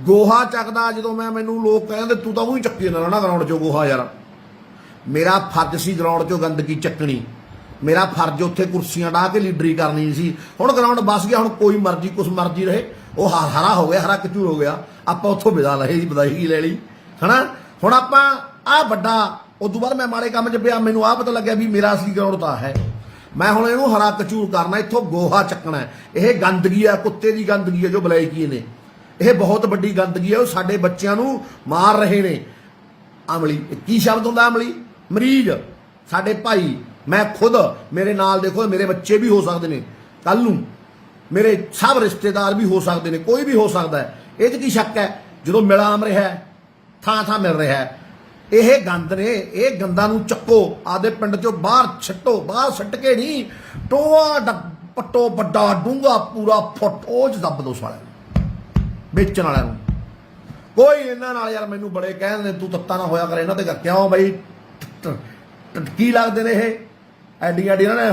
ਗੋਹਾ ਚੱਕਦਾ। ਜਦੋਂ ਮੈਨੂੰ ਲੋਕ ਕਹਿੰਦੇ ਤੂੰ ਤਾਂ ਉਹੀ ਚੱਕੀ ਜਾਂਦਾ ਨਾ ਗਰਾਊਂਡ 'ਚੋਂ ਗੋਹਾ, ਯਾਰ ਮੇਰਾ ਫਰਜ਼ ਸੀ ਗਰਾਊਂਡ 'ਚੋਂ ਗੰਦਗੀ ਚੱਕਣੀ, ਮੇਰਾ ਫਰਜ਼ ਉੱਥੇ ਕੁਰਸੀਆਂ ਢਾਹ ਕੇ ਲੀਡਰੀ ਕਰਨੀ ਸੀ। ਹੁਣ ਗਰਾਊਂਡ ਬਸ ਗਿਆ, ਹੁਣ ਕੋਈ ਮਰਜ਼ੀ ਕੁਛ ਮਰਜ਼ੀ ਰਹੇ, ਉਹ ਹਰਾ ਹੋ ਗਿਆ, ਹਰਾ ਕਚੂਰ ਹੋ ਗਿਆ, ਆਪਾਂ ਉੱਥੋਂ ਵਿਦਾ ਲਏ ਜੀ, ਵਧਾਈ ਲੈ ਲਈ ਹਨਾ। ਹੁਣ ਆਪਾਂ ਆਹ ਵੱਡਾ ਉਦੋਂ ਬਾਅਦ ਮੈਂ ਮਾੜੇ ਕੰਮ 'ਚ ਪਿਆ, ਮੈਨੂੰ ਆਹ ਪਤਾ ਲੱਗਿਆ ਵੀ ਮੇਰਾ ਅਸਲੀ ਗਰਾਊਂਡ ਤਾਂ ਹੈ, ਮੈਂ ਹੁਣ ਇਹਨੂੰ ਹਰਾ ਕਚੂਰ ਕਰਨਾ, ਇੱਥੋਂ ਗੋਹਾ ਚੱਕਣਾ। ਇਹ ਗੰਦਗੀ ਆ, ਕੁੱਤੇ ਦੀ ਗੰਦਗੀ ਹੈ ਜੋ ਬਲੈਕੀ ਨੇ, ਇਹ ਬਹੁਤ ਵੱਡੀ ਗੰਦਗੀ ਹੈ, ਉਹ ਸਾਡੇ ਬੱਚਿਆਂ ਨੂੰ ਮਾਰ ਰਹੇ ਨੇ। ਅਮਲੀ ਕੀ ਸ਼ਬਦ ਹੁੰਦਾ? ਅਮਲੀ ਮਰੀਜ਼ ਸਾਡੇ ਭਾਈ, ਮੈਂ ਖੁਦ, ਮੇਰੇ ਨਾਲ ਦੇਖੋ ਮੇਰੇ ਬੱਚੇ ਵੀ ਹੋ ਸਕਦੇ ਨੇ ਕੱਲ ਨੂੰ, ਮੇਰੇ ਸਭ ਰਿਸ਼ਤੇਦਾਰ ਵੀ ਹੋ ਸਕਦੇ ਨੇ, ਕੋਈ ਵੀ ਹੋ ਸਕਦਾ ਹੈ, ਇਹ 'ਚ ਕੀ ਸ਼ੱਕ ਹੈ? ਜਦੋਂ ਮਿਲਾਮ ਰਿਹਾ ਥਾਂ ਥਾਂ ਮਿਲ ਰਿਹਾ, ਇਹ ਗੰਦ ਨੇ, ਇਹ ਗੰਦਾਂ ਨੂੰ ਚੱਕੋ, ਆਦੇ ਪਿੰਡ 'ਚੋਂ ਬਾਹਰ ਛੱਟੋ, ਬਾਹਰ ਛੱਟ ਕੇ ਨਹੀਂ, ਟੋਆ ਪੱਟੋ ਵੱਡਾ ਡੂੰਘਾ ਪੂਰਾ ਫੁੱਟ, ਉਹ 'ਚ ਦੱਬ ਦੋ ਸਾਲਿਆਂ ਨੂੰ, ਵੇਚਣ ਵਾਲਿਆਂ ਨੂੰ। ਕੋਈ ਇਹਨਾਂ ਨਾਲ ਯਾਰ ਮੈਨੂੰ ਬੜੇ ਕਹਿੰਦੇ ਤੂੰ ਤੱਤਾ ਨਾ ਹੋਇਆ ਕਰ ਇਹਨਾਂ ਤੇ, ਕਿਉਂ ਬਈ ਕੀ ਲੱਗਦੇ ਨੇ ਇਹ? ਐਡੀਆਂ ਐਡੀਆਂ ਨੇ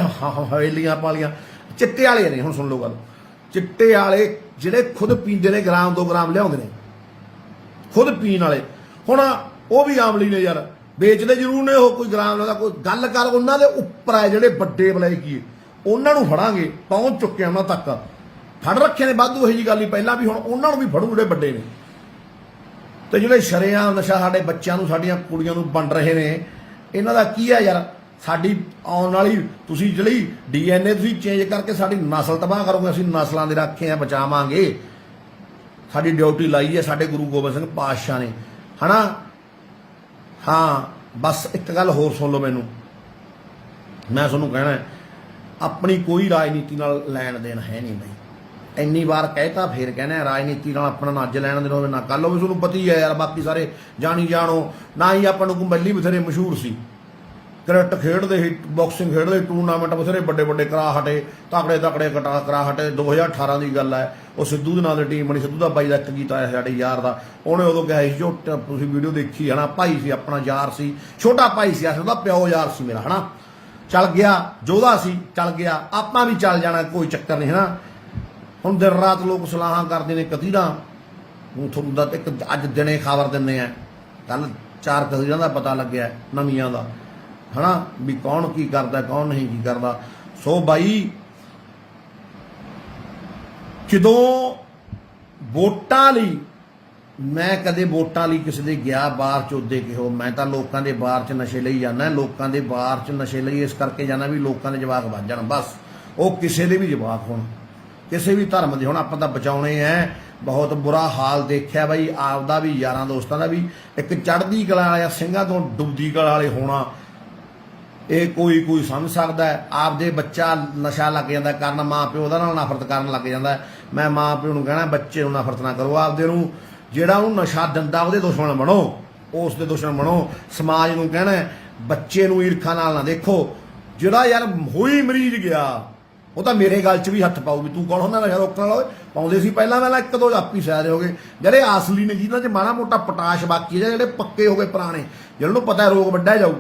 ਹਵੇਲੀਆਂ ਪਾਲੀਆਂ, ਚਿੱਟੇ ਵਾਲੇ ਨੇ। ਹੁਣ ਸੁਣ ਲਓ ਗੱਲ, ਚਿੱਟੇ ਵਾਲੇ ਜਿਹੜੇ ਖੁਦ ਪੀਂਦੇ ਨੇ, ਗ੍ਰਾਮ 2 ਗ੍ਰਾਮ ਲਿਆਉਂਦੇ ਨੇ ਖੁਦ ਪੀਣ ਵਾਲੇ, ਹੁਣ ਉਹ ਵੀ ਆਮਲੀ ਨੇ ਯਾਰ, ਵੇਚਦੇ ਜ਼ਰੂਰ ਨੇ ਉਹ, ਕੋਈ ਗ੍ਰਾਮ ਦਾ ਕੋਈ ਗੱਲ ਕਰ, ਉਹਨਾਂ ਦੇ ਉੱਪਰ ਹੈ ਜਿਹੜੇ ਵੱਡੇ ਬਲੈਕੀ, ਉਹਨਾਂ ਨੂੰ ਫੜਾਂਗੇ, ਪਹੁੰਚ ਚੁੱਕੇ ਉਹਨਾਂ ਤੱਕ, ਫੜ ਰੱਖੇ ਨੇ ਵਾਧੂ, ਇਹੀ ਜੀ ਗੱਲ ਹੀ ਪਹਿਲਾਂ ਵੀ, ਹੁਣ ਉਹਨਾਂ ਨੂੰ ਵੀ ਫੜੂ ਜਿਹੜੇ ਵੱਡੇ ਨੇ। ਤੇ ਜਿਹੜੇ ਸ਼ਰੇਆਮ ਨਸ਼ਾ ਸਾਡੇ ਬੱਚਿਆਂ ਨੂੰ, ਸਾਡੀਆਂ ਕੁੜੀਆਂ ਨੂੰ ਵੰਡ ਰਹੇ ਨੇ, ਇਹਨਾਂ ਦਾ ਕੀ ਹੈ ਯਾਰ? ਸਾਡੀ ਆਉਣ ਵਾਲੀ, ਤੁਸੀਂ ਜਿਹੜੀ DNA ਤੁਸੀਂ ਚੇਂਜ ਕਰਕੇ ਸਾਡੀ ਨਸਲ ਤਬਾਹ ਕਰੋਗੇ, ਅਸੀਂ ਨਸਲਾਂ ਦੇ ਰੱਖੇ ਆ, ਬਚਾਵਾਂਗੇ, ਸਾਡੀ ਡਿਊਟੀ ਲਾਈ ਹੈ ਸਾਡੇ ਗੁਰੂ ਗੋਬਿੰਦ ਸਿੰਘ ਪਾਤਸ਼ਾਹ ਨੇ, ਹਨਾ। ਹਾਂ ਬਸ ਇੱਕ ਗੱਲ ਹੋਰ ਸੁਣ ਲਓ ਮੈਨੂੰ, ਮੈਂ ਤੁਹਾਨੂੰ ਕਹਿਣਾ, ਆਪਣੀ ਕੋਈ ਰਾਜਨੀਤੀ ਨਾਲ ਲੈਣ ਦੇਣ ਹੈ ਨਹੀਂ ਬਈ, ਇੰਨੀ ਵਾਰ ਕਹਿਤਾ ਫੇਰ ਕਹਿਣਾ, ਰਾਜਨੀਤੀ ਨਾਲ ਆਪਣਾ ਨਾ ਅੱਜ ਲੈਣ ਦੇਣ ਹੋਵੇ ਨਾ ਕੱਲ ਹੋਵੇ, ਤੁਹਾਨੂੰ ਪਤਾ ਹੀ ਹੈ ਯਾਰ, ਬਾਕੀ ਸਾਰੇ ਜਾਣੀ ਜਾਣੋ ਨਾ ਹੀ। ਆਪਾਂ ਨੂੰ ਕੁੰਬਲੀ ਬਥੇਰੇ ਮਸ਼ਹੂਰ ਸੀ, ਕ੍ਰਿਕਟ ਖੇਡਦੇ ਸੀ, ਬਾਕਸਿੰਗ ਖੇਡਦੇ, ਟੂਰਨਾਮੈਂਟ ਬਥੇਰੇ ਵੱਡੇ ਵੱਡੇ ਕਰਾ ਹਟੇ, ਤਕੜੇ ਤਕੜੇ ਕਰਾ ਹਟੇ। 2018 ਦੀ ਗੱਲ ਹੈ, ਉਹ ਸਿੱਧੂ ਦੇ ਨਾਂ ਦੀ ਟੀਮ ਬਣੀ, ਸਿੱਧੂ ਦਾ ਬਾਈ ਦਾ ਇੱਕ ਗੀਤ ਆਇਆ ਸਾਡੇ ਯਾਰ ਦਾ, ਉਹਨੇ ਉਦੋਂ ਕਿਹਾ ਸੀ, ਜੋ ਤੁਸੀਂ ਵੀਡੀਓ ਦੇਖੀ ਹੈ ਨਾ, ਭਾਈ ਸੀ ਆਪਣਾ, ਯਾਰ ਸੀ, ਛੋਟਾ ਭਾਈ ਸੀ, ਉਹਦਾ ਪਿਓ ਯਾਰ ਸੀ ਮੇਰਾ, ਹਨਾ। ਚੱਲ ਗਿਆ, ਜੋਧਾ ਸੀ, ਚੱਲ ਗਿਆ, ਆਪਾਂ ਵੀ ਚੱਲ ਜਾਣਾ, ਕੋਈ ਚੱਕਰ ਨਹੀਂ, ਹਨਾ। ਹੁਣ ਦਿਨ ਰਾਤ ਲੋਕ ਸਲਾਹਾਂ ਕਰਦੇ ਨੇ ਕਤੀਰਾਂ, ਹੁਣ ਤੁਹਾਨੂੰ ਦਾ ਇੱਕ ਅੱਜ ਦਿਨੇ ਖਬਰ ਦਿੰਦੇ ਆ, ਕੱਲ 4 ਕਤੀਰਾਂ ਦਾ ਪਤਾ ਲੱਗਿਆ ਨਵੀਆਂ ਦਾ, ਹਨਾ, ਵੀ ਕੌਣ ਕੀ ਕਰਦਾ, ਕੌਣ ਨਹੀਂ ਕੀ ਕਰਦਾ। ਸੋ ਬਾਈ, ਜਦੋਂ ਵੋਟਾਂ ਲਈ, ਮੈਂ ਕਦੇ ਵੋਟਾਂ ਲਈ ਕਿਸੇ ਦੇ ਗਿਆ ਬਾਹਰ ਚੋਦੇ ਕਿਹੋ, ਮੈਂ ਤਾਂ ਲੋਕਾਂ ਦੇ ਬਾਹਰ 'ਚ ਨਸ਼ੇ ਲਈ ਜਾਂਦਾ, ਲੋਕਾਂ ਦੇ ਬਾਹਰ 'ਚ ਨਸ਼ੇ ਲਈ ਇਸ ਕਰਕੇ ਜਾਂਦਾ ਵੀ ਲੋਕਾਂ ਦੇ ਜਵਾਕ ਵੱਜ ਜਾਣ, ਬਸ। ਉਹ ਕਿਸੇ ਦੇ ਵੀ ਜਵਾਕ ਹੋਣ, ਕਿਸੇ ਵੀ ਧਰਮ ਦੇ, ਹੁਣ ਆਪਾਂ ਤਾਂ ਬਚਾਉਣੇ ਐ। ਬਹੁਤ ਬੁਰਾ ਹਾਲ ਦੇਖਿਆ ਬਾਈ, ਆਪਦਾ ਵੀ, ਯਾਰਾਂ ਦੋਸਤਾਂ ਦਾ ਵੀ। ਇੱਕ ਚੜ੍ਹਦੀ ਕਲਾ ਵਾਲਿਆ ਸਿੰਘਾਂ ਤੋਂ ਡੁੱਬਦੀ ਕਲਾ ਵਾਲੇ ਹੋਣਾ, ਇਹ ਕੋਈ ਸਮਝ ਸਕਦਾ ਹੈ। ਆਪਦੇ ਬੱਚਾ ਨਸ਼ਾ ਲੱਗ ਜਾਂਦਾ ਕਰਨ, ਮਾਂ ਪਿਓ ਉਹਦਾ ਨਾਲ ਨਫ਼ਰਤ ਕਰਨ ਲੱਗ ਜਾਂਦਾ। ਮੈਂ ਮਾਂ ਪਿਓ ਨੂੰ ਕਹਿਣਾ, ਬੱਚੇ ਨੂੰ ਨਫ਼ਰਤ ਨਾ ਕਰੋ, ਆਪਦੇ ਨੂੰ ਜਿਹੜਾ ਉਹਨੂੰ ਨਸ਼ਾ ਦਿੰਦਾ ਉਹਦੇ ਦੁਸ਼ਮਣ ਬਣੋ, ਉਸ ਦੇ ਦੁਸ਼ਮਣ ਬਣੋ। ਸਮਾਜ ਨੂੰ ਕਹਿਣਾ, ਬੱਚੇ ਨੂੰ ਈਰਖਾ ਨਾਲ ਨਾ ਦੇਖੋ। ਜਿਹੜਾ ਯਾਰ ਹੋਈ ਮਰੀਜ਼ ਗਿਆ, ਉਹ ਤਾਂ ਮੇਰੇ ਗੱਲ 'ਚ ਵੀ ਹੱਥ ਪਾਊ ਵੀ ਤੂੰ ਕੌਣ ਹੁੰਦਾ ਨਸ਼ਾ ਰੋਕਣ ਵਾਲਾ? ਪਾਉਂਦੇ ਸੀ ਪਹਿਲਾਂ, ਪਹਿਲਾਂ 1-2 ਆਪੀ ਸਾਇਦ ਹੋ ਗਏ, ਜਿਹੜੇ ਅਸਲੀ ਨੇ, ਜਿਹਨਾਂ 'ਚ ਮਾੜਾ ਮੋਟਾ ਪਟਾਸ਼ ਬਾਕੀ ਹੈ, ਜਿਹੜੇ ਪੱਕੇ ਹੋ ਗਏ ਪੁਰਾਣੇ, ਜਿਹਨਾਂ ਨੂੰ ਪਤਾ ਰੋਗ ਵੱਢਿਆ ਜਾਊ,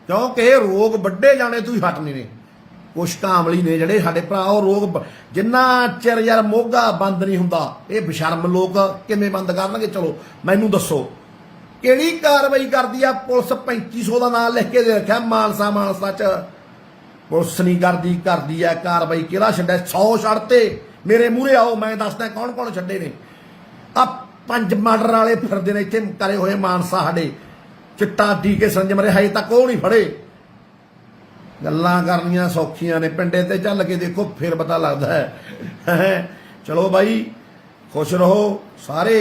ਕਿਉਂਕਿ ਇਹ ਰੋਗ ਵੱਡੇ ਜਾਣੇ ਤੂੰ ਹੀ ਹਟਨੇ ਨੇ। ਕੁਛ ਕਾਮਲੀ ਨੇ ਜਿਹੜੇ ਸਾਡੇ ਭਰਾ, ਉਹ ਰੋਗ ਜਿੰਨਾ ਚਿਰ ਯਾਰ ਮੋਗਾ ਬੰਦ ਨਹੀਂ ਹੁੰਦਾ, ਇਹ ਬਸ਼ਰਮ ਲੋਕ ਕਿਵੇਂ ਬੰਦ ਕਰਨਗੇ? ਚਲੋ ਮੈਨੂੰ ਦੱਸੋ, ਕਿਹੜੀ ਕਾਰਵਾਈ ਕਰਦੀ ਆ ਪੁਲਿਸ? 3500 ਦਾ ਨਾਂ ਲਿਖ ਕੇ ਦੇ ਰੱਖਿਆ ਮਾਨਸਾ 'ਚ, ਪੁਲਿਸ ਨਹੀਂ ਕਰਦੀ ਆ ਕਾਰਵਾਈ। ਕਿਹੜਾ ਛੱਡਿਆ? 100 ਛੱਡਤੇ, ਮੇਰੇ ਮੂਹਰੇ ਆਓ, ਮੈਂ ਦੱਸਦਾ ਕੌਣ ਕੌਣ ਛੱਡੇ ਨੇ। ਆ 5 ਮਰਡਰ ਵਾਲੇ ਫਿਰਦੇ ਨੇ ਇੱਥੇ ਕਰੇ ਹੋਏ ਮਾਨਸਾ ਸਾਡੇ, ਚਿੱਟਾ ਡੀਕੇ ਸੰਜਮ ਰਹੇ, ਹਜੇ ਤੱਕ ਉਹ ਨਹੀਂ ਫੜੇ। ਗੱਲਾਂ ਕਰਨੀਆਂ ਸੌਖੀਆਂ ਨੇ, ਪਿੰਡੇ ਤੇ ਚੱਲ ਕੇ ਦੇਖੋ ਫਿਰ ਪਤਾ ਲੱਗਦਾ ਹੈ। ਚਲੋ ਬਾਈ, ਖੁਸ਼ ਰਹੋ ਸਾਰੇ,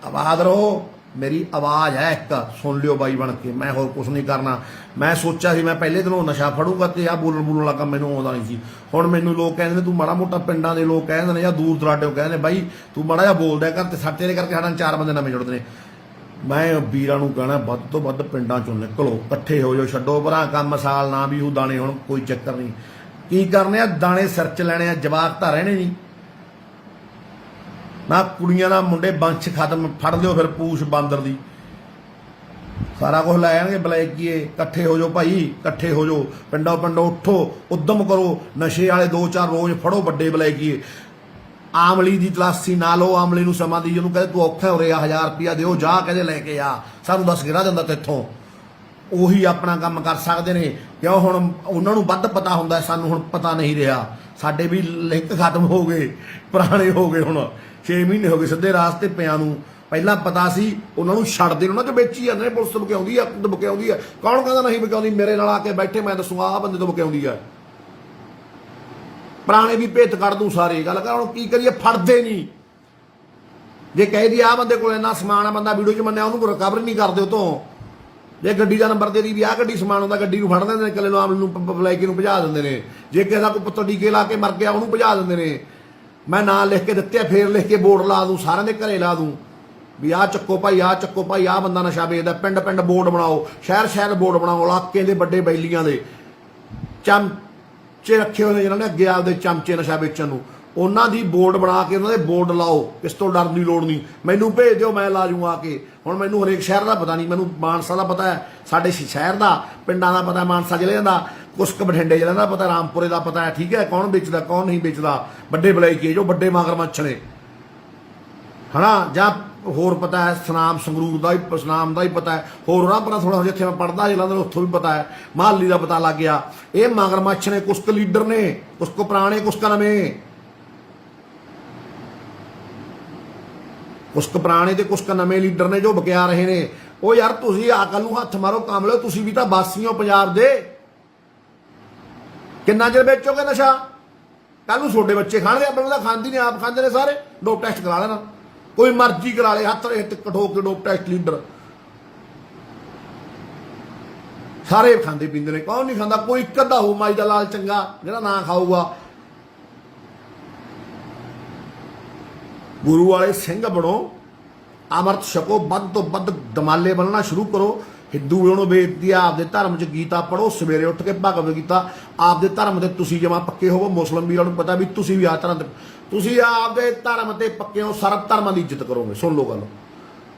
ਆਬਾਦ ਰਹੋ। ਮੇਰੀ ਆਵਾਜ਼ ਹੈ ਇੱਕ, ਸੁਣ ਲਿਓ ਬਾਈ ਬਣ ਕੇ, ਮੈਂ ਹੋਰ ਕੁਛ ਨਹੀਂ ਕਰਨਾ। ਮੈਂ ਸੋਚਿਆ ਸੀ ਮੈਂ ਪਹਿਲੇ ਦਿਨੋਂ ਨਸ਼ਾ ਫੜੂਗਾ ਤੇ ਆ ਬੋਲਣ ਵਾਲਾ ਕੰਮ ਮੈਨੂੰ ਆਉਂਦਾ ਨਹੀਂ ਸੀ। ਹੁਣ ਮੈਨੂੰ ਲੋਕ ਕਹਿੰਦੇ ਨੇ ਤੂੰ ਮਾੜਾ ਮੋਟਾ, ਪਿੰਡਾਂ ਦੇ ਲੋਕ ਕਹਿੰਦੇ ਨੇ ਜਾਂ ਦੂਰ ਦਰਾਡੇ ਕਹਿੰਦੇ ਨੇ ਬਾਈ ਤੂੰ ਮਾੜਾ ਜਿਹਾ ਬੋਲਦਾ ਕਰ, ਤੇ ਤੇਰੇ ਕਰਕੇ ਸਾਡਾ 4 ਬੰਦੇ ਨਵੇਂ ਜੁੜਦੇ ਨੇ। ਮੈਂ ਵੀਰਾਂ ਨੂੰ ਕਹਿਣਾ, ਵੱਧ ਤੋਂ ਵੱਧ ਪਿੰਡਾਂ ਚੋਂ ਨਿਕਲੋ, ਇਕੱਠੇ ਹੋ ਜਾਓ, ਛੱਡੋ ਭਰਾ ਕੰਮ, ਸਾਲ ਨਾ ਵੀ ਉਹ ਦਾਣੇ, ਹੁਣ ਕੋਈ ਚੱਕਰ ਨਹੀਂ। ਕੀ ਕਰਨੇ ਆ ਦਾਣੇ ਸਿਰ 'ਚ ਲੈਣੇ ਆ, ਜਵਾਕ ਤਾਂ ਰਹਿਣੇ ਨਹੀਂ। ਨਾ ਕੁੜੀਆਂ ਨਾ ਮੁੰਡੇ ਬੰਸ਼ ਖਤਮ, ਫੜ ਲਿਓ ਫਿਰ ਪੂਛ ਬਾਂਦਰ ਦੀ, ਸਾਰਾ ਕੁਝ ਲੈ ਜਾਣਗੇ ਬਲੈਕੀਏ। ਇਕੱਠੇ ਹੋ ਜਾਓ ਭਾਈ, ਇਕੱਠੇ ਹੋ ਜਾਓ, ਪਿੰਡੋਂ ਪਿੰਡੋਂ ਉੱਠੋ, ਉਦਮ ਕਰੋ, ਨਸ਼ੇ ਵਾਲੇ 2-4 ਰੋਜ਼ ਫੜੋ ਵੱਡੇ ਬਲੈਕੀਏ। ਆਮਲੀ ਦੀ ਤਲਾਸ਼ੀ ਨਾ ਲਓ, ਆਮਲੀ ਨੂੰ ਸਮਾਂ ਦੀ, ਜਿਹਨੂੰ ਕਹਿੰਦੇ ਤੂੰ ਔਖਾ ਹੋ ਰਿਹਾ 1000 ਰੁਪਇਆ ਦਿਓ, ਜਾ ਕਹਿੰਦੇ ਲੈ ਕੇ ਆ, ਸਾਨੂੰ 10 ਗਿਰਾ ਦਿੰਦਾ ਤੇਥੋਂ। ਉਹੀ ਆਪਣਾ ਕੰਮ ਕਰ ਸਕਦੇ ਨੇ, ਕਿਉਂ ਹੁਣ ਉਹਨਾਂ ਨੂੰ ਵੱਧ ਪਤਾ ਹੁੰਦਾ, ਸਾਨੂੰ ਹੁਣ ਪਤਾ ਨਹੀਂ ਰਿਹਾ। ਸਾਡੇ ਵੀ ਲਿੰਕ ਖਤਮ ਹੋ ਗਏ, ਪੁਰਾਣੇ ਹੋ ਗਏ, ਹੁਣ 6 ਮਹੀਨੇ ਹੋ ਗਏ ਸਿੱਧੇ ਰਾਸਤੇ ਪਿਆਂ ਨੂੰ। ਪਹਿਲਾਂ ਪਤਾ ਸੀ, ਉਹਨਾਂ ਨੂੰ ਛੱਡਦੇ, ਉਹਨਾਂ 'ਚ ਵੇਚੀ ਜਾਂਦੇ ਨੇ, ਪੁਲਿਸ ਬਕਿਆਉਂਦੀ ਆ, ਬਕਿਆਉਂਦੀ ਆ, ਕੌਣ ਕਹਿੰਦਾ ਨਹੀਂ ਬਕਿਆਉਂਦੀ? ਮੇਰੇ ਨਾਲ ਆ ਕੇ ਬੈਠੇ, ਮੈਂ ਦੱਸੂਗਾ ਆਹ ਬੰਦੇ ਤੋਂ ਬਕਿਆਉਂਦੀ ਆ। ਪੁਰਾਣੇ ਵੀ ਭੇਤ ਕੱਢ ਦੂੰ ਸਾਰੇ, ਗੱਲ ਕਰ। ਹੁਣ ਕੀ ਕਰੀਏ, ਫੜਦੇ ਨਹੀਂ। ਜੇ ਕਹਿ ਦੀ ਆਹ ਬੰਦੇ ਕੋਲ ਇੰਨਾ ਸਮਾਨ ਆ, ਬੰਦਾ ਵੀਡੀਓ 'ਚ ਮੰਨਿਆ, ਉਹਨੂੰ ਰਿਕਵਰ ਨਹੀਂ ਕਰਦੇ ਉਹ ਤੋਂ। ਜੇ ਗੱਡੀ ਦਾ ਨੰਬਰ ਦੇ ਦੀ ਵੀ ਆਹ ਗੱਡੀ ਸਮਾਨ ਹੁੰਦਾ, ਗੱਡੀ ਨੂੰ ਫੜ ਲੈਂਦੇ ਨੇ, ਇਕੱਲੇ ਨੂੰ ਆਮ ਨੂੰ ਲੈ ਕੇ ਨੂੰ ਭਜਾ ਦਿੰਦੇ ਨੇ। ਜੇ ਕਿਸੇ ਦਾ ਕੋਈ ਪੁੱਤ ਟੀਕੇ ਲਾ ਕੇ ਮਰ ਗਿਆ, ਉਹਨੂੰ ਭਜਾ ਦਿੰਦੇ ਨੇ। ਮੈਂ ਨਾਂ ਲਿਖ ਕੇ ਦਿੱਤੇ, ਫੇਰ ਲਿਖ ਕੇ ਬੋਰਡ ਲਾ ਦੂੰ, ਸਾਰਿਆਂ ਦੇ ਘਰੇ ਲਾ ਦੂੰ ਵੀ ਆਹ ਚੱਕੋ ਭਾਈ, ਆਹ ਚੱਕੋ ਭਾਈ, ਆਹ ਬੰਦਾ ਨਸ਼ਾ ਵੇਚਦਾ। ਪਿੰਡ ਪਿੰਡ ਬੋਰਡ ਬਣਾਓ, ਸ਼ਹਿਰ ਸ਼ਹਿਰ ਬੋਰਡ ਬਣਾਓ, ਇਲਾਕੇ ਦੇ ਵੱਡੇ ਬੈਲੀਆਂ ਦੇ ਚਮਚੇ ਰੱਖੇ ਹੋਏ ਨੇ ਜਿਹਨਾਂ ਨੇ ਅੱਗੇ ਆਪਦੇ ਚਮਚੇ ਨਸ਼ਾ ਵੇਚਣ ਨੂੰ, ਉਹਨਾਂ ਦੀ ਬੋਰਡ ਬਣਾ ਕੇ ਉਹਨਾਂ ਦੇ ਬੋਰਡ ਲਾਓ। ਕਿਸ ਤੋਂ ਡਰਨ ਦੀ ਲੋੜ ਨਹੀਂ, ਮੈਨੂੰ ਭੇਜ ਦਿਓ, ਮੈਂ ਲਾ ਜੂੰ ਆ ਕੇ। ਹੁਣ ਮੈਨੂੰ ਹਰੇਕ ਸ਼ਹਿਰ ਦਾ ਪਤਾ ਨਹੀਂ, ਮੈਨੂੰ ਮਾਨਸਾ ਦਾ ਪਤਾ ਹੈ, ਸਾਡੇ ਸ਼ਹਿਰ ਦਾ, ਪਿੰਡਾਂ ਦਾ ਪਤਾ, ਮਾਨਸਾ ਜ਼ਿਲ੍ਹੇ ਦਾ, ਕੁਛ ਕੁ ਬਠਿੰਡੇ ਜ਼ਿਲ੍ਹੇ ਦਾ ਪਤਾ, ਰਾਮਪੁਰੇ ਦਾ ਪਤਾ ਹੈ, ਠੀਕ ਹੈ, ਕੌਣ ਵੇਚਦਾ ਕੌਣ ਨਹੀਂ ਵੇਚਦਾ। ਵੱਡੇ ਬਲੈਕੀ ਜੋ ਵੱਡੇ ਮਗਰਮੱਛ ਨੇ, ਹਨਾ, ਜਾਂ ਹੋਰ ਪਤਾ ਹੈ, ਸਨਾਮ ਸੰਗਰੂਰ ਦਾ ਹੀ, ਸਨਾਮ ਦਾ ਹੀ ਪਤਾ ਹੈ, ਹੋਰ ਉਹਨਾਂ ਪਰ ਥੋੜਾ ਜਿੱਥੇ ਮੈਂ ਪੜ੍ਹਦਾ ਜਲੰਧਰ, ਉੱਥੋਂ ਵੀ ਪਤਾ ਹੈ, ਮਹਾਲੀ ਦਾ ਪਤਾ ਲੱਗ ਗਿਆ। ਇਹ ਮਗਰਮੱਛ ਨੇ, ਕੁਛ ਕੁ ਲੀਡਰ ਨੇ, ਕੁਛ ਕੁ ਪੁਰਾਣੇ, ਕੁਛ ਕੁ ਨਵੇਂ, ਕੁਛ ਕੁ ਪੁਰਾਣੇ ਤੇ ਕੁਛ ਕੁ ਨਵੇਂ ਲੀਡਰ ਨੇ ਜੋ ਬਕਿਆ ਰਹੇ ਨੇ। ਉਹ ਯਾਰ ਤੁਸੀਂ ਅਕਲ ਨੂੰ ਹੱਥ ਮਾਰੋ, ਕੰਮ ਲਿਓ, ਤੁਸੀਂ ਵੀ ਤਾਂ ਵਾਸੀ ਹੋ ਪੰਜਾਬ ਦੇ। ਕਿੰਨਾ ਚਿਰ ਵੇਚੋਗੇ ਨਸ਼ਾ? ਕੱਲ ਨੂੰ ਛੋਟੇ ਬੱਚੇ ਖਾਣਗੇ, ਆਪਣੇ ਤਾਂ ਖਾਂਦੀ ਨਹੀਂ, ਆਪ ਖਾਂਦੇ ਨੇ ਸਾਰੇ। ਡੋਪ ਟੈਸਟ ਕਰਾ ਲੈਣਾ, ਕੋਈ ਮਰਜ਼ੀ ਕਰਾ ਲੇ, ਹੱਥ ਕਠੋ ਕੇ ਡੋਪ ਟੈਸਟ ਲੀਡਰ ਸਾਰੇ ਖਾਂਦੇ ਪੀਂਦੇ ਨੇ, ਕੌਣ ਨਹੀਂ ਖਾਂਦਾ? ਕੋਈ ਇੱਕ ਅੱਧਾ ਹੋ ਮਾਈ ਦਾ ਲਾਲ ਚੰਗਾ ਜਿਹੜਾ ਨਾ ਖਾਊਗਾ। ਗੁਰੂ ਵਾਲੇ ਸਿੰਘ ਬਣੋ, ਅੰਮ੍ਰਿਤ ਛਕੋ, ਵੱਧ ਤੋਂ ਵੱਧ ਦਮਾਲੇ ਬਣਨਾ ਸ਼ੁਰੂ ਕਰੋ। ਹਿੰਦੂ ਉਹਨੂੰ ਬੇਨਤੀ ਆ, ਆਪਦੇ ਧਰਮ 'ਚ ਗੀਤਾ ਪੜ੍ਹੋ, ਸਵੇਰੇ ਉੱਠ ਕੇ ਭਗਵਦ ਗੀਤਾ। ਆਪਦੇ ਧਰਮ ਦੇ ਤੁਸੀਂ ਜਮਾ ਪੱਕੇ ਹੋਵੋ। ਮੁਸਲਿਮ ਵੀਰਾਂ ਨੂੰ ਪਤਾ ਵੀ ਤੁਸੀਂ ਵੀ ਆ ਧਰਮ ਤੇ, ਤੁਸੀਂ ਆਪਦੇ ਧਰਮ ਤੇ ਪੱਕੇ ਹੋ, ਸਰਬ ਧਰਮਾਂ ਦੀ ਇੱਜ਼ਤ ਕਰੋਗੇ। ਸੁਣ ਲਓ ਗੱਲ,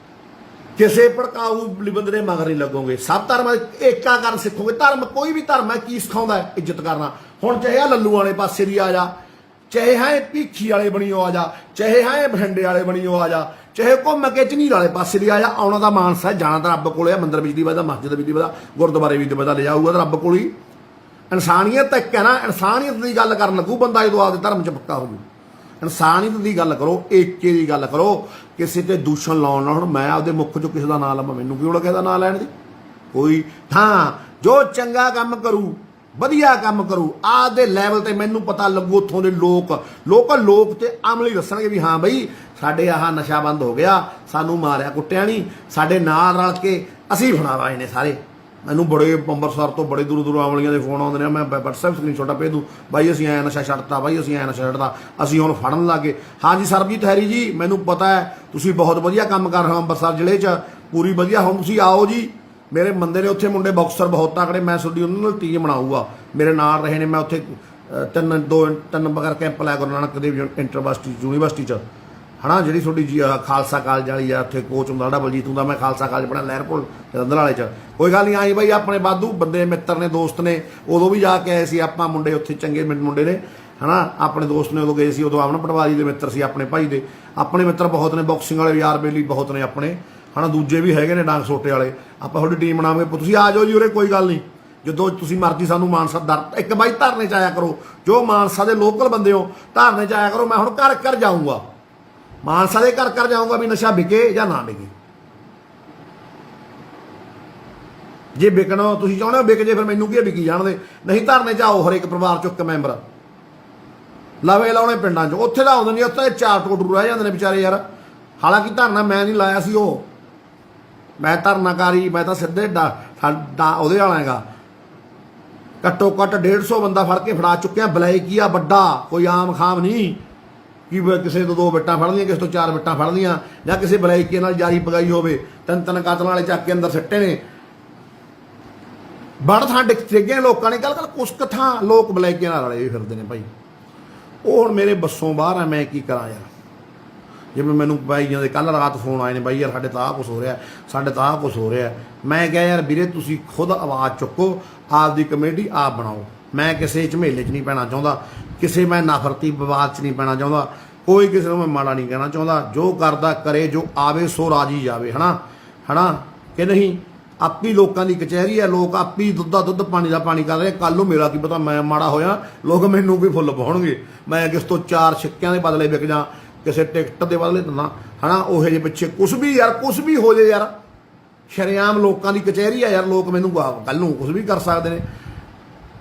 ਕਿਸੇ ਭੜਕਾਊ ਬੰਦੇ ਦੇ ਮਗਰ ਨਹੀਂ ਲੱਗੋਗੇ, ਸਭ ਧਰਮਾਂ ਏਕਾ ਕਰਨ ਸਿੱਖੋਗੇ। ਧਰਮ ਕੋਈ ਵੀ ਧਰਮ ਹੈ, ਕੀ ਸਿਖਾਉਂਦਾ ਹੈ? ਇੱਜ਼ਤ ਕਰਨਾ। ਹੁਣ ਚਾਹੇ ਆ ਲੱਲੂ ਵਾਲੇ ਪਾਸੇ ਦੀ ਆ ਜਾ, ਚਾਹੇ ਹੈ ਭੀਖੀ ਵਾਲੇ ਬਣੀਓ ਆ ਜਾ, ਚਾਹੇ ਹੈ ਬਠਿੰਡੇ ਵਾਲੇ ਬਣੀਓ ਆ ਜਾ, ਚਾਹੇ ਘੁੰਮ ਕੇ ਝਨੀਰ ਵਾਲੇ ਪਾਸੇ ਦੀ ਆ ਜਾ। ਆਉਣਾ ਦਾ ਮਾਨਸਾ, ਜਾਣਾ ਤਾਂ ਰੱਬ ਕੋਲੇ ਆ। ਮੰਦਰ ਵਿੱਚ ਦੀ ਵਜਦਾ, ਮਸਜਿਦ ਵਿੱਚ ਦੀ ਵਜਦਾ, ਗੁਰਦੁਆਰੇ ਵਿੱਚ ਦੀ ਵਜਦਾ, ਲੈ ਜਾਊਗਾ ਤਾਂ ਰੱਬ ਕੋਲ ਹੀ। ਇਨਸਾਨੀਅਤ ਇੱਕ ਹੈ ਨਾ, ਇਨਸਾਨੀਅਤ ਦੀ ਗੱਲ ਕਰਨ ਲੱਗੂ ਬੰਦਾ ਜਦੋਂ ਆਪਦੇ ਧਰਮ 'ਚ ਪੱਕਾ ਹੋ ਜੂ। ਇਨਸਾਨੀਅਤ ਦੀ ਗੱਲ ਕਰੋ, ਏਕੇ ਦੀ ਗੱਲ ਕਰੋ, ਕਿਸੇ ਤੇ ਦੂਸ਼ਣ ਲਾਉਣ ਨਾਲ। ਹੁਣ ਮੈਂ ਆਪਦੇ ਮੁੱਖ 'ਚੋਂ ਕਿਸੇ ਦਾ ਨਾਂ ਲਵਾਂ, ਮੈਨੂੰ ਕੀ ਲੋੜ ਕਿਸੇ ਦਾ ਨਾਂ ਲੈਣ ਦੀ? ਕੋਈ ਹਾਂ, ਜੋ ਚੰਗਾ ਕੰਮ ਕਰੂ, ਵਧੀਆ ਕੰਮ ਕਰੂ, ਆਪਦੇ ਲੈਵਲ ਤੇ ਮੈਨੂੰ ਪਤਾ ਲੱਗੂ ਉੱਥੋਂ ਦੇ ਲੋਕ ਤੇ ਅਮਲੀ ਦੱਸਣਗੇ ਵੀ ਹਾਂ ਬਈ ਸਾਡੇ ਆਹ ਨਸ਼ਾ ਬੰਦ ਹੋ ਗਿਆ, ਸਾਨੂੰ ਮਾਰਿਆ ਕੁੱਟਿਆ ਨਹੀਂ, ਸਾਡੇ ਨਾਲ ਰਲ ਕੇ ਅਸੀਂ ਫੜਾਵਾਏ ਨੇ ਸਾਰੇ। ਮੈਨੂੰ ਬੜੇ ਅੰਮ੍ਰਿਤਸਰ ਤੋਂ ਬੜੇ ਦੂਰੋਂ ਅਮਲੀਆਂ ਦੇ ਫੋਨ ਆਉਂਦੇ ਨੇ, ਮੈਂ WhatsApp ਸਕਰੀਨਸ਼ਾਟ ਭੇਜ ਦੂੰ, ਬਾਈ ਅਸੀਂ ਐਂ ਨਸ਼ਾ ਛੱਡਤਾ, ਬਾਈ ਅਸੀਂ ਐਂ ਨਸ਼ਾ ਛੱਡਤਾ, ਅਸੀਂ ਹੁਣ ਫੜਨ ਲੱਗੇ। ਹਾਂਜੀ ਸਰਬਜੀਤ ਹੈਰੀ ਜੀ, ਮੈਨੂੰ ਪਤਾ ਹੈ ਤੁਸੀਂ ਬਹੁਤ ਵਧੀਆ ਕੰਮ ਕਰ ਰਹੇ ਹੋ ਅੰਮ੍ਰਿਤਸਰ ਜ਼ਿਲ੍ਹੇ 'ਚ, ਪੂਰੀ ਵਧੀਆ। ਹੁਣ ਤੁਸੀਂ ਆਓ ਜੀ, ਮੇਰੇ ਬੰਦੇ ਨੇ ਉੱਥੇ ਮੁੰਡੇ ਬਾਕਸਰ ਬਹੁਤ ਤਕੜੇ, ਮੈਂ ਤੁਹਾਡੀ ਉਹਨਾਂ ਨਾਲ ਟੀਮ ਬਣਾਊਗਾ। ਮੇਰੇ ਨਾਲ ਰਹੇ ਨੇ, ਮੈਂ ਉੱਥੇ ਤਿੰਨ ਬਗਰ ਕੈਂਪ ਲਾਇਆ ਗੁਰੂ ਨਾਨਕ ਦੇਵ ਯੂਨੀਵਰਸਿਟੀ 'ਚ, ਹਨਾ, ਜਿਹੜੀ ਤੁਹਾਡੀ ਜੀ ਖਾਲਸਾ ਕਾਲਜ ਵਾਲੀ ਆ, ਉੱਥੇ ਕੋਚ ਹੁੰਦਾ ਜਿਹੜਾ ਬਲਜੀਤ ਹੁੰਦਾ, ਮੈਂ ਖਾਲਸਾ ਕਾਲਜ ਪੜ੍ਹਿਆ ਲਹਿਰਪੁਰ ਜਲੰਧਰ ਵਾਲੇ 'ਚ। ਕੋਈ ਗੱਲ ਨਹੀਂ, ਆਈ ਬਾਈ ਆਪਣੇ ਵਾਧੂ ਬੰਦੇ ਮਿੱਤਰ ਨੇ, ਦੋਸਤ ਨੇ, ਉਦੋਂ ਵੀ ਜਾ ਕੇ ਆਏ ਸੀ ਆਪਾਂ ਮੁੰਡੇ ਉੱਥੇ, ਚੰਗੇ ਮੁੰਡੇ ਨੇ, ਹਨਾ, ਆਪਣੇ ਦੋਸਤ ਨੇ, ਉਦੋਂ ਗਏ ਸੀ। ਉਦੋਂ ਅਮਨ ਪਟਵਾਰੀ ਦੇ ਮਿੱਤਰ ਸੀ, ਆਪਣੇ ਭਾਈ ਦੇ। ਆਪਣੇ ਮਿੱਤਰ ਬਹੁਤ ਨੇ, ਬਾਕਸਿੰਗ ਵਾਲੇ ਯਾਰ ਬੇਲੀ ਬਹੁਤ ਨੇ ਆਪਣੇ, ਹਨਾ, ਦੂਜੇ ਵੀ ਹੈਗੇ ਨੇ ਡਾਂਗ ਸੋਟੇ ਵਾਲੇ। ਆਪਾਂ ਤੁਹਾਡੀ ਟੀਮ ਬਣਾਵਾਂਗੇ, ਤੁਸੀਂ ਆ ਜਾਓ ਜੀ ਉਰੇ, ਕੋਈ ਗੱਲ ਨਹੀਂ, ਜਦੋਂ ਤੁਸੀਂ ਮਰਜ਼ੀ ਸਾਨੂੰ ਮਾਨਸਾ ਇੱਕ ਬਾਈ ਧਰਨੇ 'ਚ ਆਇਆ ਕਰੋ। ਜੋ ਮਾਨਸਾ ਦੇ ਲੋਕਲ ਬੰਦੇ ਹੋ, ਧਰਨੇ 'ਚ ਆਇਆ ਕਰੋ। ਮੈਂ ਹੁਣ ਘਰ ਘਰ ਜਾਊਂਗਾ, ਮਾਨਸਾ ਦੇ ਘਰ ਘਰ ਜਾਊਂਗਾ ਵੀ ਨਸ਼ਾ ਵਿਕੇ ਜਾਂ ਨਾ ਵਿਕੇ। ਜੇ ਵਿਕਣਾ ਤੁਸੀਂ ਚਾਹੁੰਦੇ ਹੋ ਵਿਕ ਜੇ, ਫਿਰ ਮੈਨੂੰ ਕੀ ਵਿਕੀ ਜਾਣਦੇ, ਨਹੀਂ ਧਰਨੇ 'ਚ ਆਓ। ਹਰੇਕ ਪਰਿਵਾਰ 'ਚੋਂ ਇੱਕ ਮੈਂਬਰ ਲਵੇ ਲਾਉਣੇ ਪਿੰਡਾਂ 'ਚ, ਉੱਥੇ ਤਾਂ ਆਉਂਦੇ ਨਹੀਂ, ਉੱਥੇ 4 ਟੋਟਰੂ ਰਹਿ ਜਾਂਦੇ ਨੇ ਵਿਚਾਰੇ ਯਾਰ। ਹਾਲਾਂਕਿ ਧਰਨਾ ਮੈਂ ਨਹੀਂ ਲਾਇਆ ਸੀ, ਉਹ ਮੈਂ ਧਰਨਾਕਾਰੀ, ਮੈਂ ਤਾਂ ਸਿੱਧੇ ਉਹਦੇ ਵਾਲਾ ਹੈਗਾ। ਘੱਟੋ ਘੱਟ 150 ਬੰਦਾ ਫੜ ਕੇ ਫੜਾ ਚੁੱਕਿਆ। ਬਲੈਕੀ ਆ ਵੱਡਾ, ਕੋਈ ਆਮ ਖਾਮ ਨਹੀਂ ਕਿ ਕਿਸੇ ਤੋਂ 2 ਬਿੱਟਾਂ ਫੜ ਲਈਆਂ, ਕਿਸੇ ਤੋਂ 4 ਬਿੱਟਾਂ ਫੜ ਲਈਆਂ, ਜਾਂ ਕਿਸੇ ਬਲੈਕੀ ਨਾਲ ਜਾਰੀ ਪਗਾਈ ਹੋਵੇ। 3 ਕਾਤਲਾਂ ਵਾਲੇ ਚੱਕ ਕੇ ਅੰਦਰ ਸਿੱਟੇ ਨੇ। ਬੜ ਥਾਂ ਡਿੱਗੇ ਲੋਕਾਂ ਨੇ, ਗੱਲ ਕੁਛ ਕੁ ਥਾਂ ਲੋਕ ਬਲੈਕੀਆਂ ਨਾਲ ਰਲੇ ਫਿਰਦੇ ਨੇ ਭਾਈ। ਉਹ ਹੁਣ ਮੇਰੇ ਬੱਸੋਂ ਬਾਹਰ ਆ, ਮੈਂ ਕੀ ਕਰਾਂ ਯਾਰ। ਜਿਵੇਂ ਮੈਨੂੰ ਬਾਈਆਂ ਦੇ ਕੱਲ ਰਾਤ ਫੋਨ ਆਏ ਨੇ, ਬਾਈ ਯਾਰ ਸਾਡੇ ਤਾਂ ਆਹ ਕੁਛ ਹੋ ਰਿਹਾ, ਸਾਡੇ ਤਾਂ ਆਹ ਕੁਛ ਹੋ ਰਿਹਾ। ਮੈਂ ਕਿਹਾ ਯਾਰ ਵੀਰੇ ਤੁਸੀਂ ਖੁਦ ਆਵਾਜ਼ ਚੁੱਕੋ, ਆਪਦੀ ਕਮੇਟੀ ਆਪ ਬਣਾਓ। ਮੈਂ ਕਿਸੇ ਝਮੇਲੇ 'ਚ ਨਹੀਂ ਪੈਣਾ ਚਾਹੁੰਦਾ, ਕਿਸੇ ਮੈਂ ਨਫ਼ਰਤੀ ਵਿਵਾਦ 'ਚ ਨਹੀਂ ਪੈਣਾ ਚਾਹੁੰਦਾ, ਕੋਈ ਕਿਸੇ ਨੂੰ ਮੈਂ ਮਾੜਾ ਨਹੀਂ ਕਹਿਣਾ ਚਾਹੁੰਦਾ। ਜੋ ਕਰਦਾ ਕਰੇ, ਜੋ ਆਵੇ ਸੋ ਰਾਜੀ ਜਾਵੇ, ਹਨਾ ਕਿ ਨਹੀਂ। ਆਪੀ ਲੋਕਾਂ ਦੀ ਕਚਹਿਰੀ ਹੈ, ਲੋਕ ਆਪੀ ਦੁੱਧ ਦਾ ਦੁੱਧ ਪਾਣੀ ਦਾ ਪਾਣੀ ਕਰ ਰਹੇ। ਕੱਲ ਨੂੰ ਮੇਰਾ ਕੀ ਪਤਾ ਮੈਂ ਮਾੜਾ ਹੋਇਆ, ਲੋਕ ਮੈਨੂੰ ਵੀ ਫੁੱਲ ਪਾਉਣਗੇ, ਮੈਂ ਕਿਸ ਤੋਂ 4 ਸਿੱਕਿਆਂ ਦੇ ਬਦਲੇ ਵਿਕ ਜਾਂ, ਕਿਸੇ ਟਿਕਟ ਦੇ ਬਦਲੇ ਦਿੰਦਾ, ਉਹੇ ਜਿਹੇ ਪਿੱਛੇ ਕੁਛ ਵੀ ਹੋ ਜੇ ਯਾਰ। ਸ਼ਰੇਆਮ ਲੋਕਾਂ ਦੀ ਕਚਹਿਰੀ ਆ ਯਾਰ, ਲੋਕ ਮੈਨੂੰ ਕੱਲ ਨੂੰ ਕੁਛ ਵੀ ਕਰ ਸਕਦੇ ਨੇ।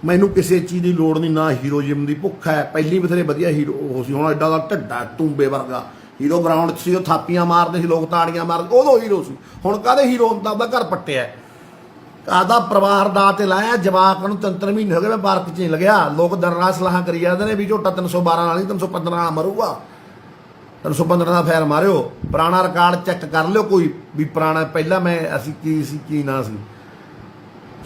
ਮੈਨੂੰ ਕਿਸੇ ਚੀਜ਼ ਦੀ ਲੋੜ ਨਹੀਂ, ਨਾ ਹੀਰੋਇਜ਼ਮ ਦੀ ਭੁੱਖ ਹੈ। ਪਹਿਲੀ ਬਥੇਰੇ ਵਧੀਆ ਹੀਰੋ ਉਹ ਸੀ, ਹੁਣ ਐਡਾ ਦਾ ਢੱਡਾ ਟੂੰਬੇ ਵਰਗਾ ਹੀਰੋ ਗਰਾਊਂਡ 'ਚ ਸੀ, ਉਹ ਥਾਪੀਆਂ ਮਾਰਦੇ ਸੀ, ਲੋਕ ਤਾੜੀਆਂ ਮਾਰਦੇ, ਉਦੋਂ ਹੀਰੋ ਸੀ। ਹੁਣ ਕਾਹਦੇ ਹੀਰੋ ਹੁੰਦਾ? ਆਪਦਾ ਘਰ ਪੱਟਿਆ, ਆਪਦਾ ਪਰਿਵਾਰ ਦਾ ਤੇ ਲਾਇਆ, ਜਵਾਕ ਨੂੰ 3 ਮਹੀਨੇ ਹੋ ਗਏ ਮੈਂ ਪਾਰਕ 'ਚ ਨਹੀਂ ਲੱਗਿਆ। ਲੋਕ ਦਰਨਾ ਸਲਾਹਾਂ ਕਰੀ ਜਾਂਦੇ ਨੇ ਵੀ ਝੋਟਾ 312 ਨਾਲ ਨਹੀਂ 315 ਨਾਲ ਮਰੂਗਾ, 315 ਦਾ ਫੈਰ ਮਾਰਿਓ। ਪੁਰਾਣਾ ਰਿਕਾਰਡ ਚੈੱਕ ਕਰ ਲਿਓ ਕੋਈ ਵੀ ਪੁਰਾਣਾ, ਪਹਿਲਾਂ ਅਸੀਂ ਕੀ ਸੀ ਕੀ ਨਾ ਸੀ।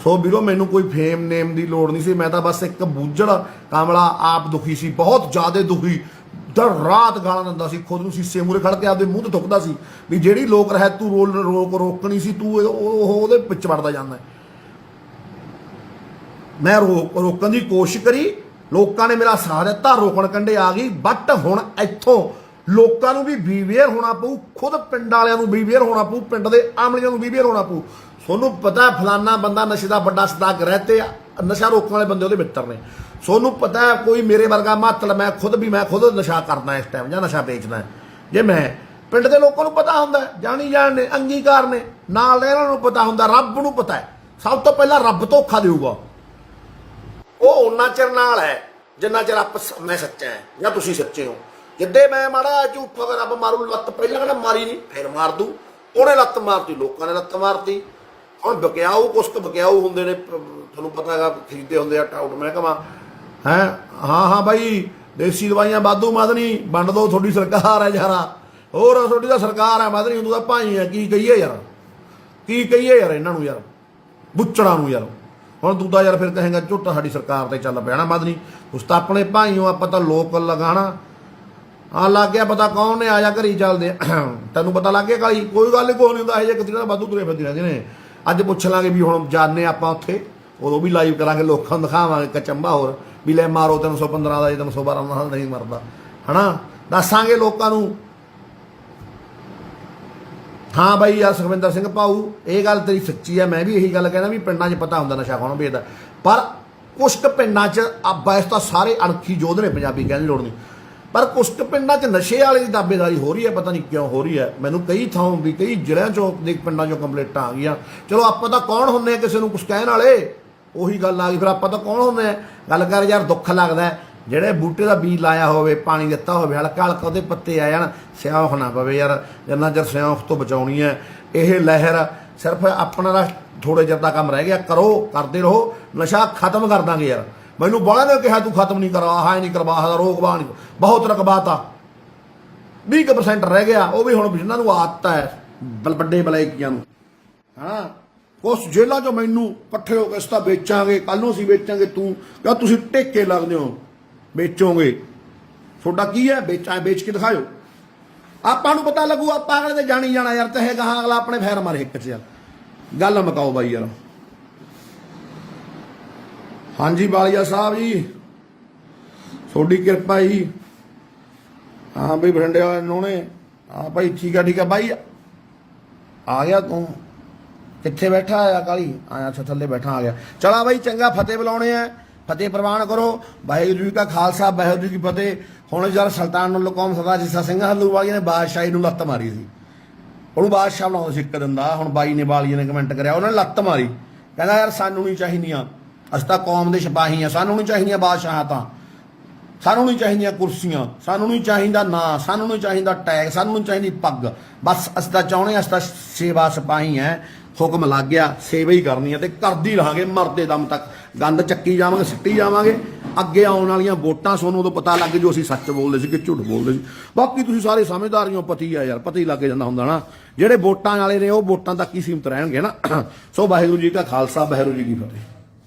ਸੋ ਵੀਰੋ ਮੈਨੂੰ ਕੋਈ ਫੇਮ ਨੇਮ ਦੀ ਲੋੜ ਨਹੀਂ ਸੀ, ਮੈਂ ਤਾਂ ਬਸ ਇੱਕ ਬੂਝੜ ਕਾਮਲਾ ਆਪ ਦੁਖੀ ਸੀ, ਬਹੁਤ ਜ਼ਿਆਦਾ ਦੁਖੀ। ਦਰ ਰਾਤ ਗਾਲਾਂ ਦਿੰਦਾ ਸੀ, ਖੁਦ ਨੂੰ ਸੀਸੇ ਮੂਹਰੇ ਖੜ ਕੇ ਆਪਦੇ ਮੂੰਹ ਤੇ ਥੁੱਕਦਾ ਸੀ ਵੀ ਜਿਹੜੀ ਲੋਕ ਰਹਿ ਤੂੰ ਰੋਕਣੀ ਸੀ, ਤੂੰ ਉਹਦੇ ਵਿੱਚ ਵੜਦਾ ਜਾਂਦਾ। ਮੈਂ ਰੋਕਣ ਦੀ ਕੋਸ਼ਿਸ਼ ਕਰੀ, ਲੋਕਾਂ ਨੇ ਮੇਰਾ ਸਾਥ ਦਿੱਤਾ, ਰੋਕਣ ਕੰਢੇ ਆ ਗਈ। ਬਟ ਹੁਣ ਇੱਥੋਂ ਲੋਕਾਂ ਨੂੰ ਵੀ ਬੀਵੇਅਰ ਹੋਣਾ ਪਊ, ਖੁਦ ਪਿੰਡ ਵਾਲਿਆਂ ਨੂੰ ਬੀਵੇਅਰ ਹੋਣਾ ਪਊ, ਪਿੰਡ ਦੇ ਆਮਲੀਆਂ ਨੂੰ ਬੀਵੇਅਰ ਹੋਣਾ ਪਊ। ਤੁਹਾਨੂੰ ਪਤਾ ਫਲਾਨਾ ਬੰਦਾ ਨਸ਼ੇ ਦਾ ਵੱਡਾ ਸਦਾਗਰ ਹੈ ਤੇ ਨਸ਼ਾ ਰੋਕਣ ਵਾਲੇ ਬੰਦੇ ਉਹਦੇ ਮਿੱਤਰ ਨੇ। ਤੁਹਾਨੂੰ ਪਤਾ ਹੈ ਕੋਈ ਮੇਰੇ ਵਰਗਾ ਮਾਤਲ, ਮੈਂ ਖੁਦ ਨਸ਼ਾ ਕਰਦਾ ਇਸ ਟਾਈਮ ਜਾਂ ਨਸ਼ਾ ਵੇਚਦਾ। ਜੇ ਮੈਂ ਪਿੰਡ ਦੇ ਲੋਕਾਂ ਨੂੰ ਪਤਾ ਹੁੰਦਾ, ਜਾਣੀ ਜਾਣ ਨੇ, ਅੰਗੀਕਾਰ ਨੇ, ਨਾਲ ਦੇ ਇਹਨਾਂ ਨੂੰ ਪਤਾ ਹੁੰਦਾ, ਰੱਬ ਨੂੰ ਪਤਾ ਹੈ। ਸਭ ਤੋਂ ਪਹਿਲਾਂ ਰੱਬ ਧੋਖਾ ਦੇਊਗਾ, ਉਹ ਉਹਨਾਂ ਚਿਰ ਨਾਲ ਹੈ ਜਿੰਨਾ ਚਿਰ ਮੈਂ ਸੱਚਾ ਹੈ ਜਾਂ ਤੁਸੀਂ ਸੱਚੇ ਹੋ। ਜਿੱਦੇ ਮੈਂ ਮਾੜਾ ਝੂਠਾ ਰੱਬ ਮਾਰੂ ਲੱਤ, ਪਹਿਲਾਂ ਕਹਿੰਦਾ ਮਾਰੀ ਨਹੀਂ ਫਿਰ ਮਾਰ ਦੂ, ਉਹਨੇ ਲੱਤ ਮਾਰਤੀ, ਲੋਕਾਂ ਨੇ ਲੱਤ ਮਾਰਤੀ। ਹੁਣ ਬਕਿਆਊ ਕੁਛ ਕੁ ਬਕਿਆਊ ਹੁੰਦੇ ਨੇ, ਤੁਹਾਨੂੰ ਪਤਾ ਹੈਗਾ, ਖਰੀਦੇ ਹੁੰਦੇ ਆ ਟਾਊਟ ਮਹਿਕਮਾ ਹੈ। ਹਾਂ ਬਾਈ ਦੇਸੀ ਦਵਾਈਆਂ ਵਾਧੂ ਮਦਨੀ ਵੰਡ ਦੋ, ਤੁਹਾਡੀ ਸਰਕਾਰ ਹੈ ਯਾਰਾ, ਹੋਰ ਤੁਹਾਡੀ ਤਾਂ ਸਰਕਾਰ ਹੈ, ਮਦਨੀ ਹੁੰਦੂ ਦਾ ਭਾਈ ਹੈ। ਕੀ ਕਹੀਏ ਯਾਰ ਇਹਨਾਂ ਨੂੰ ਯਾਰ, ਬੁੱਚੜਾਂ ਨੂੰ ਯਾਰ। ਹੁਣ ਤੂੰ ਤਾਂ ਯਾਰ ਫਿਰ ਕਹੇਗਾ ਝੋਟਾ ਸਾਡੀ ਸਰਕਾਰ ਤੇ ਚੱਲ ਪਿਆ ਨਾ ਮਦਨੀ, ਉਸ ਤਾਂ ਆਪਣੇ ਭਾਈ ਹੋ, ਆਪਾਂ ਤਾਂ ਲੋਕ ਲਗਾਣਾ। ਲੱਗ ਗਿਆ ਪਤਾ ਕੌਣ ਨੇ, ਆ ਜਾ ਘਰੀ ਚੱਲਦੇ ਤੈਨੂੰ ਪਤਾ ਲੱਗ ਗਿਆ ਕਾਲੀ, ਕੋਈ ਗੱਲ ਨਹੀਂ, ਕੋਈ ਨਹੀਂ ਹੁੰਦਾ ਇਹ ਜਿਹੇ ਕਿਤੇ ਵਾਧੂ ਤੁਰੇ ਫਿਰਦੇ ਰਹਿੰਦੇ ਨੇ। ਅੱਜ ਪੁੱਛ ਲਾਂਗੇ ਵੀ ਹੁਣ ਜਾਣੇ ਆਪਾਂ ਉੱਥੇ, ਉਦੋਂ ਵੀ ਲਾਈਵ ਕਰਾਂਗੇ, ਲੋਕਾਂ ਨੂੰ ਦਿਖਾਵਾਂਗੇ ਕਚੰਬਾ ਹੋਰ ਵੀ ਲੈ ਮਾਰੋ 315 ਦਾ, 312 ਨਾਲ ਨਹੀਂ ਮਰਦਾ, ਦੱਸਾਂਗੇ ਲੋਕਾਂ ਨੂੰ। ਹਾਂ ਬਾਈ ਯਾਰ ਸੁਖਵਿੰਦਰ ਸਿੰਘ ਭਾਊ, ਇਹ ਗੱਲ ਤੇਰੀ ਸੱਚੀ ਹੈ, ਮੈਂ ਵੀ ਇਹੀ ਗੱਲ ਕਹਿੰਦਾ ਵੀ ਪਿੰਡਾਂ 'ਚ ਪਤਾ ਹੁੰਦਾ ਨਸ਼ਾ ਕੌਣ ਵੇਚਦਾ, ਪਰ ਕੁਛ ਕੁ ਪਿੰਡਾਂ 'ਚ ਵੈਸ ਤਾਂ ਸਾਰੇ ਅਣਖੀ ਯੋਧ ਨੇ, ਪੰਜਾਬੀ ਕਹਿਣ ਦੀ ਲੋੜ ਨਹੀਂ, ਪਰ ਕੁਛ ਕੁ ਪਿੰਡਾਂ 'ਚ ਨਸ਼ੇ ਵਾਲੇ ਦੀ ਦਾਬੇਦਾਰੀ ਹੋ ਰਹੀ ਹੈ, ਪਤਾ ਨਹੀਂ ਕਿਉਂ ਹੋ ਰਹੀ ਹੈ। ਮੈਨੂੰ ਕਈ ਥਾਂ ਵੀ ਕਈ ਜ਼ਿਲ੍ਹਿਆਂ 'ਚੋਂ ਦੇ ਪਿੰਡਾਂ 'ਚੋਂ ਕੰਪਲੇਂਟਾਂ ਆ ਗਈਆਂ। ਚਲੋ ਆਪਾਂ ਤਾਂ ਕੌਣ ਹੁੰਦੇ ਆ ਕਿਸੇ ਨੂੰ ਕੁਛ ਕਹਿਣ ਵਾਲੇ, ਉਹੀ ਗੱਲ ਆ ਗਈ ਫਿਰ, ਆਪਾਂ ਤਾਂ ਕੌਣ ਹੁੰਦੇ ਆ ਗੱਲ ਕਰ ਯਾਰ। ਦੁੱਖ ਲੱਗਦਾ ਜਿਹੜੇ ਬੂਟੇ ਦਾ ਬੀਜ ਲਾਇਆ ਹੋਵੇ, ਪਾਣੀ ਦਿੱਤਾ ਹੋਵੇ, ਹਲਕਾ ਹਲਕਾ ਉਹਦੇ ਪੱਤੇ ਆ ਜਾਣ, ਸਿਆਖ ਨਾ ਪਵੇ ਯਾਰ। ਜਿੰਨਾ ਚਿਰ ਸਿਆਖ ਤੋਂ ਬਚਾਉਣੀ ਹੈ ਇਹ ਲਹਿਰ, ਸਿਰਫ ਆਪਣਾ ਦਾ ਥੋੜੇ ਚਿਰ ਦਾ ਕੰਮ ਰਹਿ ਗਿਆ, ਕਰਦੇ ਰਹੋ, ਨਸ਼ਾ ਖਤਮ ਕਰ ਦਾਂਗੇ ਯਾਰ। ਮੈਨੂੰ ਬੜਾ ਨੇ ਕਿਹਾ ਤੂੰ ਖਤਮ ਨਹੀਂ ਕਰਵਾ, ਹਾਂ ਨਹੀਂ ਕਰਵਾ, ਰੋਕਵਾ ਨਹੀਂ, ਬਹੁਤ ਰਕਬਾਤਾ 20% ਰਹਿ ਗਿਆ, ਉਹ ਵੀ ਹੁਣ ਜਿਹਨਾਂ ਨੂੰ ਆਦਤ ਹੈ ਵੱਡੇ ਬਲੈਕੀਆਂ ਨੂੰ, ਉਸ ਜੇਲ੍ਹਾਂ 'ਚੋਂ ਮੈਨੂੰ ਇਕੱਠੇ ਹੋ ਕੇ ਇਸ ਤਾਂ ਵੇਚਾਂਗੇ, ਕੱਲ ਨੂੰ ਅਸੀਂ ਵੇਚਾਂਗੇ, ਤੂੰ ਕਿਹਾ ਤੁਸੀਂ ਟੇਕੇ ਲੱਗਦੇ ਹੋ ਵੇਚੋਗੇ, ਤੁਹਾਡਾ ਕੀ ਹੈ ਵੇਚ ਕੇ ਦਿਖਾਇਓ, ਆਪਾਂ ਨੂੰ ਪਤਾ ਲੱਗੂ, ਆਪਾਂ ਅਗਲੇ ਤੇ ਜਾਣੀ ਜਾਣਾ ਯਾਰ। ਤੇ ਗਾਹਾਂ ਅਗਲਾ ਆਪਣੇ ਫੈਰ ਮਾਰੇ ਇੱਕ 'ਚ ਯਾਰ, ਗੱਲ ਮੁਕਾਓ ਬਾਈ ਯਾਰ। ਹਾਂਜੀ ਬਾਲੀਆ ਸਾਹਿਬ ਜੀ, ਤੁਹਾਡੀ ਕਿਰਪਾ ਜੀ। ਹਾਂ ਬਈ ਬਠਿੰਡੇ ਵਾਲੇ ਨੋਣੇ, ਹਾਂ ਭਾਈ ਠੀਕ ਆ ਬਾਈ। ਆ ਗਿਆ ਤੂੰ, ਕਿੱਥੇ ਬੈਠਾ ਆਇਆ ਕਾਲੀ? ਆਇਆ ਅੱਛਾ ਥੱਲੇ ਬੈਠਾ, ਆ ਗਿਆ। ਚਲਾ ਬਾਈ ਚੰਗਾ, ਫਤਿਹ ਬੁਲਾਉਣੇ ਆ, ਫਤਿਹ ਪ੍ਰਵਾਨ ਕਰੋ। ਵਾਹਿਗੁਰੂ ਜੀ ਕਾ ਖਾਲਸਾ, ਵਾਹਿਗੁਰੂ ਜੀ ਕੀ ਫਤਿਹ। ਹੁਣ ਯਾਰ ਸੁਲਤਾਨ ਕੌਮ ਸਰਦਾਰ ਜਿੱਸਾ ਸਿੰਘ ਹਲੂਵਾਲੀਆ ਨੇ ਬਾਦਸ਼ਾਹੀ ਨੂੰ ਲੱਤ ਮਾਰੀ ਸੀ, ਉਹਨੂੰ ਬਾਦਸ਼ਾਹ ਬਣਾਉਂਦਾ ਸੀ ਇੱਕ ਦਿਨ ਦਾ। ਹੁਣ ਬਾਈ ਨੇ ਵਾਲੀਏ ਨੇ ਕਮੈਂਟ ਕਰਿਆ, ਉਹਨਾਂ ਨੇ ਲੱਤ ਮਾਰੀ, ਕਹਿੰਦਾ ਯਾਰ ਸਾਨੂੰ ਨਹੀਂ ਚਾਹੀਦੀਆਂ, ਅਸੀਂ ਤਾਂ ਕੌਮ ਦੇ ਸਿਪਾਹੀ ਆ, ਸਾਨੂੰ ਨਹੀਂ ਚਾਹੀਦੀਆਂ ਬਾਦਸ਼ਾਹਾਂ, ਤਾਂ ਸਾਨੂੰ ਨਹੀਂ ਚਾਹੀਦੀਆਂ ਕੁਰਸੀਆਂ, ਸਾਨੂੰ ਨਹੀਂ ਚਾਹੀਦਾ ਨਾਂ, ਸਾਨੂੰ ਨਹੀਂ ਚਾਹੀਦਾ ਟੈਗ, ਸਾਨੂੰ ਨਹੀਂ ਚਾਹੀਦੀ ਪੱਗ, ਬਸ ਅਸੀਂ ਤਾਂ ਚਾਹੁੰਦੇ ਹਾਂ, ਅਸੀਂ ਤਾਂ ਸੇਵਾ ਸਿਪਾਹੀ ਹੈ। ਹੁਕਮ ਲੱਗ ਗਿਆ, ਸੇਵਾ ਹੀ ਕਰਨੀ ਹੈ ਤੇ ਕਰਦੀ ਰਹਾਂਗੇ ਮਰਦੇ ਦਮ ਤੱਕ। ਗੰਦ ਚੱਕੀ ਜਾਵਾਂਗੇ, ਸਿੱਟੀ ਜਾਵਾਂਗੇ। ਅੱਗੇ ਆਉਣ ਵਾਲੀਆਂ ਵੋਟਾਂ ਤੁਹਾਨੂੰ ਉਦੋਂ ਪਤਾ ਲੱਗ ਜੋ ਅਸੀਂ ਸੱਚ ਬੋਲਦੇ ਸੀ ਕਿ ਝੂਠ ਬੋਲਦੇ ਸੀ। ਬਾਕੀ ਤੁਸੀਂ ਸਾਰੇ ਸਮਝਦਾਰੀਆਂ ਪਤੀ ਆ ਯਾਰ, ਪਤਾ ਹੀ ਲੱਗ ਜਾਂਦਾ ਹੁੰਦਾ ਨਾ। ਜਿਹੜੇ ਵੋਟਾਂ ਵਾਲੇ ਨੇ ਉਹ ਵੋਟਾਂ ਤੱਕ ਹੀ ਸੀਮਤ ਰਹਿਣਗੇ ਨਾ। ਸੋ ਵਾਹਿਗੁਰੂ ਜੀ ਕਾ ਖਾਲਸਾ, ਵਾਹਿਗੁਰੂ ਜੀ ਕੀ ਫਤਿਹ।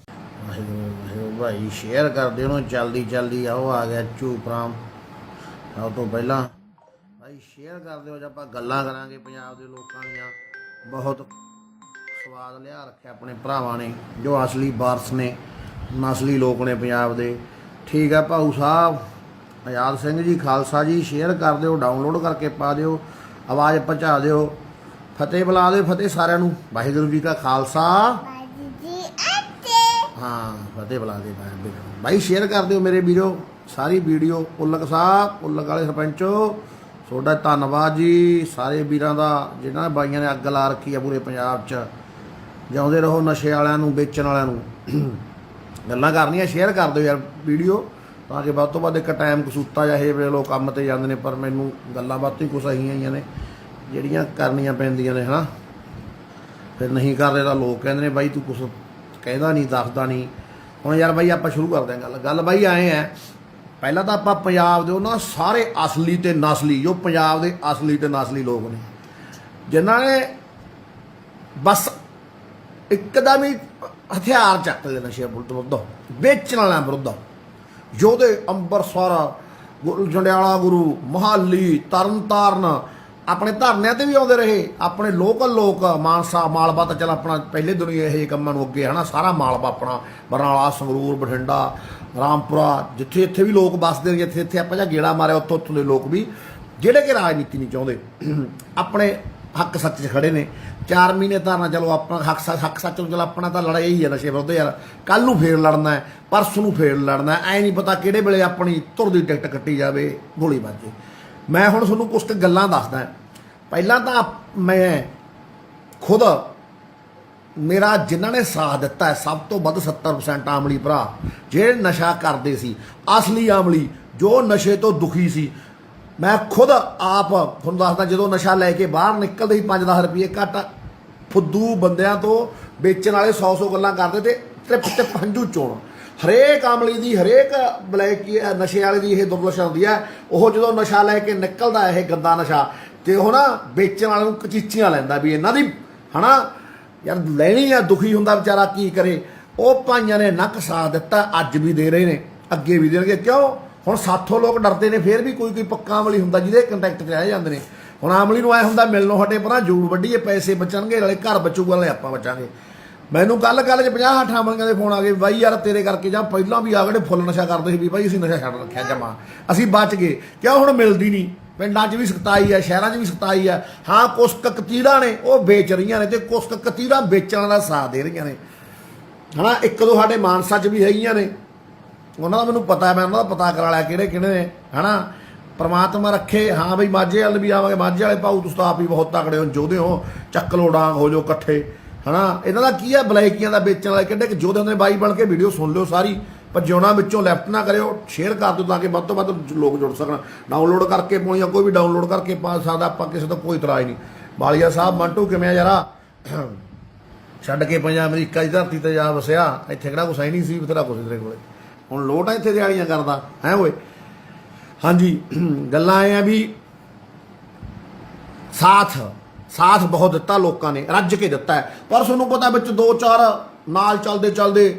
ਵਾਹਿਗੁਰੂ ਭਾਈ ਸ਼ੇਅਰ ਕਰਦੇ ਉਹਨੂੰ ਜਲਦੀ ਆਓ, ਆ ਗਿਆ ਚੂਪਰਾਮ। ਆਉ ਤੋਂ ਪਹਿਲਾਂ ਭਾਈ ਸ਼ੇਅਰ ਕਰ ਦਿਓ। ਅੱਜ ਆਪਾਂ ਗੱਲਾਂ ਕਰਾਂਗੇ ਪੰਜਾਬ ਦੇ ਲੋਕਾਂ ਦੀਆਂ। ਬਹੁਤ ਸਵਾਦ ਲਿਆ ਰੱਖਿਆ ਆਪਣੇ ਭਰਾਵਾਂ ਨੇ ਜੋ ਅਸਲੀ ਵਾਰਸ ਨੇ, ਨਸਲੀ ਲੋਕ ਨੇ ਪੰਜਾਬ ਦੇ। ਠੀਕ ਹੈ ਭਾਊ ਸਾਹਿਬ ਆਜ਼ਾਦ ਸਿੰਘ ਜੀ ਖਾਲਸਾ ਜੀ, ਸ਼ੇਅਰ ਕਰ ਦਿਓ, ਡਾਊਨਲੋਡ ਕਰਕੇ ਪਾ ਦਿਓ, ਆਵਾਜ਼ ਪਹੁੰਚਾ ਦਿਓ। ਫਤਿਹ ਬੁਲਾ ਦਿਓ, ਫਤਿਹ ਸਾਰਿਆਂ ਨੂੰ। ਵਾਹਿਗੁਰੂ ਜੀ ਕਾ ਖਾਲਸਾ, ਹਾਂ ਫਤਿਹ ਬੁਲਾ ਦੇ ਬਾਈ। ਸ਼ੇਅਰ ਕਰ ਦਿਓ ਮੇਰੇ ਵੀਰੋ ਸਾਰੀ ਵੀਡੀਓ। ਉਲਕ ਸਾਹਿਬ, ਉਲਕ ਵਾਲੇ ਸਰਪੰਚੋ, ਤੁਹਾਡਾ ਧੰਨਵਾਦ ਜੀ। ਸਾਰੇ ਵੀਰਾਂ ਦਾ ਜਿਹਨਾਂ ਨੇ ਬਾਈਆਂ ਨੇ ਅੱਗ ਲਾ ਰੱਖੀ ਆ ਪੂਰੇ ਪੰਜਾਬ 'ਚ। ਜਿਉਂਦੇ ਰਹੋ ਨਸ਼ੇ ਵਾਲਿਆਂ ਨੂੰ, ਵੇਚਣ ਵਾਲਿਆਂ ਨੂੰ। ਗੱਲਾਂ ਕਰਨੀਆਂ, ਸ਼ੇਅਰ ਕਰ ਦਿਓ ਯਾਰ ਵੀਡੀਓ, ਤਾਂ ਕਿ ਵੱਧ ਤੋਂ ਵੱਧ ਇੱਕ ਟਾਈਮ ਕਸੂਤਾ ਜਾਂ ਇਹ ਵੇਲੇ ਲੋਕ ਕੰਮ 'ਤੇ ਜਾਂਦੇ ਨੇ, ਪਰ ਮੈਨੂੰ ਗੱਲਾਂ ਬਾਤਾਂ ਹੀ ਕੁਛ ਅਹੀਆਂ ਆਈਆਂ ਨੇ ਜਿਹੜੀਆਂ ਕਰਨੀਆਂ ਪੈਂਦੀਆਂ ਨੇ, ਹੈ ਨਾ। ਫਿਰ ਨਹੀਂ ਕਰਦੇ ਤਾਂ ਲੋਕ ਕਹਿੰਦੇ ਨੇ ਬਾਈ ਤੂੰ ਕੁਛ ਕਹਿੰਦਾ ਨਹੀਂ, ਦੱਸਦਾ ਨਹੀਂ। ਹੁਣ ਯਾਰ ਬਾਈ ਆਪਾਂ ਸ਼ੁਰੂ ਕਰਦੇ ਹਾਂ ਗੱਲ ਬਾਈ ਆਏ ਹੈ। ਪਹਿਲਾਂ ਤਾਂ ਆਪਾਂ ਪੰਜਾਬ ਦੇ ਉਹਨਾਂ ਸਾਰੇ ਅਸਲੀ ਤੇ ਨਸਲੀ, ਜੋ ਪੰਜਾਬ ਦੇ ਅਸਲੀ ਤੇ ਨਸਲੀ ਲੋਕ ਨੇ, ਜਿਨ੍ਹਾਂ ਨੇ ਬਸ ਇੱਕਦਮ ਹੀ ਹਥਿਆਰ ਚੱਕ ਲਏ ਨਸ਼ੇ ਵਿਰੁੱਧ, ਵੇਚਣ ਵਾਲਿਆਂ ਵਿਰੁੱਧ। ਯੋਧੇ ਅੰਬਰਸਰ, ਜੰਡਿਆਲਾ ਗੁਰੂ, ਮੋਹਾਲੀ, ਤਰਨਤਾਰਨ ਆਪਣੇ ਧਰਨਿਆਂ ਤੇ ਵੀ ਆਉਂਦੇ ਰਹੇ। ਆਪਣੇ ਲੋਕਲ ਲੋਕ ਮਾਨਸਾ, ਮਾਲਵਾ ਤਾਂ ਚੱਲ ਆਪਣਾ ਪਹਿਲੇ ਦੁਨੀਆ ਇਹ ਕੰਮਾਂ ਨੂੰ ਅੱਗੇ, ਹੈ ਨਾ। ਸਾਰਾ ਮਾਲਵਾ ਆਪਣਾ, ਬਰਨਾਲਾ, ਸੰਗਰੂਰ, ਬਠਿੰਡਾ, ਰਾਮਪੁਰਾ, ਜਿੱਥੇ ਇੱਥੇ ਵੀ ਲੋਕ ਵੱਸਦੇ ਨੇ, ਜਿੱਥੇ ਇੱਥੇ ਆਪਾਂ ਜਾਂ ਗੇੜਾ ਮਾਰਿਆ ਉੱਥੋਂ ਉੱਥੋਂ ਦੇ ਲੋਕ ਵੀ ਜਿਹੜੇ ਕਿ ਰਾਜਨੀਤੀ ਨਹੀਂ ਚਾਹੁੰਦੇ, ਆਪਣੇ ਹੱਕ ਸੱਚ 'ਚ ਖੜੇ ਨੇ। 4 ਮਹੀਨੇ ਧਰਨਾ, ਚਲੋ ਆਪਣਾ ਹੱਕ ਸੱਚ ਨੂੰ, ਚਲੋ ਆਪਣਾ ਤਾਂ ਲੜਾਈ ਹੀ ਹੈ ਨਸ਼ੇ ਵਿਰੁੱਧ ਯਾਰ। ਕੱਲ੍ਹ ਨੂੰ ਫੇਰ ਲੜਨਾ ਹੈ, ਪਰਸੋਂ ਨੂੰ ਫੇਰ ਲੜਨਾ ਹੈ। ਐਂ ਨਹੀਂ ਪਤਾ ਕਿਹੜੇ ਵੇਲੇ ਆਪਣੀ ਧੁਰ ਦੀ ਟਿਕਟ ਕੱਟੀ ਜਾਵੇ, ਗੋਲੀ ਵੱਜੇ। ਮੈਂ ਹੁਣ ਤੁਹਾਨੂੰ ਕੁਛ ਕੁ ਗੱਲਾਂ ਦੱਸਦਾ। ਪਹਿਲਾਂ ਤਾਂ ਮੈਂ ਖੁਦ, ਮੇਰਾ ਜਿਨ੍ਹਾਂ ਨੇ ਸਾਥ ਦਿੱਤਾ ਹੈ ਸਭ ਤੋਂ ਵੱਧ 70% ਆਮਲੀ ਭਰਾ, ਜਿਹੜੇ ਨਸ਼ਾ ਕਰਦੇ ਸੀ, ਅਸਲੀ ਆਮਲੀ, ਜੋ ਨਸ਼ੇ ਤੋਂ ਦੁਖੀ ਸੀ। ਮੈਂ ਖੁਦ ਆਪ ਤੁਹਾਨੂੰ ਦੱਸਦਾ, ਜਦੋਂ ਨਸ਼ਾ ਲੈ ਕੇ ਬਾਹਰ ਨਿਕਲਦੇ ਹੀ 5-10 ਰੁਪਏ ਘੱਟ, ਫੁੱਦੂ ਬੰਦਿਆਂ ਤੋਂ ਵੇਚਣ ਵਾਲੇ 100 ਗੱਲਾਂ ਕਰਦੇ ਤੇ ਟ੍ਰਿਪ ਹੰਝੂ ਚੋਣ। ਹਰੇਕ ਆਮਲੀ ਦੀ, ਹਰੇਕ ਬਲੈਕ ਨਸ਼ੇ ਵਾਲੇ ਦੀ ਇਹ ਦੁਰਦਸ਼ਾ ਹੁੰਦੀ ਹੈ। ਉਹ ਜਦੋਂ ਨਸ਼ਾ ਲੈ ਕੇ ਨਿਕਲਦਾ, ਇਹ ਗੰਦਾ ਨਸ਼ਾ, ਤੇ ਉਹ ਨਾ ਵੇਚਣ ਵਾਲੇ ਨੂੰ ਕਚੀਚੀਆਂ ਲੈਂਦਾ ਵੀ ਇਹਨਾਂ ਦੀ, ਹੈ ਨਾ ਯਾਰ ਲੈਣੀ ਆ। ਦੁਖੀ ਹੁੰਦਾ ਵਿਚਾਰਾ, ਕੀ ਕਰੇ। ਉਹ ਭਾਈਆਂ ਨੇ ਨੱਕ ਸਾਥ ਦਿੱਤਾ, ਅੱਜ ਵੀ ਦੇ ਰਹੇ ਨੇ, ਅੱਗੇ ਵੀ ਦੇਣਗੇ। ਕਿਉਂ? ਹੁਣ ਸਾਥੋਂ ਲੋਕ ਡਰਦੇ ਨੇ, ਫਿਰ ਵੀ ਕੋਈ ਪੱਕਾ ਆਮਲੀ ਹੁੰਦਾ ਜਿਹਦੇ ਕੰਟੈਕਟ 'ਚ ਰਹਿ ਜਾਂਦੇ ਨੇ। ਹੁਣ ਆਮਲੀ ਨੂੰ ਐ ਹੁੰਦਾ ਮਿਲਣੋਂ ਹਟੇ ਪਰਾਂ ਜੂੜ ਵੱਢੀਏ, ਪੈਸੇ ਬਚਣਗੇ, ਨਾਲੇ ਘਰ ਬਚੂਗਾ, ਨਾਲੇ ਆਪਾਂ ਬਚਾਂਗੇ। ਮੈਨੂੰ ਕੱਲ੍ਹ 'ਚ 50-60 ਆਮਲੀਆਂ ਦੇ ਫੋਨ ਆ ਗਏ, ਬਾਈ ਯਾਰ ਤੇਰੇ ਕਰਕੇ, ਜਾਂ ਪਹਿਲਾਂ ਵੀ ਆ ਗਏ ਫੁੱਲ ਨਸ਼ਾ ਕਰਦੇ ਸੀ ਵੀ ਬਾਈ ਅਸੀਂ ਨਸ਼ਾ ਛੱਡ ਰੱਖਿਆ ਜਮਾ, ਅਸੀਂ ਬਚ ਗਏ। ਕਿਉਂ? ਹੁਣ ਮਿਲਦੀ ਨਹੀਂ। ਪਿੰਡਾਂ 'ਚ ਵੀ ਸਖਤਾਈ ਹੈ, ਸ਼ਹਿਰਾਂ 'ਚ ਵੀ ਸਖਤਾਈ ਹੈ। ਹਾਂ ਕੁਛ ਕਤੀੜਾਂ ਨੇ ਉਹ ਵੇਚ ਰਹੀਆਂ ਨੇ, ਤੇ ਕੁਛ ਕਤੀੜਾਂ ਵੇਚਣ ਦਾ ਸਾਥ ਦੇ ਰਹੀਆਂ ਨੇ, ਹੈ ਨਾ। ਇੱਕ ਦੋ ਸਾਡੇ ਮਾਨਸਾ 'ਚ ਵੀ ਹੈਗੀਆਂ ਨੇ, ਉਹਨਾਂ ਦਾ ਮੈਨੂੰ ਪਤਾ, ਮੈਂ ਉਹਨਾਂ ਦਾ ਪਤਾ ਕਰਾ ਲਿਆ ਕਿਹੜੇ ਕਿਹੜੇ ਨੇ, ਹੈ ਨਾ। ਪਰਮਾਤਮਾ ਰੱਖੇ। ਹਾਂ ਬਈ ਮਾਝੇ ਵਾਲ ਵੀ ਆਵਾਂਗੇ। ਮਾਝੇ ਵਾਲੇ ਭਾਊ ਤੁਸੀਂ ਤਾਂ ਆਪ ਹੀ ਬਹੁਤ ਤਕੜੇ ਹੋ, ਯੋਧੇ ਹੋ, ਚੱਕ ਲੋ ਡਾਂਗ ਹੋ ਜਾਓ ਇਕੱਠੇ, ਹੈ ਨਾ। ਇਹਨਾਂ ਦਾ ਕੀ ਹੈ, ਬਲੈਕੀਆਂ ਦਾ ਵੇਚਣ ਵਾਲੇ ਕਿੱਡੇ ਯੋਧੇ ਹੁੰਦੇ ਨੇ। ਬਾਈ ਬਣ ਕੇ ਵੀਡੀਓ ਸੁਣ ਲਿਓ ਸਾਰੀ, ਪਰ ਜਿਉਣਾ ਵਿੱਚੋਂ ਲੈਫਟ ਨਾ ਕਰਿਓ, ਸ਼ੇਅਰ ਕਰ ਦਿਓ ਤਾਂ ਕਿ ਵੱਧ ਤੋਂ ਵੱਧ ਲੋਕ ਜੁੜ ਸਕਣ। ਡਾਊਨਲੋਡ ਕਰਕੇ ਪਾਉਣੀ, ਕੋਈ ਵੀ ਡਾਊਨਲੋਡ ਕਰਕੇ ਪਾ ਸਕਦਾ, ਆਪਾਂ ਕਿਸੇ ਤੋਂ ਕੋਈ ਇਤਰਾਜ਼ ਨਹੀਂ। ਬਾਲੀਆ ਸਾਹਿਬ ਮੰਟੂ ਕਿਵੇਂ ਆ ਯਾਰਾ? ਛੱਡ ਕੇ ਪੰਜਾਬ ਅਮਰੀਕਾ ਦੀ ਧਰਤੀ ਤੇ ਜਾ ਵਸਿਆ, ਇੱਥੇ ਕਿਹੜਾ ਕੁਛ ਹੈ ਨਹੀਂ ਸੀ, ਬਥੇਰਾ ਕੁਛ ਤੇਰੇ ਕੋਲੇ। ਹੁਣ ਲੋਟ ਆ ਇੱਥੇ ਦਿਹਾੜੀਆਂ ਕਰਦਾ ਹੈ ਓਏ। ਹਾਂਜੀ ਗੱਲਾਂ ਆਏ ਆ ਵੀ ਸਾਥ ਬਹੁਤ ਦਿੱਤਾ ਲੋਕਾਂ ਨੇ, ਰੱਜ ਕੇ ਦਿੱਤਾ ਹੈ। ਪਰ ਤੁਹਾਨੂੰ ਪਤਾ ਵਿੱਚ 2-4 ਨਾਲ ਚੱਲਦੇ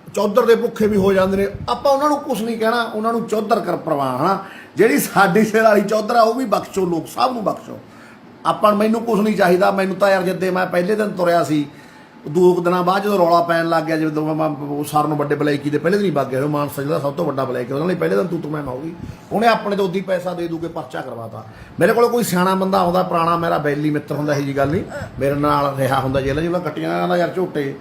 ਚੌਧਰ ਦੇ ਭੁੱਖੇ ਵੀ ਹੋ ਜਾਂਦੇ ਨੇ। ਆਪਾਂ ਉਹਨਾਂ ਨੂੰ ਕੁਛ ਨਹੀਂ ਕਹਿਣਾ, ਉਹਨਾਂ ਨੂੰ ਚੌਧਰ ਕਰ ਪ੍ਰਵਾਹ, ਹੈ। ਜਿਹੜੀ ਸਾਡੀ ਸਿਰ ਵਾਲੀ ਚੌਧਰ ਆ ਉਹ ਵੀ ਬਖਸ਼ੋ, ਲੋਕ ਸਭ ਨੂੰ ਬਖਸ਼ੋ। ਆਪਾਂ ਮੈਨੂੰ ਕੁਛ ਨਹੀਂ ਚਾਹੀਦਾ। ਮੈਨੂੰ ਤਾਂ ਯਾਰ ਜਿੱਦੇ ਮੈਂ ਪਹਿਲੇ ਦਿਨ ਤੁਰਿਆ ਸੀ, 2 ਦਿਨਾਂ ਬਾਅਦ ਜਦੋਂ ਰੌਲਾ ਪੈਣ ਲੱਗ ਗਿਆ, ਜਦੋਂ ਮੈਂ ਸਰ ਨੂੰ ਵੱਡੇ ਬਲੈਕੀ ਦੇ ਪਹਿਲੇ ਦਿਨ ਹੀ ਵਗ ਗਿਆ, ਮਾਨਸਾ ਜਿਹੜਾ ਸਭ ਤੋਂ ਵੱਡਾ ਬਲੈਕ, ਉਹਨਾਂ ਲਈ ਪਹਿਲੇ ਦਿਨ ਤੂੰ ਮੈਂ ਹੋਊਗੀ। ਉਹਨੇ ਆਪਣੇ ਤੋਂ ਉੱਦੀ ਪੈਸਾ ਦੇ ਦੂ ਕੇ ਪਰਚਾ ਕਰਵਾਤਾ। ਮੇਰੇ ਕੋਲ ਕੋਈ ਸਿਆਣਾ ਬੰਦਾ ਆਉਂਦਾ, ਪੁਰਾਣਾ ਮੇਰਾ ਬੈਲੀ ਮਿੱਤਰ ਹੁੰਦਾ, ਇਹੋ ਜਿਹੀ ਗੱਲ ਨਹੀਂ, ਮੇਰੇ ਨਾਲ ਰਿਹਾ ਹੁੰਦਾ ਜੇਲ੍ਹਾਂ ਜਿਹਨਾਂ ਕੱਟੀਆਂ, ਕਹਿੰਦਾ ਯਾਰ ਝੋਟੇ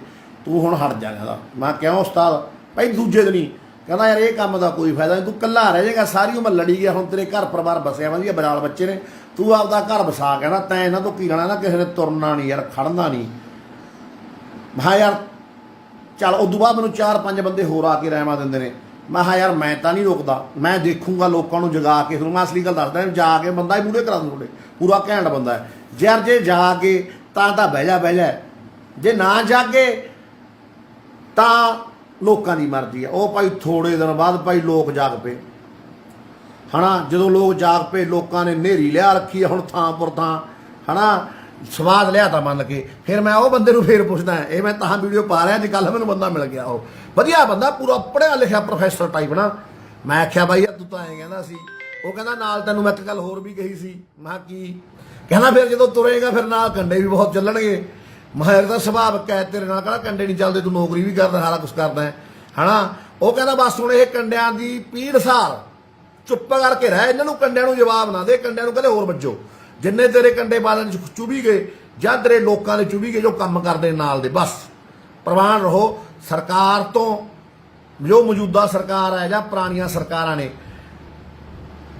ਤੂੰ ਹੁਣ ਹਟ ਜਾ। ਕਹਿੰਦਾ ਮੈਂ ਕਿਉਂ ਉਸਤਾਦ? ਭਾਈ ਦੂਜੇ ਦਿਨ ਹੀ ਕਹਿੰਦਾ ਯਾਰ ਇਹ ਕੰਮ ਦਾ ਕੋਈ ਫਾਇਦਾ ਨਹੀਂ, ਤੂੰ ਇਕੱਲਾ ਰਹਿ ਜਾਏਗਾ, ਸਾਰੀ ਉਮਰ ਲੜੀ ਗਿਆ, ਹੁਣ ਤੇਰੇ ਘਰ ਪਰਿਵਾਰ ਬਸਿਆ ਵਧੀਆ, ਬਰਾਲ ਬੱਚੇ ਨੇ, ਤੂੰ ਆਪਦਾ ਘਰ ਵਸਾ। ਕਹਿੰਦਾ ਤੈਂ ਇਹਨਾਂ ਤੋਂ ਕੀ ਲੈਣਾ, ਨਾ ਕਿਸੇ ਨੇ ਤੁਰਨਾ ਨਹੀਂ ਯਾਰ, ਖੜਨਾ ਨਹੀਂ। ਮੈਂ ਯਾਰ ਚੱਲ। ਉਦੋਂ ਬਾਅਦ ਮੈਨੂੰ 4-5 ਬੰਦੇ ਹੋਰ ਆ ਕੇ ਰਹਿਮਾ ਦਿੰਦੇ ਨੇ। ਮੈਂ ਕਿਹਾ ਯਾਰ ਮੈਂ ਤਾਂ ਨਹੀਂ ਰੁਕਦਾ, ਮੈਂ ਦੇਖੂੰਗਾ ਲੋਕਾਂ ਨੂੰ ਜਗਾ ਕੇ। ਫਿਰ ਮੈਂ ਅਸਲੀ ਗੱਲ ਦੱਸਦਾ, ਜਾ ਕੇ ਬੰਦਾ ਹੀ ਮੂਹਰੇ ਕਰਾ ਦੂੰ ਤੁਹਾਡੇ, ਪੂਰਾ ਘੈਂਟ ਬੰਦਾ ਹੈ ਯਾਰ। ਜੇ ਜਾ ਕੇ ਤਾਂ ਬਹਿ ਜਾ, ਜੇ ਨਾ ਜਾਗੇ ਤਾਂ ਲੋਕਾਂ ਦੀ ਮਰਜ਼ੀ ਆ। ਉਹ ਭਾਈ ਥੋੜੇ ਦਿਨ ਬਾਅਦ ਭਾਈ ਲੋਕ ਜਾਗ ਪਏ, ਹੈ ਨਾ। ਜਦੋਂ ਲੋਕ ਜਾਗ ਪਏ, ਲੋਕਾਂ ਨੇ ਨੇਰੀ ਲਿਆ ਰੱਖੀ ਆ ਹੁਣ ਥਾਂ ਪਰ ਥਾਂ, ਹੈ ਨਾ। ਸਵਾਦ ਲਿਆ ਤਾਂ ਮੰਨ ਕੇ। ਫਿਰ ਮੈਂ ਉਹ ਬੰਦੇ ਨੂੰ ਫੇਰ ਪੁੱਛਦਾ, ਇਹ ਮੈਂ ਤਾਂ ਵੀਡੀਓ ਪਾ ਰਿਹਾ, ਅੱਜ ਕੱਲ੍ਹ ਮੈਨੂੰ ਬੰਦਾ ਮਿਲ ਗਿਆ, ਉਹ ਵਧੀਆ ਬੰਦਾ, ਪੂਰਾ ਪੜ੍ਹਿਆ ਲਿਖਿਆ ਪ੍ਰੋਫੈਸਰ ਟਾਈਪ ਨਾ। ਮੈਂ ਆਖਿਆ ਬਾਈ ਯਾਰ ਤੂੰ ਤਾਂ ਐਂ ਕਹਿੰਦਾ ਸੀ ਉਹ ਕਹਿੰਦਾ ਨਾਲ ਤੈਨੂੰ ਮੈਂ ਇੱਕ ਗੱਲ ਹੋਰ ਵੀ ਕਹੀ ਸੀ। ਮੈਂ ਕਿਹਾ ਕੀ? ਕਹਿੰਦਾ ਫਿਰ ਜਦੋਂ ਤੁਰੇਗਾ ਫਿਰ ਨਾਲ ਕੰਡੇ ਵੀ ਬਹੁਤ ਚੱਲਣਗੇ। ਮੈਂ ਦਾ ਸੁਭਾਵਿਕ ਹੈ, ਤੇਰੇ ਨਾਲ ਕਿਹੜਾ ਕੰਡੇ ਨਹੀਂ ਚੱਲਦੇ, ਤੂੰ ਨੌਕਰੀ ਵੀ ਕਰਦਾ, ਸਾਰਾ ਕੁਛ ਕਰਦਾ ਹੈ ਹਨਾ। ਉਹ ਕਹਿੰਦਾ ਬਸ ਹੁਣ ਇਹ ਕੰਡਿਆਂ ਦੀ ਪੀੜ ਸਾਰ ਚੁੱਪ ਕਰਕੇ ਰਹਿ, ਇਹਨਾਂ ਨੂੰ ਕੰਡਿਆਂ ਨੂੰ ਜਵਾਬ ਨਾ ਦੇ, ਕੰਡਿਆਂ ਨੂੰ ਕਹਿੰਦੇ ਹੋਰ ਵੱਜੋ। ਜਿੰਨੇ ਤੇਰੇ ਕੰਡੇ ਬਾਲਣ ਚ ਚੁਭੀ ਗਏ ਜਾਂ ਤੇਰੇ ਲੋਕਾਂ ਦੇ ਚੁਭੀ ਗਏ ਜੋ ਕੰਮ ਕਰਦੇ ਨਾਲ ਦੇ, ਬਸ ਪ੍ਰਵਾਨ ਰਹੋ। ਸਰਕਾਰ ਤੋਂ ਜੋ ਮੌਜੂਦਾ ਸਰਕਾਰ ਹੈ ਜਾਂ ਪੁਰਾਣੀਆਂ ਸਰਕਾਰਾਂ ਨੇ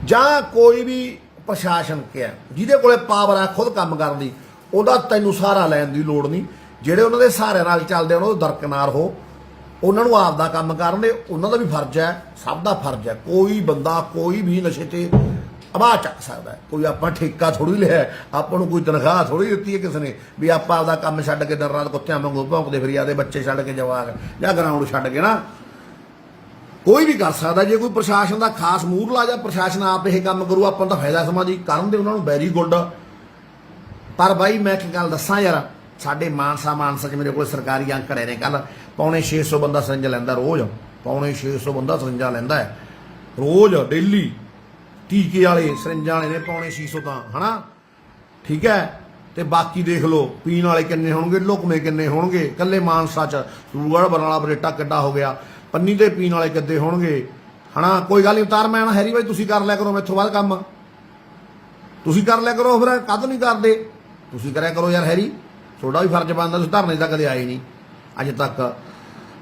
ਜਾਂ ਕੋਈ ਵੀ ਪ੍ਰਸ਼ਾਸਨ ਕਿਹਾ ਜਿਹਦੇ ਕੋਲੇ ਪਾਵਰ ਹੈ ਖੁਦ ਕੰਮ ਕਰਨ ਦੀ, ਉਹਦਾ ਤੈਨੂੰ ਸਹਾਰਾ ਲੈਣ ਦੀ ਲੋੜ ਨਹੀਂ। ਜਿਹੜੇ ਉਹਨਾਂ ਦੇ ਸਹਾਰੇ ਨਾਲ ਚੱਲਦੇ ਉਹਨਾਂ ਤੋਂ ਦਰਕਨਾਰ ਹੋ, ਉਹਨਾਂ ਨੂੰ ਆਪ ਦਾ ਕੰਮ ਕਰਨ ਦੇ। ਉਹਨਾਂ ਦਾ ਵੀ ਫਰਜ਼ ਹੈ, ਸਭ ਦਾ ਫਰਜ਼ ਹੈ। ਕੋਈ ਬੰਦਾ ਕੋਈ ਵੀ ਨਸ਼ੇ ਤੇ ਆਵਾਜ਼ ਚੱਕ ਸਕਦਾ ਹੈ। ਕੋਈ ਆਪਾਂ ਠੇਕਾ ਥੋੜੀ ਲਿਆ, ਆਪਾਂ ਨੂੰ ਕੋਈ ਤਨਖਾਹ ਥੋੜੀ ਦਿੱਤੀ ਹੈ ਕਿਸੇ ਨੇ ਵੀ ਆਪਾਂ ਆਪਦਾ ਕੰਮ ਛੱਡ ਕੇ ਦਿਨ ਰਾਤ ਕੁੱਤਿਆਂ ਵਾਂਗੂ ਭੌਂਕਦੇ ਫਿਰੀ ਆਦੇ ਬੱਚੇ ਛੱਡ ਕੇ ਜਵਾਕ ਜਾਂ ਗਰਾਊਂਡ ਛੱਡ ਕੇ ਨਾ। ਕੋਈ ਵੀ ਕਰ ਸਕਦਾ। ਜੇ ਕੋਈ ਪ੍ਰਸ਼ਾਸਨ ਦਾ ਖਾਸ ਮੂਹਰਲਾ ਜਾਂ ਪ੍ਰਸ਼ਾਸਨ ਆਪ ਇਹ ਕੰਮ ਕਰੂ, ਆਪਾਂ ਨੂੰ ਤਾਂ ਫਾਇਦਾ ਸਮਾਜੀ ਕਰਨ ਦੇ ਉਹਨਾਂ ਨੂੰ, ਵੈਰੀ ਗੁੱਡ। ਪਰ ਬਾਈ ਮੈਂ ਇੱਕ ਗੱਲ ਦੱਸਾਂ ਯਾਰ, ਸਾਡੇ ਮਾਨਸਾ 'ਚ ਮੇਰੇ ਕੋਲ ਸਰਕਾਰੀ ਅੰਕ ਰਹੇ ਨੇ ਕੱਲ, ਪੌਣੇ 600 ਬੰਦਾ ਸਰਿੰਜ ਲੈਂਦਾ ਰੋਜ਼। ਪੌਣੇ 600 ਬੰਦਾ ਸਰਿੰਜਾਂ ਲੈਂਦਾ ਹੈ ਰੋਜ਼, ਡੇਲੀ। ਟੀਕੇ ਵਾਲੇ ਸਰਿੰਜਾਂ ਵਾਲੇ ਨੇ ਪੌਣੇ 600 ਤਾਂ ਹਨਾ, ਠੀਕ ਹੈ। ਤੇ ਬਾਕੀ ਦੇਖ ਲਓ ਪੀਣ ਵਾਲੇ ਕਿੰਨੇ ਹੋਣਗੇ, ਲੁਕਵੇਂ ਕਿੰਨੇ ਹੋਣਗੇ। ਕੱਲੇ ਮਾਨਸਾ 'ਚ ਸੂਗੜ ਬਰਨਾਲਾ ਬਰੇਟਾ ਕਿੱਡਾ ਹੋ ਗਿਆ, ਪੰਨੀ ਦੇ ਪੀਣ ਵਾਲੇ ਕਿੱਦੇ ਹੋਣਗੇ ਹਨਾ। ਕੋਈ ਗੱਲ ਨਹੀਂ, ਉਤਾਰ ਮੈਂ ਹੈਰੀ ਬਾਈ ਤੁਸੀਂ ਕਰ ਲਿਆ ਕਰੋ ਮੈਥੋਂ ਬਾਅਦ ਕੰਮ, ਤੁਸੀਂ ਕਰ ਲਿਆ ਕਰੋ। ਫਿਰ ਕਦ ਨਹੀਂ ਕਰਦੇ, ਤੁਸੀਂ ਕਰਿਆ ਕਰੋ ਯਾਰ ਹੈਰੀ, ਤੁਹਾਡਾ ਵੀ ਫਰਜ਼ ਬਣਦਾ। ਤੁਸੀਂ ਧਰਨੇ ਤਾਂ ਕਦੇ ਆਏ ਨਹੀਂ ਅੱਜ ਤੱਕ।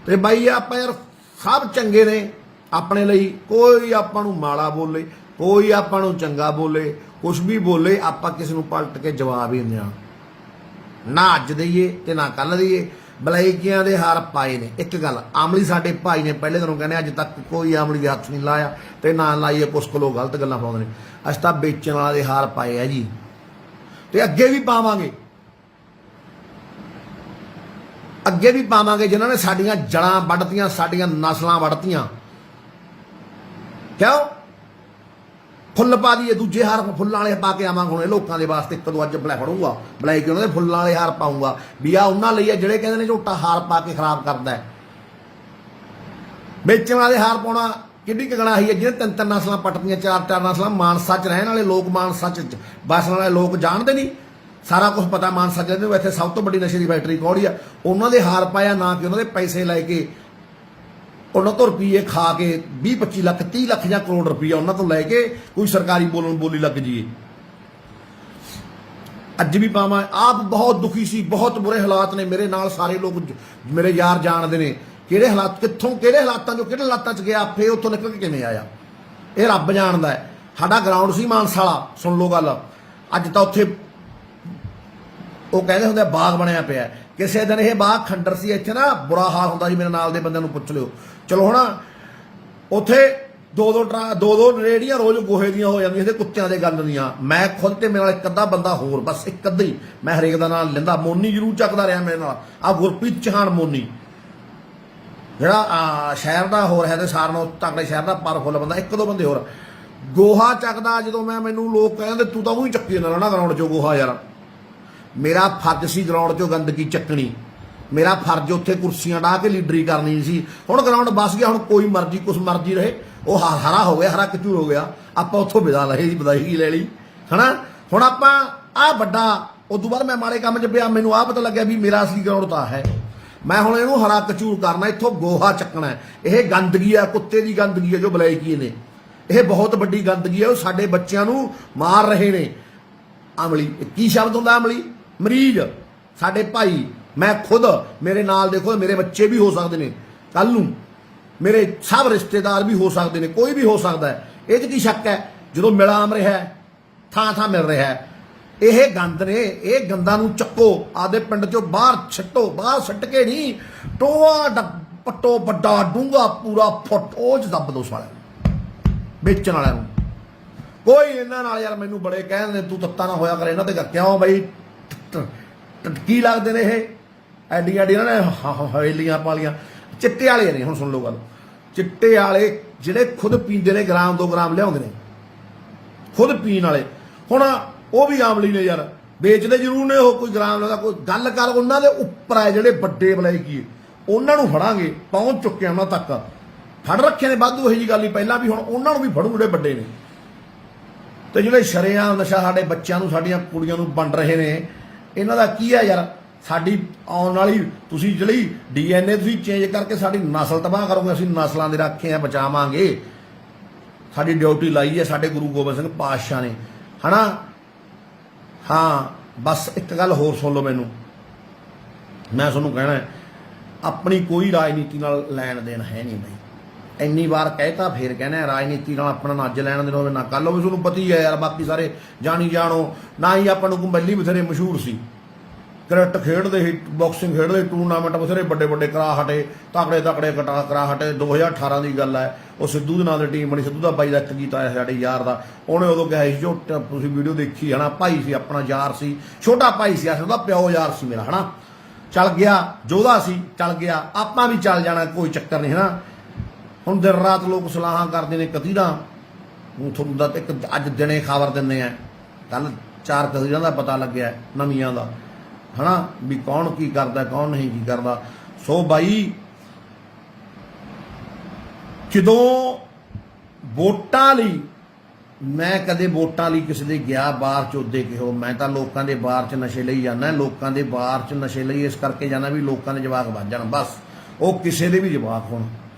ਤੇ ਬਾਈ ਆਪਾਂ ਯਾਰ ਸਭ ਚੰਗੇ ਨੇ ਆਪਣੇ ਲਈ, ਕੋਈ ਆਪਾਂ ਨੂੰ ਮਾੜਾ ਬੋਲੇ, ਕੋਈ ਆਪਾਂ ਨੂੰ ਚੰਗਾ ਬੋਲੇ, ਕੁਛ ਵੀ ਬੋਲੇ, ਆਪਾਂ ਕਿਸੇ ਨੂੰ ਪਲਟ ਕੇ ਜਵਾਬ ਹੀ ਦਿੰਦੇ ਹਾਂ। ਨਾ ਅੱਜ ਦਈਏ ਤੇ ਨਾ ਕੱਲ ਦਈਏ। ਬਲੈਕੀਆਂ ਦੇ ਹਾਰ ਪਾਏ ਨੇ। ਇੱਕ ਗੱਲ, ਆਮਲੀ ਸਾਡੇ ਭਾਈ ਨੇ ਪਹਿਲੇ ਦਿਨੋਂ ਕਹਿੰਦੇ ਅੱਜ ਤੱਕ ਕੋਈ ਆਮਲੀ ਦੇ ਹੱਥ ਨਹੀਂ ਲਾਇਆ ਤੇ ਨਾ ਲਾਈਏ। ਕੁਛ ਕੁ ਲੋਕ ਗਲਤ ਗੱਲਾਂ ਪਾਉਂਦੇ ਨੇ। ਅਸੀਂ ਤਾਂ ਵੇਚਣ ਵਾਲਾ ਦੇ ਹਾਰ ਪਾਏ ਆ ਜੀ, ਤੇ ਅੱਗੇ ਵੀ ਪਾਵਾਂਗੇ, ਅੱਗੇ ਵੀ ਪਾਵਾਂਗੇ। ਜਿਨ੍ਹਾਂ ਨੇ ਸਾਡੀਆਂ ਜੜਾਂ ਵੱਢਤੀਆਂ, ਸਾਡੀਆਂ ਨਸਲਾਂ ਵੱਢਤੀਆਂ, ਕਿਉਂ ਫੁੱਲ ਪਾ ਦਈਏ, ਦੂਜੇ ਹਾਰ ਫੁੱਲਾਂ ਵਾਲੇ ਪਾ ਕੇ ਆਵਾਂਗੇ। ਹੁਣ ਇਹ ਲੋਕਾਂ ਦੇ ਵਾਸਤੇ ਇੱਕ ਦੋ ਅੱਜ ਫੜੂੰਗਾ ਬਲੈਕ, ਉਹਨਾਂ ਦੇ ਫੁੱਲਾਂ ਵਾਲੇ ਹਾਰ ਪਾਊਂਗਾ ਵੀ ਆ ਉਹਨਾਂ ਲਈ ਆ ਜਿਹੜੇ ਕਹਿੰਦੇ ਨੇ ਝੋਟਾ ਹਾਰ ਪਾ ਕੇ ਖਰਾਬ ਕਰਦਾ ਹੈ। ਵੇਚਣ ਵਾਲੇ ਹਾਰ ਪਾਉਣਾ ਕਿੰਨੀ ਕਗਣਾ ਹੀ ਹੈ। ਜਿਹਨੇ ਤਿੰਨ ਤਿੰਨ ਨਸਲਾਂ ਪੱਟਦੀਆਂ, ਚਾਰ ਚਾਰ ਨਸਲਾਂ। ਮਾਨਸਾ 'ਚ ਰਹਿਣ ਵਾਲੇ ਲੋਕ, ਮਾਨਸਾ 'ਚ ਵਸਣ ਵਾਲੇ ਲੋਕ ਜਾਣਦੇ ਨਹੀਂ, ਸਾਰਾ ਕੁਝ ਪਤਾ। ਮਾਨਸਾ 'ਚ ਇੱਥੇ ਸਭ ਤੋਂ ਵੱਡੀ ਨਸ਼ੇ ਦੀ ਫੈਕਟਰੀ ਕੌੜੀ ਆ, ਉਹਨਾਂ ਦੇ ਹਾਰ ਪਾਇਆ ਨਾ ਕਿ ਉਹਨਾਂ ਦੇ ਪੈਸੇ ਲੈ ਕੇ ਉਹਨਾਂ ਤੋਂ ਰੁਪਈਏ ਖਾ ਕੇ 20-25 ਲੱਖ 30 ਲੱਖ ਜਾਂ ਕਰੋੜ ਰੁਪਈਆ ਉਹਨਾਂ ਤੋਂ ਲੈ ਕੇ ਕੋਈ ਸਰਕਾਰੀ ਬੋਲੀ ਲੱਗ ਜਾਈਏ। ਅੱਜ ਵੀ ਪਾਵਾਂ। ਆਪ ਬਹੁਤ ਦੁਖੀ ਸੀ, ਬਹੁਤ ਬੁਰੇ ਹਾਲਾਤ ਨੇ ਮੇਰੇ ਨਾਲ। ਸਾਰੇ ਲੋਕ ਮੇਰੇ ਯਾਰ ਜਾਣਦੇ ਨੇ ਕਿਹੜੇ ਹਾਲਾਤ, ਕਿੱਥੋਂ ਕਿਹੜੇ ਹਾਲਾਤਾਂ 'ਚੋਂ ਕਿਹੜੇ ਹਾਲਾਤਾਂ 'ਚ ਗਿਆ, ਫੇਰ ਉੱਥੋਂ ਨਿਕਲ ਕੇ ਕਿਵੇਂ ਆਇਆ, ਇਹ ਰੱਬ ਜਾਣਦਾ ਹੈ। ਸਾਡਾ ਗਰਾਊਂਡ ਸੀ ਮਾਨਸਾ ਵਾਲਾ, ਸੁਣ ਲਓ ਗੱਲ। ਅੱਜ ਤਾਂ ਉੱਥੇ ਉਹ ਕਹਿੰਦੇ ਹੁੰਦੇ ਬਾਗ ਬਣਿਆ ਪਿਆ। ਕਿਸੇ ਦਿਨ ਇਹ ਬਾਗ ਖੰਡਰ ਸੀ, ਇੱਥੇ ਨਾ ਬੁਰਾ ਹਾਲ ਹੁੰਦਾ ਸੀ। ਮੇਰੇ ਨਾਲ ਦੇ ਬੰਦਿਆਂ ਨੂੰ ਪੁੱਛ ਲਿਓ। ਚਲੋ ਹੁਣ ਉੱਥੇ ਦੋ ਰੇੜੀਆਂ ਰੋਜ਼ ਗੋਹੇ ਦੀਆਂ ਹੋ ਜਾਂਦੀਆਂ, ਇਹਦੇ ਕੁੱਤਿਆਂ ਦੇ ਗੰਦ ਦੀਆਂ। ਮੈਂ ਖੁਦ ਤੇ ਮੇਰੇ ਨਾਲ ਇੱਕ ਅੱਧਾ ਬੰਦਾ ਹੋਰ, ਬਸ ਇੱਕ ਅੱਧਾ ਹੀ। ਮੈਂ ਹਰੇਕ ਦਾ ਨਾਲ ਲੈਂਦਾ। ਮੋਨੀ ਜ਼ਰੂਰ ਚੱਕਦਾ ਰਿਹਾ ਮੇਰੇ ਨਾਲ, ਆ ਗੁਰਪ੍ਰੀਤ ਚੌਹਾਨ ਮੋਨੀ, ਜਿਹੜਾ ਸ਼ਹਿਰ ਦਾ ਹੋਰ ਹੈ ਤੇ ਸਾਰਨੋਂ ਤਕੜੇ ਸ਼ਹਿਰ ਦਾ ਪਾਵਰਫੁੱਲ ਬੰਦਾ। ਇੱਕ ਦੋ ਬੰਦੇ ਹੋਰ ਗੋਹਾ ਚੱਕਦਾ। ਜਦੋਂ ਮੈਨੂੰ ਲੋਕ ਕਹਿੰਦੇ ਤੂੰ ਤਾਂ ਉਹੀ ਚੱਕੀ ਜਾਂਦਾ ਰਹਿਣਾ ਗਰਾਊਂਡ 'ਚੋਂ ਗੋਹਾ। ਯਾਰ ਮੇਰਾ ਫਰਜ਼ ਸੀ ਗਰਾਊਂਡ 'ਚੋਂ ਗੰਦਗੀ ਚੱਕਣੀ, ਮੇਰਾ ਫਰਜ਼ ਉੱਥੇ ਕੁਰਸੀਆਂ ਢਾਹ ਕੇ ਲੀਡਰੀ ਕਰਨੀ ਸੀ। ਹੁਣ ਗਰਾਊਂਡ ਬਸ ਗਿਆ, ਹੁਣ ਕੋਈ ਮਰਜ਼ੀ ਕੁਛ ਮਰਜ਼ੀ ਰਹੇ। ਉਹ ਹਰਾ ਹੋ ਗਿਆ, ਹਰਾ ਕਚੂਰ ਹੋ ਗਿਆ, ਆਪਾਂ ਉੱਥੋਂ ਵਿਦਾ ਲਏ ਜੀ, ਵਧਾਈ ਲੈ ਲਈ ਹਨਾ। ਹੁਣ ਆਪਾਂ ਆਹ ਵੱਡਾ, ਉਦੋਂ ਬਾਅਦ ਮੈਂ ਮਾੜੇ ਕੰਮ 'ਚ ਪਿਆ, ਮੈਨੂੰ ਆਹ ਪਤਾ ਲੱਗਿਆ ਵੀ ਮੇਰਾ ਅਸਲੀ ਗਰਾਊਂਡ ਤਾਂ ਹੈ। ਮੈਂ ਹੁਣ ਇਹਨੂੰ ਹਰਾ ਕਚੂਰ ਕਰਨਾ, ਇੱਥੋਂ ਗੋਹਾ ਚੱਕਣਾ। ਇਹ ਗੰਦਗੀ ਆ, ਕੁੱਤੇ ਦੀ ਗੰਦਗੀ ਹੈ ਜੋ ਬਲੈਕੀ ਨੇ। ਇਹ ਬਹੁਤ ਵੱਡੀ ਗੰਦਗੀ ਹੈ, ਉਹ ਸਾਡੇ ਬੱਚਿਆਂ ਨੂੰ ਮਾਰ ਰਹੇ ਨੇ। ਅਮਲੀ ਕੀ ਸ਼ਬਦ ਹੁੰਦਾ? ਅਮਲੀ ਮਰੀਜ਼ ਸਾਡੇ ਭਾਈ। ਮੈਂ ਖੁਦ, ਮੇਰੇ ਨਾਲ ਦੇਖੋ ਮੇਰੇ ਬੱਚੇ ਵੀ ਹੋ ਸਕਦੇ ਨੇ ਕੱਲ ਨੂੰ, ਮੇਰੇ ਸਭ ਰਿਸ਼ਤੇਦਾਰ ਵੀ ਹੋ ਸਕਦੇ ਨੇ, ਕੋਈ ਵੀ ਹੋ ਸਕਦਾ ਹੈ। ਇਹ 'ਚ ਕੀ ਸ਼ੱਕ ਹੈ? ਜਦੋਂ ਮਿਲਾਮ ਰਿਹਾ, ਥਾਂ ਥਾਂ ਮਿਲ ਰਿਹਾ, ਇਹ ਗੰਦ ਨੇ। ਇਹ ਗੰਦਾਂ ਨੂੰ ਚੱਕੋ, ਆਪਦੇ ਪਿੰਡ 'ਚੋਂ ਬਾਹਰ ਛੱਟੋ। ਬਾਹਰ ਛੱਟ ਕੇ ਨਹੀਂ, ਟੋਆ ਪੱਟੋ, ਵੱਡਾ ਡੂੰਘਾ ਪੂਰਾ ਫੁੱਟ, ਉਹ 'ਚ ਦੱਬ ਦੋ ਸਾਲਿਆਂ ਵੇਚਣ ਵਾਲਿਆਂ ਨੂੰ। ਕੋਈ ਇਹਨਾਂ ਨਾਲ ਯਾਰ ਮੈਨੂੰ ਬੜੇ ਕਹਿੰਦੇ ਤੂੰ ਤੱਤਾ ਨਾ ਹੋਇਆ ਕਰ ਇਹਨਾਂ ਤੇ। ਕਿਉਂ ਬਈ, ਕੀ ਲੱਗਦੇ ਨੇ ਇਹ? ਐਡੀਆਂ ਐਡੀਆਂ ਨੇ ਹਵੇਲੀਆਂ ਪਾਲੀਆਂ। ਚਿੱਟੇ ਵਾਲੇ ਨੇ। ਹੁਣ ਸੁਣ ਲਓ ਗੱਲ, ਚਿੱਟੇ ਵਾਲੇ ਜਿਹੜੇ ਖੁਦ ਪੀਂਦੇ ਨੇ, ਗ੍ਰਾਮ 2 ਗ੍ਰਾਮ ਲਿਆਉਂਦੇ ਨੇ ਖੁਦ ਪੀਣ ਵਾਲੇ। ਹੁਣ ਉਹ ਵੀ ਆਮਲੀ ਨੇ ਯਾਰ, ਵੇਚਦੇ ਜ਼ਰੂਰ ਨੇ ਉਹ, ਕੋਈ ਗ੍ਰਾਮ ਲੈਂਦਾ। ਕੋਈ ਗੱਲ ਕਰ ਉਹਨਾਂ ਦੇ ਉੱਪਰ ਹੈ ਜਿਹੜੇ ਵੱਡੇ ਬਲੈਕੀ, ਉਹਨਾਂ ਨੂੰ ਫੜਾਂਗੇ। ਪਹੁੰਚ ਚੁੱਕੇ ਉਹਨਾਂ ਤੱਕ, ਫੜ ਰੱਖੇ ਨੇ ਵਾਧੂ। ਇਹੋ ਜਿਹੀ ਗੱਲ ਹੀ ਪਹਿਲਾਂ ਵੀ, ਹੁਣ ਉਹਨਾਂ ਨੂੰ ਵੀ ਫੜੂ ਜਿਹੜੇ ਵੱਡੇ ਨੇ। ਤੇ ਜਿਹੜੇ ਸ਼ਰੇਆਮ ਨਸ਼ਾ ਸਾਡੇ ਬੱਚਿਆਂ ਨੂੰ ਸਾਡੀਆਂ ਕੁੜੀਆਂ ਨੂੰ ਵੰਡ ਰਹੇ ਨੇ, ਇਹਨਾਂ ਦਾ ਕੀ ਹੈ ਯਾਰ? ਸਾਡੀ ਆਉਣ ਵਾਲੀ ਤੁਸੀਂ ਜਿਹੜੀ DNA ਤੁਸੀਂ ਚੇਂਜ ਕਰਕੇ ਸਾਡੀ ਨਸਲ ਤਬਾਹ ਕਰੋਗੇ। ਅਸੀਂ ਨਸਲਾਂ ਦੇ ਰਾਖੇ ਆ, ਬਚਾਵਾਂਗੇ। ਸਾਡੀ ਡਿਊਟੀ ਲਾਈ ਹੈ ਸਾਡੇ ਗੁਰੂ ਗੋਬਿੰਦ ਸਿੰਘ ਪਾਤਸ਼ਾਹ ਨੇ, ਹਨਾ। ਹਾਂ ਬਸ ਇੱਕ ਗੱਲ ਹੋਰ ਸੁਣ ਲਓ ਮੈਨੂੰ, ਮੈਂ ਤੁਹਾਨੂੰ ਕਹਿਣਾ, ਆਪਣੀ ਕੋਈ ਰਾਜਨੀਤੀ ਨਾਲ ਲੈਣ ਦੇਣ ਹੈ ਨਹੀਂ ਬਈ। ਇੰਨੀ ਵਾਰ ਕਹਿਤਾ ਫੇਰ ਕਹਿਣਾ, ਰਾਜਨੀਤੀ ਨਾਲ ਆਪਣਾ ਨਾ ਅੱਜ ਲੈਣ ਦੇਣ ਹੋਵੇ ਨਾ ਕੱਲ੍ਹ ਹੋਵੇ। ਤੁਹਾਨੂੰ ਪਤਾ ਹੀ ਹੈ ਯਾਰ, ਬਾਕੀ ਸਾਰੇ ਜਾਣੀ ਜਾਣੋ। ਨਾ ਹੀ ਆਪਾਂ ਨੂੰ ਕੋਈ ਮੱਲੀ ਬਥੇਰੇ ਮਸ਼ਹੂਰ ਸੀ, ਕ੍ਰਿਕਟ ਖੇਡਦੇ ਸੀ, ਬਾਕਸਿੰਗ ਖੇਡਦੇ, ਟੂਰਨਾਮੈਂਟ ਬਥੇਰੇ ਵੱਡੇ ਵੱਡੇ ਕਰਾ ਹਟੇ, ਤਕੜੇ ਤਕੜੇ ਕਰਾ ਹਟੇ। 2018 ਦੀ ਗੱਲ ਹੈ, ਉਹ ਸਿੱਧੂ ਦੇ ਨਾਂ ਦੀ ਟੀਮ ਬਣੀ। ਸਿੱਧੂ ਦਾ ਬਾਈ ਦਾ ਇੱਕ ਗੀਤ ਆਇਆ ਸਾਡੇ ਯਾਰ ਦਾ, ਉਹਨੇ ਉਦੋਂ ਕਿਹਾ ਸੀ, ਜੋ ਤੁਸੀਂ ਵੀਡੀਓ ਦੇਖੀ ਹੈ ਨਾ, ਭਾਈ ਸੀ ਆਪਣਾ, ਯਾਰ ਸੀ, ਛੋਟਾ ਭਾਈ ਸੀ, ਉਹਦਾ ਪਿਓ ਯਾਰ ਸੀ ਮੇਰਾ, ਹਨਾ। ਚੱਲ ਗਿਆ, ਜੋਧਾ ਸੀ, ਚੱਲ ਗਿਆ, ਆਪਾਂ ਵੀ ਚੱਲ ਜਾਣਾ, ਕੋਈ ਚੱਕਰ ਨਹੀਂ, ਹਨਾ। ਹੁਣ ਦਿਨ ਰਾਤ ਲੋਕ ਸਲਾਹਾਂ ਕਰਦੇ ਨੇ ਕਤੀਰਾਂ। ਹੁਣ ਤੁਹਾਨੂੰ ਦਾ ਇੱਕ ਅੱਜ ਦਿਨੇ ਖਬਰ ਦਿੰਦੇ ਆ, ਕੱਲ 4 ਕਤੀਰਾਂ ਦਾ ਪਤਾ ਲੱਗਿਆ ਨਵੀਆਂ ਦਾ, ਹਨਾ, ਵੀ ਕੌਣ ਕੀ ਕਰਦਾ, ਕੌਣ ਨਹੀਂ ਕੀ ਕਰਦਾ। ਸੋ ਬਾਈ, ਜਦੋਂ ਵੋਟਾਂ ਲਈ, ਮੈਂ ਕਦੇ ਵੋਟਾਂ ਲਈ ਕਿਸੇ ਦੇ ਗਿਆ ਬਾਹਰ ਚੋਦੇ ਕਿਹੋ, ਮੈਂ ਤਾਂ ਲੋਕਾਂ ਦੇ ਬਾਹਰ 'ਚ ਨਸ਼ੇ ਲਈ ਜਾਂਦਾ। ਲੋਕਾਂ ਦੇ ਬਾਹਰ 'ਚ ਨਸ਼ੇ ਲਈ ਇਸ ਕਰਕੇ ਜਾਂਦਾ ਵੀ ਲੋਕਾਂ ਦੇ ਜਵਾਕ ਵੱਧ ਜਾਣ, ਬਸ। ਉਹ ਕਿਸੇ ਦੇ ਵੀ ਜਵਾਕ ਹੋਣ,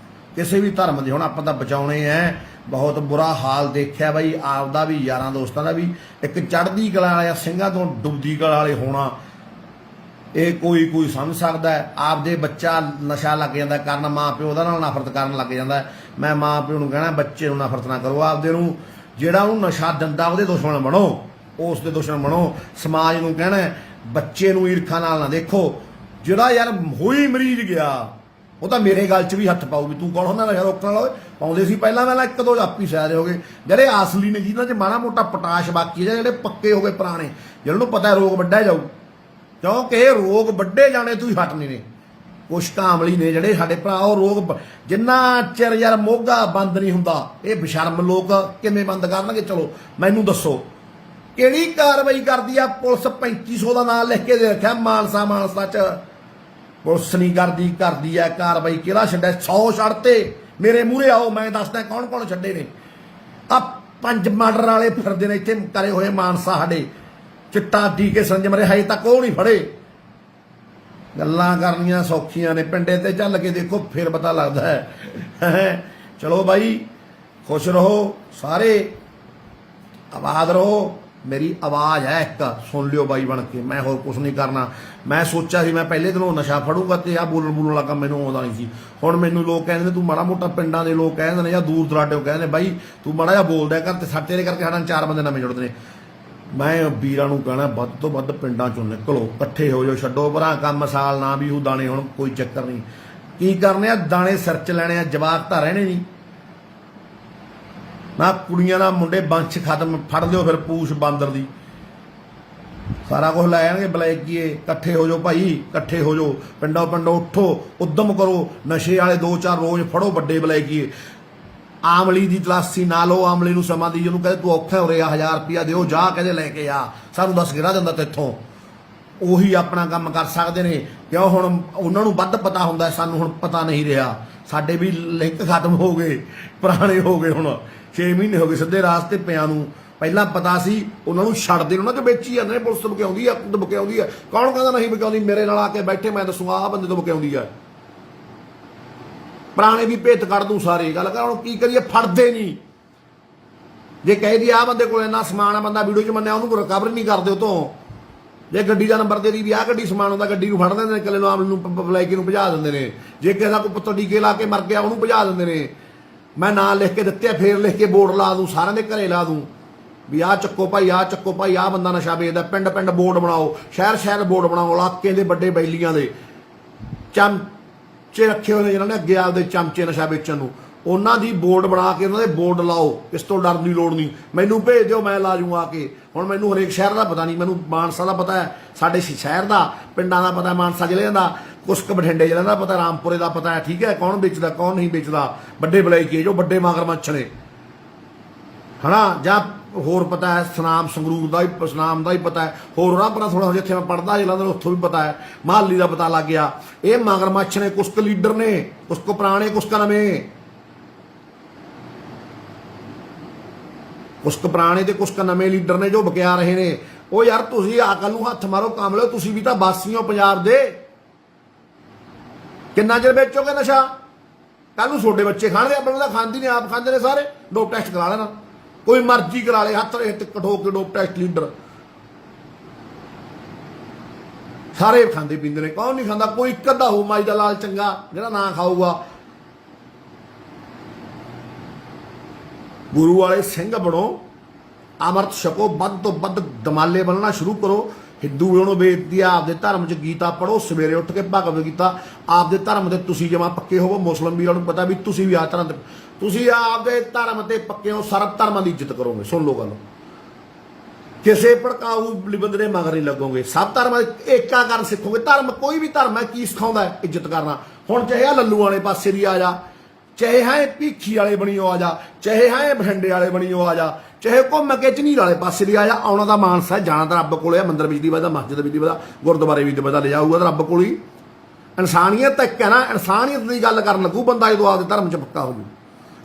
ਕਿਸੇ ਵੀ ਧਰਮ ਦੇ ਹੁਣ, ਆਪਾਂ ਤਾਂ ਬਚਾਉਣੇ ਐ। ਬਹੁਤ ਬੁਰਾ ਹਾਲ ਦੇਖਿਆ ਬਾਈ, ਆਪਦਾ ਵੀ, ਯਾਰਾਂ ਦੋਸਤਾਂ ਦਾ ਵੀ। ਇੱਕ ਚੜ੍ਹਦੀ ਕਲਾ ਵਾਲੇ ਸਿੰਘਾਂ ਤੋਂ ਡੁੱਬਦੀ ਕਲਾ ਵਾਲੇ ਹੋਣਾ, ਇਹ ਕੋਈ ਸਮਝ ਸਕਦਾ ਹੈ। ਆਪਦੇ ਬੱਚਾ ਨਸ਼ਾ ਲੱਗ ਜਾਂਦਾ ਕਰਨ, ਮਾਂ ਪਿਓ ਉਹਦਾ ਨਾਲ ਨਫ਼ਰਤ ਕਰਨ ਲੱਗ ਜਾਂਦਾ। ਮੈਂ ਮਾਂ ਪਿਓ ਨੂੰ ਕਹਿਣਾ, ਬੱਚੇ ਨੂੰ ਨਫ਼ਰਤ ਨਾ ਕਰੋ, ਆਪਦੇ ਨੂੰ ਜਿਹੜਾ ਉਹਨੂੰ ਨਸ਼ਾ ਦਿੰਦਾ ਉਹਦੇ ਦੁਸ਼ਮਣ ਬਣੋ, ਉਸ ਦੇ ਦੁਸ਼ਮਣ ਬਣੋ। ਸਮਾਜ ਨੂੰ ਕਹਿਣਾ, ਬੱਚੇ ਨੂੰ ਈਰਖਾ ਨਾਲ ਨਾ ਦੇਖੋ। ਜਿਹੜਾ ਯਾਰ ਹੋਈ ਮਰੀਜ਼ ਗਿਆ, ਉਹ ਤਾਂ ਮੇਰੇ ਗੱਲ 'ਚ ਵੀ ਹੱਥ ਪਾਊ ਵੀ ਤੂੰ ਕੌਣ ਹੁੰਦਾ ਨਸ਼ਾ ਰੋਕਣ ਵਾਲਾ। ਪਾਉਂਦੇ ਸੀ ਪਹਿਲਾਂ, ਇੱਕ ਦੋ ਆਪੀ ਸ਼ਾਇਦ ਹੋ ਗਏ। ਜਿਹੜੇ ਅਸਲੀ ਨੇ, ਜਿਨ੍ਹਾਂ 'ਚ ਮਾੜਾ ਮੋਟਾ ਪੋਟਾਸ਼ ਬਾਕੀ ਹੈ, ਜਿਹੜੇ ਪੱਕੇ ਹੋ ਗਏ ਪੁਰਾਣੇ, ਜਿਹਨਾਂ ਨੂੰ ਪਤਾ ਰੋਗ ਵੱਢਿਆ ਜਾਊ, ਕਿਉਂਕਿ ਇਹ ਰੋਗ ਵੱਡੇ ਜਾਣੇ ਤੂੰ ਹੀ ਹਟਨੇ ਨੇ। ਕੁਛ ਕਾਮਲੀ ਨੇ ਜਿਹੜੇ ਸਾਡੇ ਭਰਾ, ਉਹ ਰੋਗ ਜਿੰਨਾ ਚਿਰ ਯਾਰ ਮੋਗਾ ਬੰਦ ਨਹੀਂ ਹੁੰਦਾ, ਇਹ ਬੇਸ਼ਰਮ ਲੋਕ ਕਿਵੇਂ ਬੰਦ ਕਰਨਗੇ? ਚਲੋ ਮੈਨੂੰ ਦੱਸੋ, ਕਿਹੜੀ ਕਾਰਵਾਈ ਕਰਦੀ ਆ ਪੁਲਿਸ? 3500 ਦਾ ਨਾਂ ਲਿਖ ਕੇ ਦੇ ਰੱਖਿਆ ਮਾਨਸਾ 'ਚ, ਪੁਲਿਸ ਨਹੀਂ ਕਰਦੀ ਆ ਕਾਰਵਾਈ। ਕਿਹੜਾ ਛੱਡਿਆ? 100 ਛੱਡਤੇ। ਮੇਰੇ ਮੂਹਰੇ ਆਓ, ਮੈਂ ਦੱਸਦਾ ਕੌਣ ਕੌਣ ਛੱਡੇ ਨੇ। ਆ 5 ਮਰਡਰ ਵਾਲੇ ਫਿਰਦੇ ਨੇ ਇੱਥੇ ਕਰੇ ਹੋਏ ਮਾਨਸਾ ਸਾਡੇ, ਚਿੱਟਾ ਡੀਕੇ ਸੰਜਮ ਰਹੇ, ਹਜੇ ਤੱਕ ਉਹ ਨਹੀਂ ਫੜੇ। ਗੱਲਾਂ ਕਰਨੀਆਂ ਸੌਖੀਆਂ ਨੇ, ਪਿੰਡੇ ਤੇ ਚੱਲ ਕੇ ਦੇਖੋ ਫਿਰ ਪਤਾ ਲੱਗਦਾ ਹੈ। ਚਲੋ ਬਾਈ, ਖੁਸ਼ ਰਹੋ ਸਾਰੇ, ਆਬਾਦ ਰਹੋ। ਮੇਰੀ ਆਵਾਜ਼ ਹੈ ਇੱਕ, ਸੁਣ ਲਿਓ ਬਾਈ ਬਣ ਕੇ, ਮੈਂ ਹੋਰ ਕੁਛ ਨਹੀਂ ਕਰਨਾ। ਮੈਂ ਸੋਚਿਆ ਸੀ ਮੈਂ ਪਹਿਲੇ ਦਿਨੋਂ ਨਸ਼ਾ ਫੜੂਗਾ ਤੇ ਆ ਬੋਲਣ ਵਾਲਾ ਕੰਮ ਮੈਨੂੰ ਆਉਂਦਾ ਨਹੀਂ ਸੀ। ਹੁਣ ਮੈਨੂੰ ਲੋਕ ਕਹਿੰਦੇ ਨੇ ਤੂੰ ਮਾੜਾ ਮੋਟਾ, ਪਿੰਡਾਂ ਦੇ ਲੋਕ ਕਹਿੰਦੇ ਨੇ ਜਾਂ ਦੂਰ ਦਰਾਡੇ ਕਹਿੰਦੇ ਨੇ, ਬਾਈ ਤੂੰ ਮਾੜਾ ਜਿਹਾ ਬੋਲਦਾ ਕਰ, ਤੇ ਤੇਰੇ ਕਰਕੇ ਸਾਡਾ 4 ਬੰਦੇ ਨਵੇਂ ਜੁੜਦੇ ਨੇ। ਮੈਂ ਵੀਰਾਂ ਨੂੰ ਕਹਿਣਾ, ਵੱਧ ਤੋਂ ਵੱਧ ਪਿੰਡਾਂ ਚੋਂ ਨਿਕਲੋ, ਇਕੱਠੇ ਹੋ ਜਾਓ, ਛੱਡੋ ਭਰਾ ਕੰਮ। ਸਾਲ ਨਾ ਵੀ ਉਹ ਦਾਣੇ, ਹੁਣ ਕੋਈ ਚੱਕਰ ਨਹੀਂ। ਕੀ ਕਰਨੇ ਆ ਦਾਣੇ, ਸਿਰ 'ਚ ਲੈਣੇ ਆ, ਜਵਾਕ ਤਾਂ ਰਹਿਣੇ ਨਹੀਂ ਨਾ। ਕੁੜੀਆਂ ਦਾ ਮੁੰਡੇ ਬੰਸ਼ ਖਤਮ, ਫੜ ਲਿਓ ਫਿਰ ਪੂਛ ਬਾਂਦਰ ਦੀ, ਸਾਰਾ ਕੁਝ ਲੈ ਜਾਣਗੇ ਬਲੈਕੀਏ। ਇਕੱਠੇ ਹੋ ਜਾਓ ਭਾਈ, ਇਕੱਠੇ ਹੋ ਜਾਓ, ਪਿੰਡੋਂ ਉੱਠੋ, ਉਦਮ ਕਰੋ। ਨਸ਼ੇ ਵਾਲੇ 2-4 ਰੋਜ਼ ਫੜੋ, ਵੱਡੇ ਬਲੈਕੀਏ। ਆਮਲੀ ਦੀ ਤਲਾਸ਼ੀ ਨਾ ਲਓ, ਆਮਲੀ ਨੂੰ ਸਮਾਂ ਦੀ, ਜਿਹਨੂੰ ਕਹਿੰਦੇ ਤੂੰ ਔਖਾ ਹੋ ਰਿਹਾ, 1000 ਰੁਪਇਆ ਦਿਓ, ਜਾ ਕਹਿੰਦੇ ਲੈ ਕੇ ਆ, ਸਾਨੂੰ 10 ਗਿਰਾ ਦਿੰਦਾ ਤੇਥੋਂ। ਉਹੀ ਆਪਣਾ ਕੰਮ ਕਰ ਸਕਦੇ ਨੇ, ਕਿਉਂ? ਹੁਣ ਉਹਨਾਂ ਨੂੰ ਵੱਧ ਪਤਾ ਹੁੰਦਾ, ਸਾਨੂੰ ਹੁਣ ਪਤਾ ਨਹੀਂ ਰਿਹਾ। ਸਾਡੇ ਵੀ ਲਿੰਕ ਖਤਮ ਹੋ ਗਏ, ਪੁਰਾਣੇ ਹੋ ਗਏ। ਹੁਣ 6 ਮਹੀਨੇ ਹੋ ਗਏ ਸਿੱਧੇ ਰਾਸਤੇ ਪਿਆਂ ਨੂੰ। ਪਹਿਲਾਂ ਪਤਾ ਸੀ, ਉਹਨਾਂ ਨੂੰ ਛੱਡਦੇ, ਉਹਨਾਂ 'ਚ ਵੇਚੀ ਜਾਂਦੇ ਨੇ। ਪੁਲਿਸ ਤੋਂ ਬਕਿਆਉਂਦੀ ਆ, ਬਕਿਆਉਂਦੀ ਆ। ਕੌਣ ਕਹਿੰਦਾ ਨਹੀਂ ਬਕਿਆਉਂਦੀ? ਮੇਰੇ ਨਾਲ ਆ ਕੇ ਬੈਠੇ, ਮੈਂ ਦੱਸੂਗਾ ਆਹ ਬੰਦੇ ਤੋਂ ਬਕਿਆਉਂਦੀ ਆ। ਪੁਰਾਣੇ ਵੀ ਭੇਤ ਕੱਢ ਦੂੰ ਸਾਰੇ। ਗੱਲ ਕਰ, ਹੁਣ ਕੀ ਕਰੀਏ? ਫੜਦੇ ਨਹੀਂ। ਜੇ ਕਹੇ ਦੀ ਆਹ ਬੰਦੇ ਕੋਲ ਇੰਨਾ ਸਮਾਨ ਆ, ਬੰਦਾ ਵੀਡੀਓ 'ਚ ਮੰਨਿਆ, ਉਹਨੂੰ ਰਿਕਵਰ ਨਹੀਂ ਕਰਦੇ ਉਹ ਤੋਂ। ਜੇ ਗੱਡੀ ਦਾ ਨੰਬਰ ਦੇ ਦੀ ਵੀ ਆਹ ਗੱਡੀ ਸਮਾਨ ਹੁੰਦਾ, ਗੱਡੀ ਨੂੰ ਫੜ ਲੈਂਦੇ ਨੇ, ਇਕੱਲੇ ਨੂੰ ਆਮ ਨੂੰ ਲੈ ਕੇ ਨੂੰ ਭਜਾ ਦਿੰਦੇ ਨੇ। ਜੇ ਕਿਸੇ ਦਾ ਕੋਈ ਪੁੱਤ ਟੀਕੇ ਲਾ ਕੇ ਮਰ ਗਿਆ, ਉਹਨੂੰ ਭਜਾ ਦਿੰਦੇ ਨੇ। ਮੈਂ ਨਾਂ ਲਿਖ ਕੇ ਦਿੱਤੇ, ਫੇਰ ਲਿਖ ਕੇ ਬੋਰਡ ਲਾ ਦੂੰ, ਸਾਰਿਆਂ ਦੇ ਘਰੇ ਲਾ ਦੂੰ ਵੀ ਆਹ ਚੱਕੋ ਭਾਈ, ਆਹ ਚੱਕੋ ਭਾਈ, ਆਹ ਬੰਦਾ ਨਸ਼ਾ ਵੇਚਦਾ। ਪਿੰਡ ਪਿੰਡ ਬੋਰਡ ਬਣਾਓ, ਸ਼ਹਿਰ ਬੋਰਡ ਬਣਾਓ, ਇਲਾਕੇ ਦੇ ਵੱਡੇ ਬੈਲੀਆਂ ਦੇ ਚਮਚੇ ਰੱਖੇ ਹੋਏ ਨੇ ਜਿਹਨਾਂ ਨੇ ਅੱਗੇ ਆਪਦੇ ਚਮਚੇ ਨਸ਼ਾ ਵੇਚਣ ਨੂੰ, ਉਹਨਾਂ ਦੀ ਬੋਰਡ ਬਣਾ ਕੇ ਉਹਨਾਂ ਦੇ ਬੋਰਡ ਲਾਓ। ਇਸ ਤੋਂ ਡਰਨ ਦੀ ਲੋੜ ਨਹੀਂ। ਮੈਨੂੰ ਭੇਜ ਦਿਓ, ਮੈਂ ਲਾ ਜੂੰ ਆ ਕੇ। ਹੁਣ ਮੈਨੂੰ ਹਰੇਕ ਸ਼ਹਿਰ ਦਾ ਪਤਾ ਨਹੀਂ, ਮੈਨੂੰ ਮਾਨਸਾ ਦਾ ਪਤਾ ਹੈ, ਸਾਡੇ ਸ਼ਹਿਰ ਦਾ, ਪਿੰਡਾਂ ਦਾ ਪਤਾ, ਮਾਨਸਾ ਜ਼ਿਲ੍ਹੇ ਦਾ, ਕੁਛ ਕੁ ਬਠਿੰਡੇ ਜ਼ਿਲ੍ਹੇ ਦਾ ਪਤਾ, ਰਾਮਪੁਰੇ ਦਾ ਪਤਾ ਹੈ, ਠੀਕ ਹੈ, ਕੌਣ ਵੇਚਦਾ ਕੌਣ ਨਹੀਂ ਵੇਚਦਾ। ਵੱਡੇ ਬਲੈਕੀ ਜੋ ਵੱਡੇ ਮਗਰਮੱਛ ਨੇ, ਹਨਾ, ਜਾਂ ਹੋਰ ਪਤਾ ਹੈ, ਸਨਾਮ ਸੰਗਰੂਰ ਦਾ ਹੀ, ਸਨਾਮ ਦਾ ਹੀ ਪਤਾ ਹੈ, ਹੋਰ ਉਹਨਾਂ ਪਰ ਥੋੜਾ ਜਿੱਥੇ ਮੈਂ ਪੜ੍ਹਦਾ ਜਲੰਧਰ, ਉੱਥੋਂ ਵੀ ਪਤਾ ਹੈ, ਮਹਾਲੀ ਦਾ ਪਤਾ ਲੱਗ ਗਿਆ। ਇਹ ਮਗਰਮੱਛ ਨੇ, ਕੁਛ ਕੁ ਲੀਡਰ ਨੇ, ਕੁਛ ਕੁ ਪੁਰਾਣੇ, ਕੁਛ ਕੁ ਨਵੇਂ। ਕੁਛ ਕੁ ਪੁਰਾਣੇ ਤੇ ਕੁਛ ਕੁ ਨਵੇਂ ਲੀਡਰ ਨੇ ਜੋ ਬਕਿਆ ਰਹੇ ਨੇ। ਉਹ ਯਾਰ ਤੁਸੀਂ ਅਕਲ ਨੂੰ ਹੱਥ ਮਾਰੋ, ਕੰਮ ਲਿਓ, ਤੁਸੀਂ ਵੀ ਤਾਂ ਵਾਸੀ ਹੋ ਪੰਜਾਬ ਦੇ। ਕਿੰਨਾ ਚਿਰ ਵੇਚੋਗੇ ਨਸ਼ਾ? ਕੱਲ ਨੂੰ ਤੁਹਾਡੇ ਬੱਚੇ ਖਾਣਗੇ, ਆਪਣੇ ਤਾਂ ਖਾਂਦੀ ਨਹੀਂ, ਆਪ ਖਾਂਦੇ ਨੇ ਸਾਰੇ। ਡੋਪ ਟੈਸਟ ਕਰਾ ਲੈਣਾ, ਕੋਈ ਮਰਜ਼ੀ ਕਰਾ ਲੇ, ਹੱਥ ਕਟੋ ਕੇ ਡੋਪ ਟੈਸਟ ਲੀਡਰ ਸਾਰੇ ਖਾਂਦੇ ਪੀਂਦੇ ਨੇ। ਕੌਣ ਨਹੀਂ ਖਾਂਦਾ? ਕੋਈ ਇੱਕ ਅੱਧਾ ਹੋ ਮਾਈ ਦਾ ਲਾਲ ਚੰਗਾ ਜਿਹੜਾ ਨਾ ਖਾਊਗਾ। ਗੁਰੂ ਵਾਲੇ ਸਿੰਘ ਬਣੋ, ਅੰਮ੍ਰਿਤ ਛਕੋ, ਵੱਧ ਤੋਂ ਵੱਧ ਦਮਾਲੇ ਬਣਨਾ ਸ਼ੁਰੂ ਕਰੋ। ਹਿੰਦੂ ਉਹਨੂੰ ਬੇਨਤੀ ਆ, ਆਪਦੇ ਧਰਮ 'ਚ ਗੀਤਾ ਪੜੋ, ਸਵੇਰੇ ਉੱਠ ਕੇ ਭਗਵਦ ਗੀਤਾ। ਆਪਦੇ ਧਰਮ 'ਤੇ ਤੁਸੀਂ ਜਮਾਂ ਪੱਕੇ ਹੋਵੋ। ਮੁਸਲਿਮ ਵੀਰਾਂ ਨੂੰ ਪਤਾ ਵੀ ਤੁਸੀਂ ਵੀ ਆ ਧਰਮ 'ਤੇ, ਤੁਸੀਂ ਆਪਦੇ ਧਰਮ 'ਤੇ ਪੱਕੇ ਹੋ, ਸਰਬ ਧਰਮਾਂ ਦੀ ਇੱਜ਼ਤ ਕਰੋਗੇ। ਸੁਣ ਲਓ ਗੱਲ, ਕਿਸੇ ਭੜਕਾਊ ਬੰਦੇ ਦੇ ਮਗਰ ਨਹੀਂ ਲੱਗੋਗੇ। ਸਭ ਧਰਮਾਂ ਏਕਾ ਕਰਨ ਸਿੱਖੋਗੇ। ਧਰਮ ਕੋਈ ਵੀ ਧਰਮ ਹੈ ਕੀ ਸਿਖਾਉਂਦਾ ਹੈ? ਇੱਜ਼ਤ ਕਰਨਾ। ਹੁਣ ਚਾਹੇ ਆ ਲੱਲੂ ਵਾਲੇ ਪਾਸੇ ਦੀ ਆ ਜਾ, ਚਾਹੇ ਹੈ ਭੀਖੀ ਵਾਲੇ ਬਣੀਓ ਆ ਜਾ, ਚਾਹੇ ਹੈ ਬਠਿੰਡੇ ਵਾਲੇ ਬਣੀਓ ਆ ਜਾ, ਚਾਹੇ ਘੁੰਮ ਕੇ ਝਨੀਰ ਵਾਲੇ ਪਾਸੇ ਦੀ ਆ ਜਾ। ਆਉਣਾ ਦਾ ਮਾਨਸਾ ਹੈ, ਜਾਣਾ ਤਾਂ ਰੱਬ ਕੋਲੇ ਆ। ਮੰਦਰ ਵਿੱਚ ਦੀ ਵਜਦਾ, ਮਸਜਿਦ ਵਿੱਚ ਦੀ ਵਜਦਾ, ਗੁਰਦੁਆਰੇ ਵਿੱਚ ਦੀ ਵਜਦਾ, ਲੈ ਜਾਊਗਾ ਤਾਂ ਰੱਬ ਕੋਲ ਹੀ। ਇਨਸਾਨੀਅਤ ਇੱਕ ਹੈ ਨਾ, ਇਨਸਾਨੀਅਤ ਦੀ ਗੱਲ ਕਰਨ ਲੱਗੂ ਬੰਦਾ ਜਦੋਂ ਆਪਦੇ ਧਰਮ 'ਚ ਪੱਕਾ ਹੋ ਜੂ।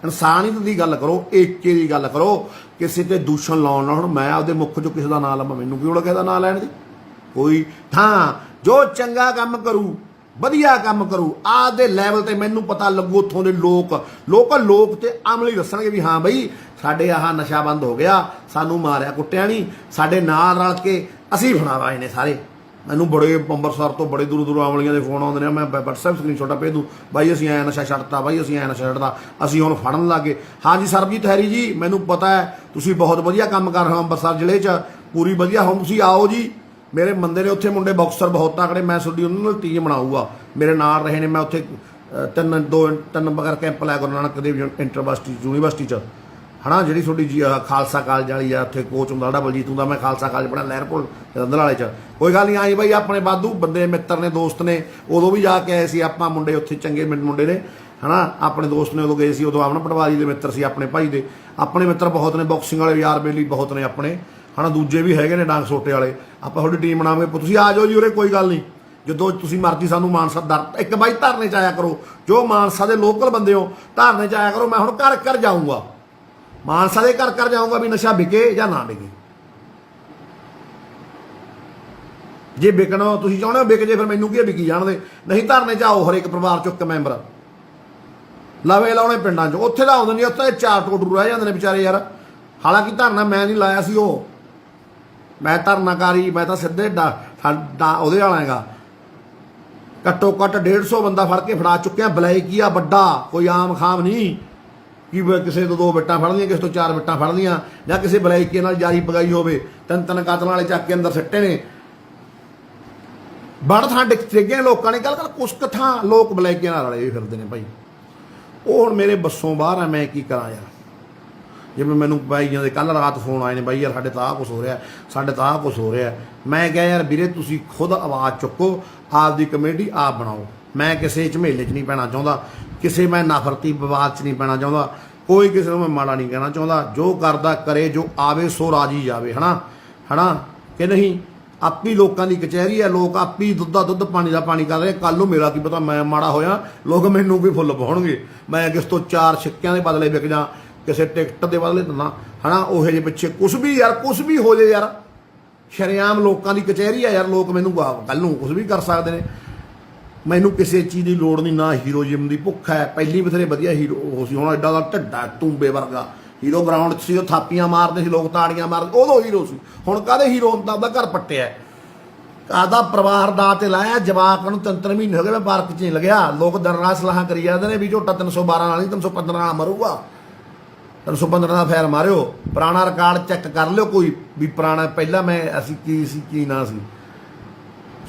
ਇਨਸਾਨੀਅਤ ਦੀ ਗੱਲ ਕਰੋ, ਏਕੇ ਦੀ ਗੱਲ ਕਰੋ, ਕਿਸੇ ਤੇ ਦੂਸ਼ਣ ਲਾਉਣ ਨਾਲ। ਹੁਣ ਮੈਂ ਆਪਦੇ ਮੁੱਖ 'ਚੋਂ ਕਿਸੇ ਦਾ ਨਾਂ ਲਵਾਂ, ਮੈਨੂੰ ਕੀ ਲੋੜ ਕਿਸੇ ਦਾ ਨਾਂ ਲੈਣ ਦੀ? ਕੋਈ ਥਾਂ ਜੋ ਚੰਗਾ ਕੰਮ ਕਰੂ, ਵਧੀਆ ਕੰਮ ਕਰੂ, ਆਪਦੇ ਲੈਵਲ ਤੇ ਮੈਨੂੰ ਪਤਾ ਲੱਗੂ ਉੱਥੋਂ ਦੇ ਲੋਕ ਤੇ ਅਮਲੀ ਦੱਸਣਗੇ ਵੀ ਹਾਂ ਬਈ ਸਾਡੇ ਆਹ ਨਸ਼ਾ ਬੰਦ ਹੋ ਗਿਆ, ਸਾਨੂੰ ਮਾਰਿਆ ਕੁੱਟਿਆ ਨਹੀਂ, ਸਾਡੇ ਨਾਲ ਰਲ ਕੇ ਅਸੀਂ ਫੜਾਵਾਏ ਨੇ ਸਾਰੇ। ਮੈਨੂੰ ਬੜੇ ਅੰਮ੍ਰਿਤਸਰ ਤੋਂ ਬੜੇ ਦੂਰੋਂ ਅਮਲੀਆਂ ਦੇ ਫੋਨ ਆਉਂਦੇ ਨੇ, ਮੈਂ WhatsApp ਸਕਰੀਨਸ਼ਾਟ ਭੇਜ ਦੂੰ, ਬਾਈ ਅਸੀਂ ਐਂ ਨਸ਼ਾ ਛੱਡਤਾ, ਬਾਈ ਅਸੀਂ ਐਂ ਨਸ਼ਾ ਛੱਡਤਾ, ਅਸੀਂ ਹੁਣ ਫੜਨ ਲੱਗੇ। ਹਾਂਜੀ ਸਰਬਜੀਤ ਹੈਰੀ ਜੀ, ਮੈਨੂੰ ਪਤਾ ਹੈ ਤੁਸੀਂ ਬਹੁਤ ਵਧੀਆ ਕੰਮ ਕਰ ਰਹੇ ਹੋ ਅੰਮ੍ਰਿਤਸਰ ਜ਼ਿਲ੍ਹੇ 'ਚ, ਪੂਰੀ ਵਧੀਆ। ਹੁਣ ਤੁਸੀਂ ਆਓ ਜੀ, ਮੇਰੇ ਬੰਦੇ ਨੇ ਉੱਥੇ ਮੁੰਡੇ ਬਾਕਸਰ ਬਹੁਤ ਤਕੜੇ, ਮੈਂ ਤੁਹਾਡੀ ਉਹਨਾਂ ਨਾਲ ਟੀਮ ਬਣਾਊਗਾ। ਮੇਰੇ ਨਾਲ ਰਹੇ ਨੇ, ਮੈਂ ਉੱਥੇ ਤਿੰਨ ਬਗਰ ਕੈਂਪ ਲਾਇਆ ਗੁਰੂ ਨਾਨਕ ਦੇਵ ਯੂਨੀਵਰਸਿਟੀ 'ਚ, ਹੈ ਨਾ, ਜਿਹੜੀ ਤੁਹਾਡੀ ਜੀ ਖਾਲਸਾ ਕਾਲਜ ਵਾਲੀ ਆ, ਉੱਥੇ ਕੋਚ ਹੁੰਦਾ ਜਿਹੜਾ ਬਲਜੀਤ ਹੁੰਦਾ। ਮੈਂ ਖਾਲਸਾ ਕਾਲਜ ਪੜ੍ਹਿਆ ਲਹਿਰਪੁਰ ਜਲੰਧਰ ਵਾਲੇ 'ਚ। ਕੋਈ ਗੱਲ ਨਹੀਂ, ਆਈ ਬਾਈ ਆਪਣੇ ਵਾਧੂ ਬੰਦੇ ਮਿੱਤਰ ਨੇ, ਦੋਸਤ ਨੇ। ਉਦੋਂ ਵੀ ਜਾ ਕੇ ਆਏ ਸੀ ਆਪਾਂ ਮੁੰਡੇ ਉੱਥੇ, ਚੰਗੇ ਮੁੰਡੇ ਨੇ, ਹੈ ਨਾ, ਆਪਣੇ ਦੋਸਤ ਨੇ। ਉਦੋਂ ਗਏ ਸੀ, ਉਦੋਂ ਅਮਨ ਪਟਵਾਰੀ ਦੇ ਮਿੱਤਰ ਸੀ ਆਪਣੇ ਭਾਈ ਦੇ। ਆਪਣੇ ਮਿੱਤਰ ਬਹੁਤ ਨੇ, ਬਾਕਸਿੰਗ ਵਾਲੇ ਯਾਰ ਬੇਲੀ ਬਹੁਤ ਨੇ ਆਪਣੇ, ਹੈ ਨਾ, ਦੂਜੇ ਵੀ ਹੈਗੇ ਨੇ ਡਾਂਗ ਸੋਟੇ ਵਾਲੇ। ਆਪਾਂ ਤੁਹਾਡੀ ਟੀਮ ਬਣਾਵਾਂਗੇ, ਤੁਸੀਂ ਆ ਜਾਓ ਜੀ ਉਰੇ, ਕੋਈ ਗੱਲ ਨਹੀਂ, ਜਦੋਂ ਤੁਸੀਂ ਮਰਜ਼ੀ ਸਾਨੂੰ ਮਾਨਸਾ ਇੱਕ ਬਾਈ ਧਰਨੇ 'ਚ ਆਇਆ ਕਰੋ। ਜੋ ਮਾਨਸਾ ਦੇ ਲੋਕਲ ਬੰਦੇ ਹੋ, ਧਰਨੇ 'ਚ ਆਇਆ ਕਰੋ। ਮੈਂ ਹੁਣ ਘਰ ਘਰ ਜਾਊਂਗਾ, ਮਾਨਸਾ ਦੇ ਘਰ ਘਰ ਜਾਊਂਗਾ ਵੀ ਨਸ਼ਾ ਵਿਕੇ ਜਾਂ ਨਾ ਵਿਕੇ। ਜੇ ਵਿਕਣਾ ਤੁਸੀਂ ਚਾਹੁੰਦੇ ਹੋ ਵਿਕ ਜੇ, ਫਿਰ ਮੈਨੂੰ ਕੀ ਵਿਕੀ ਜਾਣਦੇ। ਨਹੀਂ ਧਰਨੇ 'ਚ ਆਓ, ਹਰੇਕ ਪਰਿਵਾਰ 'ਚੋਂ ਇੱਕ ਮੈਂਬਰ ਲਵੇ ਲਾਉਣੇ ਪਿੰਡਾਂ 'ਚ। ਉੱਥੇ ਤਾਂ ਆਉਂਦੇ ਨਹੀਂ, ਉੱਥੇ ਚਾਰ ਟੋਟਰੂ ਰਹਿ ਜਾਂਦੇ ਨੇ ਵਿਚਾਰੇ ਯਾਰ। ਹਾਲਾਂਕਿ ਧਰਨਾ ਮੈਂ ਨਹੀਂ ਲਾਇਆ ਸੀ, ਉਹ ਮੈਂ ਧਰਨਾਕਾਰੀ, ਮੈਂ ਤਾਂ ਸਿੱਧੇ ਉਹਦੇ ਵਾਲਾ ਹੈਗਾ। ਘੱਟੋ ਘੱਟ 150 ਬੰਦਾ ਫੜ ਕੇ ਫੜਾ ਚੁੱਕਿਆ। ਬਲੈਕ ਹੀ ਆ ਵੱਡਾ, ਕੋਈ ਆਮ ਖਾਮ ਨਹੀਂ ਕਿ ਕਿਸੇ ਤੋਂ 2 ਬਿੱਟਾਂ ਫੜ ਲਈਆਂ, ਕਿਸੇ ਤੋਂ 4 ਬਿੱਟਾਂ ਫੜ ਲਈਆਂ, ਜਾਂ ਕਿਸੇ ਬਲੈਕੀ ਨਾਲ ਜਾਰੀ ਪਗਾਈ ਹੋਵੇ। 3 ਕਾਤਲਾਂ ਵਾਲੇ ਚੱਕ ਕੇ ਅੰਦਰ ਸਿੱਟੇ ਨੇ। ਬੜ ਥਾਂ ਡਿੱਗੇ ਲੋਕਾਂ ਨੇ, ਗੱਲ ਕੁਛ ਕੁ ਥਾਂ ਲੋਕ ਬਲੈਕੀਆਂ ਨਾਲ ਰਲੇ ਫਿਰਦੇ ਨੇ ਭਾਈ। ਉਹ ਹੁਣ ਮੇਰੇ ਬੱਸੋਂ ਬਾਹਰ ਆ, ਮੈਂ ਕੀ ਕਰਾਂ ਯਾਰ। ਜਿਵੇਂ ਮੈਨੂੰ ਬਾਈਆਂ ਦੇ ਕੱਲ ਰਾਤ ਫੋਨ ਆਏ ਨੇ, ਬਾਈ ਯਾਰ ਸਾਡੇ ਤਾਂ ਆਹ ਕੁਛ ਹੋ ਰਿਹਾ, ਸਾਡੇ ਤਾਂ ਆਹ ਕੁਛ ਹੋ ਰਿਹਾ। ਮੈਂ ਕਿਹਾ ਯਾਰ ਵੀਰੇ ਤੁਸੀਂ ਖੁਦ ਆਵਾਜ਼ ਚੁੱਕੋ, ਆਪਦੀ ਕਮੇਟੀ ਆਪ ਬਣਾਓ। ਮੈਂ ਕਿਸੇ ਝਮੇਲੇ 'ਚ ਨਹੀਂ ਪੈਣਾ ਚਾਹੁੰਦਾ, ਕਿਸੇ ਮੈਂ ਨਫ਼ਰਤੀ ਵਿਵਾਦ 'ਚ ਨਹੀਂ ਪੈਣਾ ਚਾਹੁੰਦਾ, ਕੋਈ ਕਿਸੇ ਨੂੰ ਮੈਂ ਮਾੜਾ ਨਹੀਂ ਕਹਿਣਾ ਚਾਹੁੰਦਾ। ਜੋ ਕਰਦਾ ਕਰੇ, ਜੋ ਆਵੇ ਸੋ ਰਾਜੀ ਜਾਵੇ, ਹੈ ਨਾ ਕਿ ਨਹੀਂ। ਆਪੀ ਲੋਕਾਂ ਦੀ ਕਚਹਿਰੀ ਹੈ, ਲੋਕ ਆਪੀ ਦੁੱਧ ਦਾ ਦੁੱਧ, ਪਾਣੀ ਦਾ ਪਾਣੀ ਕਰ ਰਹੇ। ਕੱਲ ਨੂੰ ਮੇਰਾ ਕੀ ਪਤਾ ਮੈਂ ਮਾੜਾ ਹੋਇਆ, ਲੋਕ ਮੈਨੂੰ ਵੀ ਫੁੱਲ ਪਾਉਣਗੇ। ਮੈਂ ਕਿਸ ਤੋਂ 4 ਸਿੱਕਿਆਂ ਦੇ ਬਦਲੇ ਵਿਕ ਜਾਂ, ਕਿਸੇ ਟਿਕਟ ਦੇ ਬਦਲੇ ਦਿੰਦਾ, ਹੈ ਨਾ। ਉਹੇ ਜਿਹੇ ਪਿੱਛੇ ਕੁਛ ਵੀ ਯਾਰ, ਕੁਛ ਵੀ ਹੋ ਜੇ ਯਾਰ, ਸ਼ਰੇਆਮ ਲੋਕਾਂ ਦੀ ਕਚਹਿਰੀ ਆ ਯਾਰ। ਲੋਕ ਮੈਨੂੰ ਕੱਲ ਨੂੰ ਕੁਛ ਵੀ ਕਰ ਸਕਦੇ ਨੇ। ਮੈਨੂੰ ਕਿਸੇ ਚੀਜ਼ ਦੀ ਲੋੜ ਨਹੀਂ, ਨਾ ਹੀਰੋਇਜ਼ਮ ਦੀ ਭੁੱਖ ਹੈ। ਪਹਿਲੀ ਬਥੇਰੇ ਵਧੀਆ ਹੀਰੋ ਉਹ ਸੀ, ਹੁਣ ਐਡਾ ਦਾ ਢੱਡਾ ਤੂੰਬੇ ਵਰਗਾ ਹੀਰੋ ਗਰਾਊਂਡ 'ਚ ਸੀ, ਉਹ ਥਾਪੀਆਂ ਮਾਰਦੇ ਸੀ, ਲੋਕ ਤਾੜੀਆਂ ਮਾਰਦੇ, ਉਦੋਂ ਹੀਰੋ ਸੀ। ਹੁਣ ਕਾਹਦੇ ਹੀਰੋ ਹੁੰਦਾ? ਉਹਦਾ ਘਰ ਪੱਟਿਆ, ਕਾਹਦਾ ਪਰਿਵਾਰ ਦਾ ਤੇ ਲਾਇਆ। ਜਵਾਕ ਨੂੰ 3 ਮਹੀਨੇ ਹੋ ਗਏ, ਮੈਂ ਪਾਰਕ 'ਚ ਨਹੀਂ ਲੱਗਿਆ। ਲੋਕ ਦਰਨਾ ਸਲਾਹਾਂ ਕਰੀ ਜਾਂਦੇ ਨੇ ਵੀ ਝੋਟਾ 312 ਨਾਲ ਨਹੀਂ 315 ਨਾਲ ਮਰੂਗਾ। 315 ਦਾ ਫੈਰ ਮਾਰਿਓ, ਪੁਰਾਣਾ ਰਿਕਾਰਡ ਚੈੱਕ ਕਰ ਲਿਓ ਕੋਈ ਵੀ ਪੁਰਾਣਾ ਪਹਿਲਾਂ ਮੈਂ ਅਸੀਂ ਕੀ ਸੀ ਕੀ ਨਾ ਸੀ।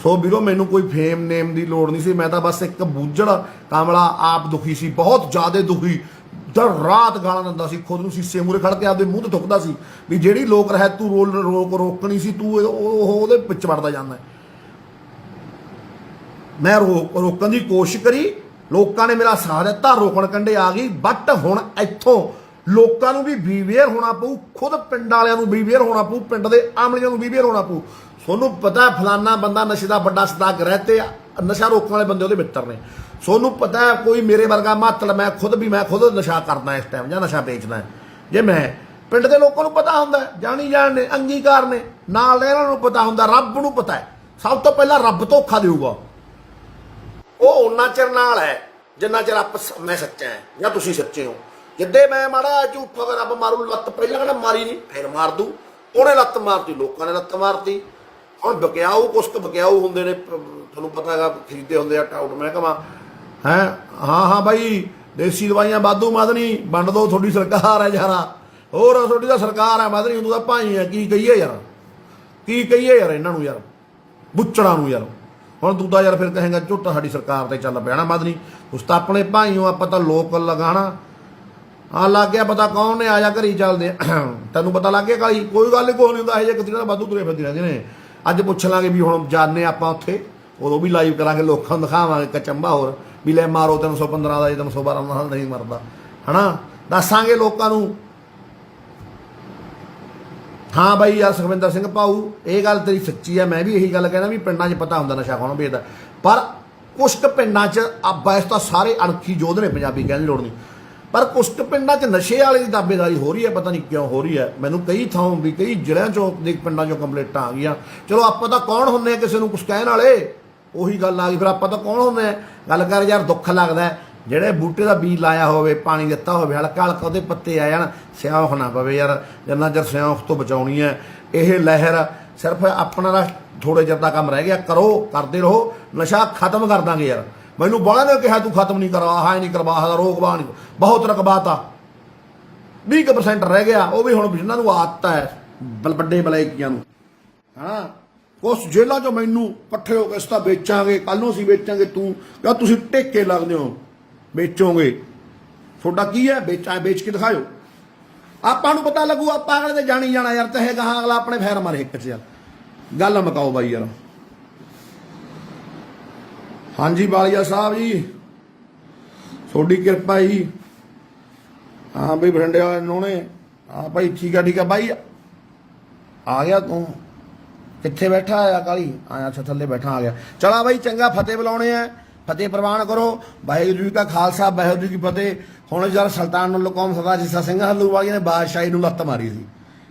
ਸੋ ਵੀਰੋ ਮੈਨੂੰ ਕੋਈ ਫੇਮ ਨੇਮ ਦੀ ਲੋੜ ਨਹੀਂ ਸੀ। ਮੈਂ ਤਾਂ ਬਸ ਇੱਕ ਬੂਝੜ ਕਾਮਲਾ ਆਪ ਦੁਖੀ ਸੀ, ਬਹੁਤ ਜ਼ਿਆਦਾ ਦੁਖੀ। ਦਰ ਰਾਤ ਗਾਲਾਂ ਦਿੰਦਾ ਸੀ, ਖੁਦ ਨੂੰ ਸੀਸੇ ਮੂਹਰੇ ਖੜ ਕੇ ਆਪਦੇ ਮੂੰਹ ਤੇ ਥੁੱਕਦਾ ਸੀ ਵੀ ਜਿਹੜੀ ਲੋਕ ਰਹਿ ਤੂੰ ਰੋਕਣੀ ਸੀ, ਤੂੰ ਉਹਦੇ ਵਿੱਚ ਵੜਦਾ ਜਾਂਦਾ। ਮੈਂ ਰੋਕਣ ਦੀ ਕੋਸ਼ਿਸ਼ ਕਰੀ, ਲੋਕਾਂ ਨੇ ਮੇਰਾ ਸਾਥ ਦਿੱਤਾ, ਰੋਕਣ ਕੰਢੇ ਆ ਗਈ। ਬਟ ਹੁਣ ਇੱਥੋਂ ਲੋਕਾਂ ਨੂੰ ਵੀ ਬੀਵੇਅਰ ਹੋਣਾ ਪਊ, ਖੁਦ ਪਿੰਡ ਵਾਲਿਆਂ ਨੂੰ ਬੀਵੇਅਰ ਹੋਣਾ ਪਊ, ਪਿੰਡ ਦੇ ਆਮਲੀਆਂ ਨੂੰ ਬੀਵੇਅਰ ਹੋਣਾ ਪਊ। ਤੁਹਾਨੂੰ ਪਤਾ ਫਲਾਨਾ ਬੰਦਾ ਨਸ਼ੇ ਦਾ ਵੱਡਾ ਸਦਾਗਰ ਹੈ ਤੇ ਨਸ਼ਾ ਰੋਕਣ ਵਾਲੇ ਬੰਦੇ ਉਹਦੇ ਮਿੱਤਰ ਨੇ। ਤੁਹਾਨੂੰ ਪਤਾ ਹੈ ਕੋਈ ਮੇਰੇ ਵਰਗਾ ਮਾਤਲ, ਮੈਂ ਖੁਦ ਨਸ਼ਾ ਕਰਦਾ ਇਸ ਟਾਈਮ ਜਾਂ ਨਸ਼ਾ ਵੇਚਦਾ। ਜੇ ਮੈਂ ਪਿੰਡ ਦੇ ਲੋਕਾਂ ਨੂੰ ਪਤਾ ਹੁੰਦਾ, ਜਾਣੀ ਜਾਣ ਨੇ, ਅੰਗੀਕਾਰ ਨੇ, ਨਾਲ ਦੇ ਇਹਨਾਂ ਨੂੰ ਪਤਾ ਹੁੰਦਾ, ਰੱਬ ਨੂੰ ਪਤਾ ਹੈ। ਸਭ ਤੋਂ ਪਹਿਲਾਂ ਰੱਬ ਧੋਖਾ ਦੇਊਗਾ। ਉਹ ਉਹਨਾਂ ਚਿਰ ਨਾਲ ਹੈ ਜਿੰਨਾ ਚਿਰ ਮੈਂ ਸੱਚਾ ਹੈ ਜਾਂ ਤੁਸੀਂ ਸੱਚੇ ਹੋ। ਜਿੱਦੇ ਮੈਂ ਮਾੜਾ ਝੂਠਾ ਰੱਬ ਮਾਰੂ ਲੱਤ, ਪਹਿਲਾਂ ਕਹਿੰਦਾ ਮਾਰੀ ਨਹੀਂ, ਫਿਰ ਮਾਰ ਦੂ। ਉਹਨੇ ਲੱਤ ਮਾਰਤੀ, ਲੋਕਾਂ ਨੇ ਲੱਤ ਮਾਰਤੀ। ਹੁਣ ਬਕਿਆਊ ਕੁਛ ਕੁ ਬਕਿਆਊ ਹੁੰਦੇ ਨੇ, ਤੁਹਾਨੂੰ ਪਤਾ ਹੈਗਾ, ਖਰੀਦੇ ਹੁੰਦੇ ਆ ਟਾਊਟ ਮਹਿਕਮਾ ਹੈ। ਹਾਂ ਬਾਈ ਦੇਸੀ ਦਵਾਈਆਂ ਵਾਧੂ ਮਦਨੀ ਵੰਡ ਦੋ, ਤੁਹਾਡੀ ਸਰਕਾਰ ਹੈ ਯਾਰਾ, ਹੋਰ ਤੁਹਾਡੀ ਤਾਂ ਸਰਕਾਰ ਹੈ ਮਦਨੀ, ਤੂੰ ਤਾਂ ਭਾਈ ਹੈ। ਕੀ ਕਹੀਏ ਯਾਰ, ਕੀ ਕਹੀਏ ਯਾਰ ਇਹਨਾਂ ਨੂੰ, ਯਾਰ ਬੁੱਚੜਾਂ ਨੂੰ ਯਾਰ। ਹੁਣ ਤੂੰ ਤਾਂ ਯਾਰ ਫਿਰ ਕਹੇਗਾ ਝੁੱਟ ਸਾਡੀ ਸਰਕਾਰ ਤੇ ਚੱਲ ਪਿਆ ਨਾ ਮਦਨੀ, ਉਸ ਤਾਂ ਆਪਣੇ ਭਾਈ ਹੋ, ਆਪਾਂ ਤਾਂ ਲੋਕ ਲਗਾਣਾ। ਹਾਂ ਲੱਗ ਗਿਆ ਪਤਾ ਕੌਣ ਨੇ, ਆਇਆ ਘਰੀ ਚੱਲਦੇ ਤੈਨੂੰ ਪਤਾ ਲੱਗ ਗਿਆ ਕਾਲੀ, ਕੋਈ ਗੱਲ ਨਹੀਂ, ਕੋਈ ਨਹੀਂ ਹੁੰਦਾ ਇਹ ਜਿਹੇ ਕਿਤੇ ਵਾਧੂ ਤੁਰੇ ਫਿਰਦੇ ਰਹਿੰਦੇ ਨੇ। ਅੱਜ ਪੁੱਛ ਲਾਂਗੇ ਵੀ ਹੁਣ ਜਾਣੇ ਆਪਾਂ ਉੱਥੇ, ਉਦੋਂ ਵੀ ਲਾਈਵ ਕਰਾਂਗੇ, ਲੋਕਾਂ ਨੂੰ ਦਿਖਾਵਾਂਗੇ ਕਚੰਬਾ ਹੋਰ ਵੀ ਲੈ ਮਾਰੋ 315 ਦਾ, 312 ਦਾ ਨਹੀਂ ਮਰਦਾ ਹੈ ਨਾ, ਦੱਸਾਂਗੇ ਲੋਕਾਂ ਨੂੰ। ਹਾਂ ਬਾਈ ਯਾਰ ਸੁਖਵਿੰਦਰ ਸਿੰਘ ਭਾਊ, ਇਹ ਗੱਲ ਤੇਰੀ ਸੱਚੀ ਹੈ। ਮੈਂ ਵੀ ਇਹੀ ਗੱਲ ਕਹਿਣਾ ਵੀ ਪਿੰਡਾਂ 'ਚ ਪਤਾ ਹੁੰਦਾ ਨਸ਼ਾ ਕੌਣ ਵੇਚਦਾ, ਪਰ ਕੁਛ ਕੁ ਪਿੰਡਾਂ 'ਚ ਵੈਸੇ ਤਾਂ ਸਾਰੇ ਅਣਖੀ ਯੋਧ ਨੇ, ਪੰਜਾਬੀ ਕਹਿਣ ਦੀ ਲੋੜ ਨਹੀਂ, ਪਰ ਕੁਛ ਕੁ ਪਿੰਡਾਂ 'ਚ ਨਸ਼ੇ ਵਾਲੇ ਦੀ ਦਾਅਵੇਦਾਰੀ ਹੋ ਰਹੀ ਹੈ। ਪਤਾ ਨਹੀਂ ਕਿਉਂ ਹੋ ਰਹੀ ਹੈ। ਮੈਨੂੰ ਕਈ ਥਾਂ ਵੀ ਕਈ ਜ਼ਿਲ੍ਹਿਆਂ 'ਚੋਂ ਦੇ ਪਿੰਡਾਂ 'ਚੋਂ ਕੰਪਲੇਂਟਾਂ ਆ ਗਈਆਂ। ਚਲੋ ਆਪਾਂ ਤਾਂ ਕੌਣ ਹੁੰਦੇ ਆ ਕਿਸੇ ਨੂੰ ਕੁਛ ਕਹਿਣ ਵਾਲੇ, ਉਹੀ ਗੱਲ ਆ ਗਈ। ਫਿਰ ਆਪਾਂ ਤਾਂ ਕੌਣ ਹੁੰਦੇ ਆ ਗੱਲ ਕਰ ਯਾਰ। ਦੁੱਖ ਲੱਗਦਾ ਜਿਹੜੇ ਬੂਟੇ ਦਾ ਬੀਜ ਲਾਇਆ ਹੋਵੇ, ਪਾਣੀ ਦਿੱਤਾ ਹੋਵੇ, ਹਲਕਾ ਹਲਕਾ ਉਹਦੇ ਪੱਤੇ ਆ ਜਾਣ, ਸਿਆਂਖ ਨਾ ਪਵੇ ਯਾਰ। ਜਿੰਨਾ ਚਿਰ ਸਿਆਂਖ ਤੋਂ ਬਚਾਉਣੀ ਹੈ ਇਹ ਲਹਿਰ, ਸਿਰਫ ਆਪਣਾ ਦਾ ਥੋੜੇ ਚਿਰ ਦਾ ਕੰਮ ਰਹਿ ਗਿਆ। ਕਰੋ, ਕਰਦੇ ਰਹੋ, ਨਸ਼ਾ ਖਤਮ ਕਰ ਦਾਂਗੇ ਯਾਰ। ਮੈਨੂੰ ਬੜਾ ਨੇ ਕਿਹਾ ਤੂੰ ਖਤਮ ਨਹੀਂ ਕਰਵਾ, ਹਾਂ ਨਹੀਂ ਕਰਵਾ ਸਕਦਾ, ਰੋਕਵਾ ਨਹੀਂ, ਬਹੁਤ ਰਕਬਾਤਾ 20% ਰਹਿ ਗਿਆ। ਉਹ ਵੀ ਹੁਣ ਜਿਨ੍ਹਾਂ ਨੂੰ ਆਦਤ ਹੈ ਵੱਡੇ ਬਲੈਕੀਆਂ ਨੂੰ, ਹਾਂ ਉਸ ਜੇਲ੍ਹਾਂ 'ਚੋਂ ਮੈਨੂੰ ਇਕੱਠੇ ਹੋ ਕੇ ਇਸ ਤਾਂ ਵੇਚਾਂਗੇ, ਕੱਲ ਨੂੰ ਅਸੀਂ ਵੇਚਾਂਗੇ। ਤੂੰ ਕਿਹਾ ਤੁਸੀਂ ਟੇਕੇ ਲੱਗਦੇ ਹੋ, ਵੇਚੋਗੇ, ਤੁਹਾਡਾ ਕੀ ਹੈ, ਵੇਚ ਕੇ ਦਿਖਾਇਓ, ਆਪਾਂ ਨੂੰ ਪਤਾ ਲੱਗੂ। ਆਪਾਂ ਅਗਲੇ ਤੇ ਜਾਣੀ ਜਾਣਾ ਯਾਰ, ਤੇ ਗਾਹਾਂ ਅਗਲਾ ਆਪਣੇ ਫੈਰ ਮਾਰੇ ਇੱਕ 'ਚ ਯਾਰ। ਗੱਲ ਮੁਕਾਓ ਬਾਈ ਯਾਰ। ਹਾਂਜੀ ਬਾਲੀਆ ਸਾਹਿਬ ਜੀ, ਤੁਹਾਡੀ ਕਿਰਪਾ ਜੀ। ਹਾਂ ਬਈ ਬਠਿੰਡੇ ਵਾਲੇ ਨੋਣੇ, ਹਾਂ ਭਾਈ ਠੀਕ ਆ ਬਾਈ। ਆ ਗਿਆ ਤੂੰ, ਕਿੱਥੇ ਬੈਠਾ ਆਇਆ ਕਾਲੀ? ਆਇਆ ਅੱਛਾ ਥੱਲੇ ਬੈਠਾ, ਆ ਗਿਆ। ਚਲਾ ਬਾਈ ਚੰਗਾ, ਫਤਿਹ ਬੁਲਾਉਣੇ ਆ, ਫਤਿਹ ਪ੍ਰਵਾਨ ਕਰੋ। ਵਾਹਿਗੁਰੂ ਜੀ ਕਾ ਖਾਲਸਾ, ਵਾਹਿਗੁਰੂ ਜੀ ਕੀ ਫਤਿਹ। ਹੁਣ ਯਾਰ ਸੁਲਤਾਨ ਕੌਮ ਸਰਦਾਰ ਜਿੱਸਾ ਸਿੰਘ ਹਲੂਵਾਲੀਆ ਨੇ ਬਾਦਸ਼ਾਹੀ ਨੂੰ ਲੱਤ ਮਾਰੀ ਸੀ,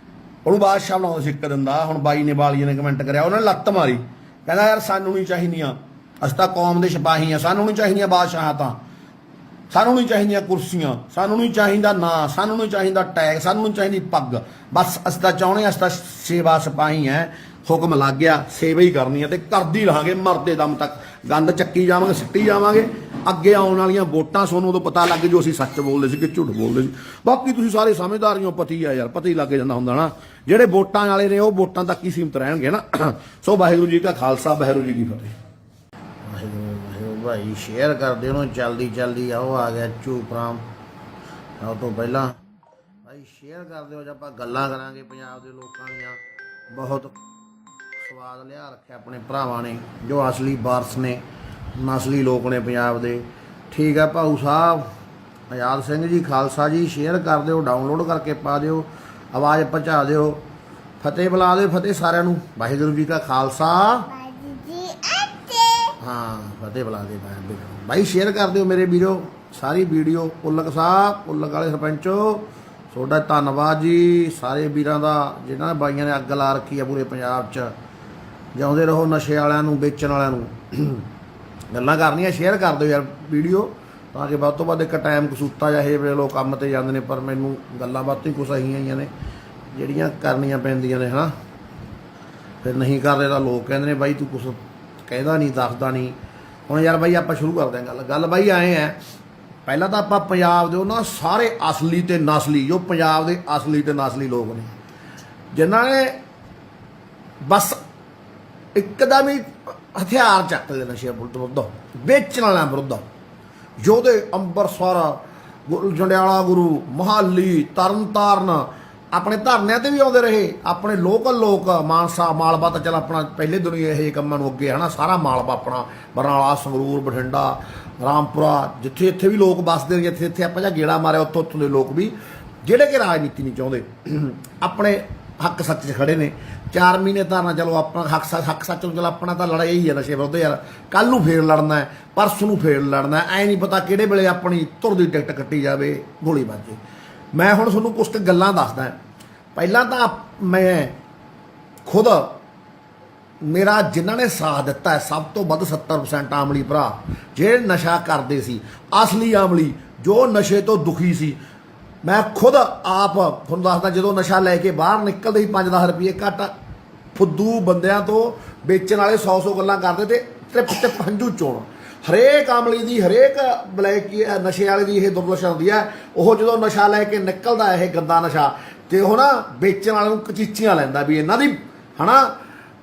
ਉਹਨੂੰ ਬਾਦਸ਼ਾਹ ਬਣਾਉਂਦਾ ਸੀ ਇੱਕ ਦਿਨ ਦਾ। ਹੁਣ ਬਾਈ ਨੇ ਬਾਲੀਏ ਨੇ ਕਮੈਂਟ ਕਰਿਆ, ਉਹਨਾਂ ਨੇ ਲੱਤ ਮਾਰੀ, ਕਹਿੰਦਾ ਯਾਰ ਸਾਨੂੰ ਨਹੀਂ ਚਾਹੀਦੀਆਂ, ਅਸੀਂ ਤਾਂ ਕੌਮ ਦੇ ਸਿਪਾਹੀ ਆ, ਸਾਨੂੰ ਨਹੀਂ ਚਾਹੀਦੀਆਂ ਬਾਦਸ਼ਾਹਾਂ, ਤਾਂ ਸਾਨੂੰ ਨਹੀਂ ਚਾਹੀਦੀਆਂ ਕੁਰਸੀਆਂ, ਸਾਨੂੰ ਨਹੀਂ ਚਾਹੀਦਾ ਨਾਂ, ਸਾਨੂੰ ਨਹੀਂ ਚਾਹੀਦਾ ਟੈਗ, ਸਾਨੂੰ ਨਹੀਂ ਚਾਹੀਦੀ ਪੱਗ। ਬਸ ਅਸੀਂ ਤਾਂ ਚਾਹੁੰਦੇ, ਅਸੀਂ ਤਾਂ ਸੇਵਾ ਸਿਪਾਹੀ ਹੈ। ਹੁਕਮ ਲੱਗ ਗਿਆ, ਸੇਵਾ ਹੀ ਕਰਨੀ ਹੈ ਤੇ ਕਰਦੀ ਰਹਾਂਗੇ ਮਰਦੇ ਦਮ ਤੱਕ। ਗੰਦ ਚੱਕੀ ਜਾਵਾਂਗੇ, ਸਿੱਟੀ ਜਾਵਾਂਗੇ। ਅੱਗੇ ਆਉਣ ਵਾਲੀਆਂ ਵੋਟਾਂ ਸਾਨੂੰ ਉਦੋਂ ਪਤਾ ਲੱਗ ਜੋ ਅਸੀਂ ਸੱਚ ਬੋਲਦੇ ਸੀ ਕਿ ਝੂਠ ਬੋਲਦੇ ਸੀ। ਬਾਕੀ ਤੁਸੀਂ ਸਾਰੇ ਸਮਝਦਾਰੀਆਂ ਪਤੀ ਆ ਯਾਰ, ਪਤਾ ਹੀ ਲੱਗ ਜਾਂਦਾ ਹੁੰਦਾ ਨਾ। ਜਿਹੜੇ ਵੋਟਾਂ ਵਾਲੇ ਨੇ ਉਹ ਵੋਟਾਂ ਤੱਕ ਹੀ ਸੀਮਤ ਰਹਿਣਗੇ ਨਾ। ਸੋ ਵਾਹਿਗੁਰੂ ਜੀ ਕਾ ਖਾਲਸਾ, ਵਾਹਿਗੁਰੂ ਜੀ ਕੀ ਫਤਿਹ। ਵਾਹਿਗੁਰੂ ਭਾਈ ਸ਼ੇਅਰ ਕਰਦੇ ਉਹਨੂੰ ਜਲਦੀ ਆਓ, ਆ ਗਿਆ ਚੂਪਰਾਮ। ਉਹ ਤੋਂ ਪਹਿਲਾਂ ਭਾਈ ਸ਼ੇਅਰ ਕਰ ਦਿਓ, ਜੇ ਆਪਾਂ ਗੱਲਾਂ ਕਰਾਂਗੇ ਪੰਜਾਬ ਦੇ ਲੋਕਾਂ ਦੀਆਂ। ਬਹੁਤ ਸਵਾਦ ਲਿਆ ਰੱਖਿਆ ਆਪਣੇ ਭਰਾਵਾਂ ਨੇ, ਜੋ ਅਸਲੀ ਵਾਰਸ ਨੇ, ਨਸਲੀ ਲੋਕ ਨੇ ਪੰਜਾਬ ਦੇ। ਠੀਕ ਹੈ ਭਾਊ ਸਾਹਿਬ, ਆਜ਼ਾਦ ਸਿੰਘ ਜੀ, ਖਾਲਸਾ ਜੀ, ਸ਼ੇਅਰ ਕਰ ਦਿਓ, ਡਾਊਨਲੋਡ ਕਰਕੇ ਪਾ ਦਿਓ, ਆਵਾਜ਼ ਪਹੁੰਚਾ ਦਿਓ, ਫਤਿਹ ਬੁਲਾ ਦਿਓ। ਫਤਿਹ ਸਾਰਿਆਂ ਨੂੰ, ਵਾਹਿਗੁਰੂ ਜੀ ਕਾ ਖਾਲਸਾ, ਹਾਂ ਫਤਿਹ ਬੁਲਾ ਦੇ ਬਾਈ। ਸ਼ੇਅਰ ਕਰ ਦਿਓ ਮੇਰੇ ਵੀਰੋ ਸਾਰੀ ਵੀਡੀਓ। ਪੁੱਲਕ ਸਾਹਿਬ, ਪੁੱਲਕ ਵਾਲੇ ਸਰਪੰਚੋ, ਤੁਹਾਡਾ ਧੰਨਵਾਦ ਜੀ। ਸਾਰੇ ਵੀਰਾਂ ਦਾ ਜਿਨ੍ਹਾਂ ਨੇ ਬਾਈਆਂ ਨੇ ਅੱਗ ਲਾ ਰੱਖੀ ਆ ਪੂਰੇ ਪੰਜਾਬ 'ਚ। ਜਿਉਂਦੇ ਰਹੋ ਨਸ਼ੇ ਵਾਲਿਆਂ ਨੂੰ, ਵੇਚਣ ਵਾਲਿਆਂ ਨੂੰ। ਗੱਲਾਂ ਕਰਨੀਆਂ, ਸ਼ੇਅਰ ਕਰ ਦਿਓ ਯਾਰ ਵੀਡੀਓ, ਤਾਂ ਕਿ ਵੱਧ ਤੋਂ ਵੱਧ ਇੱਕ ਟਾਈਮ ਕਸੂਤਾ ਜਾਂ ਇਹ ਵੇਲੇ ਲੋਕ ਕੰਮ 'ਤੇ ਜਾਂਦੇ ਨੇ, ਪਰ ਮੈਨੂੰ ਗੱਲਾਂ ਬਾਤਾਂ ਹੀ ਕੁਛ ਅਹੀਆਂ ਆਈਆਂ ਨੇ ਜਿਹੜੀਆਂ ਕਰਨੀਆਂ ਪੈਂਦੀਆਂ ਨੇ, ਹੈ ਨਾ। ਫਿਰ ਨਹੀਂ ਕਰਦੇ ਤਾਂ ਲੋਕ ਕਹਿੰਦੇ ਨੇ ਬਾਈ ਤੂੰ ਕੁਛ ਕਹਿੰਦਾ ਨਹੀਂ, ਦੱਸਦਾ ਨਹੀਂ। ਹੁਣ ਯਾਰ ਬਾਈ ਆਪਾਂ ਸ਼ੁਰੂ ਕਰਦੇ ਹਾਂ ਗੱਲ ਬਾਈ ਆਏ ਹੈ। ਪਹਿਲਾਂ ਤਾਂ ਆਪਾਂ ਪੰਜਾਬ ਦੇ ਉਹਨਾਂ ਸਾਰੇ ਅਸਲੀ ਤੇ ਨਸਲੀ, ਜੋ ਪੰਜਾਬ ਦੇ ਅਸਲੀ ਤੇ ਨਸਲੀ ਲੋਕ ਨੇ, ਜਿਨ੍ਹਾਂ ਨੇ ਬਸ ਇੱਕਦਮ ਹੀ ਹਥਿਆਰ ਚੱਕ ਲਏ ਨਸ਼ੇ ਵਿਰੁੱਧ, ਵੇਚਣ ਵਾਲਿਆਂ ਵਿਰੁੱਧ। ਯੋਧੇ ਅੰਬਰਸਰ, ਜੰਡਿਆਲਾ ਗੁਰੂ, ਮੋਹਾਲੀ, ਤਰਨਤਾਰਨ, ਆਪਣੇ ਧਰਨਿਆਂ ਤੇ ਵੀ ਆਉਂਦੇ ਰਹੇ। ਆਪਣੇ ਲੋਕਲ ਲੋਕ, ਮਾਨਸਾ, ਮਾਲਵਾ ਤਾਂ ਚੱਲ ਆਪਣਾ ਪਹਿਲੇ ਦੁਨੀਆ ਇਹ ਕੰਮਾਂ ਨੂੰ ਅੱਗੇ ਹੈ ਨਾ, ਸਾਰਾ ਮਾਲਵਾ ਆਪਣਾ, ਬਰਨਾਲਾ, ਸੰਗਰੂਰ, ਬਠਿੰਡਾ, ਰਾਮਪੁਰਾ, ਜਿੱਥੇ ਇੱਥੇ ਵੀ ਲੋਕ ਵੱਸਦੇ ਨੇ, ਜਿੱਥੇ ਆਪਾਂ ਜਾਂ ਗੇੜਾ ਮਾਰਿਆ ਉੱਥੋਂ ਦੇ ਲੋਕ ਵੀ, ਜਿਹੜੇ ਕਿ ਰਾਜਨੀਤੀ ਨਹੀਂ ਚਾਹੁੰਦੇ, ਆਪਣੇ ਹੱਕ ਸੱਚ 'ਚ ਖੜੇ ਨੇ। 4 ਮਹੀਨੇ ਧਰਨਾ, ਚਲੋ ਆਪਣਾ ਹੱਕ ਸੱਚ ਨੂੰ, ਚਲੋ ਆਪਣਾ ਤਾਂ ਲੜਾਈ ਹੀ ਹੈ ਨਸ਼ੇ ਵਿਰੁੱਧ ਯਾਰ। ਕੱਲ੍ਹ ਨੂੰ ਫੇਰ ਲੜਨਾ ਹੈ, ਪਰਸੋਂ ਨੂੰ ਫੇਰ ਲੜਨਾ ਹੈ, ਐਂ ਨਹੀਂ ਪਤਾ ਕਿਹੜੇ ਵੇਲੇ ਆਪਣੀ ਧੁਰ ਦੀ ਟਿਕਟ ਕੱਟੀ ਜਾਵੇ, ਗੋਲੀ ਵੱਜ ਜੇ। ਮੈਂ ਹੁਣ ਤੁਹਾਨੂੰ ਕੁਛ ਕੁ ਗੱਲਾਂ ਦੱਸਦਾ ਪਹਿਲਾਂ ਤਾਂ ਮੈਂ ਖੁਦ ਮੇਰਾ ਜਿਨ੍ਹਾਂ ਨੇ ਸਾਥ ਦਿੱਤਾ ਹੈ ਸਭ ਤੋਂ ਵੱਧ 70% ਆਮਲੀ ਭਰਾ ਜਿਹੜੇ ਨਸ਼ਾ ਕਰਦੇ ਸੀ, ਅਸਲੀ ਆਮਲੀ ਜੋ ਨਸ਼ੇ ਤੋਂ ਦੁਖੀ ਸੀ। ਮੈਂ ਖੁਦ ਆਪ ਤੁਹਾਨੂੰ ਦੱਸਦਾ, ਜਦੋਂ ਨਸ਼ਾ ਲੈ ਕੇ ਬਾਹਰ ਨਿਕਲਦੇ ਹੀ 5-10 ਰੁਪਏ ਘੱਟ ਫੁੱਦੂ ਬੰਦਿਆਂ ਤੋਂ ਵੇਚਣ ਵਾਲੇ 100 ਗੱਲਾਂ ਕਰਦੇ ਤੇ ਟ੍ਰਿਪ ਹੰਝੂ ਚੋਣ। ਹਰੇਕ ਆਮਲੀ ਦੀ, ਹਰੇਕ ਬਲੈਕ ਨਸ਼ੇ ਵਾਲੇ ਦੀ ਇਹ ਦੁਰਦਸ਼ਾ ਹੁੰਦੀ ਹੈ। ਉਹ ਜਦੋਂ ਨਸ਼ਾ ਲੈ ਕੇ ਨਿਕਲਦਾ ਇਹ ਗੰਦਾ ਨਸ਼ਾ, ਤੇ ਉਹ ਨਾ ਵੇਚਣ ਵਾਲੇ ਨੂੰ ਕਚੀਚੀਆਂ ਲੈਂਦਾ ਵੀ ਇਹਨਾਂ ਦੀ ਹਨਾ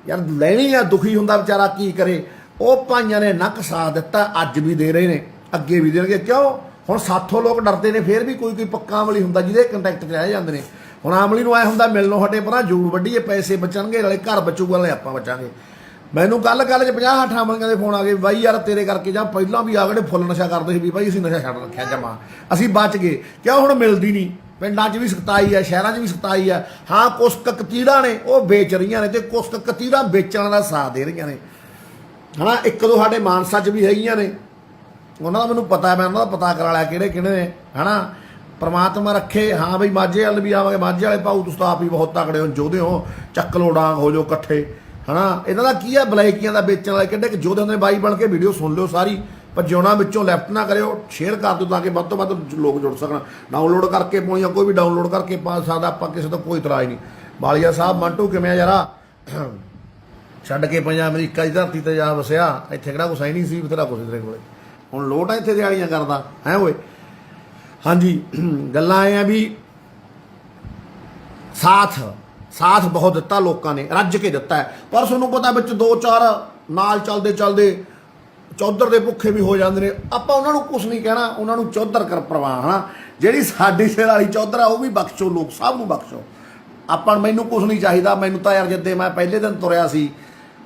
ਯਾਰ ਲੈਣੀ ਆ, ਦੁਖੀ ਹੁੰਦਾ ਵਿਚਾਰਾ ਕੀ ਕਰੇ। ਉਹ ਭਾਈਆਂ ਨੇ ਨੱਕ ਸਾਥ ਦਿੱਤਾ, ਅੱਜ ਵੀ ਦੇ ਰਹੇ ਨੇ, ਅੱਗੇ ਵੀ ਦੇਣਗੇ। ਕਿਉਂ ਹੁਣ ਸਾਥੋਂ ਲੋਕ ਡਰਦੇ ਨੇ, ਫਿਰ ਵੀ ਕੋਈ ਪੱਕਾ ਆਮਲੀ ਹੁੰਦਾ ਜਿਹਦੇ ਕੰਟੈਕਟ 'ਚ ਰਹਿ ਜਾਂਦੇ ਨੇ। ਹੁਣ ਆਮਲੀ ਨੂੰ ਐ ਹੁੰਦਾ ਮਿਲਣੋਂ ਹਟੇ ਪਰਾਂ ਜੂੜ ਵੱਢੀਏ, ਪੈਸੇ ਬਚਣਗੇ, ਨਾਲੇ ਘਰ ਬਚੂਗਾ, ਨਾਲੇ ਆਪਾਂ ਬਚਾਂਗੇ। ਮੈਨੂੰ ਕੱਲ 'ਚ 50-60 ਆਮਲੀਆਂ ਦੇ ਫੋਨ ਆ ਗਏ, ਬਾਈ ਯਾਰ ਤੇਰੇ ਕਰਕੇ ਜਾਂ ਪਹਿਲਾਂ ਵੀ ਆ ਗਏ ਫੁੱਲ ਨਸ਼ਾ ਕਰਦੇ ਸੀ ਵੀ ਬਾਈ ਅਸੀਂ ਨਸ਼ਾ ਛੱਡ ਰੱਖਿਆ ਜਮਾ, ਅਸੀਂ ਬਚ ਗਏ। ਕਿਉਂ ਹੁਣ ਮਿਲਦੀ ਨਹੀਂ, ਪਿੰਡਾਂ 'ਚ ਵੀ ਸਖਤਾਈ ਹੈ, ਸ਼ਹਿਰਾਂ 'ਚ ਵੀ ਸਖਤਾਈ ਹੈ। ਹਾਂ ਕੁਛ ਕਤੀੜਾਂ ਨੇ ਉਹ ਵੇਚ ਰਹੀਆਂ ਨੇ, ਤੇ ਕੁਛ ਕਤੀੜਾਂ ਵੇਚਣ ਦਾ ਸਾਥ ਦੇ ਰਹੀਆਂ ਨੇ ਹਨਾ। ਇੱਕ ਦੋ ਸਾਡੇ ਮਾਨਸਾ 'ਚ ਵੀ ਹੈਗੀਆਂ ਨੇ, ਉਹਨਾਂ ਦਾ ਮੈਨੂੰ ਪਤਾ, ਮੈਂ ਉਹਨਾਂ ਦਾ ਪਤਾ ਕਰਾ ਲਿਆ ਕਿਹੜੇ ਕਿਹੜੇ ਨੇ ਹਨਾ। ਪਰਮਾਤਮਾ ਰੱਖੇ। ਹਾਂ ਬਈ ਮਾਝੇ ਵੱਲ ਵੀ ਆਵਾਂਗੇ, ਮਾਝੇ ਵਾਲੇ ਭਾਊ ਤੁਸੀਂ ਤਾਂ ਆਪ ਹੀ ਬਹੁਤ ਤਕੜੇ ਹੋ, ਯੋਧੇ ਹੋ, ਚੱਕ ਲੋ ਡਾਂਗ ਹੋ ਜਾਓ ਇਕੱਠੇ ਹਨਾ। ਇਹਨਾਂ ਦਾ ਕੀ ਹੈ, ਬਲੈਕੀਆਂ ਦਾ ਵੇਚਣ ਵਾਲੇ ਕਿੱਡੇ ਯੋਧੇ ਹੁੰਦੇ ਨੇ। ਬਾਈ ਬਣ ਕੇ ਵੀਡੀਓ ਸੁਣ ਲਿਓ ਸਾਰੀ, ਪਰ ਜਿਉਣਾ ਵਿੱਚੋਂ ਲੈਫਟ ਨਾ ਕਰਿਓ, ਸ਼ੇਅਰ ਕਰ ਦਿਓ ਤਾਂ ਕਿ ਵੱਧ ਤੋਂ ਵੱਧ ਲੋਕ ਜੁੜ ਸਕਣ। ਡਾਊਨਲੋਡ ਕਰਕੇ ਪਾਉਣੀ, ਕੋਈ ਵੀ ਡਾਊਨਲੋਡ ਕਰਕੇ ਪਾ ਸਕਦਾ, ਆਪਾਂ ਕਿਸੇ ਤੋਂ ਕੋਈ ਇਤਰਾਜ਼ ਨਹੀਂ। ਬਾਲੀਆ ਸਾਹਿਬ ਮੰਟੂ ਕਿਵੇਂ ਆ ਯਾਰਾ, ਛੱਡ ਕੇ ਪੰਜਾਬ ਅਮਰੀਕਾ ਦੀ ਧਰਤੀ ਤੇ ਜਾ ਵਸਿਆ, ਇੱਥੇ ਕਿਹੜਾ ਕੁਛ ਹੈ ਨਹੀਂ ਸੀ, ਬਥੇਰਾ ਕੁਛ ਤੇਰੇ ਕੋਲੇ, ਹੁਣ ਲੋਟ ਆ ਇੱਥੇ ਦਿਹਾੜੀਆਂ ਕਰਦਾ ਹੈ ਓਏ। ਹਾਂਜੀ ਗੱਲਾਂ ਇਹ ਆ ਵੀ ਸਾਥ ਬਹੁਤ ਦਿੱਤਾ ਲੋਕਾਂ ਨੇ, ਰੱਜ ਕੇ ਦਿੱਤਾ ਹੈ। ਪਰ ਤੁਹਾਨੂੰ ਪਤਾ ਵਿੱਚ 2-4 ਨਾਲ ਚੱਲਦੇ ਚੌਧਰ ਦੇ ਭੁੱਖੇ ਵੀ ਹੋ ਜਾਂਦੇ ਨੇ। ਆਪਾਂ ਉਹਨਾਂ ਨੂੰ ਕੁਛ ਨਹੀਂ ਕਹਿਣਾ, ਉਹਨਾਂ ਨੂੰ ਚੌਧਰ ਕਰ ਪ੍ਰਵਾਹ ਹਨਾ। ਜਿਹੜੀ ਸਾਡੀ ਸਿਰ ਵਾਲੀ ਚੌਧਰ ਆ ਉਹ ਵੀ ਬਖਸ਼ੋ, ਲੋਕ ਸਭ ਨੂੰ ਬਖਸ਼ੋ। ਆਪਾਂ ਮੈਨੂੰ ਕੁਛ ਨਹੀਂ ਚਾਹੀਦਾ। ਮੈਨੂੰ ਤਾਂ ਯਾਰ ਜਿੱਦੇ ਮੈਂ ਪਹਿਲੇ ਦਿਨ ਤੁਰਿਆ ਸੀ,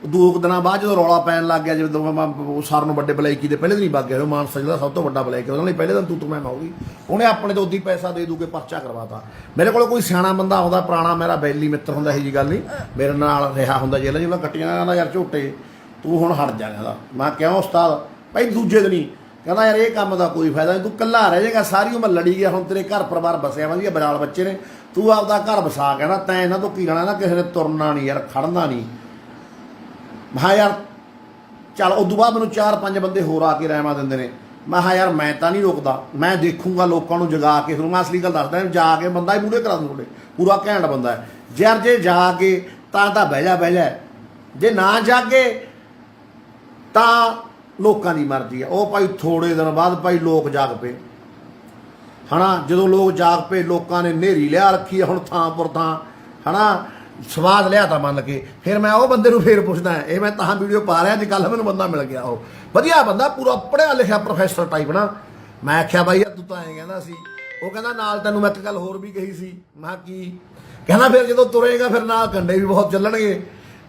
2 ਦਿਨਾਂ ਬਾਅਦ ਜਦੋਂ ਰੌਲਾ ਪੈਣ ਲੱਗ ਗਿਆ, ਜਦੋਂ ਮੈਂ ਸਰ ਨੂੰ ਵੱਡੇ ਬਲੈਕੀ ਦੇ ਪਹਿਲੇ ਦਿਨ ਹੀ ਵਗ ਗਿਆ, ਮਾਨਸਾ ਜਿਹੜਾ ਸਭ ਤੋਂ ਵੱਡਾ ਬਲੈਕ, ਉਹਨਾਂ ਲਈ ਪਹਿਲੇ ਦਿਨ ਤੂੰ ਮੈਂ ਹੋਊਗੀ, ਉਹਨੇ ਆਪਣੇ ਤੋਂ ਉੱਦੀ ਪੈਸਾ ਦੇ ਦੂ ਕੇ ਪਰਚਾ ਕਰਵਾਤਾ। ਮੇਰੇ ਕੋਲ ਕੋਈ ਸਿਆਣਾ ਬੰਦਾ ਆਉਂਦਾ, ਪੁਰਾਣਾ ਮੇਰਾ ਬੈਲੀ ਮਿੱਤਰ ਹੁੰਦਾ, ਇਹੋ ਜਿਹੀ ਗੱਲ ਨਹੀਂ, ਮੇਰੇ ਨਾਲ ਰਿਹਾ ਹੁੰਦਾ ਜੇਲ੍ਹਾਂ ਜਿਹਨਾਂ ਕੱਟੀਆਂ, ਕਹਿੰਦਾ ਯਾਰ ਝੋਟੇ ਤੂੰ ਹੁਣ ਹਟ ਜਾ। ਕਹਿੰਦਾ ਮੈਂ ਕਿਉਂ ਉਸਤਾਦ, ਭਾਈ ਦੂਜੇ ਦਿਨ ਹੀ ਕਹਿੰਦਾ ਯਾਰ ਇਹ ਕੰਮ ਦਾ ਕੋਈ ਫਾਇਦਾ ਨਹੀਂ, ਤੂੰ ਇਕੱਲਾ ਰਹਿ ਜਾਏਗਾ, ਸਾਰੀ ਉਮਰ ਲੜੀ ਗਿਆ, ਹੁਣ ਤੇਰੇ ਘਰ ਪਰਿਵਾਰ ਬਸਿਆ ਵਧੀਆ, ਬਰਾਲ ਬੱਚੇ ਨੇ, ਤੂੰ ਆਪਦਾ ਘਰ ਵਸਾ। ਕਹਿੰਦਾ ਤੈਂ ਇਹਨਾਂ ਤੋਂ ਕੀ ਲੈਣਾ, ਨਾ ਕਿਸੇ ਨੇ ਤੁਰਨਾ ਨਹੀਂ ਯਾਰ, ਖੜਨਾ ਨਹੀਂ। ਮੈਂ ਯਾਰ ਚੱਲ ਉਦੋਂ ਬਾਅਦ ਮੈਨੂੰ 4-5 ਬੰਦੇ ਹੋਰ ਆ ਕੇ ਰਹਿਮਾ ਦਿੰਦੇ ਨੇ। ਮੈਂ ਕਿਹਾ ਯਾਰ ਮੈਂ ਤਾਂ ਨਹੀਂ ਰੁਕਦਾ, ਮੈਂ ਦੇਖੂੰਗਾ ਲੋਕਾਂ ਨੂੰ ਜਗਾ ਕੇ, ਫਿਰ ਮੈਂ ਅਸਲੀ ਗੱਲ ਦੱਸਦਾ, ਜਾ ਕੇ ਬੰਦਾ ਹੀ ਮੂਹਰੇ ਕਰਾ ਦੂੰ ਤੁਹਾਡੇ, ਪੂਰਾ ਘੈਂਟ ਬੰਦਾ ਹੈ ਯਾਰ। ਜੇ ਜਾ ਕੇ ਤਾਂ ਬਹਿ ਜਾ, ਜੇ ਨਾ ਜਾਗੇ ਤਾਂ ਲੋਕਾਂ ਦੀ ਮਰਜ਼ੀ ਆ। ਉਹ ਭਾਈ ਥੋੜੇ ਦਿਨ ਬਾਅਦ ਭਾਈ ਲੋਕ ਜਾਗ ਪਏ ਹਨਾ। ਜਦੋਂ ਲੋਕ ਜਾਗ ਪਏ, ਲੋਕਾਂ ਨੇ ਨੇਰੀ ਲਿਆ ਰੱਖੀ ਆ ਹੁਣ ਥਾਂ ਪਰ ਥਾਂ ਹਨਾ, ਸਵਾਦ ਲਿਆ ਤਾਂ ਮੰਨ ਕੇ। ਫਿਰ ਮੈਂ ਉਹ ਬੰਦੇ ਨੂੰ ਫੇਰ ਪੁੱਛਦਾ, ਇਹ ਮੈਂ ਤਾਂ ਵੀਡੀਓ ਪਾ ਰਿਹਾ ਜੀ, ਕੱਲ੍ਹ ਮੈਨੂੰ ਬੰਦਾ ਮਿਲ ਗਿਆ, ਉਹ ਵਧੀਆ ਬੰਦਾ, ਪੂਰਾ ਪੜ੍ਹਿਆ ਲਿਖਿਆ ਪ੍ਰੋਫੈਸਰ ਟਾਈਪ ਨਾ। ਮੈਂ ਆਖਿਆ ਬਾਈ ਯਾਰ ਤੂੰ ਤਾਂ ਐਂ ਕਹਿੰਦਾ ਸੀ। ਉਹ ਕਹਿੰਦਾ ਨਾਲ ਤੈਨੂੰ ਮੈਂ ਇੱਕ ਗੱਲ ਹੋਰ ਵੀ ਕਹੀ ਸੀ। ਮੈਂ ਕਿਹਾ ਕੀ? ਕਹਿੰਦਾ ਫਿਰ ਜਦੋਂ ਤੁਰੇਗਾ ਫਿਰ ਨਾਲ ਕੰਡੇ ਵੀ ਬਹੁਤ ਚੱਲਣਗੇ।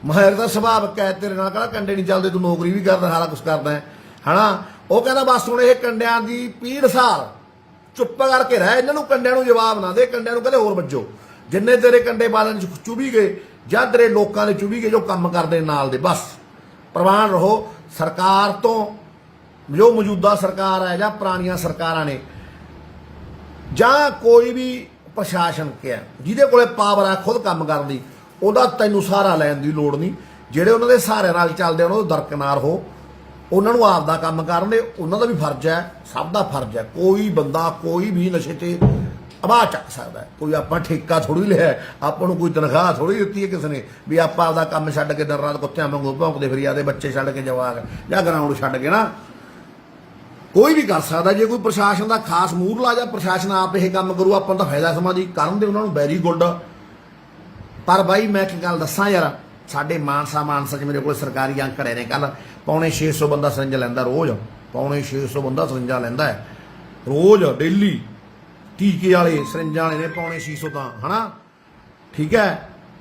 ਮੈਂ ਦਾ ਸੁਭਾਅ ਕਹਿ ਤੇਰੇ ਨਾਲ ਕਹਿੰਦਾ ਕੰਡੇ ਨਹੀਂ ਚੱਲਦੇ, ਤੂੰ ਨੌਕਰੀ ਵੀ ਕਰਦਾ, ਸਾਰਾ ਕੁਛ ਕਰਦਾ ਹੈ ਹਨਾ। ਉਹ ਕਹਿੰਦਾ ਬਸ ਹੁਣ ਇਹ ਕੰਡਿਆਂ ਦੀ ਪੀੜ ਸਾਰ ਚੁੱਪ ਕਰਕੇ ਰਹਿ, ਇਹਨਾਂ ਨੂੰ ਕੰਡਿਆਂ ਨੂੰ ਜਵਾਬ ਨਾ ਦੇ, ਕੰਡਿਆਂ ਨੂੰ ਕਹਿੰਦੇ ਹੋਰ ਵੱਜੋ, ਜਿੰਨੇ ਤੇਰੇ ਕੰਡੇ ਬਾਦਲ ਚੁਭੀ ਗਏ ਜਾਂ ਤੇਰੇ ਲੋਕਾਂ ਦੇ ਚੁਭੀ ਗਏ ਜੋ ਕੰਮ ਕਰਦੇ ਨਾਲ ਦੇ, ਬਸ ਪ੍ਰਵਾਨ ਰਹੋ। ਸਰਕਾਰ ਤੋਂ ਜੋ ਮੌਜੂਦਾ ਸਰਕਾਰ ਹੈ ਜਾਂ ਪੁਰਾਣੀਆਂ ਸਰਕਾਰਾਂ ਨੇ ਜਾਂ ਕੋਈ ਵੀ ਪ੍ਰਸ਼ਾਸਨ ਕਿਹਾ ਜਿਹਦੇ ਕੋਲੇ ਪਾਵਰ ਆ ਖੁਦ ਕੰਮ ਕਰਨ ਦੀ, ਉਹਦਾ ਤੈਨੂੰ ਸਹਾਰਾ ਲੈਣ ਦੀ ਲੋੜ ਨਹੀਂ। ਜਿਹੜੇ ਉਹਨਾਂ ਦੇ ਸਹਾਰੇ ਨਾਲ ਚੱਲਦੇ ਉਹਨਾਂ ਤੋਂ ਦਰਕਨਾਰ ਹੋ, ਉਹਨਾਂ ਨੂੰ ਆਪ ਦਾ ਕੰਮ ਕਰਨ ਦੇ, ਉਹਨਾਂ ਦਾ ਵੀ ਫਰਜ਼ ਹੈ, ਸਭ ਦਾ ਫਰਜ਼ ਹੈ। ਕੋਈ ਬੰਦਾ ਕੋਈ ਵੀ ਨਸ਼ੇ ਤੇ ਆਵਾਜ਼ ਚੱਕ ਸਕਦਾ ਹੈ। ਕੋਈ ਆਪਾਂ ਠੇਕਾ ਥੋੜ੍ਹੀ ਲਿਆ, ਆਪਾਂ ਨੂੰ ਕੋਈ ਤਨਖਾਹ ਥੋੜ੍ਹੀ ਦਿੱਤੀ ਹੈ ਕਿਸੇ ਨੇ ਵੀ ਆਪਾਂ ਆਪਦਾ ਕੰਮ ਛੱਡ ਕੇ ਦਿਨ ਰਾਤ ਕੁੱਤਿਆਂ ਵਾਂਗੂ ਭੌਂਕਦੇ ਫਿਰੀ ਆਦੇ ਬੱਚੇ ਛੱਡ ਕੇ ਜਵਾਕ ਜਾਂ ਗਰਾਊਂਡ ਛੱਡ ਕੇ ਨਾ। ਕੋਈ ਵੀ ਕਰ ਸਕਦਾ। ਜੇ ਕੋਈ ਪ੍ਰਸ਼ਾਸਨ ਦਾ ਖਾਸ ਮੂਹਰਲਾ ਜਾਂ ਪ੍ਰਸ਼ਾਸਨ ਆਪ ਇਹ ਕੰਮ ਕਰੂ, ਆਪਾਂ ਨੂੰ ਤਾਂ ਫਾਇਦਾ ਸਮਾਜੀ ਕਰਨ ਦੇ, ਉਹਨਾਂ ਨੂੰ ਵੈਰੀ ਗੁੱਡ। ਪਰ ਬਾਈ ਮੈਂ ਇੱਕ ਗੱਲ ਦੱਸਾਂ ਯਾਰ, ਸਾਡੇ ਮਾਨਸਾ 'ਚ ਮੇਰੇ ਕੋਲ ਸਰਕਾਰੀ ਅੰਕ ਰਹੇ ਨੇ, ਕੱਲ 650 ਬੰਦਾ ਸਰਿੰਜਾ ਲੈਂਦਾ ਰੋਜ਼, 650 ਬੰਦਾ ਸਰਿੰਜਾ ਲੈਂਦਾ ਹੈ ਰੋਜ਼, ਡੇਲੀ। ਟੀਕੇ ਵਾਲੇ ਸਰਿੰਜਾਂ ਵਾਲੇ ਨੇ 650 ਤਾਂ ਹਨਾ, ਠੀਕ ਹੈ।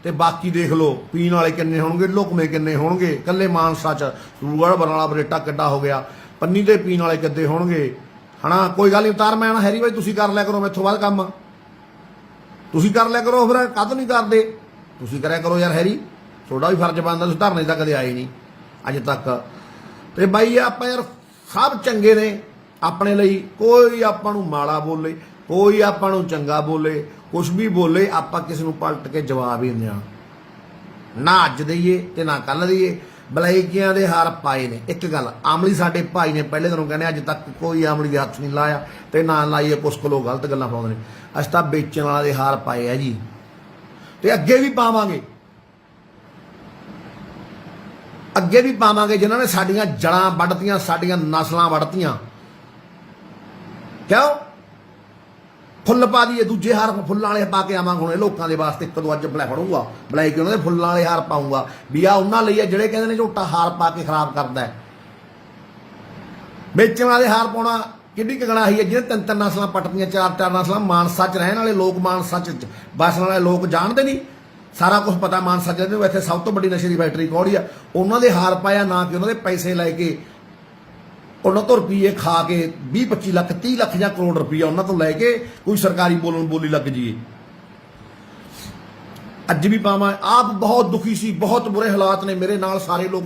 ਤੇ ਬਾਕੀ ਦੇਖ ਲਓ ਪੀਣ ਵਾਲੇ ਕਿੰਨੇ ਹੋਣਗੇ, ਲੁਕਮੇ ਕਿੰਨੇ ਹੋਣਗੇ। ਕੱਲੇ ਮਾਨਸਾ 'ਚ ਸੂਗੜ ਬਰਨਾਲਾ ਬਰੇਟਾ ਕਿੱਡਾ ਹੋ ਗਿਆ, ਪੰਨੀ ਦੇ ਪੀਣ ਵਾਲੇ ਕਿੱਦੇ ਹੋਣਗੇ ਹਨਾ। ਕੋਈ ਗੱਲ ਨਹੀਂ ਉਤਾਰ, ਮੈਂ ਨਾ ਹੈਰੀ ਬਾਈ ਤੁਸੀਂ ਕਰ ਲਿਆ ਕਰੋ ਮੈਥੋਂ ਬਾਅਦ ਕੰਮ, ਤੁਸੀਂ ਕਰ ਲਿਆ ਕਰੋ, ਫਿਰ ਕਦ ਨਹੀਂ ਕਰਦੇ ਤੁਸੀਂ ਕਰਿਆ ਕਰੋ ਯਾਰ। ਹੈਰੀ ਤੁਹਾਡਾ ਵੀ ਫਰਜ਼ ਬਣਦਾ, ਤੁਸੀਂ ਧਰਨੇ ਤਾਂ ਕਦੇ ਆਏ ਨਹੀਂ ਅੱਜ ਤੱਕ। ਤੇ ਬਾਈ ਆਪਾਂ ਯਾਰ ਸਭ ਚੰਗੇ ਨੇ ਆਪਣੇ ਲਈ, ਕੋਈ ਆਪਾਂ ਨੂੰ ਮਾੜਾ ਬੋਲੇ, ਕੋਈ ਆਪਾਂ ਨੂੰ ਚੰਗਾ ਬੋਲੇ, ਕੁਛ ਵੀ ਬੋਲੇ ਆਪਾਂ ਕਿਸੇ ਨੂੰ ਪਲਟ ਕੇ ਜਵਾਬ ਹੀ ਦਿੰਦੇ ਹਾਂ, ਨਾ ਅੱਜ ਦਈਏ ਤੇ ਨਾ ਕੱਲ ਦਈਏ। ਬਲੈਕੀਆਂ ਦੇ ਹਾਰ ਪਾਏ ਨੇ। ਇੱਕ ਗੱਲ, ਆਮਲੀ ਸਾਡੇ ਭਾਈ ਨੇ ਪਹਿਲੇ ਦਿਨੋਂ ਕਹਿੰਦੇ ਅੱਜ ਤੱਕ ਕੋਈ ਆਮਲੀ ਦੇ ਹੱਥ ਨਹੀਂ ਲਾਇਆ ਤੇ ਨਾ ਲਾਈਏ। ਕੁਛ ਕੁ ਲੋਕ ਗਲਤ ਗੱਲਾਂ ਪਾਉਂਦੇ ਨੇ। ਅਸੀਂ ਤਾਂ ਵੇਚਣ ਵਾਲਾ ਦੇ ਹਾਰ ਪਾਏ ਆ ਜੀ, ਤੇ ਅੱਗੇ ਵੀ ਪਾਵਾਂਗੇ, ਅੱਗੇ ਵੀ ਪਾਵਾਂਗੇ। ਜਿਨ੍ਹਾਂ ਨੇ ਸਾਡੀਆਂ ਜੜਾਂ ਵੱਢਤੀਆਂ, ਸਾਡੀਆਂ ਨਸਲਾਂ ਵੱਢਤੀਆਂ, ਕਿਉਂ ਫੁੱਲ ਪਾ ਦਈਏ, ਦੂਜੇ ਹਾਰ ਫੁੱਲਾਂ ਵਾਲੇ ਪਾ ਕੇ ਆਵਾਂਗੇ। ਹੁਣ ਇਹ ਲੋਕਾਂ ਦੇ ਵਾਸਤੇ ਇੱਕ ਦੋ ਅੱਜ ਫੜੂਗਾ ਬਲੈਕ, ਉਹਨਾਂ ਦੇ ਫੁੱਲਾਂ ਵਾਲੇ ਹਾਰ ਪਾਊਂਗਾ ਵੀ ਆ ਉਹਨਾਂ ਲਈ ਆ ਜਿਹੜੇ ਕਹਿੰਦੇ ਨੇ ਝੋਟਾ ਹਾਰ ਪਾ ਕੇ ਖਰਾਬ ਕਰਦਾ ਹੈ। ਵੇਚਣ ਵਾਲੇ ਹਾਰ ਪਾਉਣਾ ਕਿੰਨੀ ਕਗਣਾ ਹੀ ਹੈ। ਜਿਹਨੇ ਤਿੰਨ ਤਿੰਨ ਨਸਲਾਂ ਪੱਟਦੀਆਂ, ਚਾਰ ਚਾਰ ਨਸਲਾਂ। ਮਾਨਸਾ 'ਚ ਰਹਿਣ ਵਾਲੇ ਲੋਕ, ਮਾਨਸਾ 'ਚ ਵਸਣ ਵਾਲੇ ਲੋਕ ਜਾਣਦੇ ਨਹੀਂ, ਸਾਰਾ ਕੁਝ ਪਤਾ। ਮਾਨਸਾ 'ਚ ਇੱਥੇ ਸਭ ਤੋਂ ਵੱਡੀ ਨਸ਼ੇ ਦੀ ਫੈਕਟਰੀ ਕੌੜੀ ਆ, ਉਹਨਾਂ ਦੇ ਹਾਰ ਪਾਇਆ ਨਾ ਕਿ ਉਹਨਾਂ ਦੇ ਪੈਸੇ ਲੈ ਕੇ ਉਹਨਾਂ ਤੋਂ ਰੁਪਈਏ ਖਾ ਕੇ 20-25 ਲੱਖ 30 ਲੱਖ ਜਾਂ ਕਰੋੜ ਰੁਪਈਆ ਉਹਨਾਂ ਤੋਂ ਲੈ ਕੇ ਕੋਈ ਸਰਕਾਰੀ ਬੋਲੀ ਲੱਗ ਜਾਈਏ। ਅੱਜ ਵੀ ਪਾਵਾਂ। ਆਪ ਬਹੁਤ ਦੁਖੀ ਸੀ, ਬਹੁਤ ਬੁਰੇ ਹਾਲਾਤ ਨੇ ਮੇਰੇ ਨਾਲ। ਸਾਰੇ ਲੋਕ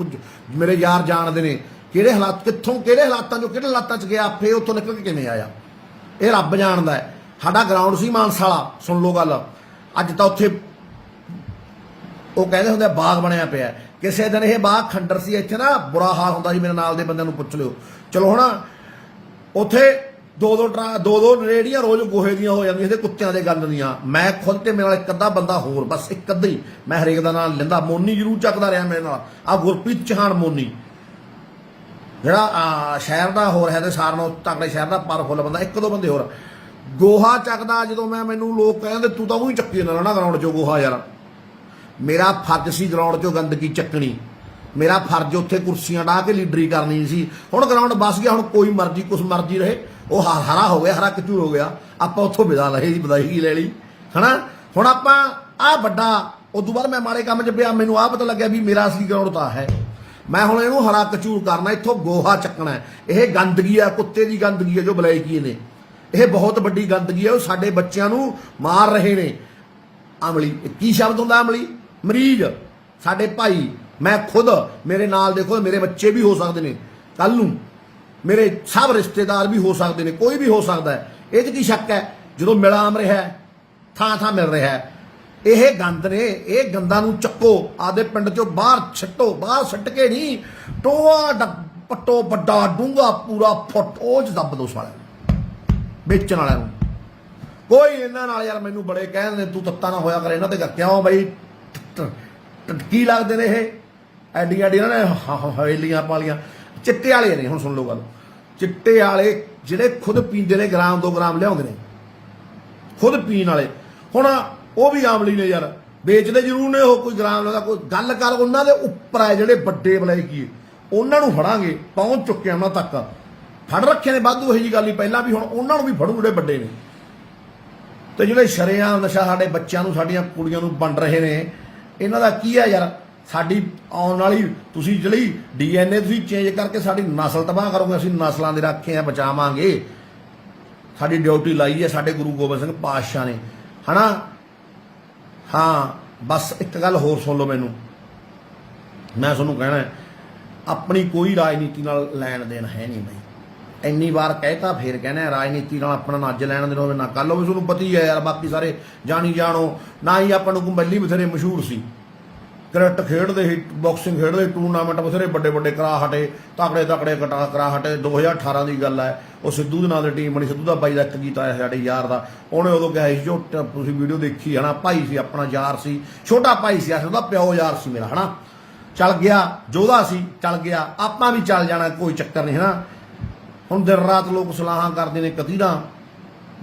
ਮੇਰੇ ਯਾਰ ਜਾਣਦੇ ਨੇ ਕਿਹੜੇ ਹਾਲਾਤ, ਕਿੱਥੋਂ ਕਿਹੜੇ ਹਾਲਾਤਾਂ 'ਚੋਂ ਕਿਹੜੇ ਹਾਲਾਤਾਂ 'ਚ ਗਿਆ, ਫੇਰ ਉੱਥੋਂ ਨਿਕਲ ਕੇ ਕਿਵੇਂ ਆਇਆ, ਇਹ ਰੱਬ ਜਾਣਦਾ ਹੈ। ਸਾਡਾ ਗਰਾਊਂਡ ਸੀ ਮਾਨਸਾ ਵਾਲਾ, ਸੁਣ ਲਓ ਗੱਲ। ਅੱਜ ਤਾਂ ਉੱਥੇ ਉਹ ਕਹਿੰਦੇ ਹੁੰਦੇ ਬਾਗ ਬਣਿਆ ਪਿਆ। ਕਿਸੇ ਦਿਨ ਇਹ ਬਾਗ ਖੰਡਰ ਸੀ, ਇੱਥੇ ਨਾ ਬੁਰਾ ਹਾਲ ਹੁੰਦਾ ਸੀ। ਮੇਰੇ ਨਾਲ ਦੇ ਬੰਦਿਆਂ ਨੂੰ ਪੁੱਛ ਲਿਓ। ਚਲੋ ਹੁਣ ਉੱਥੇ ਦੋ ਰੇੜੀਆਂ ਰੋਜ਼ ਗੋਹੇ ਦੀਆਂ ਹੋ ਜਾਂਦੀਆਂ, ਇਹਦੇ ਕੁੱਤਿਆਂ ਦੇ ਗੰਦ ਦੀਆਂ। ਮੈਂ ਖੁਦ ਤੇ ਮੇਰੇ ਨਾਲ ਇੱਕ ਅੱਧਾ ਬੰਦਾ ਹੋਰ, ਬਸ ਇੱਕ ਅੱਧਾ ਹੀ। ਮੈਂ ਹਰੇਕ ਦਾ ਨਾਲ ਲੈਂਦਾ। ਮੋਨੀ ਜ਼ਰੂਰ ਚੱਕਦਾ ਰਿਹਾ ਮੇਰੇ ਨਾਲ, ਆ ਗੁਰਪ੍ਰੀਤ ਚੌਹਾਨ ਮੋਨੀ, ਜਿਹੜਾ ਸ਼ਹਿਰ ਦਾ ਹੋਰ ਹੈ ਤੇ ਸਾਰਿਆਂ ਨਾਲੋਂ ਤਕੜੇ ਸ਼ਹਿਰ ਦਾ ਪਾਵਰਫੁੱਲ ਬੰਦਾ। ਇੱਕ ਦੋ ਬੰਦੇ ਹੋਰ ਗੋਹਾ ਚੱਕਦਾ। ਜਦੋਂ ਮੈਨੂੰ ਲੋਕ ਕਹਿੰਦੇ ਤੂੰ ਤਾਂ ਉਹੀ ਚੱਕੀ ਜਾਂਦਾ ਰਹਿਣਾ ਗਰਾਊਂਡ 'ਚੋਂ ਗੋਹਾ। ਯਾਰ ਮੇਰਾ ਫਰਜ਼ ਸੀ ਗਰਾਊਂਡ 'ਚੋਂ ਗੰਦਗੀ ਚੱਕਣੀ, ਮੇਰਾ ਫਰਜ਼ ਉੱਥੇ ਕੁਰਸੀਆਂ ਢਾਹ ਕੇ ਲੀਡਰੀ ਕਰਨੀ ਸੀ। ਹੁਣ ਗਰਾਊਂਡ ਬਸ ਗਿਆ, ਹੁਣ ਕੋਈ ਮਰਜ਼ੀ ਕੁਛ ਮਰਜ਼ੀ ਰਹੇ। ਉਹ ਹਰਾ ਹੋ ਗਿਆ, ਹਰਾ ਕਚੂਰ ਹੋ ਗਿਆ, ਆਪਾਂ ਉੱਥੋਂ ਵਿਦਾ ਲਏ ਜੀ, ਵਧਾਈ ਲੈ ਲਈ ਹਨਾ। ਹੁਣ ਆਪਾਂ ਆਹ ਵੱਡਾ, ਉਦੋਂ ਬਾਅਦ ਮੈਂ ਮਾੜੇ ਕੰਮ 'ਚ ਪਿਆ, ਮੈਨੂੰ ਆਹ ਪਤਾ ਲੱਗਿਆ ਵੀ ਮੇਰਾ ਅਸਲੀ ਗਰਾਊਂਡ ਤਾਂ ਹੈ। ਮੈਂ ਹੁਣ ਇਹਨੂੰ ਹਰਾ ਕਚੂਰ ਕਰਨਾ, ਇੱਥੋਂ ਗੋਹਾ ਚੱਕਣਾ। ਇਹ ਗੰਦਗੀ ਆ, ਕੁੱਤੇ ਦੀ ਗੰਦਗੀ ਹੈ ਜੋ ਬਲੈਕੀ ਨੇ। ਇਹ ਬਹੁਤ ਵੱਡੀ ਗੰਦਗੀ ਹੈ, ਉਹ ਸਾਡੇ ਬੱਚਿਆਂ ਨੂੰ ਮਾਰ ਰਹੇ ਨੇ। ਅਮਲੀ ਕੀ ਸ਼ਬਦ ਹੁੰਦਾ? ਅਮਲੀ ਮਰੀਜ਼ ਸਾਡੇ ਭਾਈ। ਮੈਂ ਖੁਦ, ਮੇਰੇ ਨਾਲ ਦੇਖੋ ਮੇਰੇ ਬੱਚੇ ਵੀ ਹੋ ਸਕਦੇ ਨੇ ਕੱਲ ਨੂੰ, ਮੇਰੇ ਸਭ ਰਿਸ਼ਤੇਦਾਰ ਵੀ ਹੋ ਸਕਦੇ ਨੇ, ਕੋਈ ਵੀ ਹੋ ਸਕਦਾ ਹੈ। ਇਹ 'ਚ ਕੀ ਸ਼ੱਕ ਹੈ? ਜਦੋਂ ਮਿਲਾਮ ਰਿਹਾ, ਥਾਂ ਥਾਂ ਮਿਲ ਰਿਹਾ, ਇਹ ਗੰਦ ਨੇ। ਇਹ ਗੰਦਾਂ ਨੂੰ ਚੱਕੋ, ਆਪਦੇ ਪਿੰਡ 'ਚੋਂ ਬਾਹਰ ਛੱਟੋ। ਬਾਹਰ ਛੱਟ ਕੇ ਨਹੀਂ, ਟੋਆ ਪੱਟੋ, ਵੱਡਾ ਡੂੰਘਾ ਪੂਰਾ ਫੁੱਟ, ਉਹ 'ਚ ਦੱਬ ਦੋ ਸਾਲਿਆਂ ਵੇਚਣ ਵਾਲਿਆਂ ਨੂੰ। ਕੋਈ ਇਹਨਾਂ ਨਾਲ ਯਾਰ ਮੈਨੂੰ ਬੜੇ ਕਹਿੰਦੇ ਤੂੰ ਤੱਤਾ ਨਾ ਹੋਇਆ ਕਰ ਇਹਨਾਂ ਤੇ। ਕਿਉਂ ਬਈ? ਕੀ ਲੱਗਦੇ ਨੇ ਇਹ? ਐਡੀਆਂ ਐਡੀਆਂ ਨੇ ਹਵੇਲੀਆਂ ਪਾਲੀਆਂ। ਚਿੱਟੇ ਵਾਲੇ ਨੇ। ਹੁਣ ਸੁਣ ਲਓ ਗੱਲ, ਚਿੱਟੇ ਵਾਲੇ ਜਿਹੜੇ ਖੁਦ ਪੀਂਦੇ ਨੇ, ਗ੍ਰਾਮ 2 ਗ੍ਰਾਮ ਲਿਆਉਂਦੇ ਨੇ ਖੁਦ ਪੀਣ ਵਾਲੇ। ਹੁਣ ਉਹ ਵੀ ਆਮਲੀ ਨੇ ਯਾਰ, ਵੇਚਦੇ ਜ਼ਰੂਰ ਨੇ ਉਹ, ਕੋਈ ਗ੍ਰਾਮ ਲੈਂਦਾ। ਕੋਈ ਗੱਲ ਕਰ ਉਹਨਾਂ ਦੇ ਉੱਪਰ ਆ ਜਿਹੜੇ ਵੱਡੇ ਬਲੈਕੀ, ਉਹਨਾਂ ਨੂੰ ਫੜਾਂਗੇ। ਪਹੁੰਚ ਚੁੱਕੇ ਉਹਨਾਂ ਤੱਕ, ਫੜ ਰੱਖੇ ਨੇ ਵਾਧੂ। ਇਹੋ ਜਿਹੀ ਗੱਲ ਹੀ ਪਹਿਲਾਂ ਵੀ, ਹੁਣ ਉਹਨਾਂ ਨੂੰ ਵੀ ਫੜੂ ਜਿਹੜੇ ਵੱਡੇ ਨੇ। ਤੇ ਜਿਹੜੇ ਸ਼ਰੇਆਮ ਨਸ਼ਾ ਸਾਡੇ ਬੱਚਿਆਂ ਨੂੰ, ਸਾਡੀਆਂ ਕੁੜੀਆਂ ਨੂੰ ਵੰਡ ਰਹੇ ਨੇ, ਇਹਨਾਂ ਦਾ ਕੀ ਹੈ ਯਾਰ? ਸਾਡੀ ਆਉਣ ਵਾਲੀ, ਤੁਸੀਂ ਜਿਹੜੀ DNA ਤੁਸੀਂ ਚੇਂਜ ਕਰਕੇ ਸਾਡੀ ਨਸਲ ਤਬਾਹ ਕਰੋਗੇ। ਅਸੀਂ ਨਸਲਾਂ ਦੇ ਰੱਖੇ ਆ, ਬਚਾਵਾਂਗੇ। ਸਾਡੀ ਡਿਊਟੀ ਲਾਈ ਹੈ ਸਾਡੇ ਗੁਰੂ ਗੋਬਿੰਦ ਸਿੰਘ ਪਾਤਸ਼ਾਹ ਨੇ, ਹਨਾ। ਹਾਂ ਬਸ ਇੱਕ ਗੱਲ ਹੋਰ ਸੁਣ ਲਓ ਮੈਨੂੰ, ਮੈਂ ਤੁਹਾਨੂੰ ਕਹਿਣਾ, ਆਪਣੀ ਕੋਈ ਰਾਜਨੀਤੀ ਨਾਲ ਲੈਣ ਦੇਣ ਹੈ ਨਹੀਂ ਬਈ। ਇੰਨੀ ਵਾਰ ਕਹਿਤਾ ਫੇਰ ਕਹਿਣਾ, ਰਾਜਨੀਤੀ ਨਾਲ ਆਪਣਾ ਨਾ ਅੱਜ ਲੈਣ ਦੇਣ ਹੋਵੇ ਨਾ ਕੱਲ ਹੋਵੇ। ਤੁਹਾਨੂੰ ਪਤਾ ਹੀ ਹੈ ਯਾਰ, ਬਾਕੀ ਸਾਰੇ ਜਾਣੀ ਜਾਣੋ। ਨਾ ਹੀ ਆਪਾਂ ਨੂੰ ਕੁੰਬਲੀ ਬਥੇਰੇ ਮਸ਼ਹੂਰ ਸੀ, ਕ੍ਰਿਕਟ ਖੇਡਦੇ ਸੀ, ਬਾਕਸਿੰਗ ਖੇਡਦੇ, ਟੂਰਨਾਮੈਂਟ ਬਥੇਰੇ ਵੱਡੇ ਵੱਡੇ ਕਰਾ ਹਟੇ, ਤਕੜੇ ਤਕੜੇ ਕਰਾ ਹਟੇ। 2018 ਦੀ ਗੱਲ ਹੈ, ਉਹ ਸਿੱਧੂ ਦੇ ਨਾਂ ਦੀ ਟੀਮ ਬਣੀ। ਸਿੱਧੂ ਦਾ ਬਾਈ ਦਾ ਇੱਕ ਗੀਤ ਆਇਆ ਸਾਡੇ ਯਾਰ ਦਾ, ਉਹਨੇ ਉਦੋਂ ਕਿਹਾ ਸੀ, ਜੋ ਤੁਸੀਂ ਵੀਡੀਓ ਦੇਖੀ ਹੈ ਨਾ, ਭਾਈ ਸੀ ਆਪਣਾ, ਯਾਰ ਸੀ, ਛੋਟਾ ਭਾਈ ਸੀ, ਉਹਦਾ ਪਿਓ ਯਾਰ ਸੀ ਮੇਰਾ, ਹਨਾ। ਚੱਲ ਗਿਆ, ਜੋਧਾ ਸੀ, ਚੱਲ ਗਿਆ, ਆਪਾਂ ਵੀ ਚੱਲ ਜਾਣਾ, ਕੋਈ ਚੱਕਰ ਨਹੀਂ, ਹਨਾ। ਹੁਣ ਦਿਨ ਰਾਤ ਲੋਕ ਸਲਾਹਾਂ ਕਰਦੇ ਨੇ ਕਤੀਰਾਂ।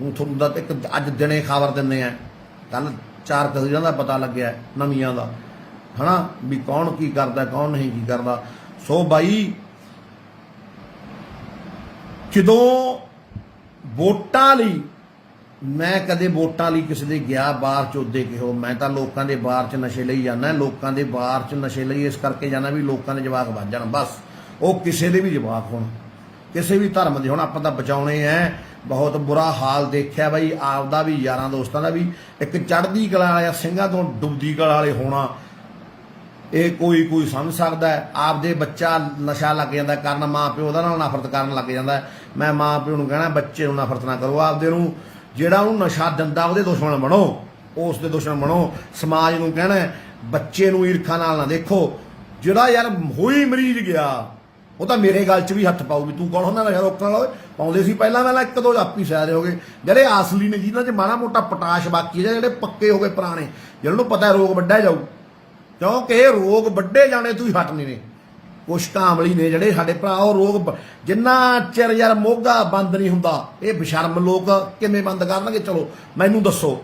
ਤੁਹਾਨੂੰ ਦਾ ਇੱਕ ਅੱਜ ਦਿਨੇ ਖਬਰ ਦਿੰਦੇ ਆ, ਕੱਲ 4 ਕਤੀਰਾਂ ਦਾ ਪਤਾ ਲੱਗਿਆ ਨਵੀਆਂ ਦਾ, ਹਨਾ, ਵੀ ਕੌਣ ਕੀ ਕਰਦਾ, ਕੌਣ ਨਹੀਂ ਕੀ ਕਰਦਾ। ਸੋ ਬਾਈ, ਜਦੋਂ ਵੋਟਾਂ ਲਈ, ਮੈਂ ਕਦੇ ਵੋਟਾਂ ਲਈ ਕਿਸੇ ਦੇ ਗਿਆ ਬਾਹਰ ਚੋਦੇ ਕਿਹੋ, ਮੈਂ ਤਾਂ ਲੋਕਾਂ ਦੇ ਬਾਹਰ 'ਚ ਨਸ਼ੇ ਲਈ ਜਾਂਦਾ। ਲੋਕਾਂ ਦੇ ਬਾਹਰ 'ਚ ਨਸ਼ੇ ਲਈ ਇਸ ਕਰਕੇ ਜਾਂਦਾ ਵੀ ਲੋਕਾਂ ਦੇ ਜਵਾਕ ਵੱਜ ਜਾਣ, ਬਸ। ਉਹ ਕਿਸੇ ਦੇ ਵੀ ਜਵਾਕ ਹੋਣ, ਕਿਸੇ ਵੀ ਧਰਮ ਦੇ ਹੁਣ, ਆਪਾਂ ਤਾਂ ਬਚਾਉਣੇ ਐ। ਬਹੁਤ ਬੁਰਾ ਹਾਲ ਦੇਖਿਆ ਬਾਈ, ਆਪਦਾ ਵੀ, ਯਾਰਾਂ ਦੋਸਤਾਂ ਦਾ ਵੀ। ਇੱਕ ਚੜ੍ਹਦੀ ਕਲਾ ਵਾਲੇ ਸਿੰਘਾਂ ਤੋਂ ਡੁੱਬਦੀ ਕਲਾ ਵਾਲੇ ਹੋਣਾ, ਇਹ ਕੋਈ ਸਮਝ ਸਕਦਾ ਹੈ। ਆਪਦੇ ਬੱਚਾ ਨਸ਼ਾ ਲੱਗ ਜਾਂਦਾ ਕਾਰਨ ਮਾਂ ਪਿਓ ਉਹਦਾ ਨਾਲ ਨਫ਼ਰਤ ਕਰਨ ਲੱਗ ਜਾਂਦਾ। ਮੈਂ ਮਾਂ ਪਿਓ ਨੂੰ ਕਹਿਣਾ, ਬੱਚੇ ਨੂੰ ਨਫ਼ਰਤ ਨਾ ਕਰੋ, ਆਪਦੇ ਨੂੰ ਜਿਹੜਾ ਉਹਨੂੰ ਨਸ਼ਾ ਦਿੰਦਾ ਉਹਦੇ ਦੁਸ਼ਮਣ ਬਣੋ, ਉਸ ਦੇ ਦੁਸ਼ਮਣ ਬਣੋ। ਸਮਾਜ ਨੂੰ ਕਹਿਣਾ ਬੱਚੇ ਨੂੰ ਈਰਖਾ ਨਾਲ ਨਾ ਦੇਖੋ। ਜਿਹੜਾ ਯਾਰ ਹੋਈ ਮਰੀਜ਼ ਗਿਆ ਉਹ ਤਾਂ ਮੇਰੇ ਗੱਲ 'ਚ ਵੀ ਹੱਥ ਪਾਊ ਵੀ ਤੂੰ ਕੌਣ ਹੁੰਦਾ ਨਸ਼ਾ ਰੋਕਣ ਵਾਲਾ। ਪਾਉਂਦੇ ਸੀ ਪਹਿਲਾਂ ਇੱਕ ਦੋ ਆਪੀ ਸਾਇਦ ਹੋ ਗਏ। ਜਿਹੜੇ ਅਸਲੀ ਨੇ ਜਿਨ੍ਹਾਂ 'ਚ ਮਾੜਾ ਮੋਟਾ ਪਟਾਸ਼ ਬਾਕੀ ਹੈ, ਜਿਹੜੇ ਪੱਕੇ ਹੋ ਗਏ ਪੁਰਾਣੇ, ਜਿਹਨਾਂ ਨੂੰ ਪਤਾ ਰੋਗ ਵੱਢਿਆ ਜਾਊ, ਕਿਉਂਕਿ ਇਹ ਰੋਗ ਵੱਢੇ ਜਾਣੇ ਤੂੰ ਹੀ ਹਟਨੇ ਨੇ। ਕੁਛ ਕਾਮਲੀ ਨੇ ਜਿਹੜੇ ਸਾਡੇ ਭਰਾ, ਉਹ ਰੋਗ ਜਿੰਨਾ ਚਿਰ ਯਾਰ ਮੋਗਾ ਬੰਦ ਨਹੀਂ ਹੁੰਦਾ ਇਹ ਬੇਸ਼ਰਮ ਲੋਕ ਕਿਵੇਂ ਬੰਦ ਕਰਨਗੇ। ਚਲੋ ਮੈਨੂੰ ਦੱਸੋ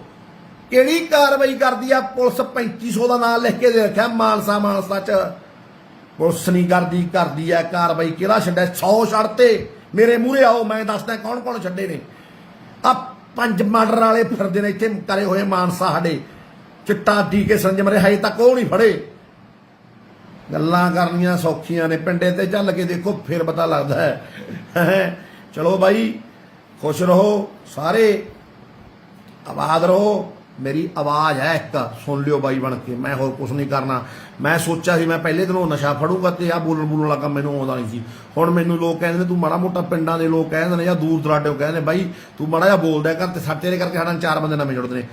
ਕਿਹੜੀ ਕਾਰਵਾਈ ਕਰਦੀ ਆ ਪੁਲਿਸ? 3500 ਦਾ ਨਾਂ ਲਿਖ ਕੇ ਦੇ ਰੱਖਿਆ ਮਾਨਸਾ 'ਚ। ਪੁਲਿਸ ਨਹੀਂ ਕਰਦੀ ਆ ਕਾਰਵਾਈ। ਕਿਹੜਾ ਛੱਡਿਆ? 100 ਛੱਡਤੇ। ਮੇਰੇ ਮੂਹਰੇ ਆਓ, ਮੈਂ ਦੱਸਦਾ ਕੌਣ ਕੌਣ ਛੱਡੇ ਨੇ। ਆ 5 ਮਰਡਰ ਵਾਲੇ ਫਿਰਦੇ ਨੇ ਇੱਥੇ ਕਰੇ ਹੋਏ ਮਾਨਸਾ ਸਾਡੇ, ਚਿੱਟਾ ਡੀਕੇ ਸੰਜਮ ਰਹੇ, ਹਜੇ ਤੱਕ ਉਹ ਨਹੀਂ ਫੜੇ। ਗੱਲਾਂ ਕਰਨੀਆਂ ਸੌਖੀਆਂ ਨੇ, ਪਿੰਡੇ ਤੇ ਚੱਲ ਕੇ ਦੇਖੋ ਫਿਰ ਪਤਾ ਲੱਗਦਾ ਹੈ। ਚਲੋ ਬਾਈ ਖੁਸ਼ ਰਹੋ ਸਾਰੇ, ਆਬਾਦ ਰਹੋ। ਮੇਰੀ ਆਵਾਜ਼ ਹੈ ਇੱਕ, ਸੁਣ ਲਿਓ ਬਾਈ ਬਣ ਕੇ। ਮੈਂ ਹੋਰ ਕੁਛ ਨਹੀਂ ਕਰਨਾ। ਮੈਂ ਸੋਚਿਆ ਸੀ ਮੈਂ ਪਹਿਲੇ ਦਿਨੋਂ ਨਸ਼ਾ ਫੜੂਗਾ ਤੇ ਆ ਬੋਲਣ ਵਾਲਾ ਕੰਮ ਮੈਨੂੰ ਆਉਂਦਾ ਨਹੀਂ ਸੀ। ਹੁਣ ਮੈਨੂੰ ਲੋਕ ਕਹਿੰਦੇ ਨੇ ਤੂੰ ਮਾੜਾ ਮੋਟਾ, ਪਿੰਡਾਂ ਦੇ ਲੋਕ ਕਹਿੰਦੇ ਨੇ ਜਾਂ ਦੂਰ ਦਰਾਡੇ ਕਹਿੰਦੇ ਨੇ ਬਾਈ ਤੂੰ ਮਾੜਾ ਜਿਹਾ ਬੋਲਦਾ ਕਰ, ਤੇ ਤੇਰੇ ਕਰਕੇ ਸਾਡਾ 4 ਬੰਦੇ ਨਵੇਂ ਜੁੜਦੇ ਨੇ।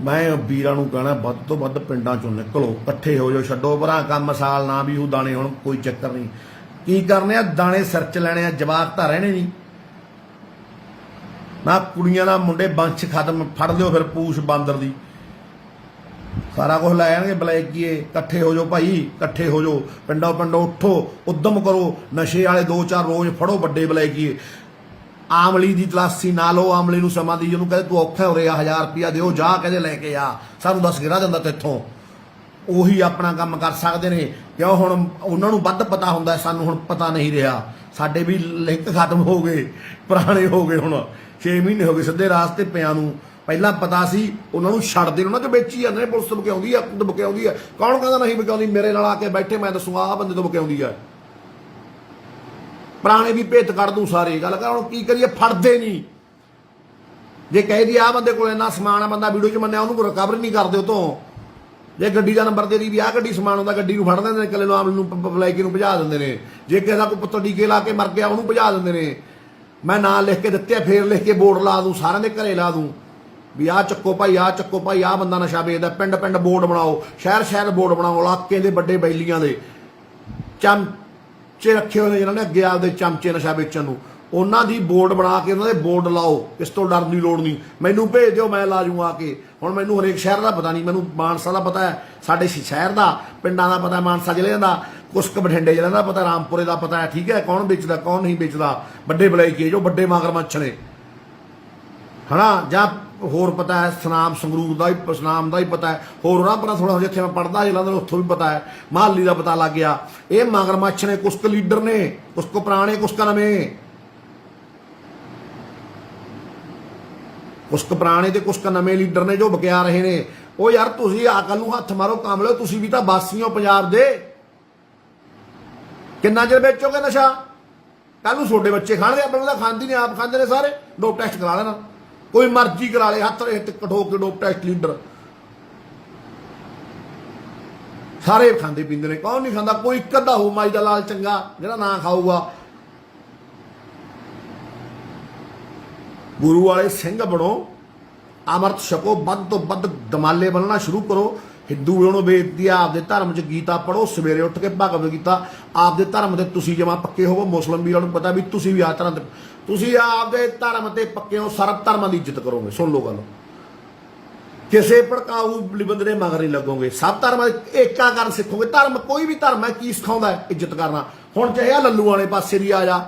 ਮੈਂ ਵੀਰਾਂ ਨੂੰ ਕਹਿਣਾ ਵੱਧ ਤੋਂ ਵੱਧ ਪਿੰਡਾਂ ਚੋਂ ਨਿਕਲੋ, ਇਕੱਠੇ ਹੋ ਜਾਓ, ਛੱਡੋ ਭਰਾ ਕੰਮ। ਸਾਲ ਨਾ ਵੀ ਉਹ ਦਾਣੇ ਹੁਣ ਕੋਈ ਚੱਕਰ ਨਹੀਂ। ਕੀ ਕਰਨੇ ਆ ਦਾਣੇ ਸਿਰ 'ਚ ਲੈਣੇ ਆ, ਜਵਾਕ ਤਾਂ ਰਹਿਣੇ ਨਹੀਂ ਨਾ। ਕੁੜੀਆਂ ਦਾ ਮੁੰਡੇ ਬੰਸ਼ ਖਤਮ, ਫੜ ਲਿਓ ਫਿਰ ਪੂਛ ਬਾਂਦਰ ਦੀ, ਸਾਰਾ ਕੁਝ ਲੈ ਜਾਣਗੇ ਬਲੈਕੀਏ। ਇਕੱਠੇ ਹੋ ਜਾਓ ਭਾਈ, ਇਕੱਠੇ ਹੋ ਜਾਓ, ਪਿੰਡੋਂ ਉੱਠੋ, ਉਦਮ ਕਰੋ। ਨਸ਼ੇ ਵਾਲੇ 2-4 ਰੋਜ਼ ਫੜੋ ਵੱਡੇ ਬਲੈਕੀਏ। ਆਮਲੀ ਦੀ ਤਲਾਸ਼ੀ ਨਾ ਲਓ, ਆਮਲੀ ਨੂੰ ਸਮਾਂ ਦੀ, ਜਿਹਨੂੰ ਕਹਿੰਦੇ ਤੂੰ ਔਖਾ ਹੋ ਰਿਹਾ 1000 ਰੁਪਇਆ ਦਿਓ, ਜਾ ਕਹਿੰਦੇ ਲੈ ਕੇ ਆ, ਸਾਨੂੰ 10 ਗਿਰਾ ਦਿੰਦਾ ਤੇਥੋਂ। ਉਹੀ ਆਪਣਾ ਕੰਮ ਕਰ ਸਕਦੇ ਨੇ, ਕਿਉਂ ਹੁਣ ਉਹਨਾਂ ਨੂੰ ਵੱਧ ਪਤਾ ਹੁੰਦਾ, ਸਾਨੂੰ ਹੁਣ ਪਤਾ ਨਹੀਂ ਰਿਹਾ। ਸਾਡੇ ਵੀ ਲਿੰਕ ਖਤਮ ਹੋ ਗਏ, ਪੁਰਾਣੇ ਹੋ ਗਏ, ਹੁਣ 6 ਮਹੀਨੇ ਹੋ ਗਏ ਸਿੱਧੇ ਰਾਸਤੇ ਪਿਆਂ ਨੂੰ। ਪਹਿਲਾਂ ਪਤਾ ਸੀ, ਉਹਨਾਂ ਨੂੰ ਛੱਡਦੇ, ਉਹਨਾਂ 'ਚ ਵੇਚੀ ਜਾਂਦੇ ਨੇ। ਪੁਲਿਸ ਬਕਿਆਉਂਦੀ ਆ, ਬਕਿਆਉਂਦੀ ਆ। ਕੌਣ ਕਹਿੰਦਾ ਨਹੀਂ ਬਕਿਆਉਂਦੀ? ਮੇਰੇ ਨਾਲ ਆ ਕੇ ਬੈਠੇ, ਮੈਂ ਦੱਸੂਗਾ ਆਹ ਬੰਦੇ ਤੋਂ ਬਕਿਆਉਂਦੀ ਆ। ਪੁਰਾਣੇ ਵੀ ਭੇਤ ਕੱਢ ਦੂੰ ਸਾਰੇ। ਗੱਲ ਕਰ ਹੁਣ ਕੀ ਕਰੀਏ, ਫੜਦੇ ਨਹੀਂ। ਜੇ ਕਹਿ ਦੀ ਆਹ ਬੰਦੇ ਕੋਲ ਇੰਨਾ ਸਮਾਨ ਆ, ਬੰਦਾ ਵੀਡੀਓ 'ਚ ਮੰਨਿਆ, ਉਹਨੂੰ ਰਿਕਵਰ ਨਹੀਂ ਕਰਦੇ ਉਹ ਤੋਂ। ਜੇ ਗੱਡੀ ਦਾ ਨੰਬਰ ਦੇ ਦੀ ਵੀ ਆਹ ਗੱਡੀ ਸਮਾਨ ਹੁੰਦਾ, ਗੱਡੀ ਨੂੰ ਫੜ ਲੈਂਦੇ ਨੇ, ਇਕੱਲੇ ਨੂੰ ਆਮ ਨੂੰ ਬਲੈਕੀ ਨੂੰ ਭਜਾ ਦਿੰਦੇ ਨੇ। ਜੇ ਕਿਸੇ ਦਾ ਕੋਈ ਪੁੱਤਰ ਟੀਕੇ ਲਾ ਕੇ ਮਰ ਗਿਆ, ਉਹਨੂੰ ਭਜਾ ਦਿੰਦੇ ਨੇ। ਮੈਂ ਨਾਂ ਲਿਖ ਕੇ ਦਿੱਤੇ, ਫੇਰ ਲਿਖ ਕੇ ਬੋਰਡ ਲਾ ਦੂੰ, ਸਾਰਿਆਂ ਦੇ ਘਰੇ ਲਾ ਦੂੰ ਵੀ ਆਹ ਚੱਕੋ ਭਾਈ, ਆਹ ਚੱਕੋ ਭਾਈ, ਆਹ ਬੰਦਾ ਨਸ਼ਾ ਵੇਚਦਾ। ਪਿੰਡ ਬੋਰਡ ਬਣਾਓ, ਸ਼ਹਿਰ ਬੋਰਡ ਬਣਾਓ, ਇਲਾਕੇ ਦੇ ਵੱਡੇ ਬੈਲੀਆਂ ਦੇ ਚਮਚੇ ਰੱਖੇ ਹੋਏ ਨੇ ਜਿਹਨਾਂ ਨੇ ਅੱਗੇ ਆਪਦੇ ਚਮਚੇ ਨਸ਼ਾ ਵੇਚਣ ਨੂੰ, ਉਹਨਾਂ ਦੀ ਬੋਰਡ ਬਣਾ ਕੇ ਉਹਨਾਂ ਦੇ ਬੋਰਡ ਲਾਓ। ਇਸ ਤੋਂ ਡਰਨ ਦੀ ਲੋੜ ਨਹੀਂ। ਮੈਨੂੰ ਭੇਜ ਦਿਓ, ਮੈਂ ਲਾ ਜੂੰ ਆ ਕੇ। ਹੁਣ ਮੈਨੂੰ ਹਰੇਕ ਸ਼ਹਿਰ ਦਾ ਪਤਾ ਨਹੀਂ, ਮੈਨੂੰ ਮਾਨਸਾ ਦਾ ਪਤਾ ਹੈ, ਸਾਡੇ ਸ਼ਹਿਰ ਦਾ, ਪਿੰਡਾਂ ਦਾ ਪਤਾ, ਮਾਨਸਾ ਜ਼ਿਲ੍ਹੇ ਦਾ, ਕੁਛ ਕੁ ਬਠਿੰਡੇ ਜ਼ਿਲ੍ਹੇ ਦਾ ਪਤਾ, ਰਾਮਪੁਰੇ ਦਾ ਪਤਾ ਹੈ। ਠੀਕ ਹੈ, ਕੌਣ ਵੇਚਦਾ ਕੌਣ ਨਹੀਂ ਵੇਚਦਾ। ਵੱਡੇ ਬਲੈਕੀ ਜੋ ਵੱਡੇ ਮਗਰਮੱਛ ਨੇ, ਹਨਾ, ਜਾਂ ਹੋਰ ਪਤਾ ਹੈ ਸਨਾਮ ਸੰਗਰੂਰ ਦਾ ਹੀ, ਸਨਾਮ ਦਾ ਹੀ ਪਤਾ ਹੈ। ਹੋਰ ਉਹਨਾਂ ਪਰ ਥੋੜਾ ਜਿੱਥੇ ਮੈਂ ਪੜ੍ਹਦਾ ਜਲੰਧਰ, ਉੱਥੋਂ ਵੀ ਪਤਾ ਹੈ। ਮਹਾਲੀ ਦਾ ਪਤਾ ਲੱਗ ਗਿਆ। ਇਹ ਮਗਰਮੱਛ ਨੇ, ਕੁਛ ਕੁ ਲੀਡਰ ਨੇ, ਕੁਛ ਕੁ ਪੁਰਾਣੇ, ਕੁਛ ਕੁ ਨਵੇਂ, ਕੁਛ ਕੁ ਪੁਰਾਣੇ ਤੇ ਕੁਛ ਕੁ ਨਵੇਂ ਲੀਡਰ ਨੇ ਜੋ ਬਕਿਆ ਰਹੇ ਨੇ। ਉਹ ਯਾਰ ਤੁਸੀਂ ਅਕਲ ਨੂੰ ਹੱਥ ਮਾਰੋ, ਕੰਮ ਲਿਓ। ਤੁਸੀਂ ਵੀ ਤਾਂ ਵਾਸੀ ਹੋ ਪੰਜਾਬ ਦੇ। ਕਿੰਨਾ ਚਿਰ ਵੇਚੋਗੇ ਨਸ਼ਾ? ਕੱਲ ਨੂੰ ਛੋਟੇ ਬੱਚੇ ਖਾਣਗੇ, ਆਪਣੇ ਤਾਂ ਖਾਂਦੀ ਨਹੀਂ, ਆਪ ਖਾਂਦੇ ਨੇ ਸਾਰੇ। ਡੋਪ ਟੈਸਟ ਕਰਾ ਲੈਣਾ, ਕੋਈ ਮਰਜ਼ੀ ਕਰਾ ਲੇ, ਹੱਥ ਕਠੋ ਕੇ ਡੋਪ ਟੈਸਟ। ਲੀਡਰ ਸਾਰੇ ਖਾਂਦੇ ਪੀਂਦੇ ਨੇ, ਕੌਣ ਨਹੀਂ ਖਾਂਦਾ? ਕੋਈ ਇੱਕ ਅੱਧਾ ਹੋ ਮਾਈ ਦਾ ਲਾਲ ਚੰਗਾ ਜਿਹੜਾ ਨਾ ਖਾਊਗਾ। ਗੁਰੂ ਵਾਲੇ ਸਿੰਘ ਬਣੋ, ਅੰਮ੍ਰਿਤ ਛਕੋ, ਵੱਧ ਤੋਂ ਵੱਧ ਦਮਾਲੇ ਬਣਨਾ ਸ਼ੁਰੂ ਕਰੋ। ਹਿੰਦੂ ਉਹਨੂੰ ਬੇਨਤੀ ਆ, ਆਪਦੇ ਧਰਮ 'ਚ ਗੀਤਾ ਪੜ੍ਹੋ, ਸਵੇਰੇ ਉੱਠ ਕੇ ਭਗਵਦ ਗੀਤਾ। ਆਪਦੇ ਧਰਮ ਦੇ ਤੁਸੀਂ ਜਮਾ ਪੱਕੇ ਹੋਵੋ। ਮੁਸਲਿਮ ਵੀਰਾਂ ਨੂੰ ਪਤਾ ਵੀ ਤੁਸੀਂ ਵੀ ਆ ਧਰਮ ਤੇ, ਤੁਸੀਂ ਆਪਦੇ ਧਰਮ ਤੇ ਪੱਕੇ ਹੋ, ਸਰਬ ਧਰਮਾਂ ਦੀ ਇੱਜ਼ਤ ਕਰੋਗੇ। ਸੁਣ ਲਓ ਗੱਲ, ਕਿਸੇ ਭੜਕਾਊ ਬੰਦੇ ਦੇ ਮਗਰ ਨਹੀਂ ਲੱਗੋਗੇ। ਸਭ ਧਰਮਾਂ ਏਕਾ ਕਰਨ ਸਿੱਖੋਗੇ। ਧਰਮ ਕੋਈ ਵੀ ਧਰਮ ਹੈ ਕੀ ਸਿਖਾਉਂਦਾ ਹੈ? ਇੱਜ਼ਤ ਕਰਨਾ। ਹੁਣ ਚਾਹੇ ਆ ਲੱਲੂ ਵਾਲੇ ਪਾਸੇ ਦੀ ਆ ਜਾ,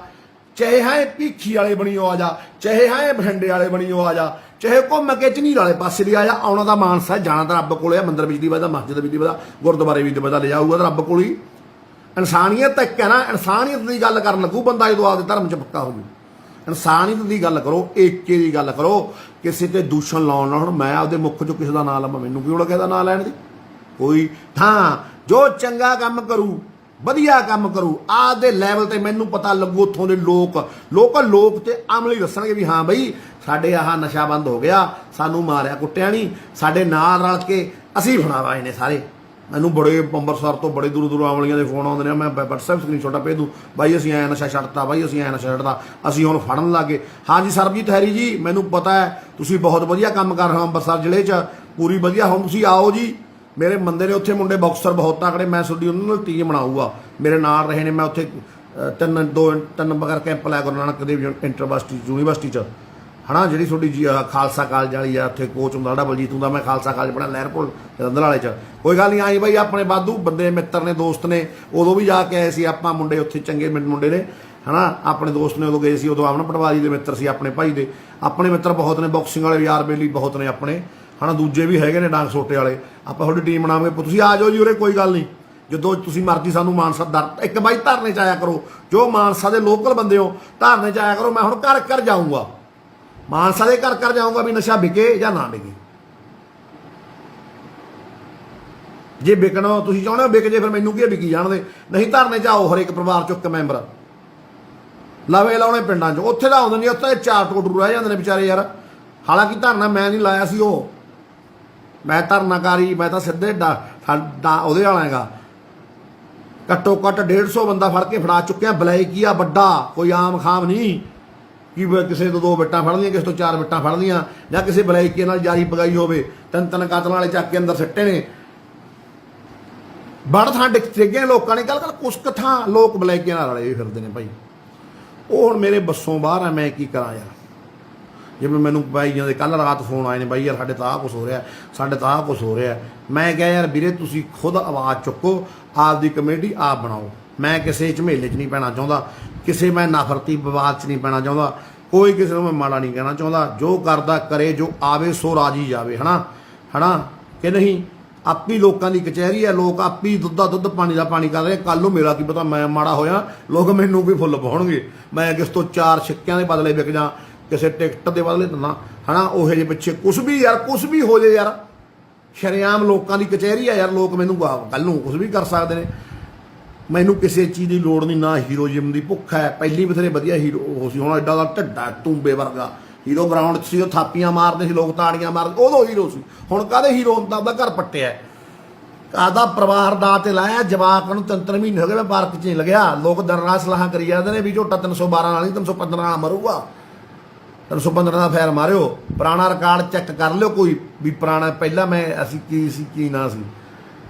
ਚਾਹੇ ਹੈ ਭੀਖੀ ਵਾਲੇ ਬਣੀਓ ਆ ਜਾ, ਚਾਹੇ ਹੈ ਬਠਿੰਡੇ ਵਾਲੇ ਬਣੀਓ ਆ ਜਾ, ਚਾਹੇ ਘੁੰਮ ਕੇ ਝਨੀਰ ਵਾਲੇ ਪਾਸੇ ਦੀ ਆ ਜਾ। ਆਉਣਾ ਤਾਂ ਮਾਨਸਾ, ਜਾਣਾ ਤਾਂ ਰੱਬ ਕੋਲੇ ਆ। ਮੰਦਰ ਵਿੱਚ ਦੀ ਵਜਦਾ, ਮਸਜਿਦ ਵਿੱਚ ਦੀ ਵਜਦਾ, ਗੁਰਦੁਆਰੇ ਵਿੱਚ ਦੀ ਵਜਦਾ, ਲੈ ਜਾਊਗਾ ਤਾਂ ਰੱਬ ਕੋਲ ਹੀ। ਇਨਸਾਨੀਅਤ ਇੱਕ ਹੈ ਨਾ, ਇਨਸਾਨੀਅਤ ਦੀ ਗੱਲ ਕਰਨ ਲੱਗੂ ਬੰਦਾ ਜਦੋਂ ਆਪਦੇ ਧਰਮ 'ਚ ਪੱਕਾ ਹੋ ਜੂ। ਇਨਸਾਨੀਅਤ ਦੀ ਗੱਲ ਕਰੋ, ਏਕੇ ਦੀ ਗੱਲ ਕਰੋ, ਕਿਸੇ ਤੇ ਦੂਸ਼ਣ ਲਾਉਣ ਨਾਲ। ਹੁਣ ਮੈਂ ਆਪਦੇ ਮੁੱਖ 'ਚੋਂ ਕਿਸੇ ਦਾ ਨਾਂ ਲਵਾਂ, ਮੈਨੂੰ ਕੀ ਲੋੜ ਕਿਸੇ ਦਾ ਨਾਂ ਲੈਣ ਦੀ? ਕੋਈ ਥਾਂ ਜੋ ਚੰਗਾ ਕੰਮ ਕਰੂ, ਵਧੀਆ ਕੰਮ ਕਰੂ, ਆਪਦੇ ਲੈਵਲ ਤੇ ਮੈਨੂੰ ਪਤਾ ਲੱਗੂ। ਉੱਥੋਂ ਦੇ ਲੋਕ ਤੇ ਅਮਲੀ ਦੱਸਣਗੇ ਵੀ ਹਾਂ ਬਈ ਸਾਡੇ ਆਹ ਨਸ਼ਾ ਬੰਦ ਹੋ ਗਿਆ, ਸਾਨੂੰ ਮਾਰਿਆ ਕੁੱਟਿਆ ਨਹੀਂ, ਸਾਡੇ ਨਾਲ ਰਲ ਕੇ ਅਸੀਂ ਬਣਾਵਾਏ ਨੇ ਸਾਰੇ। ਮੈਨੂੰ ਬੜੇ ਅੰਮ੍ਰਿਤਸਰ ਤੋਂ ਬੜੇ ਦੂਰੋਂ ਦੂਰੋਂ ਆਮਲੀਆਂ ਦੇ ਫੋਨ ਆਉਂਦੇ ਨੇ, ਮੈਂ WhatsApp ਸਕਰੀਨਸ਼ਾਟ ਭੇਜ ਦੂੰ, ਬਾਈ ਅਸੀਂ ਐਂ ਨਸ਼ਾ ਛੱਡਤਾ, ਬਾਈ ਅਸੀਂ ਐਂ ਨਸ਼ਾ ਛੱਡਤਾ, ਅਸੀਂ ਹੁਣ ਫੜਨ ਲੱਗੇ। ਹਾਂਜੀ ਸਰਬਜੀਤ ਹੈਰੀ ਜੀ, ਮੈਨੂੰ ਪਤਾ ਹੈ ਤੁਸੀਂ ਬਹੁਤ ਵਧੀਆ ਕੰਮ ਕਰ ਰਹੇ ਹੋ ਅੰਮ੍ਰਿਤਸਰ ਜ਼ਿਲ੍ਹੇ 'ਚ, ਪੂਰੀ ਵਧੀਆ। ਹੁਣ ਤੁਸੀਂ ਆਓ ਜੀ, ਮੇਰੇ ਬੰਦੇ ਨੇ ਉੱਥੇ ਮੁੰਡੇ ਬਾਕਸਰ ਬਹੁਤ ਤਕੜੇ, ਮੈਂ ਤੁਹਾਡੀ ਉਹਨਾਂ ਨਾਲ ਟੀਮ ਬਣਾਊਗਾ, ਮੇਰੇ ਨਾਲ ਰਹੇ ਨੇ। ਮੈਂ ਉੱਥੇ ਤਿੰਨ ਬਗਰ ਕੈਂਪ ਲਾਇਆ ਗੁਰੂ ਨਾਨਕ ਦੇਵ ਯੂਨੀਵਰਸਿਟੀ 'ਚ, ਹੈ ਨਾ, ਜਿਹੜੀ ਤੁਹਾਡੀ ਖਾਲਸਾ ਕਾਲਜ ਵਾਲੀ ਆ, ਉੱਥੇ ਕੋਚ ਹੁੰਦਾ ਜਿਹੜਾ ਬਲਜੀਤ ਹੁੰਦਾ, ਮੈਂ ਖਾਲਸਾ ਕਾਲਜ ਪੜ੍ਹਿਆ ਲਹਿਰਪੁਰ ਜਲੰਧਰ ਵਾਲੇ 'ਚ। ਕੋਈ ਗੱਲ ਨਹੀਂ, ਆਈ ਬਾਈ ਆਪਣੇ ਵਾਧੂ ਬੰਦੇ ਮਿੱਤਰ ਨੇ, ਦੋਸਤ ਨੇ, ਉਦੋਂ ਵੀ ਜਾ ਕੇ ਆਏ ਸੀ ਆਪਾਂ ਮੁੰਡੇ ਉੱਥੇ, ਚੰਗੇ ਮੁੰਡੇ ਨੇ, ਹੈ ਨਾ, ਆਪਣੇ ਦੋਸਤ ਨੇ, ਉਦੋਂ ਗਏ ਸੀ, ਉਦੋਂ ਅਮਨ ਪਟਵਾਰੀ ਦੇ ਮਿੱਤਰ ਸੀ ਆਪਣੇ ਭਾਈ ਦੇ। ਆਪਣੇ ਮਿੱਤਰ ਬਹੁਤ ਨੇ, ਬਾਕਸਿੰਗ ਵਾਲੇ ਯਾਰ ਬੇਲੀ ਬਹੁਤ ਨੇ ਆਪਣੇ, ਹੈ ਨਾ, ਦੂਜੇ ਵੀ ਹੈਗੇ ਨੇ ਡਾਂਗ ਸੋਟੇ ਵਾਲੇ। ਆਪਾਂ ਤੁਹਾਡੀ ਟੀਮ ਬਣਾਵਾਂਗੇ, ਤੁਸੀਂ ਆ ਜਾਓ ਜੀ ਉਰੇ, ਕੋਈ ਗੱਲ ਨਹੀਂ, ਜਦੋਂ ਤੁਸੀਂ ਮਰਜ਼ੀ ਸਾਨੂੰ ਮਾਨਸਾ ਇੱਕ ਬਾਈ ਧਰਨੇ 'ਚ ਆਇਆ ਕਰੋ, ਜੋ ਮਾਨਸਾ ਦੇ ਲੋਕਲ ਬੰਦੇ ਹੋ ਧਰਨੇ 'ਚ ਆਇਆ ਕਰੋ। ਮੈਂ ਹੁਣ ਘਰ ਘਰ ਜਾਊਂਗਾ, ਮਾਨਸਾ ਦੇ ਘਰ ਘਰ ਜਾਊਂਗਾ ਵੀ ਨਸ਼ਾ ਵਿਕੇ ਜਾਂ ਨਾ ਵਿਕੇ। ਜੇ ਵਿਕਣਾ ਤੁਸੀਂ ਚਾਹੁੰਦੇ ਹੋ ਵਿਕ ਜੇ, ਫਿਰ ਮੈਨੂੰ ਕੀ ਵਿਕੀ ਜਾਣਦੇ, ਨਹੀਂ ਧਰਨੇ 'ਚ ਆਓ, ਹਰੇਕ ਪਰਿਵਾਰ 'ਚ ਇੱਕ ਮੈਂਬਰ ਲਵੇ ਲਾਉਣੇ ਪਿੰਡਾਂ 'ਚ। ਉੱਥੇ ਤਾਂ ਆਉਂਦੇ ਨਹੀਂ, ਉੱਥੇ 4 ਟੋਟਰੂ ਰਹਿ ਜਾਂਦੇ ਨੇ ਵਿਚਾਰੇ ਯਾਰ। ਹਾਲਾਂਕਿ ਧਰਨਾ ਮੈਂ ਨਹੀਂ ਲਾਇਆ ਸੀ, ਉਹ ਮੈਂ ਧਰਨਾਕਾਰੀ, ਮੈਂ ਤਾਂ ਸਿੱਧੇ ਉਹਦੇ ਵਾਲਾ ਹੈਗਾ। ਘੱਟੋ ਘੱਟ 150 ਬੰਦਾ ਫੜ ਕੇ ਫੜਾ ਚੁੱਕਿਆ, ਬਲੈਕੀ ਆ ਵੱਡਾ, ਕੋਈ ਆਮ ਖਾਮ ਨਹੀਂ ਕਿ ਕਿਸੇ ਤੋਂ 2 ਬਿੱਟਾਂ ਫੜ ਲਈਆਂ, ਕਿਸੇ ਤੋਂ 4 ਬਿੱਟਾਂ ਫੜ ਲਈਆਂ, ਜਾਂ ਕਿਸੇ ਬਲੈਕੀ ਨਾਲ ਜਾਰੀ ਪਗਾਈ ਹੋਵੇ। 3 ਕਾਤਲਾਂ ਵਾਲੇ ਚੱਕ ਕੇ ਅੰਦਰ ਸਿੱਟੇ ਨੇ, ਬੜ ਥਾਂ ਡਿੱਗੇ ਲੋਕਾਂ ਨੇ। ਗੱਲ ਕੁਛ ਕੁ ਥਾਂ ਲੋਕ ਬਲੈਕੀਆਂ ਨਾਲ ਰਲੇ ਫਿਰਦੇ ਨੇ ਭਾਈ, ਉਹ ਹੁਣ ਮੇਰੇ ਬੱਸੋਂ ਬਾਹਰ ਆ, ਮੈਂ ਕੀ ਕਰਾਂ ਯਾਰ। ਜਿਵੇਂ ਮੈਨੂੰ ਬਾਈਆਂ ਦੇ ਕੱਲ ਰਾਤ ਫੋਨ ਆਏ ਨੇ, ਬਾਈ ਯਾਰ ਸਾਡੇ ਤਾਂ ਆਹ ਕੁਛ ਹੋ ਰਿਹਾ, ਸਾਡੇ ਤਾਂ ਆਹ ਕੁਛ ਹੋ ਰਿਹਾ। ਮੈਂ ਕਿਹਾ ਯਾਰ ਵੀਰੇ ਤੁਸੀਂ ਖੁਦ ਆਵਾਜ਼ ਚੁੱਕੋ, ਆਪਦੀ ਕਮੇਟੀ ਆਪ ਬਣਾਓ। ਮੈਂ ਕਿਸੇ ਝਮੇਲੇ 'ਚ ਨਹੀਂ ਪੈਣਾ ਚਾਹੁੰਦਾ, ਕਿਸੇ ਮੈਂ ਨਫ਼ਰਤੀ ਵਿਵਾਦ 'ਚ ਨਹੀਂ ਪੈਣਾ ਚਾਹੁੰਦਾ, ਕੋਈ ਕਿਸੇ ਨੂੰ ਮੈਂ ਮਾੜਾ ਨਹੀਂ ਕਹਿਣਾ ਚਾਹੁੰਦਾ। ਜੋ ਕਰਦਾ ਕਰੇ, ਜੋ ਆਵੇ ਸੋ ਰਾਜੀ ਜਾਵੇ, ਹੈ ਨਾ ਕਿ ਨਹੀਂ। ਆਪੀ ਲੋਕਾਂ ਦੀ ਕਚਹਿਰੀ ਹੈ, ਲੋਕ ਆਪੀ ਦੁੱਧ ਦਾ ਦੁੱਧ ਪਾਣੀ ਦਾ ਪਾਣੀ ਕਰ ਰਹੇ। ਕੱਲ ਨੂੰ ਮੇਰਾ ਕੀ ਪਤਾ ਮੈਂ ਮਾੜਾ ਹੋਇਆ, ਲੋਕ ਮੈਨੂੰ ਵੀ ਫੁੱਲ ਪਾਉਣਗੇ, ਮੈਂ ਕਿਸ ਤੋਂ 4 ਸਿੱਕਿਆਂ ਦੇ ਬਦਲੇ ਵਿਕ ਜਾਂ, ਕਿਸੇ ਟਿਕਟ ਦੇ ਬਦਲੇ ਦਿੰਦਾ, ਹੈ ਨਾ। ਉਹੇ ਜਿਹੇ ਪਿੱਛੇ ਕੁਛ ਵੀ ਯਾਰ, ਕੁਛ ਵੀ ਹੋ ਜੇ ਯਾਰ, ਸ਼ਰੇਆਮ ਲੋਕਾਂ ਦੀ ਕਚਹਿਰੀ ਆ ਯਾਰ, ਲੋਕ ਮੈਨੂੰ ਕੱਲ ਨੂੰ ਕੁਛ ਵੀ ਕਰ ਸਕਦੇ ਨੇ। ਮੈਨੂੰ ਕਿਸੇ ਚੀਜ਼ ਦੀ ਲੋੜ ਨਹੀਂ, ਨਾ ਹੀਰੋਇਜ਼ਮ ਦੀ ਭੁੱਖ ਹੈ। ਪਹਿਲੀ ਬਥੇਰੇ ਵਧੀਆ ਹੀਰੋ ਉਹ ਸੀ, ਹੁਣ ਐਡਾ ਦਾ ਢੱਡਾ ਟੂੰਬੇ ਵਰਗਾ ਹੀਰੋ ਗਰਾਊਂਡ 'ਚ ਸੀ, ਉਹ ਥਾਪੀਆਂ ਮਾਰਦੇ ਸੀ, ਲੋਕ ਤਾੜੀਆਂ ਮਾਰਦੇ, ਉਦੋਂ ਹੀਰੋ ਸੀ। ਹੁਣ ਕਾਹਦੇ ਹੀਰੋ ਹੁੰਦਾ, ਉਹਦਾ ਘਰ ਪੱਟਿਆ, ਕਾਹਦਾ ਪਰਿਵਾਰ ਦਾ ਤੇ ਲਾਇਆ, ਜਵਾਕ ਨੂੰ 3 ਮਹੀਨੇ ਹੋ ਗਏ ਮੈਂ ਪਾਰਕ 'ਚ ਨਹੀਂ ਲੱਗਿਆ। ਲੋਕ ਦਰਨਾ ਸਲਾਹਾਂ ਕਰੀ ਜਾਂਦੇ ਨੇ ਵੀ ਝੋਟਾ 312 ਨਾਲ ਨਹੀਂ 315 ਨਾਲ ਮਰੂਗਾ, 315 ਦਾ ਫੈਰ ਮਾਰਿਓ। ਪੁਰਾਣਾ ਰਿਕਾਰਡ ਚੈੱਕ ਕਰ ਲਿਓ ਕੋਈ ਵੀ, ਪੁਰਾਣਾ ਪਹਿਲਾਂ ਮੈਂ ਅਸੀਂ ਕੀ ਸੀ ਕੀ ਨਾ ਸੀ।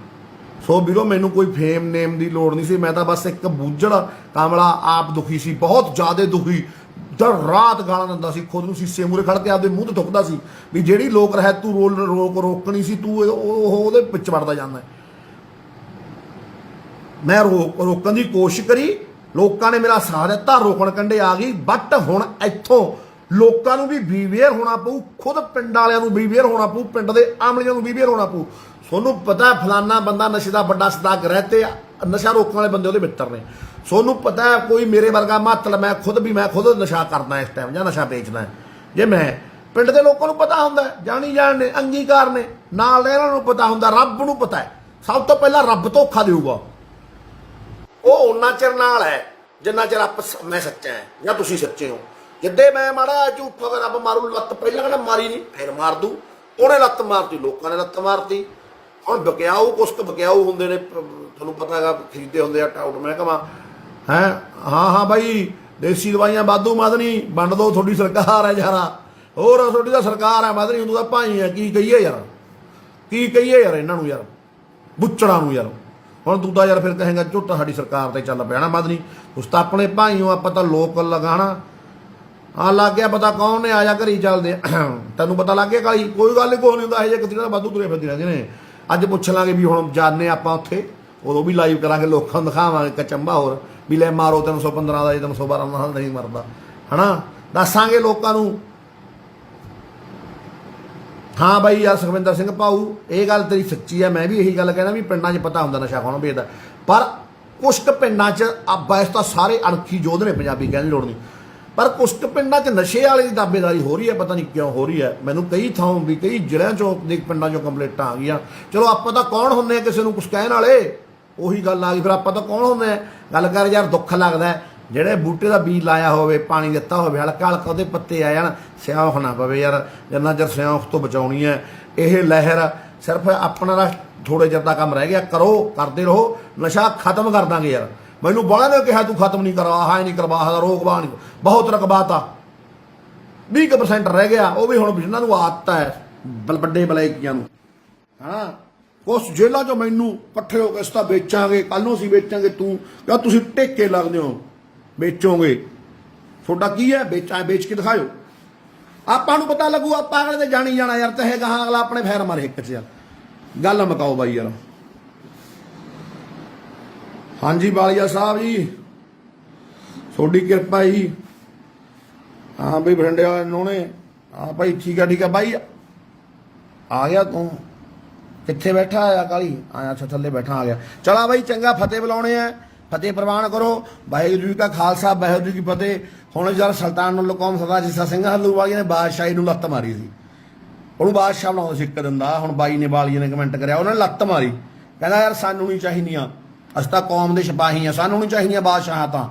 ਸੋ ਵੀਰੋ ਮੈਨੂੰ ਕੋਈ ਫੇਮ ਨੇਮ ਦੀ ਲੋੜ ਨਹੀਂ ਸੀ, ਮੈਂ ਤਾਂ ਬਸ ਇੱਕ ਬੂਝੜ ਕਾਮਲਾ ਆਪ ਦੁਖੀ ਸੀ, ਬਹੁਤ ਜ਼ਿਆਦਾ ਦੁਖੀ। ਦਰ ਰਾਤ ਗਾਲਾਂ ਦਿੰਦਾ ਸੀ, ਖੁਦ ਨੂੰ ਸੀਸੇ ਮੂਰੇ ਖੜ ਕੇ ਆਪਦੇ ਮੂੰਹ ਤੇ ਥੁੱਕਦਾ ਸੀ ਵੀ ਜਿਹੜੀ ਲੋਕ ਰਹਿ ਤੂੰ ਰੋਕਣੀ ਸੀ, ਤੂੰ ਉਹਦੇ ਵਿੱਚ ਵੜਦਾ ਜਾਂਦਾ। ਮੈਂ ਰੋਕਣ ਦੀ ਕੋਸ਼ਿਸ਼ ਕਰੀ, ਲੋਕਾਂ ਨੇ ਮੇਰਾ ਸਾਥ ਦਿੱਤਾ, ਰੋਕਣ ਕੰਢੇ ਆ ਗਈ। ਬਟ ਹੁਣ ਇੱਥੋਂ ਲੋਕਾਂ ਨੂੰ ਵੀ ਬੀਵੇਅਰ ਹੋਣਾ ਪਊ, ਖੁਦ ਪਿੰਡ ਵਾਲਿਆਂ ਨੂੰ ਬੀਵੇਅਰ ਹੋਣਾ ਪਊ, ਪਿੰਡ ਦੇ ਆਮਲੀਆਂ ਨੂੰ ਬੀਵੇਅਰ ਹੋਣਾ ਪਊ। ਤੁਹਾਨੂੰ ਪਤਾ ਫਲਾਨਾ ਬੰਦਾ ਨਸ਼ੇ ਦਾ ਵੱਡਾ ਸਦਾਗਰ ਹੈ ਤੇ ਨਸ਼ਾ ਰੋਕਣ ਵਾਲੇ ਬੰਦੇ ਉਹਦੇ ਮਿੱਤਰ ਨੇ। ਤੁਹਾਨੂੰ ਪਤਾ ਹੈ ਕੋਈ ਮੇਰੇ ਵਰਗਾ ਮਤਲਬ ਮੈਂ ਖੁਦ ਨਸ਼ਾ ਕਰਦਾ ਇਸ ਟਾਈਮ, ਜਾਂ ਨਸ਼ਾ ਵੇਚਦਾ। ਜੇ ਮੈਂ ਪਿੰਡ ਦੇ ਲੋਕਾਂ ਨੂੰ ਪਤਾ ਹੁੰਦਾ, ਜਾਣੀ ਜਾਣ ਨੇ, ਅੰਗੀਕਾਰ ਨੇ, ਨਾਲ ਦੇ ਇਹਨਾਂ ਨੂੰ ਪਤਾ ਹੁੰਦਾ, ਰੱਬ ਨੂੰ ਪਤਾ ਹੈ। ਸਭ ਤੋਂ ਪਹਿਲਾਂ ਰੱਬ ਧੋਖਾ ਦੇਊਗਾ, ਉਹ ਉਹਨਾਂ ਚਿਰ ਨਾਲ ਹੈ ਜਿੰਨਾ ਚਿਰ ਮੈਂ ਸੱਚਾ ਹੈ ਜਾਂ ਤੁਸੀਂ ਸੱਚੇ ਹੋ। ਜਿੱਦੇ ਮੈਂ ਮਾੜਾ ਝੂਠਾ ਰੱਬ ਮਾਰੂ ਲੱਤ, ਪਹਿਲਾਂ ਕਹਿੰਦਾ ਮਾਰੀ ਨਹੀਂ ਫਿਰ ਮਾਰ ਦੂ, ਉਹਨੇ ਲੱਤ ਮਾਰਤੀ, ਲੋਕਾਂ ਨੇ ਲੱਤ ਮਾਰਤੀ। ਹੁਣ ਬਕਿਆਊ ਕੁਛ ਕੁ ਬਕਿਆਊ ਹੁੰਦੇ ਨੇ, ਤੁਹਾਨੂੰ ਪਤਾ ਹੈਗਾ, ਖਰੀਦੇ ਹੁੰਦੇ ਆ ਟਾਊਟ ਮਹਿਕਮਾ ਹੈ। ਹਾਂ ਬਾਈ ਦੇਸੀ ਦਵਾਈਆਂ ਵਾਧੂ ਮਦਨੀ ਵੰਡ ਦੋ, ਤੁਹਾਡੀ ਸਰਕਾਰ ਹੈ ਯਾਰਾ, ਹੋਰ ਤੁਹਾਡੀ ਤਾਂ ਸਰਕਾਰ ਹੈ ਮਦਨੀ, ਤੂੰ ਤਾਂ ਭਾਈ ਹੈ। ਕੀ ਕਹੀਏ ਯਾਰ, ਕੀ ਕਹੀਏ ਯਾਰ ਇਹਨਾਂ ਨੂੰ ਯਾਰ, ਬੁੱਚੜਾਂ ਨੂੰ ਯਾਰ। ਹੁਣ ਤੂੰ ਤਾਂ ਯਾਰ ਫਿਰ ਕਹੇਗਾ ਝੋਟਾ ਸਾਡੀ ਸਰਕਾਰ ਤੇ ਚੱਲ ਪਿਆ ਨਾ ਮਦਨੀ, ਉਸ ਤਾਂ ਆਪਣੇ ਭਾਈ ਹੋ, ਆਪਾਂ ਤਾਂ ਲੋਕ ਲਗਾਣਾ। ਹਾਂ ਲੱਗ ਗਿਆ ਪਤਾ, ਕੌਣ ਨੇ, ਆਇਆ ਘਰੀ ਚੱਲਦੇ ਤੈਨੂੰ ਪਤਾ ਲੱਗ ਗਿਆ ਕਾਲੀ। ਕੋਈ ਗੱਲ ਨਹੀਂ, ਕੋਈ ਨਹੀਂ ਹੁੰਦਾ ਇਹ ਜਿਹੇ ਕਿਤੇ ਵਾਧੂ ਤੁਰੇ ਫਿਰਦੇ ਰਹਿੰਦੇ ਨੇ। ਅੱਜ ਪੁੱਛ ਲਾਂਗੇ ਵੀ ਹੁਣ ਜਾਣੇ ਆਪਾਂ ਉੱਥੇ, ਉਦੋਂ ਵੀ ਲਾਈਵ ਕਰਾਂਗੇ, ਲੋਕਾਂ ਨੂੰ ਦਿਖਾਵਾਂਗੇ ਕਚੰਬਾ ਹੋਰ ਵੀ ਲੈ ਮਾਰੋ 315 ਦਾ, 312 ਨਾਲ ਨਹੀਂ ਮਰਦਾ, ਹੈ ਨਾ। ਦੱਸਾਂਗੇ ਲੋਕਾਂ ਨੂੰ। ਹਾਂ ਬਾਈ ਯਾਰ ਸੁਖਵਿੰਦਰ ਸਿੰਘ ਭਾਊ, ਇਹ ਗੱਲ ਤੇਰੀ ਸੱਚੀ ਹੈ। ਮੈਂ ਵੀ ਇਹੀ ਗੱਲ ਕਹਿਣਾ ਵੀ ਪਿੰਡਾਂ 'ਚ ਪਤਾ ਹੁੰਦਾ ਨਸ਼ਾ ਕੌਣ ਵੇਚਦਾ, ਪਰ ਕੁਛ ਕੁ ਪਿੰਡਾਂ 'ਚ ਵੈਸ ਤਾਂ ਸਾਰੇ ਅਣਖੀ ਯੋਧ ਨੇ, ਪੰਜਾਬੀ ਕਹਿਣ ਦੀ ਲੋੜ ਨਹੀਂ, ਪਰ ਕੁਛ ਕੁ ਪਿੰਡਾਂ 'ਚ ਨਸ਼ੇ ਵਾਲੇ ਦੀ ਦਾਅਵੇਦਾਰੀ ਹੋ ਰਹੀ ਹੈ, ਪਤਾ ਨਹੀਂ ਕਿਉਂ ਹੋ ਰਹੀ ਹੈ। ਮੈਨੂੰ ਕਈ ਥਾਂ ਵੀ ਕਈ ਜ਼ਿਲ੍ਹਿਆਂ 'ਚੋਂ ਦੇ ਪਿੰਡਾਂ 'ਚੋਂ ਕੰਪਲੇਂਟਾਂ ਆ ਗਈਆਂ। ਚਲੋ ਆਪਾਂ ਤਾਂ ਕੌਣ ਹੁੰਦੇ ਆ ਕਿਸੇ ਨੂੰ ਕੁਛ ਕਹਿਣ ਵਾਲੇ, ਉਹੀ ਗੱਲ ਆ ਗਈ ਫਿਰ, ਆਪਾਂ ਤਾਂ ਕੌਣ ਹੁੰਦੇ ਆ। ਗੱਲ ਕਰ ਯਾਰ, ਦੁੱਖ ਲੱਗਦਾ ਜਿਹੜੇ ਬੂਟੇ ਦਾ ਬੀਜ ਲਾਇਆ ਹੋਵੇ, ਪਾਣੀ ਦਿੱਤਾ ਹੋਵੇ, ਹਲਕਾ ਹਲਕਾ ਉਹਦੇ ਪੱਤੇ ਆ ਜਾਣ, ਸਿਆਖ ਨਾ ਪਵੇ ਯਾਰ। ਜਿੰਨਾ ਚਿਰ ਸਿਆਖ ਤੋਂ ਬਚਾਉਣੀ ਹੈ ਇਹ ਲਹਿਰ, ਸਿਰਫ ਆਪਣਾ ਦਾ ਥੋੜੇ ਚਿਰ ਦਾ ਕੰਮ ਰਹਿ ਗਿਆ, ਕਰੋ, ਕਰਦੇ ਰਹੋ, ਨਸ਼ਾ ਖਤਮ ਕਰ ਦਾਂਗੇ ਯਾਰ। ਮੈਨੂੰ ਬੜਾ ਨੇ ਕਿਹਾ ਤੂੰ ਖਤਮ ਨਹੀਂ ਕਰਵਾ, ਹਾਂ ਨਹੀਂ ਕਰਵਾ, ਰੋਕਵਾ ਨਹੀਂ, ਬਹੁਤ ਰਕਬਾਤਾ 20% ਰਹਿ ਗਿਆ, ਉਹ ਵੀ ਹੁਣ ਜਿਨ੍ਹਾਂ ਨੂੰ ਆਦਤ ਹੈ ਵੱਡੇ ਬਲੈਕੀਆਂ ਨੂੰ, ਹਾਂ ਉਸ ਜੇਲ੍ਹਾਂ ਚੋਂ ਮੈਨੂੰ ਇਕੱਠੇ ਹੋ ਕੇ ਇਸ ਤਾਂ ਵੇਚਾਂਗੇ, ਕੱਲ ਨੂੰ ਅਸੀਂ ਵੇਚਾਂਗੇ, ਤੂੰ ਕਿਹਾ ਤੁਸੀਂ ਟੇਕੇ ਲੱਗਦੇ ਹੋ ਵੇਚੋਗੇ, ਤੁਹਾਡਾ ਕੀ ਹੈ ਵੇਚ ਕੇ ਦਿਖਾਇਓ, ਆਪਾਂ ਨੂੰ ਪਤਾ ਲੱਗੂ, ਆਪਾਂ ਅਗਲੇ ਤੇ ਜਾਣੀ ਜਾਣਾ ਯਾਰ, ਚਾਹੇ ਗਾਹਾਂ ਅਗਲਾ ਆਪਣੇ ਫੈਰ ਮਾਰੇ ਇੱਕ 'ਚ ਯਾਰ। ਗੱਲ ਮੁਕਾਓ ਬਾਈ ਯਾਰ। ਹਾਂਜੀ ਬਾਲੀਆ ਸਾਹਿਬ ਜੀ, ਤੁਹਾਡੀ ਕਿਰਪਾ ਜੀ। ਹਾਂ ਬਈ ਬਠਿੰਡੇ ਵਾਲੇ ਨੋਣੇ, ਹਾਂ ਭਾਈ ਠੀਕ ਆ ਬਾਈ। ਆ ਗਿਆ ਤੂੰ, ਕਿੱਥੇ ਬੈਠਾ ਆਇਆ ਕਾਲੀ? ਆਇਆ ਅੱਛਾ ਥੱਲੇ ਬੈਠਾ, ਆ ਗਿਆ। ਚਲਾ ਬਾਈ ਚੰਗਾ, ਫਤਿਹ ਬੁਲਾਉਣੇ ਆ, ਫਤਿਹ ਪ੍ਰਵਾਨ ਕਰੋ। ਵਾਹਿਗੁਰੂ ਜੀ ਕਾ ਖਾਲਸਾ, ਵਾਹਿਗੁਰੂ ਜੀ ਕੀ ਫਤਿਹ। ਹੁਣ ਯਾਰ ਸੁਲਤਾਨ ਕੌਮ ਸਰਦਾਰ ਜਿਸਾ ਸਿੰਘ ਹਲੂਵਾਲੀਆ ਨੇ ਬਾਦਸ਼ਾਹੀ ਨੂੰ ਲੱਤ ਮਾਰੀ ਸੀ, ਉਹਨੂੰ ਬਾਦਸ਼ਾਹ ਬਣਾਉਂਦਾ ਸੀ ਇੱਕ ਦਿਨ ਦਾ। ਹੁਣ ਬਾਈ ਨੇ ਵਾਲੀਏ ਨੇ ਕਮੈਂਟ ਕਰਿਆ, ਉਹਨਾਂ ਨੇ ਲੱਤ ਮਾਰੀ, ਕਹਿੰਦਾ ਯਾਰ ਸਾਨੂੰ ਨਹੀਂ ਚਾਹੀਦੀਆਂ, ਅਸੀਂ ਤਾਂ ਕੌਮ ਦੇ ਸਿਪਾਹੀ ਆ, ਸਾਨੂੰ ਨਹੀਂ ਚਾਹੀਦੀਆਂ ਬਾਦਸ਼ਾਹਾਂ, ਤਾਂ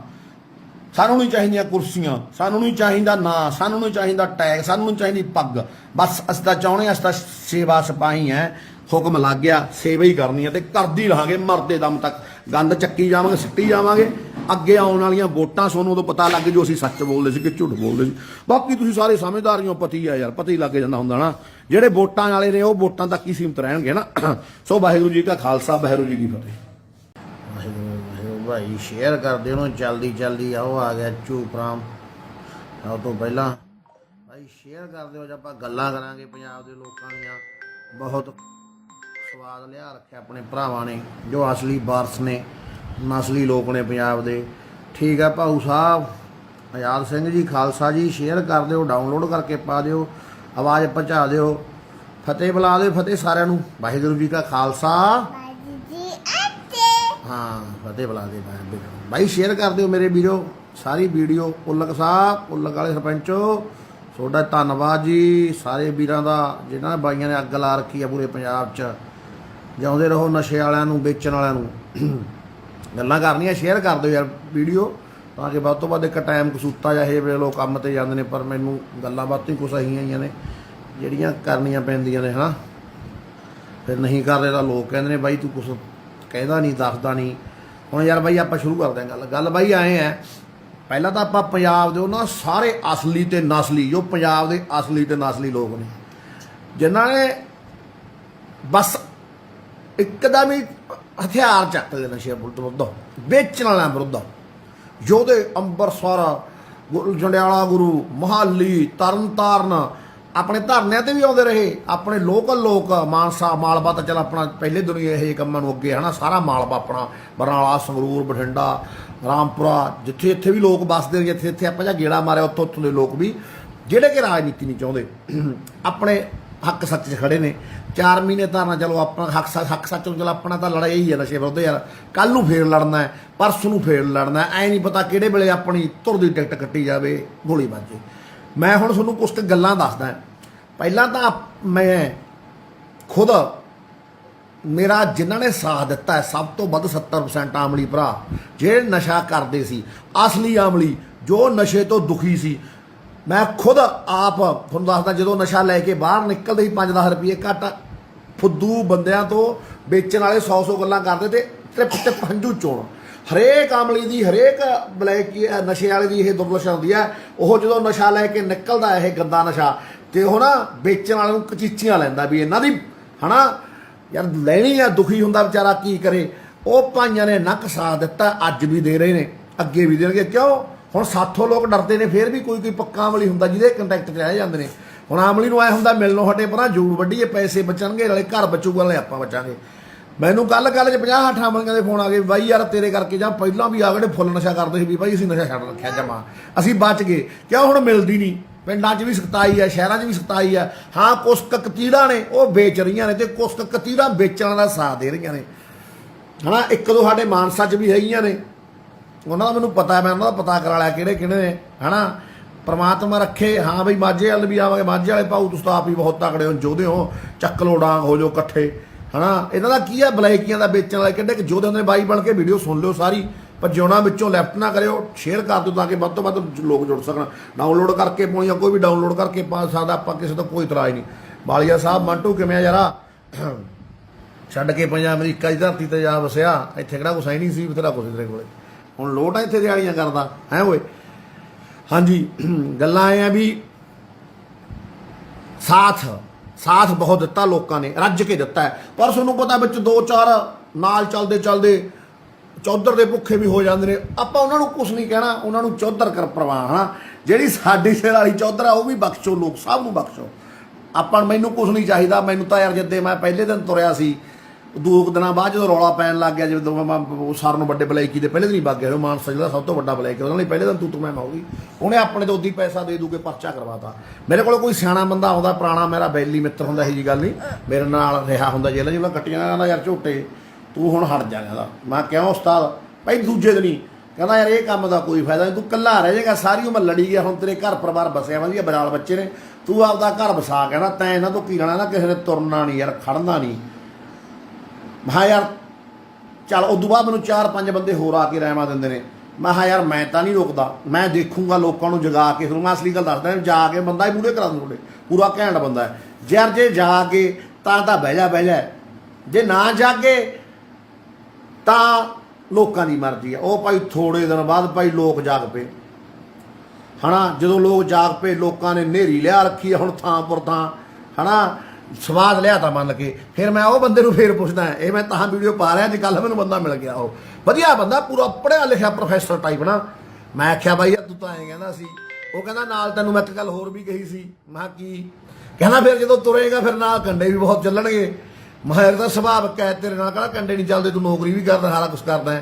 ਸਾਨੂੰ ਨਹੀਂ ਚਾਹੀਦੀਆਂ ਕੁਰਸੀਆਂ, ਸਾਨੂੰ ਨਹੀਂ ਚਾਹੀਦਾ ਨਾਂ, ਸਾਨੂੰ ਨਹੀਂ ਚਾਹੀਦਾ ਟੈਗ, ਸਾਨੂੰ ਨਹੀਂ ਚਾਹੀਦੀ ਪੱਗ, ਬਸ ਅਸੀਂ ਤਾਂ ਚਾਹੁੰਦੇ ਹਾਂ, ਅਸੀਂ ਤਾਂ ਸੇਵਾ ਸਿਪਾਹੀ ਹੈ, ਹੁਕਮ ਲੱਗ ਗਿਆ ਸੇਵਾ ਹੀ ਕਰਨੀ ਹੈ ਤੇ ਕਰਦੀ ਰਹਾਂਗੇ ਮਰਦੇ ਦਮ ਤੱਕ। ਗੰਦ ਚੱਕੀ ਜਾਵਾਂਗੇ, ਸਿੱਟੀ ਜਾਵਾਂਗੇ। ਅੱਗੇ ਆਉਣ ਵਾਲੀਆਂ ਵੋਟਾਂ ਸਾਨੂੰ ਉਦੋਂ ਪਤਾ ਲੱਗ ਜੋ ਅਸੀਂ ਸੱਚ ਬੋਲਦੇ ਸੀ ਕਿ ਝੂਠ ਬੋਲਦੇ ਸੀ। ਬਾਕੀ ਤੁਸੀਂ ਸਾਰੇ ਸਮਝਦਾਰੀਆਂ ਪਤੀ ਆ ਯਾਰ, ਪਤਾ ਹੀ ਲੱਗ ਜਾਂਦਾ ਹੁੰਦਾ ਨਾ। ਜਿਹੜੇ ਵੋਟਾਂ ਵਾਲੇ ਨੇ ਉਹ ਵੋਟਾਂ ਤੱਕ ਹੀ ਸੀਮਤ ਰਹਿਣਗੇ ਨਾ। ਸੋ ਵਾਹਿਗੁਰੂ ਜੀ ਕਾ ਖਾਲਸਾ, ਵਾਹਿਗੁਰੂ ਜੀ ਕੀ ਫਤਿਹ। ਵਾਹਿਗੁਰੂ ਭਾਈ ਸ਼ੇਅਰ ਕਰਦੇ ਉਹਨੂੰ ਜਲਦੀ ਆਓ, ਆ ਗਿਆ ਚੂਪਰਾਮ। ਉਹ ਤੋਂ ਪਹਿਲਾਂ ਭਾਈ ਸ਼ੇਅਰ ਕਰ ਦਿਓ, ਜੇ ਆਪਾਂ ਗੱਲਾਂ ਕਰਾਂਗੇ ਪੰਜਾਬ ਦੇ ਲੋਕਾਂ ਦੀਆਂ। ਬਹੁਤ ਸਵਾਦ ਲਿਆ ਰੱਖਿਆ ਆਪਣੇ ਭਰਾਵਾਂ ਨੇ, ਜੋ ਅਸਲੀ ਵਾਰਸ ਨੇ, ਨਸਲੀ ਲੋਕ ਨੇ ਪੰਜਾਬ ਦੇ। ਠੀਕ ਹੈ ਭਾਊ ਸਾਹਿਬ, ਆਜ਼ਾਦ ਸਿੰਘ ਜੀ, ਖਾਲਸਾ ਜੀ, ਸ਼ੇਅਰ ਕਰ ਦਿਓ, ਡਾਊਨਲੋਡ ਕਰਕੇ ਪਾ ਦਿਓ, ਆਵਾਜ਼ ਪਹੁੰਚਾ ਦਿਓ, ਫਤਿਹ ਬੁਲਾ ਦਿਓ, ਫਤਿਹ ਸਾਰਿਆਂ ਨੂੰ। ਵਾਹਿਗੁਰੂ ਜੀ ਕਾ ਖਾਲਸਾ, ਹਾਂ ਫਤਿਹ ਬੁਲਾ ਦੇ ਭਾਈ। ਸ਼ੇਅਰ ਕਰ ਦਿਓ ਮੇਰੇ ਵੀਰੋ ਸਾਰੀ ਵੀਡੀਓ। ਉਲਕ ਸਾਹਿਬ, ਉਲਕ ਵਾਲੇ ਸਰਪੰਚੋ, ਤੁਹਾਡਾ ਧੰਨਵਾਦ ਜੀ, ਸਾਰੇ ਵੀਰਾਂ ਦਾ ਜਿਨ੍ਹਾਂ ਨੇ ਬਾਈਆਂ ਨੇ ਅੱਗ ਲਾ ਰੱਖੀ ਆ ਪੂਰੇ ਪੰਜਾਬ 'ਚ। ਜਿਉਂਦੇ ਰਹੋ ਨਸ਼ੇ ਵਾਲਿਆਂ ਨੂੰ, ਵੇਚਣ ਵਾਲਿਆਂ ਨੂੰ। ਗੱਲਾਂ ਕਰਨੀਆਂ, ਸ਼ੇਅਰ ਕਰ ਦਿਓ ਯਾਰ ਵੀਡੀਓ, ਤਾਂ ਕਿ ਵੱਧ ਤੋਂ ਵੱਧ ਇੱਕ ਟਾਈਮ ਕਸੂਤਾ ਜਾਂ ਇਹ ਵੇਲੇ ਲੋਕ ਕੰਮ 'ਤੇ ਜਾਂਦੇ ਨੇ, ਪਰ ਮੈਨੂੰ ਗੱਲਾਂ ਬਾਤਾਂ ਹੀ ਕੁਛ ਅਹੀਆਂ ਆਈਆਂ ਨੇ ਜਿਹੜੀਆਂ ਕਰਨੀਆਂ ਪੈਂਦੀਆਂ ਨੇ, ਹੈ ਨਾ। ਫਿਰ ਨਹੀਂ ਕਰਦੇ ਤਾਂ ਲੋਕ ਕਹਿੰਦੇ ਨੇ ਬਾਈ ਤੂੰ ਕੁਛ ਕਹਿੰਦਾ ਨਹੀਂ, ਦੱਸਦਾ ਨਹੀਂ। ਹੁਣ ਯਾਰ ਬਾਈ ਆਪਾਂ ਸ਼ੁਰੂ ਕਰਦੇ ਹਾਂ ਗੱਲ ਬਾਈ ਆਏ ਹੈ। ਪਹਿਲਾਂ ਤਾਂ ਆਪਾਂ ਪੰਜਾਬ ਦੇ ਉਹਨਾਂ ਸਾਰੇ ਅਸਲੀ ਤੇ ਨਸਲੀ, ਜੋ ਪੰਜਾਬ ਦੇ ਅਸਲੀ ਤੇ ਨਸਲੀ ਲੋਕ ਨੇ, ਜਿਨ੍ਹਾਂ ਨੇ ਬਸ ਇੱਕਦਮ ਹੀ ਹਥਿਆਰ ਚੱਕਦੇ ਨਸ਼ੇ ਵਿਰੁੱਧ, ਵੇਚਣ ਵਾਲਿਆਂ ਵਿਰੁੱਧ, ਯੋਧੇ ਅੰਬਰਸਰ, ਜੰਡਿਆਲਾ ਗੁਰੂ, ਮੋਹਾਲੀ, ਤਰਨਤਾਰਨ, ਆਪਣੇ ਧਰਨਿਆਂ ਤੇ ਵੀ ਆਉਂਦੇ ਰਹੇ। ਆਪਣੇ ਲੋਕਲ ਲੋਕ, ਮਾਨਸਾ, ਮਾਲਵਾ ਤਾਂ ਚੱਲ ਆਪਣਾ ਪਹਿਲੇ ਦੁਨੀਆ ਇਹ ਕੰਮਾਂ ਨੂੰ ਅੱਗੇ ਹੈ ਨਾ, ਸਾਰਾ ਮਾਲਵਾ ਆਪਣਾ, ਬਰਨਾਲਾ, ਸੰਗਰੂਰ, ਬਠਿੰਡਾ, ਰਾਮਪੁਰਾ, ਜਿੱਥੇ ਇੱਥੇ ਵੀ ਲੋਕ ਵੱਸਦੇ ਨੇ, ਜਿੱਥੇ ਆਪਾਂ ਜਾਂ ਗੇੜਾ ਮਾਰਿਆ ਉੱਥੋਂ ਦੇ ਲੋਕ ਵੀ, ਜਿਹੜੇ ਕਿ ਰਾਜਨੀਤੀ ਨਹੀਂ ਚਾਹੁੰਦੇ, ਆਪਣੇ ਹੱਕ ਸੱਚ 'ਚ ਖੜੇ ਨੇ। 4 ਮਹੀਨੇ ਧਰਨਾ, ਚਲੋ ਆਪਣਾ ਹੱਕ ਸੱਚ ਨੂੰ, ਚਲੋ ਆਪਣਾ ਤਾਂ ਲੜਾਈ ਹੀ ਹੈ ਨਸ਼ੇ ਵਿਰੁੱਧ ਯਾਰ। ਕੱਲ੍ਹ ਨੂੰ ਫੇਰ ਲੜਨਾ ਹੈ, ਪਰਸੋਂ ਨੂੰ ਫੇਰ ਲੜਨਾ ਹੈ, ਐਂ ਨਹੀਂ ਪਤਾ ਕਿਹੜੇ ਵੇਲੇ ਆਪਣੀ ਧੁਰ ਦੀ ਟਿਕਟ ਕੱਟੀ ਜਾਵੇ, ਗੋਲੀ ਵੱਜੇ। ਮੈਂ ਹੁਣ ਤੁਹਾਨੂੰ ਕੁਛ ਕੁ ਗੱਲਾਂ ਦੱਸਦਾ। ਪਹਿਲਾਂ ਤਾਂ ਮੈਂ ਖੁਦ, ਮੇਰਾ ਜਿਨ੍ਹਾਂ ਨੇ ਸਾਥ ਦਿੱਤਾ ਹੈ ਸਭ ਤੋਂ ਵੱਧ 70% ਆਮਲੀ ਭਰਾ, ਜਿਹੜੇ ਨਸ਼ਾ ਕਰਦੇ ਸੀ, ਅਸਲੀ ਆਮਲੀ, ਜੋ ਨਸ਼ੇ ਤੋਂ ਦੁਖੀ ਸੀ। ਮੈਂ ਖੁਦ ਆਪ ਤੁਹਾਨੂੰ ਦੱਸਦਾ, ਜਦੋਂ ਨਸ਼ਾ ਲੈ ਕੇ ਬਾਹਰ ਨਿਕਲਦੇ ਹੀ 5-10 ਰੁਪਏ ਘੱਟ, ਫੁੱਦੂ ਬੰਦਿਆਂ ਤੋਂ ਵੇਚਣ ਵਾਲੇ 100 ਗੱਲਾਂ ਕਰਦੇ ਤੇ ਟ੍ਰਿਪ ਹੰਝੂ ਚੋਣ। ਹਰੇਕ ਆਮਲੀ ਦੀ, ਹਰੇਕ ਬਲੈਕ ਨਸ਼ੇ ਵਾਲੇ ਦੀ ਇਹ ਦੁਰਦਸ਼ਾ ਹੁੰਦੀ ਹੈ। ਉਹ ਜਦੋਂ ਨਸ਼ਾ ਲੈ ਕੇ ਨਿਕਲਦਾ, ਇਹ ਗੰਦਾ ਨਸ਼ਾ, ਤੇ ਉਹ ਨਾ ਵੇਚਣ ਵਾਲੇ ਨੂੰ ਕਚੀਚੀਆਂ ਲੈਂਦਾ ਵੀ ਇਹਨਾਂ ਦੀ, ਹੈ ਨਾ ਯਾਰ ਲੈਣੀ ਆ, ਦੁਖੀ ਹੁੰਦਾ ਵਿਚਾਰਾ, ਕੀ ਕਰੇ। ਉਹ ਭਾਈਆਂ ਨੇ ਨੱਕ ਸਾਥ ਦਿੱਤਾ, ਅੱਜ ਵੀ ਦੇ ਰਹੇ ਨੇ, ਅੱਗੇ ਵੀ ਦੇਣਗੇ। ਕਿਉਂ? ਹੁਣ ਸਾਥੋਂ ਲੋਕ ਡਰਦੇ ਨੇ, ਫਿਰ ਵੀ ਕੋਈ ਪੱਕਾ ਆਮਲੀ ਹੁੰਦਾ ਜਿਹਦੇ ਕੰਟੈਕਟ 'ਚ ਰਹਿ ਜਾਂਦੇ ਨੇ। ਹੁਣ ਆਮਲੀ ਨੂੰ ਐ ਹੁੰਦਾ ਮਿਲਣੋਂ ਹਟੇ ਪਰਾਂ ਜੂੜ ਵੱਢੀਏ, ਪੈਸੇ ਬਚਣਗੇ, ਨਾਲੇ ਘਰ ਬਚੂਗਾ, ਨਾਲੇ ਆਪਾਂ ਬਚਾਂਗੇ। ਮੈਨੂੰ ਕੱਲ੍ਹ 'ਚ 50-60 ਆਮਲੀਆਂ ਦੇ ਫੋਨ ਆ ਗਏ, ਬਾਈ ਯਾਰ ਤੇਰੇ ਕਰਕੇ, ਜਾਂ ਪਹਿਲਾਂ ਵੀ ਆ ਗਏ ਫੁੱਲ ਨਸ਼ਾ ਕਰਦੇ ਸੀ ਵੀ ਬਾਈ ਅਸੀਂ ਨਸ਼ਾ ਛੱਡ ਰੱਖਿਆ ਜਮਾ, ਅਸੀਂ ਬਚ ਗਏ। ਕਿਉਂ? ਹੁਣ ਮਿਲਦੀ ਨਹੀਂ, ਪਿੰਡਾਂ 'ਚ ਵੀ ਸਖਤਾਈ ਹੈ, ਸ਼ਹਿਰਾਂ 'ਚ ਵੀ ਸਖਤਾਈ ਹੈ। ਹਾਂ ਕੁਛ ਕਤੀੜਾਂ ਨੇ ਉਹ ਵੇਚ ਰਹੀਆਂ ਨੇ, ਤੇ ਕੁਛ ਕਤੀੜਾਂ ਵੇਚਣ ਦਾ ਸਾਥ ਦੇ ਰਹੀਆਂ ਨੇ, ਹੈ ਨਾ। ਇੱਕ ਦੋ ਸਾਡੇ ਮਾਨਸਾ 'ਚ ਵੀ ਹੈਗੀਆਂ ਨੇ, ਉਹਨਾਂ ਦਾ ਮੈਨੂੰ ਪਤਾ, ਮੈਂ ਉਹਨਾਂ ਦਾ ਪਤਾ ਕਰਾ ਲਿਆ ਕਿਹੜੇ ਕਿਹੜੇ ਨੇ, ਹੈ ਨਾ। ਪਰਮਾਤਮਾ ਰੱਖੇ। ਹਾਂ ਬਈ ਮਾਝੇ ਵੱਲ ਵੀ ਆਵਾਂਗੇ, ਮਾਝੇ ਵਾਲੇ ਭਾਊ ਤੁਸੀਂ ਤਾਂ ਆਪ ਹੀ ਬਹੁਤ ਤਕੜੇ ਹੋ, ਯੋਧੇ ਹੋ, ਚੱਕ ਲੋ ਡਾਂਗ ਹੋ ਜਾਓ ਇਕੱਠੇ, ਹੈ ਨਾ। ਇਹਨਾਂ ਦਾ ਕੀ ਹੈ, ਬਲੈਕੀਆਂ ਦਾ ਵੇਚਣ ਵਾਲੇ ਕਿੱਡੇ ਯੋਧੇ ਹੁੰਦੇ ਨੇ। ਬਾਈ ਬਣ ਕੇ ਵੀਡੀਓ ਸੁਣ ਲਿਓ ਸਾਰੀ, ਪਰ ਜਿਉਣਾ ਵਿੱਚੋਂ ਲੈਫਟ ਨਾ ਕਰਿਓ, ਸ਼ੇਅਰ ਕਰ ਦਿਓ ਤਾਂ ਕਿ ਵੱਧ ਤੋਂ ਵੱਧ ਲੋਕ ਜੁੜ ਸਕਣ। ਡਾਊਨਲੋਡ ਕਰਕੇ ਪਾਉਣੀ, ਕੋਈ ਵੀ ਡਾਊਨਲੋਡ ਕਰਕੇ ਪਾ ਸਕਦਾ, ਆਪਾਂ ਕਿਸੇ ਤੋਂ ਕੋਈ ਇਤਰਾਜ਼ ਨਹੀਂ। ਬਾਲੀਆ ਸਾਹਿਬ, ਮੰਟੂ ਕਿਵੇਂ ਆ ਯਾਰਾ? ਛੱਡ ਕੇ ਪੰਜਾਬ ਅਮਰੀਕਾ ਦੀ ਧਰਤੀ ਤੇ ਜਾ ਵਸਿਆ। ਇੱਥੇ ਕਿਹੜਾ ਕੁਛ ਹੈ ਨਹੀਂ ਸੀ, ਬਥੇਰਾ ਕੁਛ ਤੇਰੇ ਕੋਲੇ। ਹੁਣ ਲੋਟ ਆ ਇੱਥੇ ਦਿਹਾੜੀਆਂ ਕਰਦਾ ਹੈ ਓਏ। ਹਾਂਜੀ, ਗੱਲਾਂ ਇਹ ਆ ਵੀ ਸਾਥ ਬਹੁਤ ਦਿੱਤਾ ਲੋਕਾਂ ਨੇ, ਰੱਜ ਕੇ ਦਿੱਤਾ ਹੈ। ਪਰ ਤੁਹਾਨੂੰ ਪਤਾ ਵਿੱਚ 2-4 ਨਾਲ ਚੱਲਦੇ ਚੌਧਰ ਦੇ ਭੁੱਖੇ ਵੀ ਹੋ ਜਾਂਦੇ ਨੇ। ਆਪਾਂ ਉਹਨਾਂ ਨੂੰ ਕੁਛ ਨਹੀਂ ਕਹਿਣਾ, ਉਹਨਾਂ ਨੂੰ ਚੌਧਰ ਕਰ ਪ੍ਰਵਾਹ। ਹਾਂ, ਜਿਹੜੀ ਸਾਡੀ ਸਿਰ ਵਾਲੀ ਚੌਧਰ ਆ ਉਹ ਵੀ ਬਖਸ਼ੋ, ਲੋਕ ਸਭ ਨੂੰ ਬਖਸ਼ੋ। ਆਪਾਂ ਮੈਨੂੰ ਕੁਛ ਨਹੀਂ ਚਾਹੀਦਾ। ਮੈਨੂੰ ਤਾਂ ਯਾਰ ਜਿੱਦੇ ਮੈਂ ਪਹਿਲੇ ਦਿਨ ਤੁਰਿਆ ਸੀ, 2 ਦਿਨਾਂ ਬਾਅਦ ਜਦੋਂ ਰੌਲਾ ਪੈਣ ਲੱਗ ਗਿਆ, ਜਦੋਂ ਮੈਂ ਸਰ ਨੂੰ ਵੱਡੇ ਬਲੈਕੀ ਦੇ ਪਹਿਲੇ ਦਿਨ ਹੀ ਵਗ ਗਿਆ, ਮਾਨਸਾ ਜਿਹੜਾ ਸਭ ਤੋਂ ਵੱਡਾ ਬਲੈਕ, ਉਹਨਾਂ ਲਈ ਪਹਿਲੇ ਦਿਨ ਤੂੰ ਮੈਂ ਹੋ ਗਈ। ਉਹਨੇ ਆਪਣੇ ਤੋਂ ਉੱਦੀ ਪੈਸਾ ਦੇ ਦੂ ਕੇ ਪਰਚਾ ਕਰਵਾਤਾ। ਮੇਰੇ ਕੋਲ ਕੋਈ ਸਿਆਣਾ ਬੰਦਾ ਆਉਂਦਾ, ਪੁਰਾਣਾ ਮੇਰਾ ਬੈਲੀ ਮਿੱਤਰ ਹੁੰਦਾ, ਇਹੋ ਜਿਹੀ ਗੱਲ ਨਹੀਂ, ਮੇਰੇ ਨਾਲ ਰਿਹਾ ਹੁੰਦਾ ਜੇਲ੍ਹਾਂ ਜਿਵੇਂ ਕੱਟੀਆਂ, ਕਹਿੰਦਾ ਯਾਰ ਝੋਟੇ ਤੂੰ ਹੁਣ ਹਟ ਜਾ। ਕਹਿੰਦਾ ਮੈਂ ਕਿਉਂ ਉਸਤਾਦ? ਭਾਈ ਦੂਜੇ ਦਿਨ ਹੀ ਕਹਿੰਦਾ ਯਾਰ ਇਹ ਕੰਮ ਦਾ ਕੋਈ ਫਾਇਦਾ ਨਹੀਂ, ਤੂੰ ਇਕੱਲਾ ਰਹਿ ਜਾਏਗਾ, ਸਾਰੀ ਉਮਰ ਲੜੀ ਗਿਆ, ਹੁਣ ਤੇਰੇ ਘਰ ਪਰਿਵਾਰ ਬਸਿਆ ਵਧੀਆ, ਬਰਾਲ ਬੱਚੇ ਨੇ, ਤੂੰ ਆਪਦਾ ਘਰ ਵਸਾ। ਕਹਿੰਦਾ ਤੈਂ ਇਹਨਾਂ ਤੋਂ ਕੀ ਲੈਣਾ, ਨਾ ਕਿਸੇ ਨੇ ਤੁਰਨਾ ਨਹੀਂ ਯਾਰ, ਖੜਨਾ ਨਹੀਂ। ਮੈਂ ਯਾਰ ਚੱਲ। ਉਦੋਂ ਬਾਅਦ ਮੈਨੂੰ 4-5 ਬੰਦੇ ਹੋਰ ਆ ਕੇ ਰਹਿਮਾ ਦਿੰਦੇ ਨੇ। ਮੈਂ ਕਿਹਾ ਯਾਰ ਮੈਂ ਤਾਂ ਨਹੀਂ ਰੁਕਦਾ, ਮੈਂ ਦੇਖੂੰਗਾ ਲੋਕਾਂ ਨੂੰ ਜਗਾ ਕੇ। ਫਿਰ ਮੈਂ ਅਸਲੀ ਗੱਲ ਦੱਸਦਾ, ਜਾ ਕੇ ਬੰਦਾ ਹੀ ਮੂਹਰੇ ਕਰਾ ਦੂੰ ਤੁਹਾਡੇ, ਪੂਰਾ ਘੈਂਟ ਬੰਦਾ ਹੈ ਯਾਰ। ਜੇ ਜਾ ਕੇ ਤਾਂ ਬਹਿ ਜਾ, ਜੇ ਨਾ ਜਾਗੇ ਤਾਂ ਲੋਕਾਂ ਦੀ ਮਰਜ਼ੀ ਆ। ਉਹ ਭਾਈ ਥੋੜੇ ਦਿਨ ਬਾਅਦ ਭਾਈ ਲੋਕ ਜਾਗ ਪਏ ਹਨਾ। ਜਦੋਂ ਲੋਕ ਜਾਗ ਪਏ, ਲੋਕਾਂ ਨੇ ਨੇਰੀ ਲਿਆ ਰੱਖੀ ਹੁਣ ਥਾਂ ਪਰ ਥਾਂ ਹਨਾ, ਸਵਾਦ ਲਿਆ ਤਾਂ ਮੰਨ ਕੇ। ਫਿਰ ਮੈਂ ਉਹ ਬੰਦੇ ਨੂੰ ਫੇਰ ਪੁੱਛਦਾ, ਇਹ ਮੈਂ ਤਾਂ ਵੀਡੀਓ ਪਾ ਰਿਹਾ ਜੀ, ਕੱਲ੍ਹ ਮੈਨੂੰ ਬੰਦਾ ਮਿਲ ਗਿਆ, ਉਹ ਵਧੀਆ ਬੰਦਾ, ਪੂਰਾ ਪੜ੍ਹਿਆ ਲਿਖਿਆ ਪ੍ਰੋਫੈਸਰ ਟਾਈਪ ਨਾ। ਮੈਂ ਆਖਿਆ ਬਾਈ ਯਾਰ ਤੂੰ ਤਾਂ ਐਂ ਕਹਿੰਦਾ ਸੀ। ਉਹ ਕਹਿੰਦਾ ਨਾਲ ਤੈਨੂੰ ਮੈਂ ਇੱਕ ਗੱਲ ਹੋਰ ਵੀ ਕਹੀ ਸੀ। ਮੈਂ ਕਿਹਾ ਕੀ? ਕਹਿੰਦਾ ਫਿਰ ਜਦੋਂ ਤੁਰੇਗਾ ਫਿਰ ਨਾਲ ਕੰਡੇ ਵੀ ਬਹੁਤ ਚੱਲਣਗੇ। ਮੈਂ ਤਾਂ ਸੁਭਾਅ ਕਹਿ ਤੇਰੇ ਨਾਲ ਕਿਹੜਾ ਕੰਡੇ ਨਹੀਂ ਚੱਲਦੇ, ਤੂੰ ਨੌਕਰੀ ਵੀ ਕਰਦਾ, ਸਾਰਾ ਕੁਛ ਕਰਦਾ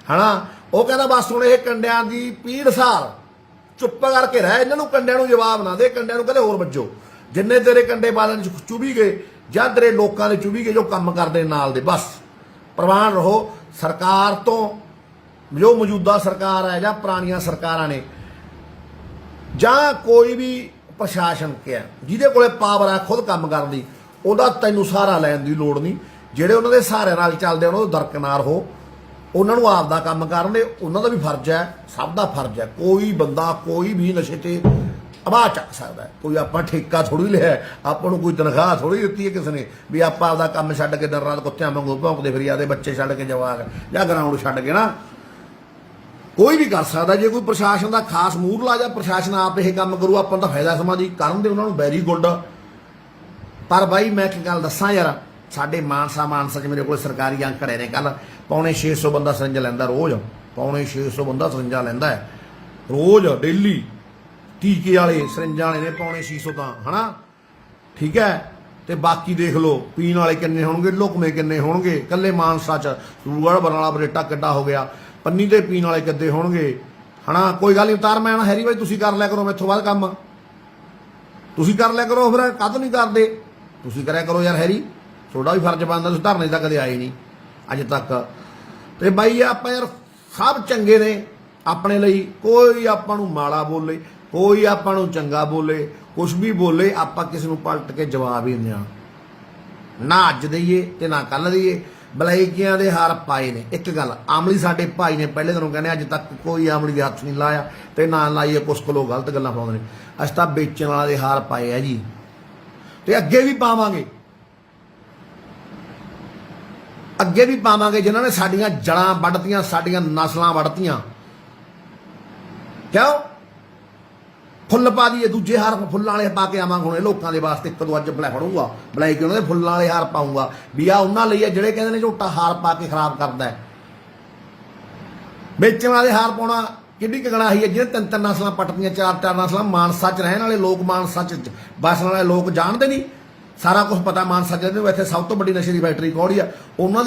ਹਨਾ। ਉਹ ਕਹਿੰਦਾ ਬਸ ਹੁਣ ਇਹ ਕੰਡਿਆਂ ਦੀ ਪੀੜ ਸਾਰ ਚੁੱਪ ਕਰਕੇ ਰਹਿ, ਇਹਨਾਂ ਨੂੰ ਕੰਡਿਆਂ ਨੂੰ ਜਵਾਬ ਨਾ ਦੇ, ਕੰਡਿਆਂ ਨੂੰ ਕਹਿੰਦੇ ਹੋਰ ਵੱਜੋ। ਜਿੰਨੇ ਤੇਰੇ ਕੰਡੇ ਬਾਦਲ ਚੁਭੀ ਗਏ ਜਾਂ ਤੇਰੇ ਲੋਕਾਂ ਦੇ ਚੁਭੀ ਗਏ ਜੋ ਕੰਮ ਕਰਦੇ ਨਾਲ ਦੇ, ਬਸ ਪ੍ਰਵਾਨ ਰਹੋ। ਸਰਕਾਰ ਤੋਂ ਜੋ ਮੌਜੂਦਾ ਸਰਕਾਰ ਹੈ ਜਾਂ ਪੁਰਾਣੀਆਂ ਸਰਕਾਰਾਂ ਨੇ ਜਾਂ ਕੋਈ ਵੀ ਪ੍ਰਸ਼ਾਸਨ ਕਿਹਾ ਜਿਹਦੇ ਕੋਲੇ ਪਾਵਰ ਹੈ ਖੁਦ ਕੰਮ ਕਰਨ ਦੀ, ਉਹਦਾ ਤੈਨੂੰ ਸਹਾਰਾ ਲੈਣ ਦੀ ਲੋੜ ਨਹੀਂ। ਜਿਹੜੇ ਉਹਨਾਂ ਦੇ ਸਹਾਰੇ ਨਾਲ ਚੱਲਦੇ ਉਹਨਾਂ ਤੋਂ ਦਰਕਨਾਰ ਹੋ, ਉਹਨਾਂ ਨੂੰ ਆਪ ਦਾ ਕੰਮ ਕਰਨ ਦੇ। ਉਹਨਾਂ ਦਾ ਵੀ ਫਰਜ਼ ਹੈ, ਸਭ ਦਾ ਫਰਜ਼ ਹੈ। ਕੋਈ ਬੰਦਾ ਕੋਈ ਵੀ ਨਸ਼ੇ ਤੇ ਆਵਾਜ਼ ਚੱਕ ਸਕਦਾ ਹੈ। ਕੋਈ ਆਪਾਂ ਠੇਕਾ ਥੋੜ੍ਹੀ ਲਿਆ, ਆਪਾਂ ਨੂੰ ਕੋਈ ਤਨਖਾਹ ਥੋੜ੍ਹੀ ਦਿੱਤੀ ਹੈ ਕਿਸੇ ਨੇ ਵੀ ਆਪਾਂ ਆਪਦਾ ਕੰਮ ਛੱਡ ਕੇ ਦਿਨ ਰਾਤ ਕੁੱਤਿਆਂ ਵਾਂਗੂ ਭੌਂਕਦੇ ਫਿਰੀ ਆਦੇ ਬੱਚੇ ਛੱਡ ਕੇ ਜਵਾਕ ਜਾਂ ਗਰਾਊਂਡ ਛੱਡ ਕੇ ਨਾ। ਕੋਈ ਵੀ ਕਰ ਸਕਦਾ। ਜੇ ਕੋਈ ਪ੍ਰਸ਼ਾਸਨ ਦਾ ਖਾਸ ਮੂਹਰਲਾ ਜਾਂ ਪ੍ਰਸ਼ਾਸਨ ਆਪ ਇਹ ਕੰਮ ਕਰੂ, ਆਪਾਂ ਨੂੰ ਤਾਂ ਫਾਇਦਾ ਸਮਾਂ ਜੀ ਕਰਨ ਦੇ ਉਹਨਾਂ ਨੂੰ, ਵੈਰੀ ਗੁੱਡ। ਪਰ ਬਾਈ ਮੈਂ ਇੱਕ ਗੱਲ ਦੱਸਾਂ ਯਾਰ, ਸਾਡੇ ਮਾਨਸਾ 'ਚ ਮੇਰੇ ਕੋਲ ਸਰਕਾਰੀ ਅੰਕੜੇ ਨੇ, ਕੱਲ 650 ਬੰਦਾ ਸਰਿੰਜਾ ਲੈਂਦਾ ਰੋਜ਼। 650 ਬੰਦਾ ਸਰਿੰਜਾ ਲੈਂਦਾ ਹੈ ਰੋਜ਼, ਡੇਲੀ। ਟੀਕੇ ਵਾਲੇ ਸਰਿੰਜਾਂ ਵਾਲੇ ਨੇ 650 ਤਾਂ ਹਨਾ, ਠੀਕ ਹੈ। ਤੇ ਬਾਕੀ ਦੇਖ ਲਓ ਪੀਣ ਵਾਲੇ ਕਿੰਨੇ ਹੋਣਗੇ, ਲੁਕਮੇ ਕਿੰਨੇ ਹੋਣਗੇ। ਕੱਲੇ ਮਾਨਸਾ 'ਚ ਸੂਗੜ ਬਰਨਾਲਾ ਬਰੇਟਾ ਕਿੱਡਾ ਹੋ ਗਿਆ, ਪੰਨੀ ਦੇ ਪੀਣ ਵਾਲੇ ਕਿੱਦੇ ਹੋਣਗੇ ਹਨਾ। ਕੋਈ ਗੱਲ ਨਹੀਂ, ਉਤਾਰ ਮੈਂ ਨਾ ਹੈਰੀ ਬਾਈ ਤੁਸੀਂ ਕਰ ਲਿਆ ਕਰੋ ਮੈਥੋਂ ਬਾਅਦ ਕੰਮ, ਤੁਸੀਂ ਕਰ ਲਿਆ ਕਰੋ। ਫਿਰ ਕਦ ਨਹੀਂ ਕਰਦੇ, ਤੁਸੀਂ ਕਰਿਆ ਕਰੋ ਯਾਰ ਹੈਰੀ, ਤੁਹਾਡਾ ਵੀ ਫਰਜ਼ ਬਣਦਾ। ਤੁਸੀਂ ਧਰਨੇ ਤਾਂ ਕਦੇ ਆਏ ਨਹੀਂ ਅੱਜ ਤੱਕ। ਤੇ ਬਾਈ ਆਪਾਂ ਯਾਰ ਸਭ ਚੰਗੇ ਨੇ ਆਪਣੇ ਲਈ, ਕੋਈ ਆਪਾਂ ਨੂੰ ਮਾੜਾ ਬੋਲੇ, ਕੋਈ ਆਪਾਂ ਨੂੰ ਚੰਗਾ ਬੋਲੇ, ਕੁਛ ਵੀ ਬੋਲੇ, ਆਪਾਂ ਕਿਸੇ ਨੂੰ ਪਲਟ ਕੇ ਜਵਾਬ ਹੀ ਦਿੰਦੇ ਹਾਂ। ਨਾ ਅੱਜ ਦਈਏ ਤੇ ਨਾ ਕੱਲ ਦਈਏ। ਬਲੈਕੀਆਂ ਦੇ ਹਾਰ ਪਾਏ ਨੇ। ਇੱਕ ਗੱਲ, ਆਮਲੀ ਸਾਡੇ ਭਾਈ ਨੇ ਪਹਿਲੇ ਦਿਨੋਂ ਕਹਿੰਦੇ ਅੱਜ ਤੱਕ ਕੋਈ ਆਮਲੀ ਦੇ ਹੱਥ ਨਹੀਂ ਲਾਇਆ ਤੇ ਨਾ ਲਾਈਏ। ਕੁਛ ਕੋਲੋਂ ਗਲਤ ਗੱਲਾਂ ਪਾਉਂਦੇ ਨੇ। ਅਸੀਂ ਤਾਂ ਵੇਚਣ ਵਾਲਾ ਦੇ ਹਾਰ ਪਾਏ ਆ ਜੀ, ਤੇ ਅੱਗੇ ਵੀ ਪਾਵਾਂਗੇ, ਅੱਗੇ ਵੀ ਪਾਵਾਂਗੇ। ਜਿਨ੍ਹਾਂ ਨੇ ਸਾਡੀਆਂ ਜੜਾਂ ਵੱਢਤੀਆਂ, ਸਾਡੀਆਂ ਨਸਲਾਂ ਵੱਢਤੀਆਂ, ਕਿਉਂ ਫੁੱਲ ਪਾ ਦਈਏ, ਦੂਜੇ ਹਾਰ ਫੁੱਲਾਂ ਵਾਲੇ ਪਾ ਕੇ ਆਵਾਂਗੇ। ਹੁਣ ਇਹ ਲੋਕਾਂ ਦੇ ਵਾਸਤੇ ਇੱਕ ਦੋ ਅੱਜ ਫੜੂੰਗਾ ਬਲੈਕ, ਉਹਨਾਂ ਦੇ ਫੁੱਲਾਂ ਵਾਲੇ ਹਾਰ ਪਾਊਂਗਾ ਵੀ ਆ ਉਹਨਾਂ ਲਈ ਆ ਜਿਹੜੇ ਕਹਿੰਦੇ ਨੇ ਝੋਟਾ ਹਾਰ ਪਾ ਕੇ ਖਰਾਬ ਕਰਦਾ ਹੈ। ਵੇਚਣ ਵਾਲੇ ਹਾਰ ਪਾਉਣਾ ਕਿੰਨੀ ਕਗਣਾ ਹੀ ਹੈ। ਜਿਹੜੇ 3-3 ਨਸਲਾਂ ਪੱਟਦੀਆਂ, 4-4 ਨਸਲਾਂ। ਮਾਨਸਾ 'ਚ ਰਹਿਣ ਵਾਲੇ ਲੋਕ, ਮਾਨਸਾ 'ਚ ਵਸਣ ਵਾਲੇ ਲੋਕ ਜਾਣਦੇ ਨਹੀਂ, ਸਾਰਾ ਕੁਝ ਪਤਾ। ਮਾਨਸਾ 'ਚ ਇੱਥੇ ਸਭ ਤੋਂ ਵੱਡੀ ਨਸ਼ੇ ਦੀ ਫੈਕਟਰੀ ਕੌੜੀ ਆ ਉਹਨਾਂ